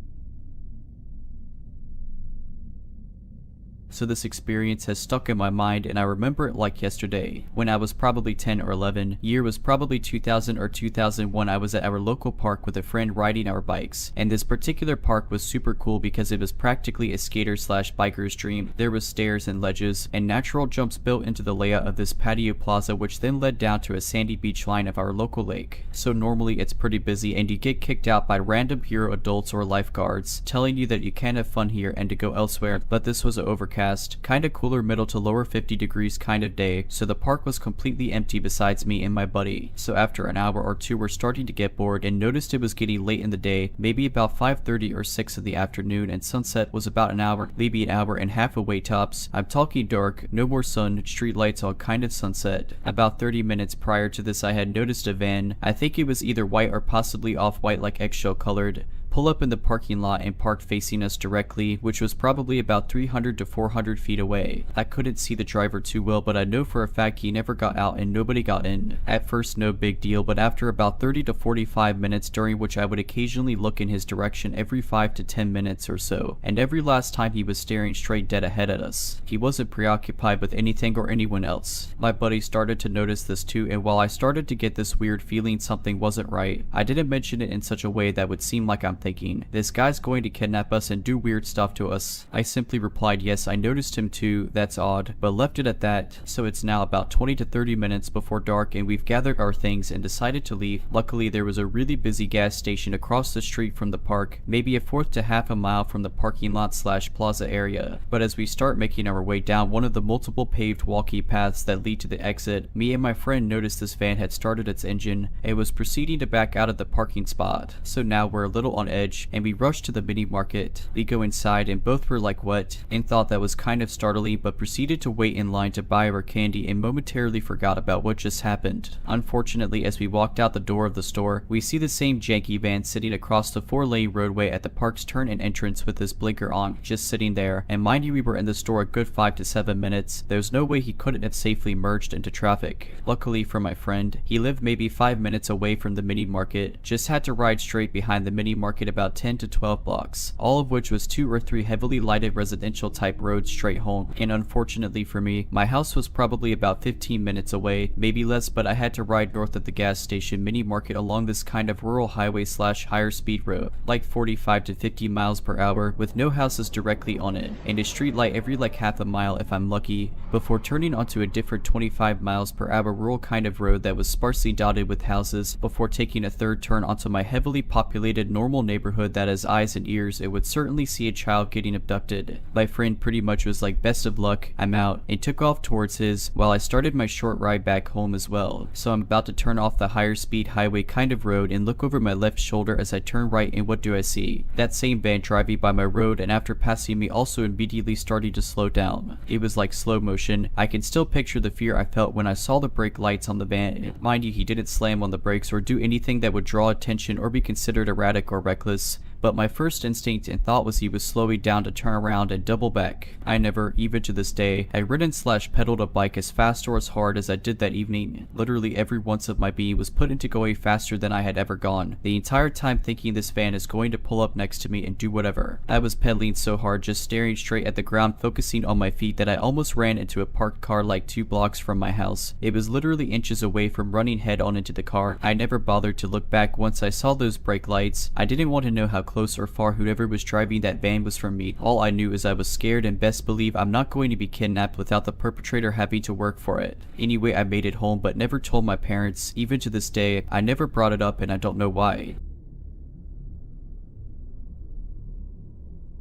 So this experience has stuck in my mind and I remember it like yesterday. When I was probably 10 or 11, year was probably 2000 or 2001, I was at our local park with a friend riding our bikes. And this particular park was super cool because it was practically a skater slash biker's dream. There was stairs and ledges and natural jumps built into the layout of this patio plaza, which then led down to a sandy beach line of our local lake. So normally it's pretty busy and you get kicked out by random hero adults or lifeguards telling you that you can't have fun here and to go elsewhere, but this was an overcast, kinda cooler middle to lower 50 degrees kind of day, so the park was completely empty besides me and my buddy. So after an hour or two we're starting to get bored and noticed it was getting late in the day, maybe about 5:30 or 6 in the afternoon, and sunset was about an hour, maybe an hour and a half away tops. I'm talking dark, no more sun, street lights, all kind of sunset. About 30 minutes prior to this I had noticed a van. I think it was either white or possibly off-white like eggshell colored, pull up in the parking lot and parked facing us directly, which was probably about 300 to 400 feet away. I couldn't see the driver too well, but I know for a fact he never got out and nobody got in. At first no big deal, but after about 30 to 45 minutes, during which I would occasionally look in his direction every 5 to 10 minutes or so, and every last time he was staring straight dead ahead at us. He wasn't preoccupied with anything or anyone else. My buddy started to notice this too, and while I started to get this weird feeling something wasn't right, I didn't mention it in such a way that would seem like I'm thinking, this guy's going to kidnap us and do weird stuff to us. I simply replied, yes, I noticed him too, that's odd, but left it at that. So it's now about 20 to 30 minutes before dark and we've gathered our things and decided to leave. Luckily there was a really busy gas station across the street from the park, maybe a fourth to half a mile from the parking lot / plaza area. But as we start making our way down one of the multiple paved walkie paths that lead to the exit, me and my friend noticed this van had started its engine and was proceeding to back out of the parking spot. So now we're a little on edge and we rush to the mini market. We go inside and both were like, what? And thought that was kind of startling, but proceeded to wait in line to buy our candy and momentarily forgot about what just happened. Unfortunately, as we walked out the door of the store, we see the same janky van sitting across the 4-lane roadway at the park's turn and entrance with his blinker on, just sitting there. And mind you, we were in the store a good 5 to 7 minutes. There's no way he couldn't have safely merged into traffic. Luckily for my friend, he lived maybe 5 minutes away from the mini market, just had to ride straight behind the mini market about 10 to 12 blocks, all of which was 2 or 3 heavily lighted residential type roads straight home. And unfortunately for me, my house was probably about 15 minutes away, maybe less, but I had to ride north of the gas station mini market along this kind of rural highway / higher speed road, like 45 to 50 miles per hour with no houses directly on it, and a street light every like half a mile if I'm lucky, before turning onto a different 25 miles per hour rural kind of road that was sparsely dotted with houses, before taking a third turn onto my heavily populated normal neighborhood that has eyes and ears. It would certainly see a child getting abducted. My friend pretty much was like, best of luck, I'm out, and took off towards his, while I started my short ride back home as well. So I'm about to turn off the higher speed highway kind of road and look over my left shoulder as I turn right, and what do I see? That same van driving by my road, and after passing me also immediately starting to slow down. It was like slow motion. I can still picture the fear I felt when I saw the brake lights on the van. Mind you, he didn't slam on the brakes or do anything that would draw attention or be considered erratic or reckless, but my first instinct and thought was he was slowing down to turn around and double back. I never, even to this day, had ridden / pedaled a bike as fast or as hard as I did that evening. Literally every once of my being was put into going faster than I had ever gone, the entire time thinking this van is going to pull up next to me and do whatever. I was pedaling so hard, just staring straight at the ground, focusing on my feet, that I almost ran into a parked car like 2 blocks from my house. It was literally inches away from running head on into the car. I never bothered to look back once I saw those brake lights. I didn't want to know how close or far whoever was driving that van was from me. All I knew is I was scared, and best believe I'm not going to be kidnapped without the perpetrator having to work for it. Anyway, I made it home but never told my parents. Even to this day, I never brought it up, and I don't know why.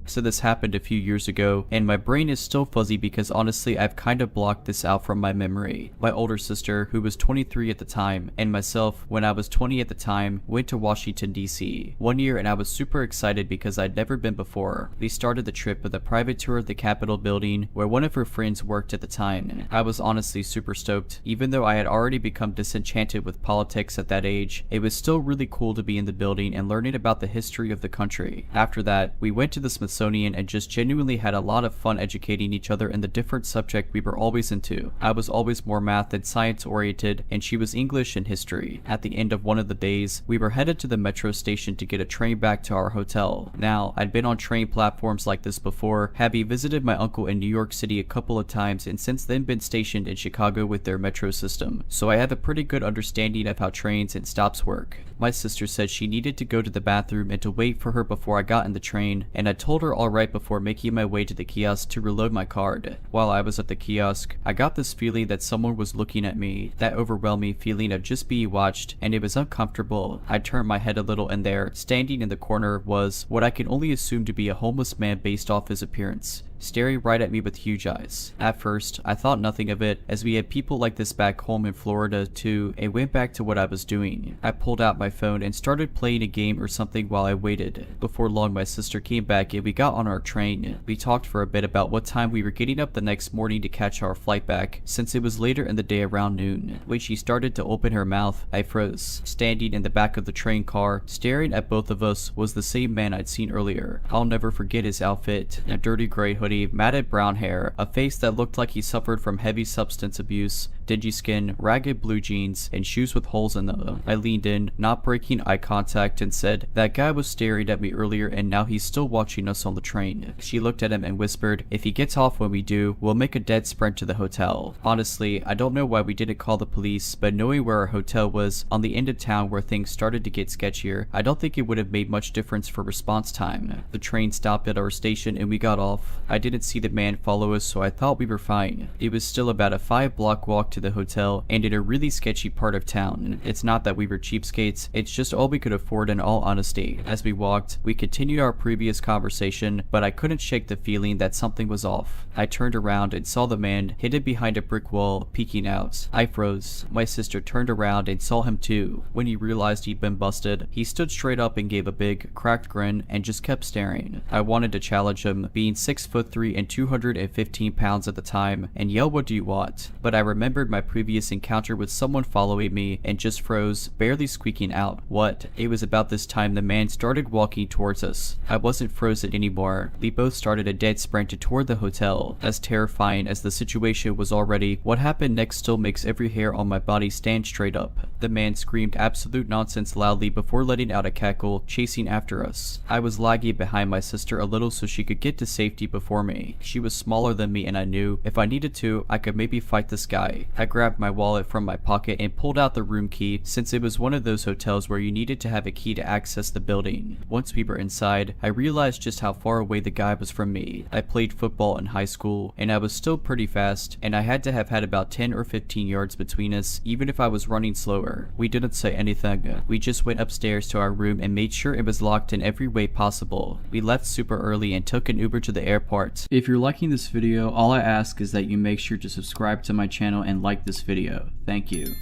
So this happened a few years ago, and my brain is still fuzzy because honestly I've kind of blocked this out from my memory. My older sister, who was 23 at the time, and myself, when I was 20 at the time, went to Washington DC one year, and I was super excited because I'd never been before. We started the trip with a private tour of the Capitol building where one of her friends worked at the time. I was honestly super stoked. Even though I had already become disenchanted with politics at that age, it was still really cool to be in the building and learning about the history of the country. After that, we went to the Smithsonian and just genuinely had a lot of fun educating each other in the different subject we were always into. I was always more math than science oriented, and she was English and history. At the end of one of the days, we were headed to the metro station to get a train back to our hotel. Now, I'd been on train platforms like this before, having visited my uncle in New York City a couple of times, and since then been stationed in Chicago with their metro system, so I have a pretty good understanding of how trains and stops work. My sister said she needed to go to the bathroom and to wait for her before I got in the train, and I told her all right before making my way to the kiosk to reload my card. While I was at the kiosk, I got this feeling that someone was looking at me, that overwhelming feeling of just being watched, and it was uncomfortable. I turned my head a little, and there, standing in the corner, was what I can only assume to be a homeless man based off his appearance. staring right at me with huge eyes. At first, I thought nothing of it, as we had people like this back home in Florida too, and went back to what I was doing. I pulled out my phone and started playing a game or something while I waited. Before long, my sister came back and we got on our train. We talked for a bit about what time we were getting up the next morning to catch our flight back, since it was later in the day around noon. When she started to open her mouth, I froze. Standing in the back of the train car, staring at both of us, was the same man I'd seen earlier. I'll never forget his outfit: a dirty gray hoodie, matted brown hair, a face that looked like he suffered from heavy substance abuse, dingy skin, ragged blue jeans, and shoes with holes in them. I leaned in, not breaking eye contact, and said, "That guy was staring at me earlier and now he's still watching us on the train." She looked at him and whispered, "If he gets off when we do, we'll make a dead sprint to the hotel." Honestly, I don't know why we didn't call the police, but knowing where our hotel was, on the end of town where things started to get sketchier, I don't think it would have made much difference for response time. The train stopped at our station and we got off. I didn't see the man follow us, so I thought we were fine. It was still about a 5-block walk to the hotel and in a really sketchy part of town. It's not that we were cheapskates, it's just all we could afford in all honesty. As we walked, we continued our previous conversation, but I couldn't shake the feeling that something was off. I turned around and saw the man hidden behind a brick wall, peeking out. I froze. My sister turned around and saw him too. When he realized he'd been busted, he stood straight up and gave a big, cracked grin and just kept staring. I wanted to challenge him, being 6'3" and 215 pounds at the time, and yell, "What do you want?" But I remembered my previous encounter with someone following me and just froze, barely squeaking out, "What?" It was about this time the man started walking towards us. I wasn't frozen anymore. We both started a dead sprint toward the hotel. As terrifying as the situation was already, what happened next still makes every hair on my body stand straight up. The man screamed absolute nonsense loudly before letting out a cackle, chasing after us. I was lagging behind my sister a little so she could get to safety before me. She was smaller than me and I knew, if I needed to, I could maybe fight this guy. I grabbed my wallet from my pocket and pulled out the room key, since it was one of those hotels where you needed to have a key to access the building. Once we were inside, I realized just how far away the guy was from me. I played football in high school, and I was still pretty fast, and I had to have had about 10 or 15 yards between us, even if I was running slower. We didn't say anything. We just went upstairs to our room and made sure it was locked in every way possible. We left super early and took an Uber to the airport. If you're liking this video, all I ask is that you make sure to subscribe to my channel and like this video. Thank you.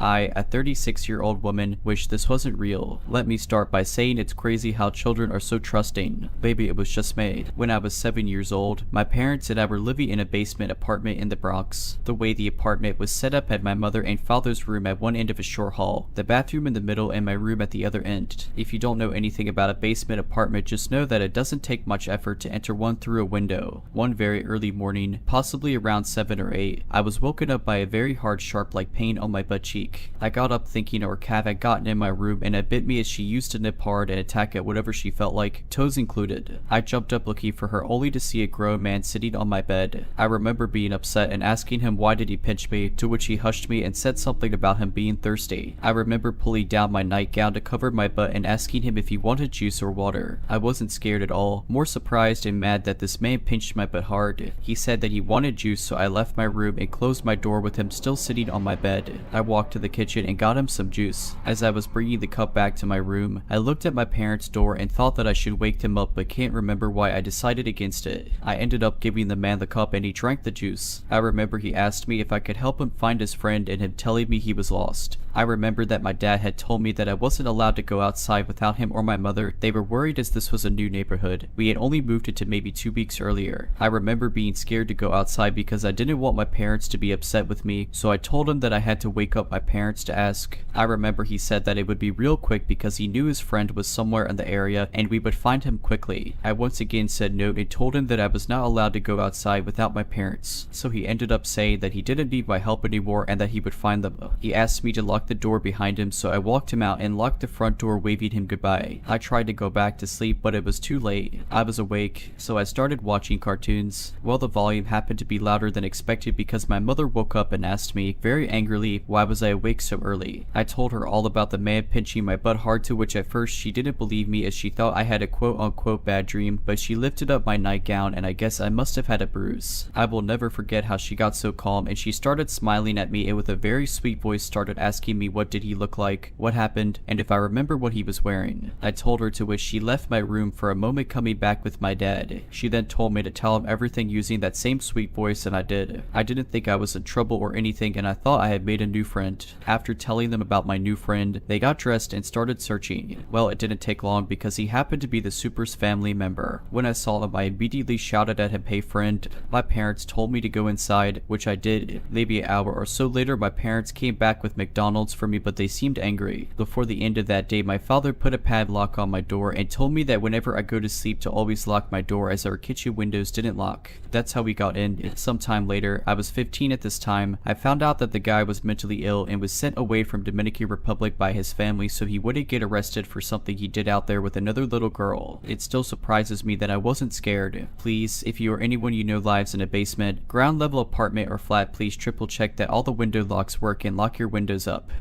I, a 36-year-old woman, wish this wasn't real. Let me start by saying it's crazy how children are so trusting. Baby, it was just made. When I was 7 years old, my parents and I were living in a basement apartment in the Bronx. The way the apartment was set up had my mother and father's room at one end of a short hall, the bathroom in the middle, and my room at the other end. If you don't know anything about a basement apartment, just know that it doesn't take much effort to enter one through a window. One very early morning, possibly around 7 or 8, I was woken up by a very hard sharp-like pain on my butt cheek. I got up thinking our cat had gotten in my room and it bit me as she used to nip hard and attack at whatever she felt like, toes included. I jumped up looking for her only to see a grown man sitting on my bed. I remember being upset and asking him why did he pinch me, to which he hushed me and said something about him being thirsty. I remember pulling down my nightgown to cover my butt and asking him if he wanted juice or water. I wasn't scared at all, more surprised and mad that this man pinched my butt hard. He said that he wanted juice, so I left my room and closed my door with him still sitting on my bed. I walked to the kitchen and got him some juice. As I was bringing the cup back to my room, I looked at my parents' door and thought that I should wake them up, but can't remember why I decided against it. I ended up giving the man the cup and he drank the juice. I remember he asked me if I could help him find his friend and him telling me he was lost. I remember that my dad had told me that I wasn't allowed to go outside without him or my mother. They were worried as this was a new neighborhood. We had only moved into maybe 2 weeks earlier. I remember being scared to go outside because I didn't want my parents to be upset with me, so I told him that I had to wake up my parents to ask. I remember he said that it would be real quick because he knew his friend was somewhere in the area and we would find him quickly. I once again said no and told him that I was not allowed to go outside without my parents, so he ended up saying that he didn't need my help anymore and that he would find them. He asked me to lock the door behind him, so I walked him out and locked the front door, waving him goodbye. I tried to go back to sleep, but it was too late. I was awake, so I started watching cartoons. Well, the volume happened to be louder than expected because my mother woke up and asked me, very angrily, why was I awake so early. I told her all about the man pinching my butt hard, to which at first she didn't believe me as she thought I had a quote-unquote bad dream, but she lifted up my nightgown and I guess I must have had a bruise. I will never forget how she got so calm and she started smiling at me and with a very sweet voice started asking asking me what did he look like, what happened, and if I remember what he was wearing. I told her, to which she left my room for a moment, coming back with my dad. She then told me to tell him everything using that same sweet voice, and I did. I didn't think I was in trouble or anything, and I thought I had made a new friend. After telling them about my new friend, they got dressed and started searching. Well, it didn't take long because he happened to be the Super's family member. When I saw him, I immediately shouted at him, "Hey friend." My parents told me to go inside, which I did. Maybe an hour or so later, my parents came back with McDonald's for me, but they seemed angry. Before the end of that day, my father put a padlock on my door and told me that whenever I go to sleep to always lock my door, as our kitchen windows didn't lock. That's how we got in. Sometime later, I was 15 at this time, I found out that the guy was mentally ill and was sent away from Dominican Republic by his family so he wouldn't get arrested for something he did out there with another little girl. It still surprises me that I wasn't scared. Please, if you or anyone you know lives in a basement, ground level apartment or flat, please triple check that all the window locks work and lock your windows up.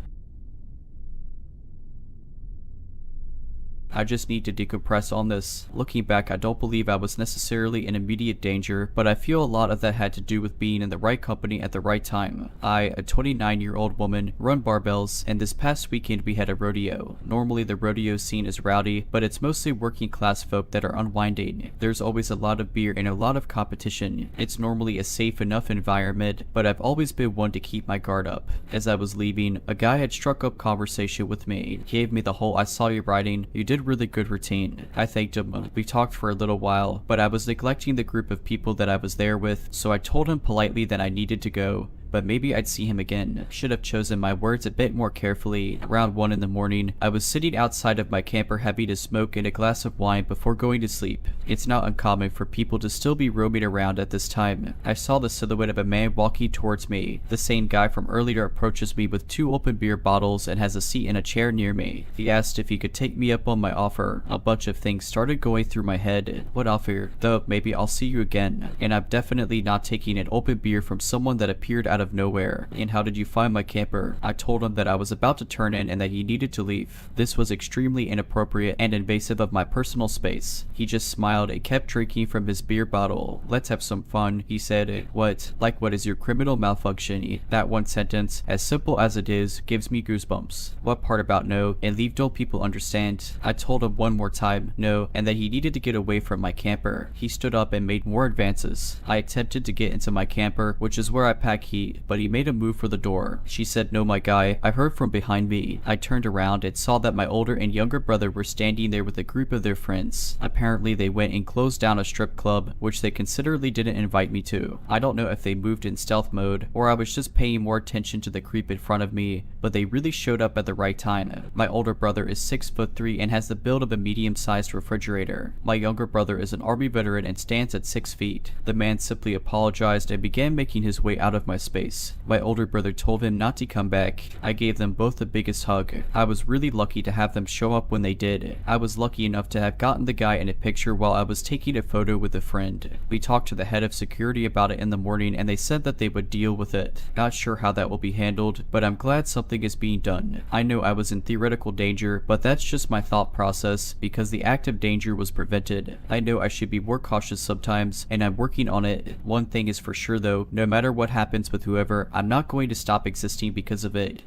I just need to decompress on this. Looking back, I don't believe I was necessarily in immediate danger, but I feel a lot of that had to do with being in the right company at the right time. I, a 29-year-old woman, run barbells, and this past weekend we had a rodeo. Normally the rodeo scene is rowdy, but it's mostly working class folk that are unwinding. There's always a lot of beer and a lot of competition. It's normally a safe enough environment, but I've always been one to keep my guard up. As I was leaving, a guy had struck up conversation with me. He gave me the whole "I saw you riding, you did really good routine." I thanked him. We talked for a little while, but I was neglecting the group of people that I was there with, so I told him politely that I needed to go, but maybe I'd see him again. Should have chosen my words a bit more carefully. Around 1 in the morning, I was sitting outside of my camper having a smoke and a glass of wine before going to sleep. It's not uncommon for people to still be roaming around at this time. I saw the silhouette of a man walking towards me. The same guy from earlier approaches me with 2 open beer bottles and has a seat in a chair near me. He asked if he could take me up on my offer. A bunch of things started going through my head. What offer? Though maybe I'll see you again. And I'm definitely not taking an open beer from someone that appeared out of nowhere. "And how did you find my camper?" I told him that I was about to turn in and that he needed to leave. This was extremely inappropriate and invasive of my personal space. He just smiled and kept drinking from his beer bottle. "Let's have some fun," he said. "What? Like what is your criminal malfunction?" That one sentence, as simple as it is, gives me goosebumps. What part about no and leave don't people understand? I told him one more time no, and that he needed to get away from my camper. He stood up and made more advances. I attempted to get into my camper, which is where I pack heat, but he made a move for the door. She said, "No, my guy." I heard from behind me. I turned around and saw that my older and younger brother were standing there with a group of their friends. Apparently they went and closed down a strip club, which they considerately didn't invite me to. I don't know if they moved in stealth mode, or I was just paying more attention to the creep in front of me, but they really showed up at the right time. My older brother is 6'3" and has the build of a medium-sized refrigerator. My younger brother is an army veteran and stands at 6 feet. The man simply apologized and began making his way out of my space. My older brother told him not to come back. I gave them both the biggest hug. I was really lucky to have them show up when they did. I was lucky enough to have gotten the guy in a picture while I was taking a photo with a friend. We talked to the head of security about it in the morning and they said that they would deal with it. Not sure how that will be handled, but I'm glad something is being done. I know I was in theoretical danger, but that's just my thought process because the active danger was prevented. I know I should be more cautious sometimes, and I'm working on it. One thing is for sure though, no matter what happens with whoever, I'm not going to stop existing because of it.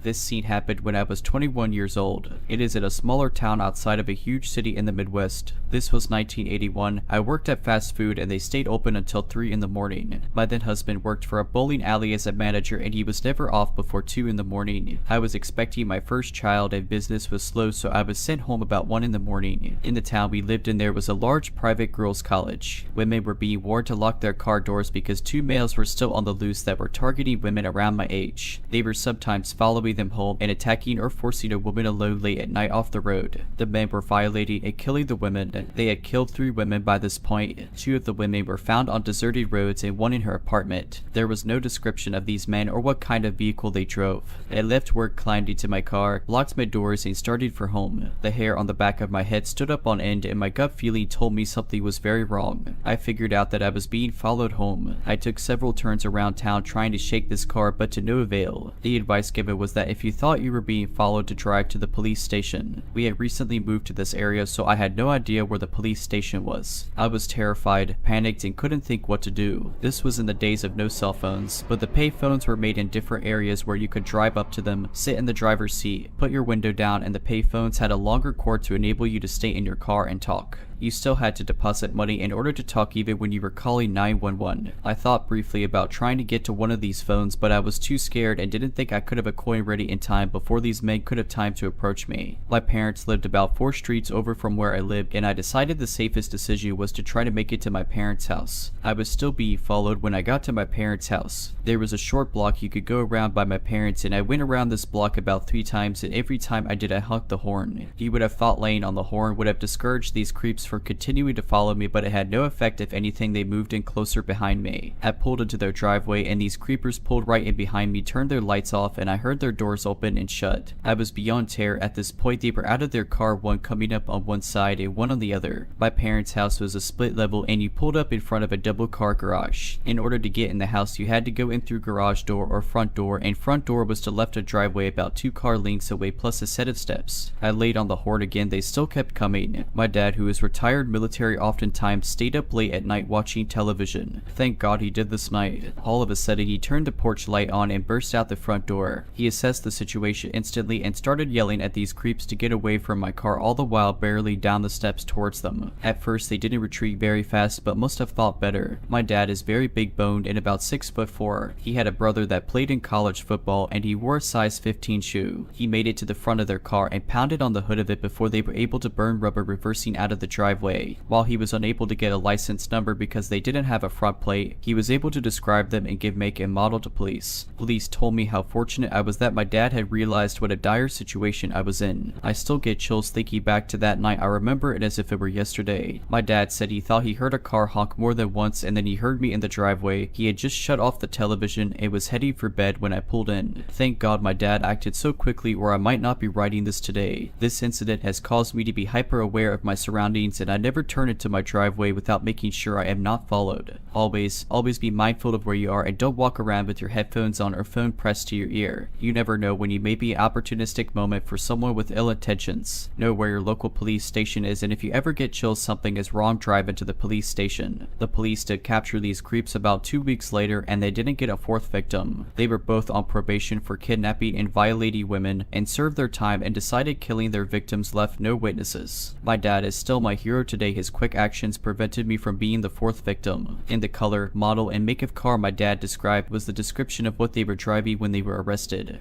This scene happened when I was 21 years old. It is in a smaller town outside of a huge city in the Midwest. This was 1981. I worked at fast food and they stayed open until 3 in the morning. My then husband worked for a bowling alley as a manager and he was never off before 2 in the morning. I was expecting my first child and business was slow, so I was sent home about 1 in the morning. In the town we lived in there was a large private girls' college. Women were being warned to lock their car doors because 2 males were still on the loose that were targeting women around my age. They were sometimes following them home and attacking or forcing a woman alone late at night off the road. The men were violating and killing the women. They had killed 3 women by this point. 2 of the women were found on deserted roads and 1 in her apartment. There was no description of these men or what kind of vehicle they drove. I left work, climbed into my car, locked my doors, and started for home. The hair on the back of my head stood up on end and my gut feeling told me something was very wrong. I figured out that I was being followed home. I took several turns around town trying to shake this car, but to no avail. The advice given was that that if you thought you were being followed to drive to the police station. We had recently moved to this area, so I had no idea where the police station was. I was terrified, panicked, and couldn't think what to do. This was in the days of no cell phones, but the payphones were made in different areas where you could drive up to them, sit in the driver's seat, put your window down, and the payphones had a longer cord to enable you to stay in your car and talk. You still had to deposit money in order to talk even when you were calling 911. I thought briefly about trying to get to one of these phones, but I was too scared and didn't think I could have a coin ready in time before these men could have time to approach me. My parents lived about 4 streets over from where I lived, and I decided the safest decision was to try to make it to my parents' house. I was still being followed when I got to my parents' house. There was a short block you could go around by my parents, and I went around this block about 3 times, and every time I did I honked the horn. You would have thought laying on the horn would have discouraged these creeps from continuing to follow me, but it had no effect. If anything, they moved in closer behind me. I pulled into their driveway, and these creepers pulled right in behind me, turned their lights off, and I heard their doors open and shut. I was beyond terror. At this point, they were out of their car, one coming up on one side and one on the other. My parents' house was a split level, and you pulled up in front of a double car garage. In order to get in the house, you had to go in through garage door or front door, and front door was to left a driveway about 2 car lengths away plus a set of steps. I laid on the horn again. They still kept coming. My dad, who is retired military, oftentimes stayed up late at night watching television. Thank God he did this night. All of a sudden, he turned the porch light on and burst out the front door. He assessed the situation instantly and started yelling at these creeps to get away from my car, all the while barely down the steps towards them. At first, they didn't retreat very fast, but must have thought better. My dad is very big boned and about 6'4". He had a brother that played in college football, and he wore a size 15 shoe. He made it to the front of their car and pounded on the hood of it before they were able to burn rubber reversing out of the driveway. While he was unable to get a license number because they didn't have a front plate, he was able to describe them and give make and model to police. Police told me how fortunate I was that my dad had realized what a dire situation I was in. I still get chills thinking back to that night. I remember it as if it were yesterday. My dad said he thought he heard a car honk more than once, and then he heard me in the driveway. He had just shut off the television and was heading for bed when I pulled in. Thank God my dad acted so quickly, or I might not be writing this today. This incident has caused me to be hyper aware of my surroundings, and I never turn into my driveway without making sure I am not followed. Always be mindful of where you are, and don't walk around with your headphones on or phone pressed to your ear. You never know when you may be an opportunistic moment for someone with ill intentions. Know where your local police station is, and if you ever get chills something is wrong, drive into the police station. The police did capture these creeps about 2 weeks later, and they didn't get a 4th victim. They were both on probation for kidnapping and violating women, and served their time and decided killing their victims left no witnesses. My dad is still my hero today. His quick actions prevented me from being the 4th victim. In the color, model, and make of car my dad described was the description of what they were driving when they were arrested.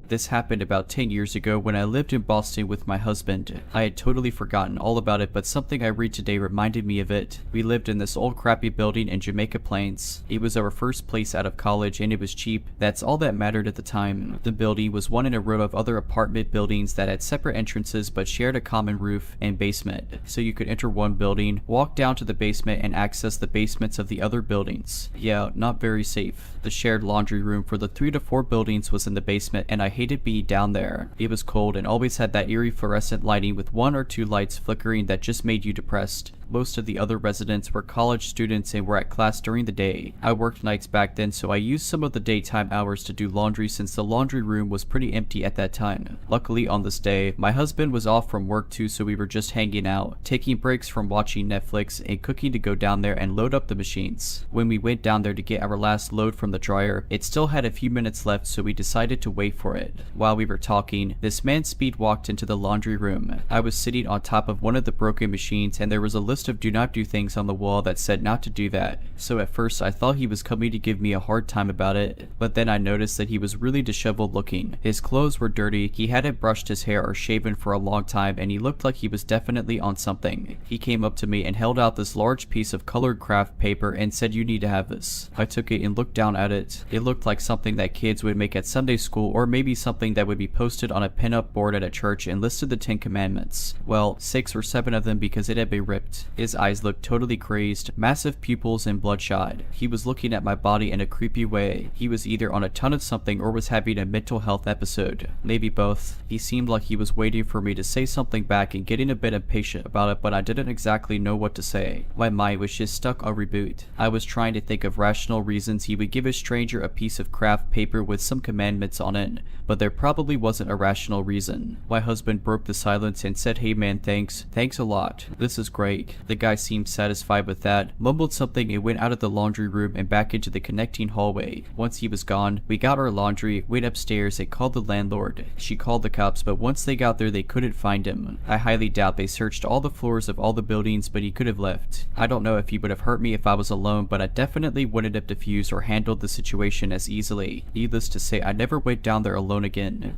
This happened about 10 years ago when I lived in Boston with my husband. I had totally forgotten all about it, but something I read today reminded me of it. We lived in this old crappy building in Jamaica Plains. It was our first place out of college, and it was cheap. That's all that mattered at the time. The building was one in a row of other apartment buildings that had separate entrances but shared a common roof and basement. So you could enter one building, walk down to the basement, and access the basements of the other buildings. Yeah, not very safe. The shared laundry room for the 3 to 4 buildings was in the basement, and I hated being down there. It was cold and always had that eerie fluorescent lighting with 1 or 2 lights flickering that just made you depressed. Most of the other residents were college students and were at class during the day. I worked nights back then, so I used some of the daytime hours to do laundry since the laundry room was pretty empty at that time. Luckily on this day, my husband was off from work too, so we were just hanging out, taking breaks from watching Netflix and cooking to go down there and load up the machines. When we went down there to get our last load from the dryer, it still had a few minutes left, so we decided to wait for it. While we were talking, this man speed walked into the laundry room. I was sitting on top of one of the broken machines, and there was a list of do not do things on the wall that said not to do that. So at first I thought he was coming to give me a hard time about it, but then I noticed that he was really disheveled looking. His clothes were dirty, he hadn't brushed his hair or shaven for a long time, and he looked like he was definitely on something. He came up to me and held out this large piece of colored craft paper and said, "You need to have this." I took it and looked down at it. It looked like something that kids would make at Sunday school, or maybe something that would be posted on a pin-up board at a church and listed the 10 Commandments. Well, 6 or 7 of them because it had been ripped. His eyes looked totally crazed, massive pupils and bloodshot. He was looking at my body in a creepy way. He was either on a ton of something or was having a mental health episode. Maybe both. He seemed like he was waiting for me to say something back and getting a bit impatient about it, but I didn't exactly know what to say. My mind was just stuck on reboot. I was trying to think of rational reasons he would give a stranger a piece of craft paper with some commandments on it, but there probably wasn't a rational reason. My husband broke the silence and said, "Hey man, thanks a lot. This is great." The guy seemed satisfied with that, mumbled something and went out of the laundry room and back into the connecting hallway. Once he was gone, we got our laundry, went upstairs and called the landlord. She called the cops, but once they got there they couldn't find him. I highly doubt they searched all the floors of all the buildings, but he could have left. I don't know if he would have hurt me if I was alone, but I definitely wouldn't have diffused or handled the situation as easily. Needless to say, I never went down there alone again.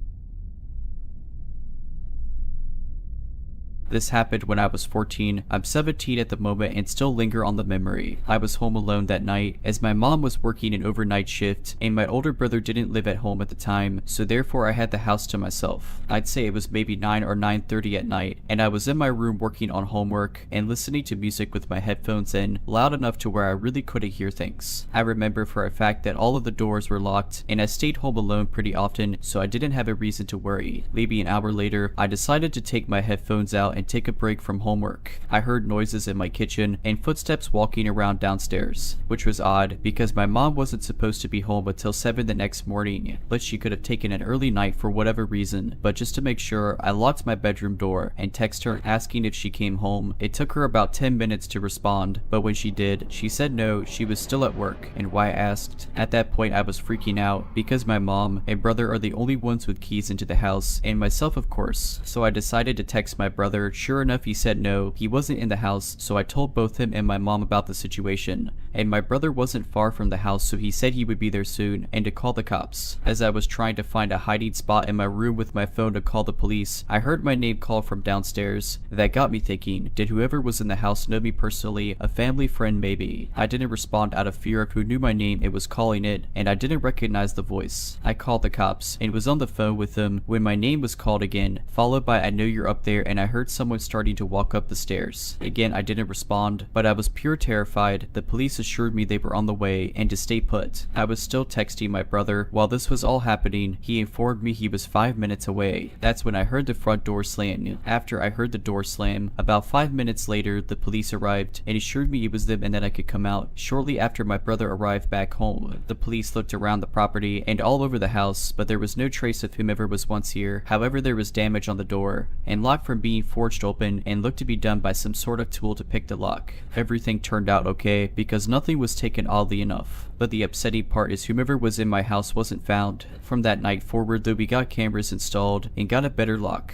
This happened when I was 14. I'm 17 at the moment and still linger on the memory. I was home alone that night as my mom was working an overnight shift and my older brother didn't live at home at the time, so therefore I had the house to myself. I'd say it was maybe 9 or 9:30 at night and I was in my room working on homework and listening to music with my headphones in, loud enough to where I really couldn't hear things. I remember for a fact that all of the doors were locked and I stayed home alone pretty often, so I didn't have a reason to worry. Maybe an hour later, I decided to take my headphones out and take a break from homework. I heard noises in my kitchen and footsteps walking around downstairs, which was odd because my mom wasn't supposed to be home until 7 the next morning, but she could have taken an early night for whatever reason. But just to make sure, I locked my bedroom door and texted her asking if she came home. It took her about 10 minutes to respond, but when she did, she said no, she was still at work, and why I asked. At that point I was freaking out because my mom and brother are the only ones with keys into the house, and myself of course, so I decided to text my brother. Sure enough, he said no, he wasn't in the house, so I told both him and my mom about the situation, and my brother wasn't far from the house, so he said he would be there soon and to call the cops. As I was trying to find a hiding spot in my room with my phone to call the police, I heard my name called from downstairs. That got me thinking, did whoever was in the house know me personally, a family friend maybe? I didn't respond out of fear of who knew my name and was calling it, and I didn't recognize the voice. I called the cops and was on the phone with them when my name was called again, followed by "I know you're up there," and I heard someone starting to walk up the stairs. Again, I didn't respond, but I was pure terrified. The police assured me they were on the way and to stay put. I was still texting my brother. While this was all happening, he informed me he was 5 minutes away. That's when I heard the front door slam. After I heard the door slam, about 5 minutes later, the police arrived and assured me it was them and that I could come out. Shortly after my brother arrived back home, the police looked around the property and all over the house, but there was no trace of whomever was once here. However, there was damage on the door and locked from being forged open and looked to be done by some sort of tool to pick the lock. Everything turned out okay because nothing was taken, oddly enough. But the upsetting part is whomever was in my house wasn't found. From that night forward though, we got cameras installed and got a better lock.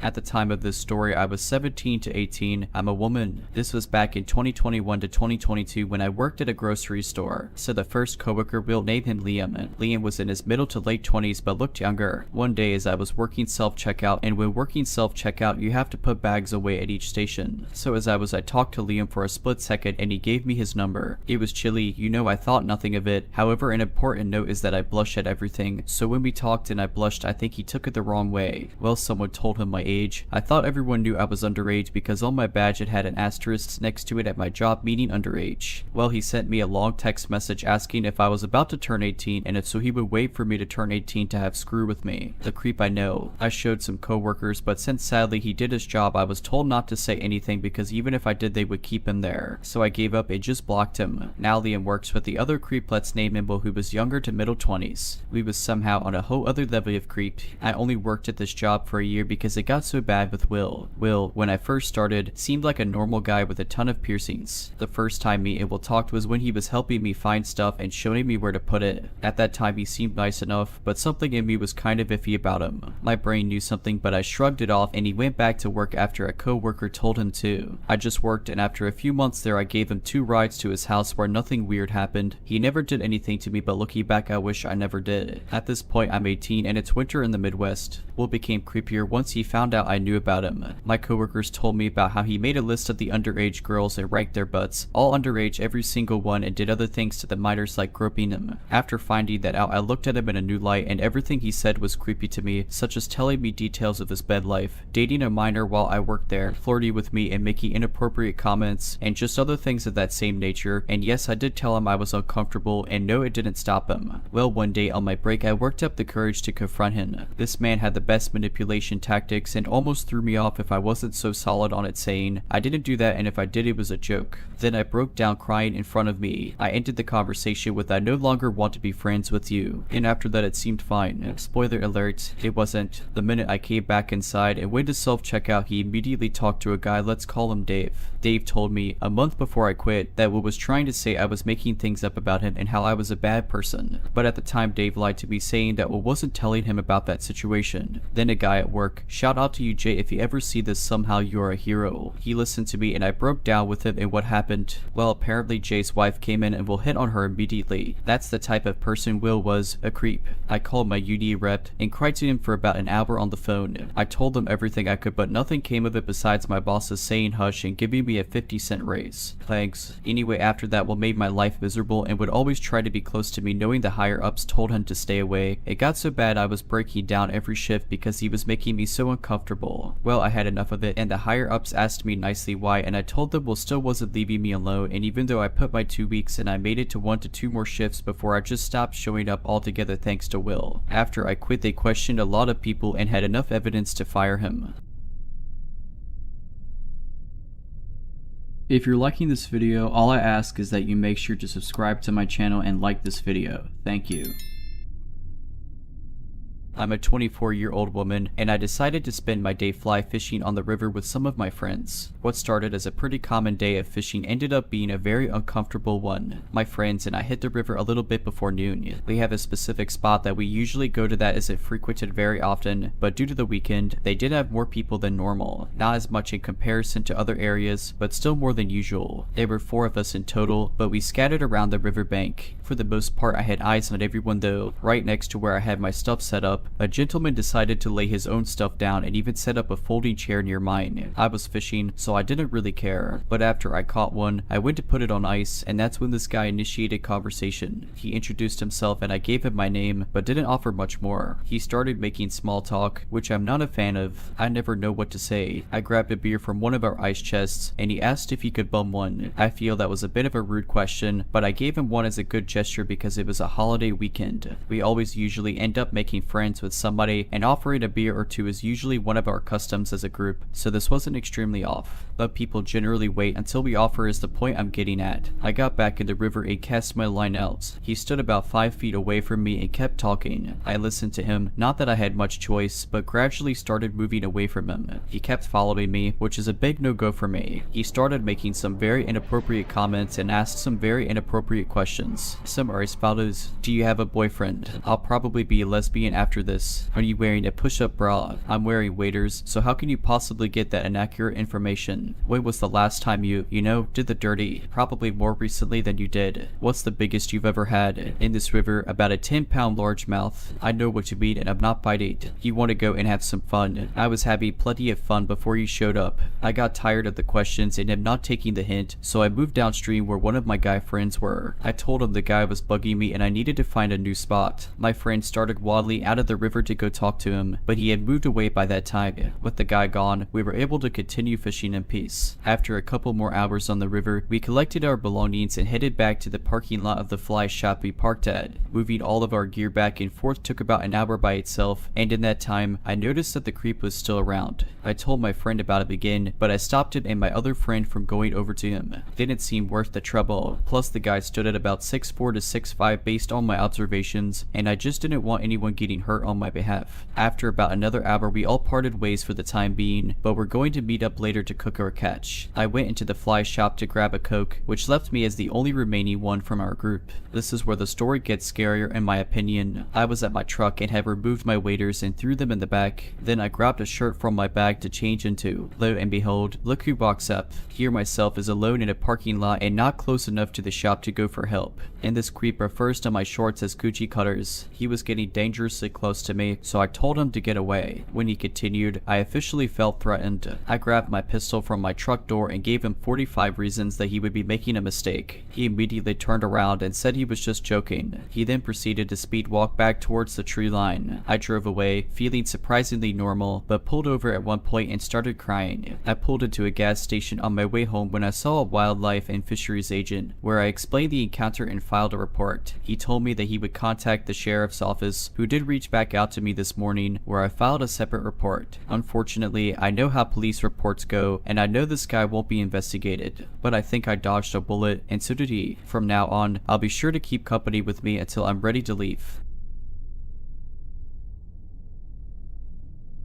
At the time of this story, I was 17 to 18. I'm a woman. This was back in 2021 to 2022 when I worked at a grocery store. So the first coworker, we'll name him Liam. Liam was in his middle to late 20s but looked younger. One day as I was working self-checkout, and when working self-checkout you have to put bags away at each station. So as I talked to Liam for a split second and he gave me his number. It was chilly, I thought nothing of it. However, an important note is that I blush at everything. So when we talked and I blushed, I think he took it the wrong way. Well, someone told him my age. I thought everyone knew I was underage because on my badge it had an asterisk next to it at my job meaning underage. Well, he sent me a long text message asking if I was about to turn 18 and so he would wait for me to turn 18 to have screw with me. The creep, I know. I showed some coworkers, but since sadly he did his job, I was told not to say anything because even if I did they would keep him there. So I gave up and just blocked him. Now Liam works with the other creep, let's name him, who was younger to middle 20s. We was somehow on a whole other level of creep. I only worked at this job for a year because it got so bad with Will. Will, when I first started, seemed like a normal guy with a ton of piercings. The first time me and Will talked was when he was helping me find stuff and showing me where to put it. At that time he seemed nice enough, but something in me was kind of iffy about him. My brain knew something, but I shrugged it off and he went back to work after a co-worker told him to. I just worked, and after a few months there I gave him 2 rides to his house where nothing weird happened. He never did anything to me, but looking back I wish I never did. At this point I'm 18 and it's winter in the Midwest. Will became creepier once he found found out I knew about him. My coworkers told me about how he made a list of the underage girls and ranked their butts, all underage every single one, and did other things to the minors like groping them. After finding that out, I looked at him in a new light, and everything he said was creepy to me, such as telling me details of his bed life, dating a minor while I worked there, flirting with me and making inappropriate comments, and just other things of that same nature. And yes, I did tell him I was uncomfortable, and no, it didn't stop him. Well, one day on my break, I worked up the courage to confront him. This man had the best manipulation tactics and almost threw me off if I wasn't so solid on it, saying I didn't do that, and if I did, it was a joke. Then I broke down crying in front of me. I ended the conversation with, I no longer want to be friends with you. And after that, it seemed fine. Spoiler alert, it wasn't. The minute I came back inside and went to self-checkout, he immediately talked to a guy, let's call him Dave. Dave told me a month before I quit that was trying to say I was making things up about him and how I was a bad person. But at the time, Dave lied to me, saying that wasn't telling him about that situation. Then a guy at work, shout out to you Jay, if you ever see this, somehow you're a hero. He listened to me and I broke down with him, and what happened? Well, apparently Jay's wife came in and Will hit on her immediately. That's the type of person Will was, a creep. I called my UD rep and cried to him for about an hour on the phone. I told them everything I could, but nothing came of it besides my bosses saying hush and giving me a 50-cent raise. Thanks. Anyway, after that, Will made my life miserable and would always try to be close to me, knowing the higher ups told him to stay away. It got so bad I was breaking down every shift because he was making me so uncomfortable. Well, I had enough of it, and the higher ups asked me nicely why, and I told them Will still wasn't leaving me alone, and even though I put my 2 weeks and I made it to 1 to 2 more shifts before I just stopped showing up altogether thanks to Will. After I quit, they questioned a lot of people and had enough evidence to fire him. If you're liking this video, all I ask is that you make sure to subscribe to my channel and like this video. Thank you. I'm a 24-year-old woman, and I decided to spend my day fly fishing on the river with some of my friends. What started as a pretty common day of fishing ended up being a very uncomfortable one. My friends and I hit the river a little bit before noon. We have a specific spot that we usually go to that isn't frequented very often, but due to the weekend, they did have more people than normal. Not as much in comparison to other areas, but still more than usual. There were 4 of us in total, but we scattered around the riverbank. For the most part, I had eyes on everyone though. Right next to where I had my stuff set up, a gentleman decided to lay his own stuff down and even set up a folding chair near mine. I was fishing, so I didn't really care. But after I caught one, I went to put it on ice, and that's when this guy initiated conversation. He introduced himself and I gave him my name, but didn't offer much more. He started making small talk, which I'm not a fan of. I never know what to say. I grabbed a beer from one of our ice chests, and he asked if he could bum one. I feel that was a bit of a rude question, but I gave him one as a good gesture because it was a holiday weekend. We always usually end up making friends with somebody, and offering a beer or two is usually one of our customs as a group, so this wasn't extremely off. But people generally wait until we offer is the point I'm getting at. I got back in the river and cast my line out. He stood about 5 feet away from me and kept talking. I listened to him, not that I had much choice, but gradually started moving away from him. He kept following me, which is a big no-go for me. He started making some very inappropriate comments and asked some very inappropriate questions. Some are as follows: do you have a boyfriend? I'll probably be a lesbian after this. Are you wearing a push-up bra? I'm wearing waders, so how can you possibly get that inaccurate information? When was the last time you did the dirty? Probably more recently than you did. What's the biggest you've ever had? In this river, about a 10-pound largemouth. I know what you mean, and I'm not biting. You want to go and have some fun. I was having plenty of fun before you showed up. I got tired of the questions and am not taking the hint, so I moved downstream where one of my guy friends were. I told him the guy was bugging me and I needed to find a new spot. My friend started waddling out of the river to go talk to him, but he had moved away by that time. With the guy gone, we were able to continue fishing in peace. After a couple more hours on the river, we collected our belongings and headed back to the parking lot of the fly shop we parked at. Moving all of our gear back and forth took about an hour by itself, and in that time, I noticed that the creep was still around. I told my friend about it again, but I stopped him and my other friend from going over to him. Didn't seem worth the trouble. Plus the guy stood at about 6'4" to 6'5" based on my observations, and I just didn't want anyone getting hurt on my behalf. After about another hour, we all parted ways for the time being, but we're going to meet up later to cook our catch. I went into the fly shop to grab a Coke, which left me as the only remaining one from our group. This is where the story gets scarier in my opinion. I was at my truck and had removed my waders and threw them in the back. Then I grabbed a shirt from my bag to change into. Lo and behold, look who walks up. Here myself is alone in a parking lot and not close enough to the shop to go for help. And this creep refers to my shorts as Gucci cutters. He was getting dangerously close close to me, so I told him to get away. When he continued, I officially felt threatened. I grabbed my pistol from my truck door and gave him 45 reasons that he would be making a mistake. He immediately turned around and said he was just joking. He then proceeded to speed walk back towards the tree line. I drove away, feeling surprisingly normal, but pulled over at one point and started crying. I pulled into a gas station on my way home when I saw a wildlife and fisheries agent, where I explained the encounter and filed a report. He told me that he would contact the sheriff's office, who did reach back out to me this morning, where I filed a separate report. Unfortunately, I know how police reports go, and I know this guy won't be investigated, but I think I dodged a bullet, and so did he. From now on, I'll be sure to keep company with me until I'm ready to leave.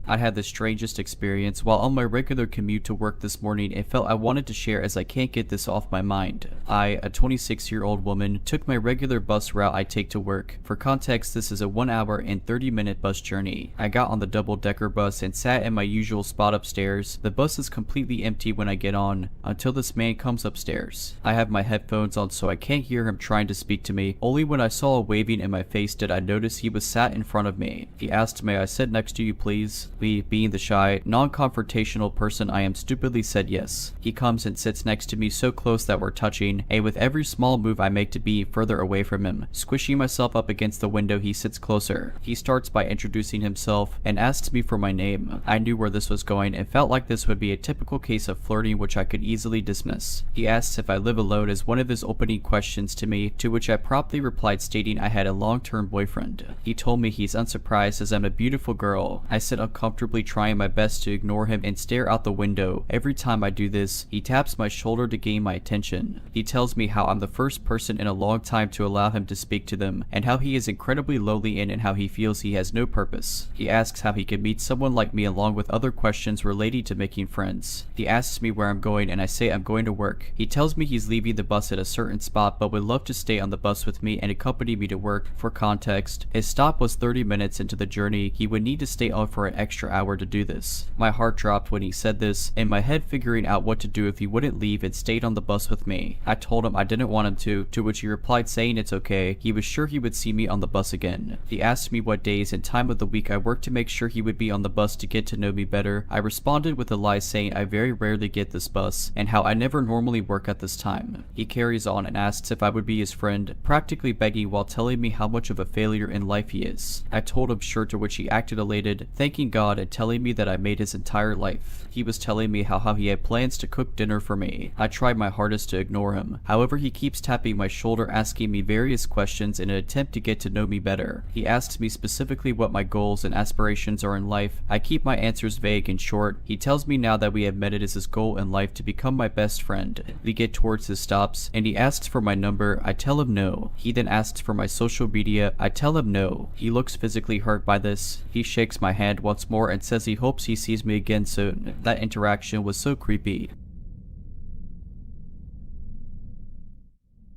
I had the strangest experience while on my regular commute to work this morning and felt I wanted to share as I can't get this off my mind. I, a 26-year-old woman, took my regular bus route I take to work. For context, this is a 1 hour and 30-minute bus journey. I got on the double-decker bus and sat in my usual spot upstairs. The bus is completely empty when I get on, until this man comes upstairs. I have my headphones on so I can't hear him trying to speak to me. Only when I saw a waving in my face did I notice he was sat in front of me. He asked, "May I sit next to you, please?" Me, being the shy, non-confrontational person I am, stupidly said yes. He comes and sits next to me so close that we're touching, and with every small move I make to be further away from him, squishing myself up against the window, he sits closer. He starts by introducing himself and asks me for my name. I knew where this was going and felt like this would be a typical case of flirting which I could easily dismiss. He asks if I live alone as one of his opening questions to me, to which I promptly replied stating I had a long-term boyfriend. He told me he's unsurprised as I'm a beautiful girl. I sit uncomfortably trying my best to ignore him and stare out the window. Every time I do this, he taps my shoulder to gain my attention. He tells me how I'm the first person in a long time to allow him to speak to them, and how he is incredibly lonely and how he feels he has no purpose. He asks how he could meet someone like me along with other questions relating to making friends. He asks me where I'm going and I say I'm going to work. He tells me he's leaving the bus at a certain spot but would love to stay on the bus with me and accompany me to work. For context, his stop was 30 minutes into the journey. He would need to stay on for an extra hour to do this. My heart dropped when he said this, in my head figuring out what to do if he wouldn't leave and stayed on the bus with me. I told him I didn't want him to which he replied saying it's okay. He was sure he would see me on the bus again. He asked me what days and time of the week I worked to make sure he would be on the bus to get to know me better. I responded with a lie saying I very rarely get this bus and how I never normally work at this time. He carries on and asks if I would be his friend, practically begging while telling me how much of a failure in life he is. I told him sure, to which he acted elated, thanking God and telling me that I made his entire life. He was telling me how he had plans to cook dinner for me. I tried my hardest to ignore him. However, he keeps tapping my shoulder asking me various questions in an attempt to get to know me better. He asks me specifically what my goals and aspirations are in life. I keep my answers vague and short. He tells me now that we have met it is his goal in life to become my best friend. We get towards his stops and he asks for my number. I tell him no. He then asks for my social media. I tell him no. He looks physically hurt by this. He shakes my hand once more and says he hopes he sees me again soon. That interaction was so creepy.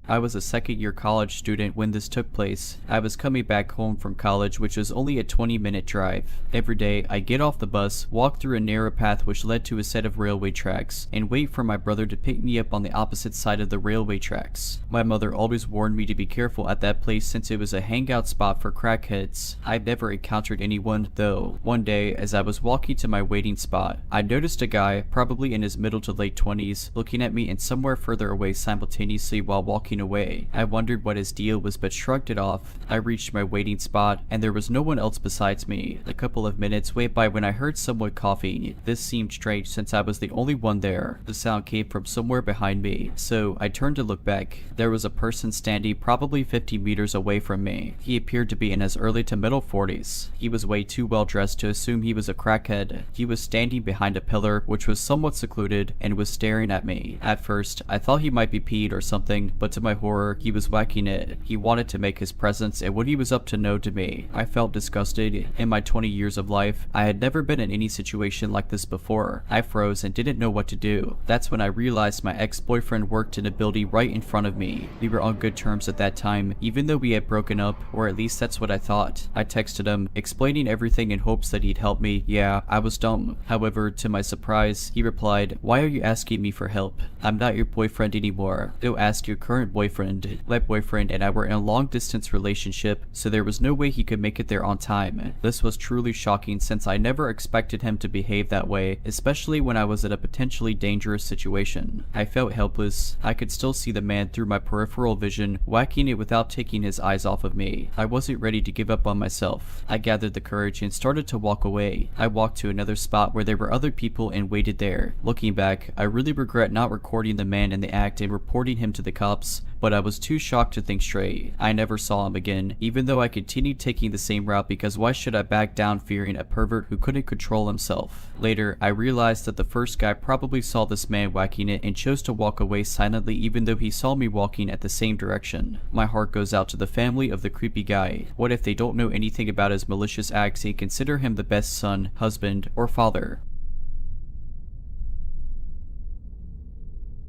I was a second-year college student when this took place. I was coming back home from college, which was only a 20-minute drive. Every day, I get off the bus, walk through a narrow path which led to a set of railway tracks, and wait for my brother to pick me up on the opposite side of the railway tracks. My mother always warned me to be careful at that place since it was a hangout spot for crackheads. I've never encountered anyone, though. One day, as I was walking to my waiting spot, I noticed a guy, probably in his middle to late 20s, looking at me and somewhere further away simultaneously while walking away. I wondered what his deal was but shrugged it off. I reached my waiting spot and there was no one else besides me. A couple of minutes went by when I heard someone coughing. This seemed strange since I was the only one there. The sound came from somewhere behind me, so I turned to look back. There was a person standing probably 50 meters away from me. He appeared to be in his early to middle 40s. He was way too well dressed to assume he was a crackhead. He was standing behind a pillar which was somewhat secluded and was staring at me. At first, I thought he might be peed or something, but to my horror, he was whacking it. He wanted to make his presence and what he was up to known to me. I felt disgusted. In my 20 years of life, I had never been in any situation like this before. I froze and didn't know what to do. That's when I realized my ex-boyfriend worked in a building right in front of me. We were on good terms at that time, even though we had broken up, or at least that's what I thought. I texted him, explaining everything in hopes that he'd help me. Yeah, I was dumb. However, to my surprise, he replied, "Why are you asking me for help? I'm not your boyfriend anymore. Go ask your current boyfriend. My boyfriend and I were in a long distance relationship, so there was no way he could make it there on time. This was truly shocking since I never expected him to behave that way, especially when I was in a potentially dangerous situation. I felt helpless. I could still see the man through my peripheral vision, whacking it without taking his eyes off of me. I wasn't ready to give up on myself. I gathered the courage and started to walk away. I walked to another spot where there were other people and waited there. Looking back, I really regret not recording the man in the act and reporting him to the cops, but I was too shocked to think straight. I never saw him again, even though I continued taking the same route because why should I back down fearing a pervert who couldn't control himself? Later, I realized that the first guy probably saw this man whacking it and chose to walk away silently even though he saw me walking at the same direction. My heart goes out to the family of the creepy guy. What if they don't know anything about his malicious acts and consider him the best son, husband, or father?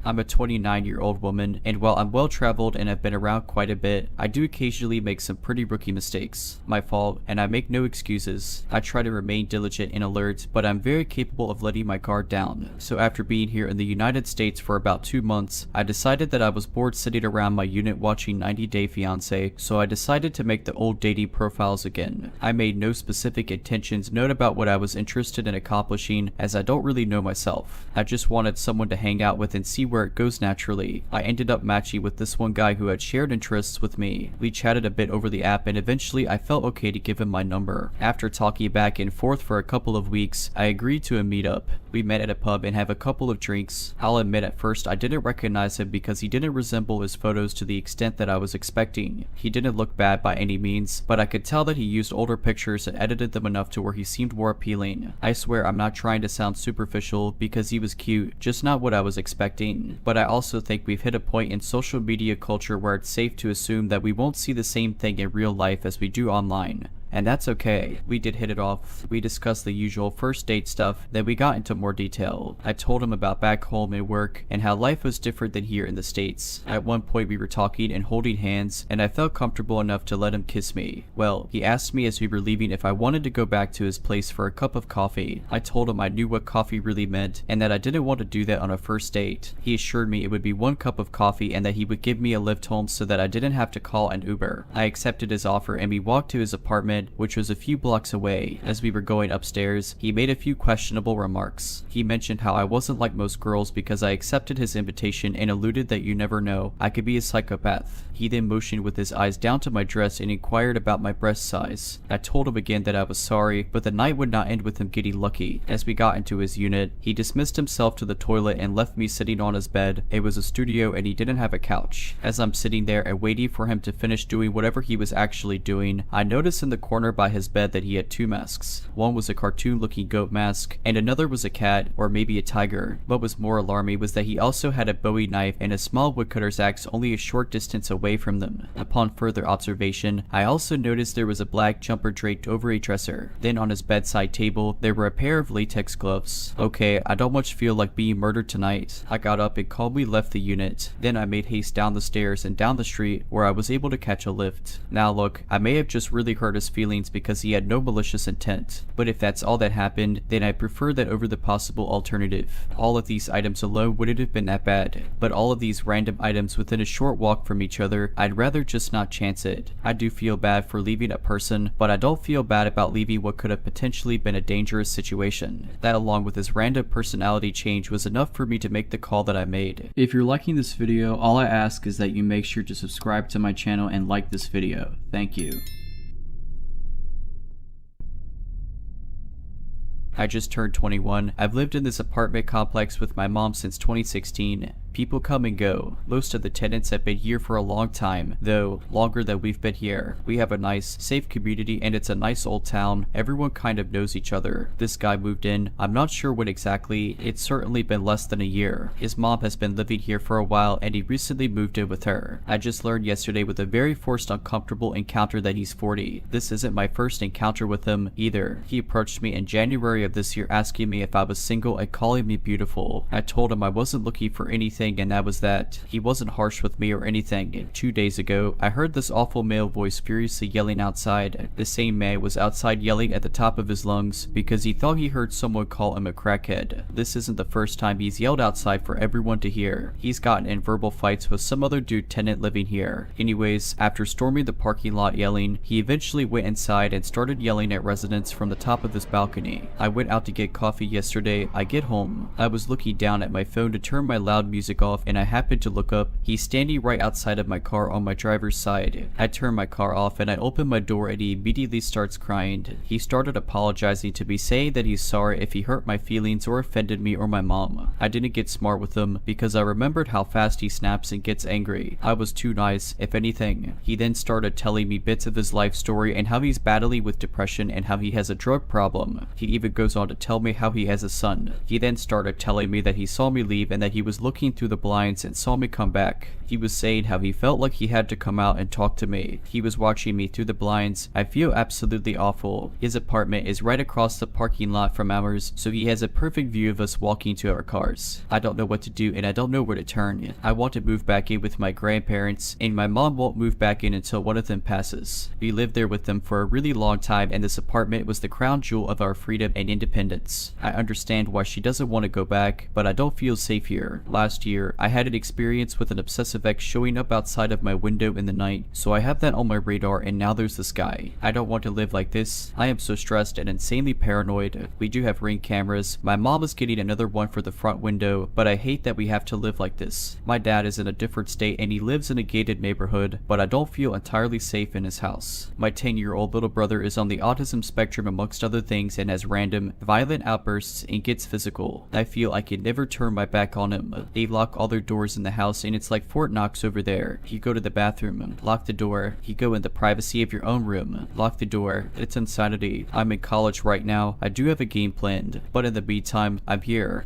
I'm a 29-year-old woman, and while I'm well-traveled and have been around quite a bit, I do occasionally make some pretty rookie mistakes. My fault, and I make no excuses. I try to remain diligent and alert, but I'm very capable of letting my guard down. So after being here in the United States for about 2 months, I decided that I was bored sitting around my unit watching 90 Day Fiancé, so I decided to make the old dating profiles again. I made no specific intentions known about what I was interested in accomplishing, as I don't really know myself. I just wanted someone to hang out with and see where it goes naturally. I ended up matching with this one guy who had shared interests with me. We chatted a bit over the app and eventually I felt okay to give him my number. After talking back and forth for a couple of weeks, I agreed to a meetup. We met at a pub and have a couple of drinks. I'll admit at first I didn't recognize him because he didn't resemble his photos to the extent that I was expecting. He didn't look bad by any means, but I could tell that he used older pictures and edited them enough to where he seemed more appealing. I swear I'm not trying to sound superficial because he was cute, just not what I was expecting. But I also think we've hit a point in social media culture where it's safe to assume that we won't see the same thing in real life as we do online. And that's okay. We did hit it off. We discussed the usual first date stuff, then we got into more detail. I told him about back home and work, and how life was different than here in the States. At one point we were talking and holding hands, and I felt comfortable enough to let him kiss me. Well, he asked me as we were leaving if I wanted to go back to his place for a cup of coffee. I told him I knew what coffee really meant, and that I didn't want to do that on a first date. He assured me it would be 1 cup of coffee and that he would give me a lift home so that I didn't have to call an Uber. I accepted his offer and we walked to his apartment, which was a few blocks away. As we were going upstairs, he made a few questionable remarks. He mentioned how I wasn't like most girls because I accepted his invitation and alluded that you never know, I could be a psychopath. He then motioned with his eyes down to my dress and inquired about my breast size. I told him again that I was sorry, but the night would not end with him getting lucky. As we got into his unit, he dismissed himself to the toilet and left me sitting on his bed. It was a studio and he didn't have a couch. As I'm sitting there and waiting for him to finish doing whatever he was actually doing, I noticed in the corner by his bed that he had 2 masks. One was a cartoon-looking goat mask, and another was a cat, or maybe a tiger. What was more alarming was that he also had a Bowie knife and a small woodcutter's axe only a short distance away from them. Upon further observation, I also noticed there was a black jumper draped over a dresser. Then on his bedside table, there were a pair of latex gloves. Okay, I don't much feel like being murdered tonight. I got up and calmly left the unit. Then I made haste down the stairs and down the street where I was able to catch a lift. Now look, I may have just really hurt his feelings because he had no malicious intent, but if that's all that happened, then I prefer that over the possible alternative. All of these items alone wouldn't have been that bad, but all of these random items within a short walk from each other, I'd rather just not chance it. I do feel bad for leaving a person, but I don't feel bad about leaving what could have potentially been a dangerous situation. That along with his random personality change was enough for me to make the call that I made. If you're liking this video, all I ask is that you make sure to subscribe to my channel and like this video. Thank you. I just turned 21. I've lived in this apartment complex with my mom since 2016. People come and go. Most of the tenants have been here for a long time, though longer than we've been here. We have a nice, safe community and it's a nice old town. Everyone kind of knows each other. This guy moved in. I'm not sure when exactly. It's certainly been less than a year. His mom has been living here for a while and he recently moved in with her. I just learned yesterday with a very forced, uncomfortable encounter that he's 40. This isn't my first encounter with him either. He approached me in January of this year asking me if I was single and calling me beautiful. I told him I wasn't looking for anything thing, and that was that. He wasn't harsh with me or anything. 2 days ago, I heard this awful male voice furiously yelling outside. The same man was outside yelling at the top of his lungs because he thought he heard someone call him a crackhead. This isn't the first time he's yelled outside for everyone to hear. He's gotten in verbal fights with some other dude tenant living here. Anyways, after storming the parking lot yelling, he eventually went inside and started yelling at residents from the top of his balcony. I went out to get coffee yesterday. I get home. I was looking down at my phone to turn my loud music off, and I happened to look up. He's standing right outside of my car on my driver's side. I turn my car off and I open my door and he immediately starts crying. He started apologizing to me, saying that he's sorry if he hurt my feelings or offended me or my mom. I didn't get smart with him because I remembered how fast he snaps and gets angry. I was too nice, if anything. He then started telling me bits of his life story and how he's battling with depression and how he has a drug problem. He even goes on to tell me how he has a son. He then started telling me that he saw me leave and that he was looking through the blinds and saw me come back. He was saying how he felt like he had to come out and talk to me. He was watching me through the blinds. I feel absolutely awful. His apartment is right across the parking lot from ours, so he has a perfect view of us walking to our cars. I don't know what to do and I don't know where to turn. I want to move back in with my grandparents, and my mom won't move back in until one of them passes. We lived there with them for a really long time, and this apartment was the crown jewel of our freedom and independence. I understand why she doesn't want to go back, but I don't feel safe here. Last year, I had an experience with an obsessive ex showing up outside of my window in the night, so I have that on my radar, and now there's this guy. I don't want to live like this. I am so stressed and insanely paranoid. We do have Ring cameras. My mom is getting another one for the front window, but I hate that we have to live like this. My dad is in a different state and he lives in a gated neighborhood, but I don't feel entirely safe in his house. My 10-year-old little brother is on the autism spectrum amongst other things and has random, violent outbursts and gets physical. I feel I can never turn my back on him. They lock all their doors in the house and it's like Fort Knox over there. You go to the bathroom, lock the door. You go in the privacy of your own room, lock the door. It's insanity. I'm in college right now. I do have a game planned, but in the meantime, I'm here.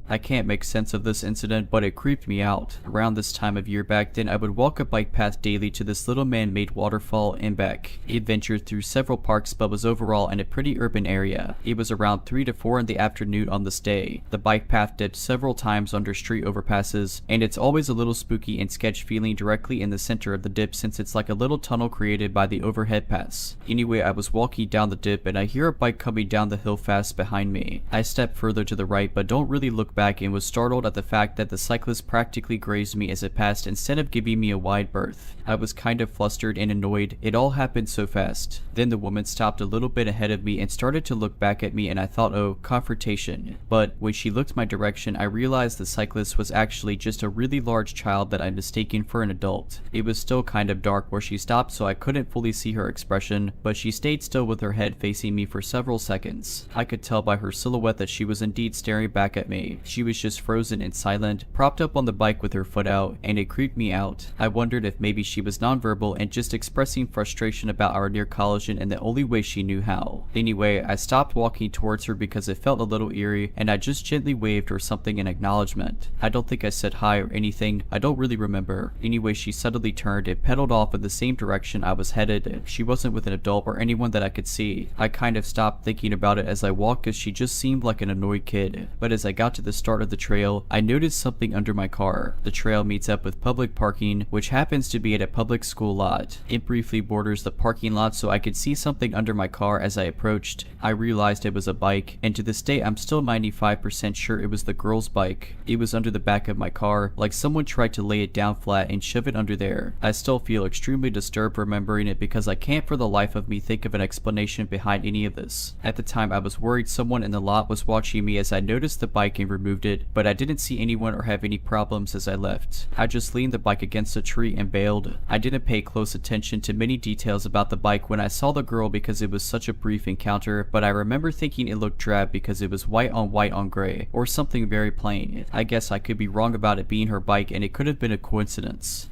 I can't make sense of this incident, but it creeped me out. Around this time of year back then, I would walk a bike path daily to this little man-made waterfall and back. It ventured through several parks but was overall in a pretty urban area. It was around 3 to 4 in the afternoon on this day. The bike path dipped several times under street overpasses, and it's always a little spooky and sketch feeling directly in the center of the dip since it's like a little tunnel created by the overhead pass. Anyway, I was walking down the dip and I hear a bike coming down the hill fast behind me. I step further to the right but don't really look back and was startled at the fact that the cyclist practically grazed me as it passed instead of giving me a wide berth. I was kind of flustered and annoyed. It all happened so fast. Then the woman stopped a little bit ahead of me and started to look back at me, and I thought, oh, confrontation. But when she looked my direction, I realized the cyclist was actually just a really large child that I mistaken for an adult. It was still kind of dark where she stopped, so I couldn't fully see her expression, but she stayed still with her head facing me for several seconds. I could tell by her silhouette that she was indeed staring back at me. She was just frozen and silent, propped up on the bike with her foot out, and it creeped me out. I wondered if maybe she was nonverbal and just expressing frustration about our near collision in the only way she knew how. Anyway, I stopped walking towards her because it felt a little eerie, and I just gently waved or something in acknowledgement. I don't think I said hi or anything. I don't really remember. Anyway, she suddenly turned and pedaled off in the same direction I was headed. She wasn't with an adult or anyone that I could see. I kind of stopped thinking about it as I walked because she just seemed like an annoyed kid. But as I got to the start of the trail, I noticed something under my car. The trail meets up with public parking, which happens to be at a public school lot. It briefly borders the parking lot so I could see something under my car as I approached. I realized it was a bike, and to this day I'm still 95% sure it was the girl's bike. It was under the back of my car, like someone tried to lay it down flat and shove it under there. I still feel extremely disturbed remembering it because I can't for the life of me think of an explanation behind any of this. At the time I was worried someone in the lot was watching me as I noticed the bike and removed it, but I didn't see anyone or have any problems as I left. I just leaned the bike against a tree and bailed. I didn't pay close attention to many details about the bike when I saw the girl because it was such a brief encounter, but I remember thinking it looked drab because it was white on gray, or something very plain. I guess I could be wrong about it being her bike and it could have been a coincidence.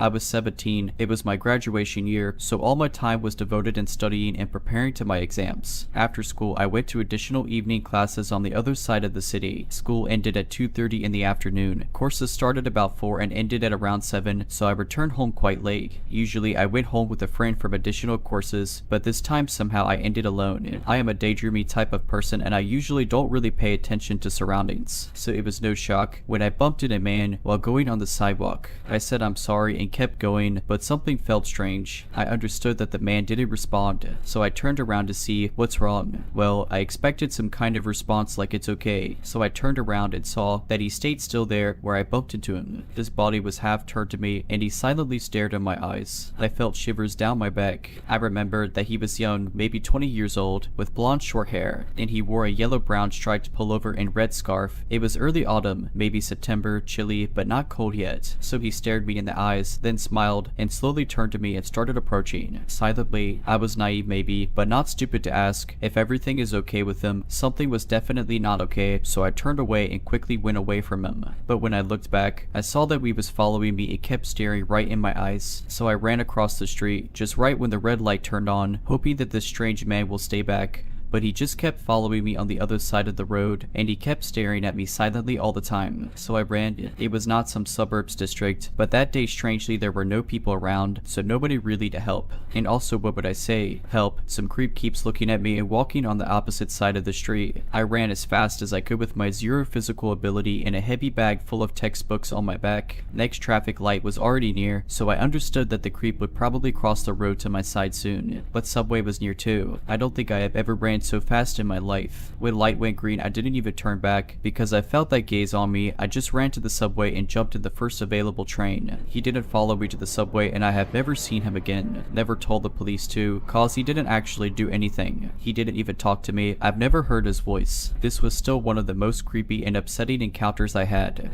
I was 17, it was my graduation year, so all my time was devoted in studying and preparing to my exams. After school, I went to additional evening classes on the other side of the city. School ended at 2:30 in the afternoon. Courses started about 4 and ended at around 7, so I returned home quite late. Usually I went home with a friend from additional courses, but this time somehow I ended alone. I am a daydreamy type of person and I usually don't really pay attention to surroundings, so it was no shock when I bumped into a man while going on the sidewalk. I said I'm sorry and kept going, but something felt strange. I understood that the man didn't respond, so I turned around to see what's wrong. Well, I expected some kind of response like it's okay, so I turned around and saw that he stayed still there where I bumped into him. His body was half turned to me and he silently stared in my eyes. I felt shivers down my back. I remembered that he was young, maybe 20 years old, with blonde short hair, and he wore a yellow-brown striped pullover and red scarf. It was early autumn, maybe September, chilly, but not cold yet, so he stared me in the eyes, then smiled, and slowly turned to me and started approaching. Silently, I was naive maybe, but not stupid to ask if everything is okay with him. Something was definitely not okay, so I turned away and quickly went away from him. But when I looked back, I saw that he was following me and kept staring right in my eyes, so I ran across the street, just right when the red light turned on, hoping that this strange man will stay back. But he just kept following me on the other side of the road, and he kept staring at me silently all the time, so I ran. It was not some suburbs district, but that day strangely there were no people around, so nobody really to help. And also, what would I say? Help. Some creep keeps looking at me and walking on the opposite side of the street. I ran as fast as I could with my zero physical ability and a heavy bag full of textbooks on my back. Next traffic light was already near, so I understood that the creep would probably cross the road to my side soon. But Subway was near too. I don't think I have ever ran so fast in my life. When light went green, I didn't even turn back because I felt that gaze on me. I just ran to the subway and jumped in the first available train. He didn't follow me to the subway and I have never seen him again. Never told the police to, cause he didn't actually do anything. He didn't even talk to me. I've never heard his voice. This was still one of the most creepy and upsetting encounters I had.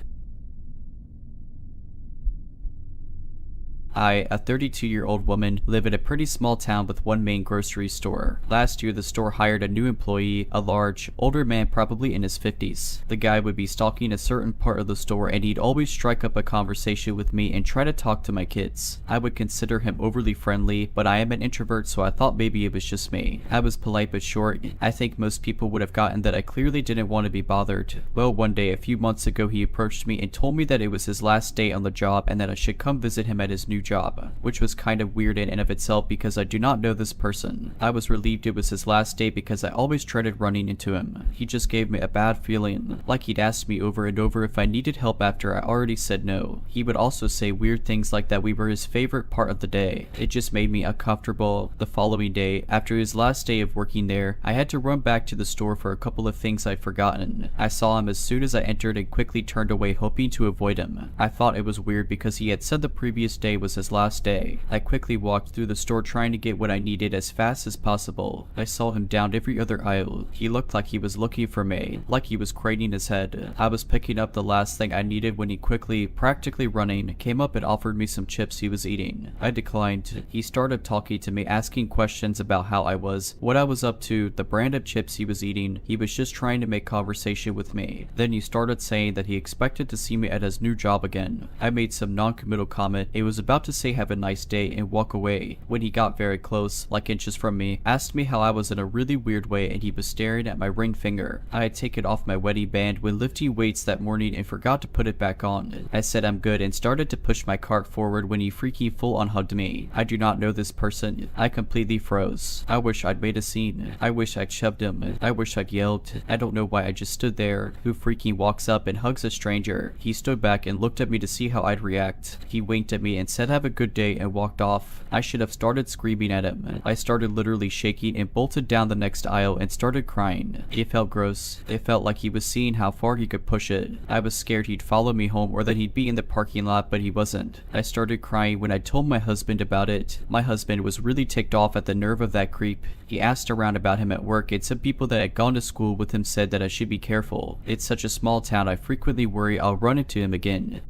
I, a 32-year-old woman, live in a pretty small town with one main grocery store. Last year, the store hired a new employee, a large, older man probably in his 50s. The guy would be stalking a certain part of the store and he'd always strike up a conversation with me and try to talk to my kids. I would consider him overly friendly, but I am an introvert, so I thought maybe it was just me. I was polite but short. I think most people would have gotten that I clearly didn't want to be bothered. Well, one day, a few months ago, he approached me and told me that it was his last day on the job and that I should come visit him at his new job, which was kind of weird in and of itself because I do not know this person. I was relieved it was his last day because I always dreaded running into him. He just gave me a bad feeling, like he'd asked me over and over if I needed help after I already said no. He would also say weird things like that we were his favorite part of the day. It just made me uncomfortable. The following day, after his last day of working there, I had to run back to the store for a couple of things I'd forgotten. I saw him as soon as I entered and quickly turned away hoping to avoid him. I thought it was weird because he had said the previous day was his last day. I quickly walked through the store trying to get what I needed as fast as possible. I saw him down every other aisle. He looked like he was looking for me, like he was craning his head. I was picking up the last thing I needed when he quickly, practically running, came up and offered me some chips he was eating. I declined. He started talking to me, asking questions about how I was, what I was up to, the brand of chips he was eating. He was just trying to make conversation with me. Then he started saying that he expected to see me at his new job again. I made some non-committal comment. It was about to say have a nice day and walk away when he got very close, like inches from me, asked me how I was in a really weird way, and he was staring at my ring finger. I had taken off my wedding band when lifting weights that morning and forgot to put it back on. I said I'm good and started to push my cart forward when he freaky full-on hugged me. I do not know this person. I completely froze. I wish I'd made a scene. I wish I'd shoved him. I wish I'd yelled. I don't know why I just stood there. Who freaking walks up and hugs a stranger? He stood back and looked at me to see how I'd react. He winked at me and said have a good day and walked off. I should have started screaming at him. I started literally shaking and bolted down the next aisle and started crying. It felt gross. It felt like he was seeing how far he could push it. I was scared he'd follow me home or that he'd be in the parking lot, but he wasn't. I started crying when I told my husband about it. My husband was really ticked off at the nerve of that creep. He asked around about him at work and some people that had gone to school with him said that I should be careful. It's such a small town, I frequently worry I'll run into him again.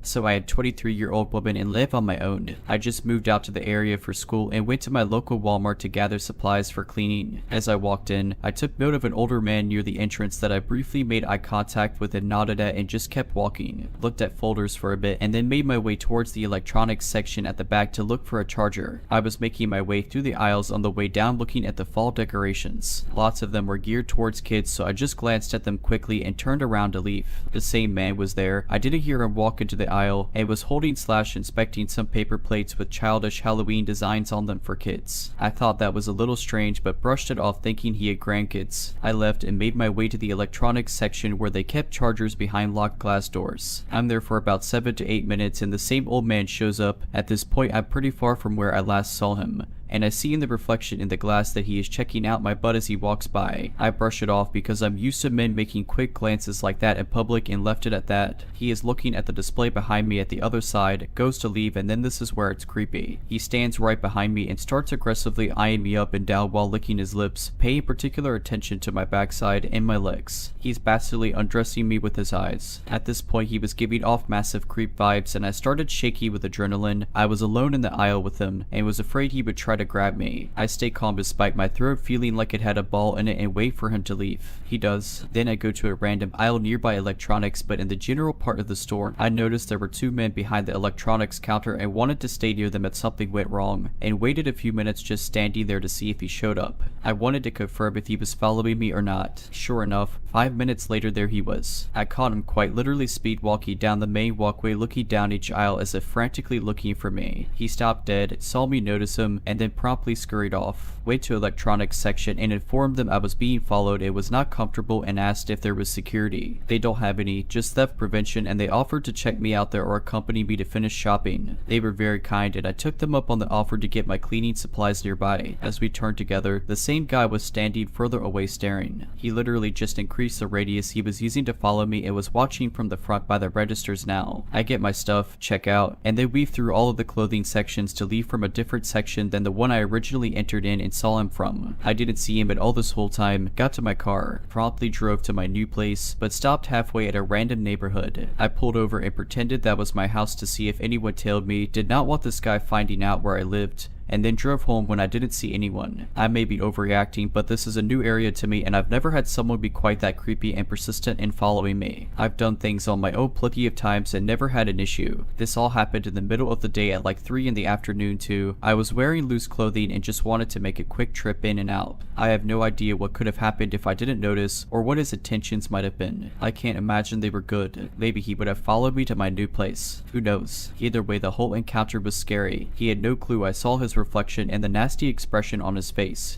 So I had 23-year-old woman and live on my own. I just moved out to the area for school and went to my local Walmart to gather supplies for cleaning. As I walked in, I took note of an older man near the entrance that I briefly made eye contact with and nodded at and just kept walking. Looked at folders for a bit and then made my way towards the electronics section at the back to look for a charger. I was making my way through the aisles on the way down looking at the fall decorations. Lots of them were geared towards kids, so I just glanced at them quickly and turned around to leave. The same man was there. I didn't hear him walk into the aisle and was holding / inspecting some paper plates with childish Halloween designs on them for kids. I thought that was a little strange but brushed it off thinking he had grandkids. I left and made my way to the electronics section where they kept chargers behind locked glass doors. I'm there for about 7 to 8 minutes and the same old man shows up. At this point I'm pretty far from where I last saw him, and I see in the reflection in the glass that he is checking out my butt as he walks by. I brush it off because I'm used to men making quick glances like that in public and left it at that. He is looking at the display behind me at the other side, goes to leave, and then this is where it's creepy. He stands right behind me and starts aggressively eyeing me up and down while licking his lips, paying particular attention to my backside and my legs. He's bastardly undressing me with his eyes. At this point he was giving off massive creep vibes and I started shaky with adrenaline. I was alone in the aisle with him and was afraid he would try to grab me. I stay calm despite my throat feeling like it had a ball in it and wait for him to leave. He does. Then I go to a random aisle nearby electronics, but in the general part of the store, I noticed there were 2 men behind the electronics counter and wanted to stay near them if something went wrong, and waited a few minutes just standing there to see if he showed up. I wanted to confirm if he was following me or not. Sure enough, 5 minutes later there he was. I caught him quite literally speed walking down the main walkway looking down each aisle as if frantically looking for me. He stopped dead, saw me notice him, and then promptly scurried off. Went to electronics section and informed them I was being followed and was not comfortable and asked if there was security. They don't have any, just theft prevention, and they offered to check me out there or accompany me to finish shopping. They were very kind and I took them up on the offer to get my cleaning supplies nearby. As we turned together, the same guy was standing further away staring. He literally just increased the radius he was using to follow me and was watching from the front by the registers now. I get my stuff, check out, and then weave through all of the clothing sections to leave from a different section than the one I originally entered in and saw him from. I didn't see him at all this whole time, got to my car, promptly drove to my new place, but stopped halfway at a random neighborhood. I pulled over and pretended that was my house to see if anyone tailed me, did not want this guy finding out where I lived, and then drove home when I didn't see anyone. I may be overreacting, but this is a new area to me and I've never had someone be quite that creepy and persistent in following me. I've done things on my own plenty of times and never had an issue. This all happened in the middle of the day at like 3 in the afternoon too. I was wearing loose clothing and just wanted to make a quick trip in and out. I have no idea what could have happened if I didn't notice or what his intentions might have been. I can't imagine they were good. Maybe he would have followed me to my new place. Who knows? Either way, the whole encounter was scary. He had no clue I saw his reflection and the nasty expression on his face.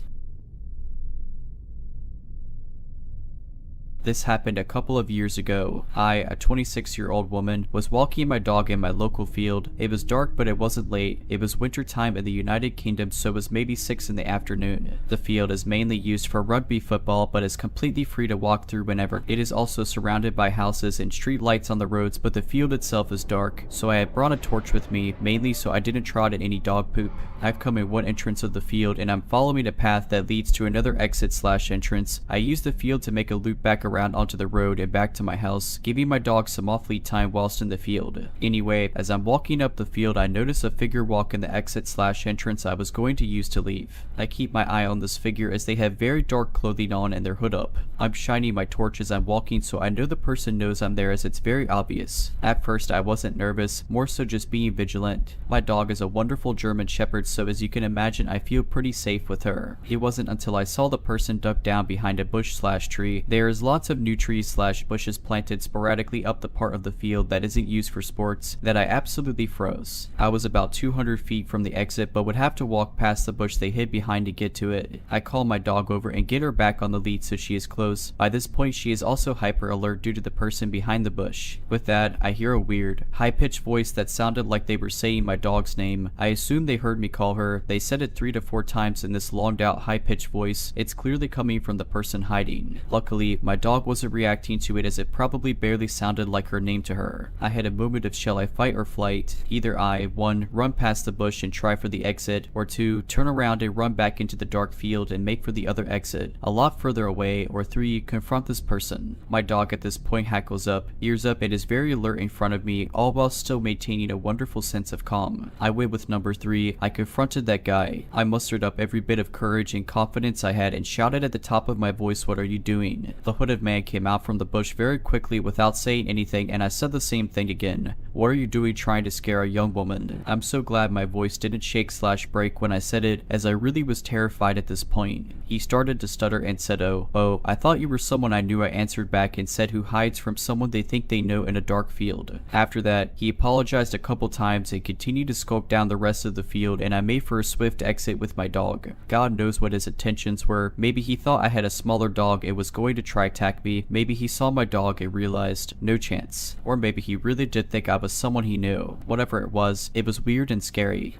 This happened a couple of years ago. I, a 26-year-old woman, was walking my dog in my local field. It was dark but it wasn't late. It was winter time in the United Kingdom, so it was maybe 6 in the afternoon. The field is mainly used for rugby football but is completely free to walk through whenever. It is also surrounded by houses and street lights on the roads, but the field itself is dark, so I had brought a torch with me, mainly so I didn't trot in any dog poop. I've come in one entrance of the field and I'm following a path that leads to another exit/entrance. I use the field to make a loop back around onto the road and back to my house, giving my dog some off-lead time whilst in the field. Anyway, as I'm walking up the field, I notice a figure walk in the exit/entrance I was going to use to leave. I keep my eye on this figure as they have very dark clothing on and their hood up. I'm shining my torch as I'm walking, so I know the person knows I'm there as it's very obvious. At first I wasn't nervous, more so just being vigilant. My dog is a wonderful German Shepherd, so as you can imagine I feel pretty safe with her. It wasn't until I saw the person duck down behind a bush/tree. There is lots of new trees/bushes planted sporadically up the part of the field that isn't used for sports that I absolutely froze. I was about 200 feet from the exit but would have to walk past the bush they hid behind to get to it. I call my dog over and get her back on the lead so she is close. By this point she is also hyper alert due to the person behind the bush. With that, I hear a weird, high-pitched voice that sounded like they were saying my dog's name. I assume they heard me call her. They said it 3 to 4 times in this longed out high-pitched voice. It's clearly coming from the person hiding. Luckily, my dog dog wasn't reacting to it as it probably barely sounded like her name to her. I had a moment of shall I fight or flight. Either I, 1, run past the bush and try for the exit, or 2, turn around and run back into the dark field and make for the other exit, a lot further away, or 3, confront this person. My dog at this point hackles up, ears up, and is very alert in front of me, all while still maintaining a wonderful sense of calm. I went with number 3. I confronted that guy. I mustered up every bit of courage and confidence I had and shouted at the top of my voice, "What are you doing?" The hooded man came out from the bush very quickly without saying anything, and I said the same thing again. "What are you doing trying to scare a young woman?" I'm so glad my voice didn't shake/break when I said it, as I really was terrified at this point. He started to stutter and said, Oh, I thought you were someone I knew." I answered back and said, "Who hides from someone they think they know in a dark field." After that, he apologized a couple times and continued to skulk down the rest of the field, and I made for a swift exit with my dog. God knows what his intentions were. Maybe he thought I had a smaller dog and was going to try attack me. Maybe he saw my dog and realized, no chance. Or maybe he really did think I was someone he knew. Whatever it was weird and scary.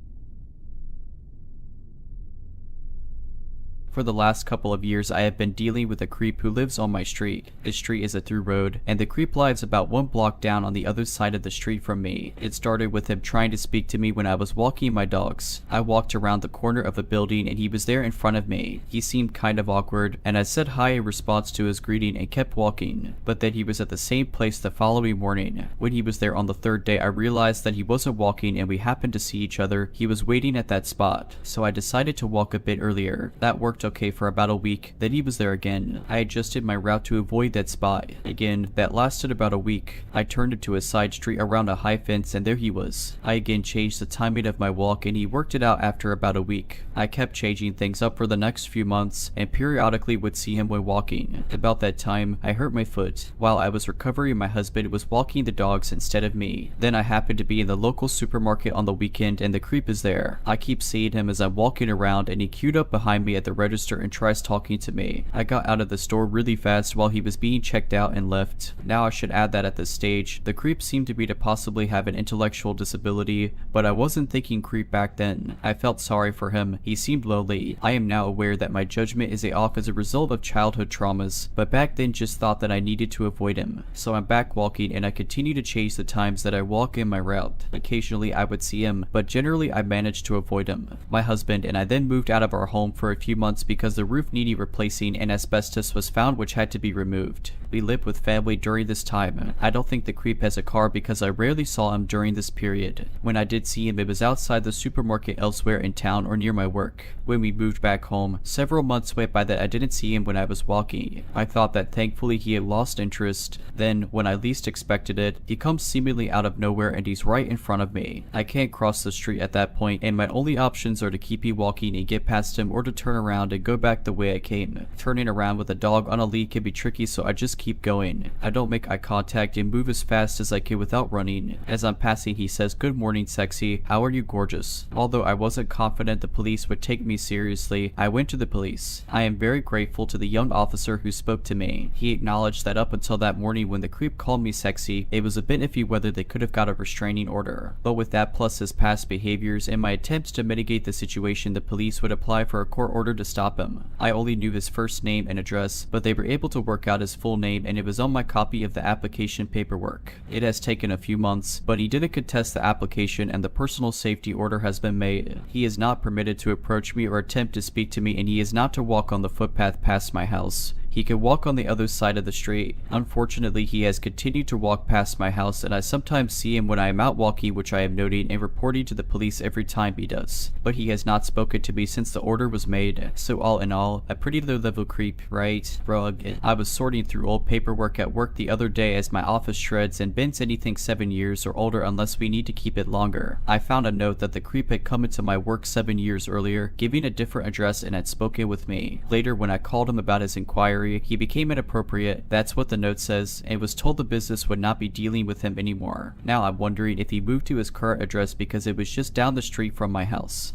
For the last couple of years, I have been dealing with a creep who lives on my street. This street is a through road, and the creep lives about 1 block down on the other side of the street from me. It started with him trying to speak to me when I was walking my dogs. I walked around the corner of a building and he was there in front of me. He seemed kind of awkward, and I said hi in response to his greeting and kept walking. But then he was at the same place the following morning. When he was there on the 3rd day, I realized that he wasn't walking and we happened to see each other. He was waiting at that spot, so I decided to walk a bit earlier. That worked okay for about a week. Then he was there again. I adjusted my route to avoid that spot. Again, that lasted about a week. I turned into a side street around a high fence and there he was. I again changed the timing of my walk and he worked it out after about a week. I kept changing things up for the next few months and periodically would see him when walking. About that time, I hurt my foot. While I was recovering, my husband was walking the dogs instead of me. Then I happened to be in the local supermarket on the weekend and the creep is there. I keep seeing him as I'm walking around and he queued up behind me at the register and tries talking to me. I got out of the store really fast while he was being checked out and left. Now I should add that at this stage, the creep seemed to me to possibly have an intellectual disability, but I wasn't thinking creep back then. I felt sorry for him. He seemed lonely. I am now aware that my judgment is off as a result of childhood traumas, but back then just thought that I needed to avoid him. So I'm back walking and I continue to change the times that I walk in my route. Occasionally I would see him, but generally I managed to avoid him. My husband and I then moved out of our home for a few months because the roof needed replacing and asbestos was found which had to be removed. We lived with family during this time. I don't think the creep has a car because I rarely saw him during this period. When I did see him, it was outside the supermarket elsewhere in town or near my work. When we moved back home, several months went by that I didn't see him when I was walking. I thought that thankfully he had lost interest. Then, when I least expected it, he comes seemingly out of nowhere and he's right in front of me. I can't cross the street at that point and my only options are to keep walking and get past him or to turn around and go back the way I came. Turning around with a dog on a lead can be tricky, so I just keep going. I don't make eye contact and move as fast as I can without running. As I'm passing, he says, "Good morning, sexy. How are you, gorgeous?" Although I wasn't confident the police would take me seriously, I went to the police. I am very grateful to the young officer who spoke to me. He acknowledged that up until that morning when the creep called me sexy, it was a bit iffy whether they could have got a restraining order. But with that plus his past behaviors and my attempts to mitigate the situation, the police would apply for a court order to stop him. I only knew his first name and address, but they were able to work out his full name and it was on my copy of the application paperwork. It has taken a few months, but he didn't contest the application and the personal safety order has been made. He is not permitted to approach me or attempt to speak to me, and he is not to walk on the footpath past my house. He can walk on the other side of the street. Unfortunately, he has continued to walk past my house and I sometimes see him when I am out walking, which I am noting and reporting to the police every time he does. But he has not spoken to me since the order was made. So all in all, a pretty low level creep, right? Rug. I was sorting through old paperwork at work the other day as my office shreds and bins anything 7 years or older unless we need to keep it longer. I found a note that the creep had come into my work 7 years earlier, giving a different address and had spoken with me. Later, when I called him about his inquiry, he became inappropriate, that's what the note says, and was told the business would not be dealing with him anymore. Now I'm wondering if he moved to his current address because it was just down the street from my house.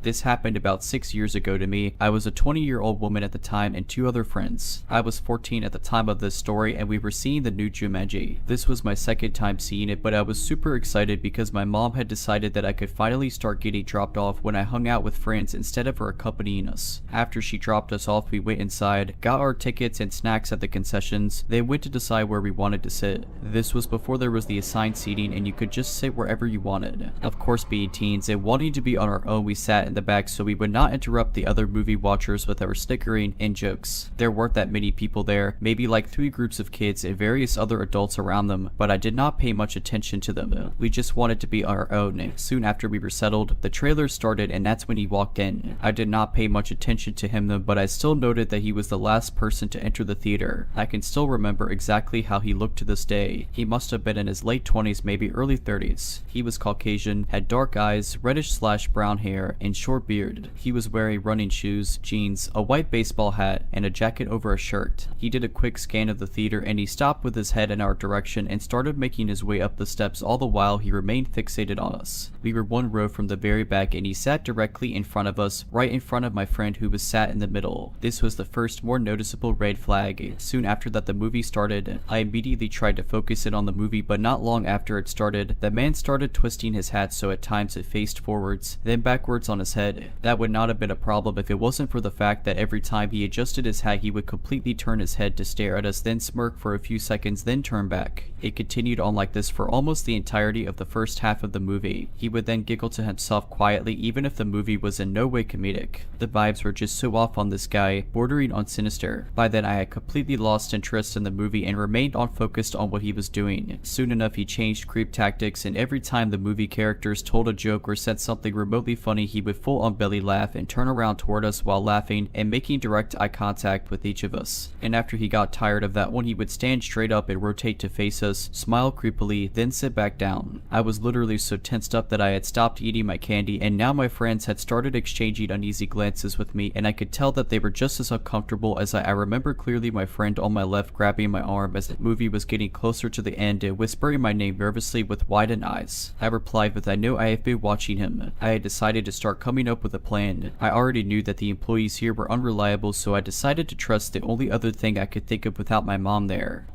This happened about 6 years ago to me. I was a 20-year-old woman at the time and 2 other friends. I was 14 at the time of this story and we were seeing the new COMPILATIon. This was my second time seeing it, but I was super excited because my mom had decided that I could finally start getting dropped off when I hung out with friends instead of her accompanying us. After she dropped us off, we went inside, got our tickets and snacks at the concessions, then went to decide where we wanted to sit. This was before there was the assigned seating and you could just sit wherever you wanted. Of course, being teens and wanting to be on our own, we sat in the back so we would not interrupt the other movie watchers with our snickering and jokes. There weren't that many people there, maybe like 3 groups of kids and various other adults around them, but I did not pay much attention to them. We just wanted to be on our own. Soon after we were settled, the trailer started and that's when he walked in. I did not pay much attention to him though, but I still noted that he was the last person to enter the theater. I can still remember exactly how he looked to this day. He must have been in his late 20s, maybe early 30s. He was Caucasian, had dark eyes, reddish/brown hair, and short beard. He was wearing running shoes, jeans, a white baseball hat, and a jacket over a shirt. He did a quick scan of the theater and he stopped with his head in our direction and started making his way up the steps, all the while he remained fixated on us. We were 1 row from the very back and he sat directly in front of us, right in front of my friend who was sat in the middle. This was the first more noticeable red flag. Soon after that the movie started. I immediately tried to focus it on the movie, but not long after it started, the man started twisting his hat so at times it faced forwards, then backwards on his head. That would not have been a problem if it wasn't for the fact that every time he adjusted his hat he would completely turn his head to stare at us, then smirk for a few seconds, then turn back. It continued on like this for almost the entirety of the first half of the movie. He would then giggle to himself quietly even if the movie was in no way comedic. The vibes were just so off on this guy, bordering on sinister. By then I had completely lost interest in the movie and remained unfocused on what he was doing. Soon enough he changed creep tactics and every time the movie characters told a joke or said something remotely funny he would full on belly laugh and turn around toward us while laughing and making direct eye contact with each of us. And after he got tired of that one he would stand straight up and rotate to face us, smile creepily, then sit back down. I was literally so tensed up that I had stopped eating my candy and now my friends had started exchanging uneasy glances with me and I could tell that they were just as uncomfortable as I remember clearly my friend on my left grabbing my arm as the movie was getting closer to the end and whispering my name nervously with widened eyes. I replied with, "I know, I have been watching him." I had decided to start coming up with a plan. I already knew that the employees here were unreliable, so I decided to trust the only other thing I could think of without my mom there.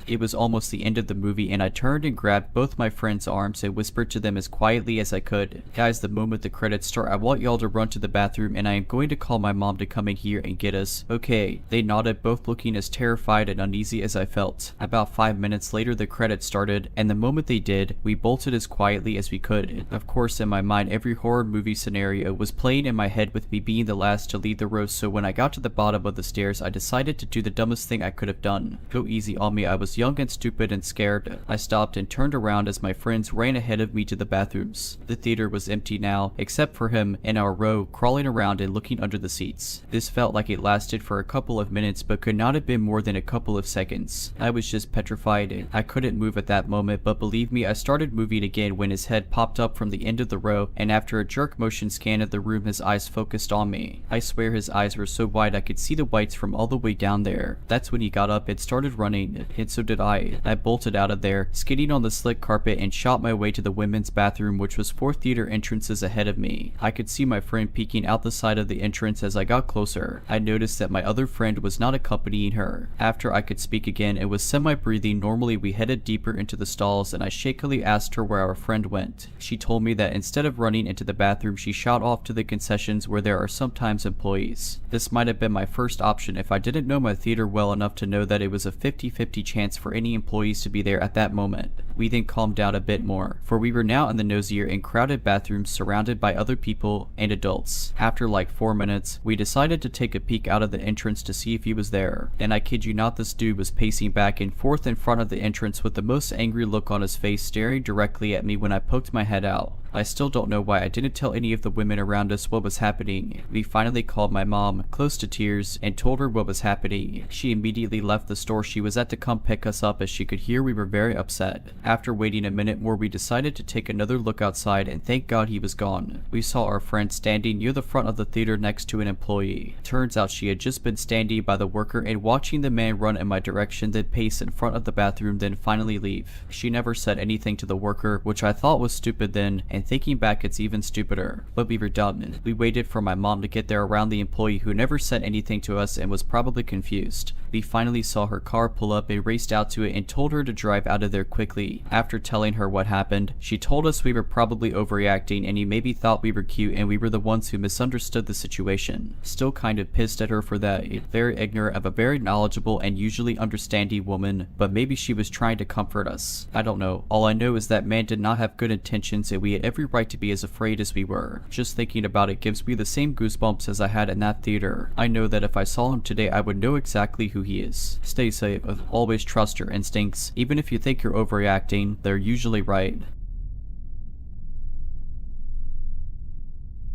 It was almost the end of the movie and I turned and grabbed both my friends' arms and whispered to them as quietly as I could, "Guys, the moment the credits start I want y'all to run to the bathroom and I am going to call my mom to come in here and get us." "Okay." They nodded, both looking as terrified and uneasy as I felt. About 5 minutes later the credits started and the moment they did, we bolted as quietly as we could. Of course in my mind every horror movie scenario was playing in my head with me being the last to leave the row, so when I got to the bottom of the stairs I decided to do the dumbest thing I could have done. Go easy on me, I was young and stupid and scared. I stopped and turned around as my friends ran ahead of me to the bathrooms. The theater was empty now, except for him in our row crawling around and looking under the seats. This felt like it lasted for a couple of minutes but could not have been more than a couple of seconds. I was just petrified. I couldn't move at that moment, but believe me I started moving again when his head popped up from the end of the row and after a jerk motion scan of the room his eyes focused on me. I swear his eyes were so wide I could see the whites from all the way down there. That's when he got up and started running, and so did I. I bolted out of there, skidding on the slick carpet and shot my way to the women's bathroom which was 4 theater entrances ahead of me. I could see my friend peeking out the side of the entrance as I got closer. I noticed that my other friend was not accompanying her. After I could speak again and was semi-breathing normally we headed deeper into the stalls and I shakily asked her where our friend went. She told me that instead of running into the bathroom she shot off to the concessions where there are sometimes employees. This might have been my first option if I didn't know my theater well enough to know that it was a 50-50 chance for any employees to be there at that moment. We then calmed down a bit more, for we were now in the nosier and crowded bathrooms surrounded by other people and adults. After like 4 minutes, we decided to take a peek out of the entrance to see if he was there. And I kid you not, this dude was pacing back and forth in front of the entrance with the most angry look on his face, staring directly at me when I poked my head out. I still don't know why I didn't tell any of the women around us what was happening. We finally called my mom, close to tears, and told her what was happening. She immediately left the store she was at to come pick us up as she could hear we were very upset. After waiting a minute more we decided to take another look outside and thank God he was gone. We saw our friend standing near the front of the theater next to an employee. Turns out she had just been standing by the worker and watching the man run in my direction, then pace in front of the bathroom, then finally leave. She never said anything to the worker, which I thought was stupid then, and and thinking back it's even stupider. But we were dumb. We waited for my mom to get there around the employee who never said anything to us and was probably confused. We finally saw her car pull up and raced out to it and told her to drive out of there quickly. After telling her what happened, she told us we were probably overreacting and he maybe thought we were cute and we were the ones who misunderstood the situation. Still kind of pissed at her for that. Very ignorant of a very knowledgeable and usually understanding woman, but maybe she was trying to comfort us. I don't know. All I know is that man did not have good intentions and we had every right to be as afraid as we were. Just thinking about it gives me the same goosebumps as I had in that theater. I know that if I saw him today I would know exactly who he is. Stay safe. Always trust your instincts. Even if you think you're overreacting, they're usually right.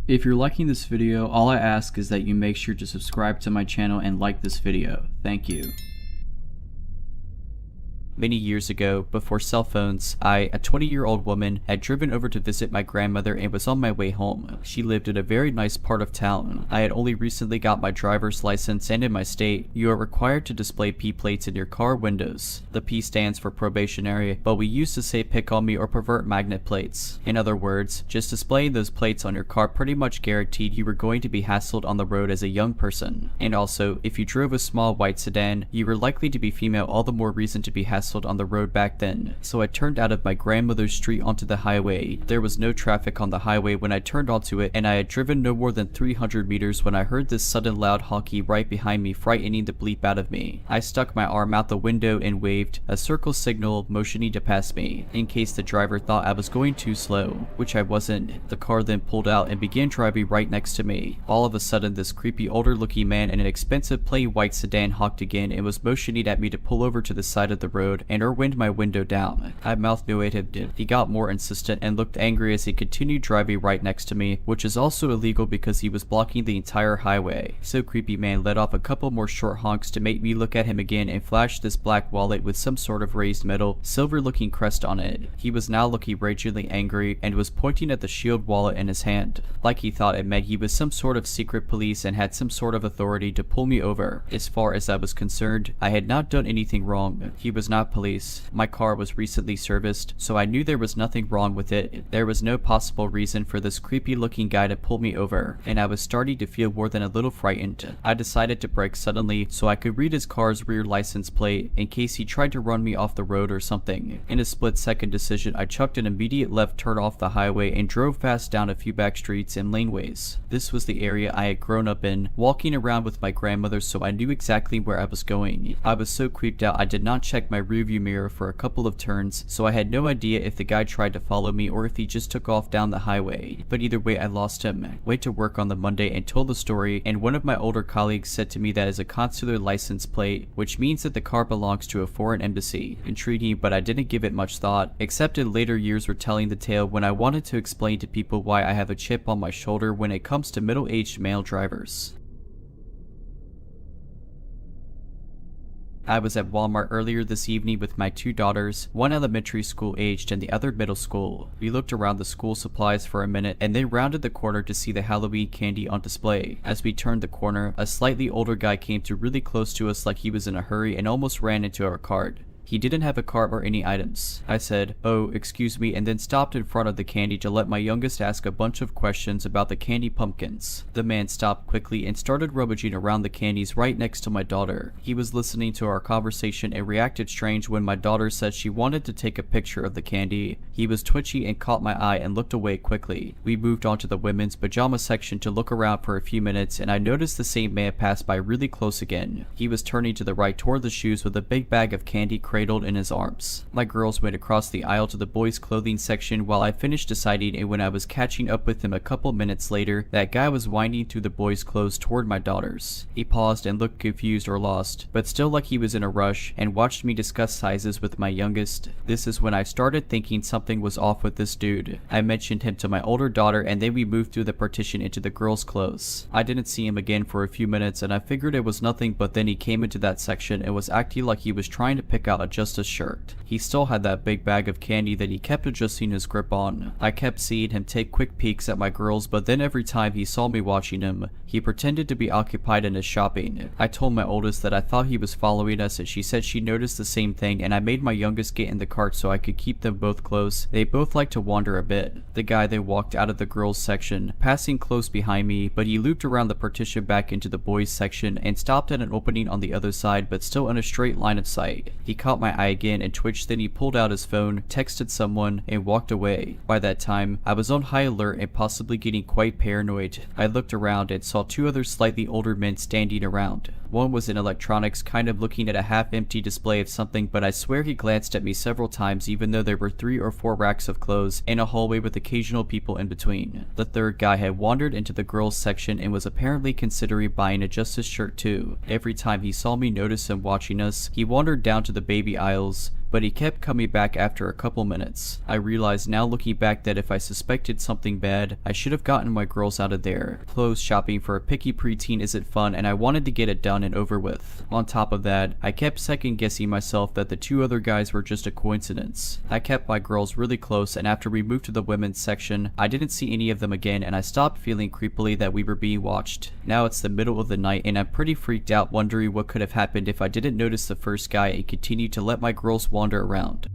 If you're liking this video, all I ask is that you make sure to subscribe to my channel and like this video. Thank you. Many years ago, before cell phones, I, a 20-year-old woman, had driven over to visit my grandmother and was on my way home. She lived in a very nice part of town. I had only recently got my driver's license, and in my state, you are required to display P plates in your car windows. The P stands for probationary, but we used to say pick on me or pervert magnet plates. In other words, just displaying those plates on your car pretty much guaranteed you were going to be hassled on the road as a young person. And also, if you drove a small white sedan, you were likely to be female, all the more reason to be hassled on the road back then. So I turned out of my grandmother's street onto the highway. There was no traffic on the highway when I turned onto it, and I had driven no more than 300 meters when I heard this sudden loud honky right behind me, frightening the bleep out of me. I stuck my arm out the window and waved a circle signal, motioning to pass me, in case the driver thought I was going too slow, which I wasn't. The car then pulled out and began driving right next to me. All of a sudden, this creepy older looking man in an expensive plain white sedan honked again and was motioning at me to pull over to the side of the road and or wind my window down. I mouthed no at him. He got more insistent and looked angry as he continued driving right next to me, which is also illegal because he was blocking the entire highway. So creepy man let off a couple more short honks to make me look at him again and flashed this black wallet with some sort of raised metal, silver looking crest on it. He was now looking ragingly angry and was pointing at the shield wallet in his hand, like he thought it meant he was some sort of secret police and had some sort of authority to pull me over. As far as I was concerned, I had not done anything wrong. He was not police. My car was recently serviced, so I knew there was nothing wrong with it. There was no possible reason for this creepy looking guy to pull me over, and I was starting to feel more than a little frightened. I decided to brake suddenly so I could read his car's rear license plate in case he tried to run me off the road or something. In a split-second decision, I chucked an immediate left turn off the highway and drove fast down a few back streets and laneways. This was the area I had grown up in, walking around with my grandmother, so I knew exactly where I was going. I was so creeped out I did not check my rearview mirror for a couple of turns, so I had no idea if the guy tried to follow me or if he just took off down the highway. But either way, I lost him. Went to work on the Monday and told the story, and one of my older colleagues said to me that is a consular license plate, which means that the car belongs to a foreign embassy. Intriguing, but I didn't give it much thought, except in later years retelling the tale when I wanted to explain to people why I have a chip on my shoulder when it comes to middle-aged male drivers. I was at Walmart earlier this evening with my two daughters, one elementary school aged and the other middle school. We looked around the school supplies for a minute and then rounded the corner to see the Halloween candy on display. As we turned the corner, a slightly older guy came to really close to us like he was in a hurry and almost ran into our cart. He didn't have a cart or any items. I said, "Oh, excuse me," and then stopped in front of the candy to let my youngest ask a bunch of questions about the candy pumpkins. The man stopped quickly and started rummaging around the candies right next to my daughter. He was listening to our conversation and reacted strange when my daughter said she wanted to take a picture of the candy. He was twitchy and caught my eye and looked away quickly. We moved on to the women's pajama section to look around for a few minutes, and I noticed the same man pass by really close again. He was turning to the right toward the shoes with a big bag of candy cradled in his arms. My girls went across the aisle to the boys' clothing section while I finished deciding, and when I was catching up with him a couple minutes later, that guy was winding through the boys' clothes toward my daughters. He paused and looked confused or lost, but still like he was in a rush, and watched me discuss sizes with my youngest. This is when I started thinking something was off with this dude. I mentioned him to my older daughter, and then we moved through the partition into the girls' clothes. I didn't see him again for a few minutes, and I figured it was nothing, but then he came into that section and was acting like he was trying to pick out just his shirt. He still had that big bag of candy that he kept adjusting his grip on. I kept seeing him take quick peeks at my girls, but then every time he saw me watching him, he pretended to be occupied in his shopping. I told my oldest that I thought he was following us, and she said she noticed the same thing, and I made my youngest get in the cart so I could keep them both close. They both like to wander a bit. The guy then walked out of the girls section, passing close behind me, but he looped around the partition back into the boys section and stopped at an opening on the other side, but still in a straight line of sight. He caught my eye again and twitched, then he pulled out his phone, texted someone, and walked away. By that time, I was on high alert and possibly getting quite paranoid. I looked around and saw two other slightly older men standing around. One was in electronics, kind of looking at a half-empty display of something, but I swear he glanced at me several times even though there were 3 or 4 racks of clothes and a hallway with occasional people in between. The third guy had wandered into the girls section and was apparently considering buying a Justice shirt too. Every time he saw me notice him watching us, he wandered down to the baby aisles, but he kept coming back after a couple minutes. I realized now looking back that if I suspected something bad, I should have gotten my girls out of there. Clothes shopping for a picky preteen isn't fun, and I wanted to get it done and over with. On top of that, I kept second guessing myself that the 2 other guys were just a coincidence. I kept my girls really close, and after we moved to the women's section, I didn't see any of them again, and I stopped feeling creepily that we were being watched. Now it's the middle of the night, and I'm pretty freaked out wondering what could have happened if I didn't notice the first guy and continued to let my girls wander around.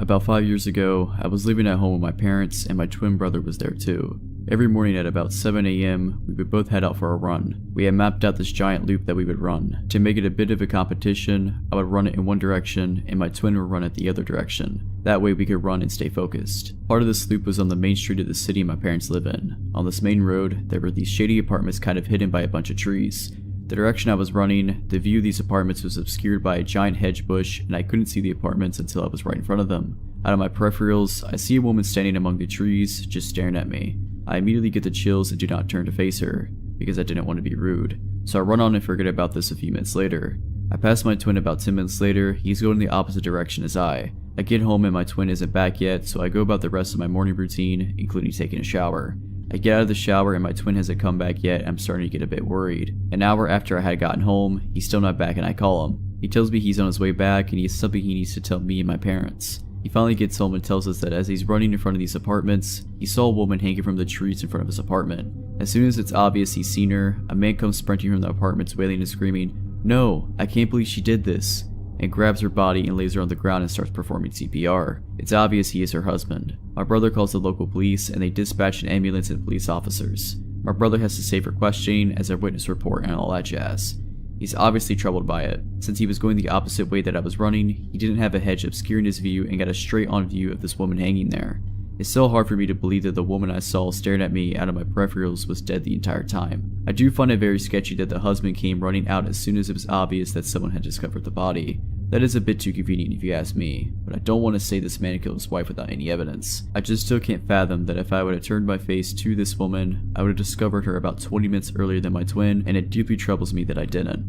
About 5 years ago, I was living at home with my parents and my twin brother was there too. Every morning at about 7 a.m, we would both head out for a run. We had mapped out this giant loop that we would run. To make it a bit of a competition, I would run it in one direction and my twin would run it the other direction. That way we could run and stay focused. Part of this loop was on the main street of the city my parents live in. On this main road, there were these shady apartments kind of hidden by a bunch of trees. The direction I was running, the view of these apartments was obscured by a giant hedge bush and I couldn't see the apartments until I was right in front of them. Out of my peripherals, I see a woman standing among the trees, just staring at me. I immediately get the chills and do not turn to face her, because I didn't want to be rude. So I run on and forget about this a few minutes later. I pass my twin about 10 minutes later, he's going in the opposite direction as I. I get home and my twin isn't back yet, so I go about the rest of my morning routine, including taking a shower. I get out of the shower and my twin hasn't come back yet. I'm starting to get a bit worried. An hour after I had gotten home, he's still not back and I call him. He tells me he's on his way back and he has something he needs to tell me and my parents. He finally gets home and tells us that as he's running in front of these apartments, he saw a woman hanging from the trees in front of his apartment. As soon as it's obvious he's seen her, a man comes sprinting from the apartments wailing and screaming, "No, I can't believe she did this," and grabs her body and lays her on the ground and starts performing CPR. It's obvious he is her husband. My brother calls the local police and they dispatch an ambulance and police officers. My brother has to stay for questioning as a witness report and all that jazz. He's obviously troubled by it. Since he was going the opposite way that I was running, he didn't have a hedge obscuring his view and got a straight on view of this woman hanging there. It's still hard for me to believe that the woman I saw staring at me out of my peripherals was dead the entire time. I do find it very sketchy that the husband came running out as soon as it was obvious that someone had discovered the body. That is a bit too convenient if you ask me, but I don't want to say this man killed his wife without any evidence. I just still can't fathom that if I would have turned my face to this woman, I would have discovered her about 20 minutes earlier than my twin, and it deeply troubles me that I didn't.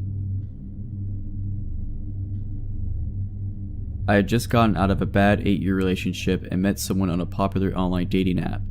I had just gotten out of a bad 8-year relationship and met someone on a popular online dating app.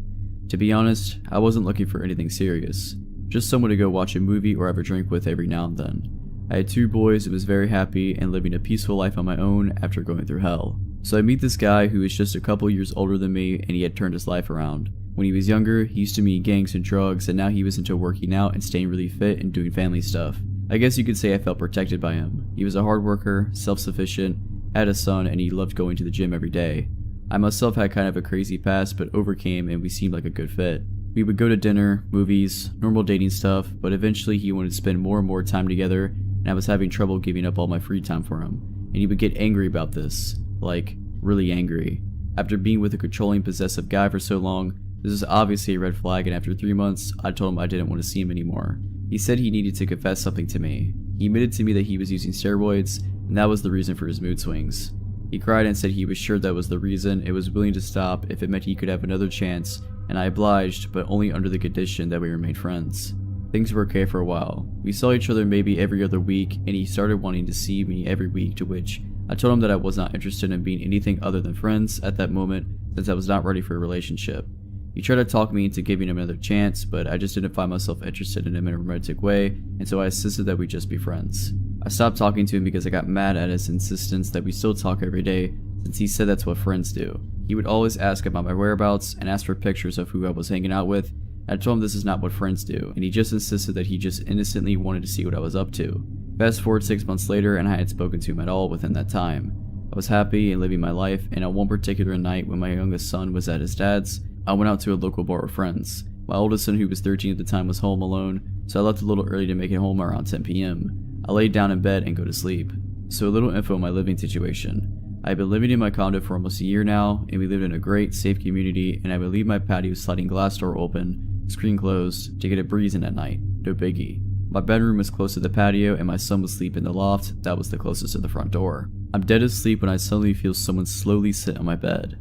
To be honest, I wasn't looking for anything serious, just someone to go watch a movie or have a drink with every now and then. I had 2 boys and was very happy and living a peaceful life on my own after going through hell. So I meet this guy who is just a couple years older than me and he had turned his life around. When he was younger, he used to meet gangs and drugs and now he was into working out and staying really fit and doing family stuff. I guess you could say I felt protected by him. He was a hard worker, self-sufficient, had a son, and he loved going to the gym every day. I myself had kind of a crazy past but overcame and we seemed like a good fit. We would go to dinner, movies, normal dating stuff, but eventually he wanted to spend more and more time together and I was having trouble giving up all my free time for him. And he would get angry about this. Like, really angry. After being with a controlling, possessive guy for so long, this is obviously a red flag and after 3 months, I told him I didn't want to see him anymore. He said he needed to confess something to me. He admitted to me that he was using steroids and that was the reason for his mood swings. He cried and said he was sure that was the reason and was willing to stop if it meant he could have another chance, and I obliged, but only under the condition that we remained friends. Things were okay for a while. We saw each other maybe every other week and he started wanting to see me every week, to which I told him that I was not interested in being anything other than friends at that moment since I was not ready for a relationship. He tried to talk me into giving him another chance, but I just didn't find myself interested in him in a romantic way, and so I insisted that we just be friends. I stopped talking to him because I got mad at his insistence that we still talk every day, since he said that's what friends do. He would always ask about my whereabouts and ask for pictures of who I was hanging out with. I told him this is not what friends do, and he just insisted that he just innocently wanted to see what I was up to. Fast forward 6 months later, and I hadn't spoken to him at all within that time. I was happy and living my life, and on one particular night when my youngest son was at his dad's, I went out to a local bar with friends. My oldest son, who was 13 at the time, was home alone, so I left a little early to make it home around 10 p.m. I laid down in bed and go to sleep. So a little info on my living situation. I've been living in my condo for almost a year now, and we lived in a great, safe community, and I would leave my patio sliding glass door open, screen closed, to get a breeze in at night. No biggie. My bedroom was close to the patio, and my son would sleep in the loft that was the closest to the front door. I'm dead asleep when I suddenly feel someone slowly sit on my bed.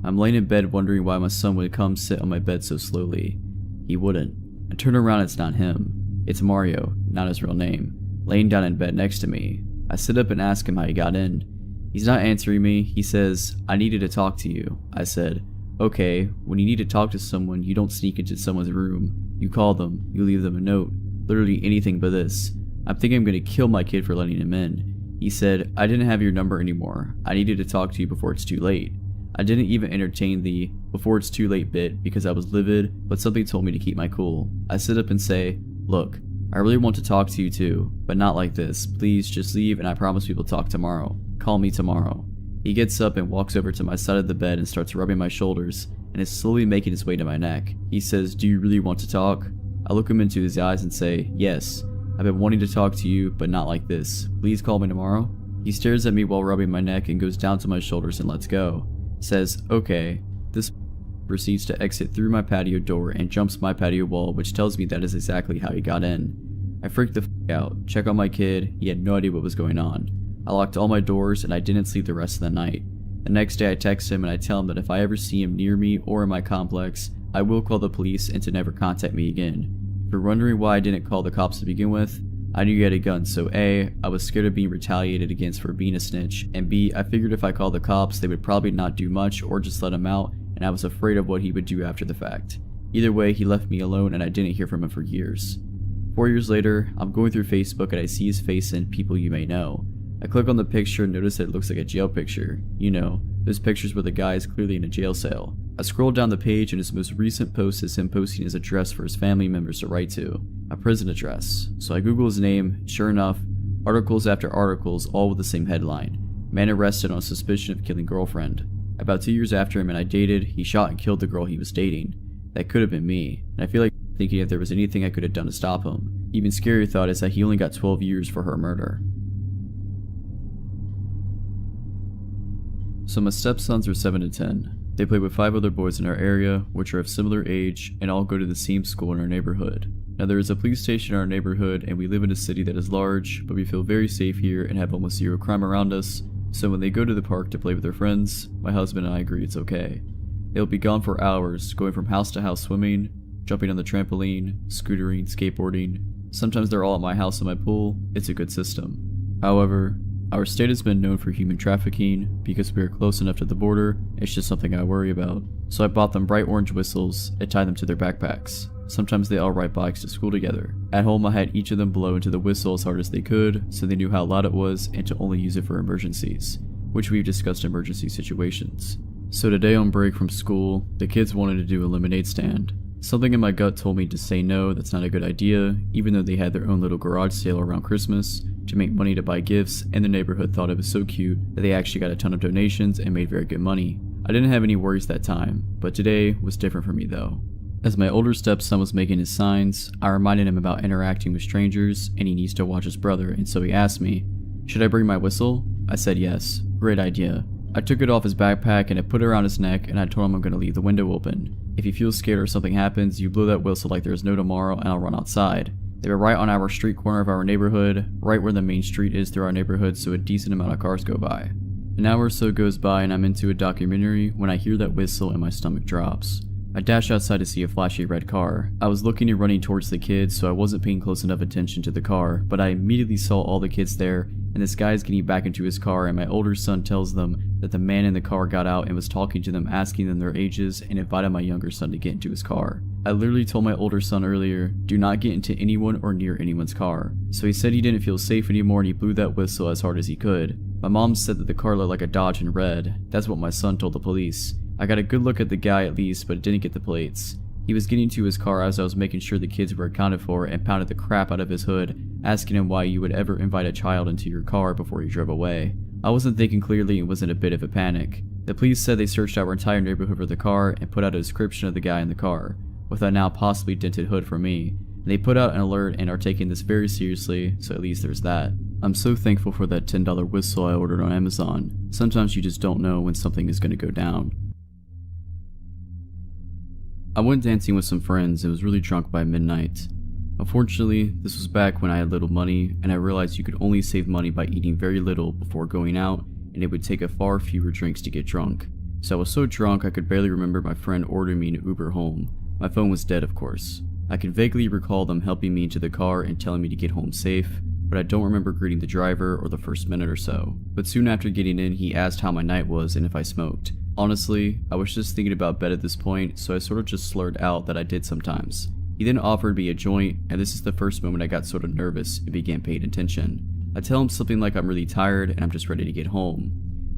I'm laying in bed wondering why my son would come sit on my bed so slowly. He wouldn't. I turn around, it's not him. It's Mario, not his real name, laying down in bed next to me. I sit up and ask him how he got in. He's not answering me. He says, "I needed to talk to you." I said, "Okay, when you need to talk to someone, you don't sneak into someone's room. You call them, you leave them a note. Literally anything but this. I'm thinking I'm gonna kill my kid for letting him in." He said, "I didn't have your number anymore. I needed to talk to you before it's too late." I didn't even entertain the "before it's too late" bit because I was livid, but something told me to keep my cool. I sit up and say, "Look, I really want to talk to you too, but not like this. Please just leave and I promise we will talk tomorrow. Call me tomorrow." He gets up and walks over to my side of the bed and starts rubbing my shoulders and is slowly making his way to my neck. He says, "Do you really want to talk?" I look him into his eyes and say, "Yes, I've been wanting to talk to you, but not like this. Please call me tomorrow." He stares at me while rubbing my neck and goes down to my shoulders and lets go. Says, "Okay." This proceeds to exit through my patio door and jumps my patio wall, which tells me that is exactly how he got in. I freaked the f out, check on my kid, he had no idea what was going on. I locked all my doors and I didn't sleep the rest of the night. The next day I text him and I tell him that if I ever see him near me or in my complex, I will call the police and to never contact me again. If you're wondering why I didn't call the cops to begin with, I knew he had a gun, so A, I was scared of being retaliated against for being a snitch, and B, I figured if I called the cops they would probably not do much or just let him out, and I was afraid of what he would do after the fact. Either way, he left me alone and I didn't hear from him for years. 4 years later, I'm going through Facebook and I see his face in People You May Know. I click on the picture and notice that it looks like a jail picture. You know, those pictures where the guy is clearly in a jail cell. I scroll down the page and his most recent post is him posting his address for his family members to write to. A prison address. So I Google his name, sure enough, articles after articles all with the same headline. Man arrested on suspicion of killing girlfriend. About 2 years after him and I dated, he shot and killed the girl he was dating. That could have been me, and I feel like thinking if there was anything I could have done to stop him. Even scarier thought is that he only got 12 years for her murder. So my stepsons are 7 and 10. They play with 5 other boys in our area, which are of similar age, and all go to the same school in our neighborhood. Now there is a police station in our neighborhood, and we live in a city that is large, but we feel very safe here and have almost zero crime around us, so when they go to the park to play with their friends, my husband and I agree it's okay. They'll be gone for hours, going from house to house swimming, jumping on the trampoline, scootering, skateboarding. Sometimes they're all at my house and my pool. It's a good system. However, our state has been known for human trafficking. Because we are close enough to the border, it's just something I worry about. So I bought them bright orange whistles and tied them to their backpacks. Sometimes they all ride bikes to school together. At home I had each of them blow into the whistle as hard as they could, so they knew how loud it was and to only use it for emergencies, which we've discussed emergency situations. So today on break from school, the kids wanted to do a lemonade stand. Something in my gut told me to say no, that's not a good idea, even though they had their own little garage sale around Christmas to make money to buy gifts, and the neighborhood thought it was so cute that they actually got a ton of donations and made very good money. I didn't have any worries that time, but today was different for me though. As my older stepson was making his signs, I reminded him about interacting with strangers and he needs to watch his brother, and so he asked me, "Should I bring my whistle?" I said yes, great idea. I took it off his backpack and I put it around his neck and I told him I'm going to leave the window open. If he feels scared or something happens, you blow that whistle like there's no tomorrow and I'll run outside. They were right on our street corner of our neighborhood, right where the main street is through our neighborhood, so a decent amount of cars go by. An hour or so goes by and I'm into a documentary when I hear that whistle and my stomach drops. I dash outside to see a flashy red car. I was looking and running towards the kids, so I wasn't paying close enough attention to the car, but I immediately saw all the kids there, and this guy is getting back into his car, and my older son tells them that the man in the car got out and was talking to them, asking them their ages, and invited my younger son to get into his car. I literally told my older son earlier, do not get into anyone or near anyone's car. So he said he didn't feel safe anymore and he blew that whistle as hard as he could. My mom said that the car looked like a Dodge in red. That's what my son told the police. I got a good look at the guy at least, but didn't get the plates. He was getting to his car as I was making sure the kids were accounted for and pounded the crap out of his hood, asking him why you would ever invite a child into your car before you drove away. I wasn't thinking clearly and was in a bit of a panic. The police said they searched our entire neighborhood for the car and put out a description of the guy in the car, with a now possibly dented hood for me. They put out an alert and are taking this very seriously, so at least there's that. I'm so thankful for that $10 whistle I ordered on Amazon. Sometimes you just don't know when something is going to go down. I went dancing with some friends and was really drunk by midnight. Unfortunately, this was back when I had little money, and I realized you could only save money by eating very little before going out, and it would take a far fewer drinks to get drunk. So I was so drunk I could barely remember my friend ordering me an Uber home. My phone was dead, of course. I can vaguely recall them helping me into the car and telling me to get home safe, but I don't remember greeting the driver or the first minute or so. But soon after getting in, he asked how my night was and if I smoked. Honestly, I was just thinking about bed at this point, so I sort of just slurred out that I did sometimes. He then offered me a joint, and this is the first moment I got sort of nervous and began paying attention. I tell him something like I'm really tired and I'm just ready to get home.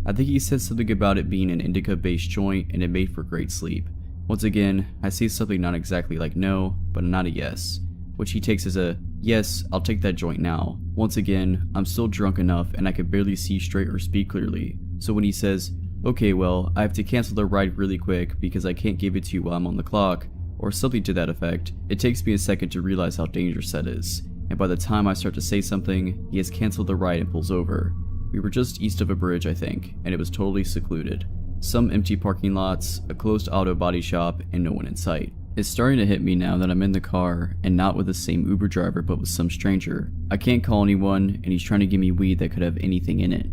I think he said something about it being an indica-based joint and it made for great sleep. Once again, I say something not exactly like no, but not a yes, which he takes as a, yes, I'll take that joint now. Once again, I'm still drunk enough and I can barely see straight or speak clearly, so when he says, okay, well, I have to cancel the ride really quick because I can't give it to you while I'm on the clock, or something to that effect, it takes me a second to realize how dangerous that is, and by the time I start to say something, he has canceled the ride and pulls over. We were just east of a bridge, I think, and it was totally secluded. Some empty parking lots, a closed auto body shop, and no one in sight. It's starting to hit me now that I'm in the car, and not with the same Uber driver but with some stranger. I can't call anyone, and he's trying to give me weed that could have anything in it.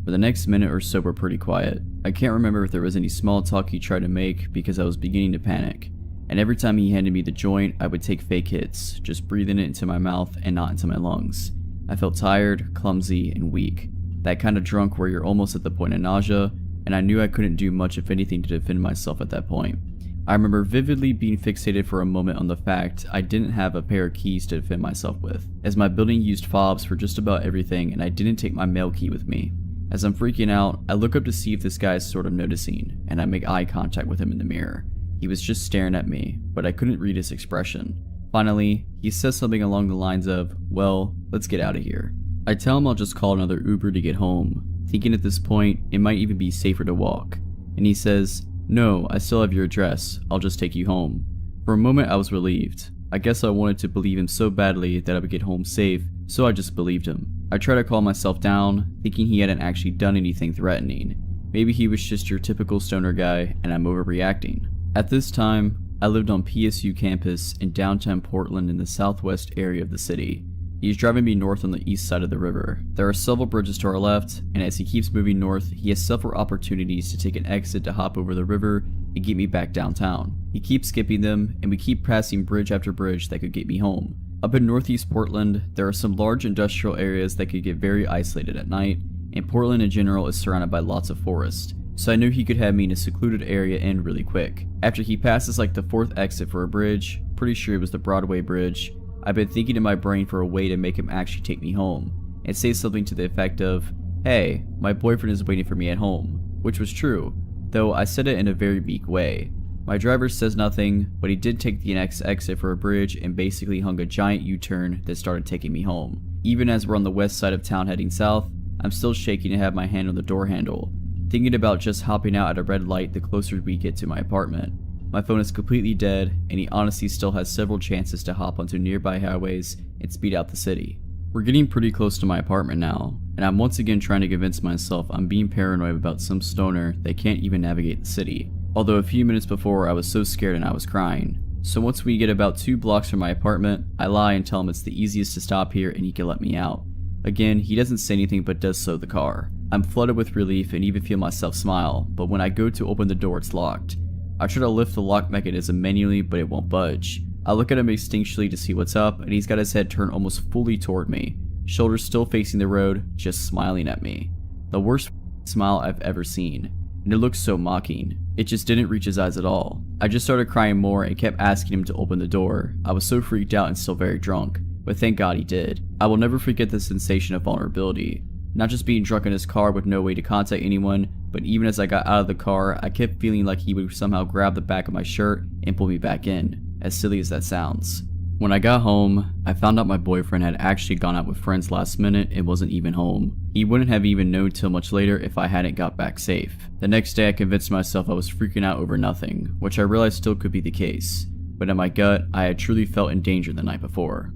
For the next minute or so we're pretty quiet. I can't remember if there was any small talk he tried to make because I was beginning to panic. And every time he handed me the joint, I would take fake hits, just breathing it into my mouth and not into my lungs. I felt tired, clumsy, and weak. That kind of drunk where you're almost at the point of nausea, and I knew I couldn't do much if anything to defend myself at that point. I remember vividly being fixated for a moment on the fact I didn't have a pair of keys to defend myself with, as my building used fobs for just about everything and I didn't take my mail key with me. As I'm freaking out, I look up to see if this guy is sort of noticing, and I make eye contact with him in the mirror. He was just staring at me, but I couldn't read his expression. Finally, he says something along the lines of, well, let's get out of here. I tell him I'll just call another Uber to get home, thinking at this point it might even be safer to walk. And he says, no, I still have your address, I'll just take you home. For a moment I was relieved. I guess I wanted to believe him so badly that I would get home safe, so I just believed him. I tried to calm myself down, thinking he hadn't actually done anything threatening. Maybe he was just your typical stoner guy and I'm overreacting. At this time, I lived on PSU campus in downtown Portland in the southwest area of the city. He is driving me north on the east side of the river. There are several bridges to our left, and as he keeps moving north, he has several opportunities to take an exit to hop over the river and get me back downtown. He keeps skipping them, and we keep passing bridge after bridge that could get me home. Up in northeast Portland, there are some large industrial areas that could get very isolated at night, and Portland in general is surrounded by lots of forest. So I knew he could have me in a secluded area and really quick. After he passes like the fourth exit for a bridge, pretty sure it was the Broadway Bridge, I've been thinking in my brain for a way to make him actually take me home, and say something to the effect of, hey, my boyfriend is waiting for me at home, which was true, though I said it in a very meek way. My driver says nothing, but he did take the next exit for a bridge and basically hung a giant U-turn that started taking me home. Even as we're on the west side of town heading south, I'm still shaking and have my hand on the door handle, thinking about just hopping out at a red light the closer we get to my apartment. My phone is completely dead, and he honestly still has several chances to hop onto nearby highways and speed out the city. We're getting pretty close to my apartment now, and I'm once again trying to convince myself I'm being paranoid about some stoner that can't even navigate the city. Although a few minutes before I was so scared and I was crying. So once we get about 2 blocks from my apartment, I lie and tell him it's the easiest to stop here and he can let me out. Again, he doesn't say anything but does so the car. I'm flooded with relief and even feel myself smile, but when I go to open the door it's locked. I try to lift the lock mechanism manually, but it won't budge. I look at him instinctually to see what's up, and he's got his head turned almost fully toward me, shoulders still facing the road, just smiling at me. The worst smile I've ever seen. and it looked so mocking. It just didn't reach his eyes at all. I just started crying more and kept asking him to open the door. I was so freaked out and still very drunk, but thank God he did. I will never forget the sensation of vulnerability. Not just being drunk in his car with no way to contact anyone, but even as I got out of the car, I kept feeling like he would somehow grab the back of my shirt and pull me back in, as silly as that sounds. When I got home, I found out my boyfriend had actually gone out with friends last minute and wasn't even home. He wouldn't have even known till much later if I hadn't got back safe. The next day I convinced myself I was freaking out over nothing, which I realized still could be the case, but in my gut, I had truly felt in danger the night before.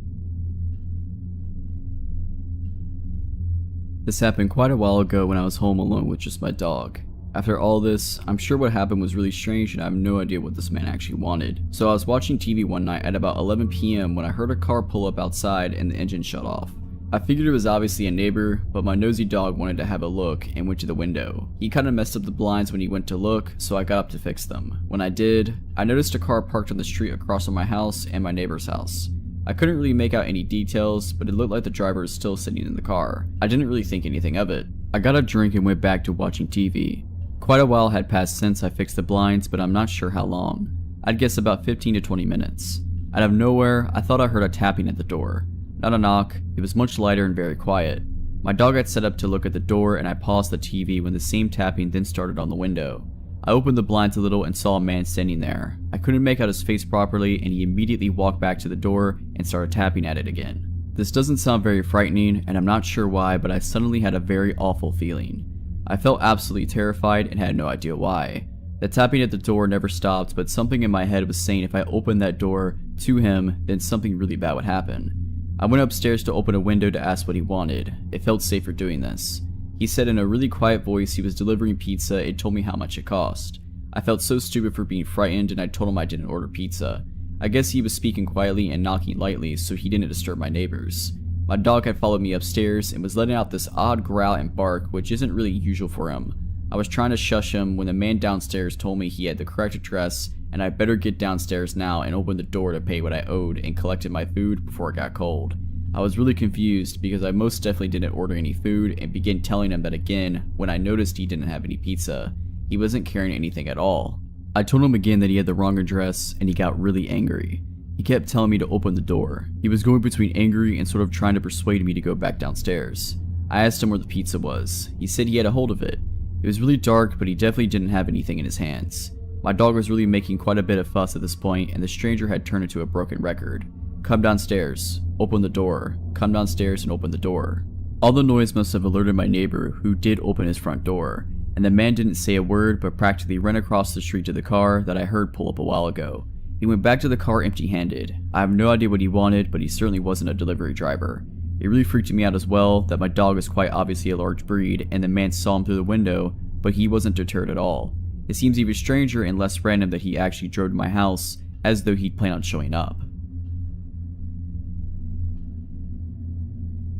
This happened quite a while ago when I was home alone with just my dog. After all this, I'm sure what happened was really strange and I have no idea what this man actually wanted. So I was watching TV one night at about 11 p.m. when I heard a car pull up outside and the engine shut off. I figured it was obviously a neighbor, but my nosy dog wanted to have a look and went to the window. He kinda messed up the blinds when he went to look, so I got up to fix them. When I did, I noticed a car parked on the street across from my house and my neighbor's house. I couldn't really make out any details, but it looked like the driver was still sitting in the car. I didn't really think anything of it. I got a drink and went back to watching TV. Quite a while had passed since I fixed the blinds, but I'm not sure how long. I'd guess about 15 to 20 minutes. Out of nowhere, I thought I heard a tapping at the door. Not a knock, it was much lighter and very quiet. My dog had set up to look at the door and I paused the TV when the same tapping then started on the window. I opened the blinds a little and saw a man standing there. I couldn't make out his face properly and he immediately walked back to the door and started tapping at it again. This doesn't sound very frightening and I'm not sure why, but I suddenly had a very awful feeling. I felt absolutely terrified and had no idea why. The tapping at the door never stopped, but something in my head was saying if I opened that door to him, then something really bad would happen. I went upstairs to open a window to ask what he wanted. It felt safer doing this. He said in a really quiet voice he was delivering pizza and told me how much it cost. I felt so stupid for being frightened and I told him I didn't order pizza. I guess he was speaking quietly and knocking lightly so he didn't disturb my neighbors. My dog had followed me upstairs and was letting out this odd growl and bark which isn't really usual for him. I was trying to shush him when the man downstairs told me he had the correct address and I better get downstairs now and open the door to pay what I owed and collected my food before it got cold. I was really confused because I most definitely didn't order any food and began telling him that again when I noticed he didn't have any pizza. He wasn't carrying anything at all. I told him again that he had the wrong address and he got really angry. He kept telling me to open the door. He was going between angry and sort of trying to persuade me to go back downstairs. I asked him where the pizza was. He said he had a hold of it. It was really dark, but he definitely didn't have anything in his hands. My dog was really making quite a bit of fuss at this point and the stranger had turned into a broken record. Come downstairs, open the door, come downstairs and open the door. All the noise must have alerted my neighbor who did open his front door, and the man didn't say a word but practically ran across the street to the car that I heard pull up a while ago. He went back to the car empty-handed. I have no idea what he wanted, but he certainly wasn't a delivery driver. It really freaked me out as well that my dog is quite obviously a large breed and the man saw him through the window, but he wasn't deterred at all. It seems even stranger and less random that he actually drove to my house as though he'd planned on showing up.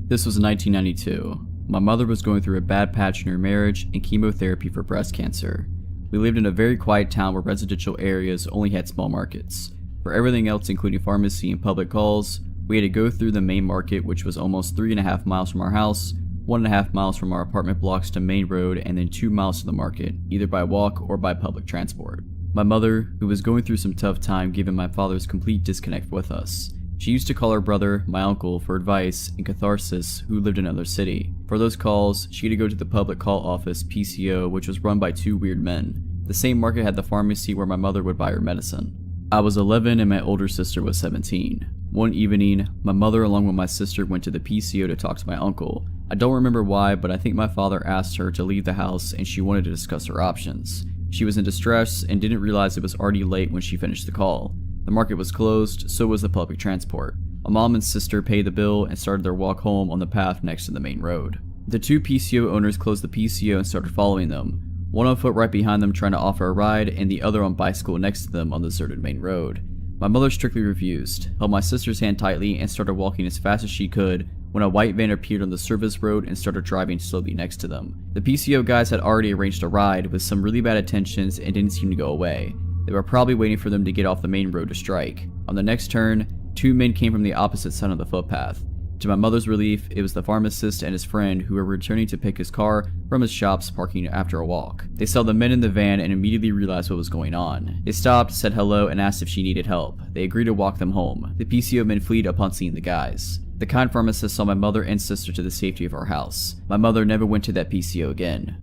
This was 1992. My mother was going through a bad patch in her marriage and chemotherapy for breast cancer. We lived in a very quiet town where residential areas only had small markets. For everything else including pharmacy and public calls, we had to go through the main market which was almost 3.5 miles from our house, 1.5 miles from our apartment blocks to main road and then 2 miles to the market, either by walk or by public transport. My mother, who was going through some tough time given my father's complete disconnect with us. She used to call her brother, my uncle, for advice and catharsis who lived in another city. For those calls, she had to go to the public call office, PCO, which was run by 2 weird men. The same market had the pharmacy where my mother would buy her medicine. I was 11 and my older sister was 17. One evening, my mother along with my sister went to the PCO to talk to my uncle. I don't remember why, but I think my father asked her to leave the house and she wanted to discuss her options. She was in distress and didn't realize it was already late when she finished the call. The market was closed, so was the public transport. My mom and sister paid the bill and started their walk home on the path next to the main road. The 2 PCO owners closed the PCO and started following them. One on foot right behind them trying to offer a ride and the other on bicycle next to them on the deserted main road. My mother strictly refused, held my sister's hand tightly and started walking as fast as she could when a white van appeared on the service road and started driving slowly next to them. The PCO guys had already arranged a ride with some really bad intentions and didn't seem to go away. They were probably waiting for them to get off the main road to strike. On the next turn, 2 men came from the opposite side of the footpath. To my mother's relief, it was the pharmacist and his friend who were returning to pick his car from his shop's parking after a walk. They saw the men in the van and immediately realized what was going on. They stopped, said hello, and asked if she needed help. They agreed to walk them home. The PCO men fled upon seeing the guys. The kind pharmacist saw my mother and sister to the safety of our house. My mother never went to that PCO again.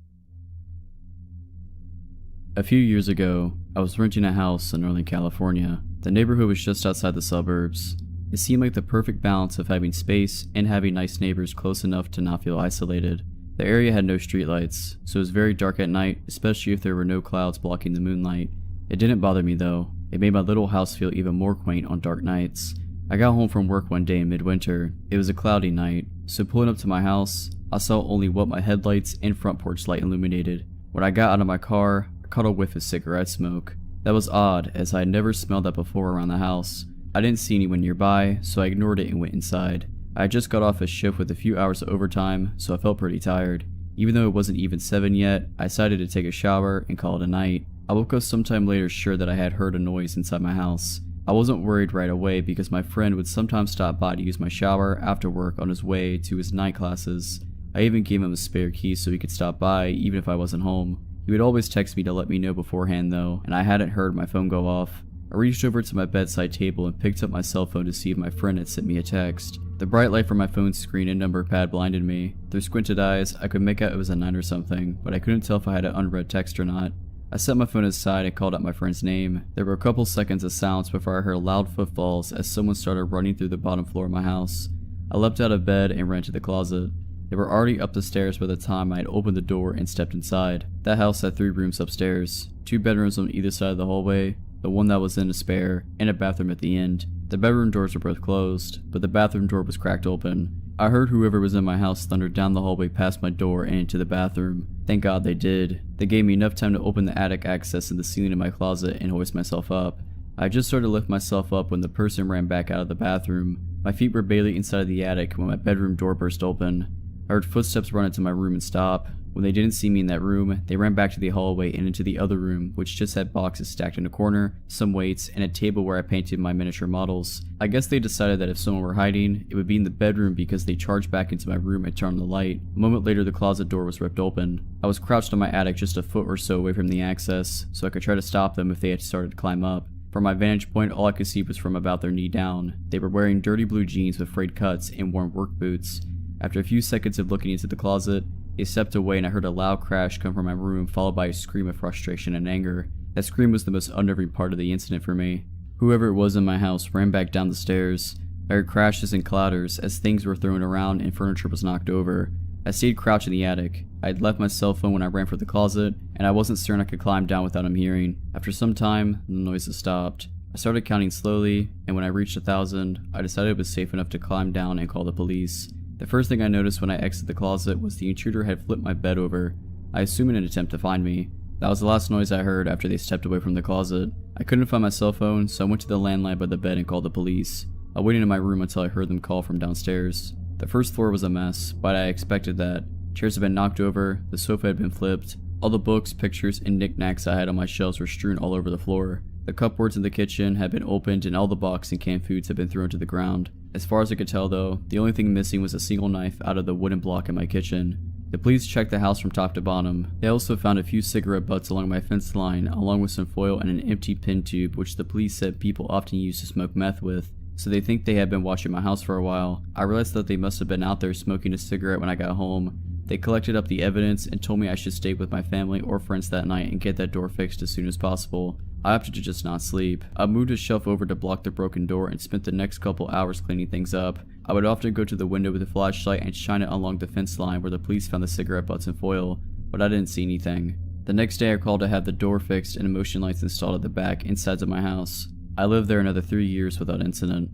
A few years ago, I was renting a house in Northern California. The neighborhood was just outside the suburbs. It seemed like the perfect balance of having space and having nice neighbors close enough to not feel isolated. The area had no streetlights, so it was very dark at night, especially if there were no clouds blocking the moonlight. It didn't bother me though. It made my little house feel even more quaint on dark nights. I got home from work one day in midwinter. It was a cloudy night, so pulling up to my house, I saw only what my headlights and front porch light illuminated. When I got out of my car, I caught a whiff of cigarette smoke. That was odd, as I had never smelled that before around the house. I didn't see anyone nearby, so I ignored it and went inside. I had just got off a shift with a few hours of overtime, so I felt pretty tired. Even though it wasn't even 7 yet, I decided to take a shower and call it a night. I woke up sometime later sure that I had heard a noise inside my house. I wasn't worried right away because my friend would sometimes stop by to use my shower after work on his way to his night classes. I even gave him a spare key so he could stop by even if I wasn't home. He would always text me to let me know beforehand though, and I hadn't heard my phone go off. I reached over to my bedside table and picked up my cell phone to see if my friend had sent me a text. The bright light from my phone's screen and number pad blinded me. Through squinted eyes, I could make out it was a 9 or something, but I couldn't tell if I had an unread text or not. I set my phone aside and called out my friend's name. There were a couple seconds of silence before I heard loud footfalls as someone started running through the bottom floor of my house. I leapt out of bed and ran to the closet. They were already up the stairs by the time I had opened the door and stepped inside. That house had 3 rooms upstairs, 2 bedrooms on either side of the hallway, the one that was in a spare, and a bathroom at the end. The bedroom doors were both closed, but the bathroom door was cracked open. I heard whoever was in my house thunder down the hallway past my door and into the bathroom. Thank God they did. They gave me enough time to open the attic access in the ceiling of my closet and hoist myself up. I just started to lift myself up when the person ran back out of the bathroom. My feet were barely inside of the attic when my bedroom door burst open. I heard footsteps run into my room and stop. When they didn't see me in that room, they ran back to the hallway and into the other room, which just had boxes stacked in a corner, some weights, and a table where I painted my miniature models. I guess they decided that if someone were hiding, it would be in the bedroom because they charged back into my room and turned on the light. A moment later, the closet door was ripped open. I was crouched in my attic just a foot or so away from the access, so I could try to stop them if they had started to climb up. From my vantage point, all I could see was from about their knee down. They were wearing dirty blue jeans with frayed cuts and worn work boots. After a few seconds of looking into the closet, they stepped away and I heard a loud crash come from my room, followed by a scream of frustration and anger. That scream was the most unnerving part of the incident for me. Whoever it was in my house ran back down the stairs. I heard crashes and clatters as things were thrown around and furniture was knocked over. I stayed crouched in the attic. I had left my cell phone when I ran for the closet, and I wasn't certain I could climb down without him hearing. After some time, the noises stopped. I started counting slowly, and when I reached 1,000, I decided it was safe enough to climb down and call the police. The first thing I noticed when I exited the closet was the intruder had flipped my bed over, I assume in an attempt to find me. That was the last noise I heard after they stepped away from the closet. I couldn't find my cell phone, so I went to the landline by the bed and called the police. I waited in my room until I heard them call from downstairs. The first floor was a mess, but I expected that. Chairs had been knocked over, the sofa had been flipped, all the books, pictures, and knickknacks I had on my shelves were strewn all over the floor. The cupboards in the kitchen had been opened and all the boxed and canned foods had been thrown to the ground. As far as I could tell though, the only thing missing was a single knife out of the wooden block in my kitchen. The police checked the house from top to bottom. They also found a few cigarette butts along my fence line, along with some foil and an empty pin tube which the police said people often use to smoke meth with, so they think they had been watching my house for a while. I realized that they must have been out there smoking a cigarette when I got home. They collected up the evidence and told me I should stay with my family or friends that night and get that door fixed as soon as possible. I opted to just not sleep. I moved a shelf over to block the broken door and spent the next couple hours cleaning things up. I would often go to the window with a flashlight and shine it along the fence line where the police found the cigarette butts and foil, but I didn't see anything. The next day I called to have the door fixed and motion lights installed at the back and sides of my house. I lived there another 3 years without incident.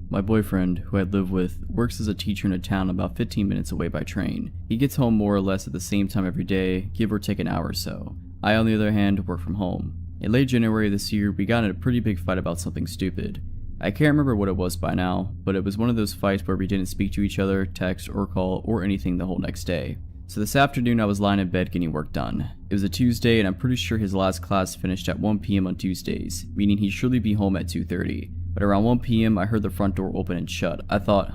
My boyfriend, who I live with, works as a teacher in a town about 15 minutes away by train. He gets home more or less at the same time every day, give or take an hour or so. I, on the other hand, work from home. In late January this year, we got in a pretty big fight about something stupid. I can't remember what it was by now, but it was one of those fights where we didn't speak to each other, text, or call, or anything the whole next day. So this afternoon I was lying in bed getting work done. It was a Tuesday and I'm pretty sure his last class finished at 1 PM on Tuesdays, meaning he'd surely be home at 2:30. but around 1 p.m. I heard the front door open and shut. I thought,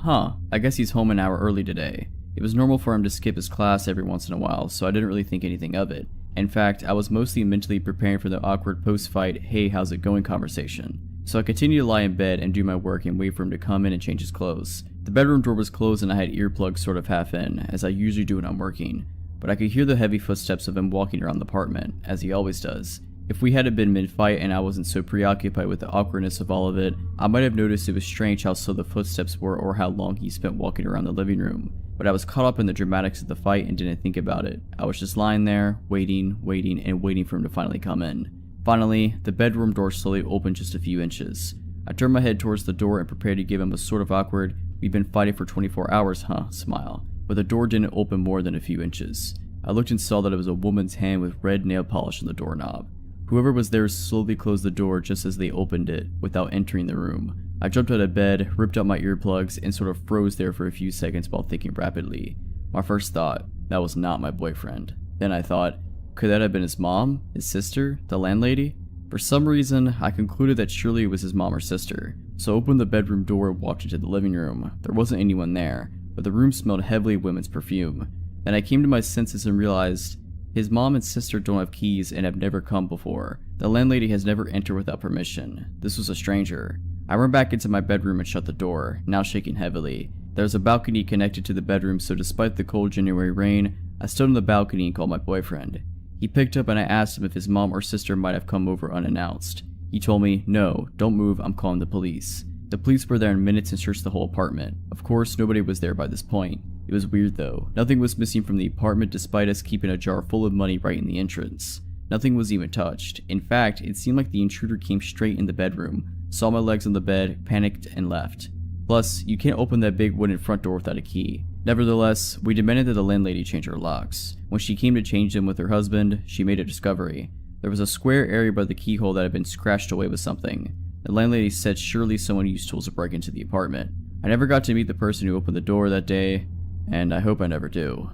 I guess he's home an hour early today. It was normal for him to skip his class every once in a while, so I didn't really think anything of it. In fact, I was mostly mentally preparing for the awkward post-fight, "Hey, how's it going" conversation. So I continued to lie in bed and do my work and wait for him to come in and change his clothes. The bedroom door was closed and I had earplugs sort of half in, as I usually do when I'm working, but I could hear the heavy footsteps of him walking around the apartment, as he always does. If we hadn't been mid-fight and I wasn't so preoccupied with the awkwardness of all of it, I might have noticed it was strange how slow the footsteps were or how long he spent walking around the living room. But I was caught up in the dramatics of the fight and didn't think about it. I was just lying there, waiting for him to finally come in. Finally, the bedroom door slowly opened just a few inches. I turned my head towards the door and prepared to give him a sort of awkward, "We've been fighting for 24 hours, huh?" smile. But the door didn't open more than a few inches. I looked and saw that it was a woman's hand with red nail polish on the doorknob. Whoever was there slowly closed the door just as they opened it, without entering the room. I jumped out of bed, ripped out my earplugs, and sort of froze there for a few seconds while thinking rapidly. My first thought, that was not my boyfriend. Then I thought, could that have been his mom? His sister? The landlady? For some reason, I concluded that surely it was his mom or sister. So I opened the bedroom door and walked into the living room. There wasn't anyone there, but the room smelled heavily of women's perfume. Then I came to my senses and realized, his mom and sister don't have keys and have never come before. The landlady has never entered without permission. This was a stranger. I ran back into my bedroom and shut the door, now shaking heavily. There was a balcony connected to the bedroom, so despite the cold January rain, I stood on the balcony and called my boyfriend. He picked up and I asked him if his mom or sister might have come over unannounced. He told me, "No, don't move, I'm calling the police." The police were there in minutes and searched the whole apartment. Of course, nobody was there by this point. It was weird though. Nothing was missing from the apartment despite us keeping a jar full of money right in the entrance. Nothing was even touched. In fact, it seemed like the intruder came straight in the bedroom, saw my legs on the bed, panicked, and left. Plus, you can't open that big wooden front door without a key. Nevertheless, we demanded that the landlady change her locks. When she came to change them with her husband, she made a discovery. There was a square area by the keyhole that had been scratched away with something. The landlady said surely someone used tools to break into the apartment. I never got to meet the person who opened the door that day, and I hope I never do.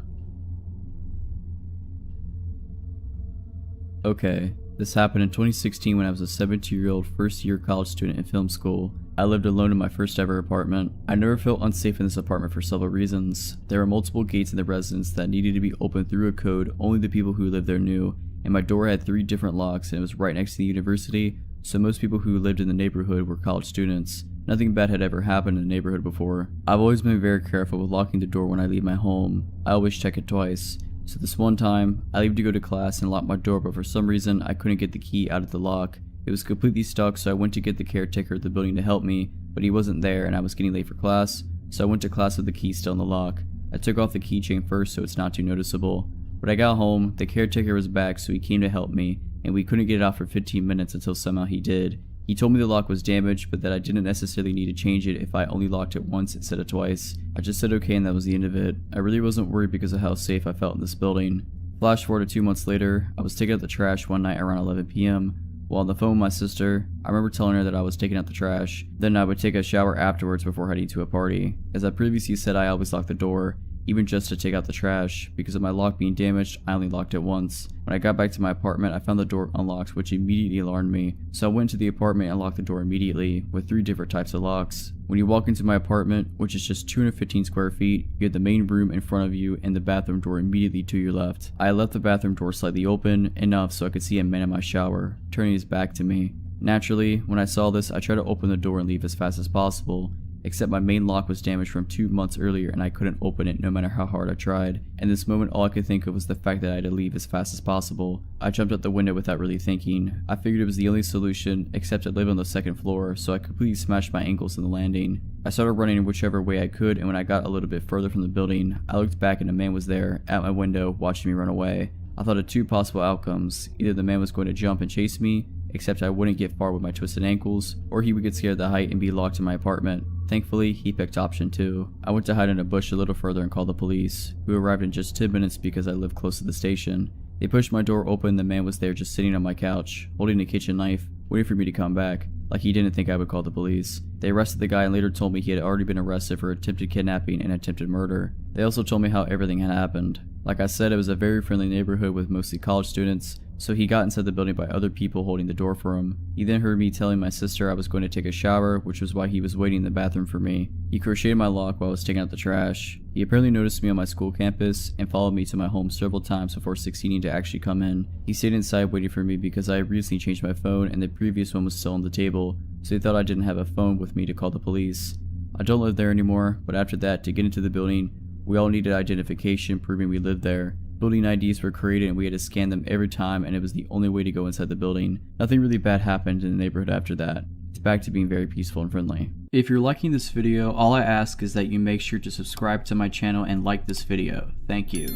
Okay, this happened in 2016 when I was a 17-year-old first-year college student in film school. I lived alone in my first ever apartment. I never felt unsafe in this apartment for several reasons. There were multiple gates in the residence that needed to be opened through a code only the people who lived there knew, and my door had 3 different locks and it was right next to the university, so most people who lived in the neighborhood were college students. Nothing bad had ever happened in the neighborhood before. I've always been very careful with locking the door when I leave my home. I always check it twice. So this one time, I leave to go to class and lock my door, but for some reason I couldn't get the key out of the lock. It was completely stuck, so I went to get the caretaker of the building to help me, but he wasn't there and I was getting late for class, so I went to class with the key still in the lock. I took off the keychain first so it's not too noticeable. When I got home, the caretaker was back, so he came to help me, and we couldn't get it out for 15 minutes until somehow he did. He told me the lock was damaged, but that I didn't necessarily need to change it if I only locked it once instead of twice. I just said okay and that was the end of it. I really wasn't worried because of how safe I felt in this building. Flash forward to 2 months later, I was taking out the trash one night around 11 p.m. While on the phone with my sister, I remember telling her that I was taking out the trash. Then I would take a shower afterwards before heading to a party. As I previously said, I always locked the door, even just to take out the trash. Because of my lock being damaged, I only locked it once. When I got back to my apartment, I found the door unlocked, which immediately alarmed me. So I went to the apartment and locked the door immediately, with 3 different types of locks. When you walk into my apartment, which is just 215 square feet, you have the main room in front of you and the bathroom door immediately to your left. I left the bathroom door slightly open, enough so I could see a man in my shower, turning his back to me. Naturally, when I saw this, I tried to open the door and leave as fast as possible. Except my main lock was damaged from 2 months earlier and I couldn't open it no matter how hard I tried. In this moment, all I could think of was the fact that I had to leave as fast as possible. I jumped out the window without really thinking. I figured it was the only solution, except I live on the 2nd floor, so I completely smashed my ankles in the landing. I started running in whichever way I could, and when I got a little bit further from the building, I looked back and a man was there, at my window, watching me run away. I thought of 2 possible outcomes. Either the man was going to jump and chase me, except I wouldn't get far with my twisted ankles, or he would get scared at the height and be locked in my apartment. Thankfully, he picked option 2. I went to hide in a bush a little further and called the police, who arrived in just 10 minutes because I live close to the station. They pushed my door open and the man was there just sitting on my couch, holding a kitchen knife, waiting for me to come back, like he didn't think I would call the police. They arrested the guy and later told me he had already been arrested for attempted kidnapping and attempted murder. They also told me how everything had happened. Like I said, it was a very friendly neighborhood with mostly college students, so he got inside the building by other people holding the door for him. He then heard me telling my sister I was going to take a shower, which was why he was waiting in the bathroom for me. He crocheted my lock while I was taking out the trash. He apparently noticed me on my school campus and followed me to my home several times before succeeding to actually come in. He stayed inside waiting for me because I had recently changed my phone and the previous one was still on the table, so he thought I didn't have a phone with me to call the police. I don't live there anymore, but after that, to get into the building, we all needed identification proving we lived there. Building IDs were created and we had to scan them every time, and it was the only way to go inside the building. Nothing really bad happened in the neighborhood after that. It's back to being very peaceful and friendly. If you're liking this video, all I ask is that you make sure to subscribe to my channel and like this video. Thank you.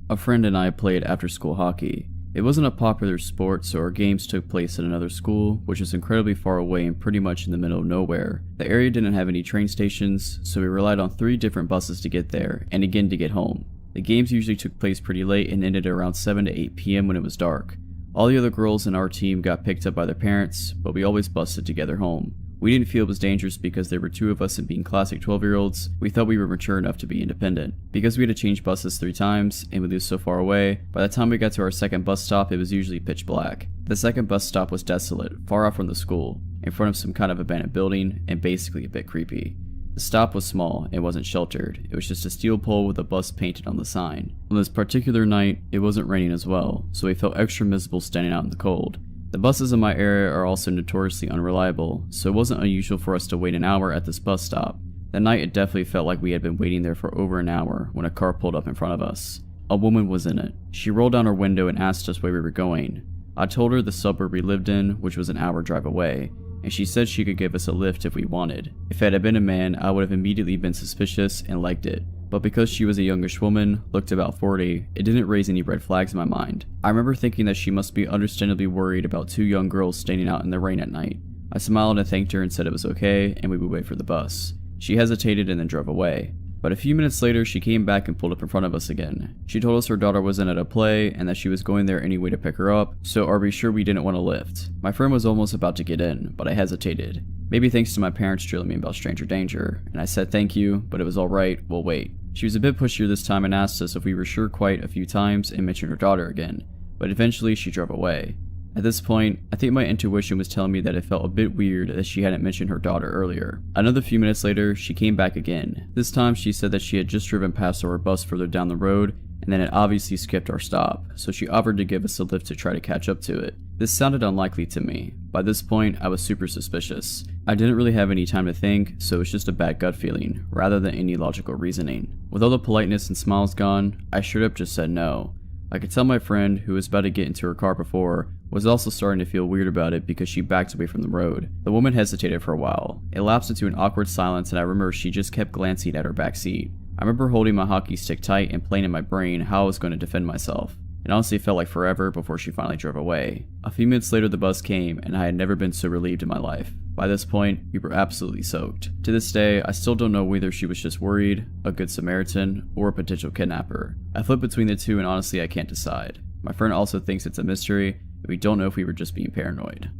A friend and I played after-school hockey. It wasn't a popular sport, so our games took place at another school, which was incredibly far away and pretty much in the middle of nowhere. The area didn't have any train stations, so we relied on 3 different buses to get there, and again to get home. The games usually took place pretty late and ended around 7 to 8 p.m. when it was dark. All the other girls in our team got picked up by their parents, but we always busted together home. We didn't feel it was dangerous because there were 2 of us, and being classic 12-year-olds, we thought we were mature enough to be independent. Because we had to change buses 3 times, and we lived so far away, by the time we got to our second bus stop it was usually pitch black. The second bus stop was desolate, far off from the school, in front of some kind of abandoned building, and basically a bit creepy. The stop was small and wasn't sheltered, it was just a steel pole with a bus painted on the sign. On this particular night, it wasn't raining as well, so we felt extra miserable standing out in the cold. The buses in my area are also notoriously unreliable, so it wasn't unusual for us to wait an hour at this bus stop. That night it definitely felt like we had been waiting there for over an hour when a car pulled up in front of us. A woman was in it. She rolled down her window and asked us where we were going. I told her the suburb we lived in, which was an hour drive away, and she said she could give us a lift if we wanted. If it had been a man, I would have immediately been suspicious and liked it. But because she was a youngish woman, looked about 40, it didn't raise any red flags in my mind. I remember thinking that she must be understandably worried about 2 young girls standing out in the rain at night. I smiled and thanked her and said it was okay and we would wait for the bus. She hesitated and then drove away. But a few minutes later she came back and pulled up in front of us again. She told us her daughter was in at a play and that she was going there anyway to pick her up, so are we sure we didn't want a lift? My friend was almost about to get in, but I hesitated. Maybe thanks to my parents drilling me about stranger danger, and I said thank you, but it was alright, we'll wait. She was a bit pushier this time and asked us if we were sure quite a few times and mentioned her daughter again, but eventually she drove away. At this point, I think my intuition was telling me that it felt a bit weird that she hadn't mentioned her daughter earlier. Another few minutes later, she came back again. This time she said that she had just driven past our bus further down the road and then it obviously skipped our stop, so she offered to give us a lift to try to catch up to it. This sounded unlikely to me. By this point, I was super suspicious. I didn't really have any time to think, so it was just a bad gut feeling, rather than any logical reasoning. With all the politeness and smiles gone, I straight up just said no. I could tell my friend, who was about to get into her car before, was also starting to feel weird about it because she backed away from the road. The woman hesitated for a while. It lapsed into an awkward silence and I remember she just kept glancing at her back seat. I remember holding my hockey stick tight and playing in my brain how I was going to defend myself. It honestly felt like forever before she finally drove away. A few minutes later the bus came and I had never been so relieved in my life. By this point, we were absolutely soaked. To this day, I still don't know whether she was just worried, a good Samaritan, or a potential kidnapper. I flip between the two and honestly I can't decide. My friend also thinks it's a mystery, and we don't know if we were just being paranoid.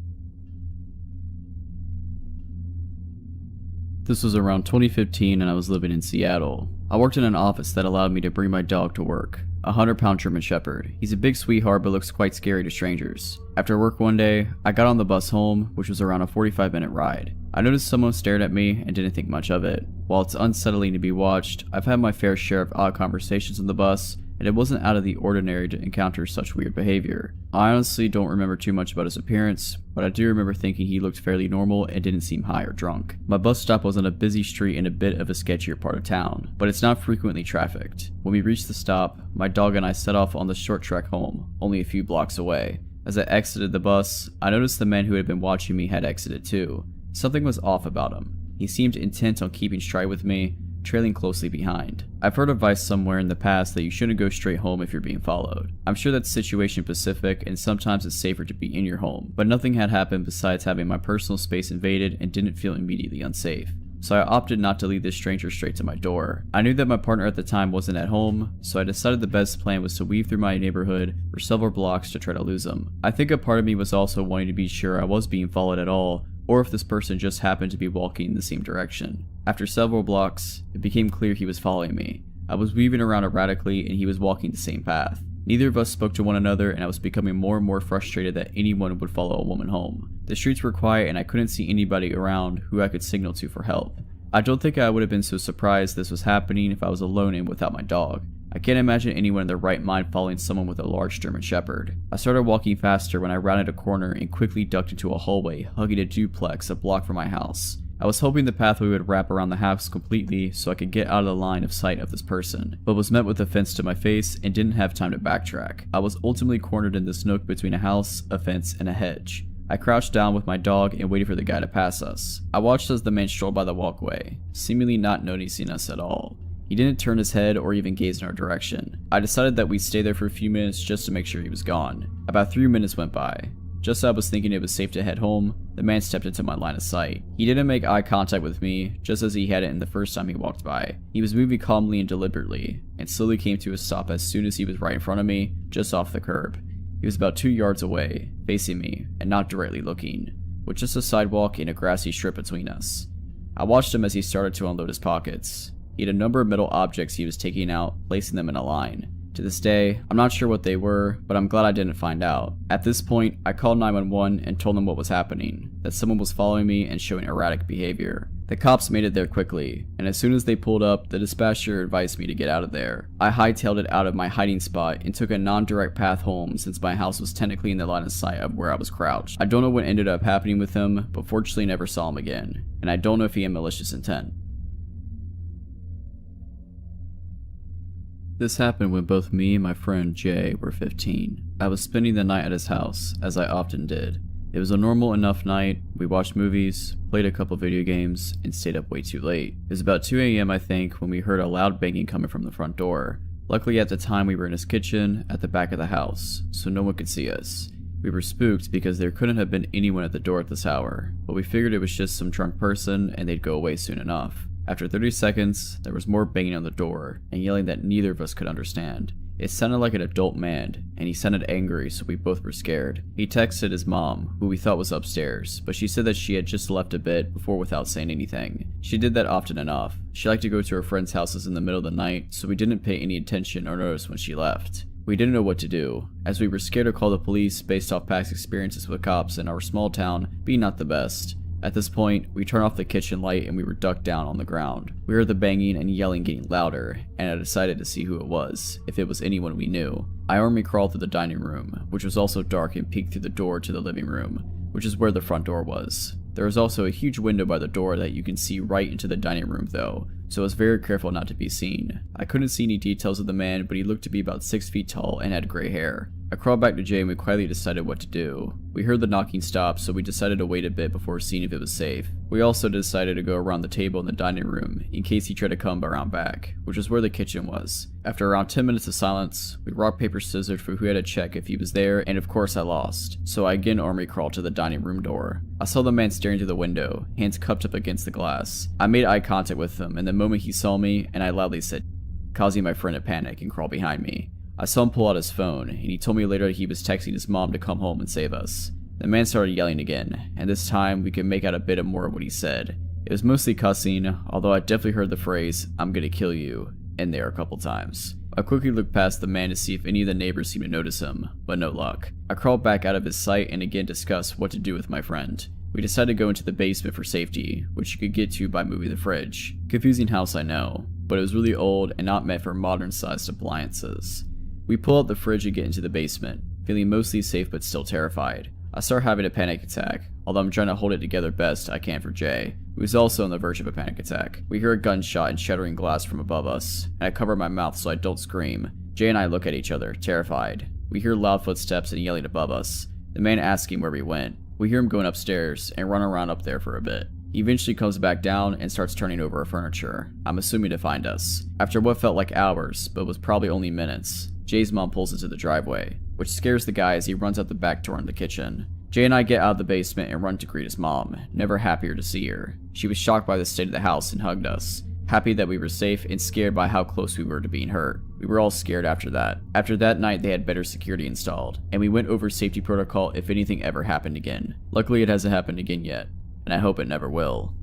This was around 2015 and I was living in Seattle. I worked in an office that allowed me to bring my dog to work, a 100-pound German Shepherd. He's a big sweetheart but looks quite scary to strangers. After work one day, I got on the bus home, which was around a 45-minute ride. I noticed someone stared at me and didn't think much of it. While it's unsettling to be watched, I've had my fair share of odd conversations on the bus, and it wasn't out of the ordinary to encounter such weird behavior. I honestly don't remember too much about his appearance, but I do remember thinking he looked fairly normal and didn't seem high or drunk. My bus stop was on a busy street in a bit of a sketchier part of town, but it's not frequently trafficked. When we reached the stop, my dog and I set off on the short trek home, only a few blocks away. As I exited the bus, I noticed the man who had been watching me had exited too. Something was off about him. He seemed intent on keeping stride with me, trailing closely behind. I've heard advice somewhere in the past that you shouldn't go straight home if you're being followed. I'm sure that's situation specific and sometimes it's safer to be in your home, but nothing had happened besides having my personal space invaded and didn't feel immediately unsafe. So I opted not to lead this stranger straight to my door. I knew that my partner at the time wasn't at home, so I decided the best plan was to weave through my neighborhood for several blocks to try to lose him. I think a part of me was also wanting to be sure I was being followed at all, or if this person just happened to be walking in the same direction. After several blocks, it became clear he was following me. I was weaving around erratically and he was walking the same path. Neither of us spoke to one another, and I was becoming more and more frustrated that anyone would follow a woman home. The streets were quiet and I couldn't see anybody around who I could signal to for help. I don't think I would have been so surprised this was happening if I was alone and without my dog. I can't imagine anyone in their right mind following someone with a large German Shepherd. I started walking faster when I rounded a corner and quickly ducked into a hallway, hugging a duplex a block from my house. I was hoping the pathway would wrap around the house completely so I could get out of the line of sight of this person, but was met with a fence to my face and didn't have time to backtrack. I was ultimately cornered in this nook between a house, a fence, and a hedge. I crouched down with my dog and waited for the guy to pass us. I watched as the man strolled by the walkway, seemingly not noticing us at all. He didn't turn his head or even gaze in our direction. I decided that we'd stay there for a few minutes just to make sure he was gone. About 3 minutes went by. Just as I was thinking it was safe to head home, the man stepped into my line of sight. He didn't make eye contact with me, just as he hadn't the first time he walked by. He was moving calmly and deliberately, and slowly came to a stop as soon as he was right in front of me, just off the curb. He was about 2 yards away, facing me, and not directly looking, with just a sidewalk and a grassy strip between us. I watched him as he started to unload his pockets. He had a number of metal objects he was taking out, placing them in a line. To this day, I'm not sure what they were, but I'm glad I didn't find out. At this point, I called 911 and told them what was happening, that someone was following me and showing erratic behavior. The cops made it there quickly, and as soon as they pulled up, the dispatcher advised me to get out of there. I hightailed it out of my hiding spot and took a non-direct path home since my house was technically in the line of sight of where I was crouched. I don't know what ended up happening with him, but fortunately never saw him again, and I don't know if he had malicious intent. This happened when both me and my friend Jay were 15. I was spending the night at his house, as I often did. It was a normal enough night. We watched movies, played a couple video games, and stayed up way too late. It was about 2 AM I think when we heard a loud banging coming from the front door. Luckily at the time we were in his kitchen at the back of the house, so no one could see us. We were spooked because there couldn't have been anyone at the door at this hour, but we figured it was just some drunk person and they'd go away soon enough. After 30 seconds, there was more banging on the door and yelling that neither of us could understand. It sounded like an adult man, and he sounded angry, so we both were scared. He texted his mom, who we thought was upstairs, but she said that she had just left a bit before without saying anything. She did that often enough. She liked to go to her friends' houses in the middle of the night, so we didn't pay any attention or notice when she left. We didn't know what to do, as we were scared to call the police based off past experiences with cops in our small town being not the best. At this point, we turned off the kitchen light and we were ducked down on the ground. We heard the banging and yelling getting louder, and I decided to see who it was, if it was anyone we knew. I army crawled through the dining room, which was also dark, and peeked through the door to the living room, which is where the front door was. There was also a huge window by the door that you can see right into the dining room though, so I was very careful not to be seen. I couldn't see any details of the man, but he looked to be about 6 feet tall and had gray hair. I crawled back to Jay and we quietly decided what to do. We heard the knocking stop, so we decided to wait a bit before seeing if it was safe. We also decided to go around the table in the dining room in case he tried to come around back, which is where the kitchen was. After around 10 minutes of silence, we rock paper scissors for who had to check if he was there, and of course I lost, so I again army crawled to the dining room door. I saw the man staring through the window, hands cupped up against the glass. I made eye contact with him, and the moment he saw me, and I loudly said, causing my friend to panic and crawl behind me. I saw him pull out his phone, and he told me later that he was texting his mom to come home and save us. The man started yelling again, and this time we could make out a bit more of what he said. It was mostly cussing, although I definitely heard the phrase, "I'm gonna kill you," in there a couple times. I quickly looked past the man to see if any of the neighbors seemed to notice him, but no luck. I crawled back out of his sight and again discussed what to do with my friend. We decided to go into the basement for safety, which you could get to by moving the fridge. Confusing house, I know, but it was really old and not meant for modern-sized appliances. We pull out the fridge and get into the basement, feeling mostly safe but still terrified. I start having a panic attack, although I'm trying to hold it together best I can for Jay, who is also on the verge of a panic attack. We hear a gunshot and shattering glass from above us, and I cover my mouth so I don't scream. Jay and I look at each other, terrified. We hear loud footsteps and yelling above us, the man asking where we went. We hear him going upstairs and run around up there for a bit. He eventually comes back down and starts turning over our furniture, I'm assuming to find us. After what felt like hours, but was probably only minutes, Jay's mom pulls into the driveway, which scares the guy as he runs out the back door in the kitchen. Jay and I get out of the basement and run to greet his mom, never happier to see her. She was shocked by the state of the house and hugged us, happy that we were safe and scared by how close we were to being hurt. We were all scared after that. After that night they had better security installed, and we went over safety protocol if anything ever happened again. Luckily it hasn't happened again yet, and I hope it never will.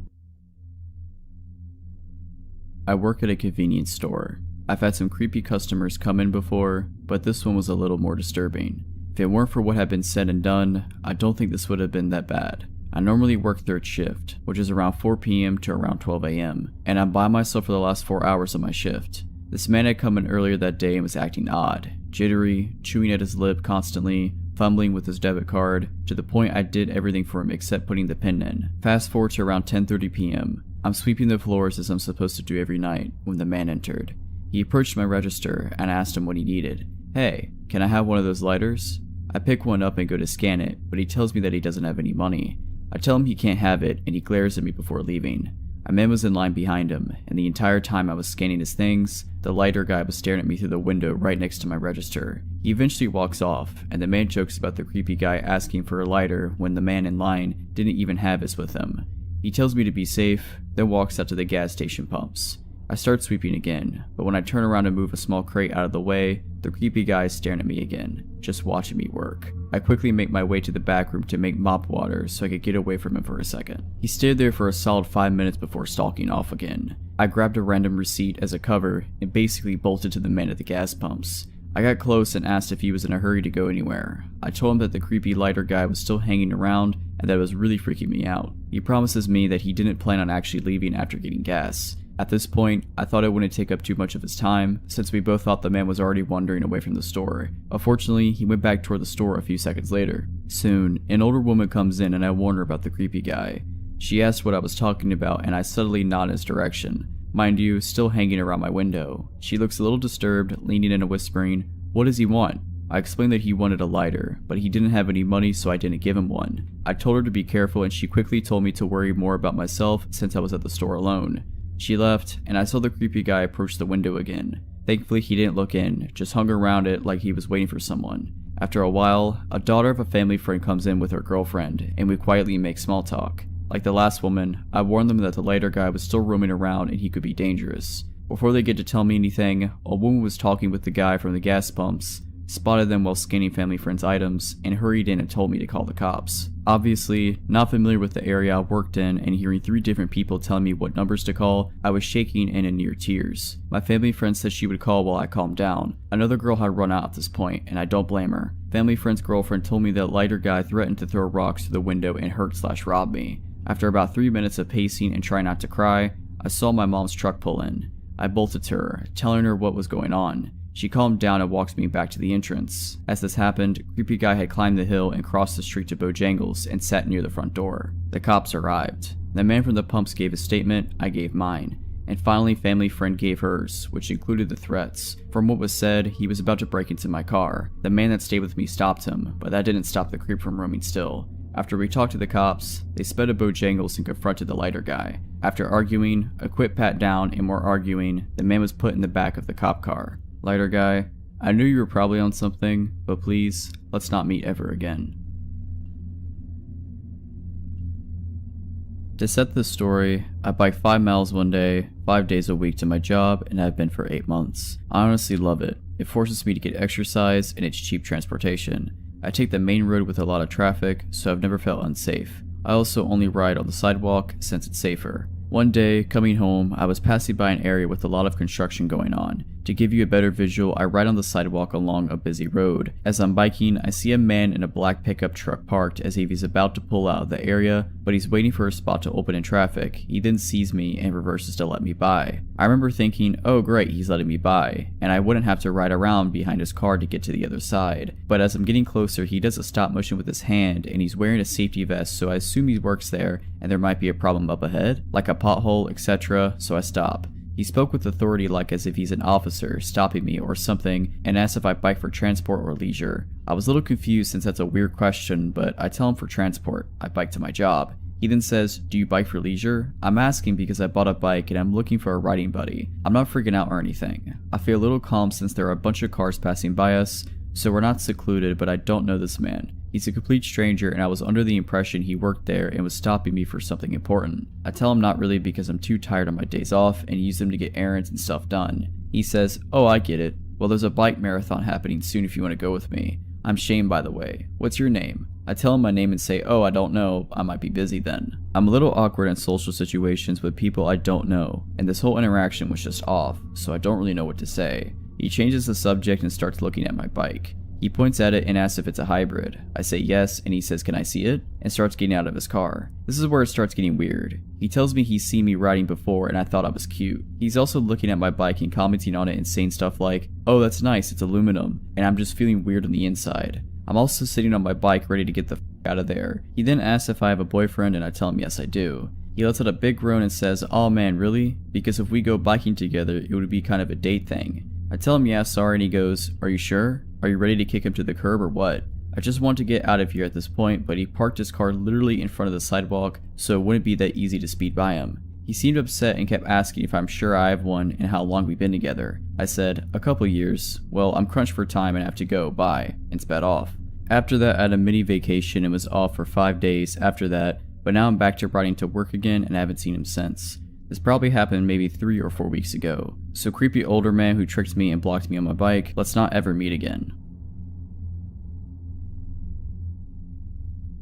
I work at a convenience store. I've had some creepy customers come in before, but this one was a little more disturbing. If it weren't for what had been said and done, I don't think this would have been that bad. I normally work third shift, which is around 4 p.m. to around 12 a.m., and I'm by myself for the last 4 hours of my shift. This man had come in earlier that day and was acting odd, jittery, chewing at his lip constantly, fumbling with his debit card, to the point I did everything for him except putting the pin in. Fast forward to around 10:30 p.m. I'm sweeping the floors as I'm supposed to do every night when the man entered. He approached my register and asked him what he needed. "Hey, can I have one of those lighters?" I pick one up and go to scan it, but he tells me that he doesn't have any money. I tell him he can't have it, and he glares at me before leaving. A man was in line behind him, and the entire time I was scanning his things, the lighter guy was staring at me through the window right next to my register. He eventually walks off, and the man jokes about the creepy guy asking for a lighter when the man in line didn't even have his with him. He tells me to be safe, then walks out to the gas station pumps. I start sweeping again, but when I turn around to move a small crate out of the way, the creepy guy is staring at me again, just watching me work. I quickly make my way to the back room to make mop water so I could get away from him for a second. He stayed there for a solid 5 minutes before stalking off again. I grabbed a random receipt as a cover and basically bolted to the man at the gas pumps. I got close and asked if he was in a hurry to go anywhere. I told him that the creepy lighter guy was still hanging around and that it was really freaking me out. He promises me that he didn't plan on actually leaving after getting gas. At this point, I thought it wouldn't take up too much of his time, since we both thought the man was already wandering away from the store. Unfortunately, he went back toward the store a few seconds later. Soon, an older woman comes in and I warn her about the creepy guy. She asked what I was talking about and I subtly nod in his direction. Mind you, still hanging around my window. She looks a little disturbed, leaning in and whispering, "What does he want?" I explained that he wanted a lighter, but he didn't have any money so I didn't give him one. I told her to be careful and she quickly told me to worry more about myself since I was at the store alone. She left, and I saw the creepy guy approach the window again. Thankfully he didn't look in, just hung around it like he was waiting for someone. After a while, a daughter of a family friend comes in with her girlfriend, and we quietly make small talk. Like the last woman, I warned them that the lighter guy was still roaming around and he could be dangerous. Before they get to tell me anything, a woman was talking with the guy from the gas pumps, spotted them while scanning family friend's items, and hurried in and told me to call the cops. Obviously, not familiar with the area I worked in and hearing 3 different people telling me what numbers to call, I was shaking and in near tears. My family friend said she would call while I calmed down. Another girl had run out at this point, and I don't blame her. Family friend's girlfriend told me that lighter guy threatened to throw rocks through the window and hurt/rob me. After about 3 minutes of pacing and trying not to cry, I saw my mom's truck pull in. I bolted to her, telling her what was going on. She calmed down and walked me back to the entrance. As this happened, creepy guy had climbed the hill and crossed the street to Bojangles and sat near the front door. The cops arrived. The man from the pumps gave his statement, I gave mine. And finally family friend gave hers, which included the threats. From what was said, he was about to break into my car. The man that stayed with me stopped him, but that didn't stop the creep from roaming still. After we talked to the cops, they sped to Bojangles and confronted the lighter guy. After arguing, a quick pat down and more arguing, the man was put in the back of the cop car. Lighter guy, I knew you were probably on something, but please, let's not meet ever again. To set this story, I bike 5 miles one day, 5 days a week to my job, and I've been for 8 months. I honestly love it. It forces me to get exercise and it's cheap transportation. I take the main road with a lot of traffic, so I've never felt unsafe. I also only ride on the sidewalk since it's safer. One day, coming home, I was passing by an area with a lot of construction going on. To give you a better visual, I ride on the sidewalk along a busy road. As I'm biking, I see a man in a black pickup truck parked as if he's about to pull out of the area, but he's waiting for a spot to open in traffic. He then sees me and reverses to let me by. I remember thinking, oh great, he's letting me by, and I wouldn't have to ride around behind his car to get to the other side. But as I'm getting closer, he does a stop motion with his hand, and he's wearing a safety vest, so I assume he works there and there might be a problem up ahead, like a pothole, etc., so I stop. He spoke with authority like as if he's an officer stopping me or something and asked if I bike for transport or leisure. I was a little confused since that's a weird question, but I tell him for transport. I bike to my job. He then says, do you bike for leisure? I'm asking because I bought a bike and I'm looking for a riding buddy. I'm not freaking out or anything. I feel a little calm since there are a bunch of cars passing by us, so we're not secluded, but I don't know this man. He's a complete stranger and I was under the impression he worked there and was stopping me for something important. I tell him not really because I'm too tired on my days off and use them to get errands and stuff done. He says, oh I get it. Well there's a bike marathon happening soon if you want to go with me. I'm Shane by the way. What's your name? I tell him my name and say, oh, I don't know, I might be busy then. I'm a little awkward in social situations with people I don't know, and this whole interaction was just off, so I don't really know what to say. He changes the subject and starts looking at my bike. He points at it and asks if it's a hybrid. I say yes, and he says, can I see it? And starts getting out of his car. This is where it starts getting weird. He tells me he's seen me riding before and I thought I was cute. He's also looking at my bike and commenting on it and saying stuff like, oh, that's nice, it's aluminum, and I'm just feeling weird on the inside. I'm also sitting on my bike ready to get the f out of there. He then asks if I have a boyfriend and I tell him yes I do. He lets out a big groan and says, oh man, really? Because if we go biking together, it would be kind of a date thing. I tell him yeah, sorry, and he goes, are you sure? Are you ready to kick him to the curb or what? I just want to get out of here at this point, but he parked his car literally in front of the sidewalk, so it wouldn't be that easy to speed by him. He seemed upset and kept asking if I'm sure I have one and how long we've been together. I said, a couple years. Well, I'm crunched for time and have to go, bye, and sped off. After that, I had a mini vacation and was off for 5 days after that, but now I'm back to riding to work again and I haven't seen him since. This probably happened maybe 3 or 4 weeks ago. So creepy older man who tricked me and blocked me on my bike, let's not ever meet again.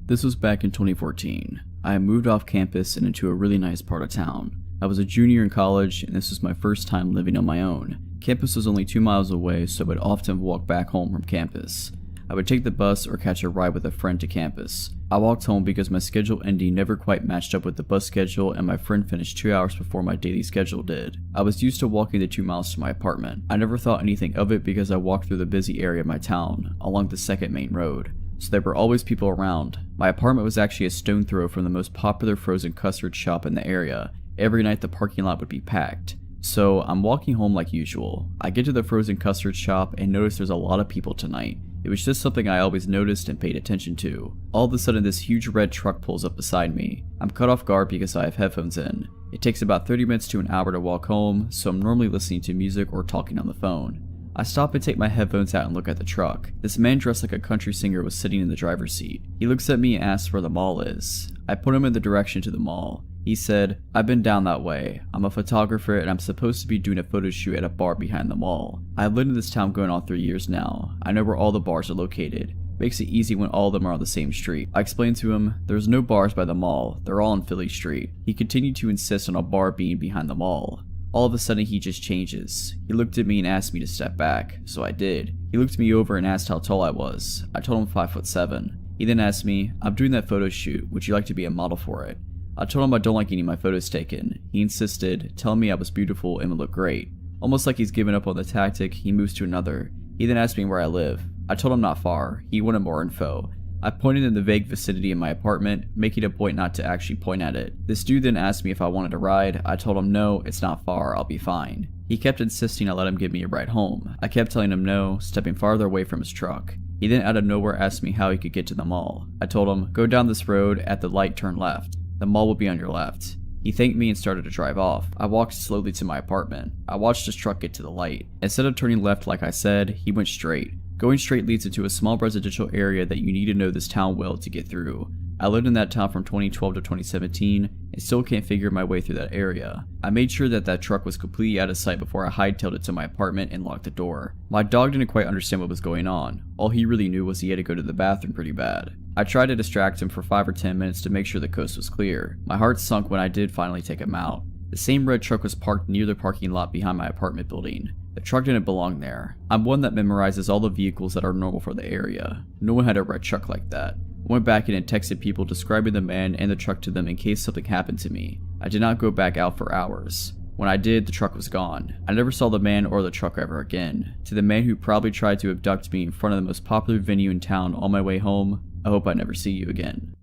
This was back in 2014. I had moved off campus and into a really nice part of town. I was a junior in college and this was my first time living on my own. Campus was only 2 miles away, so I would often walk back home from campus. I would take the bus or catch a ride with a friend to campus. I walked home because my schedule ending never quite matched up with the bus schedule and my friend finished 2 hours before my daily schedule did. I was used to walking the 2 miles to my apartment. I never thought anything of it because I walked through the busy area of my town, along the second main road. So there were always people around. My apartment was actually a stone throw from the most popular frozen custard shop in the area. Every night the parking lot would be packed. So I'm walking home like usual. I get to the frozen custard shop and notice there's a lot of people tonight. It was just something I always noticed and paid attention to. All of a sudden this huge red truck pulls up beside me. I'm caught off guard because I have headphones in. It takes about 30 minutes to an hour to walk home, so I'm normally listening to music or talking on the phone. I stop and take my headphones out and look at the truck. This man dressed like a country singer was sitting in the driver's seat. He looks at me and asks where the mall is. I put him in the direction to the mall. He said, I've been down that way. I'm a photographer and I'm supposed to be doing a photo shoot at a bar behind the mall. I've lived in this town going on 3 years now. I know where all the bars are located. Makes it easy when all of them are on the same street. I explained to him, there's no bars by the mall. They're all on Philly Street. He continued to insist on a bar being behind the mall. All of a sudden he just changes. He looked at me and asked me to step back, so I did. He looked me over and asked how tall I was. I told him 5'7". He then asked me, I'm doing that photo shoot, would you like to be a model for it? I told him I don't like getting my photos taken. He insisted, telling me I was beautiful and would look great. Almost like he's given up on the tactic, he moves to another. He then asked me where I live. I told him not far. He wanted more info. I pointed in the vague vicinity of my apartment, making a point not to actually point at it. This dude then asked me if I wanted a ride. I told him no, it's not far, I'll be fine. He kept insisting I let him give me a ride home. I kept telling him no, stepping farther away from his truck. He then out of nowhere asked me how he could get to the mall. I told him, go down this road, at the light turn left. The mall will be on your left. He thanked me and started to drive off. I walked slowly to my apartment. I watched his truck get to the light. Instead of turning left like I said, he went straight. Going straight leads into a small residential area that you need to know this town well to get through. I lived in that town from 2012 to 2017 and still can't figure my way through that area. I made sure that truck was completely out of sight before I hightailed it to my apartment and locked the door. My dog didn't quite understand what was going on. All he really knew was he had to go to the bathroom pretty bad. I tried to distract him for 5 or 10 minutes to make sure the coast was clear. My heart sunk when I did finally take him out. The same red truck was parked near the parking lot behind my apartment building. The truck didn't belong there. I'm one that memorizes all the vehicles that are normal for the area. No one had a red truck like that. I went back in and texted people describing the man and the truck to them in case something happened to me. I did not go back out for hours. When I did, the truck was gone. I never saw the man or the truck ever again. To the man who probably tried to abduct me in front of the most popular venue in town on my way home, I hope I never see you again.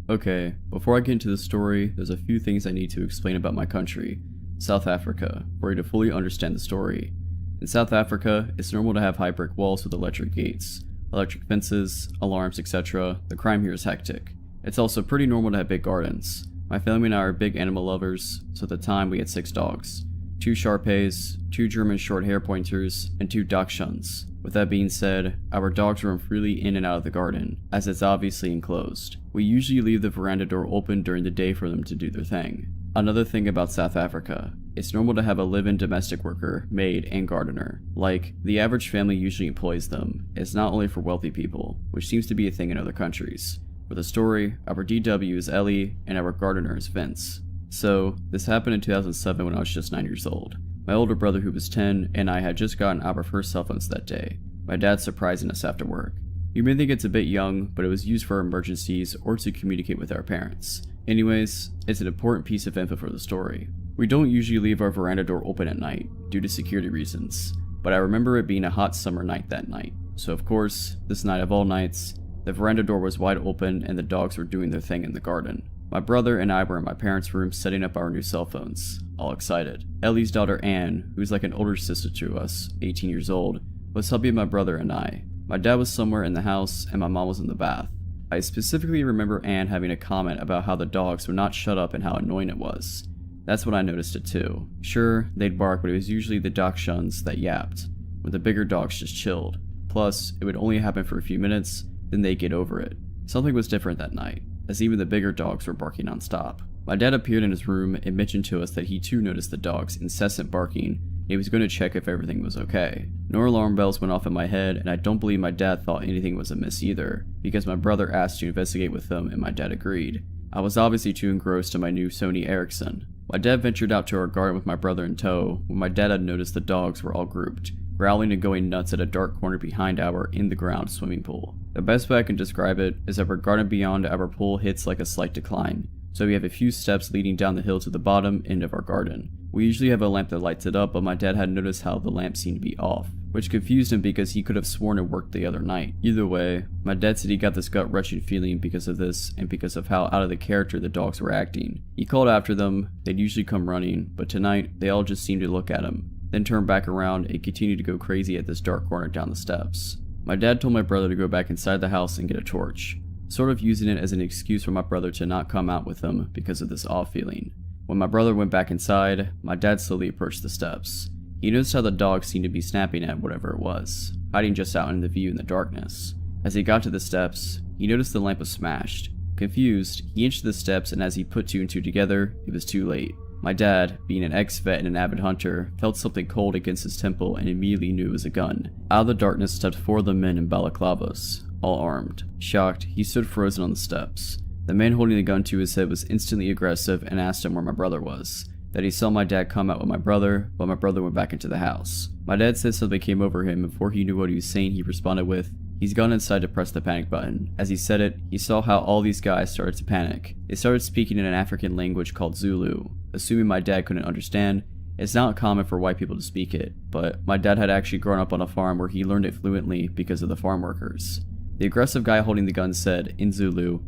Okay, before I get into the story, there's a few things I need to explain about my country, South Africa, for you to fully understand the story. In South Africa, it's normal to have high brick walls with electric gates, electric fences, alarms, etc. The crime here is hectic. It's also pretty normal to have big gardens. My family and I are big animal lovers, so at the time we had 6 dogs. 2 Shar-Peis, 2 German short hair pointers, and 2 Dachshunds. With that being said, our dogs roam freely in and out of the garden, as it's obviously enclosed. We usually leave the veranda door open during the day for them to do their thing. Another thing about South Africa, It's normal to have a live-in domestic worker, maid, and gardener. Like, the average family usually employs them. It's not only for wealthy people, which seems to be a thing in other countries. For the story, our DW is Ellie, and our gardener is Vince. So, this happened in 2007 when I was just 9 years old. My older brother, who was 10, and I had just gotten our first cell phones that day. My dad surprising us after work. You may think it's a bit young, but it was used for emergencies or to communicate with our parents. Anyways, it's an important piece of info for the story. We don't usually leave our veranda door open at night, due to security reasons, but I remember it being a hot summer night that night. So of course, this night of all nights, the veranda door was wide open and the dogs were doing their thing in the garden. My brother and I were in my parents' room setting up our new cell phones, all excited. Ellie's daughter Anne, who's like an older sister to us, 18 years old, was helping my brother and I. My dad was somewhere in the house and my mom was in the bath. I specifically remember Anne having a comment about how the dogs would not shut up and how annoying it was. That's when I noticed it too. Sure, they'd bark, but it was usually the dachshunds that yapped, when the bigger dogs just chilled. Plus, it would only happen for a few minutes, then they'd get over it. Something was different that night, as even the bigger dogs were barking non-stop. My dad appeared in his room and mentioned to us that he too noticed the dog's incessant barking, and he was going to check if everything was okay. No alarm bells went off in my head, and I don't believe my dad thought anything was amiss either, because my brother asked to investigate with them and my dad agreed. I was obviously too engrossed in my new Sony Ericsson. My dad ventured out to our garden with my brother in tow when my dad had noticed the dogs were all grouped, growling and going nuts at a dark corner behind our in-the-ground swimming pool. The best way I can describe it is that our garden beyond our pool hits like a slight decline, so we have a few steps leading down the hill to the bottom end of our garden. We usually have a lamp that lights it up, but my dad had noticed how the lamp seemed to be off, which confused him because he could have sworn it worked the other night. Either way, my dad said he got this gut-wrenching feeling because of this and because of how out of the character the dogs were acting. He called after them. They'd usually come running, but tonight they all just seemed to look at him, then turn back around and continue to go crazy at this dark corner down the steps. My dad told my brother to go back inside the house and get a torch, sort of using it as an excuse for my brother to not come out with him because of this off feeling. When my brother went back inside, my dad slowly approached the steps. He noticed how the dog seemed to be snapping at whatever it was, hiding just out in the view in the darkness. As he got to the steps, he noticed the lamp was smashed. Confused, he inched the steps, and as he put two and two together, it was too late. My dad, being an ex-vet and an avid hunter, felt something cold against his temple and immediately knew it was a gun. Out of the darkness stepped four of the men in balaclavas, all armed. Shocked, he stood frozen on the steps. The man holding the gun to his head was instantly aggressive and asked him where my brother was. That he saw my dad come out with my brother, but my brother went back into the house. My dad said something came over him, and before he knew what he was saying, he responded with, "He's gone inside to press the panic button." As he said it, he saw how all these guys started to panic. They started speaking in an African language called Zulu. Assuming my dad couldn't understand, it's not common for white people to speak it, but my dad had actually grown up on a farm where he learned it fluently because of the farm workers. The aggressive guy holding the gun said, in Zulu,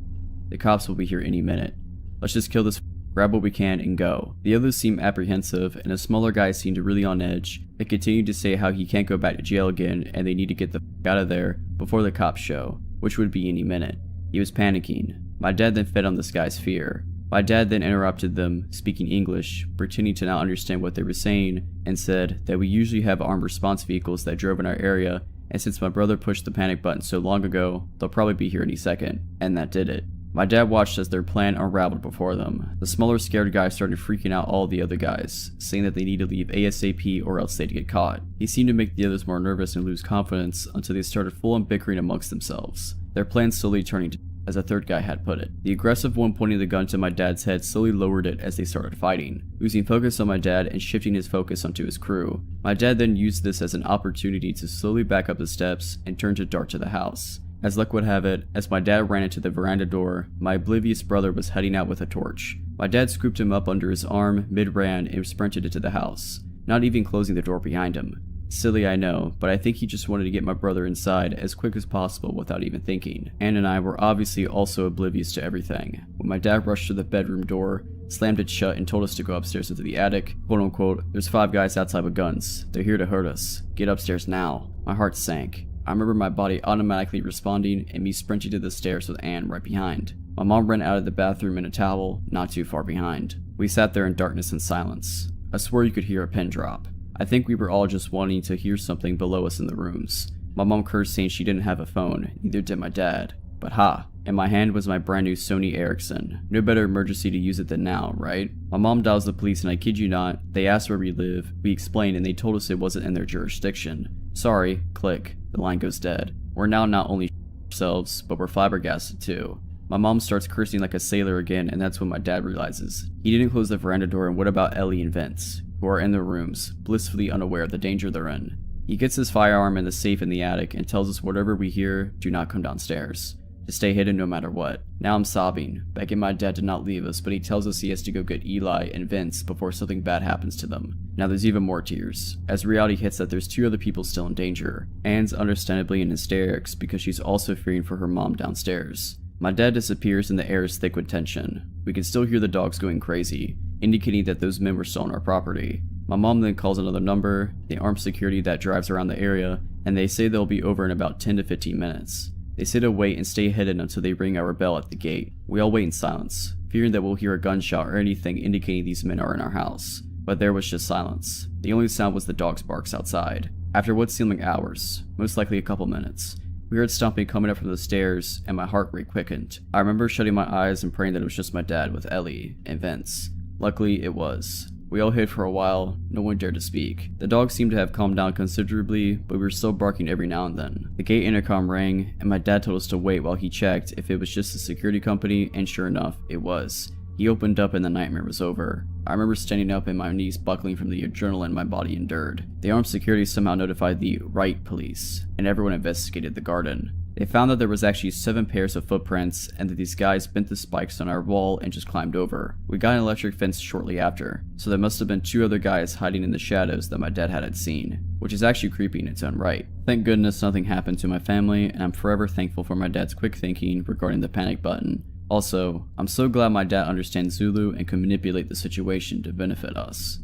"The cops will be here any minute. Let's just kill this, grab what we can, and go." The others seemed apprehensive, and a smaller guy seemed really on edge, and continued to say how he can't go back to jail again, and they need to get the out of there before the cops show, which would be any minute. He was panicking. My dad then fed on this guy's fear. My dad then interrupted them, speaking English, pretending to not understand what they were saying, and said that we usually have armed response vehicles that drove in our area, and since my brother pushed the panic button so long ago, they'll probably be here any second. And that did it. My dad watched as their plan unraveled before them. The smaller scared guy started freaking out all the other guys, saying that they need to leave ASAP or else they'd get caught. He seemed to make the others more nervous and lose confidence until they started full-on bickering amongst themselves, their plan slowly turning to, as a third guy had put it. The aggressive one pointing the gun to my dad's head slowly lowered it as they started fighting, losing focus on my dad and shifting his focus onto his crew. My dad then used this as an opportunity to slowly back up the steps and turn to dart to the house. As luck would have it, as my dad ran into the veranda door, my oblivious brother was heading out with a torch. My dad scooped him up under his arm mid-ran and sprinted into the house, not even closing the door behind him. Silly, I know, but I think he just wanted to get my brother inside as quick as possible without even thinking. Anne and I were obviously also oblivious to everything. When my dad rushed to the bedroom door, slammed it shut, and told us to go upstairs into the attic, quote unquote, "There's 5 guys outside with guns. They're here to hurt us. Get upstairs now." My heart sank. I remember my body automatically responding and me sprinting to the stairs with Anne right behind. My mom ran out of the bathroom in a towel, not too far behind. We sat there in darkness and silence. I swore you could hear a pin drop. I think we were all just wanting to hear something below us in the rooms. My mom cursed saying she didn't have a phone, neither did my dad. But ha, In my hand was my brand new Sony Ericsson. No better emergency to use it than now, right? My mom dials the police and I kid you not, they asked where we live, we explained and they told us it wasn't in their jurisdiction. Sorry, click, the line goes dead. We're now not only ourselves, but we're flabbergasted too. My mom starts cursing like a sailor again and that's when my dad realizes. He didn't close the veranda door and what about Ellie and Vince, who are in their rooms, blissfully unaware of the danger they're in. He gets his firearm in the safe in the attic and tells us whatever we hear, do not come downstairs. To stay hidden no matter what. Now I'm sobbing, begging my dad to not leave us, but he tells us he has to go get Eli and Vince before something bad happens to them. Now there's even more tears, as reality hits that there's 2 other people still in danger. Anne's understandably in hysterics because she's also fearing for her mom downstairs. My dad disappears and the air is thick with tension. We can still hear the dogs going crazy, indicating that those men were still on our property. My mom then calls another number, the armed security that drives around the area, and they say they'll be over in about 10 to 15 minutes. They say to wait and stay hidden until they ring our bell at the gate. We all wait in silence, fearing that we'll hear a gunshot or anything indicating these men are in our house. But there was just silence. The only sound was the dog's barks outside. After what seemed like hours, most likely a couple minutes, we heard stomping coming up from the stairs and my heart rate quickened. I remember shutting my eyes and praying that it was just my dad with Ellie and Vince. Luckily it was. We all hid for a while, no one dared to speak. The dogs seemed to have calmed down considerably, but we were still barking every now and then. The gate intercom rang, and my dad told us to wait while he checked if it was just the security company, and sure enough, it was. He opened up and the nightmare was over. I remember standing up and my knees buckling from the adrenaline my body endured. The armed security somehow notified the Wright police, and everyone investigated the garden. They found that there was actually 7 pairs of footprints and that these guys bent the spikes on our wall and just climbed over. We got an electric fence shortly after, so there must have been 2 other guys hiding in the shadows that my dad hadn't seen, which is actually creepy in its own right. Thank goodness nothing happened to my family, and I'm forever thankful for my dad's quick thinking regarding the panic button. Also, I'm so glad my dad understands Zulu and can manipulate the situation to benefit us.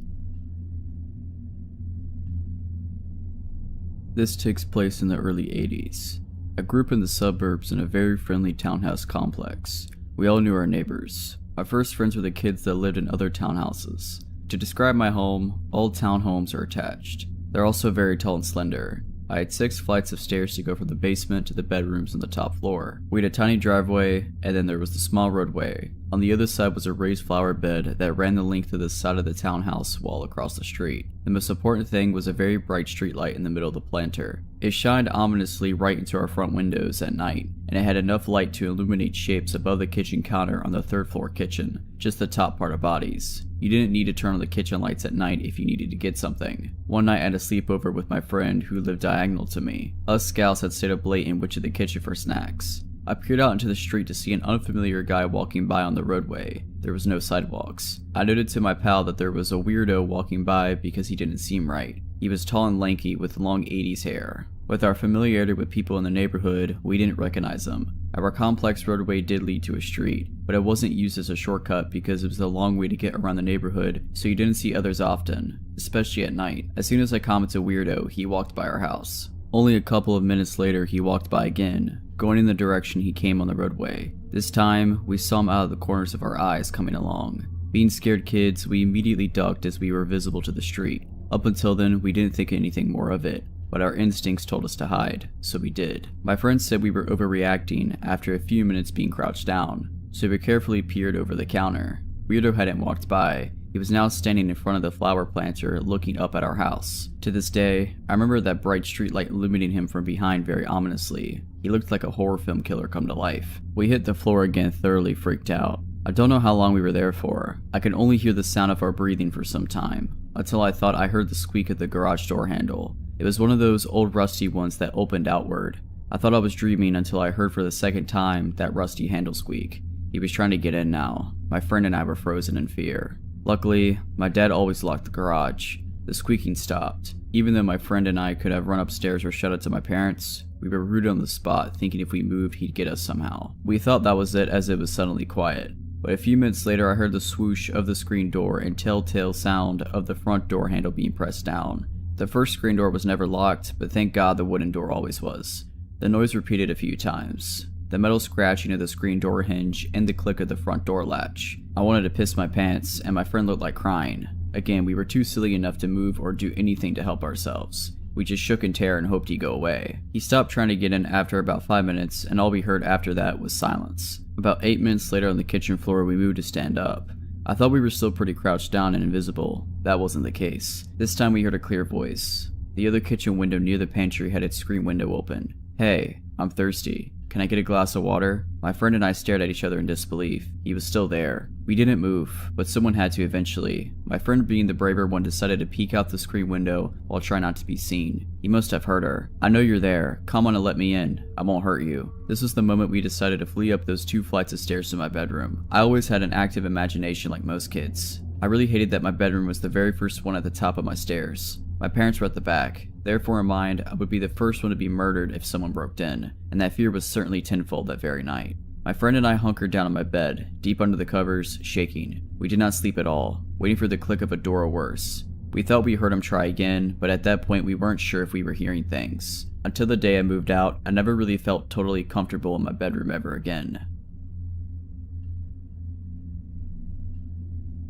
This takes place in the early 80s. I grew up in the suburbs in a very friendly townhouse complex. We all knew our neighbors. My first friends were the kids that lived in other townhouses. To describe my home, all townhomes are attached. They're also very tall and slender. I had 6 flights of stairs to go from the basement to the bedrooms on the top floor. We had a tiny driveway, and then there was the small roadway. On the other side was a raised flower bed that ran the length of the side of the townhouse wall across the street. The most important thing was a very bright street light in the middle of the planter. It shined ominously right into our front windows at night, and it had enough light to illuminate shapes above the kitchen counter on the 3rd floor kitchen, just the top part of bodies. You didn't need to turn on the kitchen lights at night if you needed to get something. One night I had a sleepover with my friend who lived diagonal to me. Us scouts had stayed up late and went to the kitchen for snacks. I peered out into the street to see an unfamiliar guy walking by on the roadway. There was no sidewalks. I noted to my pal that there was a weirdo walking by because he didn't seem right. He was tall and lanky with long 80s hair. With our familiarity with people in the neighborhood, we didn't recognize him. Our complex roadway did lead to a street, but it wasn't used as a shortcut because it was a long way to get around the neighborhood, so you didn't see others often, especially at night. As soon as I commented weirdo, he walked by our house. Only a couple of minutes later, he walked by again, going in the direction he came on the roadway. This time, we saw him out of the corners of our eyes coming along. Being scared kids, we immediately ducked as we were visible to the street. Up until then, we didn't think anything more of it, but our instincts told us to hide, so we did. My friends said we were overreacting after a few minutes being crouched down, so we carefully peered over the counter. Weirdo hadn't walked by. He was now standing in front of the flower planter looking up at our house. To this day, I remember that bright streetlight illuminating him from behind very ominously. He looked like a horror film killer come to life. We hit the floor again, thoroughly freaked out. I don't know how long we were there for. I could only hear the sound of our breathing for some time, until I thought I heard the squeak of the garage door handle. It was one of those old rusty ones that opened outward. I thought I was dreaming until I heard for the second time that rusty handle squeak. He was trying to get in now. My friend and I were frozen in fear. Luckily, my dad always locked the garage. The squeaking stopped. Even though my friend and I could have run upstairs or shut it to my parents, we were rooted on the spot, thinking if we moved, he'd get us somehow. We thought that was it as it was suddenly quiet. But a few minutes later, I heard the swoosh of the screen door and telltale sound of the front door handle being pressed down. The first screen door was never locked, but thank God the wooden door always was. The noise repeated a few times. The metal scratching of the screen door hinge and the click of the front door latch. I wanted to piss my pants, and my friend looked like crying. Again, we were too silly enough to move or do anything to help ourselves. We just shook in terror and hoped he'd go away. He stopped trying to get in after about 5 minutes, and all we heard after that was silence. About 8 minutes later on the kitchen floor, we moved to stand up. I thought we were still pretty crouched down and invisible. That wasn't the case. This time we heard a clear voice. The other kitchen window near the pantry had its screen window open. "Hey, I'm thirsty. Can I get a glass of water?" My friend and I stared at each other in disbelief. He was still there. We didn't move, but someone had to eventually. My friend, being the braver one, decided to peek out the screen window while trying not to be seen. He must have heard her. "I know you're there. Come on and let me in. I won't hurt you." This was the moment we decided to flee up those 2 flights of stairs to my bedroom. I always had an active imagination like most kids. I really hated that my bedroom was the very first one at the top of my stairs. My parents were at the back. Therefore, in mind, I would be the first one to be murdered if someone broke in, and that fear was certainly tenfold that very night. My friend and I hunkered down on my bed, deep under the covers, shaking. We did not sleep at all, waiting for the click of a door or worse. We thought we heard him try again, but at that point we weren't sure if we were hearing things. Until the day I moved out, I never really felt totally comfortable in my bedroom ever again.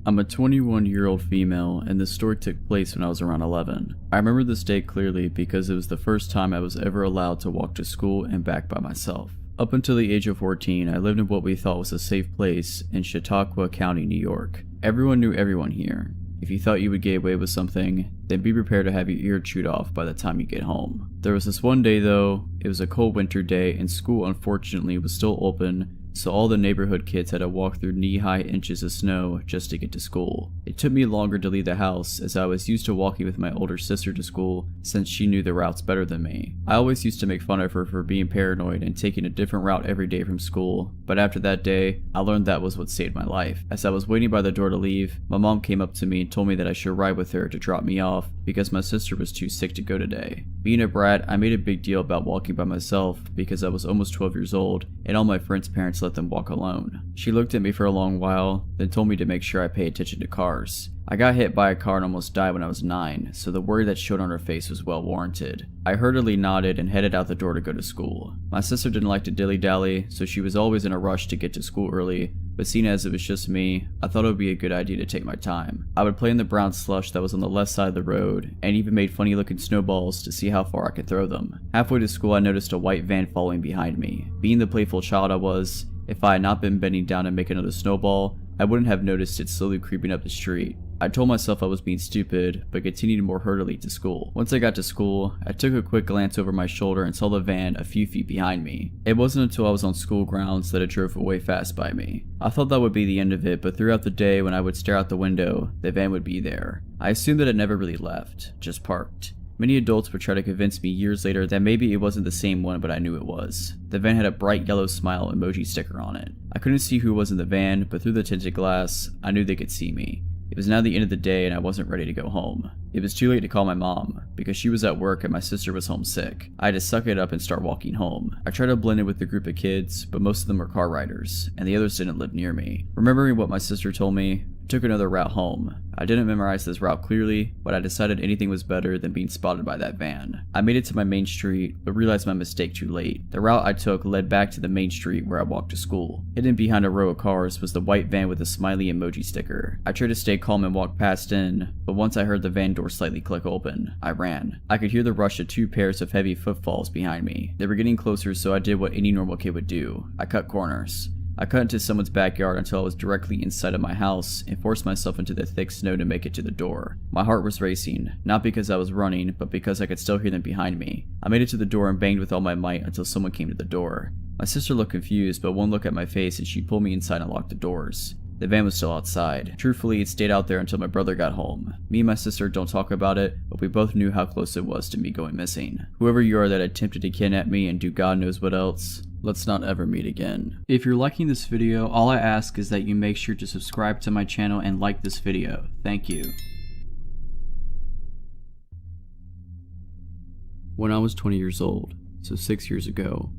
I'm a 21-year-old female, and this story took place when I was around 11. I remember this day clearly because it was the first time I was ever allowed to walk to school and back by myself. Up until the age of 14, I lived in what we thought was a safe place in Chautauqua County, New York. Everyone knew everyone here. If you thought you would get away with something, then be prepared to have your ear chewed off by the time you get home. There was this one day though, it was a cold winter day and school unfortunately was still open, so all the neighborhood kids had to walk through knee-high inches of snow just to get to school. It took me longer to leave the house as I was used to walking with my older sister to school since she knew the routes better than me. I always used to make fun of her for being paranoid and taking a different route every day from school, but after that day, I learned that was what saved my life. As I was waiting by the door to leave, my mom came up to me and told me that I should ride with her to drop me off because my sister was too sick to go today. Being a brat, I made a big deal about walking by myself because I was almost 12 years old and all my friends' parents let them walk alone. She looked at me for a long while, then told me to make sure I pay attention to cars. I got hit by a car and almost died when I was 9, so the worry that showed on her face was well warranted. I hurriedly nodded and headed out the door to go to school. My sister didn't like to dilly-dally, so she was always in a rush to get to school early, but seeing as it was just me, I thought it would be a good idea to take my time. I would play in the brown slush that was on the left side of the road, and even made funny looking snowballs to see how far I could throw them. Halfway to school I noticed a white van following behind me. Being the playful child I was, if I had not been bending down to make another snowball, I wouldn't have noticed it slowly creeping up the street. I told myself I was being stupid, but continued more hurriedly to school. Once I got to school, I took a quick glance over my shoulder and saw the van a few feet behind me. It wasn't until I was on school grounds that it drove away fast by me. I thought that would be the end of it, but throughout the day when I would stare out the window, the van would be there. I assumed that it never really left, just parked. Many adults would try to convince me years later that maybe it wasn't the same one, but I knew it was. The van had a bright yellow smile emoji sticker on it. I couldn't see who was in the van, but through the tinted glass, I knew they could see me. It was now the end of the day and I wasn't ready to go home. It was too late to call my mom, because she was at work and my sister was homesick. I had to suck it up and start walking home. I tried to blend in with the group of kids, but most of them were car riders, and the others didn't live near me. Remembering what my sister told me, I took another route home. I didn't memorize this route clearly, but I decided anything was better than being spotted by that van. I made it to my main street, but realized my mistake too late. The route I took led back to the main street where I walked to school. Hidden behind a row of cars was the white van with a smiley emoji sticker. I tried to stay calm and walk past in, but once I heard the van door slightly click open, I ran. I could hear the rush of 2 pairs of heavy footfalls behind me. They were getting closer, so I did what any normal kid would do. I cut corners. I cut into someone's backyard until I was directly inside of my house and forced myself into the thick snow to make it to the door. My heart was racing, not because I was running, but because I could still hear them behind me. I made it to the door and banged with all my might until someone came to the door. My sister looked confused, but one look at my face and she pulled me inside and locked the doors. The van was still outside. Truthfully, it stayed out there until my brother got home. Me and my sister don't talk about it, but we both knew how close it was to me going missing. Whoever you are that attempted to kidnap me and do God knows what else, let's not ever meet again. If you're liking this video, all I ask is that you make sure to subscribe to my channel and like this video. Thank you. When I was 20 years old, so 6 years ago,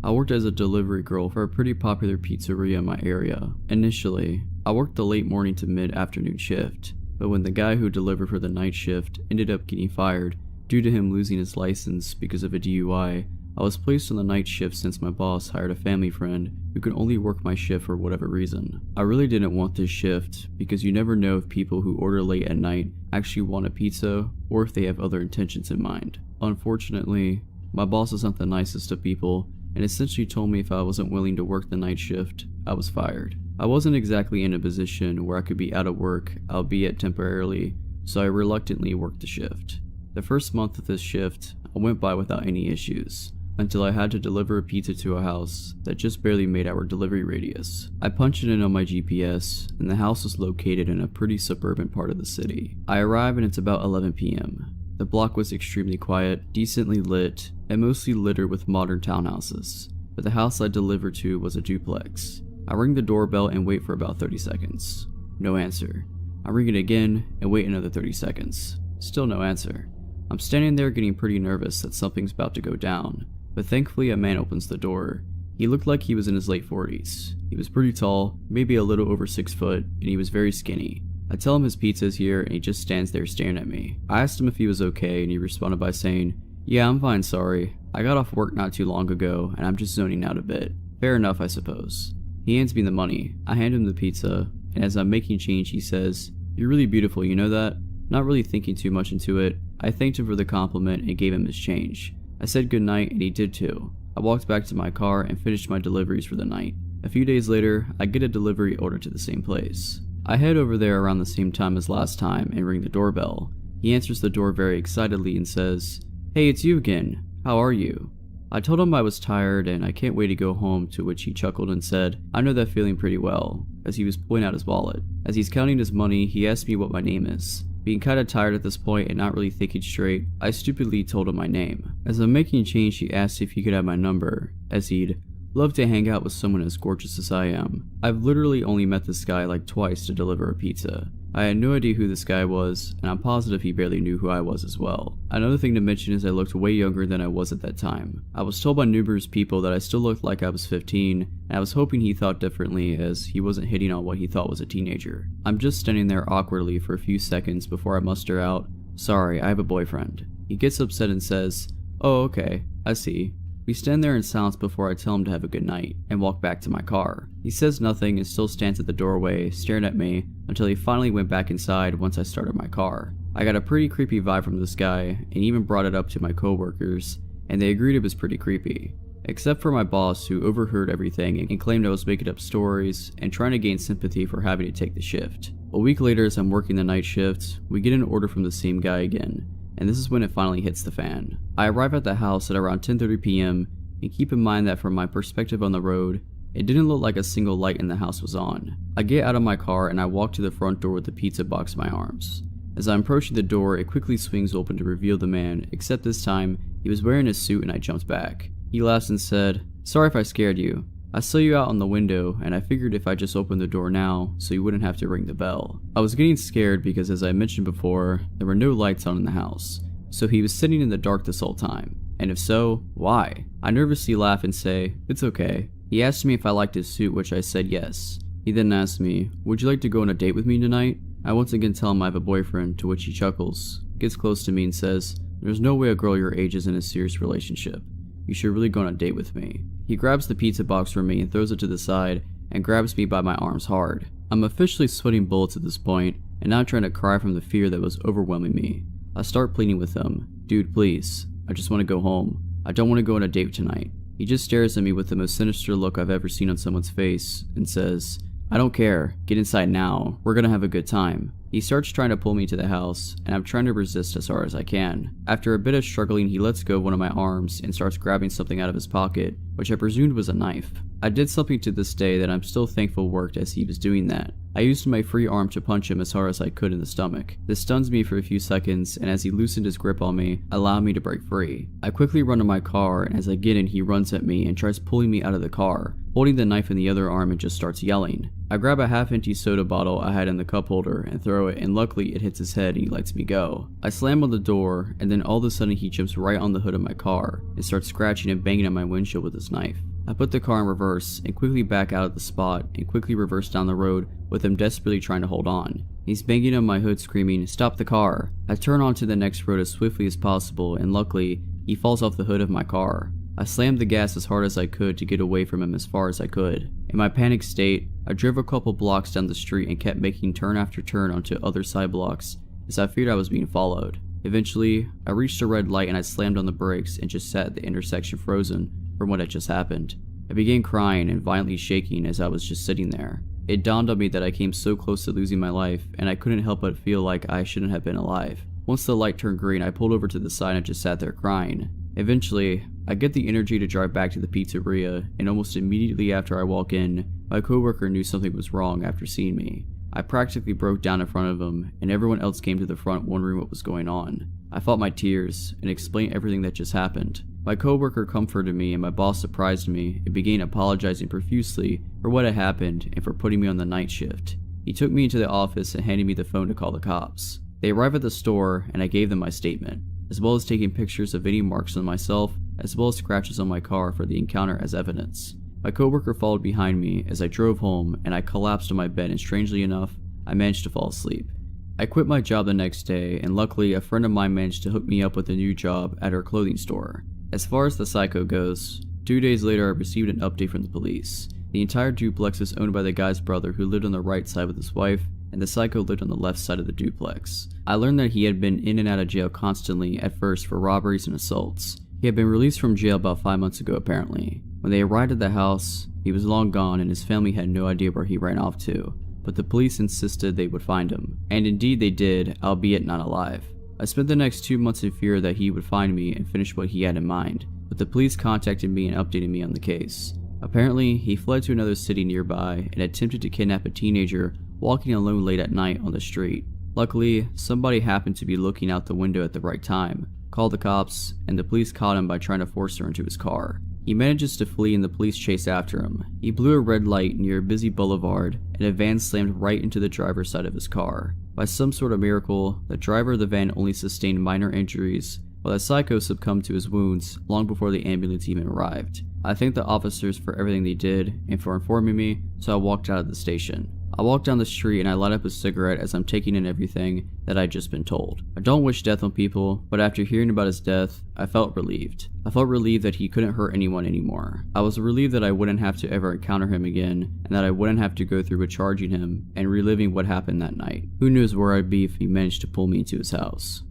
I worked as a delivery girl for a pretty popular pizzeria in my area. Initially, I worked the late morning to mid-afternoon shift, but when the guy who delivered for the night shift ended up getting fired due to him losing his license because of a DUI, I was placed on the night shift since my boss hired a family friend who could only work my shift for whatever reason. I really didn't want this shift because you never know if people who order late at night actually want a pizza or if they have other intentions in mind. Unfortunately, my boss is not the nicest of people and essentially told me if I wasn't willing to work the night shift, I was fired. I wasn't exactly in a position where I could be out of work, albeit temporarily, so I reluctantly worked the shift. The first month of this shift, I went by without any issues, until I had to deliver a pizza to a house that just barely made our delivery radius. I punched it in on my GPS, and the house was located in a pretty suburban part of the city. I arrive and it's about 11 p.m. The block was extremely quiet, decently lit, and mostly littered with modern townhouses, but the house I delivered to was a duplex. I ring the doorbell and wait for about 30 seconds. No answer. I ring it again and wait another 30 seconds. Still no answer. I'm standing there getting pretty nervous that something's about to go down, but thankfully a man opens the door. He looked like he was in his late 40s. He was pretty tall, maybe a little over 6 foot, and he was very skinny. I tell him his pizza is here and he just stands there staring at me. I asked him if he was okay and he responded by saying, "Yeah, I'm fine, sorry. I got off work not too long ago and I'm just zoning out a bit." Fair enough, I suppose. He hands me the money. I hand him the pizza, and as I'm making change he says, "You're really beautiful, you know that?" Not really thinking too much into it, I thanked him for the compliment and gave him his change. I said goodnight and he did too. I walked back to my car and finished my deliveries for the night. A few days later, I get a delivery order to the same place. I head over there around the same time as last time and ring the doorbell. He answers the door very excitedly and says, "Hey, it's you again. How are you?" I told him I was tired and I can't wait to go home, to which he chuckled and said, "I know that feeling pretty well," as he was pulling out his wallet. As he's counting his money, he asked me what my name is. Being kinda tired at this point and not really thinking straight, I stupidly told him my name. As I'm making change, he asked if he could have my number, as he'd love to hang out with someone as gorgeous as I am. I've literally only met this guy like twice to deliver a pizza. I had no idea who this guy was, and I'm positive he barely knew who I was as well. Another thing to mention is I looked way younger than I was at that time. I was told by numerous people that I still looked like I was 15, and I was hoping he thought differently as he wasn't hitting on what he thought was a teenager. I'm just standing there awkwardly for a few seconds before I muster out, "Sorry, I have a boyfriend." He gets upset and says, "Oh, okay, I see." We stand there in silence before I tell him to have a good night, and walk back to my car. He says nothing and still stands at the doorway, staring at me, until he finally went back inside once I started my car. I got a pretty creepy vibe from this guy, and even brought it up to my coworkers, and they agreed it was pretty creepy. Except for my boss, who overheard everything and claimed I was making up stories and trying to gain sympathy for having to take the shift. A week later, as I'm working the night shift, we get an order from the same guy again, and this is when it finally hits the fan. I arrive at the house at around 10:30 p.m. and keep in mind that from my perspective on the road, it didn't look like a single light in the house was on. I get out of my car and I walk to the front door with the pizza box in my arms. As I'm approaching the door, it quickly swings open to reveal the man, except this time, he was wearing a suit and I jumped back. He laughs and said, "Sorry if I scared you. I saw you out on the window and I figured if I just opened the door now, so you wouldn't have to ring the bell." I was getting scared because, as I mentioned before, there were no lights on in the house, so he was sitting in the dark this whole time. And if so, why? I nervously laugh and say, "It's okay." He asked me if I liked his suit, which I said yes. He then asked me, "Would you like to go on a date with me tonight?" I once again tell him I have a boyfriend, to which he chuckles, gets close to me and says, "There's no way a girl your age is in a serious relationship. You should really go on a date with me." He grabs the pizza box from me and throws it to the side and grabs me by my arms hard. I'm officially sweating bullets at this point and now trying to cry from the fear that was overwhelming me. I start pleading with him, "Dude, please. I just want to go home. I don't want to go on a date tonight." He just stares at me with the most sinister look I've ever seen on someone's face and says, "I don't care. Get inside now. We're gonna have a good time." He starts trying to pull me to the house, and I'm trying to resist as hard as I can. After a bit of struggling, he lets go of one of my arms and starts grabbing something out of his pocket, which I presumed was a knife. I did something to this day that I'm still thankful worked as he was doing that. I used my free arm to punch him as hard as I could in the stomach. This stuns me for a few seconds, and as he loosened his grip on me, allowed me to break free. I quickly run to my car, and as I get in, he runs at me and tries pulling me out of the car, holding the knife in the other arm, and just starts yelling. I grab a half-empty soda bottle I had in the cup holder and throw it, and luckily it hits his head and he lets me go. I slam on the door, and then all of a sudden he jumps right on the hood of my car and starts scratching and banging on my windshield with his knife. I put the car in reverse and quickly back out of the spot and quickly reverse down the road with him desperately trying to hold on. He's banging on my hood screaming, "Stop the car!" I turn onto the next road as swiftly as possible, and luckily, he falls off the hood of my car. I slammed the gas as hard as I could to get away from him as far as I could. In my panicked state, I drove a couple blocks down the street and kept making turn after turn onto other side blocks as I feared I was being followed. Eventually, I reached a red light and I slammed on the brakes and just sat at the intersection frozen from what had just happened. I began crying and violently shaking as I was just sitting there. It dawned on me that I came so close to losing my life, and I couldn't help but feel like I shouldn't have been alive. Once the light turned green, I pulled over to the side and just sat there crying. Eventually, I get the energy to drive back to the pizzeria, and almost immediately after I walk in, my coworker knew something was wrong after seeing me. I practically broke down in front of him, and everyone else came to the front wondering what was going on. I fought my tears and explained everything that just happened. My coworker comforted me and my boss surprised me and began apologizing profusely for what had happened and for putting me on the night shift. He took me into the office and handed me the phone to call the cops. They arrived at the store and I gave them my statement, as well as taking pictures of any marks on myself as well as scratches on my car for the encounter as evidence. My coworker followed behind me as I drove home and I collapsed on my bed, and strangely enough, I managed to fall asleep. I quit my job the next day, and luckily a friend of mine managed to hook me up with a new job at her clothing store. As far as the psycho goes, 2 days later I received an update from the police. The entire duplex is owned by the guy's brother, who lived on the right side with his wife, and the psycho lived on the left side of the duplex. I learned that he had been in and out of jail constantly at first for robberies and assaults. He had been released from jail about 5 months ago apparently. When they arrived at the house, he was long gone and his family had no idea where he ran off to, but the police insisted they would find him. And indeed they did, albeit not alive. I spent the next 2 months in fear that he would find me and finish what he had in mind, but the police contacted me and updated me on the case. Apparently, he fled to another city nearby and attempted to kidnap a teenager walking alone late at night on the street. Luckily, somebody happened to be looking out the window at the right time, called the cops, and the police caught him by trying to force her into his car. He manages to flee and the police chase after him. He blew a red light near a busy boulevard and a van slammed right into the driver's side of his car. By some sort of miracle, the driver of the van only sustained minor injuries, while the psycho succumbed to his wounds long before the ambulance even arrived. I thank the officers for everything they did and for informing me, so I walked out of the station. I walked down the street and I light up a cigarette as I'm taking in everything that I'd just been told. I don't wish death on people, but after hearing about his death, I felt relieved. I felt relieved that he couldn't hurt anyone anymore. I was relieved that I wouldn't have to ever encounter him again, and that I wouldn't have to go through with charging him and reliving what happened that night. Who knows where I'd be if he managed to pull me into his house.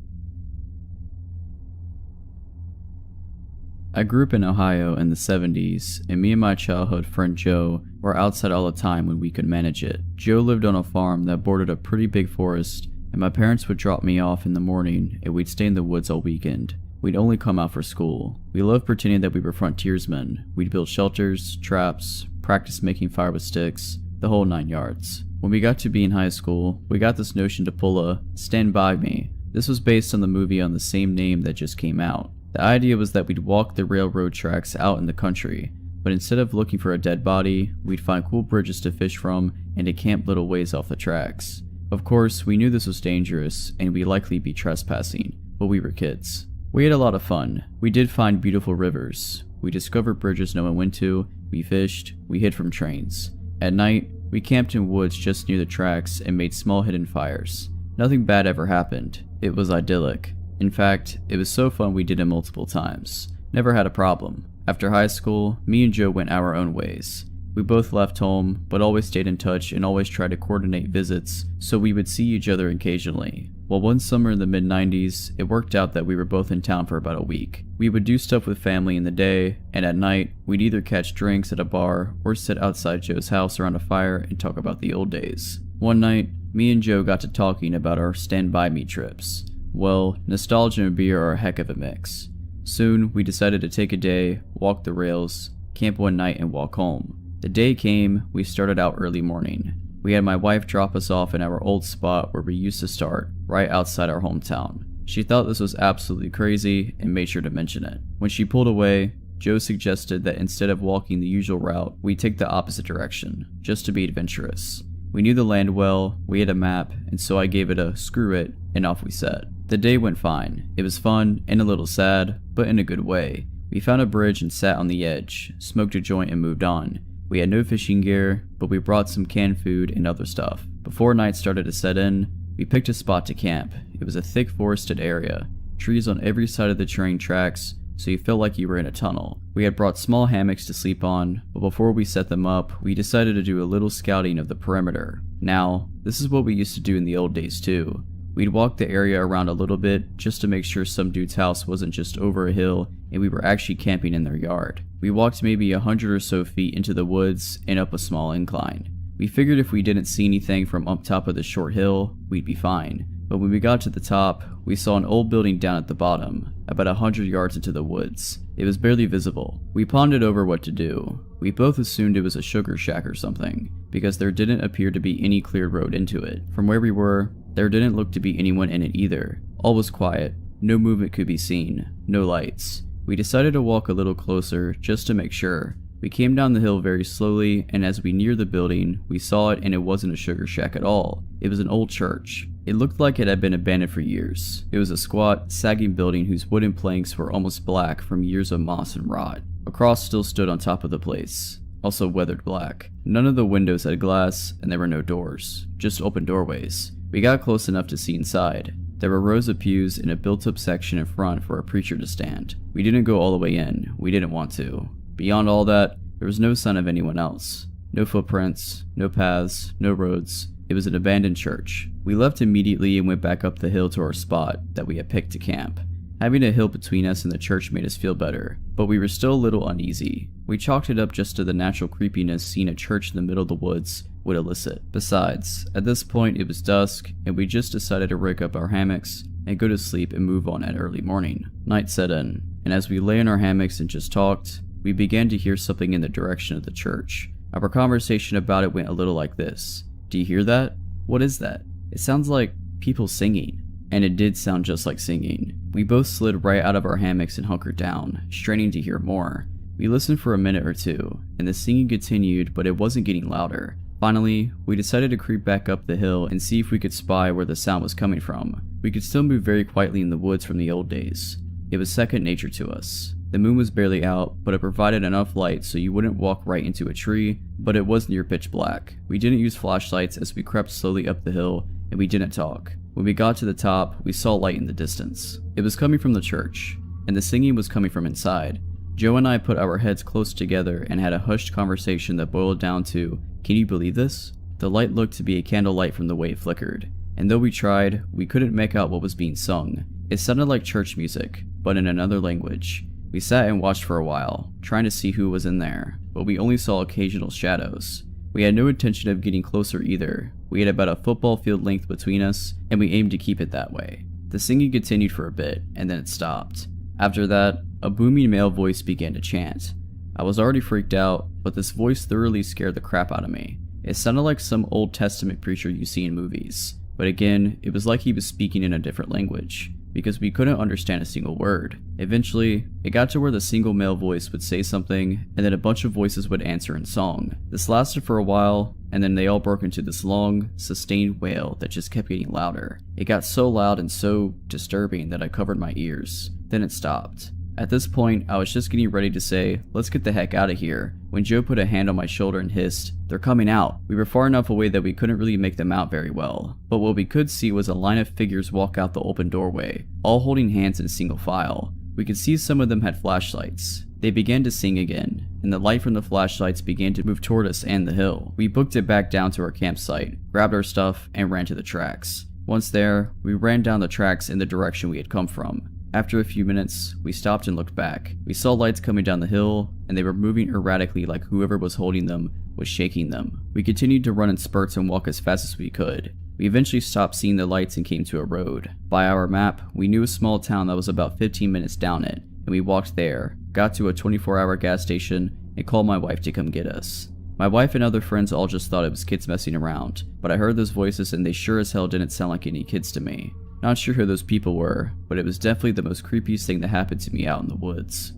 I grew up in Ohio in the 70s, and me and my childhood friend Joe were outside all the time when we could manage it. Joe lived on a farm that bordered a pretty big forest, and my parents would drop me off in the morning and we'd stay in the woods all weekend. We'd only come out for school. We loved pretending that we were frontiersmen. We'd build shelters, traps, practice making fire with sticks, the whole 9 yards. When we got to be in high school, we got this notion to pull a Stand By Me. This was based on the movie on the same name that just came out. The idea was that we'd walk the railroad tracks out in the country, but instead of looking for a dead body, we'd find cool bridges to fish from and to camp little ways off the tracks. Of course, we knew this was dangerous and we'd likely be trespassing, but we were kids. We had a lot of fun. We did find beautiful rivers. We discovered bridges no one went to, we fished, we hid from trains. At night, we camped in woods just near the tracks and made small hidden fires. Nothing bad ever happened. It was idyllic. In fact, it was so fun we did it multiple times. Never had a problem. After high school, me and Joe went our own ways. We both left home, but always stayed in touch and always tried to coordinate visits so we would see each other occasionally. Well, one summer in the mid-90s, it worked out that we were both in town for about a week. We would do stuff with family in the day, and at night, we'd either catch drinks at a bar or sit outside Joe's house around a fire and talk about the old days. One night, me and Joe got to talking about our Stand By Me trips. Well, nostalgia and beer are a heck of a mix. Soon, we decided to take a day, walk the rails, camp one night, and walk home. The day came, we started out early morning. We had my wife drop us off in our old spot where we used to start, right outside our hometown. She thought this was absolutely crazy and made sure to mention it. When she pulled away, Joe suggested that instead of walking the usual route, we take the opposite direction, just to be adventurous. We knew the land well, we had a map, and so I gave it a screw it, and off we set. The day went fine. It was fun and a little sad, but in a good way. We found a bridge and sat on the edge, smoked a joint and moved on. We had no fishing gear, but we brought some canned food and other stuff. Before night started to set in, we picked a spot to camp. It was a thick forested area, trees on every side of the train tracks, so you felt like you were in a tunnel. We We had brought small hammocks to sleep on, but before we set them up, we decided to do a little scouting of the perimeter. Now, this is what we used to do in the old days too. We'd walk the area around a little bit just to make sure some dude's house wasn't just over a hill and we were actually camping in their yard. We walked maybe 100 or so feet into the woods and up a small incline. We figured if we didn't see anything from up top of the short hill, we'd be fine. But when we got to the top, we saw an old building down at the bottom, about 100 yards into the woods. It was barely visible. We pondered over what to do. We both assumed it was a sugar shack or something, because there didn't appear to be any cleared road into it. From where we were, there didn't look to be anyone in it either. All was quiet. No movement could be seen. No lights. We decided to walk a little closer just to make sure. We came down the hill very slowly, and as we neared the building, we saw it and it wasn't a sugar shack at all. It was an old church. It looked like it had been abandoned for years. It was a squat, sagging building whose wooden planks were almost black from years of moss and rot. A cross still stood on top of the place, also weathered black. None of the windows had glass, and there were no doors, just open doorways. We got close enough to see inside. There were rows of pews in a built-up section in front for a preacher to stand. We didn't go all the way in. We didn't want to. Beyond all that, there was no sign of anyone else. No footprints, no paths, no roads. It was an abandoned church. We left immediately and went back up the hill to our spot that we had picked to camp. Having a hill between us and the church made us feel better, but we were still a little uneasy. We chalked it up just to the natural creepiness seeing a church in the middle of the woods would elicit. Besides, at this point it was dusk, and we just decided to rig up our hammocks and go to sleep and move on at early morning. Night set in, and as we lay in our hammocks and just talked, we began to hear something in the direction of the church. Our conversation about it went a little like this. Do you hear that? What is that? It sounds like people singing. And it did sound just like singing. We both slid right out of our hammocks and hunkered down, straining to hear more. We listened for a minute or two, and the singing continued, but it wasn't getting louder. Finally, we decided to creep back up the hill and see if we could spy where the sound was coming from. We could still move very quietly in the woods from the old days. It was second nature to us. The moon was barely out, but it provided enough light so you wouldn't walk right into a tree, but it was near pitch black. We didn't use flashlights as we crept slowly up the hill, and we didn't talk. When we got to the top, we saw light in the distance. It was coming from the church, and the singing was coming from inside. Joe and I put our heads close together and had a hushed conversation that boiled down to, "Can you believe this?" The light looked to be a candlelight from the way it flickered, and though we tried, we couldn't make out what was being sung. It sounded like church music, but in another language. We sat and watched for a while, trying to see who was in there, but we only saw occasional shadows. We had no intention of getting closer either. We had about a football field length between us, and we aimed to keep it that way. The singing continued for a bit, and then it stopped. After that, a booming male voice began to chant. I was already freaked out, but this voice thoroughly scared the crap out of me. It sounded like some Old Testament preacher you see in movies, but again, it was like he was speaking in a different language, because we couldn't understand a single word. Eventually, it got to where the single male voice would say something, and then a bunch of voices would answer in song. This lasted for a while, and then they all broke into this long, sustained wail that just kept getting louder. It got so loud and so disturbing that I covered my ears. Then it stopped. At this point, I was just getting ready to say, "Let's get the heck out of here," when Joe put a hand on my shoulder and hissed, "They're coming out." We were far enough away that we couldn't really make them out very well, but what we could see was a line of figures walk out the open doorway, all holding hands in single file. We could see some of them had flashlights. They began to sing again, and the light from the flashlights began to move toward us and the hill. We booked it back down to our campsite, grabbed our stuff, and ran to the tracks. Once there, we ran down the tracks in the direction we had come from. After a few minutes, we stopped and looked back. We saw lights coming down the hill, and they were moving erratically like whoever was holding them was shaking them. We continued to run in spurts and walk as fast as we could. We eventually stopped seeing the lights and came to a road. By our map, we knew a small town that was about 15 minutes down it, and we walked there, got to a 24-hour gas station, and called my wife to come get us. My wife and other friends all just thought it was kids messing around, but I heard those voices and they sure as hell didn't sound like any kids to me. Not sure who those people were, but it was definitely the most creepiest thing that happened to me out in the woods.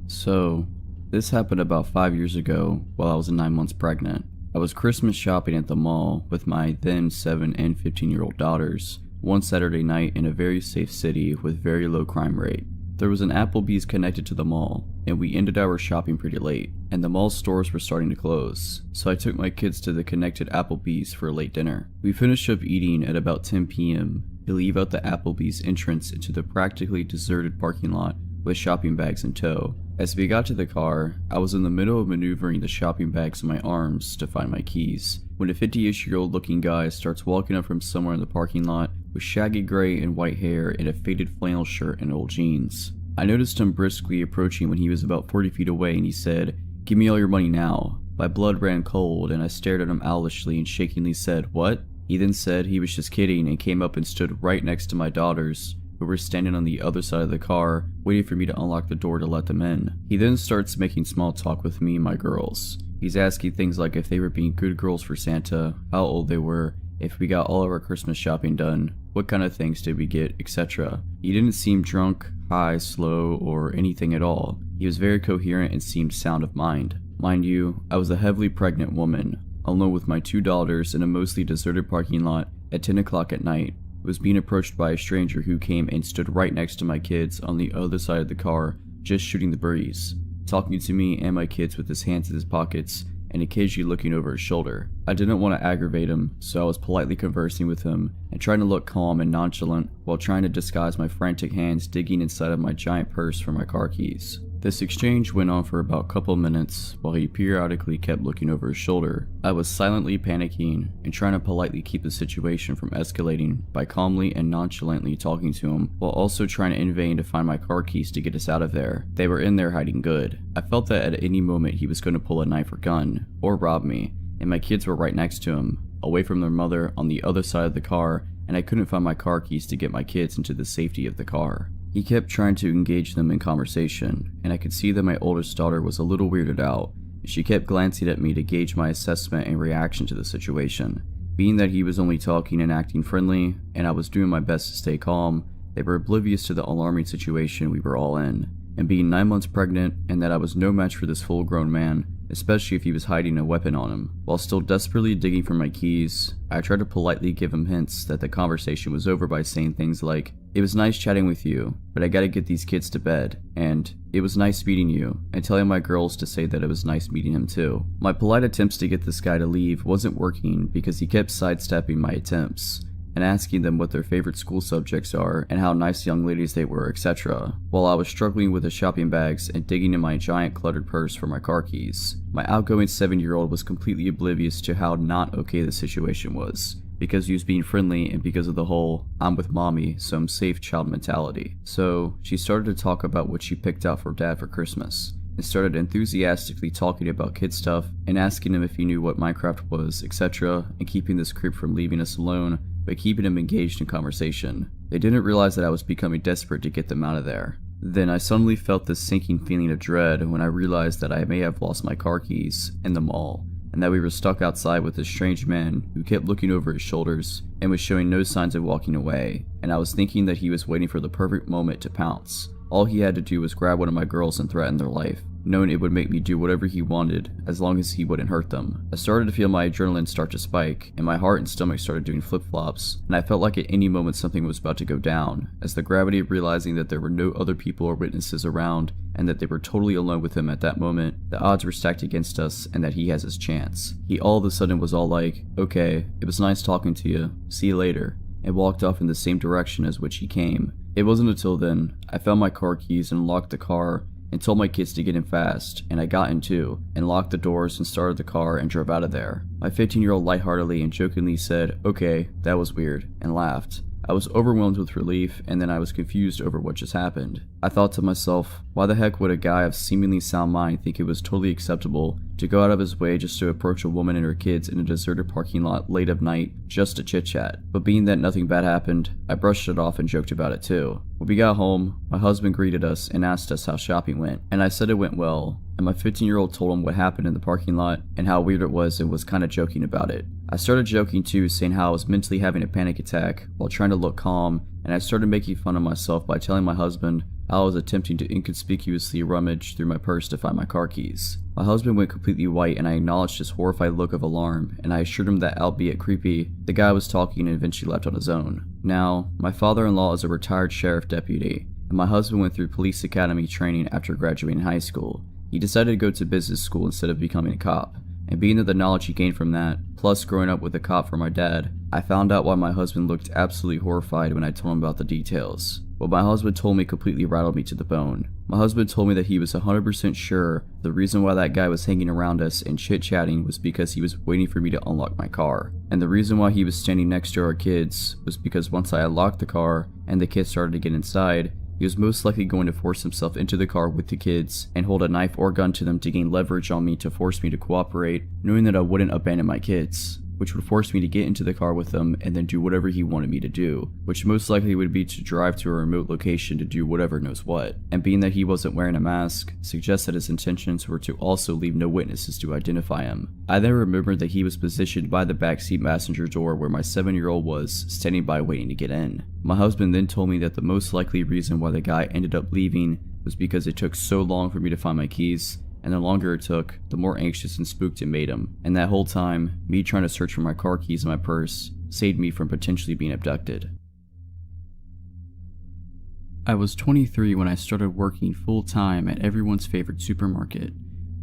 So, this happened about 5 years ago while I was 9 months pregnant. I was Christmas shopping at the mall with my then 7 and 15-year-old daughters one Saturday night in a very safe city with very low crime rate. There was an Applebee's connected to the mall, and we ended our shopping pretty late, and the mall stores were starting to close, so I took my kids to the connected Applebee's for a late dinner. We finished up eating at about 10 p.m., to leave out the Applebee's entrance into the practically deserted parking lot with shopping bags in tow. As we got to the car, I was in the middle of maneuvering the shopping bags in my arms to find my keys, when a 50-ish-year-old looking guy starts walking up from somewhere in the parking lot with shaggy gray and white hair and a faded flannel shirt and old jeans. I noticed him briskly approaching when he was about 40 feet away, and he said, "Give me all your money now." My blood ran cold, and I stared at him owlishly and shakingly said, "What?" He then said he was just kidding and came up and stood right next to my daughters, who were standing on the other side of the car, waiting for me to unlock the door to let them in. He then starts making small talk with me and my girls. He's asking things like if they were being good girls for Santa, how old they were, if we got all of our Christmas shopping done, what kind of things did we get, etc. He didn't seem drunk, high, slow, or anything at all. He was very coherent and seemed sound of mind. Mind you, I was a heavily pregnant woman, alone with my 2 daughters in a mostly deserted parking lot at 10 o'clock at night. Was being approached by a stranger who came and stood right next to my kids on the other side of the car, just shooting the breeze, talking to me and my kids with his hands in his pockets and occasionally looking over his shoulder. I didn't want to aggravate him, so I was politely conversing with him and trying to look calm and nonchalant while trying to disguise my frantic hands digging inside of my giant purse for my car keys. This exchange went on for about a couple minutes while he periodically kept looking over his shoulder. I was silently panicking and trying to politely keep the situation from escalating by calmly and nonchalantly talking to him while also trying in vain to find my car keys to get us out of there. They were in there hiding good. I felt that at any moment he was going to pull a knife or gun or rob me, and my kids were right next to him, away from their mother on the other side of the car, and I couldn't find my car keys to get my kids into the safety of the car. He kept trying to engage them in conversation, and I could see that my oldest daughter was a little weirded out. She kept glancing at me to gauge my assessment and reaction to the situation. Being that he was only talking and acting friendly, and I was doing my best to stay calm, they were oblivious to the alarming situation we were all in, and being 9 months pregnant, and that I was no match for this full-grown man, especially if he was hiding a weapon on him. While still desperately digging for my keys, I tried to politely give him hints that the conversation was over by saying things like, "It was nice chatting with you, but I gotta get these kids to bed," and "It was nice meeting you," and telling my girls to say that it was nice meeting him too. My polite attempts to get this guy to leave wasn't working because he kept sidestepping my attempts and asking them what their favorite school subjects are and how nice young ladies they were, etc., while I was struggling with the shopping bags and digging in my giant cluttered purse for my car keys. My outgoing 7-year-old was completely oblivious to how not okay the situation was, because he was being friendly and because of the whole "I'm with mommy, so I'm safe" child mentality. So she started to talk about what she picked out for dad for Christmas, and started enthusiastically talking about kid stuff and asking him if he knew what Minecraft was, etc., and keeping this creep from leaving us alone by keeping him engaged in conversation. They didn't realize that I was becoming desperate to get them out of there. Then I suddenly felt this sinking feeling of dread when I realized that I may have lost my car keys in the mall, and that we were stuck outside with this strange man who kept looking over his shoulders and was showing no signs of walking away, and I was thinking that he was waiting for the perfect moment to pounce. All he had to do was grab one of my girls and threaten their life, knowing it would make me do whatever he wanted as long as he wouldn't hurt them. I started to feel my adrenaline start to spike, and my heart and stomach started doing flip-flops, and I felt like at any moment something was about to go down, as the gravity of realizing that there were no other people or witnesses around, and that they were totally alone with him at that moment, the odds were stacked against us and that he has his chance. He all of a sudden was all like, "Okay, it was nice talking to you, see you later," and walked off in the same direction as which he came. It wasn't until then I found my car keys and locked the car and told my kids to get in fast, and I got in too, and locked the doors and started the car and drove out of there. My 15-year-old lightheartedly and jokingly said, "Okay, that was weird," and laughed. I was overwhelmed with relief, and then I was confused over what just happened. I thought to myself, why the heck would a guy of seemingly sound mind think it was totally acceptable to go out of his way just to approach a woman and her kids in a deserted parking lot late at night just to chit-chat? But being that nothing bad happened, I brushed it off and joked about it too. When we got home, my husband greeted us and asked us how shopping went, and I said it went well, and my 15-year-old told him what happened in the parking lot and how weird it was and was kinda joking about it. I started joking too, saying how I was mentally having a panic attack while trying to look calm, and I started making fun of myself by telling my husband how I was attempting to inconspicuously rummage through my purse to find my car keys. My husband went completely white, and I acknowledged his horrified look of alarm, and I assured him that, albeit creepy, the guy was talking and eventually left on his own. Now, my father-in-law is a retired sheriff deputy, and my husband went through police academy training after graduating high school. He decided to go to business school instead of becoming a cop, and being that the knowledge he gained from that, plus growing up with a cop for my dad, I found out why my husband looked absolutely horrified when I told him about the details. What my husband told me completely rattled me to the bone. My husband told me that he was 100% sure the reason why that guy was hanging around us and chit-chatting was because he was waiting for me to unlock my car. And the reason why he was standing next to our kids was because once I unlocked the car and the kids started to get inside, he was most likely going to force himself into the car with the kids and hold a knife or gun to them to gain leverage on me to force me to cooperate, knowing that I wouldn't abandon my kids, which would force me to get into the car with them and then do whatever he wanted me to do, which most likely would be to drive to a remote location to do whatever knows what. And being that he wasn't wearing a mask, suggests that his intentions were to also leave no witnesses to identify him. I then remembered that he was positioned by the backseat passenger door where my 7-year-old was, standing by waiting to get in. My husband then told me that the most likely reason why the guy ended up leaving was because it took so long for me to find my keys, and the longer it took, the more anxious and spooked it made him. And that whole time, me trying to search for my car keys in my purse saved me from potentially being abducted. I was 23 when I started working full-time at everyone's favorite supermarket.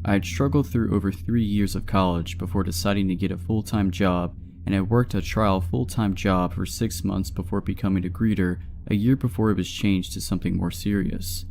I had struggled through over 3 years of college before deciding to get a full-time job, and I worked a trial full-time job for 6 months before becoming a greeter a year before it was changed to something more serious.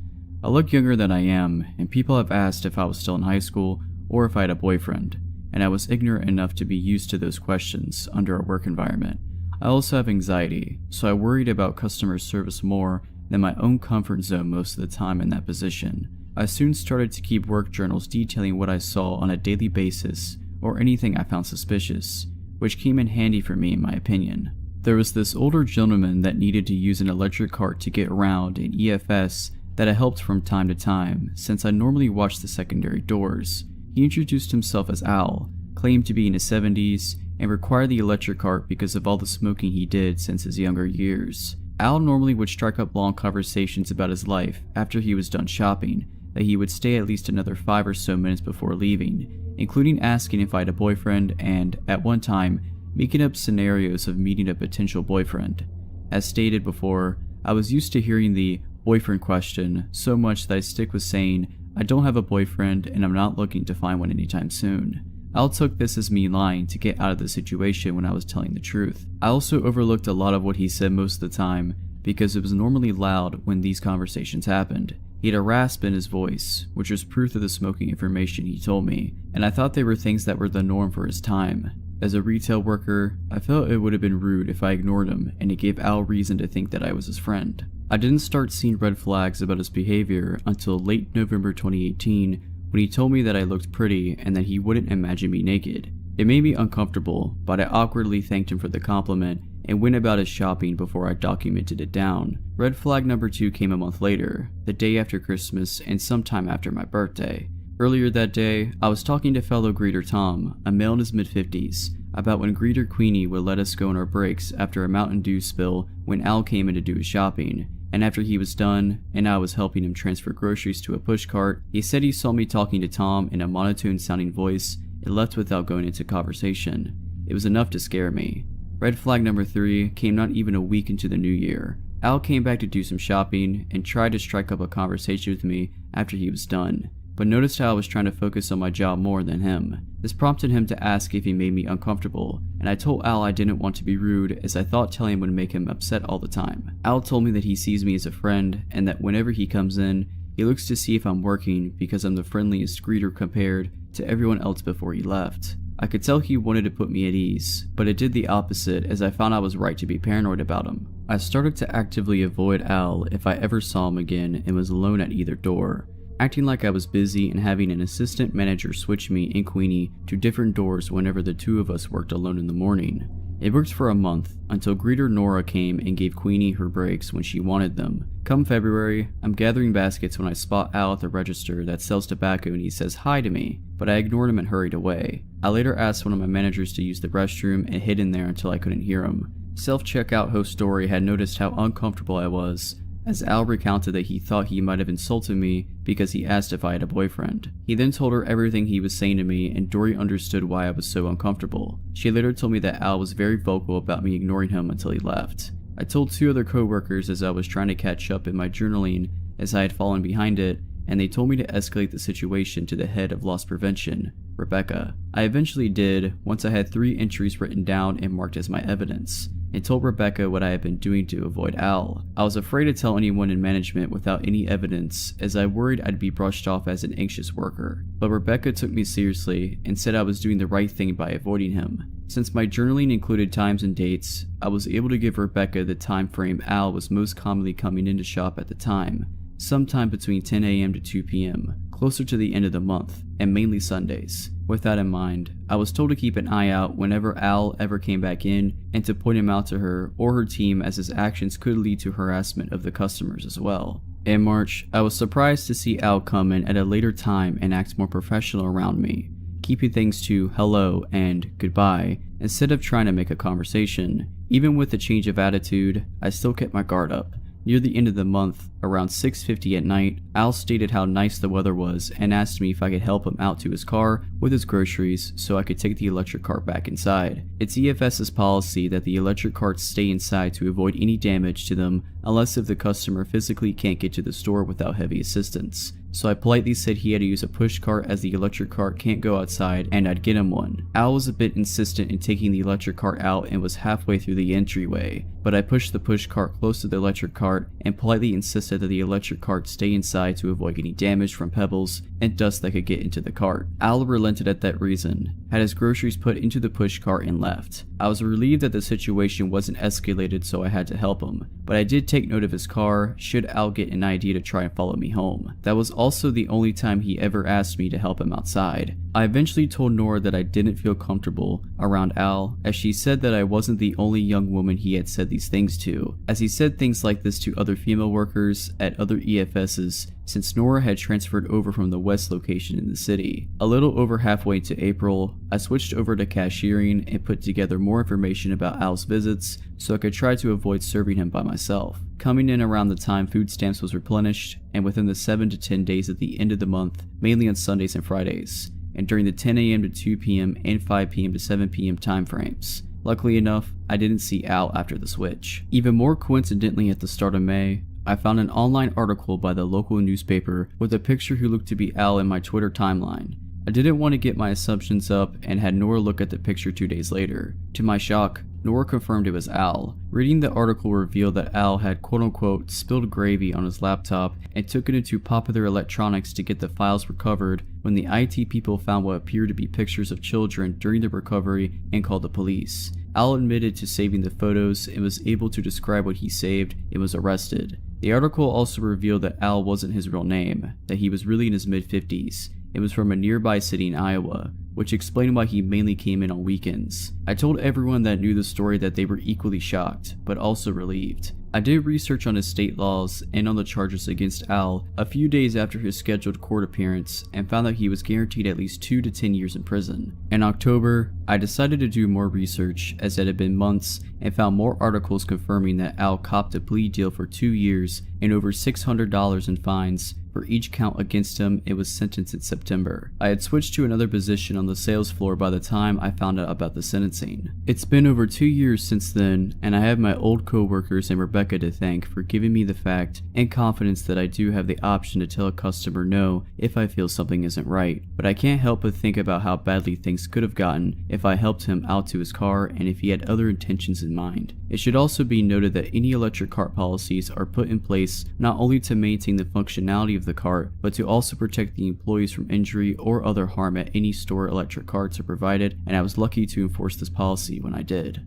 I look younger than I am, and people have asked if I was still in high school or if I had a boyfriend, and I was ignorant enough to be used to those questions under a work environment. I also have anxiety, so I worried about customer service more than my own comfort zone most of the time in that position. I soon started to keep work journals detailing what I saw on a daily basis or anything I found suspicious, which came in handy for me in my opinion. There was this older gentleman that needed to use an electric cart to get around in EFS that I helped from time to time, since I normally watched the secondary doors. He introduced himself as Al, claimed to be in his 70s, and required the electric cart because of all the smoking he did since his younger years. Al normally would strike up long conversations about his life after he was done shopping, that he would stay at least another 5 or so minutes before leaving, including asking if I had a boyfriend and, at one time, making up scenarios of meeting a potential boyfriend. As stated before, I was used to hearing the boyfriend question so much that I stick with saying I don't have a boyfriend and I'm not looking to find one anytime soon. Al took this as me lying to get out of the situation when I was telling the truth. I also overlooked a lot of what he said most of the time because it was normally loud when these conversations happened. He had a rasp in his voice, which was proof of the smoking information he told me, and I thought they were things that were the norm for his time. As a retail worker, I felt it would have been rude if I ignored him and it gave Al reason to think that I was his friend. I didn't start seeing red flags about his behavior until late November 2018 when he told me that I looked pretty and that he wouldn't imagine me naked. It made me uncomfortable, but I awkwardly thanked him for the compliment and went about his shopping before I documented it down. Red flag number 2 came a month later, the day after Christmas and sometime after my birthday. Earlier that day, I was talking to fellow greeter Tom, a male in his mid-50s, about when greeter Queenie would let us go on our breaks after a Mountain Dew spill when Al came in to do his shopping, and after he was done and I was helping him transfer groceries to a pushcart, he said he saw me talking to Tom in a monotone sounding voice and left without going into conversation. It was enough to scare me. Red flag number 3 came not even a week into the new year. Al came back to do some shopping and tried to strike up a conversation with me after he was done, but noticed how I was trying to focus on my job more than him. This prompted him to ask if he made me uncomfortable, and I told Al I didn't want to be rude as I thought telling him would make him upset all the time. Al told me that he sees me as a friend and that whenever he comes in, he looks to see if I'm working because I'm the friendliest greeter compared to everyone else before he left. I could tell he wanted to put me at ease, but it did the opposite as I found I was right to be paranoid about him. I started to actively avoid Al if I ever saw him again and was alone at either door, acting like I was busy and having an assistant manager switch me and Queenie to different doors whenever the two of us worked alone in the morning. It worked for a month until greeter Nora came and gave Queenie her breaks when she wanted them. Come February, I'm gathering baskets when I spot Al at the register that sells tobacco and he says hi to me, but I ignored him and hurried away. I later asked one of my managers to use the restroom and hid in there until I couldn't hear him. Self-checkout host Dory had noticed how uncomfortable I was, as Al recounted that he thought he might have insulted me because he asked if I had a boyfriend. He then told her everything he was saying to me and Dory understood why I was so uncomfortable. She later told me that Al was very vocal about me ignoring him until he left. I told 2 other co-workers as I was trying to catch up in my journaling as I had fallen behind it, and they told me to escalate the situation to the head of loss prevention, Rebecca. I eventually did once I had 3 entries written down and marked as my evidence, and told Rebecca what I had been doing to avoid Al. I was afraid to tell anyone in management without any evidence, as I worried I'd be brushed off as an anxious worker. But Rebecca took me seriously and said I was doing the right thing by avoiding him. Since my journaling included times and dates, I was able to give Rebecca the time frame Al was most commonly coming into shop at the time, sometime between 10 a.m. to 2 p.m., closer to the end of the month, and mainly Sundays. With that in mind, I was told to keep an eye out whenever Al ever came back in, and to point him out to her or her team, as his actions could lead to harassment of the customers as well. In March, I was surprised to see Al come in at a later time and act more professional around me, keeping things to hello and goodbye instead of trying to make a conversation. Even with the change of attitude, I still kept my guard up. Near the end of the month, around 6:50 at night, Al stated how nice the weather was and asked me if I could help him out to his car with his groceries so I could take the electric cart back inside. It's EFS's policy that the electric carts stay inside to avoid any damage to them unless if the customer physically can't get to the store without heavy assistance. So I politely said he had to use a push cart as the electric cart can't go outside and I'd get him one. Al was a bit insistent in taking the electric cart out and was halfway through the entryway, but I pushed the push cart close to the electric cart and politely insisted that the electric cart stay inside to avoid any damage from pebbles and dust that could get into the cart. Al relented at that reason, had his groceries put into the push cart and left. I was relieved that the situation wasn't escalated, so I had to help him, but I did take note of his car should Al get an idea to try and follow me home. That was also the only time he ever asked me to help him outside. I eventually told Nora that I didn't feel comfortable around Al, as she said that I wasn't the only young woman he had said these things to, as he said things like this to other female workers at other EFSs since Nora had transferred over from the West location in the city. A little over halfway into April, I switched over to cashiering and put together more information about Al's visits so I could try to avoid serving him by myself. Coming in around the time food stamps was replenished, and within the 7 to 10 days at the end of the month, mainly on Sundays and Fridays, and during the 10 a.m. to 2 p.m. and 5 p.m. to 7 p.m. time frames. Luckily enough, I didn't see Al after the switch. Even more coincidentally, at the start of May, I found an online article by the local newspaper with a picture who looked to be Al in my Twitter timeline. I didn't want to get my assumptions up and had Nora look at the picture 2 days later. To my shock, Nora confirmed it was Al. Reading the article revealed that Al had quote-unquote spilled gravy on his laptop and took it into Popular Electronics to get the files recovered when the IT people found what appeared to be pictures of children during the recovery and called the police. Al admitted to saving the photos and was able to describe what he saved and was arrested. The article also revealed that Al wasn't his real name, that he was really in his mid-50s. It was from a nearby city in Iowa, which explained why he mainly came in on weekends. I told everyone that knew the story that they were equally shocked, but also relieved. I did research on his state laws and on the charges against Al a few days after his scheduled court appearance and found that he was guaranteed at least 2 to 10 years in prison. In October, I decided to do more research as it had been months and found more articles confirming that Al copped a plea deal for 2 years and over $600 in fines for each count against him and was sentenced in September. I had switched to another position on the sales floor by the time I found out about the sentencing. It's been over 2 years since then, and I have my old co-workers and Rebecca to thank for giving me the fact and confidence that I do have the option to tell a customer no if I feel something isn't right. But I can't help but think about how badly things could have gotten if I helped him out to his car and if he had other intentions in mind. It should also be noted that any electric cart policies are put in place not only to maintain the functionality of the cart, but to also protect the employees from injury or other harm at any store electric carts are provided, and I was lucky to enforce this policy when I did.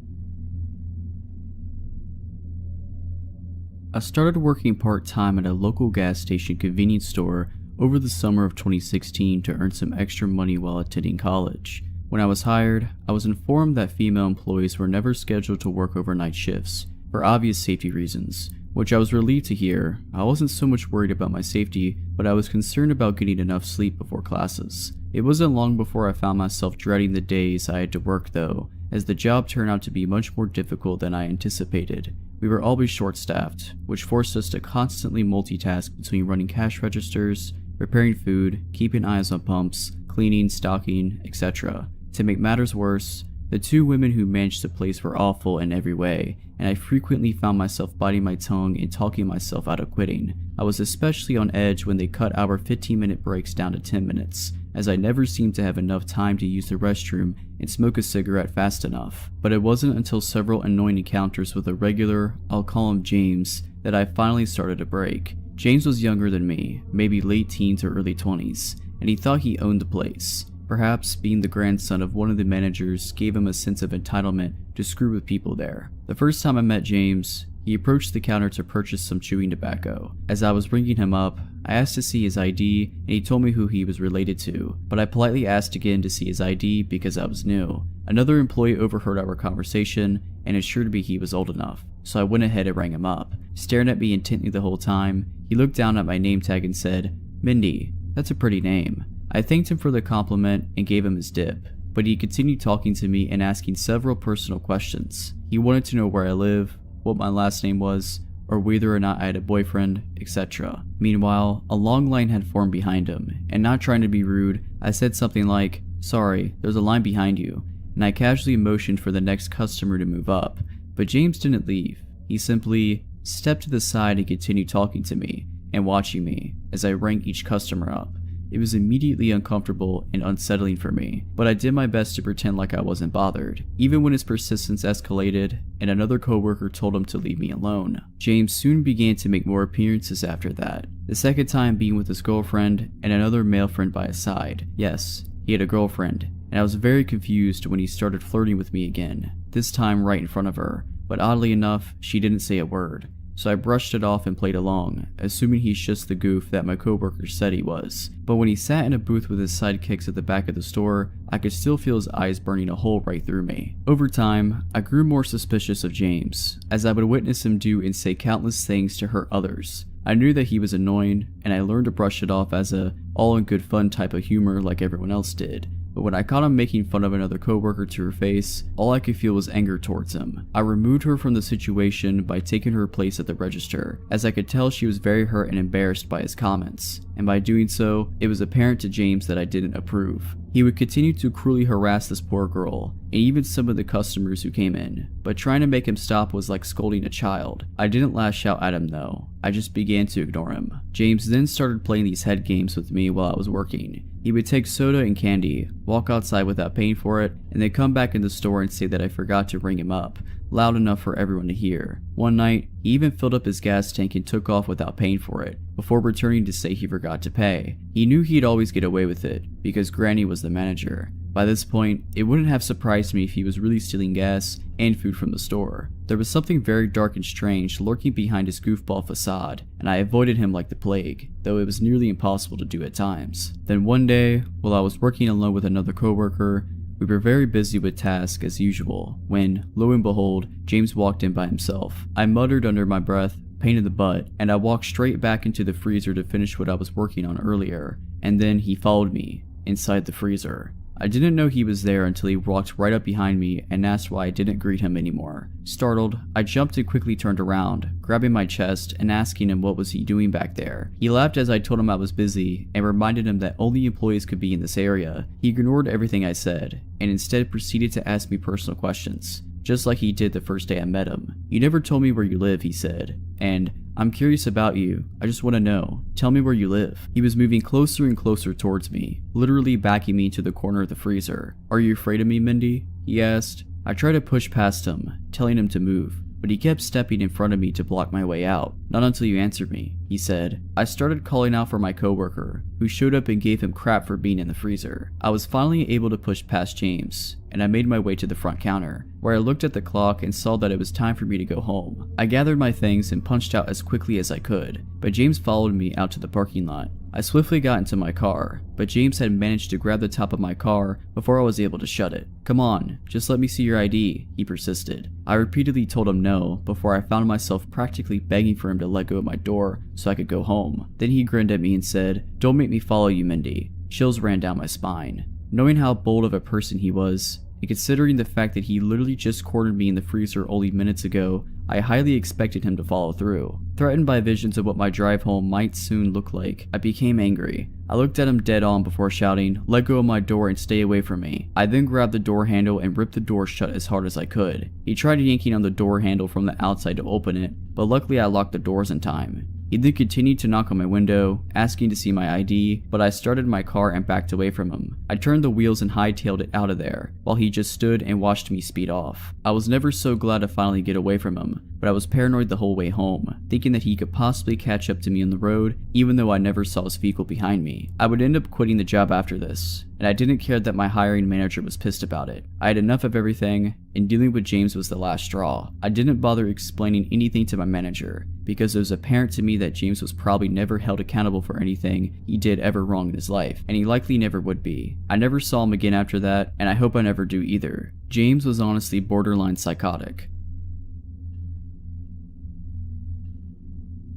I started working part-time at a local gas station convenience store over the summer of 2016 to earn some extra money while attending college. When I was hired, I was informed that female employees were never scheduled to work overnight shifts, for obvious safety reasons, which I was relieved to hear. I wasn't so much worried about my safety, but I was concerned about getting enough sleep before classes. It wasn't long before I found myself dreading the days I had to work though, as the job turned out to be much more difficult than I anticipated. We were always short-staffed, which forced us to constantly multitask between running cash registers, preparing food, keeping eyes on pumps, cleaning, stocking, etc. To make matters worse, The two women who managed the place were awful in every way, and I frequently found myself biting my tongue and talking myself out of quitting. I was especially on edge when they cut our 15-minute breaks down to 10 minutes, as I never seemed to have enough time to use the restroom and smoke a cigarette fast enough. But it wasn't until several annoying encounters with a regular, I'll call him James, that I finally started to break. James was younger than me, maybe late teens or early 20s, and he thought he owned the place. Perhaps being the grandson of one of the managers gave him a sense of entitlement to screw with people there. The first time I met James, he approached the counter to purchase some chewing tobacco. As I was ringing him up, I asked to see his ID and he told me who he was related to, but I politely asked again to see his ID because I was new. Another employee overheard our conversation and assured me he was old enough, so I went ahead and rang him up. Staring at me intently the whole time, he looked down at my name tag and said, "Mindy, that's a pretty name." I thanked him for the compliment and gave him his dip, but he continued talking to me and asking several personal questions. He wanted to know where I live, what my last name was, or whether or not I had a boyfriend, etc. Meanwhile, a long line had formed behind him, and not trying to be rude, I said something like, "Sorry, there's a line behind you," and I casually motioned for the next customer to move up, but James didn't leave. He simply stepped to the side and continued talking to me and watching me as I rang each customer up. It was immediately uncomfortable and unsettling for me, but I did my best to pretend like I wasn't bothered, even when his persistence escalated and another coworker told him to leave me alone. James soon began to make more appearances after that, the second time being with his girlfriend and another male friend by his side. Yes, he had a girlfriend, and I was very confused when he started flirting with me again, this time right in front of her, but oddly enough, she didn't say a word. So I brushed it off and played along, assuming he's just the goof that my coworker said he was. But when he sat in a booth with his sidekicks at the back of the store, I could still feel his eyes burning a hole right through me. Over time, I grew more suspicious of James, as I would witness him do and say countless things to hurt others. I knew that he was annoying, and I learned to brush it off as a all-in-good fun type of humor like everyone else did. But when I caught him making fun of another coworker to her face, all I could feel was anger towards him. I removed her from the situation by taking her place at the register, as I could tell she was very hurt and embarrassed by his comments, and by doing so, it was apparent to James that I didn't approve. He would continue to cruelly harass this poor girl, and even some of the customers who came in, but trying to make him stop was like scolding a child. I didn't lash out at him though, I just began to ignore him. James then started playing these head games with me while I was working. He would take soda and candy, walk outside without paying for it, and then come back in the store and say that I forgot to ring him up, loud enough for everyone to hear. One night, he even filled up his gas tank and took off without paying for it, before returning to say he forgot to pay. He knew he'd always get away with it, because Granny was the manager. By this point, it wouldn't have surprised me if he was really stealing gas and food from the store. There was something very dark and strange lurking behind his goofball facade, and I avoided him like the plague, though it was nearly impossible to do at times. Then one day, while I was working alone with another coworker, we were very busy with tasks as usual, when, lo and behold, James walked in by himself. I muttered under my breath, "Pain in the butt," and I walked straight back into the freezer to finish what I was working on earlier, and then he followed me, inside the freezer. I didn't know he was there until he walked right up behind me and asked why I didn't greet him anymore. Startled, I jumped and quickly turned around, grabbing my chest and asking him what was he doing back there. He laughed as I told him I was busy and reminded him that only employees could be in this area. He ignored everything I said and instead proceeded to ask me personal questions, just like he did the first day I met him. "You never told me where you live," he said, and "I'm curious about you. I just want to know. Tell me where you live." He was moving closer and closer towards me, literally backing me to the corner of the freezer. "Are you afraid of me, Mindy?" he asked. I tried to push past him, telling him to move, but he kept stepping in front of me to block my way out. "Not until you answer me," he said. I started calling out for my coworker, who showed up and gave him crap for being in the freezer. I was finally able to push past James, and I made my way to the front counter, where I looked at the clock and saw that it was time for me to go home. I gathered my things and punched out as quickly as I could, but James followed me out to the parking lot. I swiftly got into my car, but James had managed to grab the top of my car before I was able to shut it. "Come on, just let me see your ID," he persisted. I repeatedly told him no, before I found myself practically begging for him to let go of my door so I could go home. Then he grinned at me and said, "Don't make me follow you, Mindy." Chills ran down my spine. Knowing how bold of a person he was, and considering the fact that he literally just cornered me in the freezer only minutes ago, I highly expected him to follow through. Threatened by visions of what my drive home might soon look like, I became angry. I looked at him dead on before shouting, "Let go of my door and stay away from me." I then grabbed the door handle and ripped the door shut as hard as I could. He tried yanking on the door handle from the outside to open it, but luckily I locked the doors in time. He then continued to knock on my window, asking to see my ID, but I started my car and backed away from him. I turned the wheels and hightailed it out of there, while he just stood and watched me speed off. I was never so glad to finally get away from him, but I was paranoid the whole way home, thinking that he could possibly catch up to me on the road, even though I never saw his vehicle behind me. I would end up quitting the job after this, and I didn't care that my hiring manager was pissed about it. I had enough of everything, and dealing with James was the last straw. I didn't bother explaining anything to my manager, because it was apparent to me that James was probably never held accountable for anything he did ever wrong in his life, and he likely never would be. I never saw him again after that, and I hope I never do either. James was honestly borderline psychotic.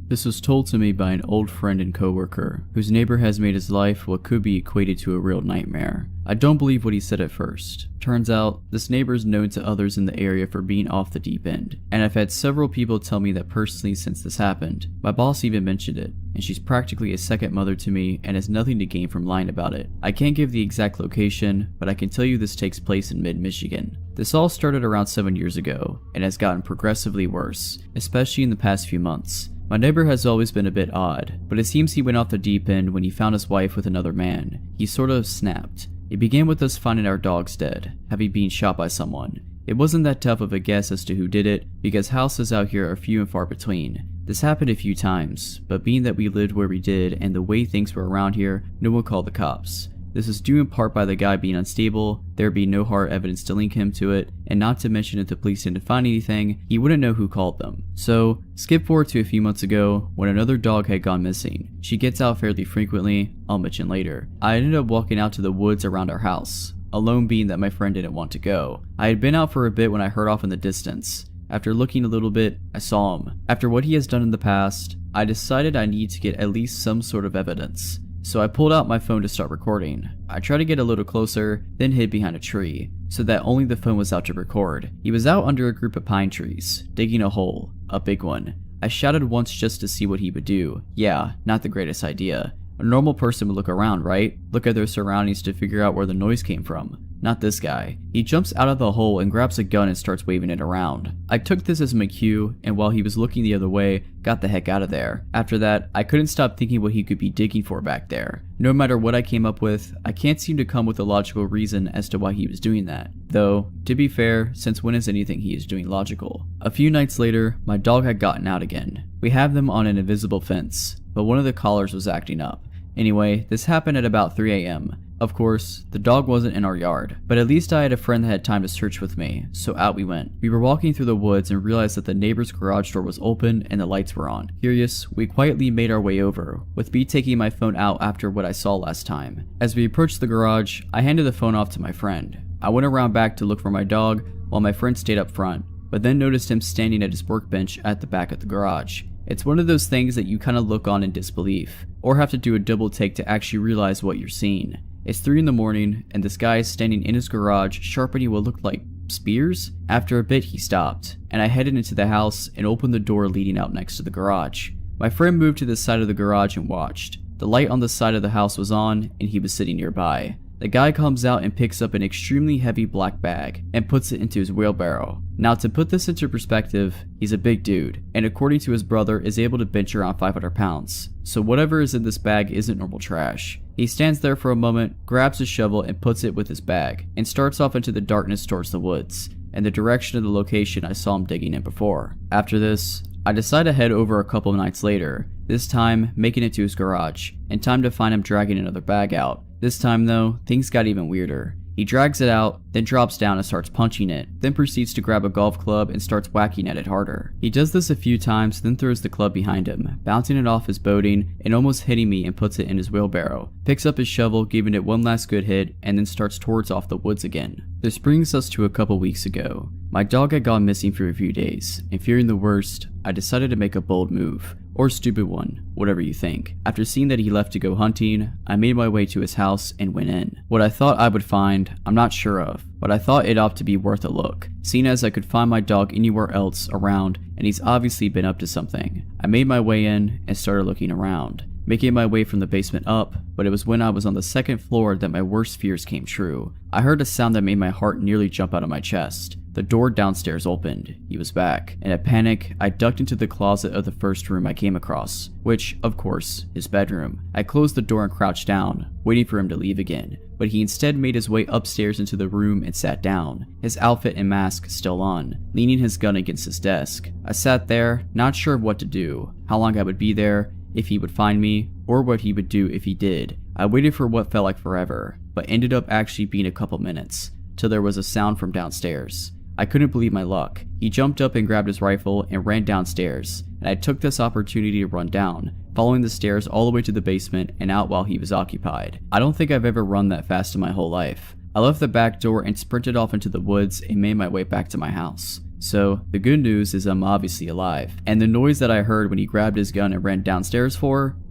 This was told to me by an old friend and coworker, whose neighbor has made his life what could be equated to a real nightmare. I don't believe what he said at first. Turns out, this neighbor is known to others in the area for being off the deep end, and I've had several people tell me that personally since this happened. My boss even mentioned it, and she's practically a second mother to me and has nothing to gain from lying about it. I can't give the exact location, but I can tell you this takes place in mid-Michigan. This all started around 7 years ago, and has gotten progressively worse, especially in the past few months. My neighbor has always been a bit odd, but it seems he went off the deep end when he found his wife with another man. He sort of snapped. It began with us finding our dogs dead, having been shot by someone. It wasn't that tough of a guess as to who did it, because houses out here are few and far between. This happened a few times, but being that we lived where we did and the way things were around here, no one called the cops. This is due in part by the guy being unstable, there being no hard evidence to link him to it, and not to mention if the police didn't find anything, he wouldn't know who called them. So, skip forward to a few months ago, when another dog had gone missing. She gets out fairly frequently, I'll mention later. I ended up walking out to the woods around our house, alone being that my friend didn't want to go. I had been out for a bit when I heard off in the distance. After looking a little bit, I saw him. After what he has done in the past, I decided I need to get at least some sort of evidence. So I pulled out my phone to start recording. I tried to get a little closer, then hid behind a tree, so that only the phone was out to record. He was out under a group of pine trees, digging a hole, a big one. I shouted once just to see what he would do. Yeah, not the greatest idea. A normal person would look around, right? Look at their surroundings to figure out where the noise came from. Not this guy. He jumps out of the hole and grabs a gun and starts waving it around. I took this as my cue, and while he was looking the other way, got the heck out of there. After that, I couldn't stop thinking what he could be digging for back there. No matter what I came up with, I can't seem to come with a logical reason as to why he was doing that. Though, to be fair, since when is anything he is doing logical? A few nights later, my dog had gotten out again. We have them on an invisible fence, but one of the collars was acting up. Anyway, this happened at about 3 a.m. Of course, the dog wasn't in our yard, but at least I had a friend that had time to search with me, so out we went. We were walking through the woods and realized that the neighbor's garage door was open and the lights were on. Curious, we quietly made our way over, with me taking my phone out after what I saw last time. As we approached the garage, I handed the phone off to my friend. I went around back to look for my dog, while my friend stayed up front, but then noticed him standing at his workbench at the back of the garage. It's one of those things that you kind of look on in disbelief, or have to do a double take to actually realize what you're seeing. It's 3 in the morning, and this guy is standing in his garage sharpening what looked like spears. After a bit he stopped, and I headed into the house and opened the door leading out next to the garage. My friend moved to the side of the garage and watched. The light on the side of the house was on, and he was sitting nearby. The guy comes out and picks up an extremely heavy black bag and puts it into his wheelbarrow. Now to put this into perspective, he's a big dude, and according to his brother is able to bench around 500 pounds. So whatever is in this bag isn't normal trash. He stands there for a moment, grabs his shovel and puts it with his bag, and starts off into the darkness towards the woods, and the direction of the location I saw him digging in before. After this, I decide to head over a couple of nights later, this time making it to his garage, in time to find him dragging another bag out. This time though, things got even weirder. He drags it out, then drops down and starts punching it, then proceeds to grab a golf club and starts whacking at it harder. He does this a few times, then throws the club behind him, bouncing it off his boating and almost hitting me, and puts it in his wheelbarrow, picks up his shovel, giving it one last good hit, and then starts towards off the woods again. This brings us to a couple weeks ago. My dog had gone missing for a few days, and fearing the worst, I decided to make a bold move. Or stupid one, whatever you think. After seeing that he left to go hunting, I made my way to his house and went in. What I thought I would find, I'm not sure of, but I thought it ought to be worth a look, seeing as I could find my dog anywhere else around and he's obviously been up to something. I made my way in and started looking around, making my way from the basement up, but it was when I was on the second floor that my worst fears came true. I heard a sound that made my heart nearly jump out of my chest. The door downstairs opened. He was back. In a panic, I ducked into the closet of the first room I came across, which, of course, his bedroom. I closed the door and crouched down, waiting for him to leave again, but he instead made his way upstairs into the room and sat down, his outfit and mask still on, leaning his gun against his desk. I sat there, not sure of what to do, how long I would be there, if he would find me, or what he would do if he did. I waited for what felt like forever, but ended up actually being a couple minutes, till there was a sound from downstairs. I couldn't believe my luck. He jumped up and grabbed his rifle and ran downstairs, and I took this opportunity to run down, following the stairs all the way to the basement and out while he was occupied. I don't think I've ever run that fast in my whole life. I left the back door and sprinted off into the woods and made my way back to my house. So, the good news is I'm obviously alive, and the noise that I heard when he grabbed his gun and ran downstairs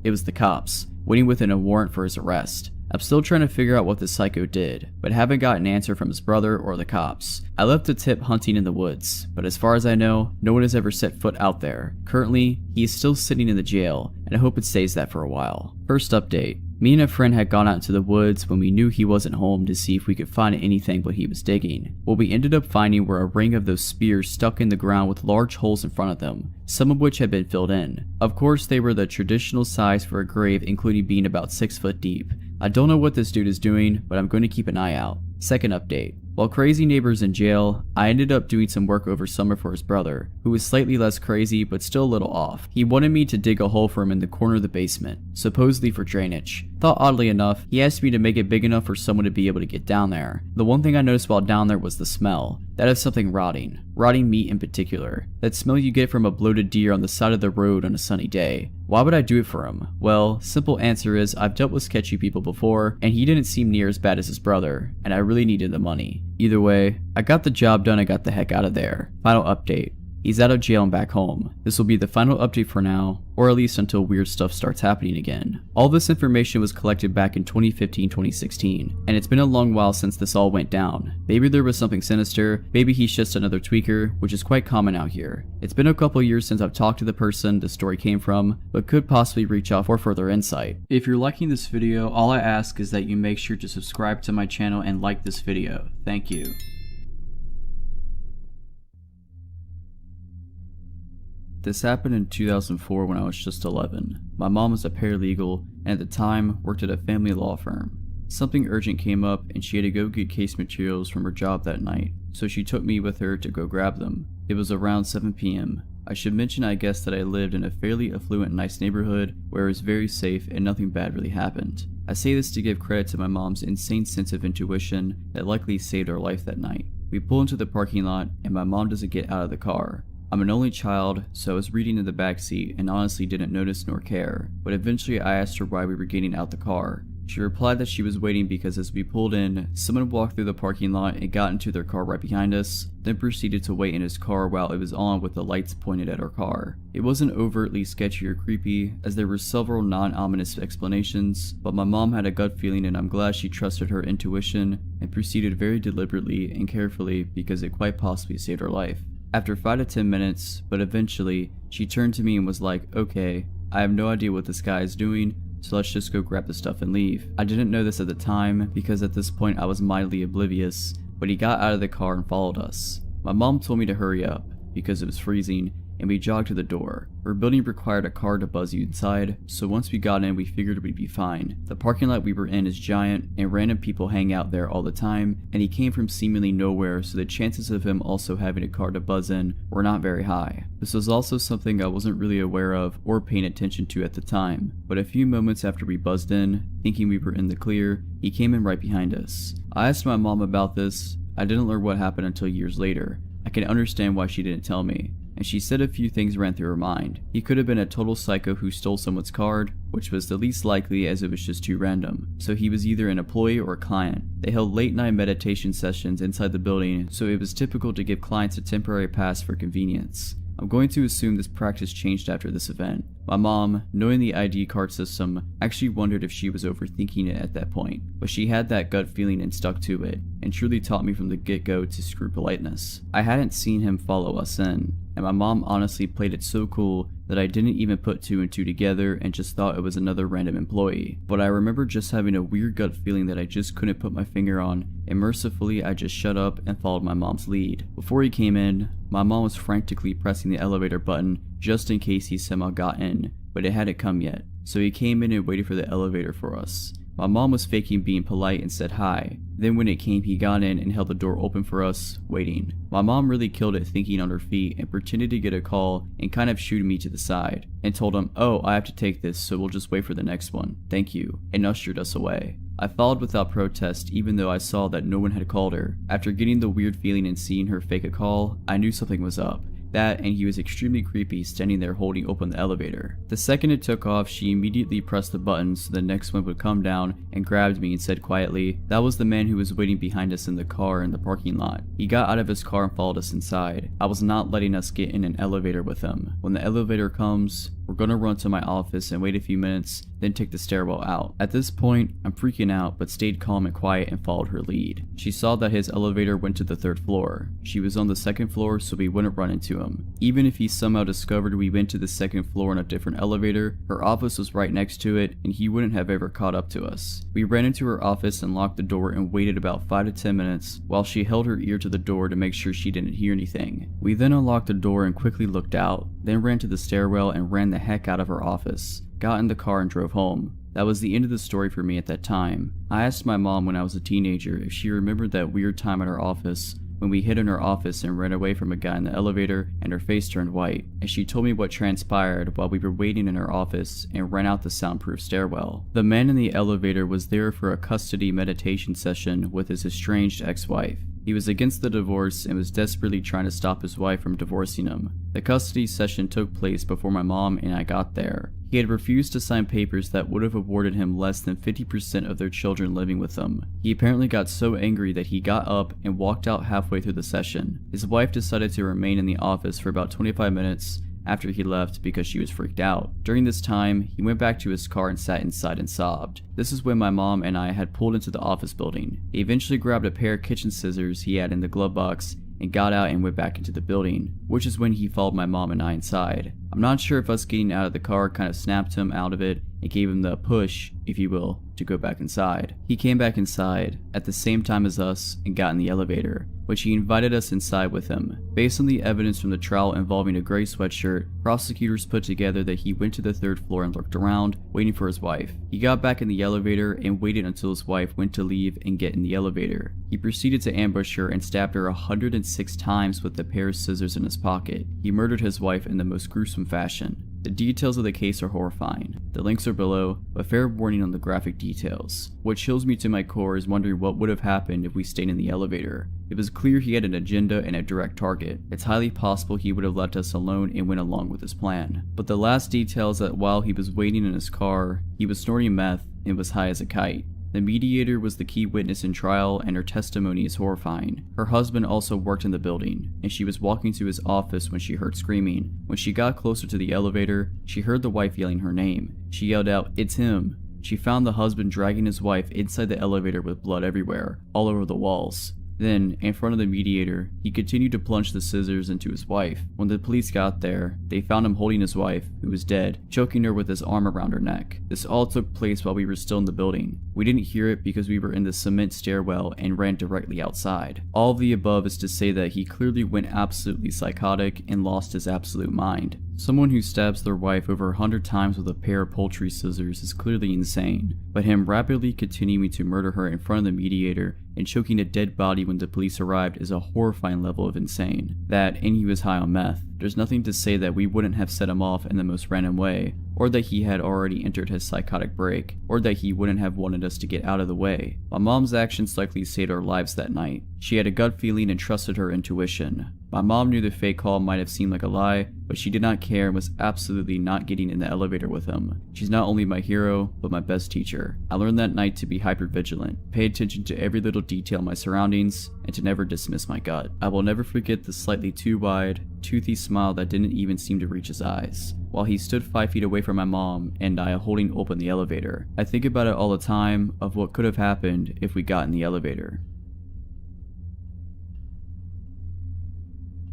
it was the cops, waiting within a warrant for his arrest. I'm still trying to figure out what this psycho did, but haven't got an answer from his brother or the cops. I left a tip hunting in the woods, but as far as I know, no one has ever set foot out there. Currently, he is still sitting in the jail, and I hope it stays that for a while. First update. Me and a friend had gone out into the woods when we knew he wasn't home to see if we could find anything what he was digging. What we ended up finding were a ring of those spears stuck in the ground with large holes in front of them, some of which had been filled in. Of course, they were the traditional size for a grave, including being about 6 foot deep. I don't know what this dude is doing, but I'm going to keep an eye out. Second update. While crazy neighbor's in jail, I ended up doing some work over summer for his brother, who was slightly less crazy but still a little off. He wanted me to dig a hole for him in the corner of the basement, supposedly for drainage. Thought oddly enough, he asked me to make it big enough for someone to be able to get down there. The one thing I noticed while down there was the smell. That of something rotting meat in particular. That smell you get from a bloated deer on the side of the road on a sunny day. Why would I do it for him? Well, simple answer is I've dealt with sketchy people before, and he didn't seem near as bad as his brother, and I really needed the money. Either way, I got the job done and got the heck out of there. Final update. He's out of jail and back home. This will be the final update for now, or at least until weird stuff starts happening again. All this information was collected back in 2015-2016, and it's been a long while since this all went down. Maybe there was something sinister, maybe he's just another tweaker, which is quite common out here. It's been a couple years since I've talked to the person the story came from, but could possibly reach out for further insight. If you're liking this video, all I ask is that you make sure to subscribe to my channel and like this video. Thank you. This happened in 2004 when I was just 11. My mom was a paralegal and at the time worked at a family law firm. Something urgent came up and she had to go get case materials from her job that night, so she took me with her to go grab them. It was around 7 p.m. I should mention I guess that I lived in a fairly affluent nice neighborhood where it was very safe and nothing bad really happened. I say this to give credit to my mom's insane sense of intuition that likely saved our life that night. We pull into the parking lot and my mom doesn't get out of the car. I'm an only child, so I was reading in the backseat and honestly didn't notice nor care, but eventually I asked her why we were getting out the car. She replied that she was waiting because as we pulled in, someone walked through the parking lot and got into their car right behind us, then proceeded to wait in his car while it was on with the lights pointed at our car. It wasn't overtly sketchy or creepy, as there were several non-ominous explanations, but my mom had a gut feeling and I'm glad she trusted her intuition and proceeded very deliberately and carefully because it quite possibly saved her life. After 5 to 10 minutes, but eventually, she turned to me and was like, okay, I have no idea what this guy is doing, so let's just go grab the stuff and leave. I didn't know this at the time, because at this point I was mildly oblivious, but he got out of the car and followed us. My mom told me to hurry up, because it was freezing, and we jogged to the door. Our building required a car to buzz you inside, so once we got in we figured we'd be fine. The parking lot we were in is giant, and random people hang out there all the time, and he came from seemingly nowhere, so the chances of him also having a car to buzz in were not very high. This was also something I wasn't really aware of or paying attention to at the time, but a few moments after we buzzed in, thinking we were in the clear, he came in right behind us. I asked my mom about this. I didn't learn what happened until years later. I can understand why she didn't tell me, and she said a few things ran through her mind. He could have been a total psycho who stole someone's card, which was the least likely as it was just too random. So he was either an employee or a client. They held late night meditation sessions inside the building, so it was typical to give clients a temporary pass for convenience. I'm going to assume this practice changed after this event. My mom, knowing the ID card system, actually wondered if she was overthinking it at that point, but she had that gut feeling and stuck to it, and truly taught me from the get-go to screw politeness. I hadn't seen him follow us in, and my mom honestly played it so cool that I didn't even put 2 and 2 together and just thought it was another random employee. But I remember just having a weird gut feeling that I just couldn't put my finger on, and mercifully I just shut up and followed my mom's lead. Before he came in, my mom was frantically pressing the elevator button just in case he somehow got in, but it hadn't come yet, so he came in and waited for the elevator for us. My mom was faking being polite and said hi. Then when it came, he got in and held the door open for us, waiting. My mom really killed it thinking on her feet and pretended to get a call and kind of shooed me to the side and told him, "Oh, I have to take this, so we'll just wait for the next one. Thank you," and ushered us away. I followed without protest even though I saw that no one had called her. After getting the weird feeling and seeing her fake a call, I knew something was up. That, and he was extremely creepy standing there holding open the elevator. The second it took off, she immediately pressed the button so the next one would come down and grabbed me and said quietly, "That was the man who was waiting behind us in the car in the parking lot. He got out of his car and followed us inside. I was not letting us get in an elevator with him. When the elevator comes, we're gonna run to my office and wait a few minutes, then take the stairwell out." At this point, I'm freaking out but stayed calm and quiet and followed her lead. She saw that his elevator went to the 3rd floor. She was on the 2nd floor so we wouldn't run into him. Even if he somehow discovered we went to the 2nd floor in a different elevator, her office was right next to it and he wouldn't have ever caught up to us. We ran into her office and locked the door and waited about 5 to 10 minutes while she held her ear to the door to make sure she didn't hear anything. We then unlocked the door and quickly looked out, then ran to the stairwell and ran the heck out of her office, got in the car and drove home. That was the end of the story for me at that time. I asked my mom when I was a teenager if she remembered that weird time at our office when we hid in her office and ran away from a guy in the elevator and her face turned white, and she told me what transpired while we were waiting in her office and ran out the soundproof stairwell. The man in the elevator was there for a custody meditation session with his estranged ex-wife. He was against the divorce and was desperately trying to stop his wife from divorcing him. The custody session took place before my mom and I got there. He had refused to sign papers that would have awarded him less than 50% of their children living with them. He apparently got so angry that he got up and walked out halfway through the session. His wife decided to remain in the office for about 25 minutes after he left because she was freaked out. During this time, he went back to his car and sat inside and sobbed. This is when my mom and I had pulled into the office building. He eventually grabbed a pair of kitchen scissors he had in the glove box and got out and went back into the building, which is when he followed my mom and I inside. I'm not sure if us getting out of the car kind of snapped him out of it and gave him the push, if you will, to go back inside. He came back inside at the same time as us and got in the elevator, which he invited us inside with him. Based on the evidence from the trial involving a gray sweatshirt, prosecutors put together that he went to the 3rd floor and looked around, waiting for his wife. He got back in the elevator and waited until his wife went to leave and get in the elevator. He proceeded to ambush her and stabbed her 106 times with a pair of scissors in his pocket. He murdered his wife in the most gruesome fashion. The details of the case are horrifying. The links are below, but fair warning on the graphic details. What chills me to my core is wondering what would have happened if we stayed in the elevator. It was clear he had an agenda and a direct target. It's highly possible he would have left us alone and went along with his plan. But the last detail is that while he was waiting in his car, he was snorting meth and was high as a kite. The mediator was the key witness in trial and her testimony is horrifying. Her husband also worked in the building, and she was walking to his office when she heard screaming. When she got closer to the elevator, she heard the wife yelling her name. She yelled out, "It's him." She found the husband dragging his wife inside the elevator with blood everywhere, all over the walls. Then, in front of the mediator, he continued to plunge the scissors into his wife. When the police got there, they found him holding his wife, who was dead, choking her with his arm around her neck. This all took place while we were still in the building. We didn't hear it because we were in the cement stairwell and ran directly outside. All of the above is to say that he clearly went absolutely psychotic and lost his absolute mind. Someone who stabs their wife over 100 times with a pair of poultry scissors is clearly insane, but him rapidly continuing to murder her in front of the mediator and choking a dead body when the police arrived is a horrifying level of insane. That, and he was high on meth. There's nothing to say that we wouldn't have set him off in the most random way, or that he had already entered his psychotic break, or that he wouldn't have wanted us to get out of the way. My mom's actions likely saved our lives that night. She had a gut feeling and trusted her intuition. My mom knew the fake call might have seemed like a lie, but she did not care and was absolutely not getting in the elevator with him. She's not only my hero, but my best teacher. I learned that night to be hypervigilant, pay attention to every little detail in my surroundings, and to never dismiss my gut. I will never forget the slightly too wide, toothy smile that didn't even seem to reach his eyes, while he stood 5 feet away from my mom and I holding open the elevator. I think about it all the time of what could have happened if we got in the elevator.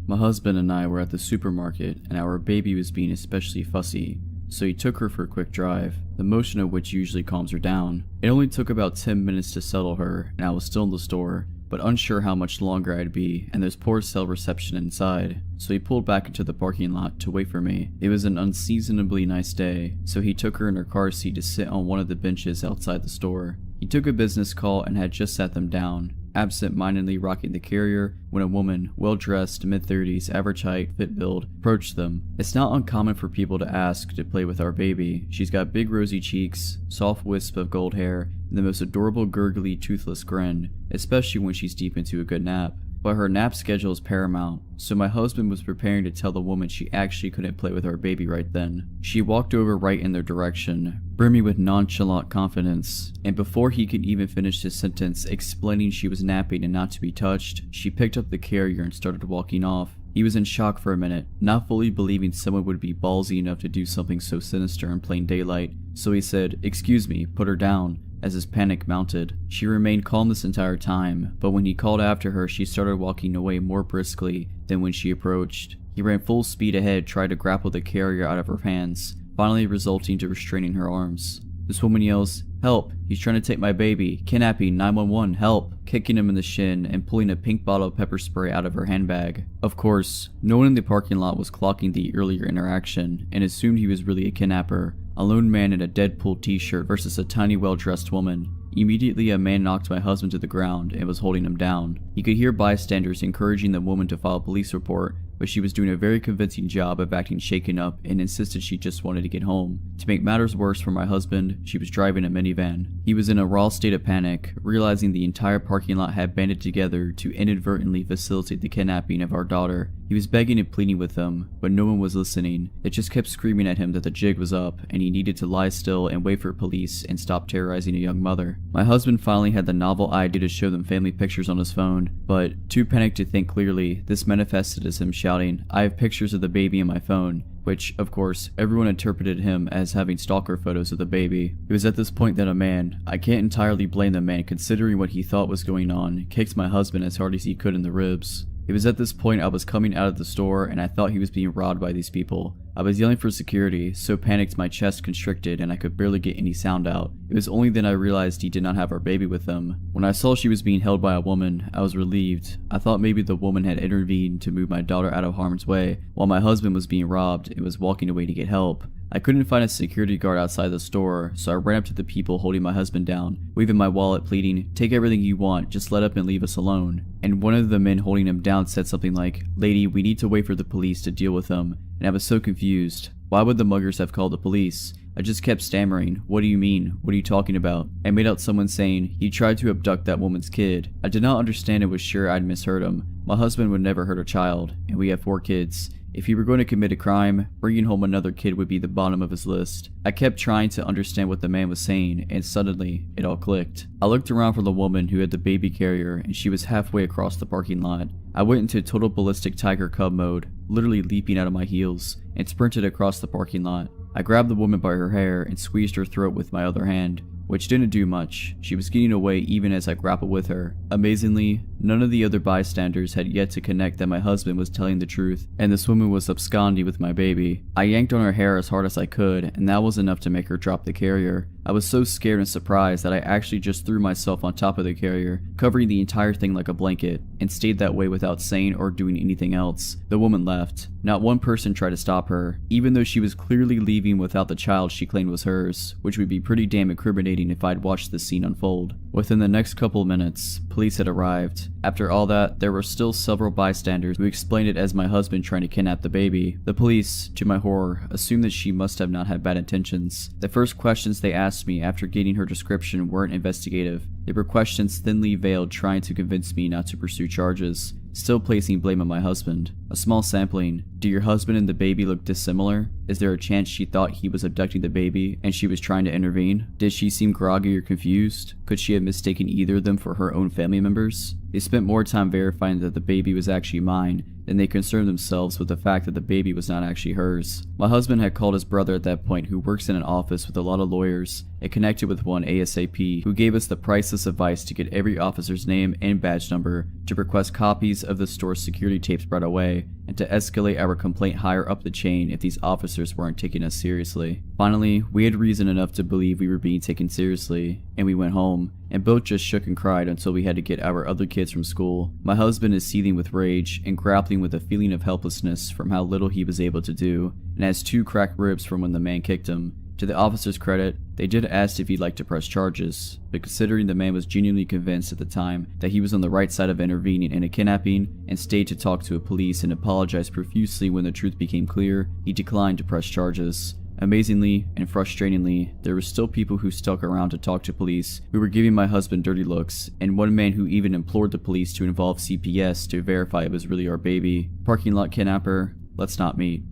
My husband and I were at the supermarket and our baby was being especially fussy, so he took her for a quick drive, the motion of which usually calms her down. It only took about 10 minutes to settle her and I was still in the store, but unsure how much longer I'd be, and there's poor cell reception inside, so he pulled back into the parking lot to wait for me. It was an unseasonably nice day, so he took her in her car seat to sit on one of the benches outside the store. He took a business call and had just sat them down, absent-mindedly rocking the carrier, when a woman, well-dressed, mid-30s, average height, fit build, approached them. It's not uncommon for people to ask to play with our baby. She's got big rosy cheeks, soft wisp of gold hair, and the most adorable gurgly toothless grin, especially when she's deep into a good nap. But her nap schedule is paramount, so my husband was preparing to tell the woman she actually couldn't play with our baby right then. She walked over right in their direction, brimming with nonchalant confidence, and before he could even finish his sentence explaining she was napping and not to be touched, she picked up the carrier and started walking off. He was in shock for a minute, not fully believing someone would be ballsy enough to do something so sinister in plain daylight, so he said, "Excuse me, put her down." As his panic mounted, she remained calm this entire time, but when he called after her, she started walking away more briskly than when she approached. He ran full speed ahead, tried to grapple the carrier out of her hands, finally resulting to restraining her arms. This woman yells, "Help! He's trying to take my baby! Kidnapping! 911! Help!" kicking him in the shin and pulling a pink bottle of pepper spray out of her handbag. Of course, no one in the parking lot was clocking the earlier interaction and assumed he was really a kidnapper. A lone man in a Deadpool t-shirt versus a tiny well-dressed woman. Immediately a man knocked my husband to the ground and was holding him down. He could hear bystanders encouraging the woman to file a police report, but she was doing a very convincing job of acting shaken up and insisted she just wanted to get home. To make matters worse for my husband, she was driving a minivan. He was in a raw state of panic, realizing the entire parking lot had banded together to inadvertently facilitate the kidnapping of our daughter. He was begging and pleading with them, but no one was listening. They just kept screaming at him that the jig was up and he needed to lie still and wait for police and stop terrorizing a young mother. My husband finally had the novel idea to show them family pictures on his phone, but too panicked to think clearly, this manifested as him shouting, "I have pictures of the baby in my phone," which, of course, everyone interpreted him as having stalker photos of the baby. It was at this point that a man, I can't entirely blame the man considering what he thought was going on, kicked my husband as hard as he could in the ribs. It was at this point I was coming out of the store and I thought he was being robbed by these people. I was yelling for security, so panicked my chest constricted and I could barely get any sound out. It was only then I realized he did not have our baby with him. When I saw she was being held by a woman, I was relieved. I thought maybe the woman had intervened to move my daughter out of harm's way, while my husband was being robbed and was walking away to get help. I couldn't find a security guard outside the store, so I ran up to the people holding my husband down, waving my wallet pleading, "Take everything you want, just let up and leave us alone." And one of the men holding him down said something like, "Lady, we need to wait for the police to deal with him." And I was so confused. Why would the muggers have called the police? I just kept stammering, "What do you mean? What are you talking about?" I made out someone saying, "He tried to abduct that woman's kid." I did not understand and was sure I'd misheard him. My husband would never hurt a child, and we have 4 kids. If he were going to commit a crime, bringing home another kid would be the bottom of his list. I kept trying to understand what the man was saying, and suddenly, it all clicked. I looked around for the woman who had the baby carrier, and she was halfway across the parking lot. I went into total ballistic tiger cub mode, literally leaping out of my heels, and sprinted across the parking lot. I grabbed the woman by her hair and squeezed her throat with my other hand, which didn't do much. She was getting away even as I grappled with her. Amazingly, none of the other bystanders had yet to connect that my husband was telling the truth, and this woman was absconding with my baby. I yanked on her hair as hard as I could, and that was enough to make her drop the carrier. I was so scared and surprised that I actually just threw myself on top of the carrier, covering the entire thing like a blanket, and stayed that way without saying or doing anything else. The woman left. Not one person tried to stop her, even though she was clearly leaving without the child she claimed was hers, which would be pretty damn incriminating if I'd watched this scene unfold. Within the next couple minutes, police had arrived. After all that, there were still several bystanders who explained it as my husband trying to kidnap the baby. The police, to my horror, assumed that she must have not had bad intentions. The first questions they asked me after getting her description weren't investigative. They were questions thinly veiled trying to convince me not to pursue charges, still placing blame on my husband. A small sampling. Do your husband and the baby look dissimilar? Is there a chance she thought he was abducting the baby and she was trying to intervene? Did she seem groggy or confused? Could she have mistaken either of them for her own family members? They spent more time verifying that the baby was actually mine than they concerned themselves with the fact that the baby was not actually hers. My husband had called his brother at that point, who works in an office with a lot of lawyers, and connected with one ASAP, who gave us the priceless advice to get every officer's name and badge number, to request copies of the store's security tapes right away, and to escalate our complaint higher up the chain if these officers weren't taking us seriously. Finally, we had reason enough to believe we were being taken seriously, and we went home, and both just shook and cried until we had to get our other kids from school. My husband is seething with rage and grappling with a feeling of helplessness from how little he was able to do, and has 2 cracked ribs from when the man kicked him. To the officer's credit, they did ask if he'd like to press charges, but considering the man was genuinely convinced at the time that he was on the right side of intervening in a kidnapping and stayed to talk to a police and apologized profusely when the truth became clear, he declined to press charges. Amazingly and frustratingly, there were still people who stuck around to talk to police, who were giving my husband dirty looks, and one man who even implored the police to involve CPS to verify it was really our baby. Parking lot kidnapper, let's not meet.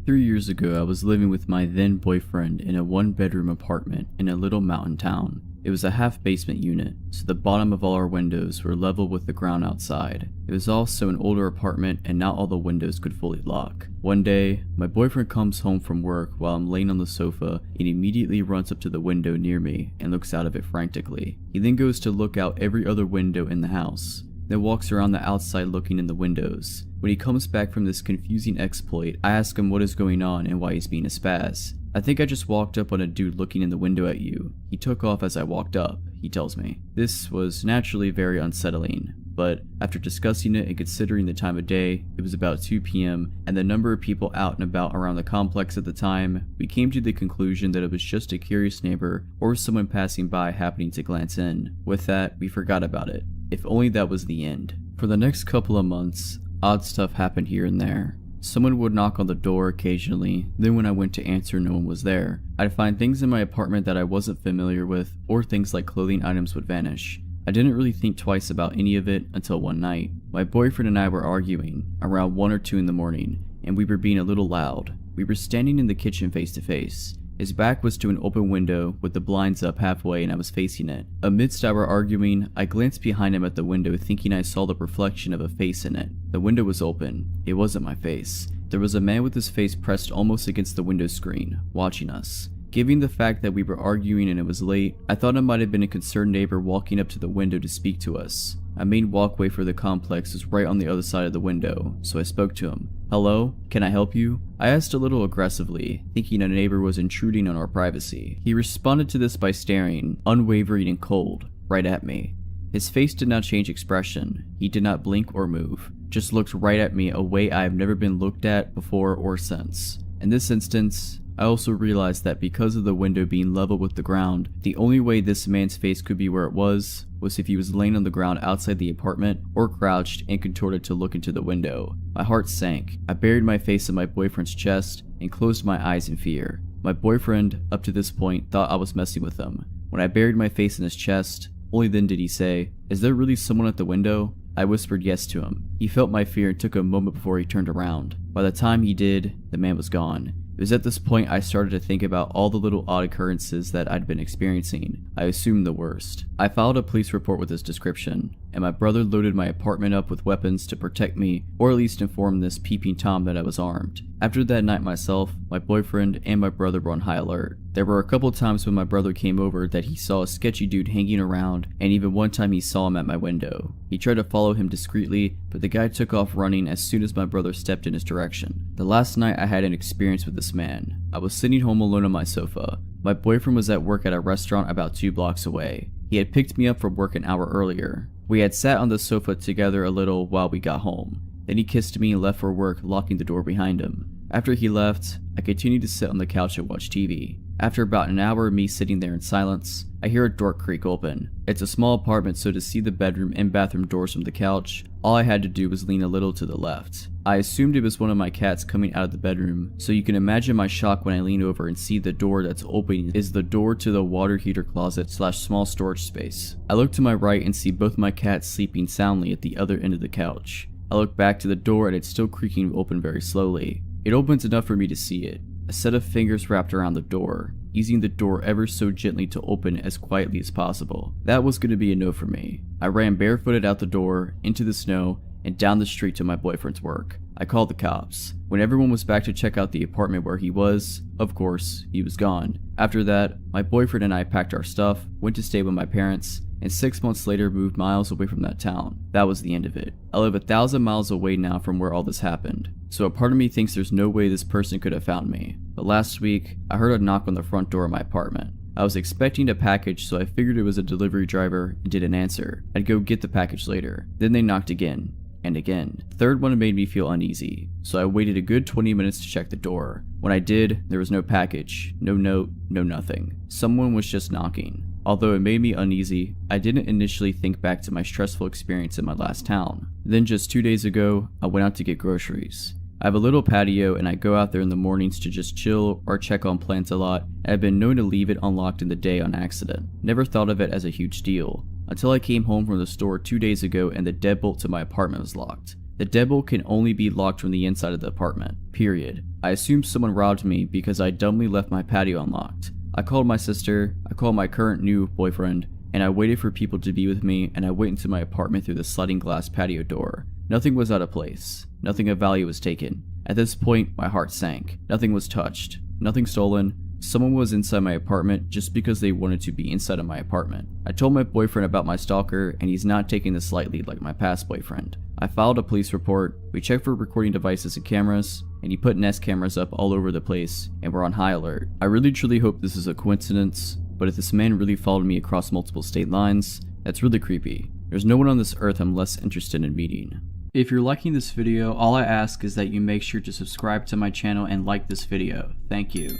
3 years ago, I was living with my then boyfriend in a 1-bedroom apartment in a little mountain town. It was a half-basement unit, so the bottom of all our windows were level with the ground outside. It was also an older apartment and not all the windows could fully lock. One day, my boyfriend comes home from work while I'm laying on the sofa and immediately runs up to the window near me and looks out of it frantically. He then goes to look out every other window in the house, then walks around the outside looking in the windows. When he comes back from this confusing exploit, I ask him what is going on and why he's being a spaz. I think I just walked up on a dude looking in the window at you. He took off as I walked up, he tells me. This was naturally very unsettling, but after discussing it and considering the time of day, it was about 2 p.m. and the number of people out and about around the complex at the time, we came to the conclusion that it was just a curious neighbor or someone passing by happening to glance in. With that, we forgot about it. If only that was the end. For the next couple of months, odd stuff happened here and there. Someone would knock on the door occasionally, then when I went to answer, no one was there. I'd find things in my apartment that I wasn't familiar with, or things like clothing items would vanish. I didn't really think twice about any of it until one night. My boyfriend and I were arguing, around 1 or 2 in the morning, and we were being a little loud. We were standing in the kitchen face to face. His back was to an open window with the blinds up halfway and I was facing it. Amidst our arguing, I glanced behind him at the window thinking I saw the reflection of a face in it. The window was open. It wasn't my face. There was a man with his face pressed almost against the window screen, watching us. Given the fact that we were arguing and it was late, I thought it might have been a concerned neighbor walking up to the window to speak to us. Our main walkway for the complex was right on the other side of the window, so I spoke to him. "Hello? Can I help you?" I asked a little aggressively, thinking a neighbor was intruding on our privacy. He responded to this by staring, unwavering and cold, right at me. His face did not change expression. He did not blink or move, just looked right at me a way I have never been looked at before or since. In this instance, I also realized that because of the window being level with the ground, the only way this man's face could be where it was if he was laying on the ground outside the apartment or crouched and contorted to look into the window. My heart sank. I buried my face in my boyfriend's chest and closed my eyes in fear. My boyfriend, up to this point, thought I was messing with him. When I buried my face in his chest, only then did he say, "Is there really someone at the window?" I whispered yes to him. He felt my fear and took a moment before he turned around. By the time he did, the man was gone. It was at this point I started to think about all the little odd occurrences that I'd been experiencing. I assumed the worst. I filed a police report with this description, and my brother loaded my apartment up with weapons to protect me, or at least inform this peeping Tom that I was armed. After that night myself, my boyfriend, and my brother were on high alert. There were a couple times when my brother came over that he saw a sketchy dude hanging around, and even one time he saw him at my window. He tried to follow him discreetly, but the guy took off running as soon as my brother stepped in his direction. The last night I had an experience with this man. I was sitting home alone on my sofa. My boyfriend was at work at a restaurant about 2 blocks away. He had picked me up from work an hour earlier. We had sat on the sofa together a little while we got home. Then he kissed me and left for work, locking the door behind him. After he left, I continued to sit on the couch and watch TV. After about an hour of me sitting there in silence, I hear a door creak open. It's a small apartment, so to see the bedroom and bathroom doors from the couch, all I had to do was lean a little to the left. I assumed it was one of my cats coming out of the bedroom, so you can imagine my shock when I lean over and see the door that's opening is the door to the water heater closet / small storage space. I look to my right and see both my cats sleeping soundly at the other end of the couch. I look back to the door and it's still creaking open very slowly. It opens enough for me to see it. A set of fingers wrapped around the door. easing the door ever so gently to open as quietly as possible. That was going to be a no for me. I ran barefooted out the door, into the snow, and down the street to my boyfriend's work. I called the cops. When everyone was back to check out the apartment where he was, of course, he was gone. After that, my boyfriend and I packed our stuff, went to stay with my parents, and 6 months later moved miles away from that town. That was the end of it. I live 1,000 miles away now from where all this happened, so a part of me thinks there's no way this person could have found me. But last week, I heard a knock on the front door of my apartment. I was expecting a package, so I figured it was a delivery driver and didn't answer. I'd go get the package later. Then they knocked again. And again. The third one made me feel uneasy, so I waited a good 20 minutes to check the door. When I did, there was no package, no note, no nothing. Someone was just knocking. Although it made me uneasy, I didn't initially think back to my stressful experience in my last town. Then just 2 days ago, I went out to get groceries. I have a little patio and I go out there in the mornings to just chill or check on plants a lot, and I've been known to leave it unlocked in the day on accident. Never thought of it as a huge deal, until I came home from the store 2 days ago and the deadbolt to my apartment was locked. The deadbolt can only be locked from the inside of the apartment, period. I assumed someone robbed me because I dumbly left my patio unlocked. I called my sister, I called my current new boyfriend, and I waited for people to be with me, and I went into my apartment through the sliding glass patio door. Nothing was out of place. Nothing of value was taken. At this point, my heart sank. Nothing was touched. Nothing stolen. Someone was inside my apartment just because they wanted to be inside of my apartment. I told my boyfriend about my stalker, and he's not taking this lightly like my past boyfriend. I filed a police report, we checked for recording devices and cameras, and he put Nest cameras up all over the place, and we're on high alert. I really truly hope this is a coincidence, but if this man really followed me across multiple state lines, that's really creepy. There's no one on this earth I'm less interested in meeting. If you're liking this video, all I ask is that you make sure to subscribe to my channel and like this video. Thank you.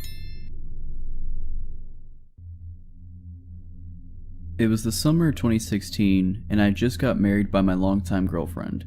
It was the summer of 2016, and I just got married by my longtime girlfriend.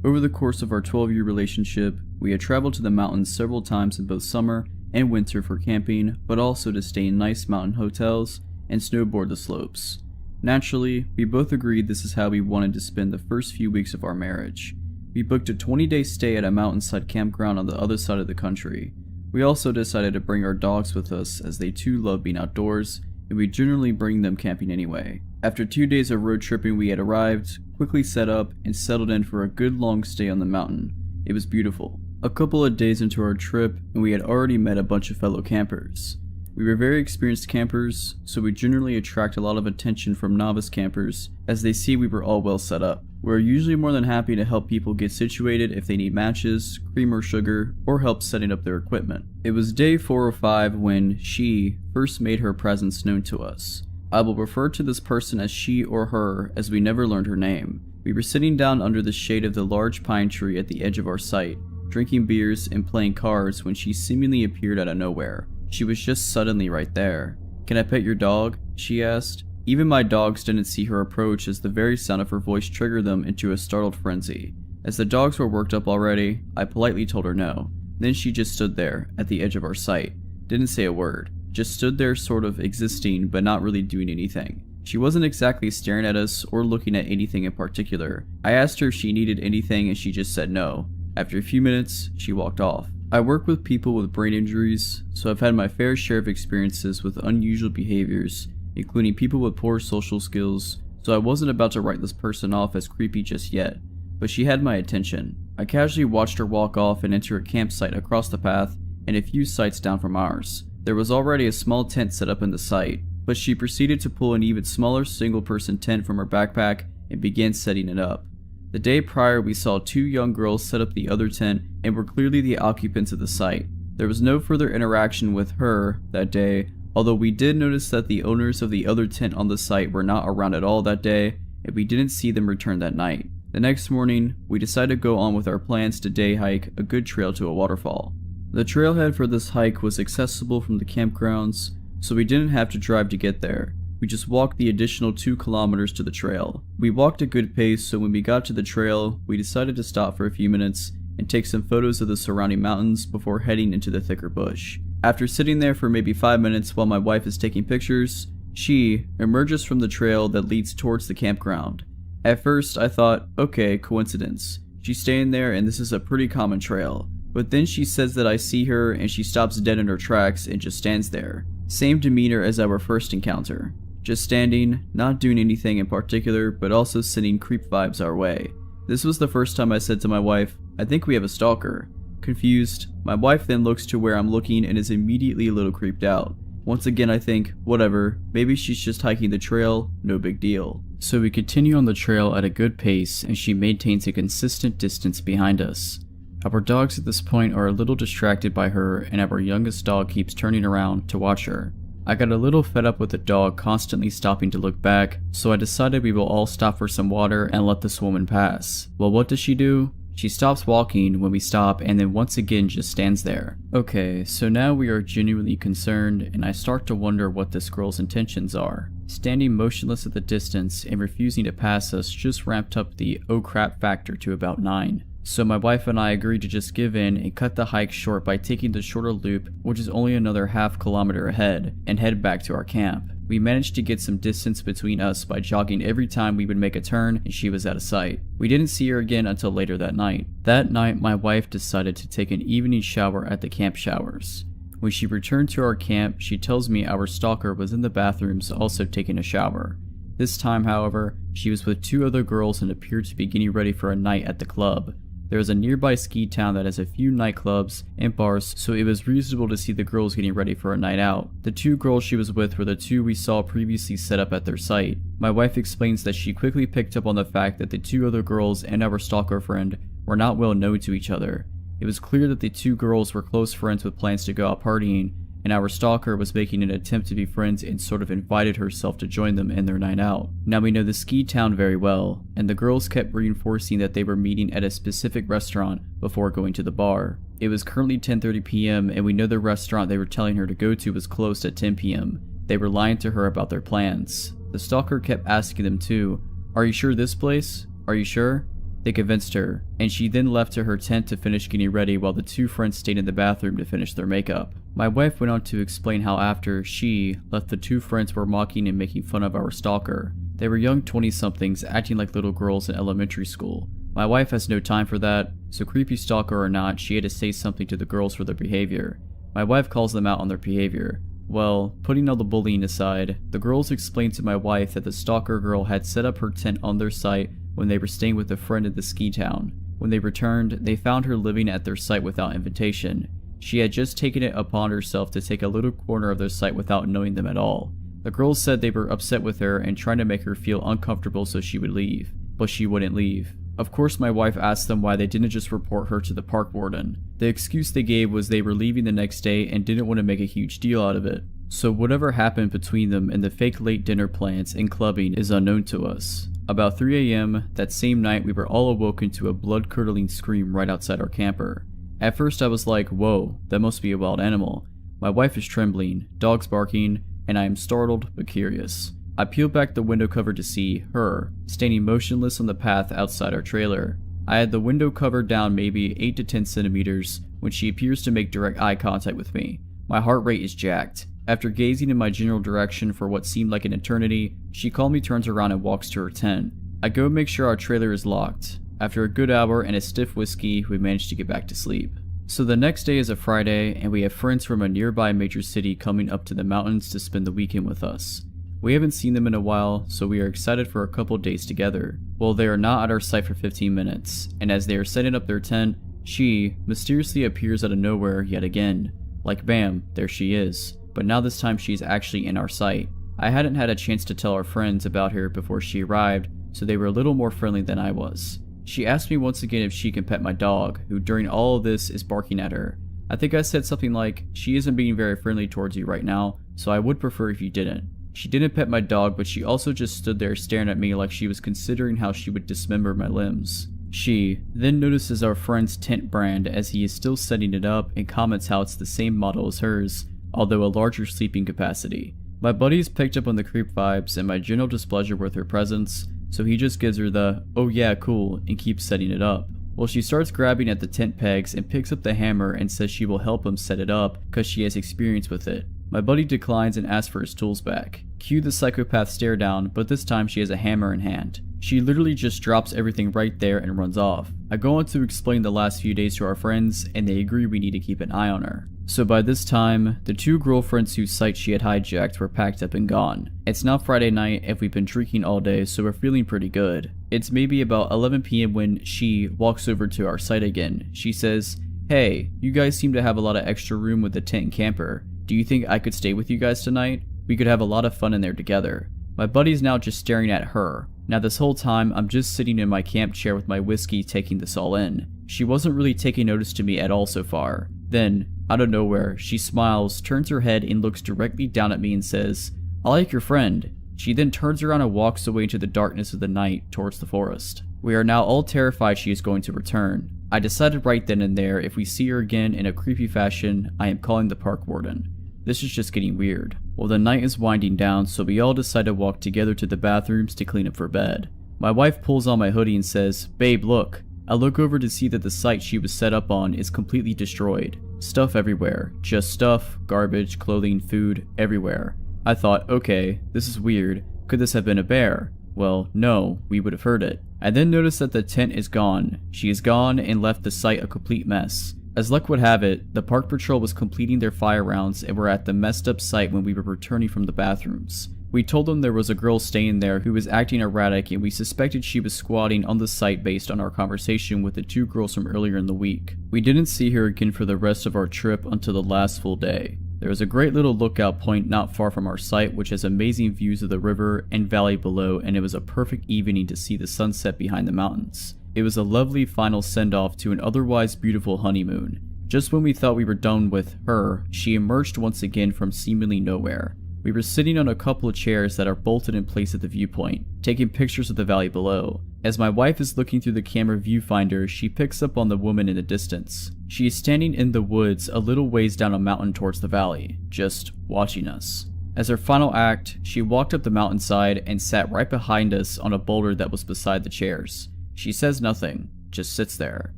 Over the course of our 12-year relationship, we had traveled to the mountains several times in both summer and winter for camping, but also to stay in nice mountain hotels and snowboard the slopes. Naturally, we both agreed this is how we wanted to spend the first few weeks of our marriage. We booked a 20-day stay at a mountainside campground on the other side of the country. We also decided to bring our dogs with us as they too love being outdoors, and we generally bring them camping anyway. After 2 days of road tripping, we had arrived, quickly set up, and settled in for a good long stay on the mountain. It was beautiful. A couple of days into our trip, and we had already met a bunch of fellow campers. We were very experienced campers, so we generally attract a lot of attention from novice campers, as they see we were all well set up. We're usually more than happy to help people get situated if they need matches, cream or sugar, or help setting up their equipment. It was day 4 or 5 when she first made her presence known to us. I will refer to this person as she or her, as we never learned her name. We were sitting down under the shade of the large pine tree at the edge of our site, drinking beers and playing cards when she seemingly appeared out of nowhere. She was just suddenly right there. "Can I pet your dog?" she asked. Even my dogs didn't see her approach, as the very sound of her voice triggered them into a startled frenzy. As the dogs were worked up already, I politely told her no. Then she just stood there, at the edge of our site. Didn't say a word. Just stood there sort of existing, but not really doing anything. She wasn't exactly staring at us or looking at anything in particular. I asked her if she needed anything and she just said no. After a few minutes, she walked off. I work with people with brain injuries, so I've had my fair share of experiences with unusual behaviors, including people with poor social skills, so I wasn't about to write this person off as creepy just yet, but she had my attention. I casually watched her walk off and enter a campsite across the path and a few sites down from ours. There was already a small tent set up in the site, but she proceeded to pull an even smaller single-person tent from her backpack and began setting it up. The day prior, we saw 2 young girls set up the other tent and were clearly the occupants of the site. There was no further interaction with her that day, although we did notice that the owners of the other tent on the site were not around at all that day, and we didn't see them return that night. The next morning, we decided to go on with our plans to day hike a good trail to a waterfall. The trailhead for this hike was accessible from the campgrounds, so we didn't have to drive to get there. We just walked the additional 2 kilometers to the trail. We walked a good pace, so when we got to the trail, we decided to stop for a few minutes and take some photos of the surrounding mountains before heading into the thicker bush. After sitting there for maybe 5 minutes while my wife is taking pictures, she emerges from the trail that leads towards the campground. At first, I thought, okay, coincidence. She's staying there and this is a pretty common trail. But then she says that I see her and she stops dead in her tracks and just stands there. Same demeanor as our first encounter. Just standing, not doing anything in particular, but also sending creep vibes our way. This was the first time I said to my wife, I think we have a stalker. Confused, my wife then looks to where I'm looking and is immediately a little creeped out. Once again I think, whatever, maybe she's just hiking the trail, no big deal. So we continue on the trail at a good pace and she maintains a consistent distance behind us. Our dogs at this point are a little distracted by her and our youngest dog keeps turning around to watch her. I got a little fed up with the dog constantly stopping to look back, so I decided we will all stop for some water and let this woman pass. Well, what does she do? She stops walking when we stop and then once again just stands there. Okay, so now we are genuinely concerned and I start to wonder what this girl's intentions are. Standing motionless at the distance and refusing to pass us just ramped up the oh crap factor to about 9. So my wife and I agreed to just give in and cut the hike short by taking the shorter loop, which is only another half kilometer ahead, and head back to our camp. We managed to get some distance between us by jogging every time we would make a turn and she was out of sight. We didn't see her again until later that night. That night my wife decided to take an evening shower at the camp showers. When she returned to our camp, she tells me our stalker was in the bathrooms also taking a shower. This time, however, she was with 2 other girls and appeared to be getting ready for a night at the club. There is a nearby ski town that has a few nightclubs and bars, so it was reasonable to see the girls getting ready for a night out. The 2 girls she was with were the 2 we saw previously set up at their site. My wife explains that she quickly picked up on the fact that the 2 other girls and our stalker friend were not well known to each other. It was clear that the 2 girls were close friends with plans to go out partying, and our stalker was making an attempt to be friends and sort of invited herself to join them in their night out. Now we know the ski town very well, and the girls kept reinforcing that they were meeting at a specific restaurant before going to the bar. It was currently 10:30 p.m. and we know the restaurant they were telling her to go to was closed at 10 p.m. They were lying to her about their plans. The stalker kept asking them too, "Are you sure this place? Are you sure?" They convinced her, and she then left to her tent to finish getting ready while the 2 friends stayed in the bathroom to finish their makeup. My wife went on to explain how after she left, the 2 friends were mocking and making fun of our stalker. They were young 20-somethings acting like little girls in elementary school. My wife has no time for that, so creepy stalker or not, she had to say something to the girls for their behavior. My wife calls them out on their behavior. Well, putting all the bullying aside, the girls explained to my wife that the stalker girl had set up her tent on their site when they were staying with a friend in the ski town. When they returned, they found her living at their site without invitation. She had just taken it upon herself to take a little corner of their site without knowing them at all. The girls said they were upset with her and trying to make her feel uncomfortable so she would leave, but she wouldn't leave. Of course my wife asked them why they didn't just report her to the park warden. The excuse they gave was they were leaving the next day and didn't want to make a huge deal out of it. So whatever happened between them and the fake late dinner plans and clubbing is unknown to us. About 3 a.m. that same night we were all awoken to a blood-curdling scream right outside our camper. At first I was like, whoa, that must be a wild animal. My wife is trembling, dogs barking, and I am startled but curious. I peel back the window cover to see her, standing motionless on the path outside our trailer. I had the window cover down maybe 8 to 10 centimeters when she appears to make direct eye contact with me. My heart rate is jacked. After gazing in my general direction for what seemed like an eternity, she calmly turns around and walks to her tent. I go make sure our trailer is locked. After a good hour and a stiff whiskey, we manage to get back to sleep. So the next day is a Friday, and we have friends from a nearby major city coming up to the mountains to spend the weekend with us. We haven't seen them in a while, so we are excited for a couple days together. Well, they are not at our site for 15 minutes, and as they are setting up their tent, she mysteriously appears out of nowhere yet again. Like bam, there she is. But now this time she is actually in our sight. I hadn't had a chance to tell our friends about her before she arrived, so they were a little more friendly than I was. She asked me once again if she can pet my dog, who during all of this is barking at her. I think I said something like, she isn't being very friendly towards you right now, so I would prefer if you didn't. She didn't pet my dog, but she also just stood there staring at me like she was considering how she would dismember my limbs. She then notices our friend's tent brand as he is still setting it up and comments how it's the same model as hers, although a larger sleeping capacity. My buddies picked up on the creep vibes and my general displeasure with her presence, so he just gives her the, oh yeah, cool, and keeps setting it up. Well, she starts grabbing at the tent pegs and picks up the hammer and says she will help him set it up because she has experience with it. My buddy declines and asks for his tools back. Cue the psychopath stare down, but this time she has a hammer in hand. She literally just drops everything right there and runs off. I go on to explain the last few days to our friends, and they agree we need to keep an eye on her. So by this time, the two girlfriends whose site she had hijacked were packed up and gone. It's now Friday night and we've been drinking all day, so we're feeling pretty good. It's maybe about 11 PM when she walks over to our site again. She says, "Hey, you guys seem to have a lot of extra room with the tent and camper. Do you think I could stay with you guys tonight? We could have a lot of fun in there together." My buddy's now just staring at her. Now this whole time, I'm just sitting in my camp chair with my whiskey taking this all in. She wasn't really taking notice to me at all so far. Then, out of nowhere, she smiles, turns her head and looks directly down at me and says, "I like your friend." She then turns around and walks away into the darkness of the night towards the forest. We are now all terrified she is going to return. I decided right then and there, if we see her again in a creepy fashion, I am calling the park warden. This is just getting weird. Well, the night is winding down, so we all decide to walk together to the bathrooms to clean up for bed. My wife pulls on my hoodie and says, "Babe, look." I look over to see that the site she was set up on is completely destroyed. Stuff everywhere. Just stuff, garbage, clothing, food, everywhere. I thought, okay, this is weird. Could this have been a bear? Well, no, we would have heard it. I then noticed that the tent is gone. She is gone and left the site a complete mess. As luck would have it, the park patrol was completing their fire rounds and were at the messed up site when we were returning from the bathrooms. We told them there was a girl staying there who was acting erratic and we suspected she was squatting on the site based on our conversation with the two girls from earlier in the week. We didn't see her again for the rest of our trip until the last full day. There is a great little lookout point not far from our site which has amazing views of the river and valley below, and it was a perfect evening to see the sunset behind the mountains. It was a lovely final send-off to an otherwise beautiful honeymoon. Just when we thought we were done with her, she emerged once again from seemingly nowhere. We were sitting on a couple of chairs that are bolted in place at the viewpoint, taking pictures of the valley below. As my wife is looking through the camera viewfinder, she picks up on the woman in the distance. She is standing in the woods a little ways down a mountain towards the valley, just watching us. As her final act, she walked up the mountainside and sat right behind us on a boulder that was beside the chairs. She says nothing, just sits there.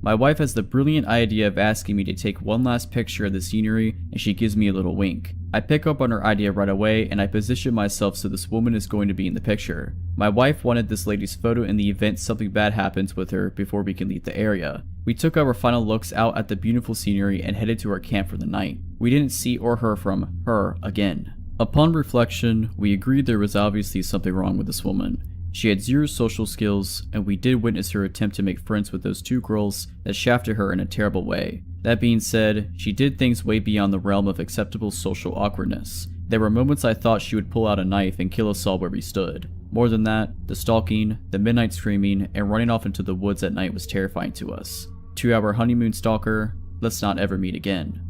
My wife has the brilliant idea of asking me to take one last picture of the scenery, and she gives me a little wink. I pick up on her idea right away and I position myself so this woman is going to be in the picture. My wife wanted this lady's photo in the event something bad happens with her before we can leave the area. We took our final looks out at the beautiful scenery and headed to our camp for the night. We didn't see or hear from her again. Upon reflection, we agreed there was obviously something wrong with this woman. She had zero social skills, and we did witness her attempt to make friends with those two girls that shafted her in a terrible way. That being said, she did things way beyond the realm of acceptable social awkwardness. There were moments I thought she would pull out a knife and kill us all where we stood. More than that, the stalking, the midnight screaming, and running off into the woods at night was terrifying to us. To our honeymoon stalker, let's not ever meet again.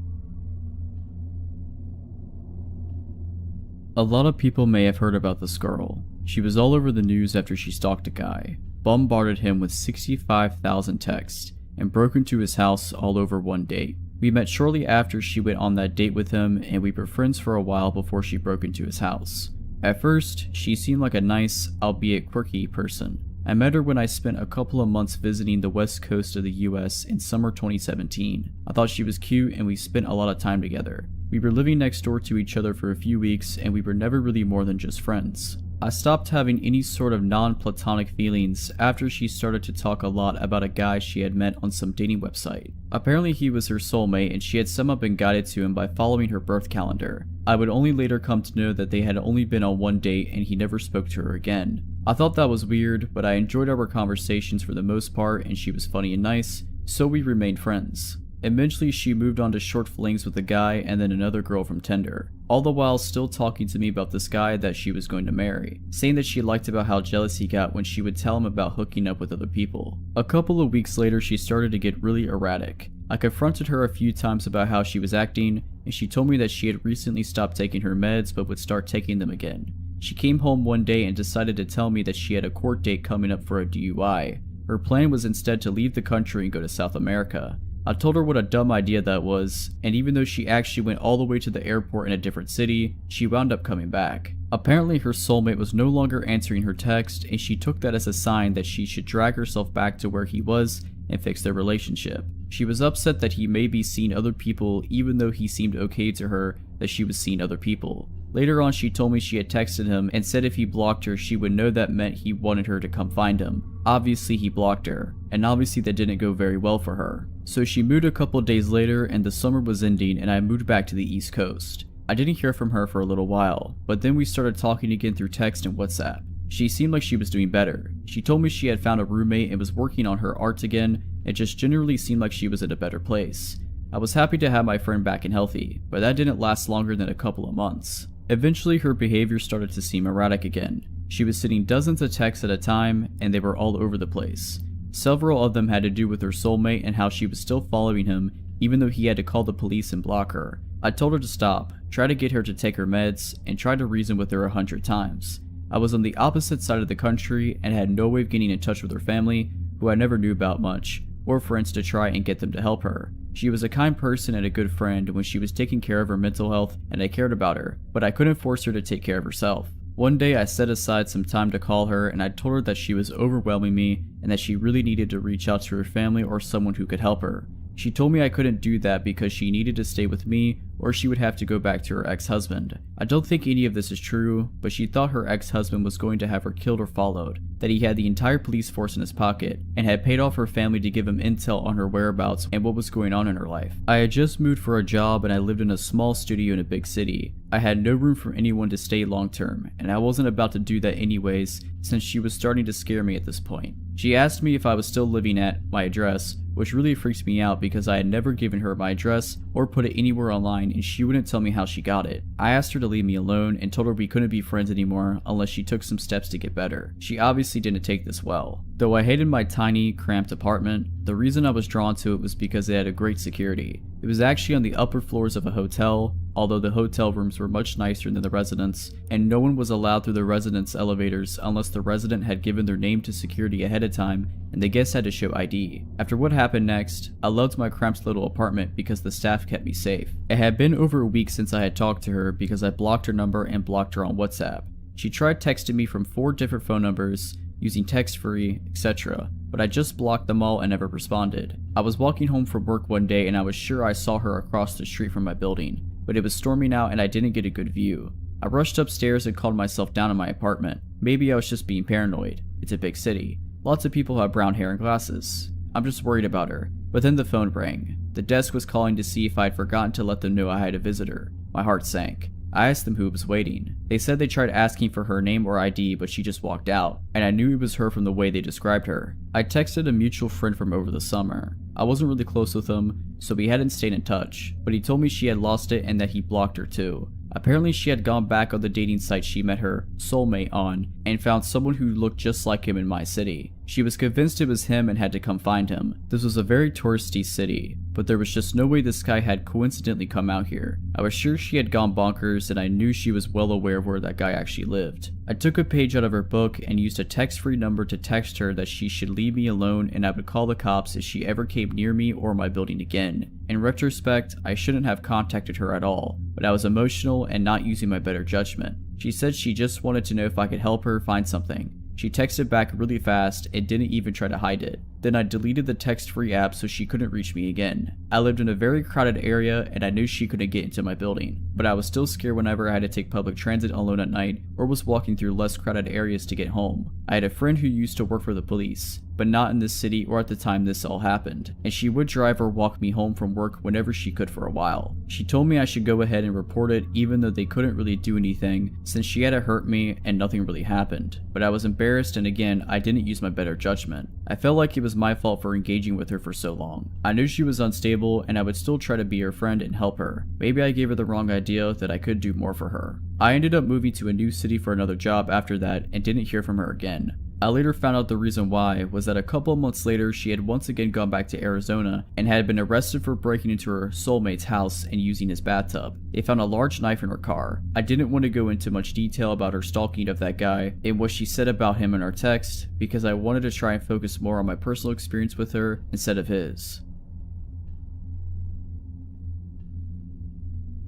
A lot of people may have heard about this girl. She was all over the news after she stalked a guy, bombarded him with 65,000 texts, and broke into his house all over one date. We met shortly after she went on that date with him, and we were friends for a while before she broke into his house. At first, she seemed like a nice, albeit quirky, person. I met her when I spent a couple of months visiting the west coast of the US in summer 2017. I thought she was cute and we spent a lot of time together. We were living next door to each other for a few weeks and we were never really more than just friends. I stopped having any sort of non-platonic feelings after she started to talk a lot about a guy she had met on some dating website. Apparently he was her soulmate and she had somehow been guided to him by following her birth calendar. I would only later come to know that they had only been on one date and he never spoke to her again. I thought that was weird, but I enjoyed our conversations for the most part and she was funny and nice, so we remained friends. Eventually she moved on to short flings with a guy and then another girl from Tinder, all the while still talking to me about this guy that she was going to marry, saying that she liked about how jealous he got when she would tell him about hooking up with other people. A couple of weeks later she started to get really erratic. I confronted her a few times about how she was acting, and she told me that she had recently stopped taking her meds but would start taking them again. She came home one day and decided to tell me that she had a court date coming up for a DUI. Her plan was instead to leave the country and go to South America. I told her what a dumb idea that was, and even though she actually went all the way to the airport in a different city, she wound up coming back. Apparently her soulmate was no longer answering her text, and she took that as a sign that she should drag herself back to where he was and fix their relationship. She was upset that he may be seeing other people even though he seemed okay to her that she was seeing other people. Later on she told me she had texted him and said if he blocked her she would know that meant he wanted her to come find him. Obviously he blocked her, and obviously that didn't go very well for her. So she moved a couple days later and the summer was ending and I moved back to the East Coast. I didn't hear from her for a little while, but then we started talking again through text and WhatsApp. She seemed like she was doing better. She told me she had found a roommate and was working on her art again. It just generally seemed like she was in a better place. I was happy to have my friend back and healthy, but that didn't last longer than a couple of months. Eventually her behavior started to seem erratic again. She was sending dozens of texts at a time and they were all over the place. Several of them had to do with her soulmate and how she was still following him even though he had to call the police and block her. I told her to stop, try to get her to take her meds, and tried to reason with her 100 times. I was on the opposite side of the country and had no way of getting in touch with her family, who I never knew about much, or friends to try and get them to help her. She was a kind person and a good friend when she was taking care of her mental health and I cared about her, but I couldn't force her to take care of herself. One day I set aside some time to call her and I told her that she was overwhelming me and that she really needed to reach out to her family or someone who could help her. She told me I couldn't do that because she needed to stay with me or she would have to go back to her ex-husband. I don't think any of this is true, but she thought her ex-husband was going to have her killed or followed, that he had the entire police force in his pocket, and had paid off her family to give him intel on her whereabouts and what was going on in her life. I had just moved for a job and I lived in a small studio in a big city. I had no room for anyone to stay long term, and I wasn't about to do that anyways since she was starting to scare me at this point. She asked me if I was still living at my address, which really freaked me out because I had never given her my address or put it anywhere online and she wouldn't tell me how she got it. I asked her to leave me alone and told her we couldn't be friends anymore unless she took some steps to get better. She obviously didn't take this well. Though I hated my tiny, cramped apartment, the reason I was drawn to it was because it had a great security. It was actually on the upper floors of a hotel, although the hotel rooms were much nicer than the residence, and no one was allowed through the residence elevators unless the resident had given their name to security ahead of time and the guests had to show ID. After what happened next, I loved my cramped little apartment because the staff kept me safe. It had been over a week since I had talked to her because I blocked her number and blocked her on WhatsApp. She tried texting me from 4 different phone numbers, using text-free, etc., but I just blocked them all and never responded. I was walking home from work one day and I was sure I saw her across the street from my building, but it was storming out and I didn't get a good view. I rushed upstairs and calmed myself down in my apartment. Maybe I was just being paranoid. It's a big city. Lots of people have brown hair and glasses. I'm just worried about her. But then the phone rang. The desk was calling to see if I had forgotten to let them know I had a visitor. My heart sank. I asked them who was waiting. They said they tried asking for her name or ID, but she just walked out, and I knew it was her from the way they described her. I texted a mutual friend from over the summer. I wasn't really close with him, so we hadn't stayed in touch, but he told me she had lost it and that he blocked her too. Apparently she had gone back on the dating site she met her soulmate on and found someone who looked just like him in my city. She was convinced it was him and had to come find him. This was a very touristy city, but there was just no way this guy had coincidentally come out here. I was sure she had gone bonkers and I knew she was well aware of where that guy actually lived. I took a page out of her book and used a text-free number to text her that she should leave me alone and I would call the cops if she ever came near me or my building again. In retrospect, I shouldn't have contacted her at all, but I was emotional and not using my better judgment. She said she just wanted to know if I could help her find something. She texted back really fast and didn't even try to hide it. Then I deleted the text-free app so she couldn't reach me again. I lived in a very crowded area and I knew she couldn't get into my building, but I was still scared whenever I had to take public transit alone at night or was walking through less crowded areas to get home. I had a friend who used to work for the police, but not in this city or at the time this all happened, and she would drive or walk me home from work whenever she could for a while. She told me I should go ahead and report it even though they couldn't really do anything since she had to hurt me and nothing really happened, but I was embarrassed and again I didn't use my better judgment. I felt like it was my fault for engaging with her for so long. I knew she was unstable and I would still try to be her friend and help her. Maybe I gave her the wrong idea that I could do more for her. I ended up moving to a new city for another job after that and didn't hear from her again. I later found out the reason why was that a couple of months later she had once again gone back to Arizona and had been arrested for breaking into her soulmate's house and using his bathtub. They found a large knife in her car. I didn't want to go into much detail about her stalking of that guy and what she said about him in our text because I wanted to try and focus more on my personal experience with her instead of his.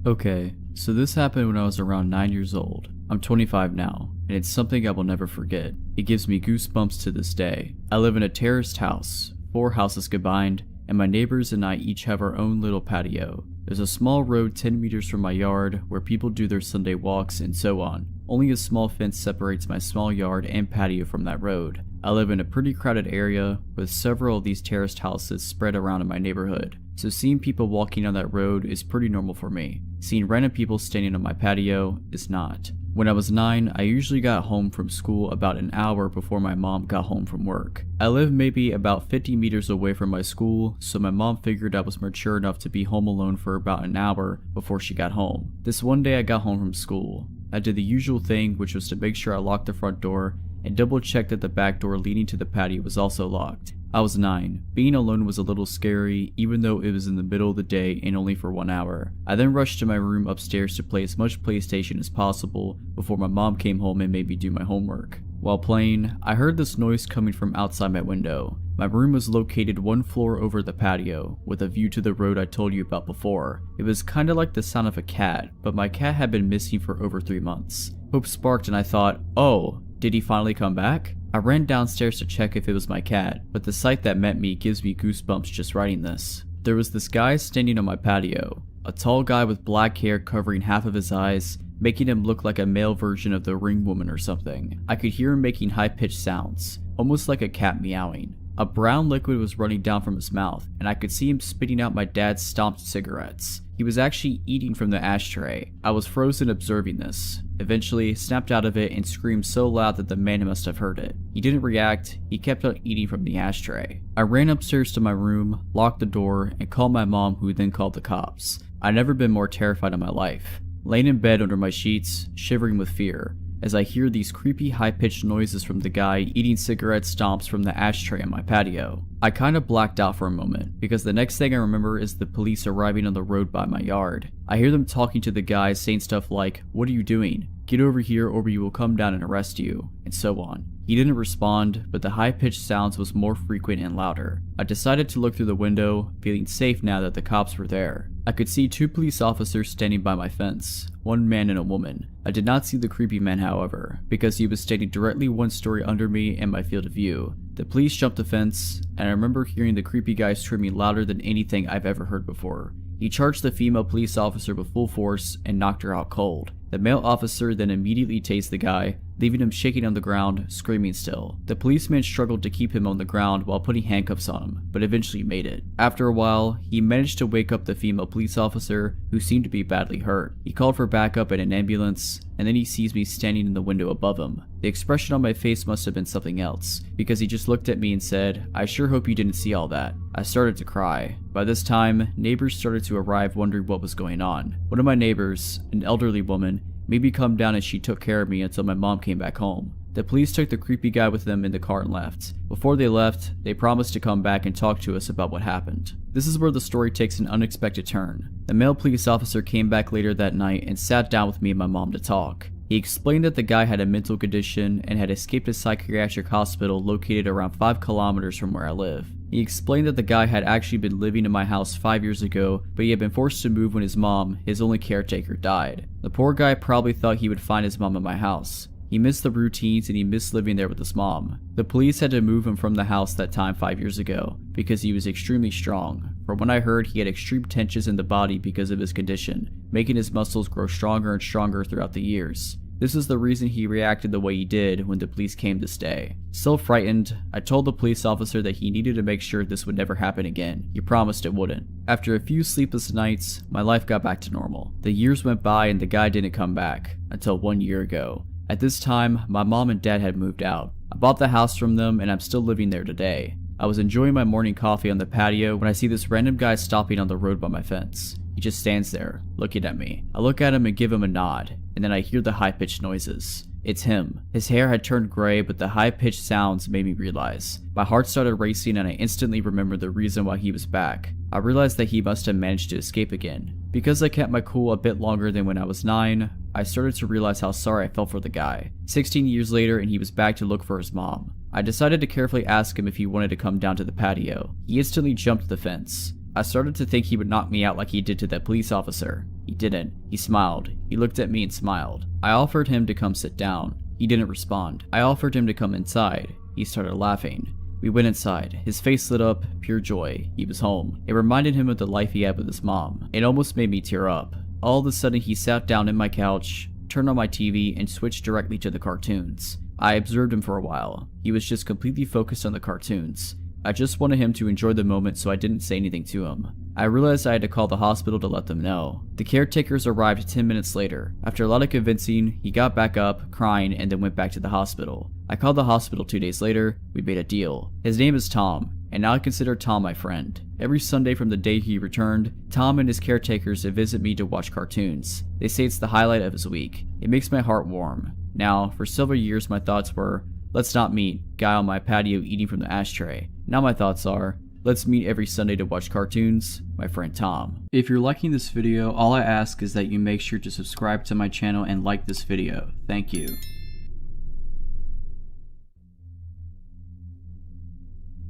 Okay, so this happened when I was around 9 years old. I'm 25 now, and it's something I will never forget. It gives me goosebumps to this day. I live in a terraced house, 4 houses combined, and my neighbors and I each have our own little patio. There's a small road 10 meters from my yard where people do their Sunday walks and so on. Only a small fence separates my small yard and patio from that road. I live in a pretty crowded area with several of these terraced houses spread around in my neighborhood, so seeing people walking on that road is pretty normal for me. Seeing random people standing on my patio is not. When I was 9, I usually got home from school about an hour before my mom got home from work. I live maybe about 50 meters away from my school, so my mom figured I was mature enough to be home alone for about an hour before she got home. This one day I got home from school. I did the usual thing, which was to make sure I locked the front door and double checked that the back door leading to the patio was also locked. I was 9. Being alone was a little scary, even though it was in the middle of the day and only for 1 hour. I then rushed to my room upstairs to play as much PlayStation as possible before my mom came home and made me do my homework. While playing, I heard this noise coming from outside my window. My room was located 1 floor over the patio, with a view to the road I told you about before. It was kinda like the sound of a cat, but my cat had been missing for over 3 months. Hope sparked and I thought, oh, did he finally come back? I ran downstairs to check if it was my cat, but the sight that met me gives me goosebumps just writing this. There was this guy standing on my patio, a tall guy with black hair covering half of his eyes, making him look like a male version of the Ring Woman or something. I could hear him making high-pitched sounds, almost like a cat meowing. A brown liquid was running down from his mouth, and I could see him spitting out my dad's stomped cigarettes. He was actually eating from the ashtray. I was frozen observing this. Eventually, snapped out of it and screamed so loud that the man must have heard it. He didn't react, he kept on eating from the ashtray. I ran upstairs to my room, locked the door, and called my mom, who then called the cops. I'd never been more terrified in my life. Laying in bed under my sheets, shivering with fear, as I hear these creepy high-pitched noises from the guy eating cigarette stomps from the ashtray on my patio. I kinda blacked out for a moment, because the next thing I remember is the police arriving on the road by my yard. I hear them talking to the guy saying stuff like, "What are you doing? Get over here or we will come down and arrest you," and so on. He didn't respond, but the high-pitched sounds was more frequent and louder. I decided to look through the window, feeling safe now that the cops were there. I could see 2 police officers standing by my fence, 1 man and a woman. I did not see the creepy man, however, because he was standing directly 1 story under me and my field of view. The police jumped the fence, and I remember hearing the creepy guy screaming louder than anything I've ever heard before. He charged the female police officer with full force and knocked her out cold. The male officer then immediately tased the guy, leaving him shaking on the ground, screaming still. The policeman struggled to keep him on the ground while putting handcuffs on him, but eventually made it. After a while, he managed to wake up the female police officer, who seemed to be badly hurt. He called for backup and an ambulance, and then he sees me standing in the window above him. The expression on my face must have been something else, because he just looked at me and said, "I sure hope you didn't see all that." I started to cry. By this time, neighbors started to arrive wondering what was going on. One of my neighbors, an elderly woman, made me come down and she took care of me until my mom came back home. The police took the creepy guy with them in the car and left. Before they left, they promised to come back and talk to us about what happened. This is where the story takes an unexpected turn. The male police officer came back later that night and sat down with me and my mom to talk. He explained that the guy had a mental condition and had escaped a psychiatric hospital located around 5 kilometers from where I live. He explained that the guy had actually been living in my house 5 years ago, but he had been forced to move when his mom, his only caretaker, died. The poor guy probably thought he would find his mom at my house. He missed the routines and he missed living there with his mom. The police had to move him from the house that time 5 years ago, because he was extremely strong. From what I heard, he had extreme tensions in the body because of his condition, making his muscles grow stronger and stronger throughout the years. This is the reason he reacted the way he did when the police came to stay. Still frightened, I told the police officer that he needed to make sure this would never happen again. He promised it wouldn't. After a few sleepless nights, my life got back to normal. The years went by and the guy didn't come back, until 1 year ago. At this time, my mom and dad had moved out. I bought the house from them and I'm still living there today. I was enjoying my morning coffee on the patio when I see this random guy stopping on the road by my fence. He just stands there, looking at me. I look at him and give him a nod, and then I hear the high-pitched noises. It's him. His hair had turned gray, but the high-pitched sounds made me realize. My heart started racing and I instantly remembered the reason why he was back. I realized that he must have managed to escape again. Because I kept my cool a bit longer than when I was 9, I started to realize how sorry I felt for the guy. 16 years later and he was back to look for his mom. I decided to carefully ask him if he wanted to come down to the patio. He instantly jumped the fence. I started to think he would knock me out like he did to that police officer. He didn't. He smiled. He looked at me and smiled. I offered him to come sit down. He didn't respond. I offered him to come inside. He started laughing. We went inside. His face lit up, pure joy. He was home. It reminded him of the life he had with his mom. It almost made me tear up. All of a sudden he sat down in my couch, turned on my TV, and switched directly to the cartoons. I observed him for a while. He was just completely focused on the cartoons. I just wanted him to enjoy the moment, so I didn't say anything to him. I realized I had to call the hospital to let them know. The caretakers arrived 10 minutes later. After a lot of convincing, he got back up, crying, and then went back to the hospital. I called the hospital 2 days later. We made a deal. His name is Tom, and now I consider Tom my friend. Every Sunday from the day he returned, Tom and his caretakers visit me to watch cartoons. They say it's the highlight of his week. It makes my heart warm. Now, for several years my thoughts were, let's not meet, guy on my patio eating from the ashtray. Now my thoughts are, let's meet every Sunday to watch cartoons, my friend Tom. If you're liking this video, all I ask is that you make sure to subscribe to my channel and like this video. Thank you.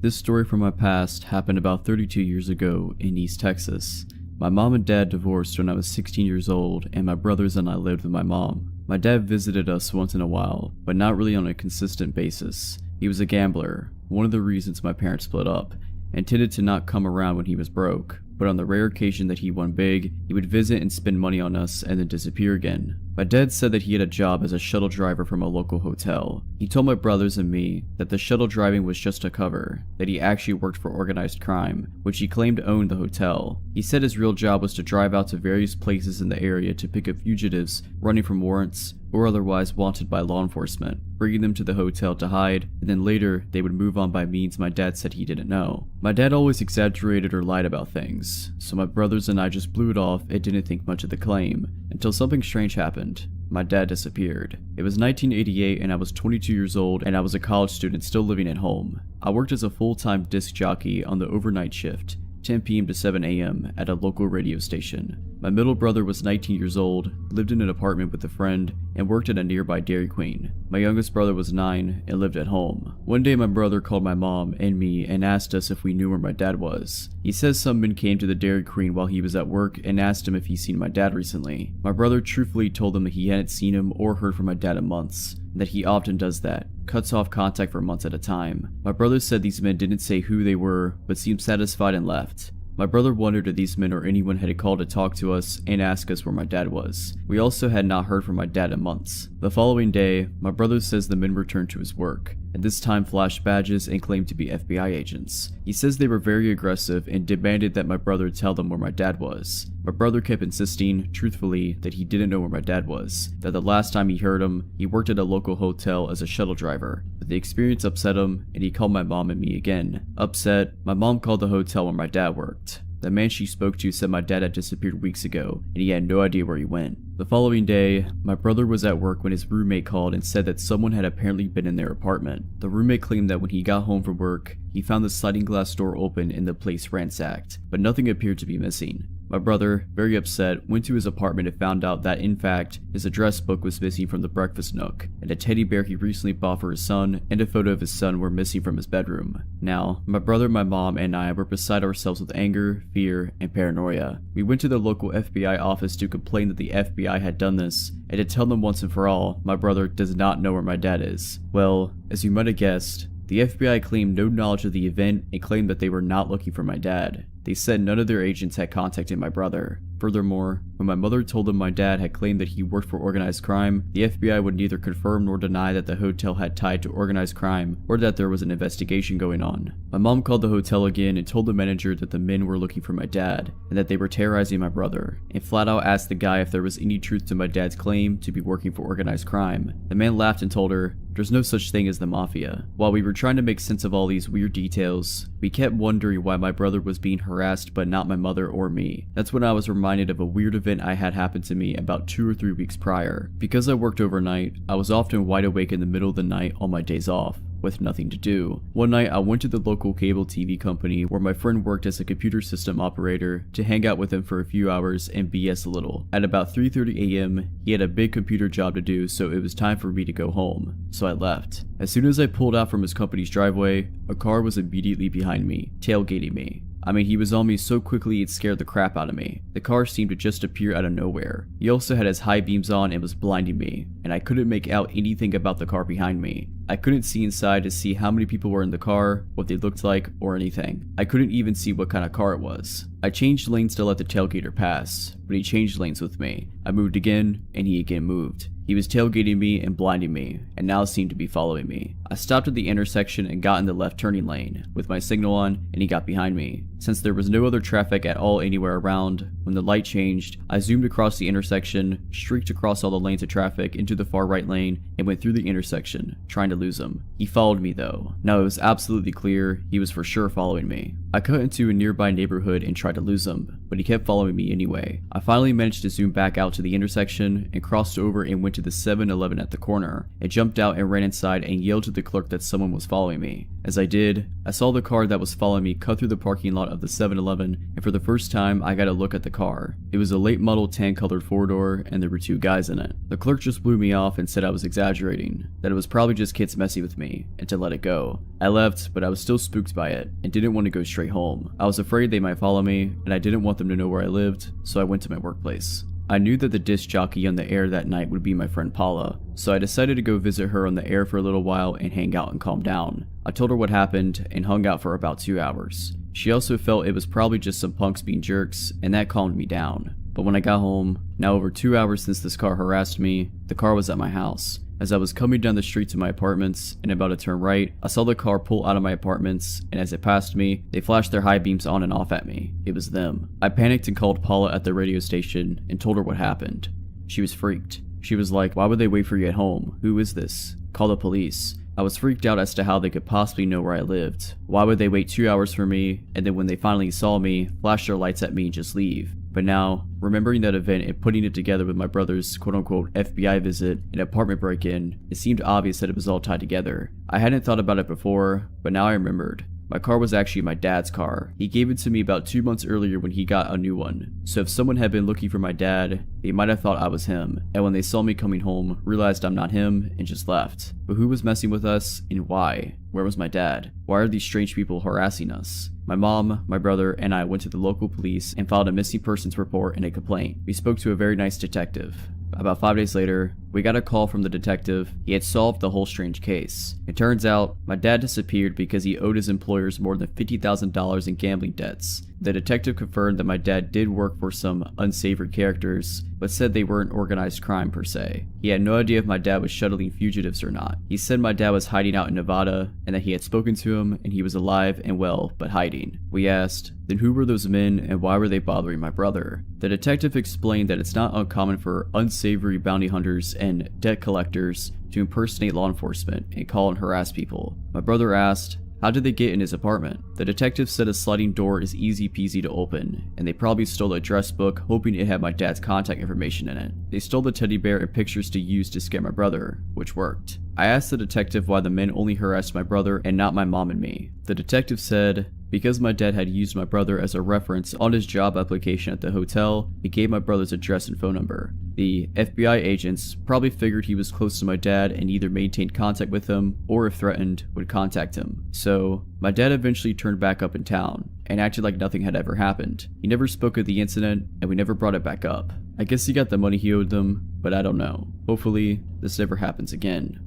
This story from my past happened about 32 years ago in East Texas. My mom and dad divorced when I was 16 years old, and my brothers and I lived with my mom. My dad visited us once in a while, but not really on a consistent basis. He was a gambler, one of the reasons my parents split up, and tended to not come around when he was broke. But on the rare occasion that he won big, he would visit and spend money on us and then disappear again. My dad said that he had a job as a shuttle driver from a local hotel. He told my brothers and me that the shuttle driving was just a cover, that he actually worked for organized crime, which he claimed owned the hotel. He said his real job was to drive out to various places in the area to pick up fugitives running from warrants or otherwise wanted by law enforcement, bringing them to the hotel to hide, and then later they would move on by means my dad said he didn't know. My dad always exaggerated or lied about things, so my brothers and I just blew it off and didn't think much of the claim, until something strange happened. My dad disappeared. It was 1988 and I was 22 years old and I was a college student still living at home. I worked as a full-time disc jockey on the overnight shift, 10 p.m. to 7 a.m. at a local radio station. My middle brother was 19 years old, lived in an apartment with a friend, and worked at a nearby Dairy Queen. My youngest brother was 9 and lived at home. One day my brother called my mom and me and asked us if we knew where my dad was. He says some men came to the Dairy Queen while he was at work and asked him if he'd seen my dad recently. My brother truthfully told them that he hadn't seen him or heard from my dad in months, and that he often does that, cuts off contact for months at a time. My brother said these men didn't say who they were, but seemed satisfied and left. My brother wondered if these men or anyone had called to talk to us and ask us where my dad was. We also had not heard from my dad in months. The following day, my brother says the men returned to his work, and this time flashed badges and claimed to be FBI agents. He says they were very aggressive and demanded that my brother tell them where my dad was. My brother kept insisting, truthfully, that he didn't know where my dad was, that the last time he heard him, he worked at a local hotel as a shuttle driver. But the experience upset him, and he called my mom and me again. Upset, my mom called the hotel where my dad worked. The man she spoke to said my dad had disappeared weeks ago, and he had no idea where he went. The following day, my brother was at work when his roommate called and said that someone had apparently been in their apartment. The roommate claimed that when he got home from work, he found the sliding glass door open and the place ransacked, but nothing appeared to be missing. My brother, very upset, went to his apartment and found out that, in fact, his address book was missing from the breakfast nook, and a teddy bear he recently bought for his son and a photo of his son were missing from his bedroom. Now, my brother, my mom, and I were beside ourselves with anger, fear, and paranoia. We went to the local FBI office to complain that the FBI had done this, and to tell them once and for all, my brother does not know where my dad is. Well, as you might have guessed, the FBI claimed no knowledge of the event and claimed that they were not looking for my dad. They said none of their agents had contacted my brother. Furthermore, when my mother told them my dad had claimed that he worked for organized crime, the FBI would neither confirm nor deny that the hotel had tied to organized crime or that there was an investigation going on. My mom called the hotel again and told the manager that the men were looking for my dad and that they were terrorizing my brother, and flat out asked the guy if there was any truth to my dad's claim to be working for organized crime. The man laughed and told her, "There's no such thing as the mafia." While we were trying to make sense of all these weird details, we kept wondering why my brother was being harassed but not my mother or me. That's when I was reminded of a weird event I had happened to me about 2 or 3 weeks prior. Because I worked overnight, I was often wide awake in the middle of the night on my days off, with nothing to do. One night I went to the local cable TV company where my friend worked as a computer system operator to hang out with him for a few hours and BS a little. At about 3:30 a.m, he had a big computer job to do, so it was time for me to go home. So I left. As soon as I pulled out from his company's driveway, a car was immediately behind me, tailgating me. I mean, he was on me so quickly it scared the crap out of me. The car seemed to just appear out of nowhere. He also had his high beams on and was blinding me, and I couldn't make out anything about the car behind me. I couldn't see inside to see how many people were in the car, what they looked like, or anything. I couldn't even see what kind of car it was. I changed lanes to let the tailgater pass, but he changed lanes with me. I moved again, and he again moved. He was tailgating me and blinding me, and now seemed to be following me. I stopped at the intersection and got in the left turning lane, with my signal on, and he got behind me. Since there was no other traffic at all anywhere around, when the light changed, I zoomed across the intersection, streaked across all the lanes of traffic into the far right lane, and went through the intersection, trying to lose him. He followed me though. Now it was absolutely clear he was for sure following me. I cut into a nearby neighborhood and tried to lose him, but he kept following me anyway. I finally managed to zoom back out to the intersection and crossed over and went to the 7-Eleven at the corner. I jumped out and ran inside and yelled to the clerk that someone was following me. As I did, I saw the car that was following me cut through the parking lot of the 7-Eleven, and for the first time I got a look at the car. It was a late model tan colored 4-door, and there were 2 guys in it. The clerk just blew me off and said I was exaggerating, that it was probably just kids messing with me, and to let it go. I left, but I was still spooked by it, and didn't want to go straight home. I was afraid they might follow me, and I didn't want them to know where I lived, so I went to my workplace. I knew that the disc jockey on the air that night would be my friend Paula, so I decided to go visit her on the air for a little while and hang out and calm down. I told her what happened and hung out for about 2 hours. She also felt it was probably just some punks being jerks, and that calmed me down. But when I got home, now over 2 hours since this car harassed me, the car was at my house. As I was coming down the street to my apartments and about to turn right, I saw the car pull out of my apartments, and as it passed me, they flashed their high beams on and off at me. It was them. I panicked and called Paula at the radio station and told her what happened. She was freaked. She was like, "Why would they wait for you at home? Who is this? Call the police." I was freaked out as to how they could possibly know where I lived. Why would they wait 2 hours for me, and then when they finally saw me, flash their lights at me and just leave? But now, remembering that event and putting it together with my brother's quote-unquote FBI visit and apartment break-in, it seemed obvious that it was all tied together. I hadn't thought about it before, but now I remembered. My car was actually my dad's car. He gave it to me about 2 months earlier when he got a new one. So if someone had been looking for my dad, they might have thought I was him, and when they saw me coming home, realized I'm not him and just left. But who was messing with us and why? Where was my dad? Why are these strange people harassing us? My mom, my brother, and I went to the local police and filed a missing persons report and a complaint. We spoke to a very nice detective. About 5 days later, we got a call from the detective. He had solved the whole strange case. It turns out, my dad disappeared because he owed his employers more than $50,000 in gambling debts. The detective confirmed that my dad did work for some unsavory characters, but said they weren't organized crime per se. He had no idea if my dad was shuttling fugitives or not. He said my dad was hiding out in Nevada, and that he had spoken to him and he was alive and well, but hiding. We asked, then who were those men and why were they bothering my brother? The detective explained that it's not uncommon for unsavory bounty hunters and debt collectors to impersonate law enforcement and call and harass people. My brother asked, how did they get in his apartment? The detective said a sliding door is easy peasy to open, and they probably stole a address book hoping it had my dad's contact information in it. They stole the teddy bear and pictures to use to scare my brother, which worked. I asked the detective why the men only harassed my brother and not my mom and me. The detective said, because my dad had used my brother as a reference on his job application at the hotel, he gave my brother's address and phone number. The FBI agents probably figured he was close to my dad and either maintained contact with him or if threatened, would contact him. So, my dad eventually turned back up in town and acted like nothing had ever happened. He never spoke of the incident and we never brought it back up. I guess he got the money he owed them, but I don't know. Hopefully, this never happens again.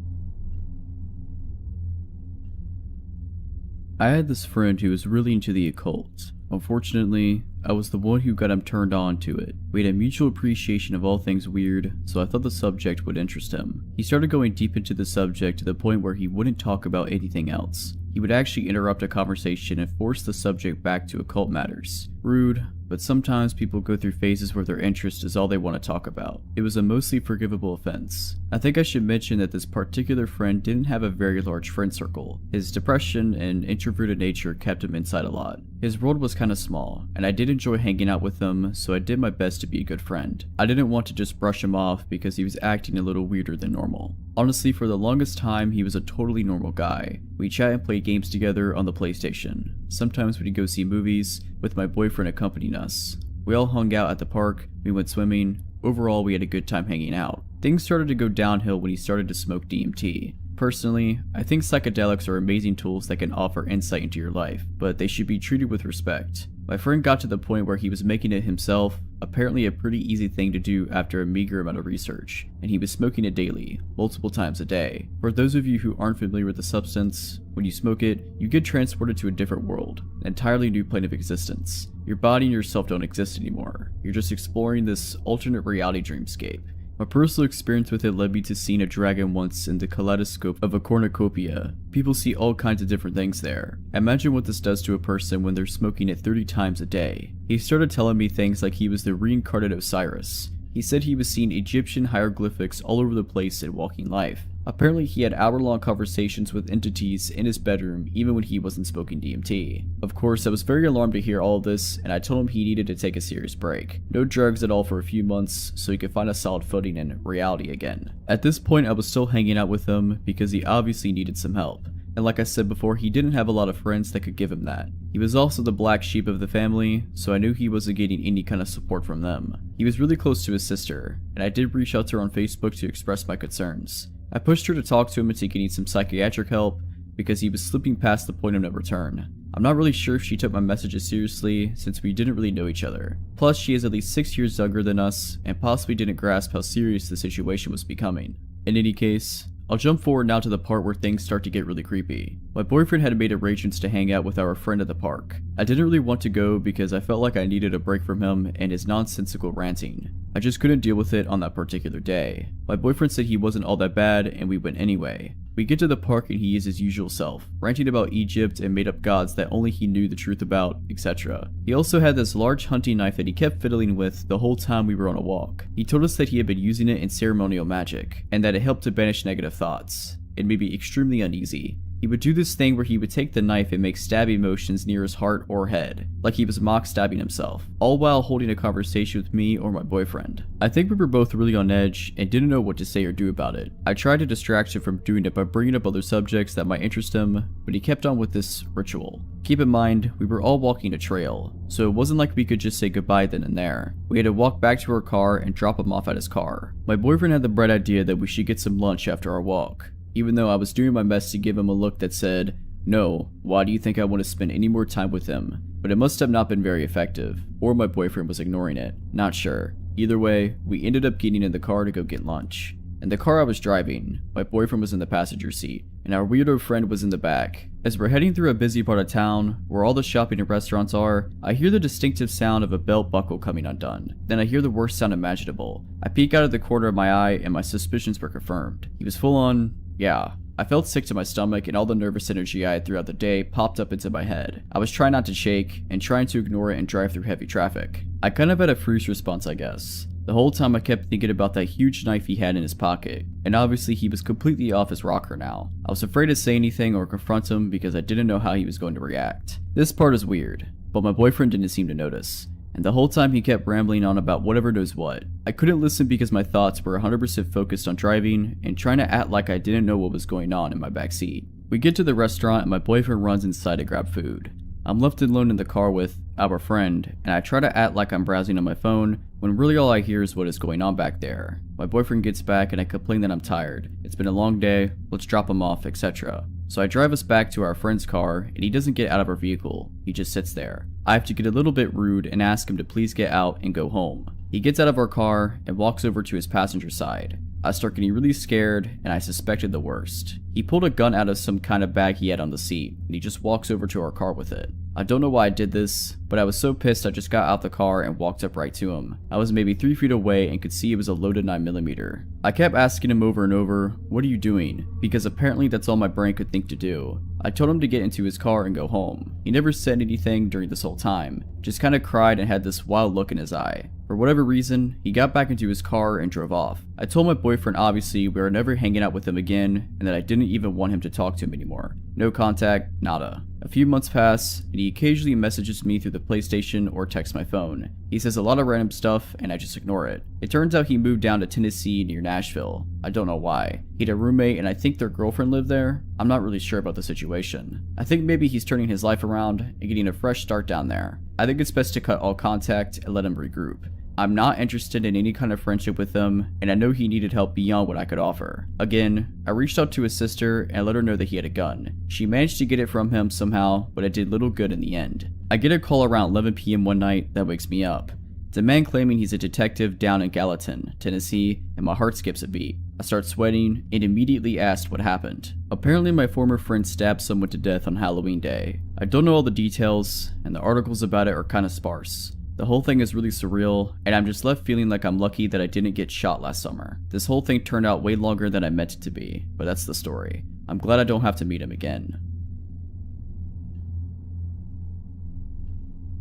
I had this friend who was really into the occult. Unfortunately, I was the one who got him turned on to it. We had a mutual appreciation of all things weird, so I thought the subject would interest him. He started going deep into the subject to the point where he wouldn't talk about anything else. He would actually interrupt a conversation and force the subject back to occult matters. Rude, but sometimes people go through phases where their interest is all they want to talk about. It was a mostly forgivable offense. I think I should mention that this particular friend didn't have a very large friend circle. His depression and introverted nature kept him inside a lot. His world was kind of small, and I did enjoy hanging out with him, so I did my best to be a good friend. I didn't want to just brush him off because he was acting a little weirder than normal. Honestly, for the longest time, he was a totally normal guy. We chat and play games together on the PlayStation. Sometimes we'd go see movies, with my boyfriend accompanying us. We all hung out at the park, we went swimming. Overall, we had a good time hanging out. Things started to go downhill when he started to smoke DMT. Personally, I think psychedelics are amazing tools that can offer insight into your life, but they should be treated with respect. My friend got to the point where he was making it himself, apparently a pretty easy thing to do after a meager amount of research, and he was smoking it daily, multiple times a day. For those of you who aren't familiar with the substance, when you smoke it, you get transported to a different world, an entirely new plane of existence. Your body and yourself don't exist anymore. You're just exploring this alternate reality dreamscape. My personal experience with it led me to seeing a dragon once in the kaleidoscope of a cornucopia. People see all kinds of different things there. Imagine what this does to a person when they're smoking it 30 times a day. He started telling me things like he was the reincarnate Osiris. He said he was seeing Egyptian hieroglyphics all over the place in walking life. Apparently he had hour-long conversations with entities in his bedroom even when he wasn't smoking DMT. Of course, I was very alarmed to hear all of this, and I told him he needed to take a serious break. No drugs at all for a few months so he could find a solid footing in reality again. At this point I was still hanging out with him because he obviously needed some help. And like I said before, he didn't have a lot of friends that could give him that. He was also the black sheep of the family, so I knew he wasn't getting any kind of support from them. He was really close to his sister, and I did reach out to her on Facebook to express my concerns. I pushed her to talk to him into getting some psychiatric help because he was slipping past the point of no return. I'm not really sure if she took my messages seriously since we didn't really know each other. Plus, she is at least 6 years younger than us and possibly didn't grasp how serious the situation was becoming. In any case, I'll jump forward now to the part where things start to get really creepy. My boyfriend had made arrangements to hang out with our friend at the park. I didn't really want to go because I felt like I needed a break from him and his nonsensical ranting. I just couldn't deal with it on that particular day. My boyfriend said he wasn't all that bad and we went anyway. We get to the park and he is his usual self, ranting about Egypt and made up gods that only he knew the truth about, etc. He also had this large hunting knife that he kept fiddling with the whole time we were on a walk. He told us that he had been using it in ceremonial magic, and that it helped to banish negative thoughts. It made me extremely uneasy. He would do this thing where he would take the knife and make stabbing motions near his heart or head, like he was mock stabbing himself, all while holding a conversation with me or my boyfriend. I think we were both really on edge and didn't know what to say or do about it. I tried to distract him from doing it by bringing up other subjects that might interest him, but he kept on with this ritual. Keep in mind, we were all walking a trail, so it wasn't like we could just say goodbye then and there. We had to walk back to our car and drop him off at his car. My boyfriend had the bright idea that we should get some lunch after our walk, even though I was doing my best to give him a look that said, "No, why do you think I want to spend any more time with him?" But it must have not been very effective, or my boyfriend was ignoring it. Not sure. Either way, we ended up getting in the car to go get lunch. In the car I was driving, my boyfriend was in the passenger seat, and our weirdo friend was in the back. As we're heading through a busy part of town, where all the shopping and restaurants are, I hear the distinctive sound of a belt buckle coming undone. Then I hear the worst sound imaginable. I peek out of the corner of my eye and my suspicions were confirmed. He was full on, yeah. I felt sick to my stomach and all the nervous energy I had throughout the day popped up into my head. I was trying not to shake and trying to ignore it and drive through heavy traffic. I kind of had a freeze response, I guess. The whole time I kept thinking about that huge knife he had in his pocket, and obviously he was completely off his rocker now. I was afraid to say anything or confront him because I didn't know how he was going to react. This part is weird, but my boyfriend didn't seem to notice. And the whole time he kept rambling on about whatever knows what. I couldn't listen because my thoughts were 100% focused on driving and trying to act like I didn't know what was going on in my backseat. We get to the restaurant and my boyfriend runs inside to grab food. I'm left alone in the car with our friend, and I try to act like I'm browsing on my phone when really all I hear is what is going on back there. My boyfriend gets back and I complain that I'm tired. It's been a long day, let's drop him off, etc. So I drive us back to our friend's car and he doesn't get out of our vehicle, he just sits there. I have to get a little bit rude and ask him to please get out and go home. He gets out of our car and walks over to his passenger side. I start getting really scared and I suspected the worst. He pulled a gun out of some kind of bag he had on the seat and he just walks over to our car with it. I don't know why I did this, but I was so pissed I just got out the car and walked up right to him. I was maybe 3 feet away and could see it was a loaded 9mm. I kept asking him over and over, "What are you doing?" because apparently that's all my brain could think to do. I told him to get into his car and go home. He never said anything during this whole time, just kinda cried and had this wild look in his eye. For whatever reason, he got back into his car and drove off. I told my boyfriend obviously we were never hanging out with him again and that I didn't even want him to talk to him anymore. No contact, nada. A few months pass, and he occasionally messages me through the PlayStation or texts my phone. He says a lot of random stuff, and I just ignore it. It turns out he moved down to Tennessee near Nashville. I don't know why. He had a roommate, and I think their girlfriend lived there. I'm not really sure about the situation. I think maybe he's turning his life around and getting a fresh start down there. I think it's best to cut all contact and let him regroup. I'm not interested in any kind of friendship with him, and I know he needed help beyond what I could offer. Again, I reached out to his sister and let her know that he had a gun. She managed to get it from him somehow, but it did little good in the end. I get a call around 11 p.m. one night that wakes me up. It's a man claiming he's a detective down in Gallatin, Tennessee, and my heart skips a beat. I start sweating and immediately asked what happened. Apparently my former friend stabbed someone to death on Halloween Day. I don't know all the details, and the articles about it are kinda sparse. The whole thing is really surreal, and I'm just left feeling like I'm lucky that I didn't get shot last summer. This whole thing turned out way longer than I meant it to be, but that's the story. I'm glad I don't have to meet him again.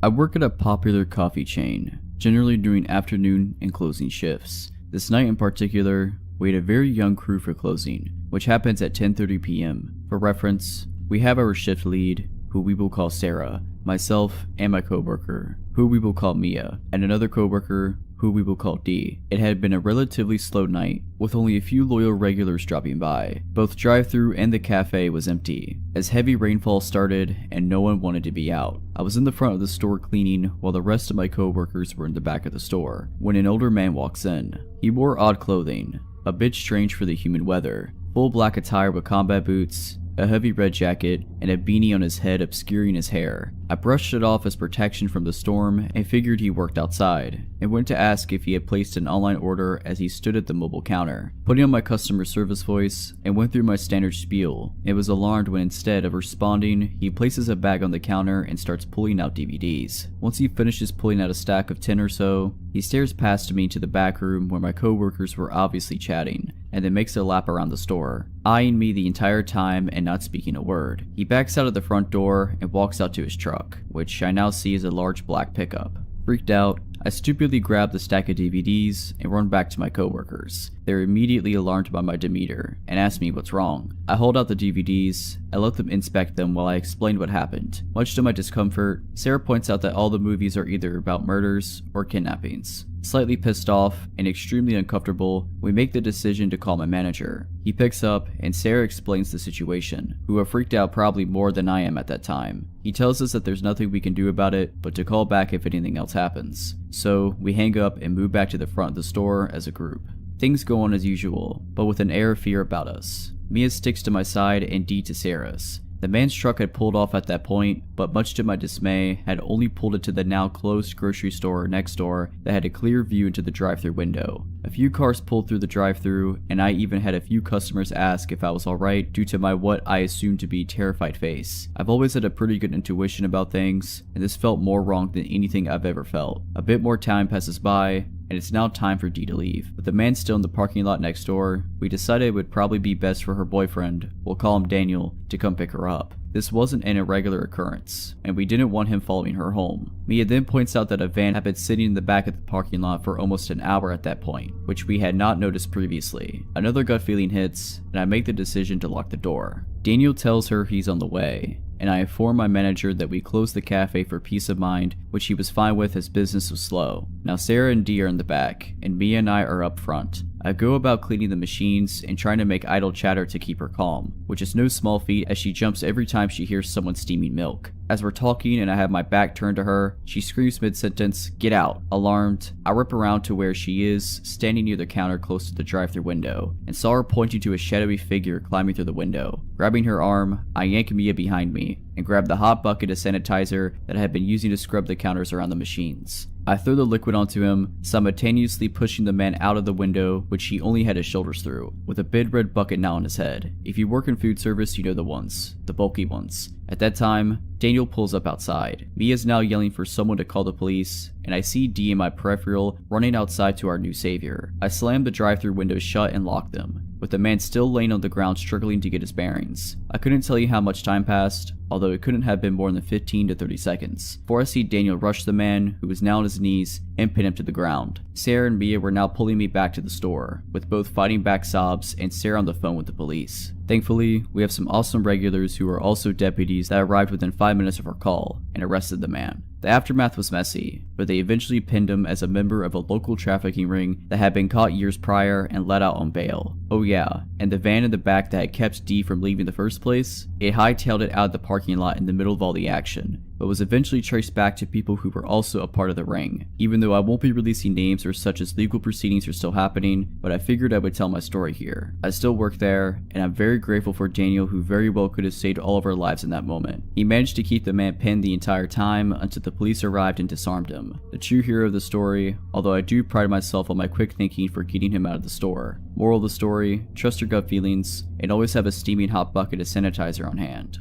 I work at a popular coffee chain, generally during afternoon and closing shifts. This night in particular, we had a very young crew for closing, which happens at 10:30 p.m. For reference, we have our shift lead, who we will call Sarah, myself and my coworker, who we will call Mia, and another coworker, who we will call D. It had been a relatively slow night, with only a few loyal regulars dropping by. Both drive-thru and the cafe was empty, as heavy rainfall started and no one wanted to be out. I was in the front of the store cleaning while the rest of my coworkers were in the back of the store, when an older man walks in. He wore odd clothing, a bit strange for the humid weather, full black attire with combat boots, a heavy red jacket, and a beanie on his head obscuring his hair. I brushed it off as protection from the storm and figured he worked outside, and went to ask if he had placed an online order as he stood at the mobile counter. Putting on my customer service voice and went through my standard spiel, and was alarmed when instead of responding, he places a bag on the counter and starts pulling out DVDs. Once he finishes pulling out a stack of 10 or so, he stares past me to the back room where my coworkers were obviously chatting, and then makes a lap around the store, eyeing me the entire time and not speaking a word. He backs out of the front door and walks out to his truck, which I now see is a large black pickup. Freaked out, I stupidly grab the stack of DVDs and run back to my coworkers. They're immediately alarmed by my demeanor and ask me what's wrong. I hold out the DVDs and let them inspect them while I explain what happened. Much to my discomfort, Sarah points out that all the movies are either about murders or kidnappings. Slightly pissed off and extremely uncomfortable, we make the decision to call my manager. He picks up and Sarah explains the situation, who are freaked out probably more than I am at that time. He tells us that there's nothing we can do about it, but to call back if anything else happens. So we hang up and move back to the front of the store as a group. Things go on as usual, but with an air of fear about us. Mia sticks to my side and D to Sarah's. The man's truck had pulled off at that point, but much to my dismay, had only pulled it to the now closed grocery store next door that had a clear view into the drive-thru window. A few cars pulled through the drive-thru, and I even had a few customers ask if I was alright due to my what I assumed to be terrified face. I've always had a pretty good intuition about things, and this felt more wrong than anything I've ever felt. A bit more time passes by, and it's now time for Dee to leave. With the man still in the parking lot next door, we decided it would probably be best for her boyfriend, we'll call him Daniel, to come pick her up. This wasn't an irregular occurrence, and we didn't want him following her home. Mia then points out that a van had been sitting in the back of the parking lot for almost an hour at that point, which we had not noticed previously. Another gut feeling hits, and I make the decision to lock the door. Daniel tells her he's on the way, and I inform my manager that we closed the cafe for peace of mind, which he was fine with as business was slow. Now Sarah and Dee are in the back, and Mia and I are up front. I go about cleaning the machines and trying to make idle chatter to keep her calm, which is no small feat as she jumps every time she hears someone steaming milk. As we're talking and I have my back turned to her, she screams mid-sentence, "Get out!" Alarmed, I whip around to where she is, standing near the counter close to the drive-thru window, and saw her pointing to a shadowy figure climbing through the window. Grabbing her arm, I yank Mia behind me, and grab the hot bucket of sanitizer that I had been using to scrub the counters around the machines. I throw the liquid onto him, simultaneously pushing the man out of the window, which he only had his shoulders through, with a big red bucket now on his head. If you work in food service, you know the ones. The bulky ones. At that time, Daniel pulls up outside. Mia's now yelling for someone to call the police, and I see Dee in my peripheral running outside to our new savior. I slam the drive-thru windows shut and lock them, with the man still laying on the ground struggling to get his bearings. I couldn't tell you how much time passed, although it couldn't have been more than 15 to 30 seconds, before I see Daniel rush the man, who was now on his knees, and pin him to the ground. Sarah and Mia were now pulling me back to the store, with both fighting back sobs and Sarah on the phone with the police. Thankfully, we have some awesome regulars who are also deputies that arrived within 5 minutes of our call and arrested the man. The aftermath was messy, but they eventually pinned him as a member of a local trafficking ring that had been caught years prior and let out on bail. Oh yeah, and the van in the back that had kept Dee from leaving the first place, it hightailed it out of the parking lot in the middle of all the action, but was eventually traced back to people who were also a part of the ring. Even though I won't be releasing names or such as legal proceedings are still happening, but I figured I would tell my story here. I still work there, and I'm very grateful for Daniel, who very well could have saved all of our lives in that moment. He managed to keep the man pinned the entire time until the police arrived and disarmed him. The true hero of the story, although I do pride myself on my quick thinking for getting him out of the store. Moral of the story, trust your gut feelings, and always have a steaming hot bucket of sanitizer on hand.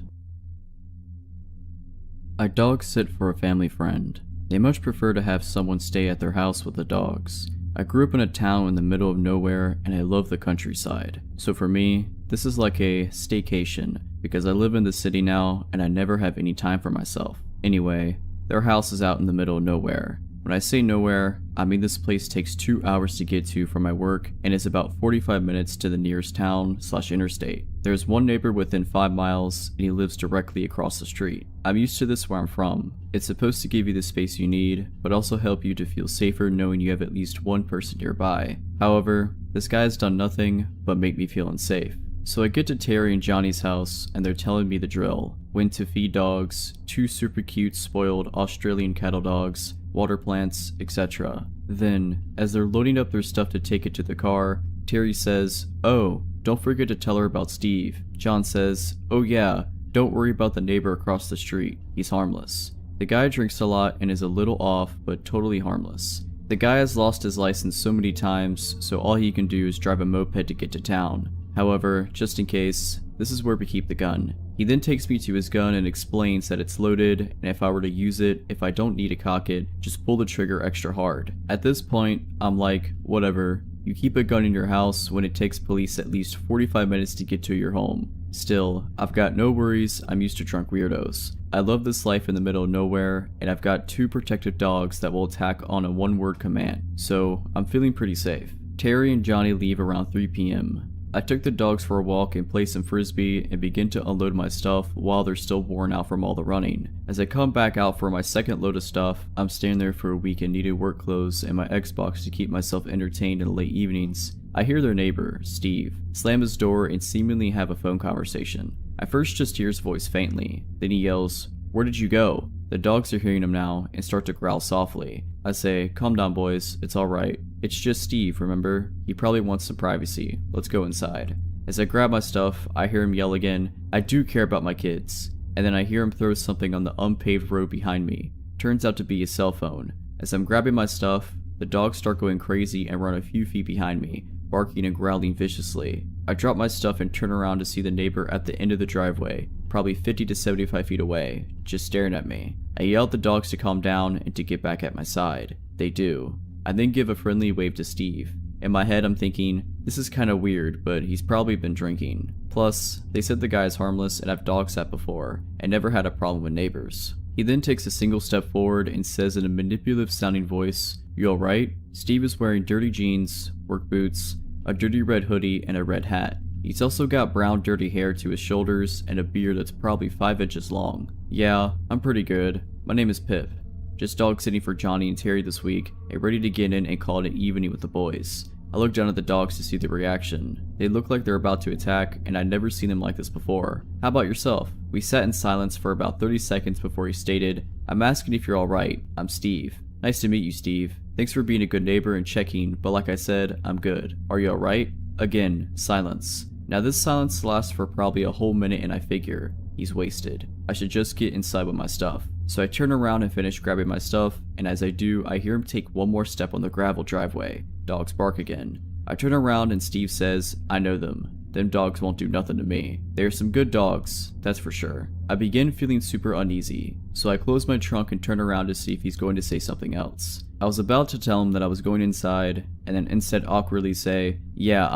I dog sit for a family friend. They much prefer to have someone stay at their house with the dogs. I grew up in a town in the middle of nowhere and I love the countryside. So for me, this is like a staycation because I live in the city now and I never have any time for myself. Anyway, their house is out in the middle of nowhere. When I say nowhere, I mean this place takes 2 hours to get to from my work and is about 45 minutes to the nearest town/interstate. There's one neighbor within 5 miles and he lives directly across the street. I'm used to this where I'm from. It's supposed to give you the space you need, but also help you to feel safer knowing you have at least one person nearby. However, this guy has done nothing but make me feel unsafe. So I get to Terry and Johnny's house and they're telling me the drill. When to feed dogs, 2 super cute spoiled Australian cattle dogs, water plants, etc. Then, as they're loading up their stuff to take it to the car, Terry says, "Oh, don't forget to tell her about Steve." John says, "Oh yeah, don't worry about the neighbor across the street. He's harmless." The guy drinks a lot and is a little off, but totally harmless. The guy has lost his license so many times, so all he can do is drive a moped to get to town. However, just in case, this is where we keep the gun. He then takes me to his gun and explains that it's loaded, and if I were to use it, if I don't need to cock it, just pull the trigger extra hard. At this point, I'm like, whatever. You keep a gun in your house when it takes police at least 45 minutes to get to your home. Still, I've got no worries, I'm used to drunk weirdos. I love this life in the middle of nowhere, and I've got 2 protective dogs that will attack on a 1-word command, so I'm feeling pretty safe. Terry and Johnny leave around 3 p.m. I took the dogs for a walk and play some frisbee and begin to unload my stuff while they're still worn out from all the running. As I come back out for my second load of stuff, I'm staying there for a week in needed work clothes and my Xbox to keep myself entertained in the late evenings. I hear their neighbor, Steve, slam his door and seemingly have a phone conversation. I first just hear his voice faintly, then he yells, "Where did you go?" The dogs are hearing him now and start to growl softly. I say, "Calm down boys, it's alright. It's just Steve, remember? He probably wants some privacy. Let's go inside." As I grab my stuff, I hear him yell again, "I do care about my kids." And then I hear him throw something on the unpaved road behind me. Turns out to be his cell phone. As I'm grabbing my stuff, the dogs start going crazy and run a few feet behind me, barking and growling viciously. I drop my stuff and turn around to see the neighbor at the end of the driveway, probably 50 to 75 feet away, just staring at me. I yell at the dogs to calm down and to get back at my side. They do. I then give a friendly wave to Steve. In my head I'm thinking, this is kinda weird, but he's probably been drinking. Plus, they said the guy is harmless and I've dog sat before, and never had a problem with neighbors. He then takes a single step forward and says in a manipulative sounding voice, "You alright?" Steve is wearing dirty jeans, work boots, a dirty red hoodie, and a red hat. He's also got brown dirty hair to his shoulders and a beard that's probably 5 inches long. "Yeah, I'm pretty good. My name is Pip. Just dog sitting for Johnny and Terry this week, and ready to get in and call it an evening with the boys." I look down at the dogs to see the reaction. They look like they're about to attack, and I'd never seen them like this before. "How about yourself?" We sat in silence for about 30 seconds before he stated, "I'm asking if you're alright. I'm Steve." "Nice to meet you, Steve. Thanks for being a good neighbor and checking, but like I said, I'm good. Are you alright?" Again, silence. Now this silence lasts for probably a whole minute and I figure, he's wasted. I should just get inside with my stuff. So I turn around and finish grabbing my stuff, and as I do, I hear him take one more step on the gravel driveway. Dogs bark again. I turn around and Steve says, "I know them. Them dogs won't do nothing to me. They are some good dogs, that's for sure." I begin feeling super uneasy, so I close my trunk and turn around to see if he's going to say something else. I was about to tell him that I was going inside, and then instead awkwardly say, "Yeah,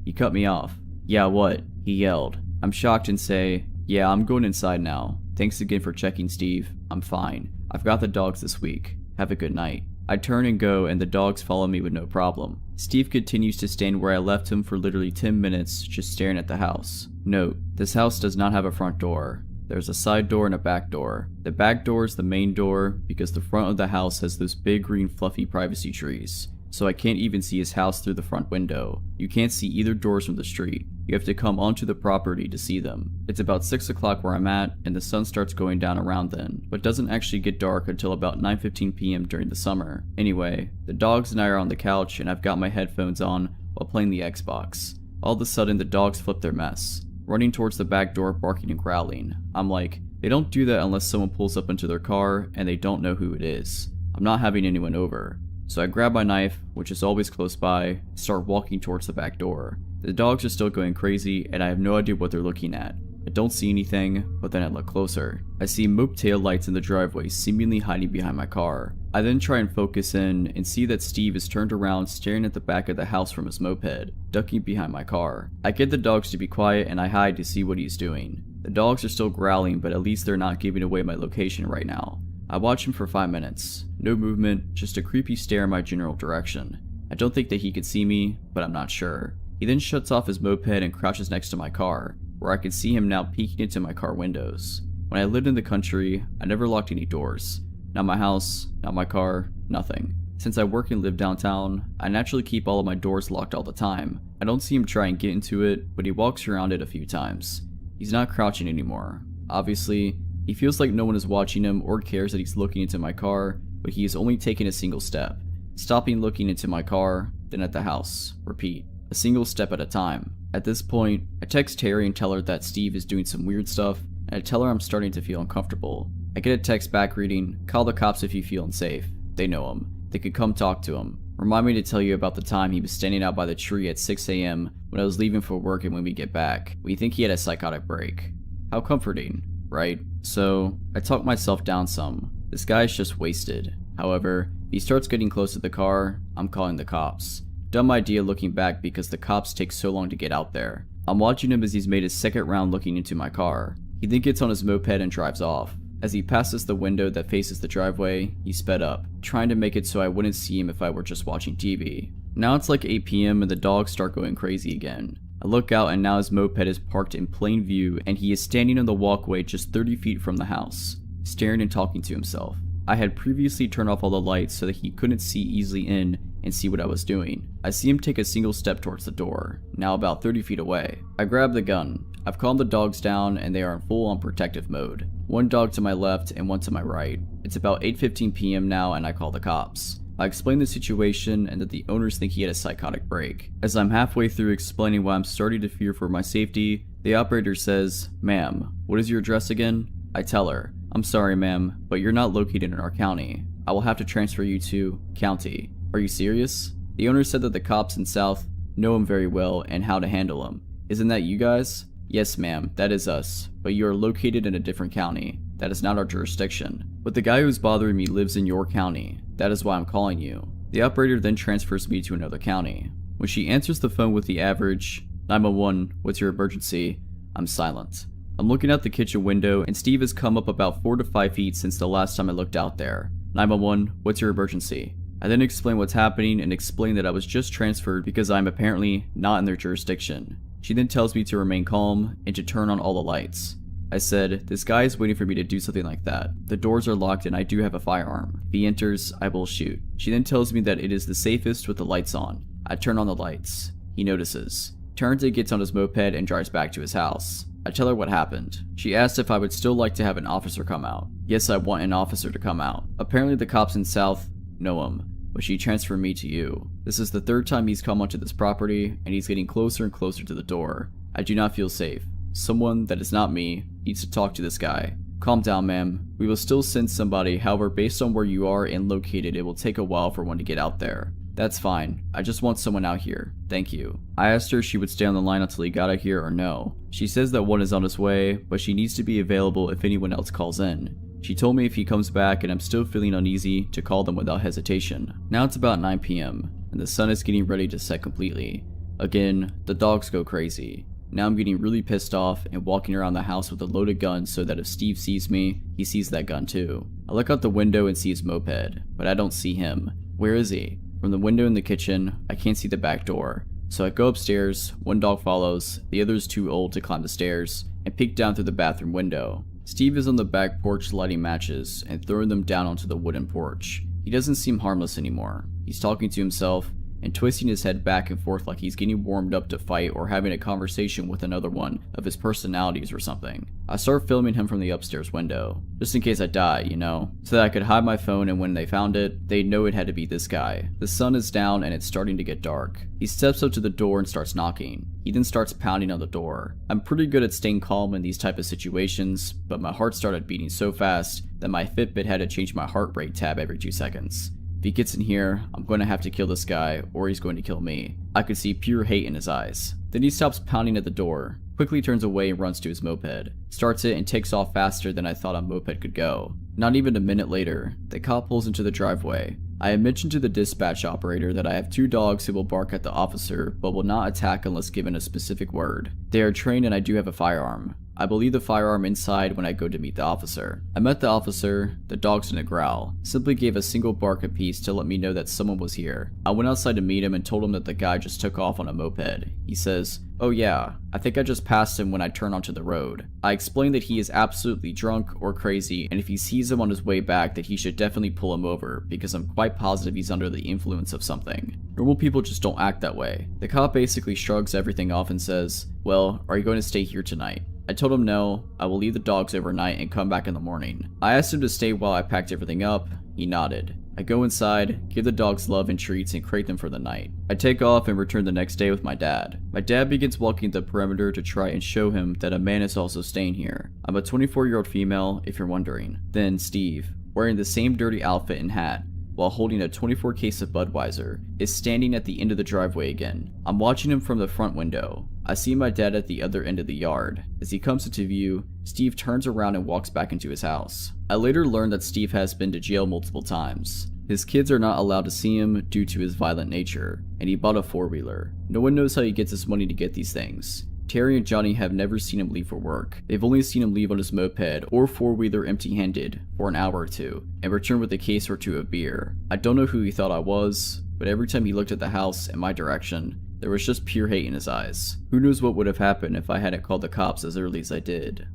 He cut me off. "Yeah, what?" he yelled. I'm shocked and say, "Yeah, I'm going inside now. Thanks again for checking, Steve. I'm fine. I've got the dogs this week. Have a good night." I turn and go, and the dogs follow me with no problem. Steve continues to stand where I left him for literally 10 minutes, just staring at the house. Note, this house does not have a front door. There's a side door and a back door. The back door is the main door because the front of the house has those big green fluffy privacy trees, so I can't even see his house through the front window. You can't see either doors from the street. You have to come onto the property to see them. It's about 6 o'clock where I'm at, and the sun starts going down around then, but doesn't actually get dark until about 9:15 p.m. during the summer. Anyway, the dogs and I are on the couch, and I've got my headphones on while playing the Xbox. All of a sudden, the dogs flip their mess, running towards the back door, barking and growling. I'm like, they don't do that unless someone pulls up into their car and they don't know who it is. I'm not having anyone over. So I grab my knife, which is always close by, and start walking towards the back door. The dogs are still going crazy, and I have no idea what they're looking at. I don't see anything, but then I look closer. I see mope tail lights in the driveway seemingly hiding behind my car. I then try and focus in and see that Steve is turned around staring at the back of the house from his moped, ducking behind my car. I get the dogs to be quiet and I hide to see what he's doing. The dogs are still growling, but at least they're not giving away my location right now. I watch him for 5 minutes. No movement, just a creepy stare in my general direction. I don't think that he could see me, but I'm not sure. He then shuts off his moped and crouches next to my car, where I can see him now peeking into my car windows. When I lived in the country, I never locked any doors. Not my house, not my car, nothing. Since I work and live downtown, I naturally keep all of my doors locked all the time. I don't see him try and get into it, but he walks around it a few times. He's not crouching anymore. Obviously, he feels like no one is watching him or cares that he's looking into my car, but he is only taking a single step. Stopping looking into my car, then at the house. Repeat. A single step at a time. At this point, I text Terry and tell her that Steve is doing some weird stuff, and I tell her I'm starting to feel uncomfortable. I get a text back reading, "Call the cops if you feel unsafe. They know him. They could come talk to him. Remind me to tell you about the time he was standing out by the tree at 6 a.m. when I was leaving for work and when we get back. We think he had a psychotic break." How comforting, right? So, I talk myself down some. This guy's just wasted. However, if he starts getting close to the car, I'm calling the cops. Dumb idea looking back because the cops take so long to get out there. I'm watching him as he's made his second round looking into my car. He then gets on his moped and drives off. As he passes the window that faces the driveway, he sped up, trying to make it so I wouldn't see him if I were just watching TV. Now it's like 8 p.m. and the dogs start going crazy again. I look out and now his moped is parked in plain view and he is standing on the walkway just 30 feet from the house, staring and talking to himself. I had previously turned off all the lights so that he couldn't see easily in and see what I was doing. I see him take a single step towards the door, now about 30 feet away. I grab the gun. I've calmed the dogs down and they are in full-on protective mode. One dog to my left and one to my right. It's about 8:15 p.m. now and I call the cops. I explain the situation and that the owners think he had a psychotic break. As I'm halfway through explaining why I'm starting to fear for my safety, the operator says, "Ma'am, what is your address again?" I tell her, "I'm sorry ma'am, but you're not located in our county. I will have to transfer you to county." "Are you serious?" The owner said that the cops in South know him very well and how to handle him. "Isn't that you guys?" "Yes ma'am, that is us, but you are located in a different county. That is not our jurisdiction. But the guy who's bothering me lives in your county. That is why I'm calling you." The operator then transfers me to another county. When she answers the phone with the average, "911, what's your emergency?" I'm silent. I'm looking out the kitchen window and Steve has come up about 4 to 5 feet since the last time I looked out there. "911, what's your emergency?" I then explain what's happening and explain that I was just transferred because I'm apparently not in their jurisdiction. She then tells me to remain calm and to turn on all the lights. I said, "This guy is waiting for me to do something like that. The doors are locked and I do have a firearm. If he enters, I will shoot." She then tells me that it is the safest with the lights on. I turn on the lights. He notices, turns and gets on his moped and drives back to his house. I tell her what happened. She asked if I would still like to have an officer come out. Yes, I want an officer to come out. Apparently the cops in South know him, but she transferred me to you. This is the 3rd time he's come onto this property, and he's getting closer and closer to the door. I do not feel safe. Someone that is not me needs to talk to this guy. "Calm down, ma'am. We will still send somebody, however, based on where you are and located, it will take a while for one to get out there." "That's fine. I just want someone out here. Thank you." I asked her if she would stay on the line until he got out here or no. She says that one is on his way, but she needs to be available if anyone else calls in. She told me if he comes back and I'm still feeling uneasy, to call them without hesitation. Now it's about 9 p.m. and the sun is getting ready to set completely. Again, the dogs go crazy. Now I'm getting really pissed off and walking around the house with a loaded gun so that if Steve sees me, he sees that gun too. I look out the window and see his moped, but I don't see him. Where is he? From the window in the kitchen, I can't see the back door. So I go upstairs, one dog follows, the other is too old to climb the stairs, and peek down through the bathroom window. Steve is on the back porch lighting matches and throwing them down onto the wooden porch. He doesn't seem harmless anymore. He's talking to himself, and twisting his head back and forth like he's getting warmed up to fight or having a conversation with another one of his personalities or something. I start filming him from the upstairs window, just in case I die, you know, so that I could hide my phone and when they found it, they'd know it had to be this guy. The sun is down and it's starting to get dark. He steps up to the door and starts knocking. He then starts pounding on the door. I'm pretty good at staying calm in these type of situations, but my heart started beating so fast that my Fitbit had to change my heart rate tab every 2 seconds. If he gets in here, I'm going to have to kill this guy, or he's going to kill me. I could see pure hate in his eyes. Then he stops pounding at the door, quickly turns away and runs to his moped, starts it and takes off faster than I thought a moped could go. Not even a minute later, the cop pulls into the driveway. I had mentioned to the dispatch operator that I have 2 dogs who will bark at the officer, but will not attack unless given a specific word. They are trained and I do have a firearm. I will leave the firearm inside when I go to meet the officer. I met the officer, the dogs didn't growl, simply gave a single bark apiece to let me know that someone was here. I went outside to meet him and told him that the guy just took off on a moped. He says, "Oh yeah, I think I just passed him when I turned onto the road." I explained that he is absolutely drunk or crazy, and if he sees him on his way back that he should definitely pull him over, because I'm quite positive he's under the influence of something. Normal people just don't act that way. The cop basically shrugs everything off and says, "Well, are you going to stay here tonight?" I told him no, I will leave the dogs overnight and come back in the morning. I asked him to stay while I packed everything up. He nodded. I go inside, give the dogs love and treats and crate them for the night. I take off and return the next day with my dad. My dad begins walking the perimeter to try and show him that a man is also staying here. I'm a 24-year-old female, if you're wondering. Then Steve, wearing the same dirty outfit and hat, while holding a 24 case of Budweiser, is standing at the end of the driveway again. I'm watching him from the front window. I see my dad at the other end of the yard. As he comes into view, Steve turns around and walks back into his house. I later learned that Steve has been to jail multiple times. His kids are not allowed to see him due to his violent nature, and he bought a 4-wheeler. No one knows how he gets his money to get these things. Terry and Johnny have never seen him leave for work. They've only seen him leave on his moped or 4-wheeler empty-handed for an hour or two, and return with a case or 2 of beer. I don't know who he thought I was, but every time he looked at the house in my direction, there was just pure hate in his eyes. Who knows what would have happened if I hadn't called the cops as early as I did.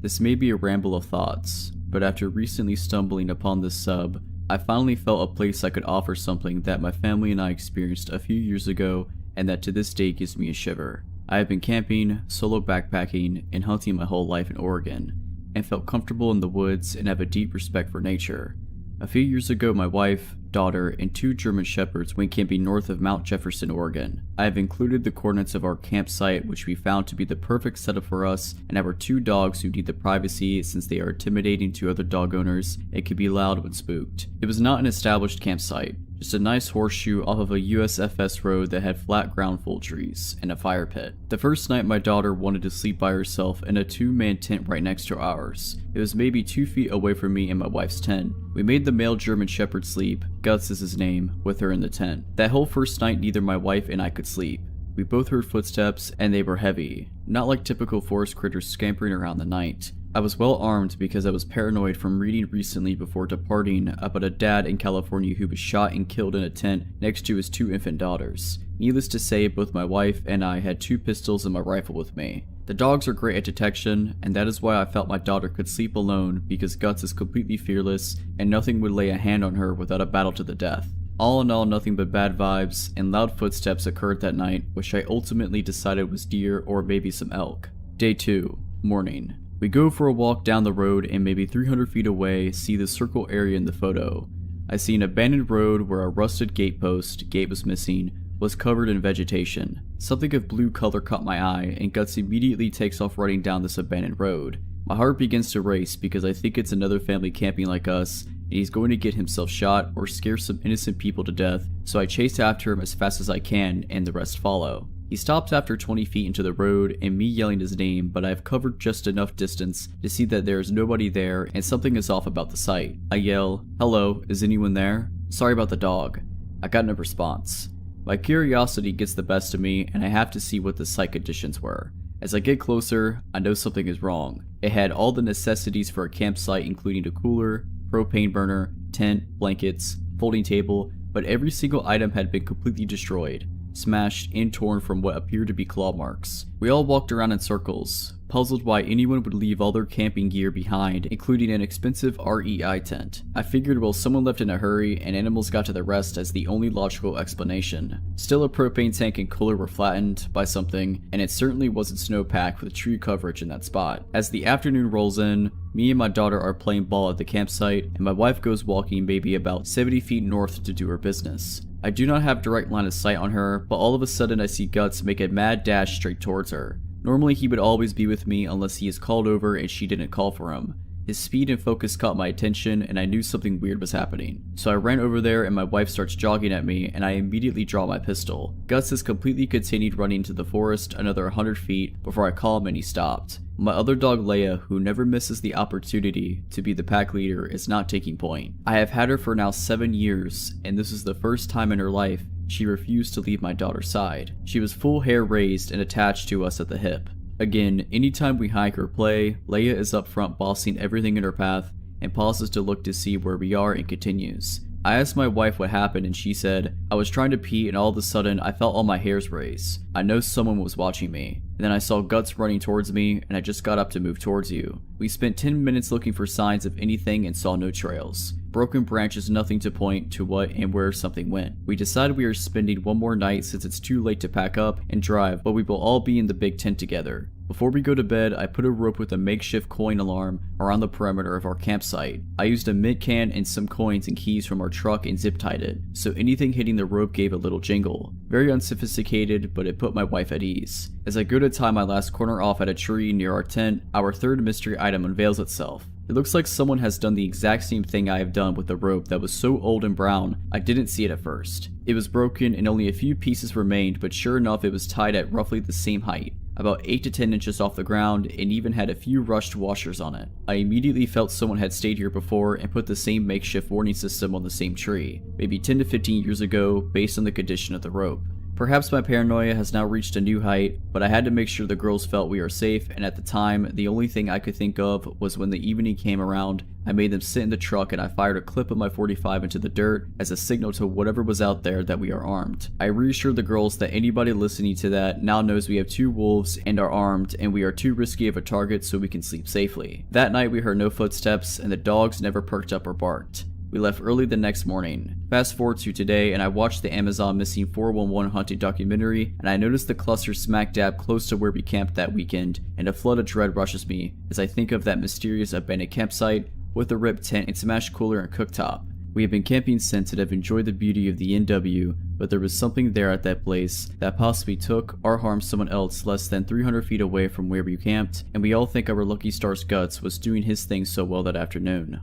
This may be a ramble of thoughts, but after recently stumbling upon this sub, I finally felt a place I could offer something that my family and I experienced a few years ago and that to this day gives me a shiver. I have been camping, solo backpacking, and hunting my whole life in Oregon, and felt comfortable in the woods and have a deep respect for nature. A few years ago, my wife, daughter, and 2 German Shepherds went camping north of Mount Jefferson, Oregon. I have included the coordinates of our campsite, which we found to be the perfect setup for us and our 2 dogs who need the privacy since they are intimidating to other dog owners and can be loud when spooked. It was not an established campsite, just a nice horseshoe off of a USFS road that had flat ground full of trees and a fire pit. The first night my daughter wanted to sleep by herself in a 2-man tent right next to ours. It was maybe 2 feet away from me and my wife's tent. We made the male German Shepherd sleep, Guts is his name, with her in the tent. That whole first night neither my wife and I could sleep. We both heard footsteps and they were heavy, not like typical forest critters scampering around the night. I was well armed because I was paranoid from reading recently before departing about a dad in California who was shot and killed in a tent next to his 2 infant daughters. Needless to say, both my wife and I had 2 pistols and my rifle with me. The dogs are great at detection, and that is why I felt my daughter could sleep alone because Guts is completely fearless and nothing would lay a hand on her without a battle to the death. All in all, nothing but bad vibes, and loud footsteps occurred that night, which I ultimately decided was deer or maybe some elk. Day 2, morning. We go for a walk down the road and maybe 300 feet away see the circle area in the photo. I see an abandoned road where a rusted gate was missing, was covered in vegetation. Something of blue color caught my eye and Guts immediately takes off running down this abandoned road. My heart begins to race because I think it's another family camping like us and he's going to get himself shot or scare some innocent people to death, so I chase after him as fast as I can and the rest follow. He stops after 20 feet into the road and me yelling his name, but I have covered just enough distance to see that there is nobody there and something is off about the sight. I yell, "Hello, is anyone there? Sorry about the dog." I got no response. My curiosity gets the best of me and I have to see what the sight conditions were. As I get closer, I know something is wrong. It had all the necessities for a campsite including a cooler, propane burner, tent, blankets, folding table, but every single item had been completely destroyed. smashed, and torn from what appeared to be claw marks. We all walked around in circles, puzzled why anyone would leave all their camping gear behind, including an expensive REI tent. I figured, well, someone left in a hurry and animals got to the rest as the only logical explanation. Still, a propane tank and cooler were flattened by something, and it certainly wasn't snowpack with tree coverage in that spot. As the afternoon rolls in, me and my daughter are playing ball at the campsite, and my wife goes walking maybe about 70 feet north to do her business. I do not have direct line of sight on her, but all of a sudden I see Guts make a mad dash straight towards her. Normally he would always be with me unless he is called over and she didn't call for him. His speed and focus caught my attention and I knew something weird was happening. So I ran over there and my wife starts jogging at me and I immediately draw my pistol. Guts has completely continued running into the forest another 100 feet before I call him and he stopped. My other dog Leia, who never misses the opportunity to be the pack leader, is not taking point. I have had her for now 7 years and this is the first time in her life she refused to leave my daughter's side. She was full hair raised and attached to us at the hip. Again, anytime we hike or play, Leia is up front bossing everything in her path and pauses to look to see where we are and continues. I asked my wife what happened and she said, I was trying to pee and all of a sudden I felt all my hairs raise. I know someone was watching me. And then I saw Guts running towards me and I just got up to move towards you. We spent 10 minutes looking for signs of anything and saw no trails. Broken branches, nothing to point to what and where something went. We decided we are spending one more night since it's too late to pack up and drive, but we will all be in the big tent together. Before we go to bed, I put a rope with a makeshift coin alarm around the perimeter of our campsite. I used a mint can and some coins and keys from our truck and zip tied it, so anything hitting the rope gave a little jingle. Very unsophisticated, but it put my wife at ease. As I go to tie my last corner off at a tree near our tent, our third mystery item unveils itself. It looks like someone has done the exact same thing I have done with the rope that was so old and brown I didn't see it at first. It was broken and only a few pieces remained, but sure enough it was tied at roughly the same height, about 8 to 10 inches off the ground, and even had a few rushed washers on it. I immediately felt someone had stayed here before and put the same makeshift warning system on the same tree, maybe 10 to 15 years ago based on the condition of the rope. Perhaps my paranoia has now reached a new height, but I had to make sure the girls felt we are safe, and at the time, the only thing I could think of was when the evening came around, I made them sit in the truck and I fired a clip of my .45 into the dirt as a signal to whatever was out there that we are armed. I reassured the girls that anybody listening to that now knows we have 2 wolves and are armed and we are too risky of a target so we can sleep safely. That night we heard no footsteps and the dogs never perked up or barked. We left early the next morning. Fast forward to today and I watched the Amazon Missing 411 hunting documentary and I noticed the cluster smack dab close to where we camped that weekend and a flood of dread rushes me as I think of that mysterious abandoned campsite with the ripped tent and smashed cooler and cooktop. We have been camping since and have enjoyed the beauty of the NW, but there was something there at that place that possibly took or harmed someone else less than 300 feet away from where we camped, and we all think our lucky star's Guts was doing his thing so well that afternoon.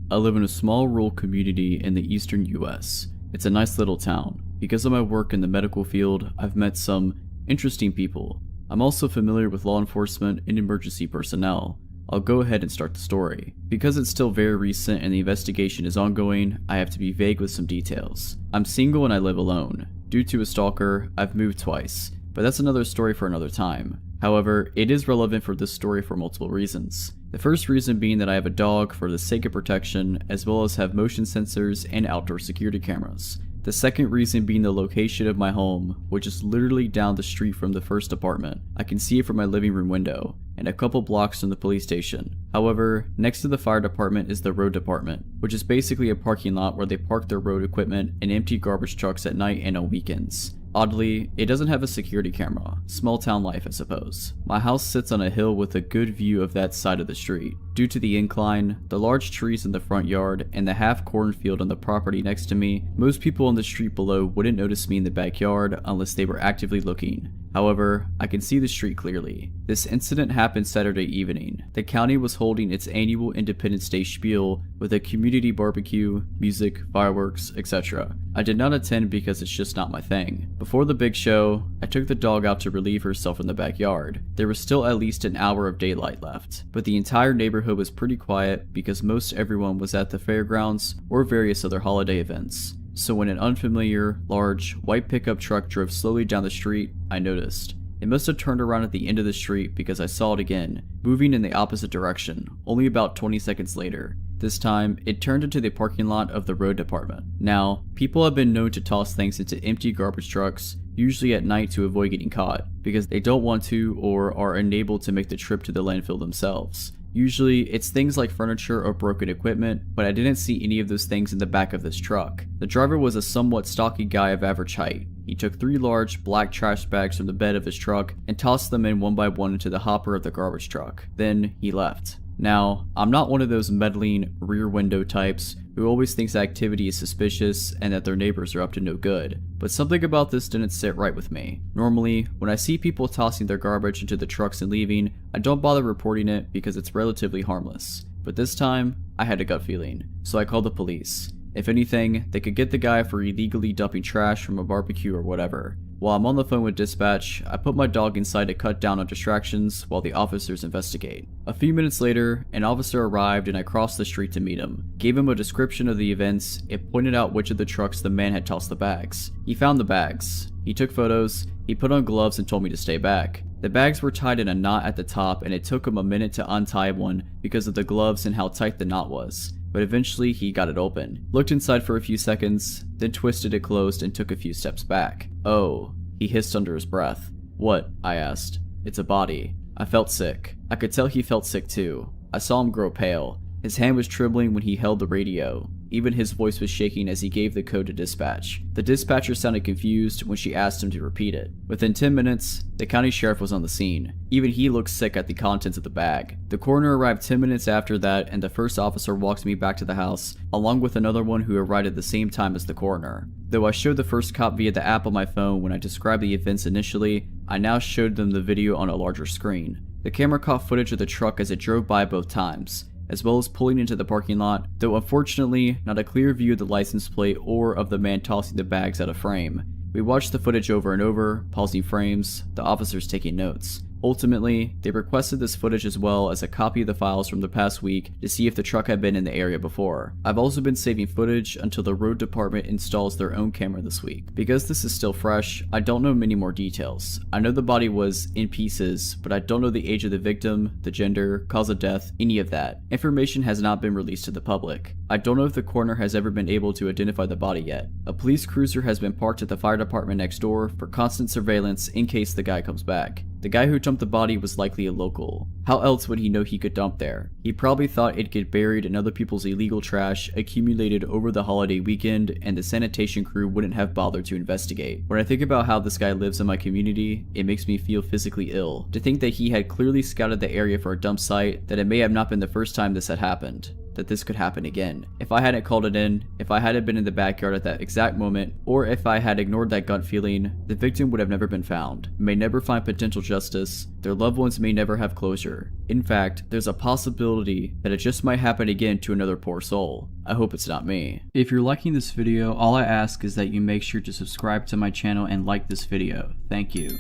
I live in a small rural community in the eastern US. It's a nice little town. Because of my work in the medical field, I've met some interesting people. I'm also familiar with law enforcement and emergency personnel. I'll go ahead and start the story. Because it's still very recent and the investigation is ongoing, I have to be vague with some details. I'm single and I live alone. Due to a stalker, I've moved twice, but that's another story for another time. However, it is relevant for this story for multiple reasons. The first reason being that I have a dog for the sake of protection, as well as have motion sensors and outdoor security cameras. The second reason being the location of my home, which is literally down the street from the first apartment. I can see it from my living room window, and a couple blocks from the police station. However, next to the fire department is the road department, which is basically a parking lot where they park their road equipment and empty garbage trucks at night and on weekends. Oddly, it doesn't have a security camera. Small town life, I suppose. My house sits on a hill with a good view of that side of the street. Due to the incline, the large trees in the front yard, and the half cornfield on the property next to me, most people on the street below wouldn't notice me in the backyard unless they were actively looking. However, I can see the street clearly. This incident happened Saturday evening. The county was holding its annual Independence Day spiel with a community barbecue, music, fireworks, etc. I did not attend because it's just not my thing. Before the big show, I took the dog out to relieve herself in the backyard. There was still at least an hour of daylight left, but the entire neighborhood was pretty quiet because most everyone was at the fairgrounds or various other holiday events. So when an unfamiliar, large, white pickup truck drove slowly down the street, I noticed. It must have turned around at the end of the street because I saw it again, moving in the opposite direction, only about 20 seconds later. This time, it turned into the parking lot of the road department. Now, people have been known to toss things into empty garbage trucks, usually at night to avoid getting caught, because they don't want to or are unable to make the trip to the landfill themselves. Usually, it's things like furniture or broken equipment, but I didn't see any of those things in the back of this truck. The driver was a somewhat stocky guy of average height. He took 3 large black trash bags from the bed of his truck and tossed them in one by one into the hopper of the garbage truck. Then he left. Now, I'm not one of those meddling rear window types who always thinks activity is suspicious and that their neighbors are up to no good, but something about this didn't sit right with me. Normally, when I see people tossing their garbage into the trucks and leaving, I don't bother reporting it because it's relatively harmless. But this time, I had a gut feeling, so I called the police. If anything, they could get the guy for illegally dumping trash from a barbecue or whatever. While I'm on the phone with dispatch, I put my dog inside to cut down on distractions while the officers investigate. A few minutes later, an officer arrived and I crossed the street to meet him. Gave him a description of the events and pointed out which of the trucks the man had tossed the bags. He found the bags. He took photos, he put on gloves and told me to stay back. The bags were tied in a knot at the top and it took him a minute to untie one because of the gloves and how tight the knot was. But eventually he got it open, looked inside for a few seconds, then twisted it closed and took a few steps back. Oh, he hissed under his breath. What? I asked. It's a body. I felt sick. I could tell he felt sick too. I saw him grow pale. His hand was trembling when he held the radio. Even his voice was shaking as he gave the code to dispatch. The dispatcher sounded confused when she asked him to repeat it. Within 10 minutes, the county sheriff was on the scene. Even he looked sick at the contents of the bag. The coroner arrived 10 minutes after that and the first officer walked me back to the house, along with another one who arrived at the same time as the coroner. Though I showed the first cop via the app on my phone when I described the events initially, I now showed them the video on a larger screen. The camera caught footage of the truck as it drove by both times, as well as pulling into the parking lot, though unfortunately not a clear view of the license plate or of the man tossing the bags out of frame. We watched the footage over and over, pausing frames, the officers taking notes. Ultimately, they requested this footage as well as a copy of the files from the past week to see if the truck had been in the area before. I've also been saving footage until the road department installs their own camera this week. Because this is still fresh, I don't know many more details. I know the body was in pieces, but I don't know the age of the victim, the gender, cause of death, any of that. Information has not been released to the public. I don't know if the coroner has ever been able to identify the body yet. A police cruiser has been parked at the fire department next door for constant surveillance in case the guy comes back. The guy who dumped the body was likely a local. How else would he know he could dump there? He probably thought it'd get buried in other people's illegal trash accumulated over the holiday weekend and the sanitation crew wouldn't have bothered to investigate. When I think about how this guy lives in my community, it makes me feel physically ill. To think that he had clearly scouted the area for a dump site, that it may have not been the first time this had happened. That this could happen again. If I hadn't called it in, if I hadn't been in the backyard at that exact moment, or if I had ignored that gut feeling, the victim would have never been found, may never find potential justice, their loved ones may never have closure. In fact, there's a possibility that it just might happen again to another poor soul. I hope it's not me. If you're liking this video, all I ask is that you make sure to subscribe to my channel and like this video. Thank you.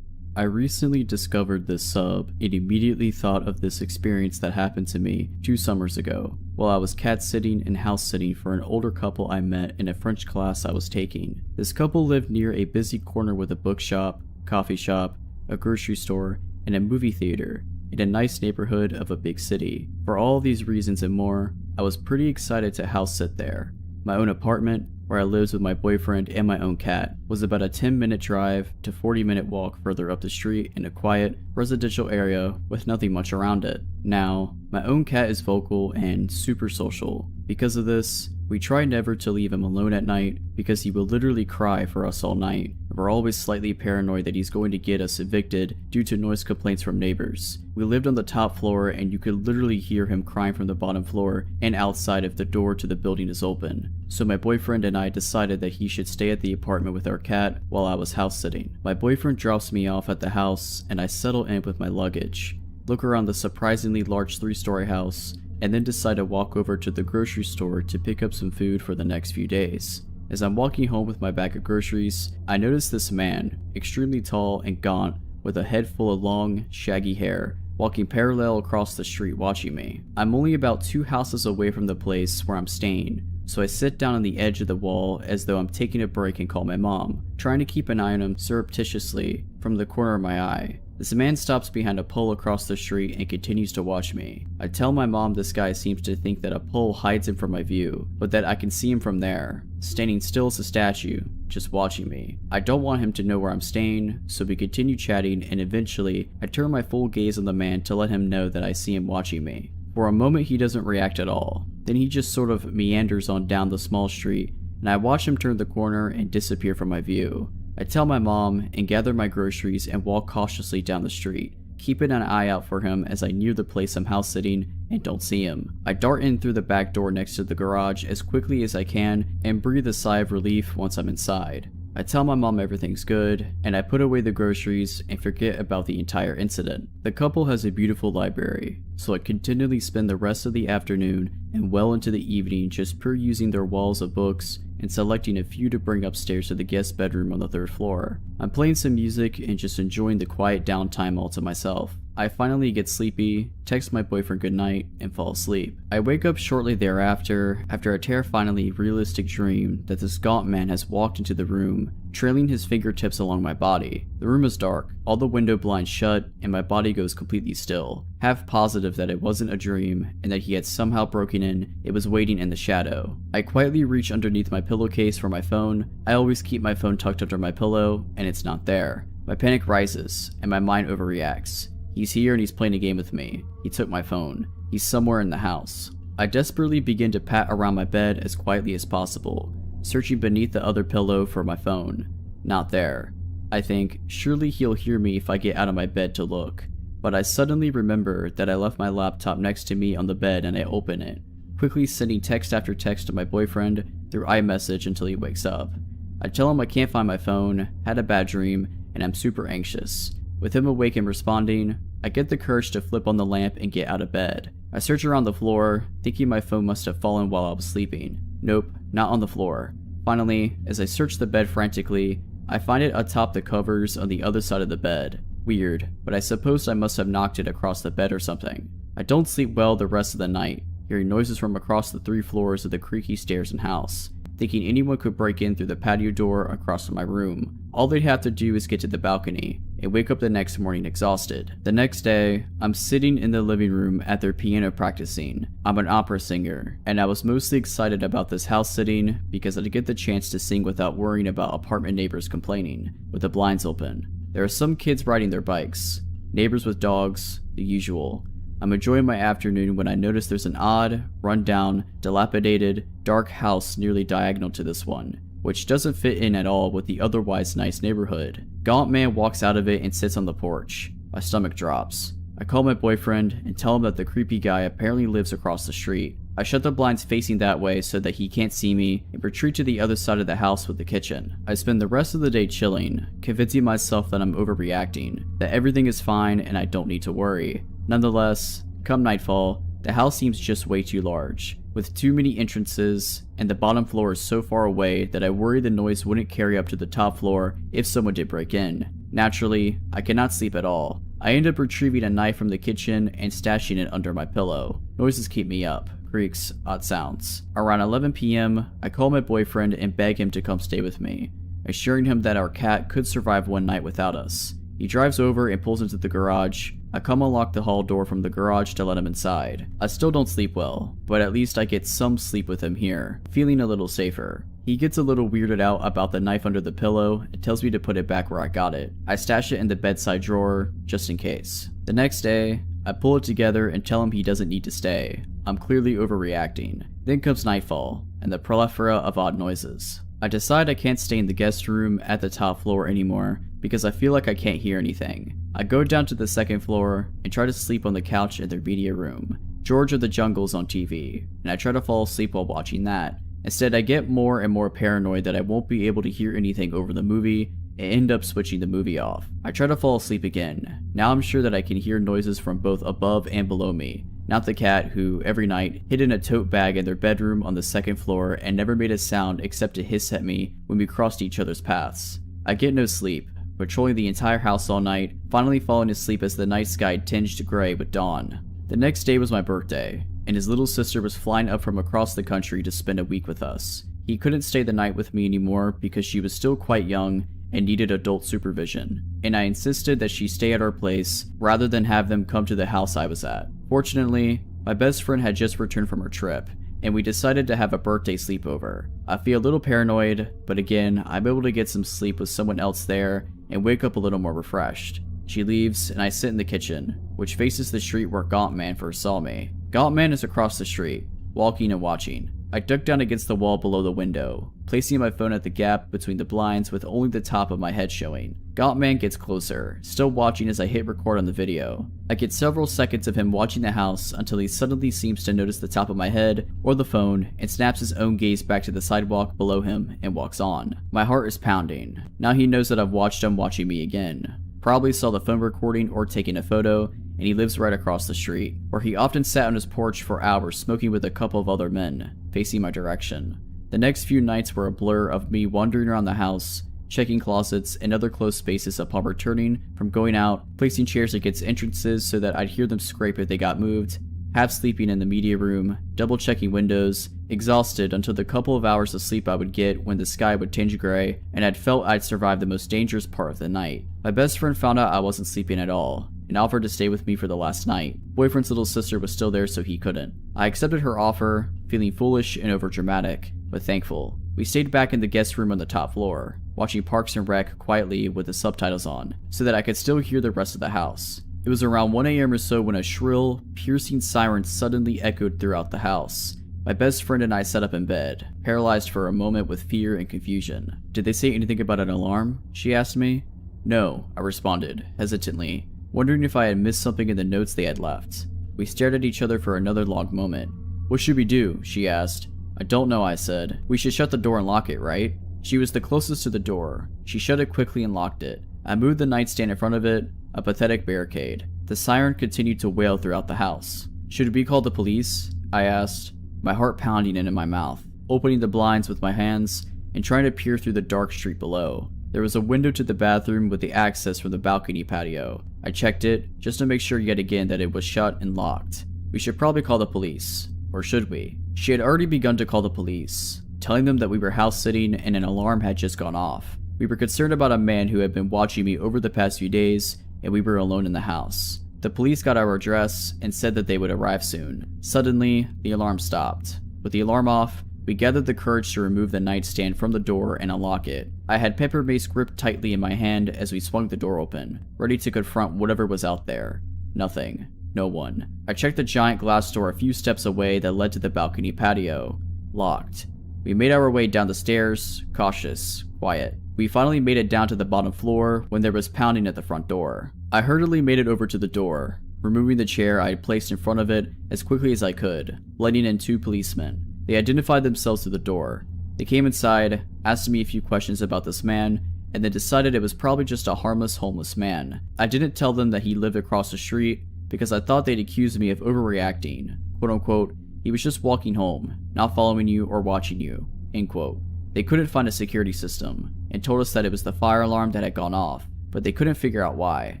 I recently discovered this sub and immediately thought of this experience that happened to me 2 summers ago while I was cat sitting and house sitting for an older couple I met in a French class I was taking. This couple lived near a busy corner with a bookshop, coffee shop, a grocery store, and a movie theater in a nice neighborhood of a big city. For all these reasons and more, I was pretty excited to house sit there. My own apartment, where I lived with my boyfriend and my own cat, was about a 10-minute drive to 40-minute walk further up the street in a quiet, residential area with nothing much around it. Now, my own cat is vocal and super social. Because of this, we try never to leave him alone at night because he will literally cry for us all night. We're always slightly paranoid that he's going to get us evicted due to noise complaints from neighbors. We lived on the top floor and you could literally hear him crying from the bottom floor and outside if the door to the building is open. So my boyfriend and I decided that he should stay at the apartment with our cat while I was house sitting. My boyfriend drops me off at the house and I settle in with my luggage, look around the surprisingly large 3-story house, and then decide to walk over to the grocery store to pick up some food for the next few days. As I'm walking home with my bag of groceries, I notice this man, extremely tall and gaunt, with a head full of long, shaggy hair, walking parallel across the street watching me. I'm only about 2 houses away from the place where I'm staying, so I sit down on the edge of the wall as though I'm taking a break and call my mom, trying to keep an eye on him surreptitiously from the corner of my eye. This man stops behind a pole across the street and continues to watch me. I tell my mom this guy seems to think that a pole hides him from my view, but that I can see him from there, standing still as a statue, just watching me. I don't want him to know where I'm staying, so we continue chatting, and eventually I turn my full gaze on the man to let him know that I see him watching me. For a moment he doesn't react at all. Then he just sort of meanders on down the small street, and I watch him turn the corner and disappear from my view. I tell my mom and gather my groceries and walk cautiously down the street, keeping an eye out for him as I near the place I'm house sitting and don't see him. I dart in through the back door next to the garage as quickly as I can and breathe a sigh of relief once I'm inside. I tell my mom everything's good, and I put away the groceries and forget about the entire incident. The couple has a beautiful library, so I continually spend the rest of the afternoon and well into the evening just perusing their walls of books and selecting a few to bring upstairs to the guest bedroom on the 3rd floor. I'm playing some music and just enjoying the quiet downtime all to myself. I finally get sleepy, text my boyfriend goodnight, and fall asleep. I wake up shortly thereafter after a terrifyingly realistic dream that this gaunt man has walked into the room, trailing his fingertips along my body. The room is dark, all the window blinds shut, and my body goes completely still. Half positive that it wasn't a dream and that he had somehow broken in, it was waiting in the shadow. I quietly reach underneath my pillowcase for my phone. I always keep my phone tucked under my pillow, and it's not there. My panic rises, and my mind overreacts. He's here and he's playing a game with me. He took my phone. He's somewhere in the house. I desperately begin to pat around my bed as quietly as possible, searching beneath the other pillow for my phone. Not there. I think, surely he'll hear me if I get out of my bed to look. But I suddenly remember that I left my laptop next to me on the bed and I open it, quickly sending text after text to my boyfriend through iMessage until he wakes up. I tell him I can't find my phone, had a bad dream, and I'm super anxious. With him awake and responding, I get the courage to flip on the lamp and get out of bed. I search around the floor, thinking my phone must have fallen while I was sleeping. Nope, not on the floor. Finally, as I search the bed frantically, I find it atop the covers on the other side of the bed. Weird, but I suppose I must have knocked it across the bed or something. I don't sleep well the rest of the night, hearing noises from across the 3 floors of the creaky stairs and house, thinking anyone could break in through the patio door across from my room. All they'd have to do is get to the balcony, and wake up the next morning exhausted. The next day, I'm sitting in the living room at their piano practicing. I'm an opera singer, and I was mostly excited about this house sitting because I'd get the chance to sing without worrying about apartment neighbors complaining, with the blinds open. There are some kids riding their bikes, neighbors with dogs, the usual. I'm enjoying my afternoon when I notice there's an odd, run-down, dilapidated, dark house nearly diagonal to this one, which doesn't fit in at all with the otherwise nice neighborhood. Gaunt man walks out of it and sits on the porch. My stomach drops. I call my boyfriend and tell him that the creepy guy apparently lives across the street. I shut the blinds facing that way so that he can't see me and retreat to the other side of the house with the kitchen. I spend the rest of the day chilling, convincing myself that I'm overreacting, that everything is fine and I don't need to worry. Nonetheless, come nightfall, the house seems just way too large, with too many entrances, and the bottom floor is so far away that I worry the noise wouldn't carry up to the top floor if someone did break in. Naturally, I cannot sleep at all. I end up retrieving a knife from the kitchen and stashing it under my pillow. Noises keep me up. Creaks, odd sounds. Around 11 p.m., I call my boyfriend and beg him to come stay with me, assuring him that our cat could survive one night without us. He drives over and pulls into the garage. I come unlock the hall door from the garage to let him inside. I still don't sleep well, but at least I get some sleep with him here, feeling a little safer. He gets a little weirded out about the knife under the pillow and tells me to put it back where I got it. I stash it in the bedside drawer, just in case. The next day, I pull it together and tell him he doesn't need to stay. I'm clearly overreacting. Then comes nightfall, and the plethora of odd noises. I decide I can't stay in the guest room at the top floor anymore because I feel like I can't hear anything. I go down to the 2nd floor and try to sleep on the couch in their media room. George of the Jungle's on TV, and I try to fall asleep while watching that. Instead, I get more and more paranoid that I won't be able to hear anything over the movie and end up switching the movie off. I try to fall asleep again. Now I'm sure that I can hear noises from both above and below me. Not the cat who, every night, hid in a tote bag in their bedroom on the 2nd floor and never made a sound except to hiss at me when we crossed each other's paths. I get no sleep, patrolling the entire house all night, finally falling asleep as the night sky tinged gray with dawn. The next day was my birthday, and his little sister was flying up from across the country to spend a week with us. He couldn't stay the night with me anymore because she was still quite young, and needed adult supervision, and I insisted that she stay at our place rather than have them come to the house I was at. Fortunately, my best friend had just returned from her trip, and we decided to have a birthday sleepover. I feel a little paranoid, but again, I'm able to get some sleep with someone else there and wake up a little more refreshed. She leaves, and I sit in the kitchen, which faces the street where Gaunt Man first saw me. Gaunt Man is across the street, walking and watching. I duck down against the wall below the window, placing my phone at the gap between the blinds with only the top of my head showing. Gaunt Man gets closer, still watching as I hit record on the video. I get several seconds of him watching the house until he suddenly seems to notice the top of my head or the phone and snaps his own gaze back to the sidewalk below him and walks on. My heart is pounding. Now he knows that I've watched him watching me again. Probably saw the phone recording or taking a photo, and he lives right across the street, where he often sat on his porch for hours smoking with a couple of other men, facing my direction. The next few nights were a blur of me wandering around the house, checking closets and other closed spaces upon returning from going out, placing chairs against entrances so that I'd hear them scrape if they got moved, half sleeping in the media room, double checking windows, exhausted until the couple of hours of sleep I would get when the sky would tinge gray, and I'd felt I'd survived the most dangerous part of the night. My best friend found out I wasn't sleeping at all, and offered to stay with me for the last night. Boyfriend's little sister was still there, so he couldn't. I accepted her offer, feeling foolish and overdramatic, but thankful. We stayed back in the guest room on the top floor, watching Parks and Rec quietly with the subtitles on, so that I could still hear the rest of the house. It was around 1 a.m. or so when a shrill, piercing siren suddenly echoed throughout the house. My best friend and I sat up in bed, paralyzed for a moment with fear and confusion. "Did they say anything about an alarm?" she asked me. "No," I responded, hesitantly, wondering if I had missed something in the notes they had left. We stared at each other for another long moment. "What should we do?" she asked. "I don't know," I said. "We should shut the door and lock it, right?" She was the closest to the door. She shut it quickly and locked it. I moved the nightstand in front of it, a pathetic barricade. The siren continued to wail throughout the house. "Should we call the police?" I asked, my heart pounding into my mouth, opening the blinds with my hands and trying to peer through the dark street below. There was a window to the bathroom with the access from the balcony patio. I checked it, just to make sure yet again that it was shut and locked. We should probably call the police. Or should we? She had already begun to call the police, telling them that we were house sitting and an alarm had just gone off. We were concerned about a man who had been watching me over the past few days, and we were alone in the house. The police got our address and said that they would arrive soon. Suddenly, the alarm stopped. With the alarm off, we gathered the courage to remove the nightstand from the door and unlock it. I had pepper mace gripped tightly in my hand as we swung the door open, ready to confront whatever was out there. Nothing. No one. I checked the giant glass door a few steps away that led to the balcony patio. Locked. We made our way down the stairs, cautious, quiet. We finally made it down to the bottom floor when there was pounding at the front door. I hurriedly made it over to the door, removing the chair I had placed in front of it as quickly as I could, letting in 2 policemen. They identified themselves through the door. They came inside, asked me a few questions about this man, and then decided it was probably just a harmless homeless man. I didn't tell them that he lived across the street because I thought they'd accuse me of overreacting. Quote unquote, he was just walking home, not following you or watching you. End quote. They couldn't find a security system, and told us that it was the fire alarm that had gone off, but they couldn't figure out why.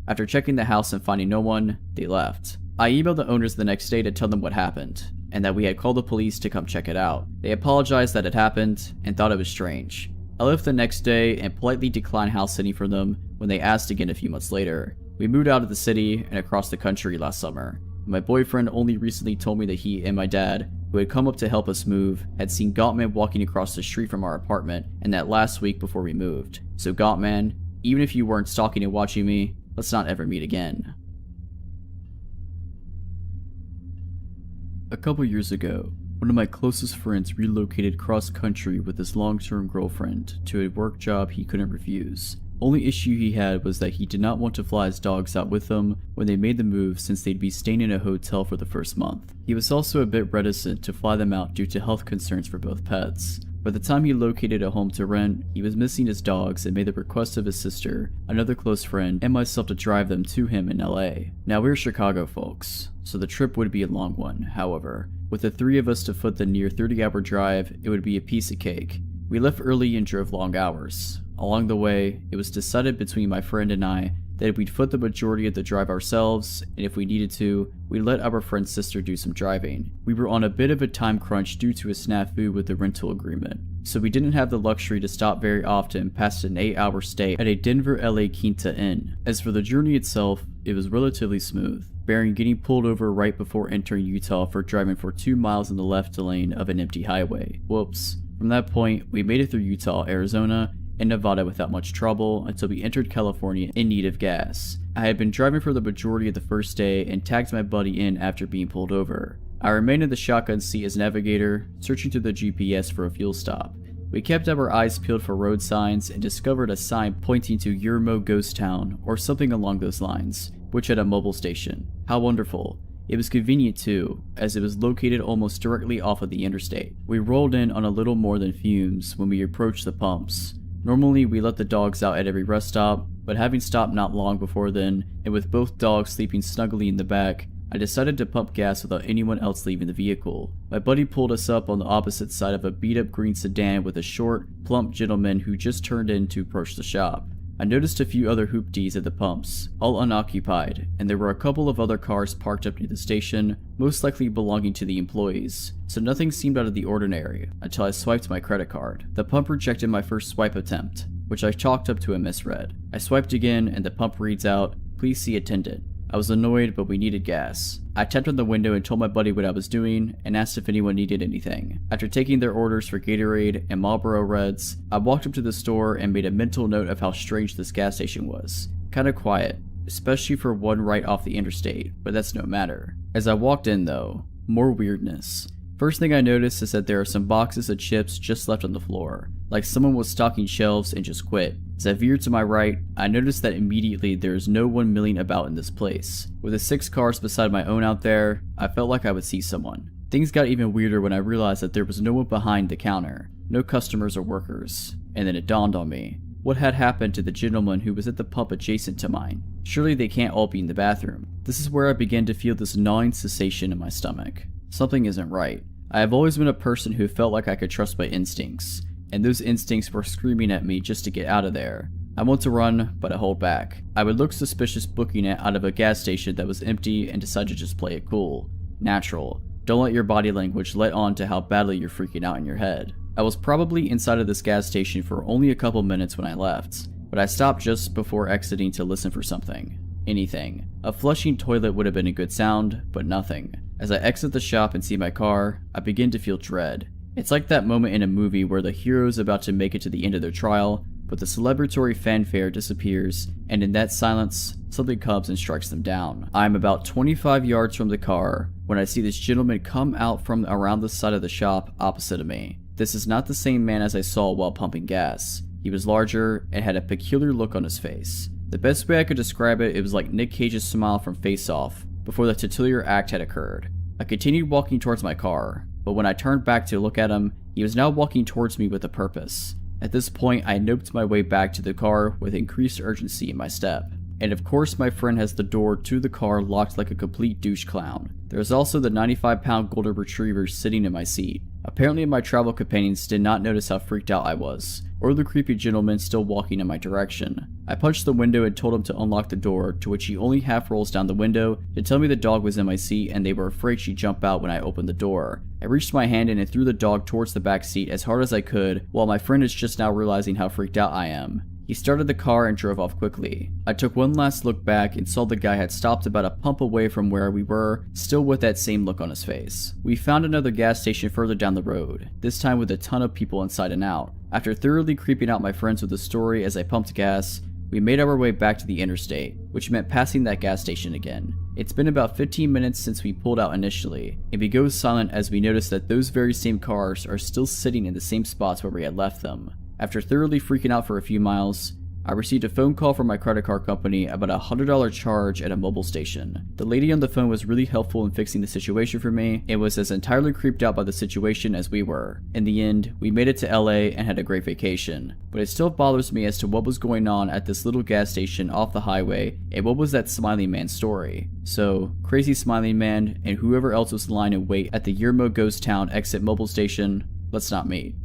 After checking the house and finding no one, they left. I emailed the owners the next day to tell them what happened, and that we had called the police to come check it out. They apologized that it happened, and thought it was strange. I left the next day and politely declined house sitting for them when they asked again a few months later. We moved out of the city and across the country last summer. My boyfriend only recently told me that he and my dad, who had come up to help us move, had seen Gaunt Man walking across the street from our apartment, and that last week before we moved. So Gaunt Man, even if you weren't stalking and watching me, let's not ever meet again. A couple years ago, one of my closest friends relocated cross-country with his long-term girlfriend to a work job he couldn't refuse. Only issue he had was that he did not want to fly his dogs out with them when they made the move, since they'd be staying in a hotel for the first month. He was also a bit reticent to fly them out due to health concerns for both pets. By the time he located a home to rent, he was missing his dogs and made the request of his sister, another close friend, and myself to drive them to him in LA. Now we're Chicago folks, so the trip would be a long one. However, with the 3 of us to foot the near 30-hour drive, it would be a piece of cake. We left early and drove long hours. Along the way, it was decided between my friend and I that we'd foot the majority of the drive ourselves, and if we needed to, we'd let our friend's sister do some driving. We were on a bit of a time crunch due to a snafu with the rental agreement. so we didn't have the luxury to stop very often past an 8-hour stay at a Denver LA Quinta Inn. As for the journey itself, it was relatively smooth, barring getting pulled over right before entering Utah for driving for 2 miles in the left lane of an empty highway. Whoops. From that point, we made it through Utah, Arizona, and Nevada without much trouble until we entered California in need of gas. I had been driving for the majority of the first day and tagged my buddy in after being pulled over. I remained in the shotgun seat as navigator, searching through the GPS for a fuel stop. We kept our eyes peeled for road signs and discovered a sign pointing to Yermo Ghost Town or something along those lines, which had a mobile station. How wonderful. It was convenient too, as it was located almost directly off of the interstate. We rolled in on a little more than fumes when we approached the pumps. Normally we let the dogs out at every rest stop, but having stopped not long before then, and with both dogs sleeping snugly in the back, I decided to pump gas without anyone else leaving the vehicle. My buddy pulled us up on the opposite side of a beat-up green sedan with a short, plump gentleman who just turned in to approach the shop. I noticed a few other hoopties at the pumps, all unoccupied, and there were a couple of other cars parked up near the station, most likely belonging to the employees, so nothing seemed out of the ordinary until I swiped my credit card. The pump rejected my first swipe attempt, which I chalked up to a misread. I swiped again and the pump reads out, "Please see attendant." I was annoyed, but we needed gas. I tapped on the window and told my buddy what I was doing and asked if anyone needed anything. After taking their orders for Gatorade and Marlboro Reds, I walked up to the store and made a mental note of how strange this gas station was. Kinda quiet, especially for one right off the interstate, but that's no matter. As I walked in though, more weirdness. First thing I noticed is that there are some boxes of chips just left on the floor, like someone was stocking shelves and just quit. As I veered to my right, I noticed that immediately there is no one milling about in this place. With the 6 cars beside my own out there, I felt like I would see someone. Things got even weirder when I realized that there was no one behind the counter, no customers or workers. And then it dawned on me. What had happened to the gentleman who was at the pump adjacent to mine? Surely they can't all be in the bathroom. This is where I began to feel this gnawing sensation in my stomach. Something isn't right. I have always been a person who felt like I could trust my instincts, and those instincts were screaming at me just to get out of there. I want to run, but I hold back. I would look suspicious booking it out of a gas station that was empty and decide to just play it cool. Natural. Don't let your body language let on to how badly you're freaking out in your head. I was probably inside of this gas station for only a couple minutes when I left, but I stopped just before exiting to listen for something. Anything. A flushing toilet would have been a good sound, but nothing. As I exit the shop and see my car, I begin to feel dread. It's like that moment in a movie where the hero is about to make it to the end of their trial, but the celebratory fanfare disappears, and in that silence, something comes and strikes them down. I am about 25 yards from the car when I see this gentleman come out from around the side of the shop opposite of me. This is not the same man as I saw while pumping gas. He was larger and had a peculiar look on his face. The best way I could describe it, it was like Nick Cage's smile from Face Off, before the titular act had occurred. I continued walking towards my car, but when I turned back to look at him, he was now walking towards me with a purpose. At this point, I noped my way back to the car with increased urgency in my step. And of course my friend has the door to the car locked like a complete douche clown. There is also the 95-pound golden retriever sitting in my seat. Apparently my travel companions did not notice how freaked out I was, or the creepy gentleman still walking in my direction. I punched the window and told him to unlock the door, to which he only half rolls down the window to tell me the dog was in my seat and they were afraid she'd jump out when I opened the door. I reached my hand in and threw the dog towards the back seat as hard as I could, while my friend is just now realizing how freaked out I am. He started the car and drove off quickly. I took one last look back and saw the guy had stopped about a pump away from where we were, still with that same look on his face. We found another gas station further down the road, this time with a ton of people inside and out. After thoroughly creeping out my friends with the story as I pumped gas, we made our way back to the interstate, which meant passing that gas station again. It's been about 15 minutes since we pulled out initially, and we go silent as we notice that those very same cars are still sitting in the same spots where we had left them. After thoroughly freaking out for a few miles, I received a phone call from my credit card company about a $100 charge at a mobile station. The lady on the phone was really helpful in fixing the situation for me and was as entirely creeped out by the situation as we were. In the end, we made it to LA and had a great vacation, but it still bothers me as to what was going on at this little gas station off the highway and what was that Smiling Man story. So, crazy Smiling Man and whoever else was lying in wait at the Yermo Ghost Town exit mobile station, let's not meet.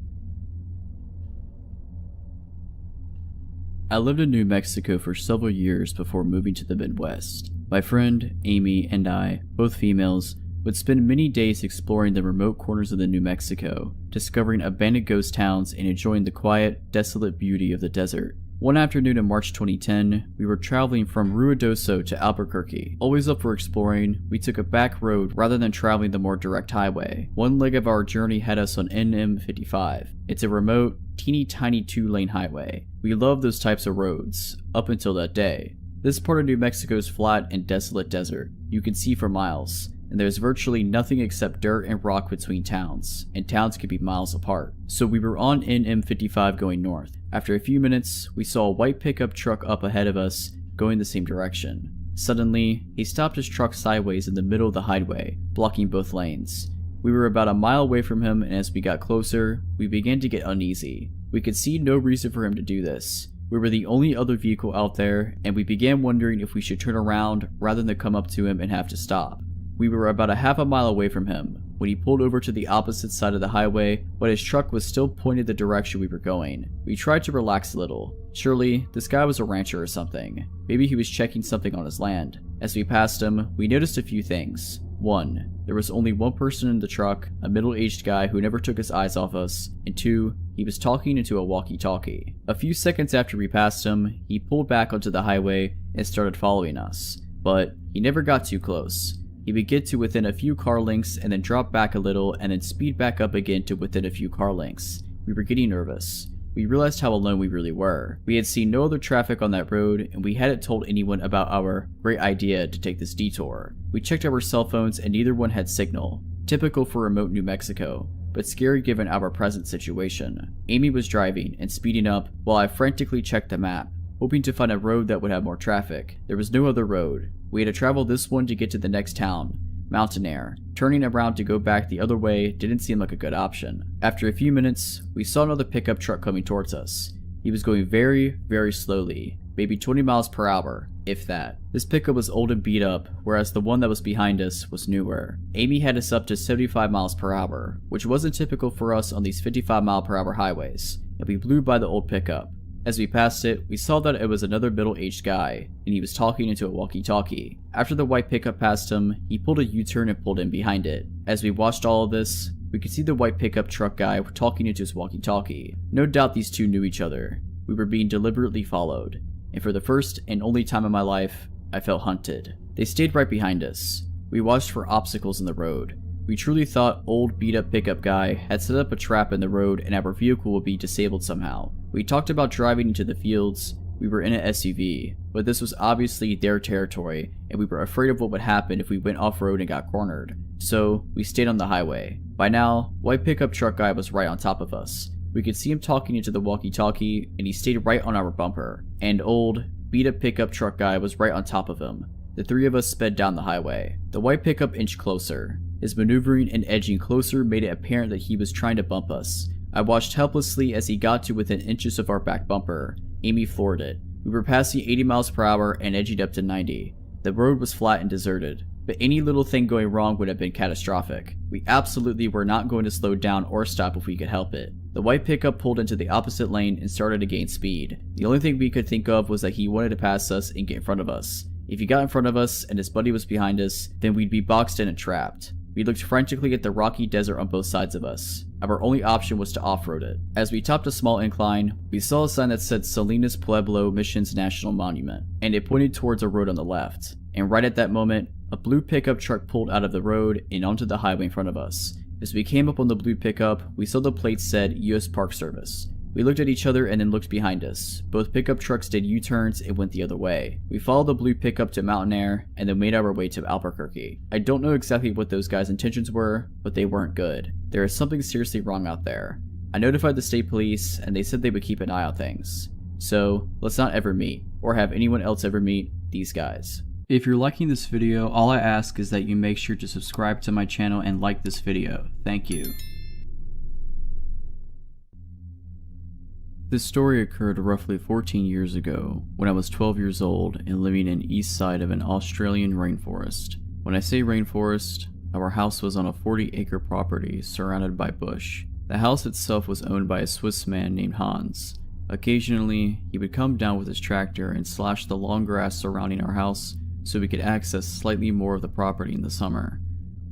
I lived in New Mexico for several years before moving to the Midwest. My friend, Amy, and I, both females, would spend many days exploring the remote corners of the New Mexico, discovering abandoned ghost towns and enjoying the quiet, desolate beauty of the desert. One afternoon in March 2010, we were traveling from Ruidoso to Albuquerque. Always up for exploring, we took a back road rather than traveling the more direct highway. One leg of our journey had us on NM55. It's a remote, teeny tiny 2-lane highway. We love those types of roads, up until that day. This part of New Mexico's flat and desolate desert. You can see for miles, and there's virtually nothing except dirt and rock between towns, and towns could be miles apart. So we were on NM55 going north. After a few minutes, we saw a white pickup truck up ahead of us, going the same direction. Suddenly, he stopped his truck sideways in the middle of the highway, blocking both lanes. We were about a mile away from him, and as we got closer, we began to get uneasy. We could see no reason for him to do this. We were the only other vehicle out there, and we began wondering if we should turn around rather than come up to him and have to stop. We were about a half a mile away from him when he pulled over to the opposite side of the highway, but his truck was still pointed the direction we were going. We tried to relax a little. Surely, this guy was a rancher or something. Maybe he was checking something on his land. As we passed him, we noticed a few things. 1. There was only one person in the truck, a middle-aged guy who never took his eyes off us, and 2. He was talking into a walkie-talkie. A few seconds after we passed him, he pulled back onto the highway and started following us, but he never got too close. He would get to within a few car lengths and then drop back a little and then speed back up again to within a few car lengths. We were getting nervous. We realized how alone we really were. We had seen no other traffic on that road, and we hadn't told anyone about our great idea to take this detour. We checked our cell phones and neither one had signal. Typical for remote New Mexico, but scary given our present situation. Amy was driving and speeding up while I frantically checked the map, hoping to find a road that would have more traffic. There was no other road. We had to travel this one to get to the next town, Mountain Air. Turning around to go back the other way didn't seem like a good option. After a few minutes, we saw another pickup truck coming towards us. He was going very, very slowly, maybe 20 miles per hour, if that. This pickup was old and beat up, whereas the one that was behind us was newer. Amy had us up to 75 miles per hour, which wasn't typical for us on these 55 mile per hour highways, and we blew by the old pickup. As we passed it, we saw that it was another middle-aged guy, and he was talking into a walkie-talkie. After the white pickup passed him, he pulled a U-turn and pulled in behind it. As we watched all of this, we could see the white pickup truck guy talking into his walkie-talkie. No doubt these two knew each other. We were being deliberately followed, and for the first and only time in my life, I felt hunted. They stayed right behind us. We watched for obstacles in the road. We truly thought old beat-up pickup guy had set up a trap in the road and our vehicle would be disabled somehow. We talked about driving into the fields. We were in an SUV, but this was obviously their territory and we were afraid of what would happen if we went off-road and got cornered. So we stayed on the highway. By now, white pickup truck guy was right on top of us. We could see him talking into the walkie-talkie and he stayed right on our bumper. And old beat-up pickup truck guy was right on top of him. The three of us sped down the highway. The white pickup inched closer. His maneuvering and edging closer made it apparent that he was trying to bump us. I watched helplessly as he got to within inches of our back bumper. Amy floored it. We were passing 80 miles per hour and edging up to 90. The road was flat and deserted, but any little thing going wrong would have been catastrophic. We absolutely were not going to slow down or stop if we could help it. The white pickup pulled into the opposite lane and started to gain speed. The only thing we could think of was that he wanted to pass us and get in front of us. If he got in front of us and his buddy was behind us, then we'd be boxed in and trapped. We looked frantically at the rocky desert on both sides of us. Our only option was to off-road it. As we topped a small incline, we saw a sign that said Salinas Pueblo Missions National Monument, and it pointed towards a road on the left. And right at that moment, a blue pickup truck pulled out of the road and onto the highway in front of us. As we came up on the blue pickup, we saw the plate said U.S. Park Service. We looked at each other and then looked behind us. Both pickup trucks did U-turns and went the other way. We followed the blue pickup to Mountain Air and then made our way to Albuquerque. I don't know exactly what those guys' intentions were, but they weren't good. There is something seriously wrong out there. I notified the state police and they said they would keep an eye on things. So, let's not ever meet, or have anyone else ever meet, these guys. If you're liking this video, all I ask is that you make sure to subscribe to my channel and like this video. Thank you. This story occurred roughly 14 years ago, when I was 12 years old and living in east side of an Australian rainforest. When I say rainforest, our house was on a 40-acre property surrounded by bush. The house itself was owned by a Swiss man named Hans. Occasionally, he would come down with his tractor and slash the long grass surrounding our house so we could access slightly more of the property in the summer.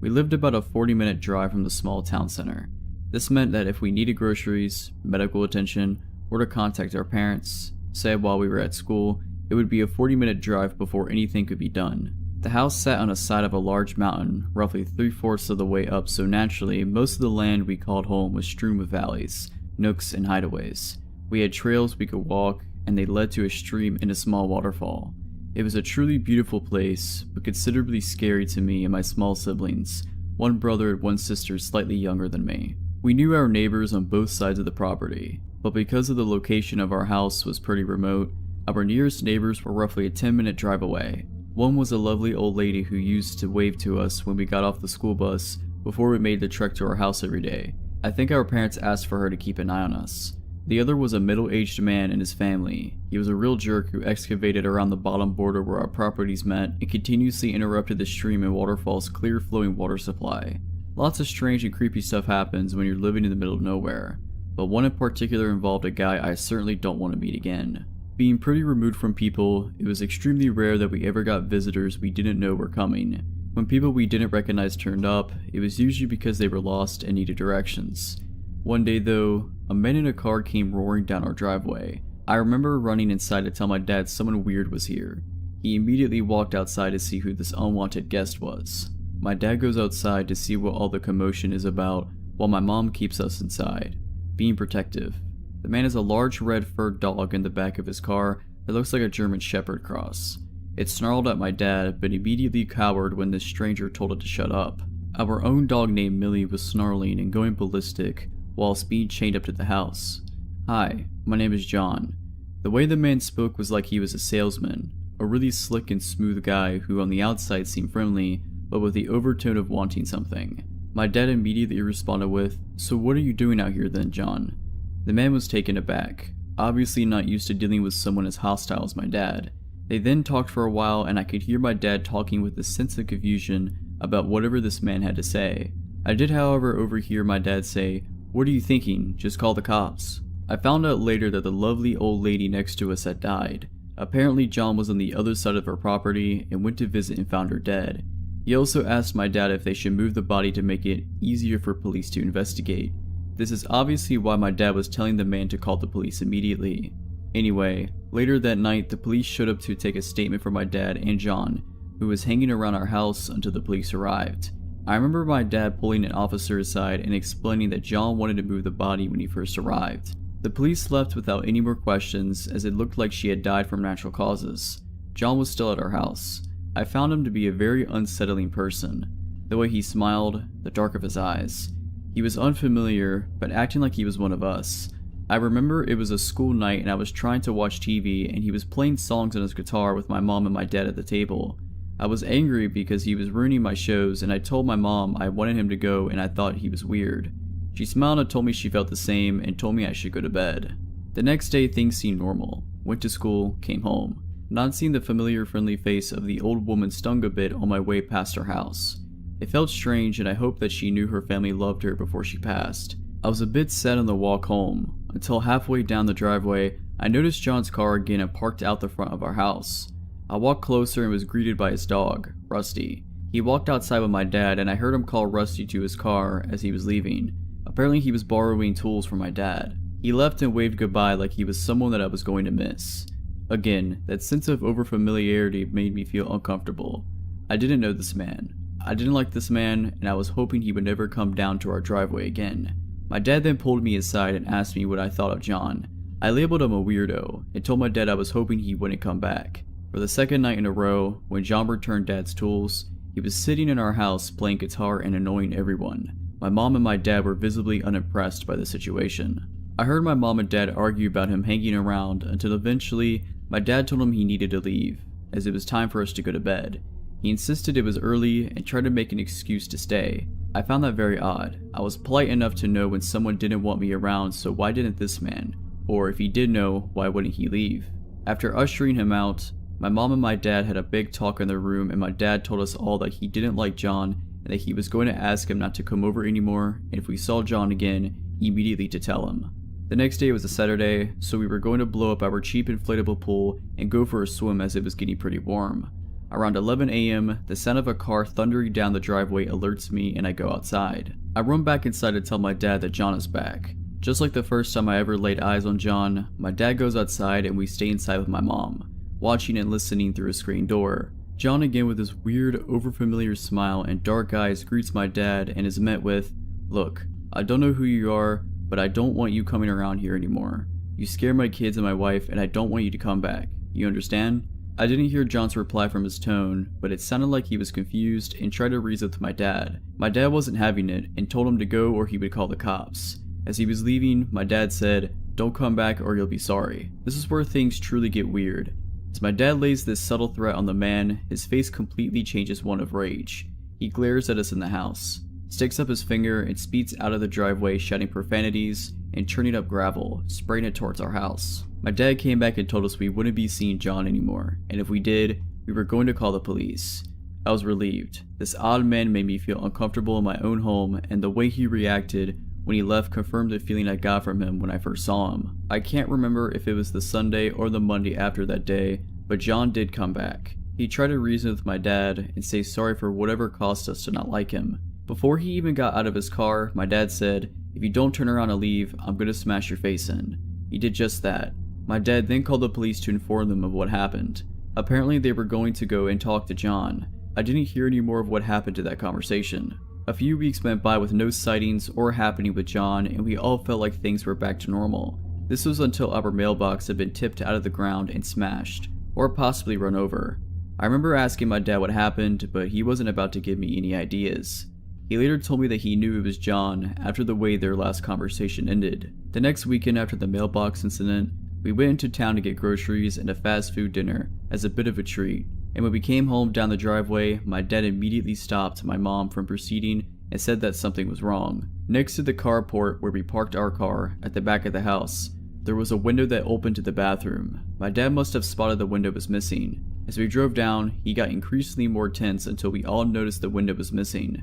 We lived about a 40-minute drive from the small town center. This meant that if we needed groceries, medical attention, or to contact our parents, say while we were at school, it would be a 40-minute drive before anything could be done. The house sat on the side of a large mountain, roughly 3/4 of the way up, so naturally, most of the land we called home was strewn with valleys, nooks, and hideaways. We had trails we could walk, and they led to a stream and a small waterfall. It was a truly beautiful place, but considerably scary to me and my small siblings, one brother and one sister slightly younger than me. We knew our neighbors on both sides of the property, but because of the location of our house was pretty remote, our nearest neighbors were roughly a 10-minute drive away. One was a lovely old lady who used to wave to us when we got off the school bus before we made the trek to our house every day. I think our parents asked for her to keep an eye on us. The other was a middle-aged man and his family. He was a real jerk who excavated around the bottom border where our properties met and continuously interrupted the stream and waterfall's clear flowing water supply. Lots of strange and creepy stuff happens when you're living in the middle of nowhere, but one in particular involved a guy I certainly don't want to meet again. Being pretty removed from people, it was extremely rare that we ever got visitors we didn't know were coming. When people we didn't recognize turned up, it was usually because they were lost and needed directions. One day though, a man in a car came roaring down our driveway. I remember running inside to tell my dad someone weird was here. He immediately walked outside to see who this unwanted guest was. My dad goes outside to see what all the commotion is about, while my mom keeps us inside, being protective. The man has a large red furred dog in the back of his car that looks like a German Shepherd cross. It snarled at my dad, but immediately cowered when this stranger told it to shut up. Our own dog named Millie was snarling and going ballistic whilst being chained up to the house. "Hi, my name is John." The way the man spoke was like he was a salesman, a really slick and smooth guy who on the outside seemed friendly, but with the overtone of wanting something. My dad immediately responded with, "So what are you doing out here then, John?" The man was taken aback, obviously not used to dealing with someone as hostile as my dad. They then talked for a while and I could hear my dad talking with a sense of confusion about whatever this man had to say. I did however overhear my dad say, "What are you thinking? Just call the cops." I found out later that the lovely old lady next to us had died. Apparently John was on the other side of her property and went to visit and found her dead. He also asked my dad if they should move the body to make it easier for police to investigate. This is obviously why my dad was telling the man to call the police immediately. Anyway, later that night the police showed up to take a statement from my dad and John, who was hanging around our house until the police arrived. I remember my dad pulling an officer aside and explaining that John wanted to move the body when he first arrived. The police left without any more questions as it looked like she had died from natural causes. John was still at our house. I found him to be a very unsettling person. The way he smiled, the dark of his eyes. He was unfamiliar, but acting like he was one of us. I remember it was a school night and I was trying to watch TV and he was playing songs on his guitar with my mom and my dad at the table. I was angry because he was ruining my shows and I told my mom I wanted him to go and I thought he was weird. She smiled and told me she felt the same and told me I should go to bed. The next day things seemed normal. Went to school, came home. Not seeing the familiar friendly face of the old woman stung a bit on my way past her house. It felt strange and I hoped that she knew her family loved her before she passed. I was a bit sad on the walk home, until halfway down the driveway, I noticed John's car again and parked out the front of our house. I walked closer and was greeted by his dog, Rusty. He walked outside with my dad and I heard him call Rusty to his car as he was leaving. Apparently he was borrowing tools from my dad. He left and waved goodbye like he was someone that I was going to miss. Again, that sense of overfamiliarity made me feel uncomfortable. I didn't know this man. I didn't like this man, and I was hoping he would never come down to our driveway again. My dad then pulled me aside and asked me what I thought of John. I labeled him a weirdo, and told my dad I was hoping he wouldn't come back. For the second night in a row, when John returned Dad's tools, he was sitting in our house playing guitar and annoying everyone. My mom and my dad were visibly unimpressed by the situation. I heard my mom and dad argue about him hanging around until eventually my dad told him he needed to leave, as it was time for us to go to bed. He insisted it was early and tried to make an excuse to stay. I found that very odd. I was polite enough to know when someone didn't want me around, so why didn't this man? Or if he did know, why wouldn't he leave? After ushering him out, my mom and my dad had a big talk in their room and my dad told us all that he didn't like John and that he was going to ask him not to come over anymore, and if we saw John again, immediately to tell him. The next day was a Saturday, so we were going to blow up our cheap inflatable pool and go for a swim as it was getting pretty warm. Around 11 a.m., the sound of a car thundering down the driveway alerts me and I go outside. I run back inside to tell my dad that John is back. Just like the first time I ever laid eyes on John, my dad goes outside and we stay inside with my mom, watching and listening through a screen door. John, again with his weird, overfamiliar smile and dark eyes, greets my dad and is met with, "Look, I don't know who you are, but I don't want you coming around here anymore. You scare my kids and my wife and I don't want you to come back. You understand?" I didn't hear John's reply from his tone, but it sounded like he was confused and tried to reason with my dad. My dad wasn't having it and told him to go or he would call the cops. As he was leaving, my dad said, "Don't come back or you'll be sorry." This is where things truly get weird. As my dad lays this subtle threat on the man, his face completely changes one of rage. He glares at us in the house, sticks up his finger and speeds out of the driveway shouting profanities and churning up gravel, spraying it towards our house. My dad came back and told us we wouldn't be seeing John anymore, and if we did, we were going to call the police. I was relieved. This odd man made me feel uncomfortable in my own home, and the way he reacted when he left confirmed the feeling I got from him when I first saw him. I can't remember if it was the Sunday or the Monday after that day, but John did come back. He tried to reason with my dad and say sorry for whatever caused us to not like him. Before he even got out of his car, my dad said, "If you don't turn around and leave, I'm gonna smash your face in." He did just that. My dad then called the police to inform them of what happened. Apparently they were going to go and talk to John. I didn't hear any more of what happened to that conversation. A few weeks went by with no sightings or happening with John, and we all felt like things were back to normal. This was until our mailbox had been tipped out of the ground and smashed, or possibly run over. I remember asking my dad what happened, but he wasn't about to give me any ideas. He later told me that he knew it was John after the way their last conversation ended. The next weekend after the mailbox incident, we went into town to get groceries and a fast food dinner as a bit of a treat, and when we came home down the driveway, my dad immediately stopped my mom from proceeding and said that something was wrong. Next to the carport where we parked our car, at the back of the house, there was a window that opened to the bathroom. My dad must have spotted the window was missing. As we drove down, he got increasingly more tense until we all noticed the window was missing.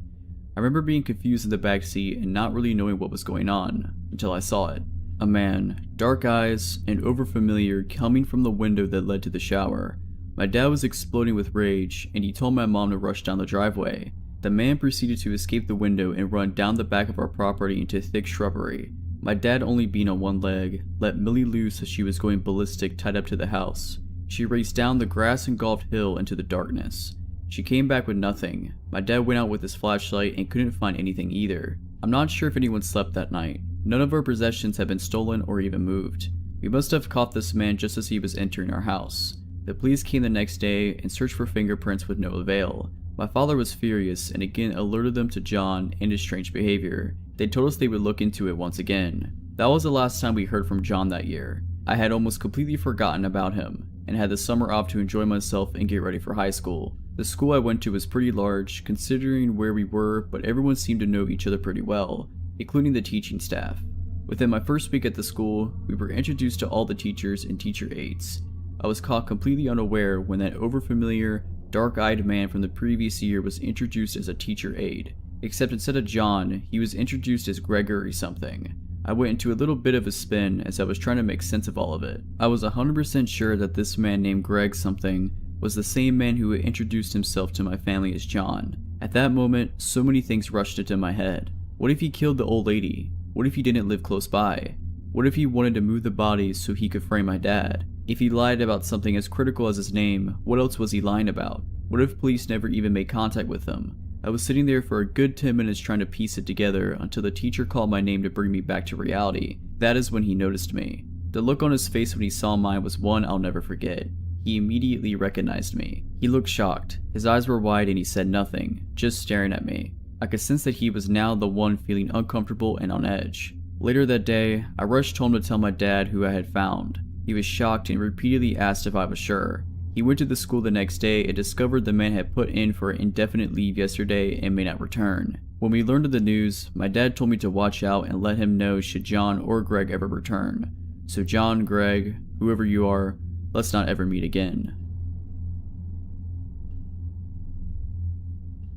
I remember being confused in the back seat and not really knowing what was going on, until I saw it. A man, dark eyes, and overfamiliar, coming from the window that led to the shower. My dad was exploding with rage, and he told my mom to rush down the driveway. The man proceeded to escape the window and run down the back of our property into thick shrubbery. My dad, only being on one leg, let Millie loose as she was going ballistic tied up to the house. She raced down the grass-engulfed hill into the darkness. She came back with nothing. My dad went out with his flashlight and couldn't find anything either. I'm not sure if anyone slept that night. None of our possessions had been stolen or even moved. We must have caught this man just as he was entering our house. The police came the next day and searched for fingerprints with no avail. My father was furious and again alerted them to John and his strange behavior. They told us they would look into it once again. That was the last time we heard from John that year. I had almost completely forgotten about him and had the summer off to enjoy myself and get ready for high school. The school I went to was pretty large considering where we were, but everyone seemed to know each other pretty well, including the teaching staff. Within my first week at the school, we were introduced to all the teachers and teacher aides. I was caught completely unaware when that overfamiliar, dark-eyed man from the previous year was introduced as a teacher aide. Except instead of John, he was introduced as Gregory something. I went into a little bit of a spin as I was trying to make sense of all of it. I was 100% sure that this man named Greg something was the same man who had introduced himself to my family as John. At that moment, so many things rushed into my head. What if he killed the old lady? What if he didn't live close by? What if he wanted to move the bodies so he could frame my dad? If he lied about something as critical as his name, what else was he lying about? What if police never even made contact with him? I was sitting there for a good 10 minutes trying to piece it together until the teacher called my name to bring me back to reality. That is when he noticed me. The look on his face when he saw mine was one I'll never forget. He immediately recognized me. He looked shocked. His eyes were wide and he said nothing, just staring at me. I could sense that he was now the one feeling uncomfortable and on edge. Later that day, I rushed home to tell my dad who I had found. He was shocked and repeatedly asked if I was sure. He went to the school the next day and discovered the man had put in for indefinite leave yesterday and may not return. When we learned of the news, my dad told me to watch out and let him know should John or Greg ever return. So John, Greg, whoever you are, let's not ever meet again.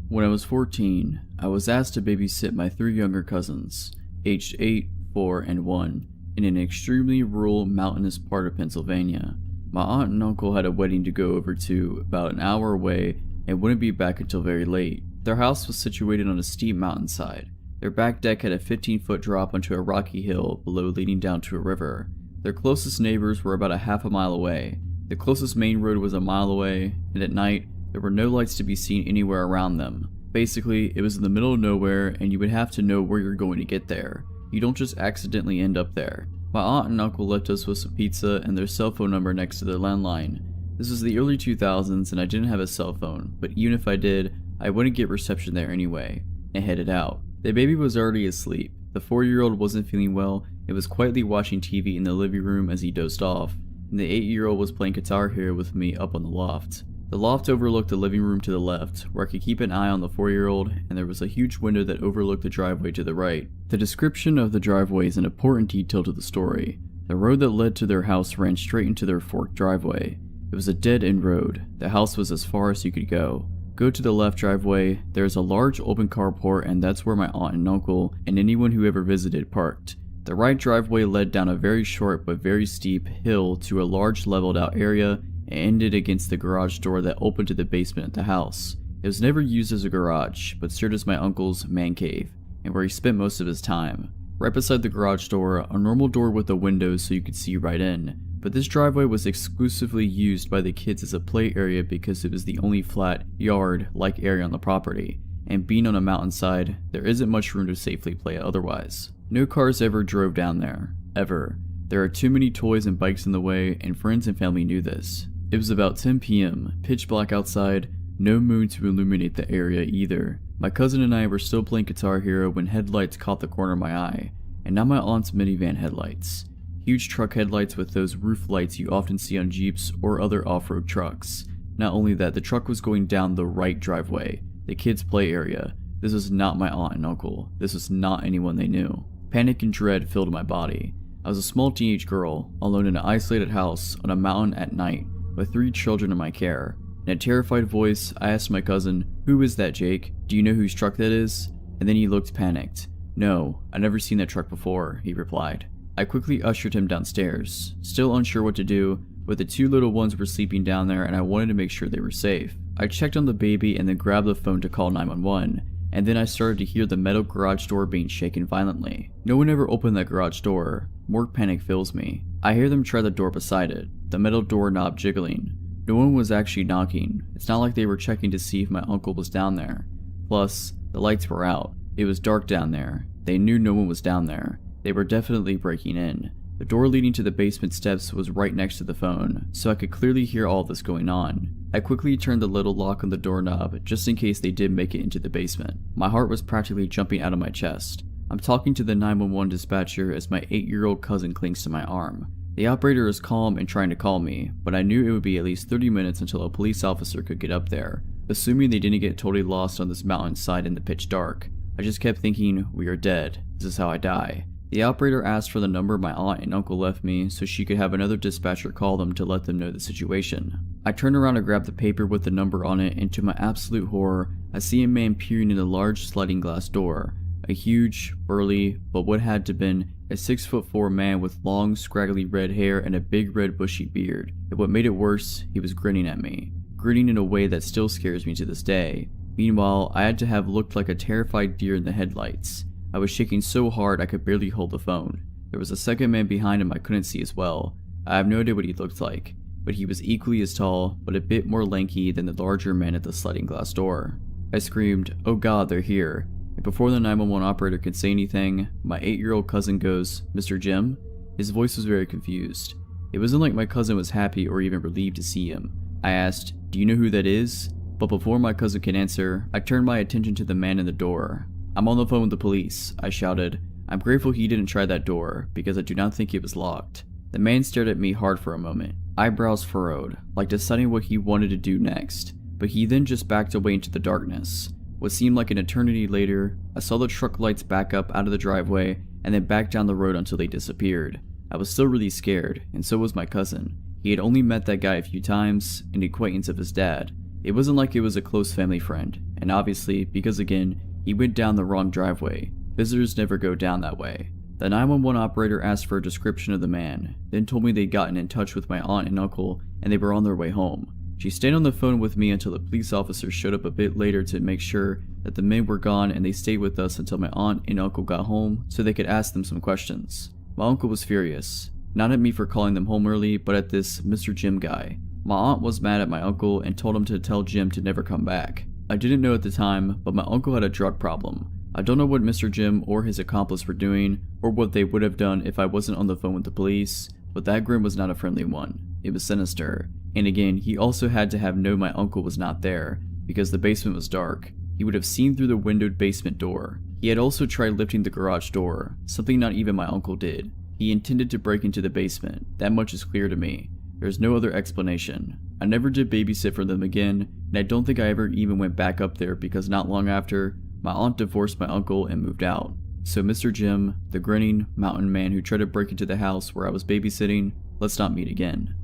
When I was 14, I was asked to babysit my 3 younger cousins, aged 8, 4, and 1, in an extremely rural, mountainous part of Pennsylvania. My aunt and uncle had a wedding to go over to about an hour away and wouldn't be back until very late. Their house was situated on a steep mountainside. Their back deck had a 15-foot drop onto a rocky hill below leading down to a river. Their closest neighbors were about a half a mile away. The closest main road was a mile away, and at night, there were no lights to be seen anywhere around them. Basically, it was in the middle of nowhere, and you would have to know where you're going to get there. You don't just accidentally end up there. My aunt and uncle left us with some pizza and their cell phone number next to their landline. This was the early 2000s and I didn't have a cell phone, but even if I did, I wouldn't get reception there anyway, and headed out. The baby was already asleep. The 4-year-old wasn't feeling well and was quietly watching TV in the living room as he dozed off, and the 8-year-old was playing Guitar Hero with me up on the loft. The loft overlooked the living room to the left, where I could keep an eye on the 4-year-old, and there was a huge window that overlooked the driveway to the right. The description of the driveway is an important detail to the story. The road that led to their house ran straight into their forked driveway. It was a dead-end road. The house was as far as you could go. Go to the left driveway, there is a large open carport, and that's where my aunt and uncle and anyone who ever visited parked. The right driveway led down a very short but very steep hill to a large leveled out area and ended against the garage door that opened to the basement of the house. It was never used as a garage, but served as my uncle's man cave, and where he spent most of his time. Right beside the garage door, a normal door with a window so you could see right in, but this driveway was exclusively used by the kids as a play area because it was the only flat, yard-like area on the property, and being on a mountainside, there isn't much room to safely play otherwise. No cars ever drove down there, ever. There are too many toys and bikes in the way, and friends and family knew this. It was about 10 p.m., pitch black outside, no moon to illuminate the area either. My cousin and I were still playing Guitar Hero when headlights caught the corner of my eye, and not my aunt's minivan headlights. Huge truck headlights with those roof lights you often see on Jeeps or other off-road trucks. Not only that, the truck was going down the right driveway, the kids' play area. This was not my aunt and uncle. This was not anyone they knew. Panic and dread filled my body. I was a small teenage girl, alone in an isolated house on a mountain at night, with 3 children in my care. In a terrified voice, I asked my cousin, "Who is that, Jake? Do you know whose truck that is?" And then he looked panicked. "No, I've never seen that truck before," he replied. I quickly ushered him downstairs, still unsure what to do, but the 2 little ones were sleeping down there and I wanted to make sure they were safe. I checked on the baby and then grabbed the phone to call 911, and then I started to hear the metal garage door being shaken violently. No one ever opened that garage door. More panic fills me. I hear them try the door beside it, the metal doorknob jiggling. No one was actually knocking. It's not like they were checking to see if my uncle was down there. Plus, the lights were out. It was dark down there. They knew no one was down there. They were definitely breaking in. The door leading to the basement steps was right next to the phone, so I could clearly hear all this going on. I quickly turned the little lock on the doorknob just in case they did make it into the basement. My heart was practically jumping out of my chest. I'm talking to the 911 dispatcher as my 8-year-old cousin clings to my arm. The operator is calm and trying to call me, but I knew it would be at least 30 minutes until a police officer could get up there, assuming they didn't get totally lost on this mountainside in the pitch dark. I just kept thinking, we are dead. This is how I die. The operator asked for the number my aunt and uncle left me so she could have another dispatcher call them to let them know the situation. I turned around to grab the paper with the number on it, and to my absolute horror, I see a man peering in a large sliding glass door. A huge, burly, but what had to been a 6'4" man with long, scraggly red hair and a big red bushy beard. And what made it worse, he was grinning at me. Grinning in a way that still scares me to this day. Meanwhile, I had to have looked like a terrified deer in the headlights. I was shaking so hard I could barely hold the phone. There was a second man behind him I couldn't see as well. I have no idea what he looked like, but he was equally as tall, but a bit more lanky than the larger man at the sliding glass door. I screamed, "Oh God, they're here." And before the 911 operator could say anything, my 8-year-old cousin goes, "Mr. Jim?" His voice was very confused. It wasn't like my cousin was happy or even relieved to see him. I asked, "Do you know who that is?" But before my cousin could answer, I turned my attention to the man in the door. "I'm on the phone with the police," I shouted. I'm grateful he didn't try that door, because I do not think it was locked. The man stared at me hard for a moment, eyebrows furrowed, like deciding what he wanted to do next, but he then just backed away into the darkness. What seemed like an eternity later, I saw the truck lights back up out of the driveway and then back down the road until they disappeared. I was still really scared, and so was my cousin. He had only met that guy a few times, an acquaintance of his dad. It wasn't like it was a close family friend, and obviously, because again, he went down the wrong driveway. Visitors never go down that way. The The 911 operator asked for a description of the man, then told me they'd gotten in touch with my aunt and uncle and they were on their way home. She stayed on the phone with me until the police officer showed up a bit later to make sure that the men were gone, and they stayed with us until my aunt and uncle got home so they could ask them some questions. My uncle was furious, not at me for calling them home early, but at this Mr. Jim guy. My aunt was mad at my uncle and told him to tell Jim to never come back. I didn't know at the time, but my uncle had a drug problem. I don't know what Mr. Jim or his accomplice were doing, or what they would have done if I wasn't on the phone with the police, but that grin was not a friendly one. It was sinister. And again, he also had to have known my uncle was not there, because the basement was dark. He would have seen through the windowed basement door. He had also tried lifting the garage door, something not even my uncle did. He intended to break into the basement, that much is clear to me. There's no other explanation. I never did babysit for them again, and I don't think I ever even went back up there because not long after, my aunt divorced my uncle and moved out. So Mr. Jim, the grinning mountain man who tried to break into the house where I was babysitting, let's not meet again.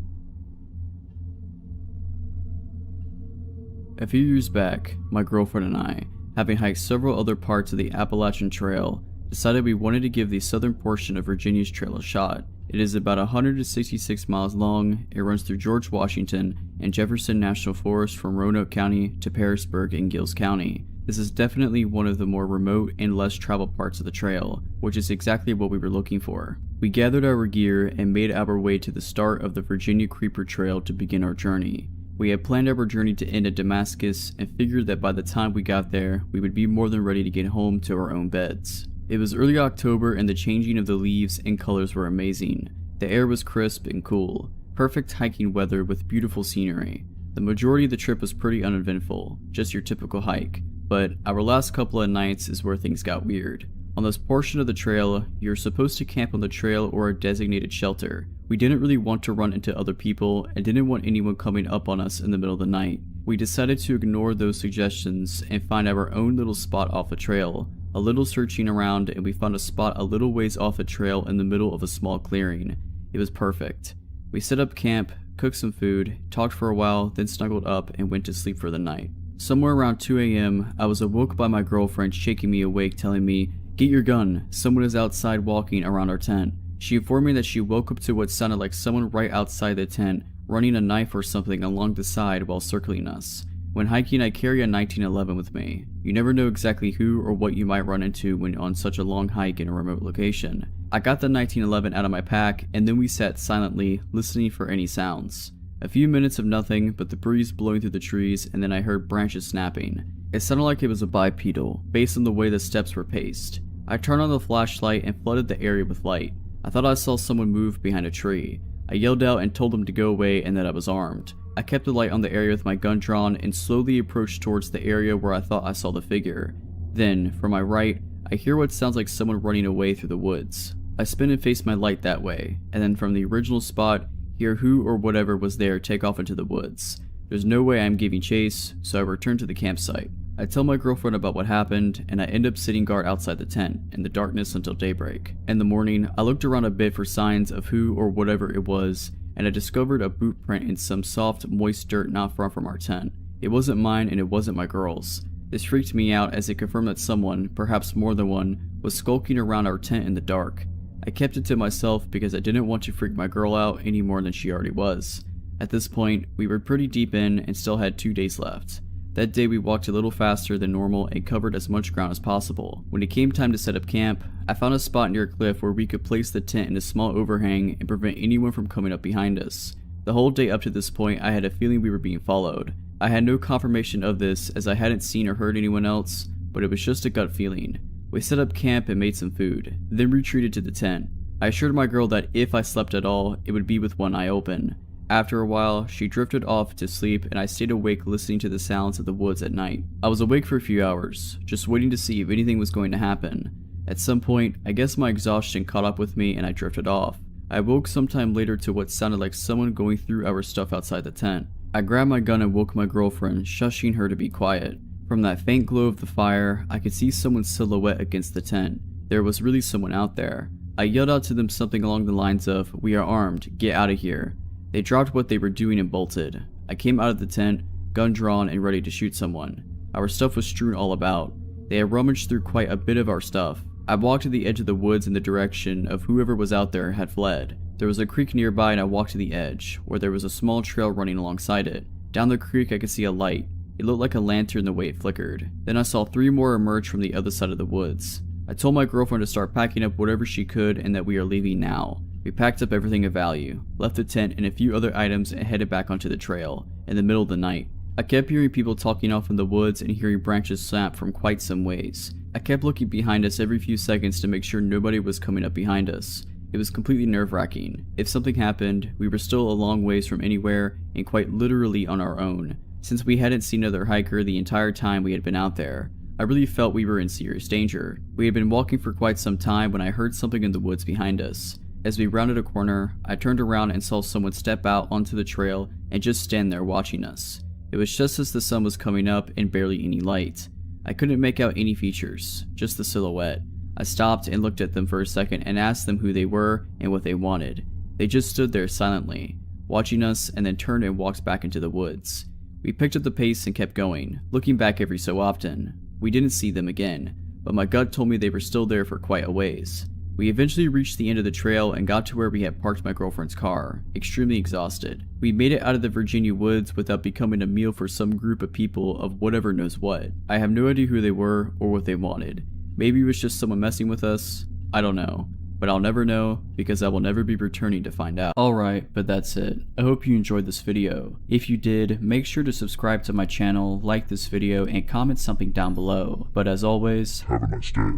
A few years back, my girlfriend and I, having hiked several other parts of the Appalachian Trail, decided we wanted to give the southern portion of Virginia's trail a shot. It is about 166 miles long. It runs through George Washington and Jefferson National Forest from Roanoke County to Pearisburg in Giles County. This is definitely one of the more remote and less traveled parts of the trail, which is exactly what we were looking for. We gathered our gear and made our way to the start of the Virginia Creeper Trail to begin our journey. We had planned our journey to end at Damascus and figured that by the time we got there, we would be more than ready to get home to our own beds. It was early October and the changing of the leaves and colors were amazing. The air was crisp and cool, perfect hiking weather with beautiful scenery. The majority of the trip was pretty uneventful, just your typical hike, but our last couple of nights is where things got weird. On this portion of the trail, you're supposed to camp on the trail or a designated shelter. We didn't really want to run into other people and didn't want anyone coming up on us in the middle of the night. We decided to ignore those suggestions and find our own little spot off the trail. A little searching around and we found a spot a little ways off the trail in the middle of a small clearing. It was perfect. We set up camp, cooked some food, talked for a while, then snuggled up and went to sleep for the night. Somewhere around 2 a.m., I was awoke by my girlfriend shaking me awake, telling me, "Get your gun, someone is outside walking around our tent." She informed me that she woke up to what sounded like someone right outside the tent, running a knife or something along the side while circling us. When hiking, I carry a 1911 with me. You never know exactly who or what you might run into when on such a long hike in a remote location. I got the 1911 out of my pack, and then we sat silently, listening for any sounds. A few minutes of nothing but the breeze blowing through the trees, and then I heard branches snapping. It sounded like it was a bipedal, based on the way the steps were paced. I turned on the flashlight and flooded the area with light. I thought I saw someone move behind a tree. I yelled out and told them to go away and that I was armed. I kept the light on the area with my gun drawn and slowly approached towards the area where I thought I saw the figure. Then, from my right, I hear what sounds like someone running away through the woods. I spin and face my light that way, and then from the original spot, hear who or whatever was there take off into the woods. There's no way I'm giving chase, so I return to the campsite. I tell my girlfriend about what happened, and I end up sitting guard outside the tent, in the darkness until daybreak. In the morning, I looked around a bit for signs of who or whatever it was, and I discovered a boot print in some soft, moist dirt not far from our tent. It wasn't mine and it wasn't my girl's. This freaked me out as it confirmed that someone, perhaps more than one, was skulking around our tent in the dark. I kept it to myself because I didn't want to freak my girl out any more than she already was. At this point, we were pretty deep in and still had 2 days left. That day we walked a little faster than normal and covered as much ground as possible. When it came time to set up camp, I found a spot near a cliff where we could place the tent in a small overhang and prevent anyone from coming up behind us. The whole day up to this point I had a feeling we were being followed. I had no confirmation of this as I hadn't seen or heard anyone else, but it was just a gut feeling. We set up camp and made some food, then retreated to the tent. I assured my girl that if I slept at all, it would be with one eye open. After a while, she drifted off to sleep and I stayed awake listening to the sounds of the woods at night. I was awake for a few hours, just waiting to see if anything was going to happen. At some point, I guess my exhaustion caught up with me and I drifted off. I woke sometime later to what sounded like someone going through our stuff outside the tent. I grabbed my gun and woke my girlfriend, shushing her to be quiet. From that faint glow of the fire, I could see someone's silhouette against the tent. There was really someone out there. I yelled out to them something along the lines of, "We are armed, get out of here." They dropped what they were doing and bolted. I came out of the tent, gun drawn and ready to shoot someone. Our stuff was strewn all about. They had rummaged through quite a bit of our stuff. I walked to the edge of the woods in the direction of whoever was out there had fled. There was a creek nearby and I walked to the edge, where there was a small trail running alongside it. Down the creek I could see a light. It looked like a lantern the way it flickered. Then I saw 3 more emerge from the other side of the woods. I told my girlfriend to start packing up whatever she could and that we are leaving now. We packed up everything of value, left the tent and a few other items and headed back onto the trail, in the middle of the night. I kept hearing people talking off in the woods and hearing branches snap from quite some ways. I kept looking behind us every few seconds to make sure nobody was coming up behind us. It was completely nerve-wracking. If something happened, we were still a long ways from anywhere and quite literally on our own, since we hadn't seen another hiker the entire time we had been out there. I really felt we were in serious danger. We had been walking for quite some time when I heard something in the woods behind us. As we rounded a corner, I turned around and saw someone step out onto the trail and just stand there watching us. It was just as the sun was coming up and barely any light. I couldn't make out any features, just the silhouette. I stopped and looked at them for a second and asked them who they were and what they wanted. They just stood there silently, watching us, and then turned and walked back into the woods. We picked up the pace and kept going, looking back every so often. We didn't see them again, but my gut told me they were still there for quite a ways. We eventually reached the end of the trail and got to where we had parked my girlfriend's car, extremely exhausted. We made it out of the Virginia woods without becoming a meal for some group of people of whatever knows what. I have no idea who they were or what they wanted. Maybe it was just someone messing with us. I don't know. But I'll never know because I will never be returning to find out. Alright, but that's it. I hope you enjoyed this video. If you did, make sure to subscribe to my channel, like this video, and comment something down below. But as always, Have a nice day.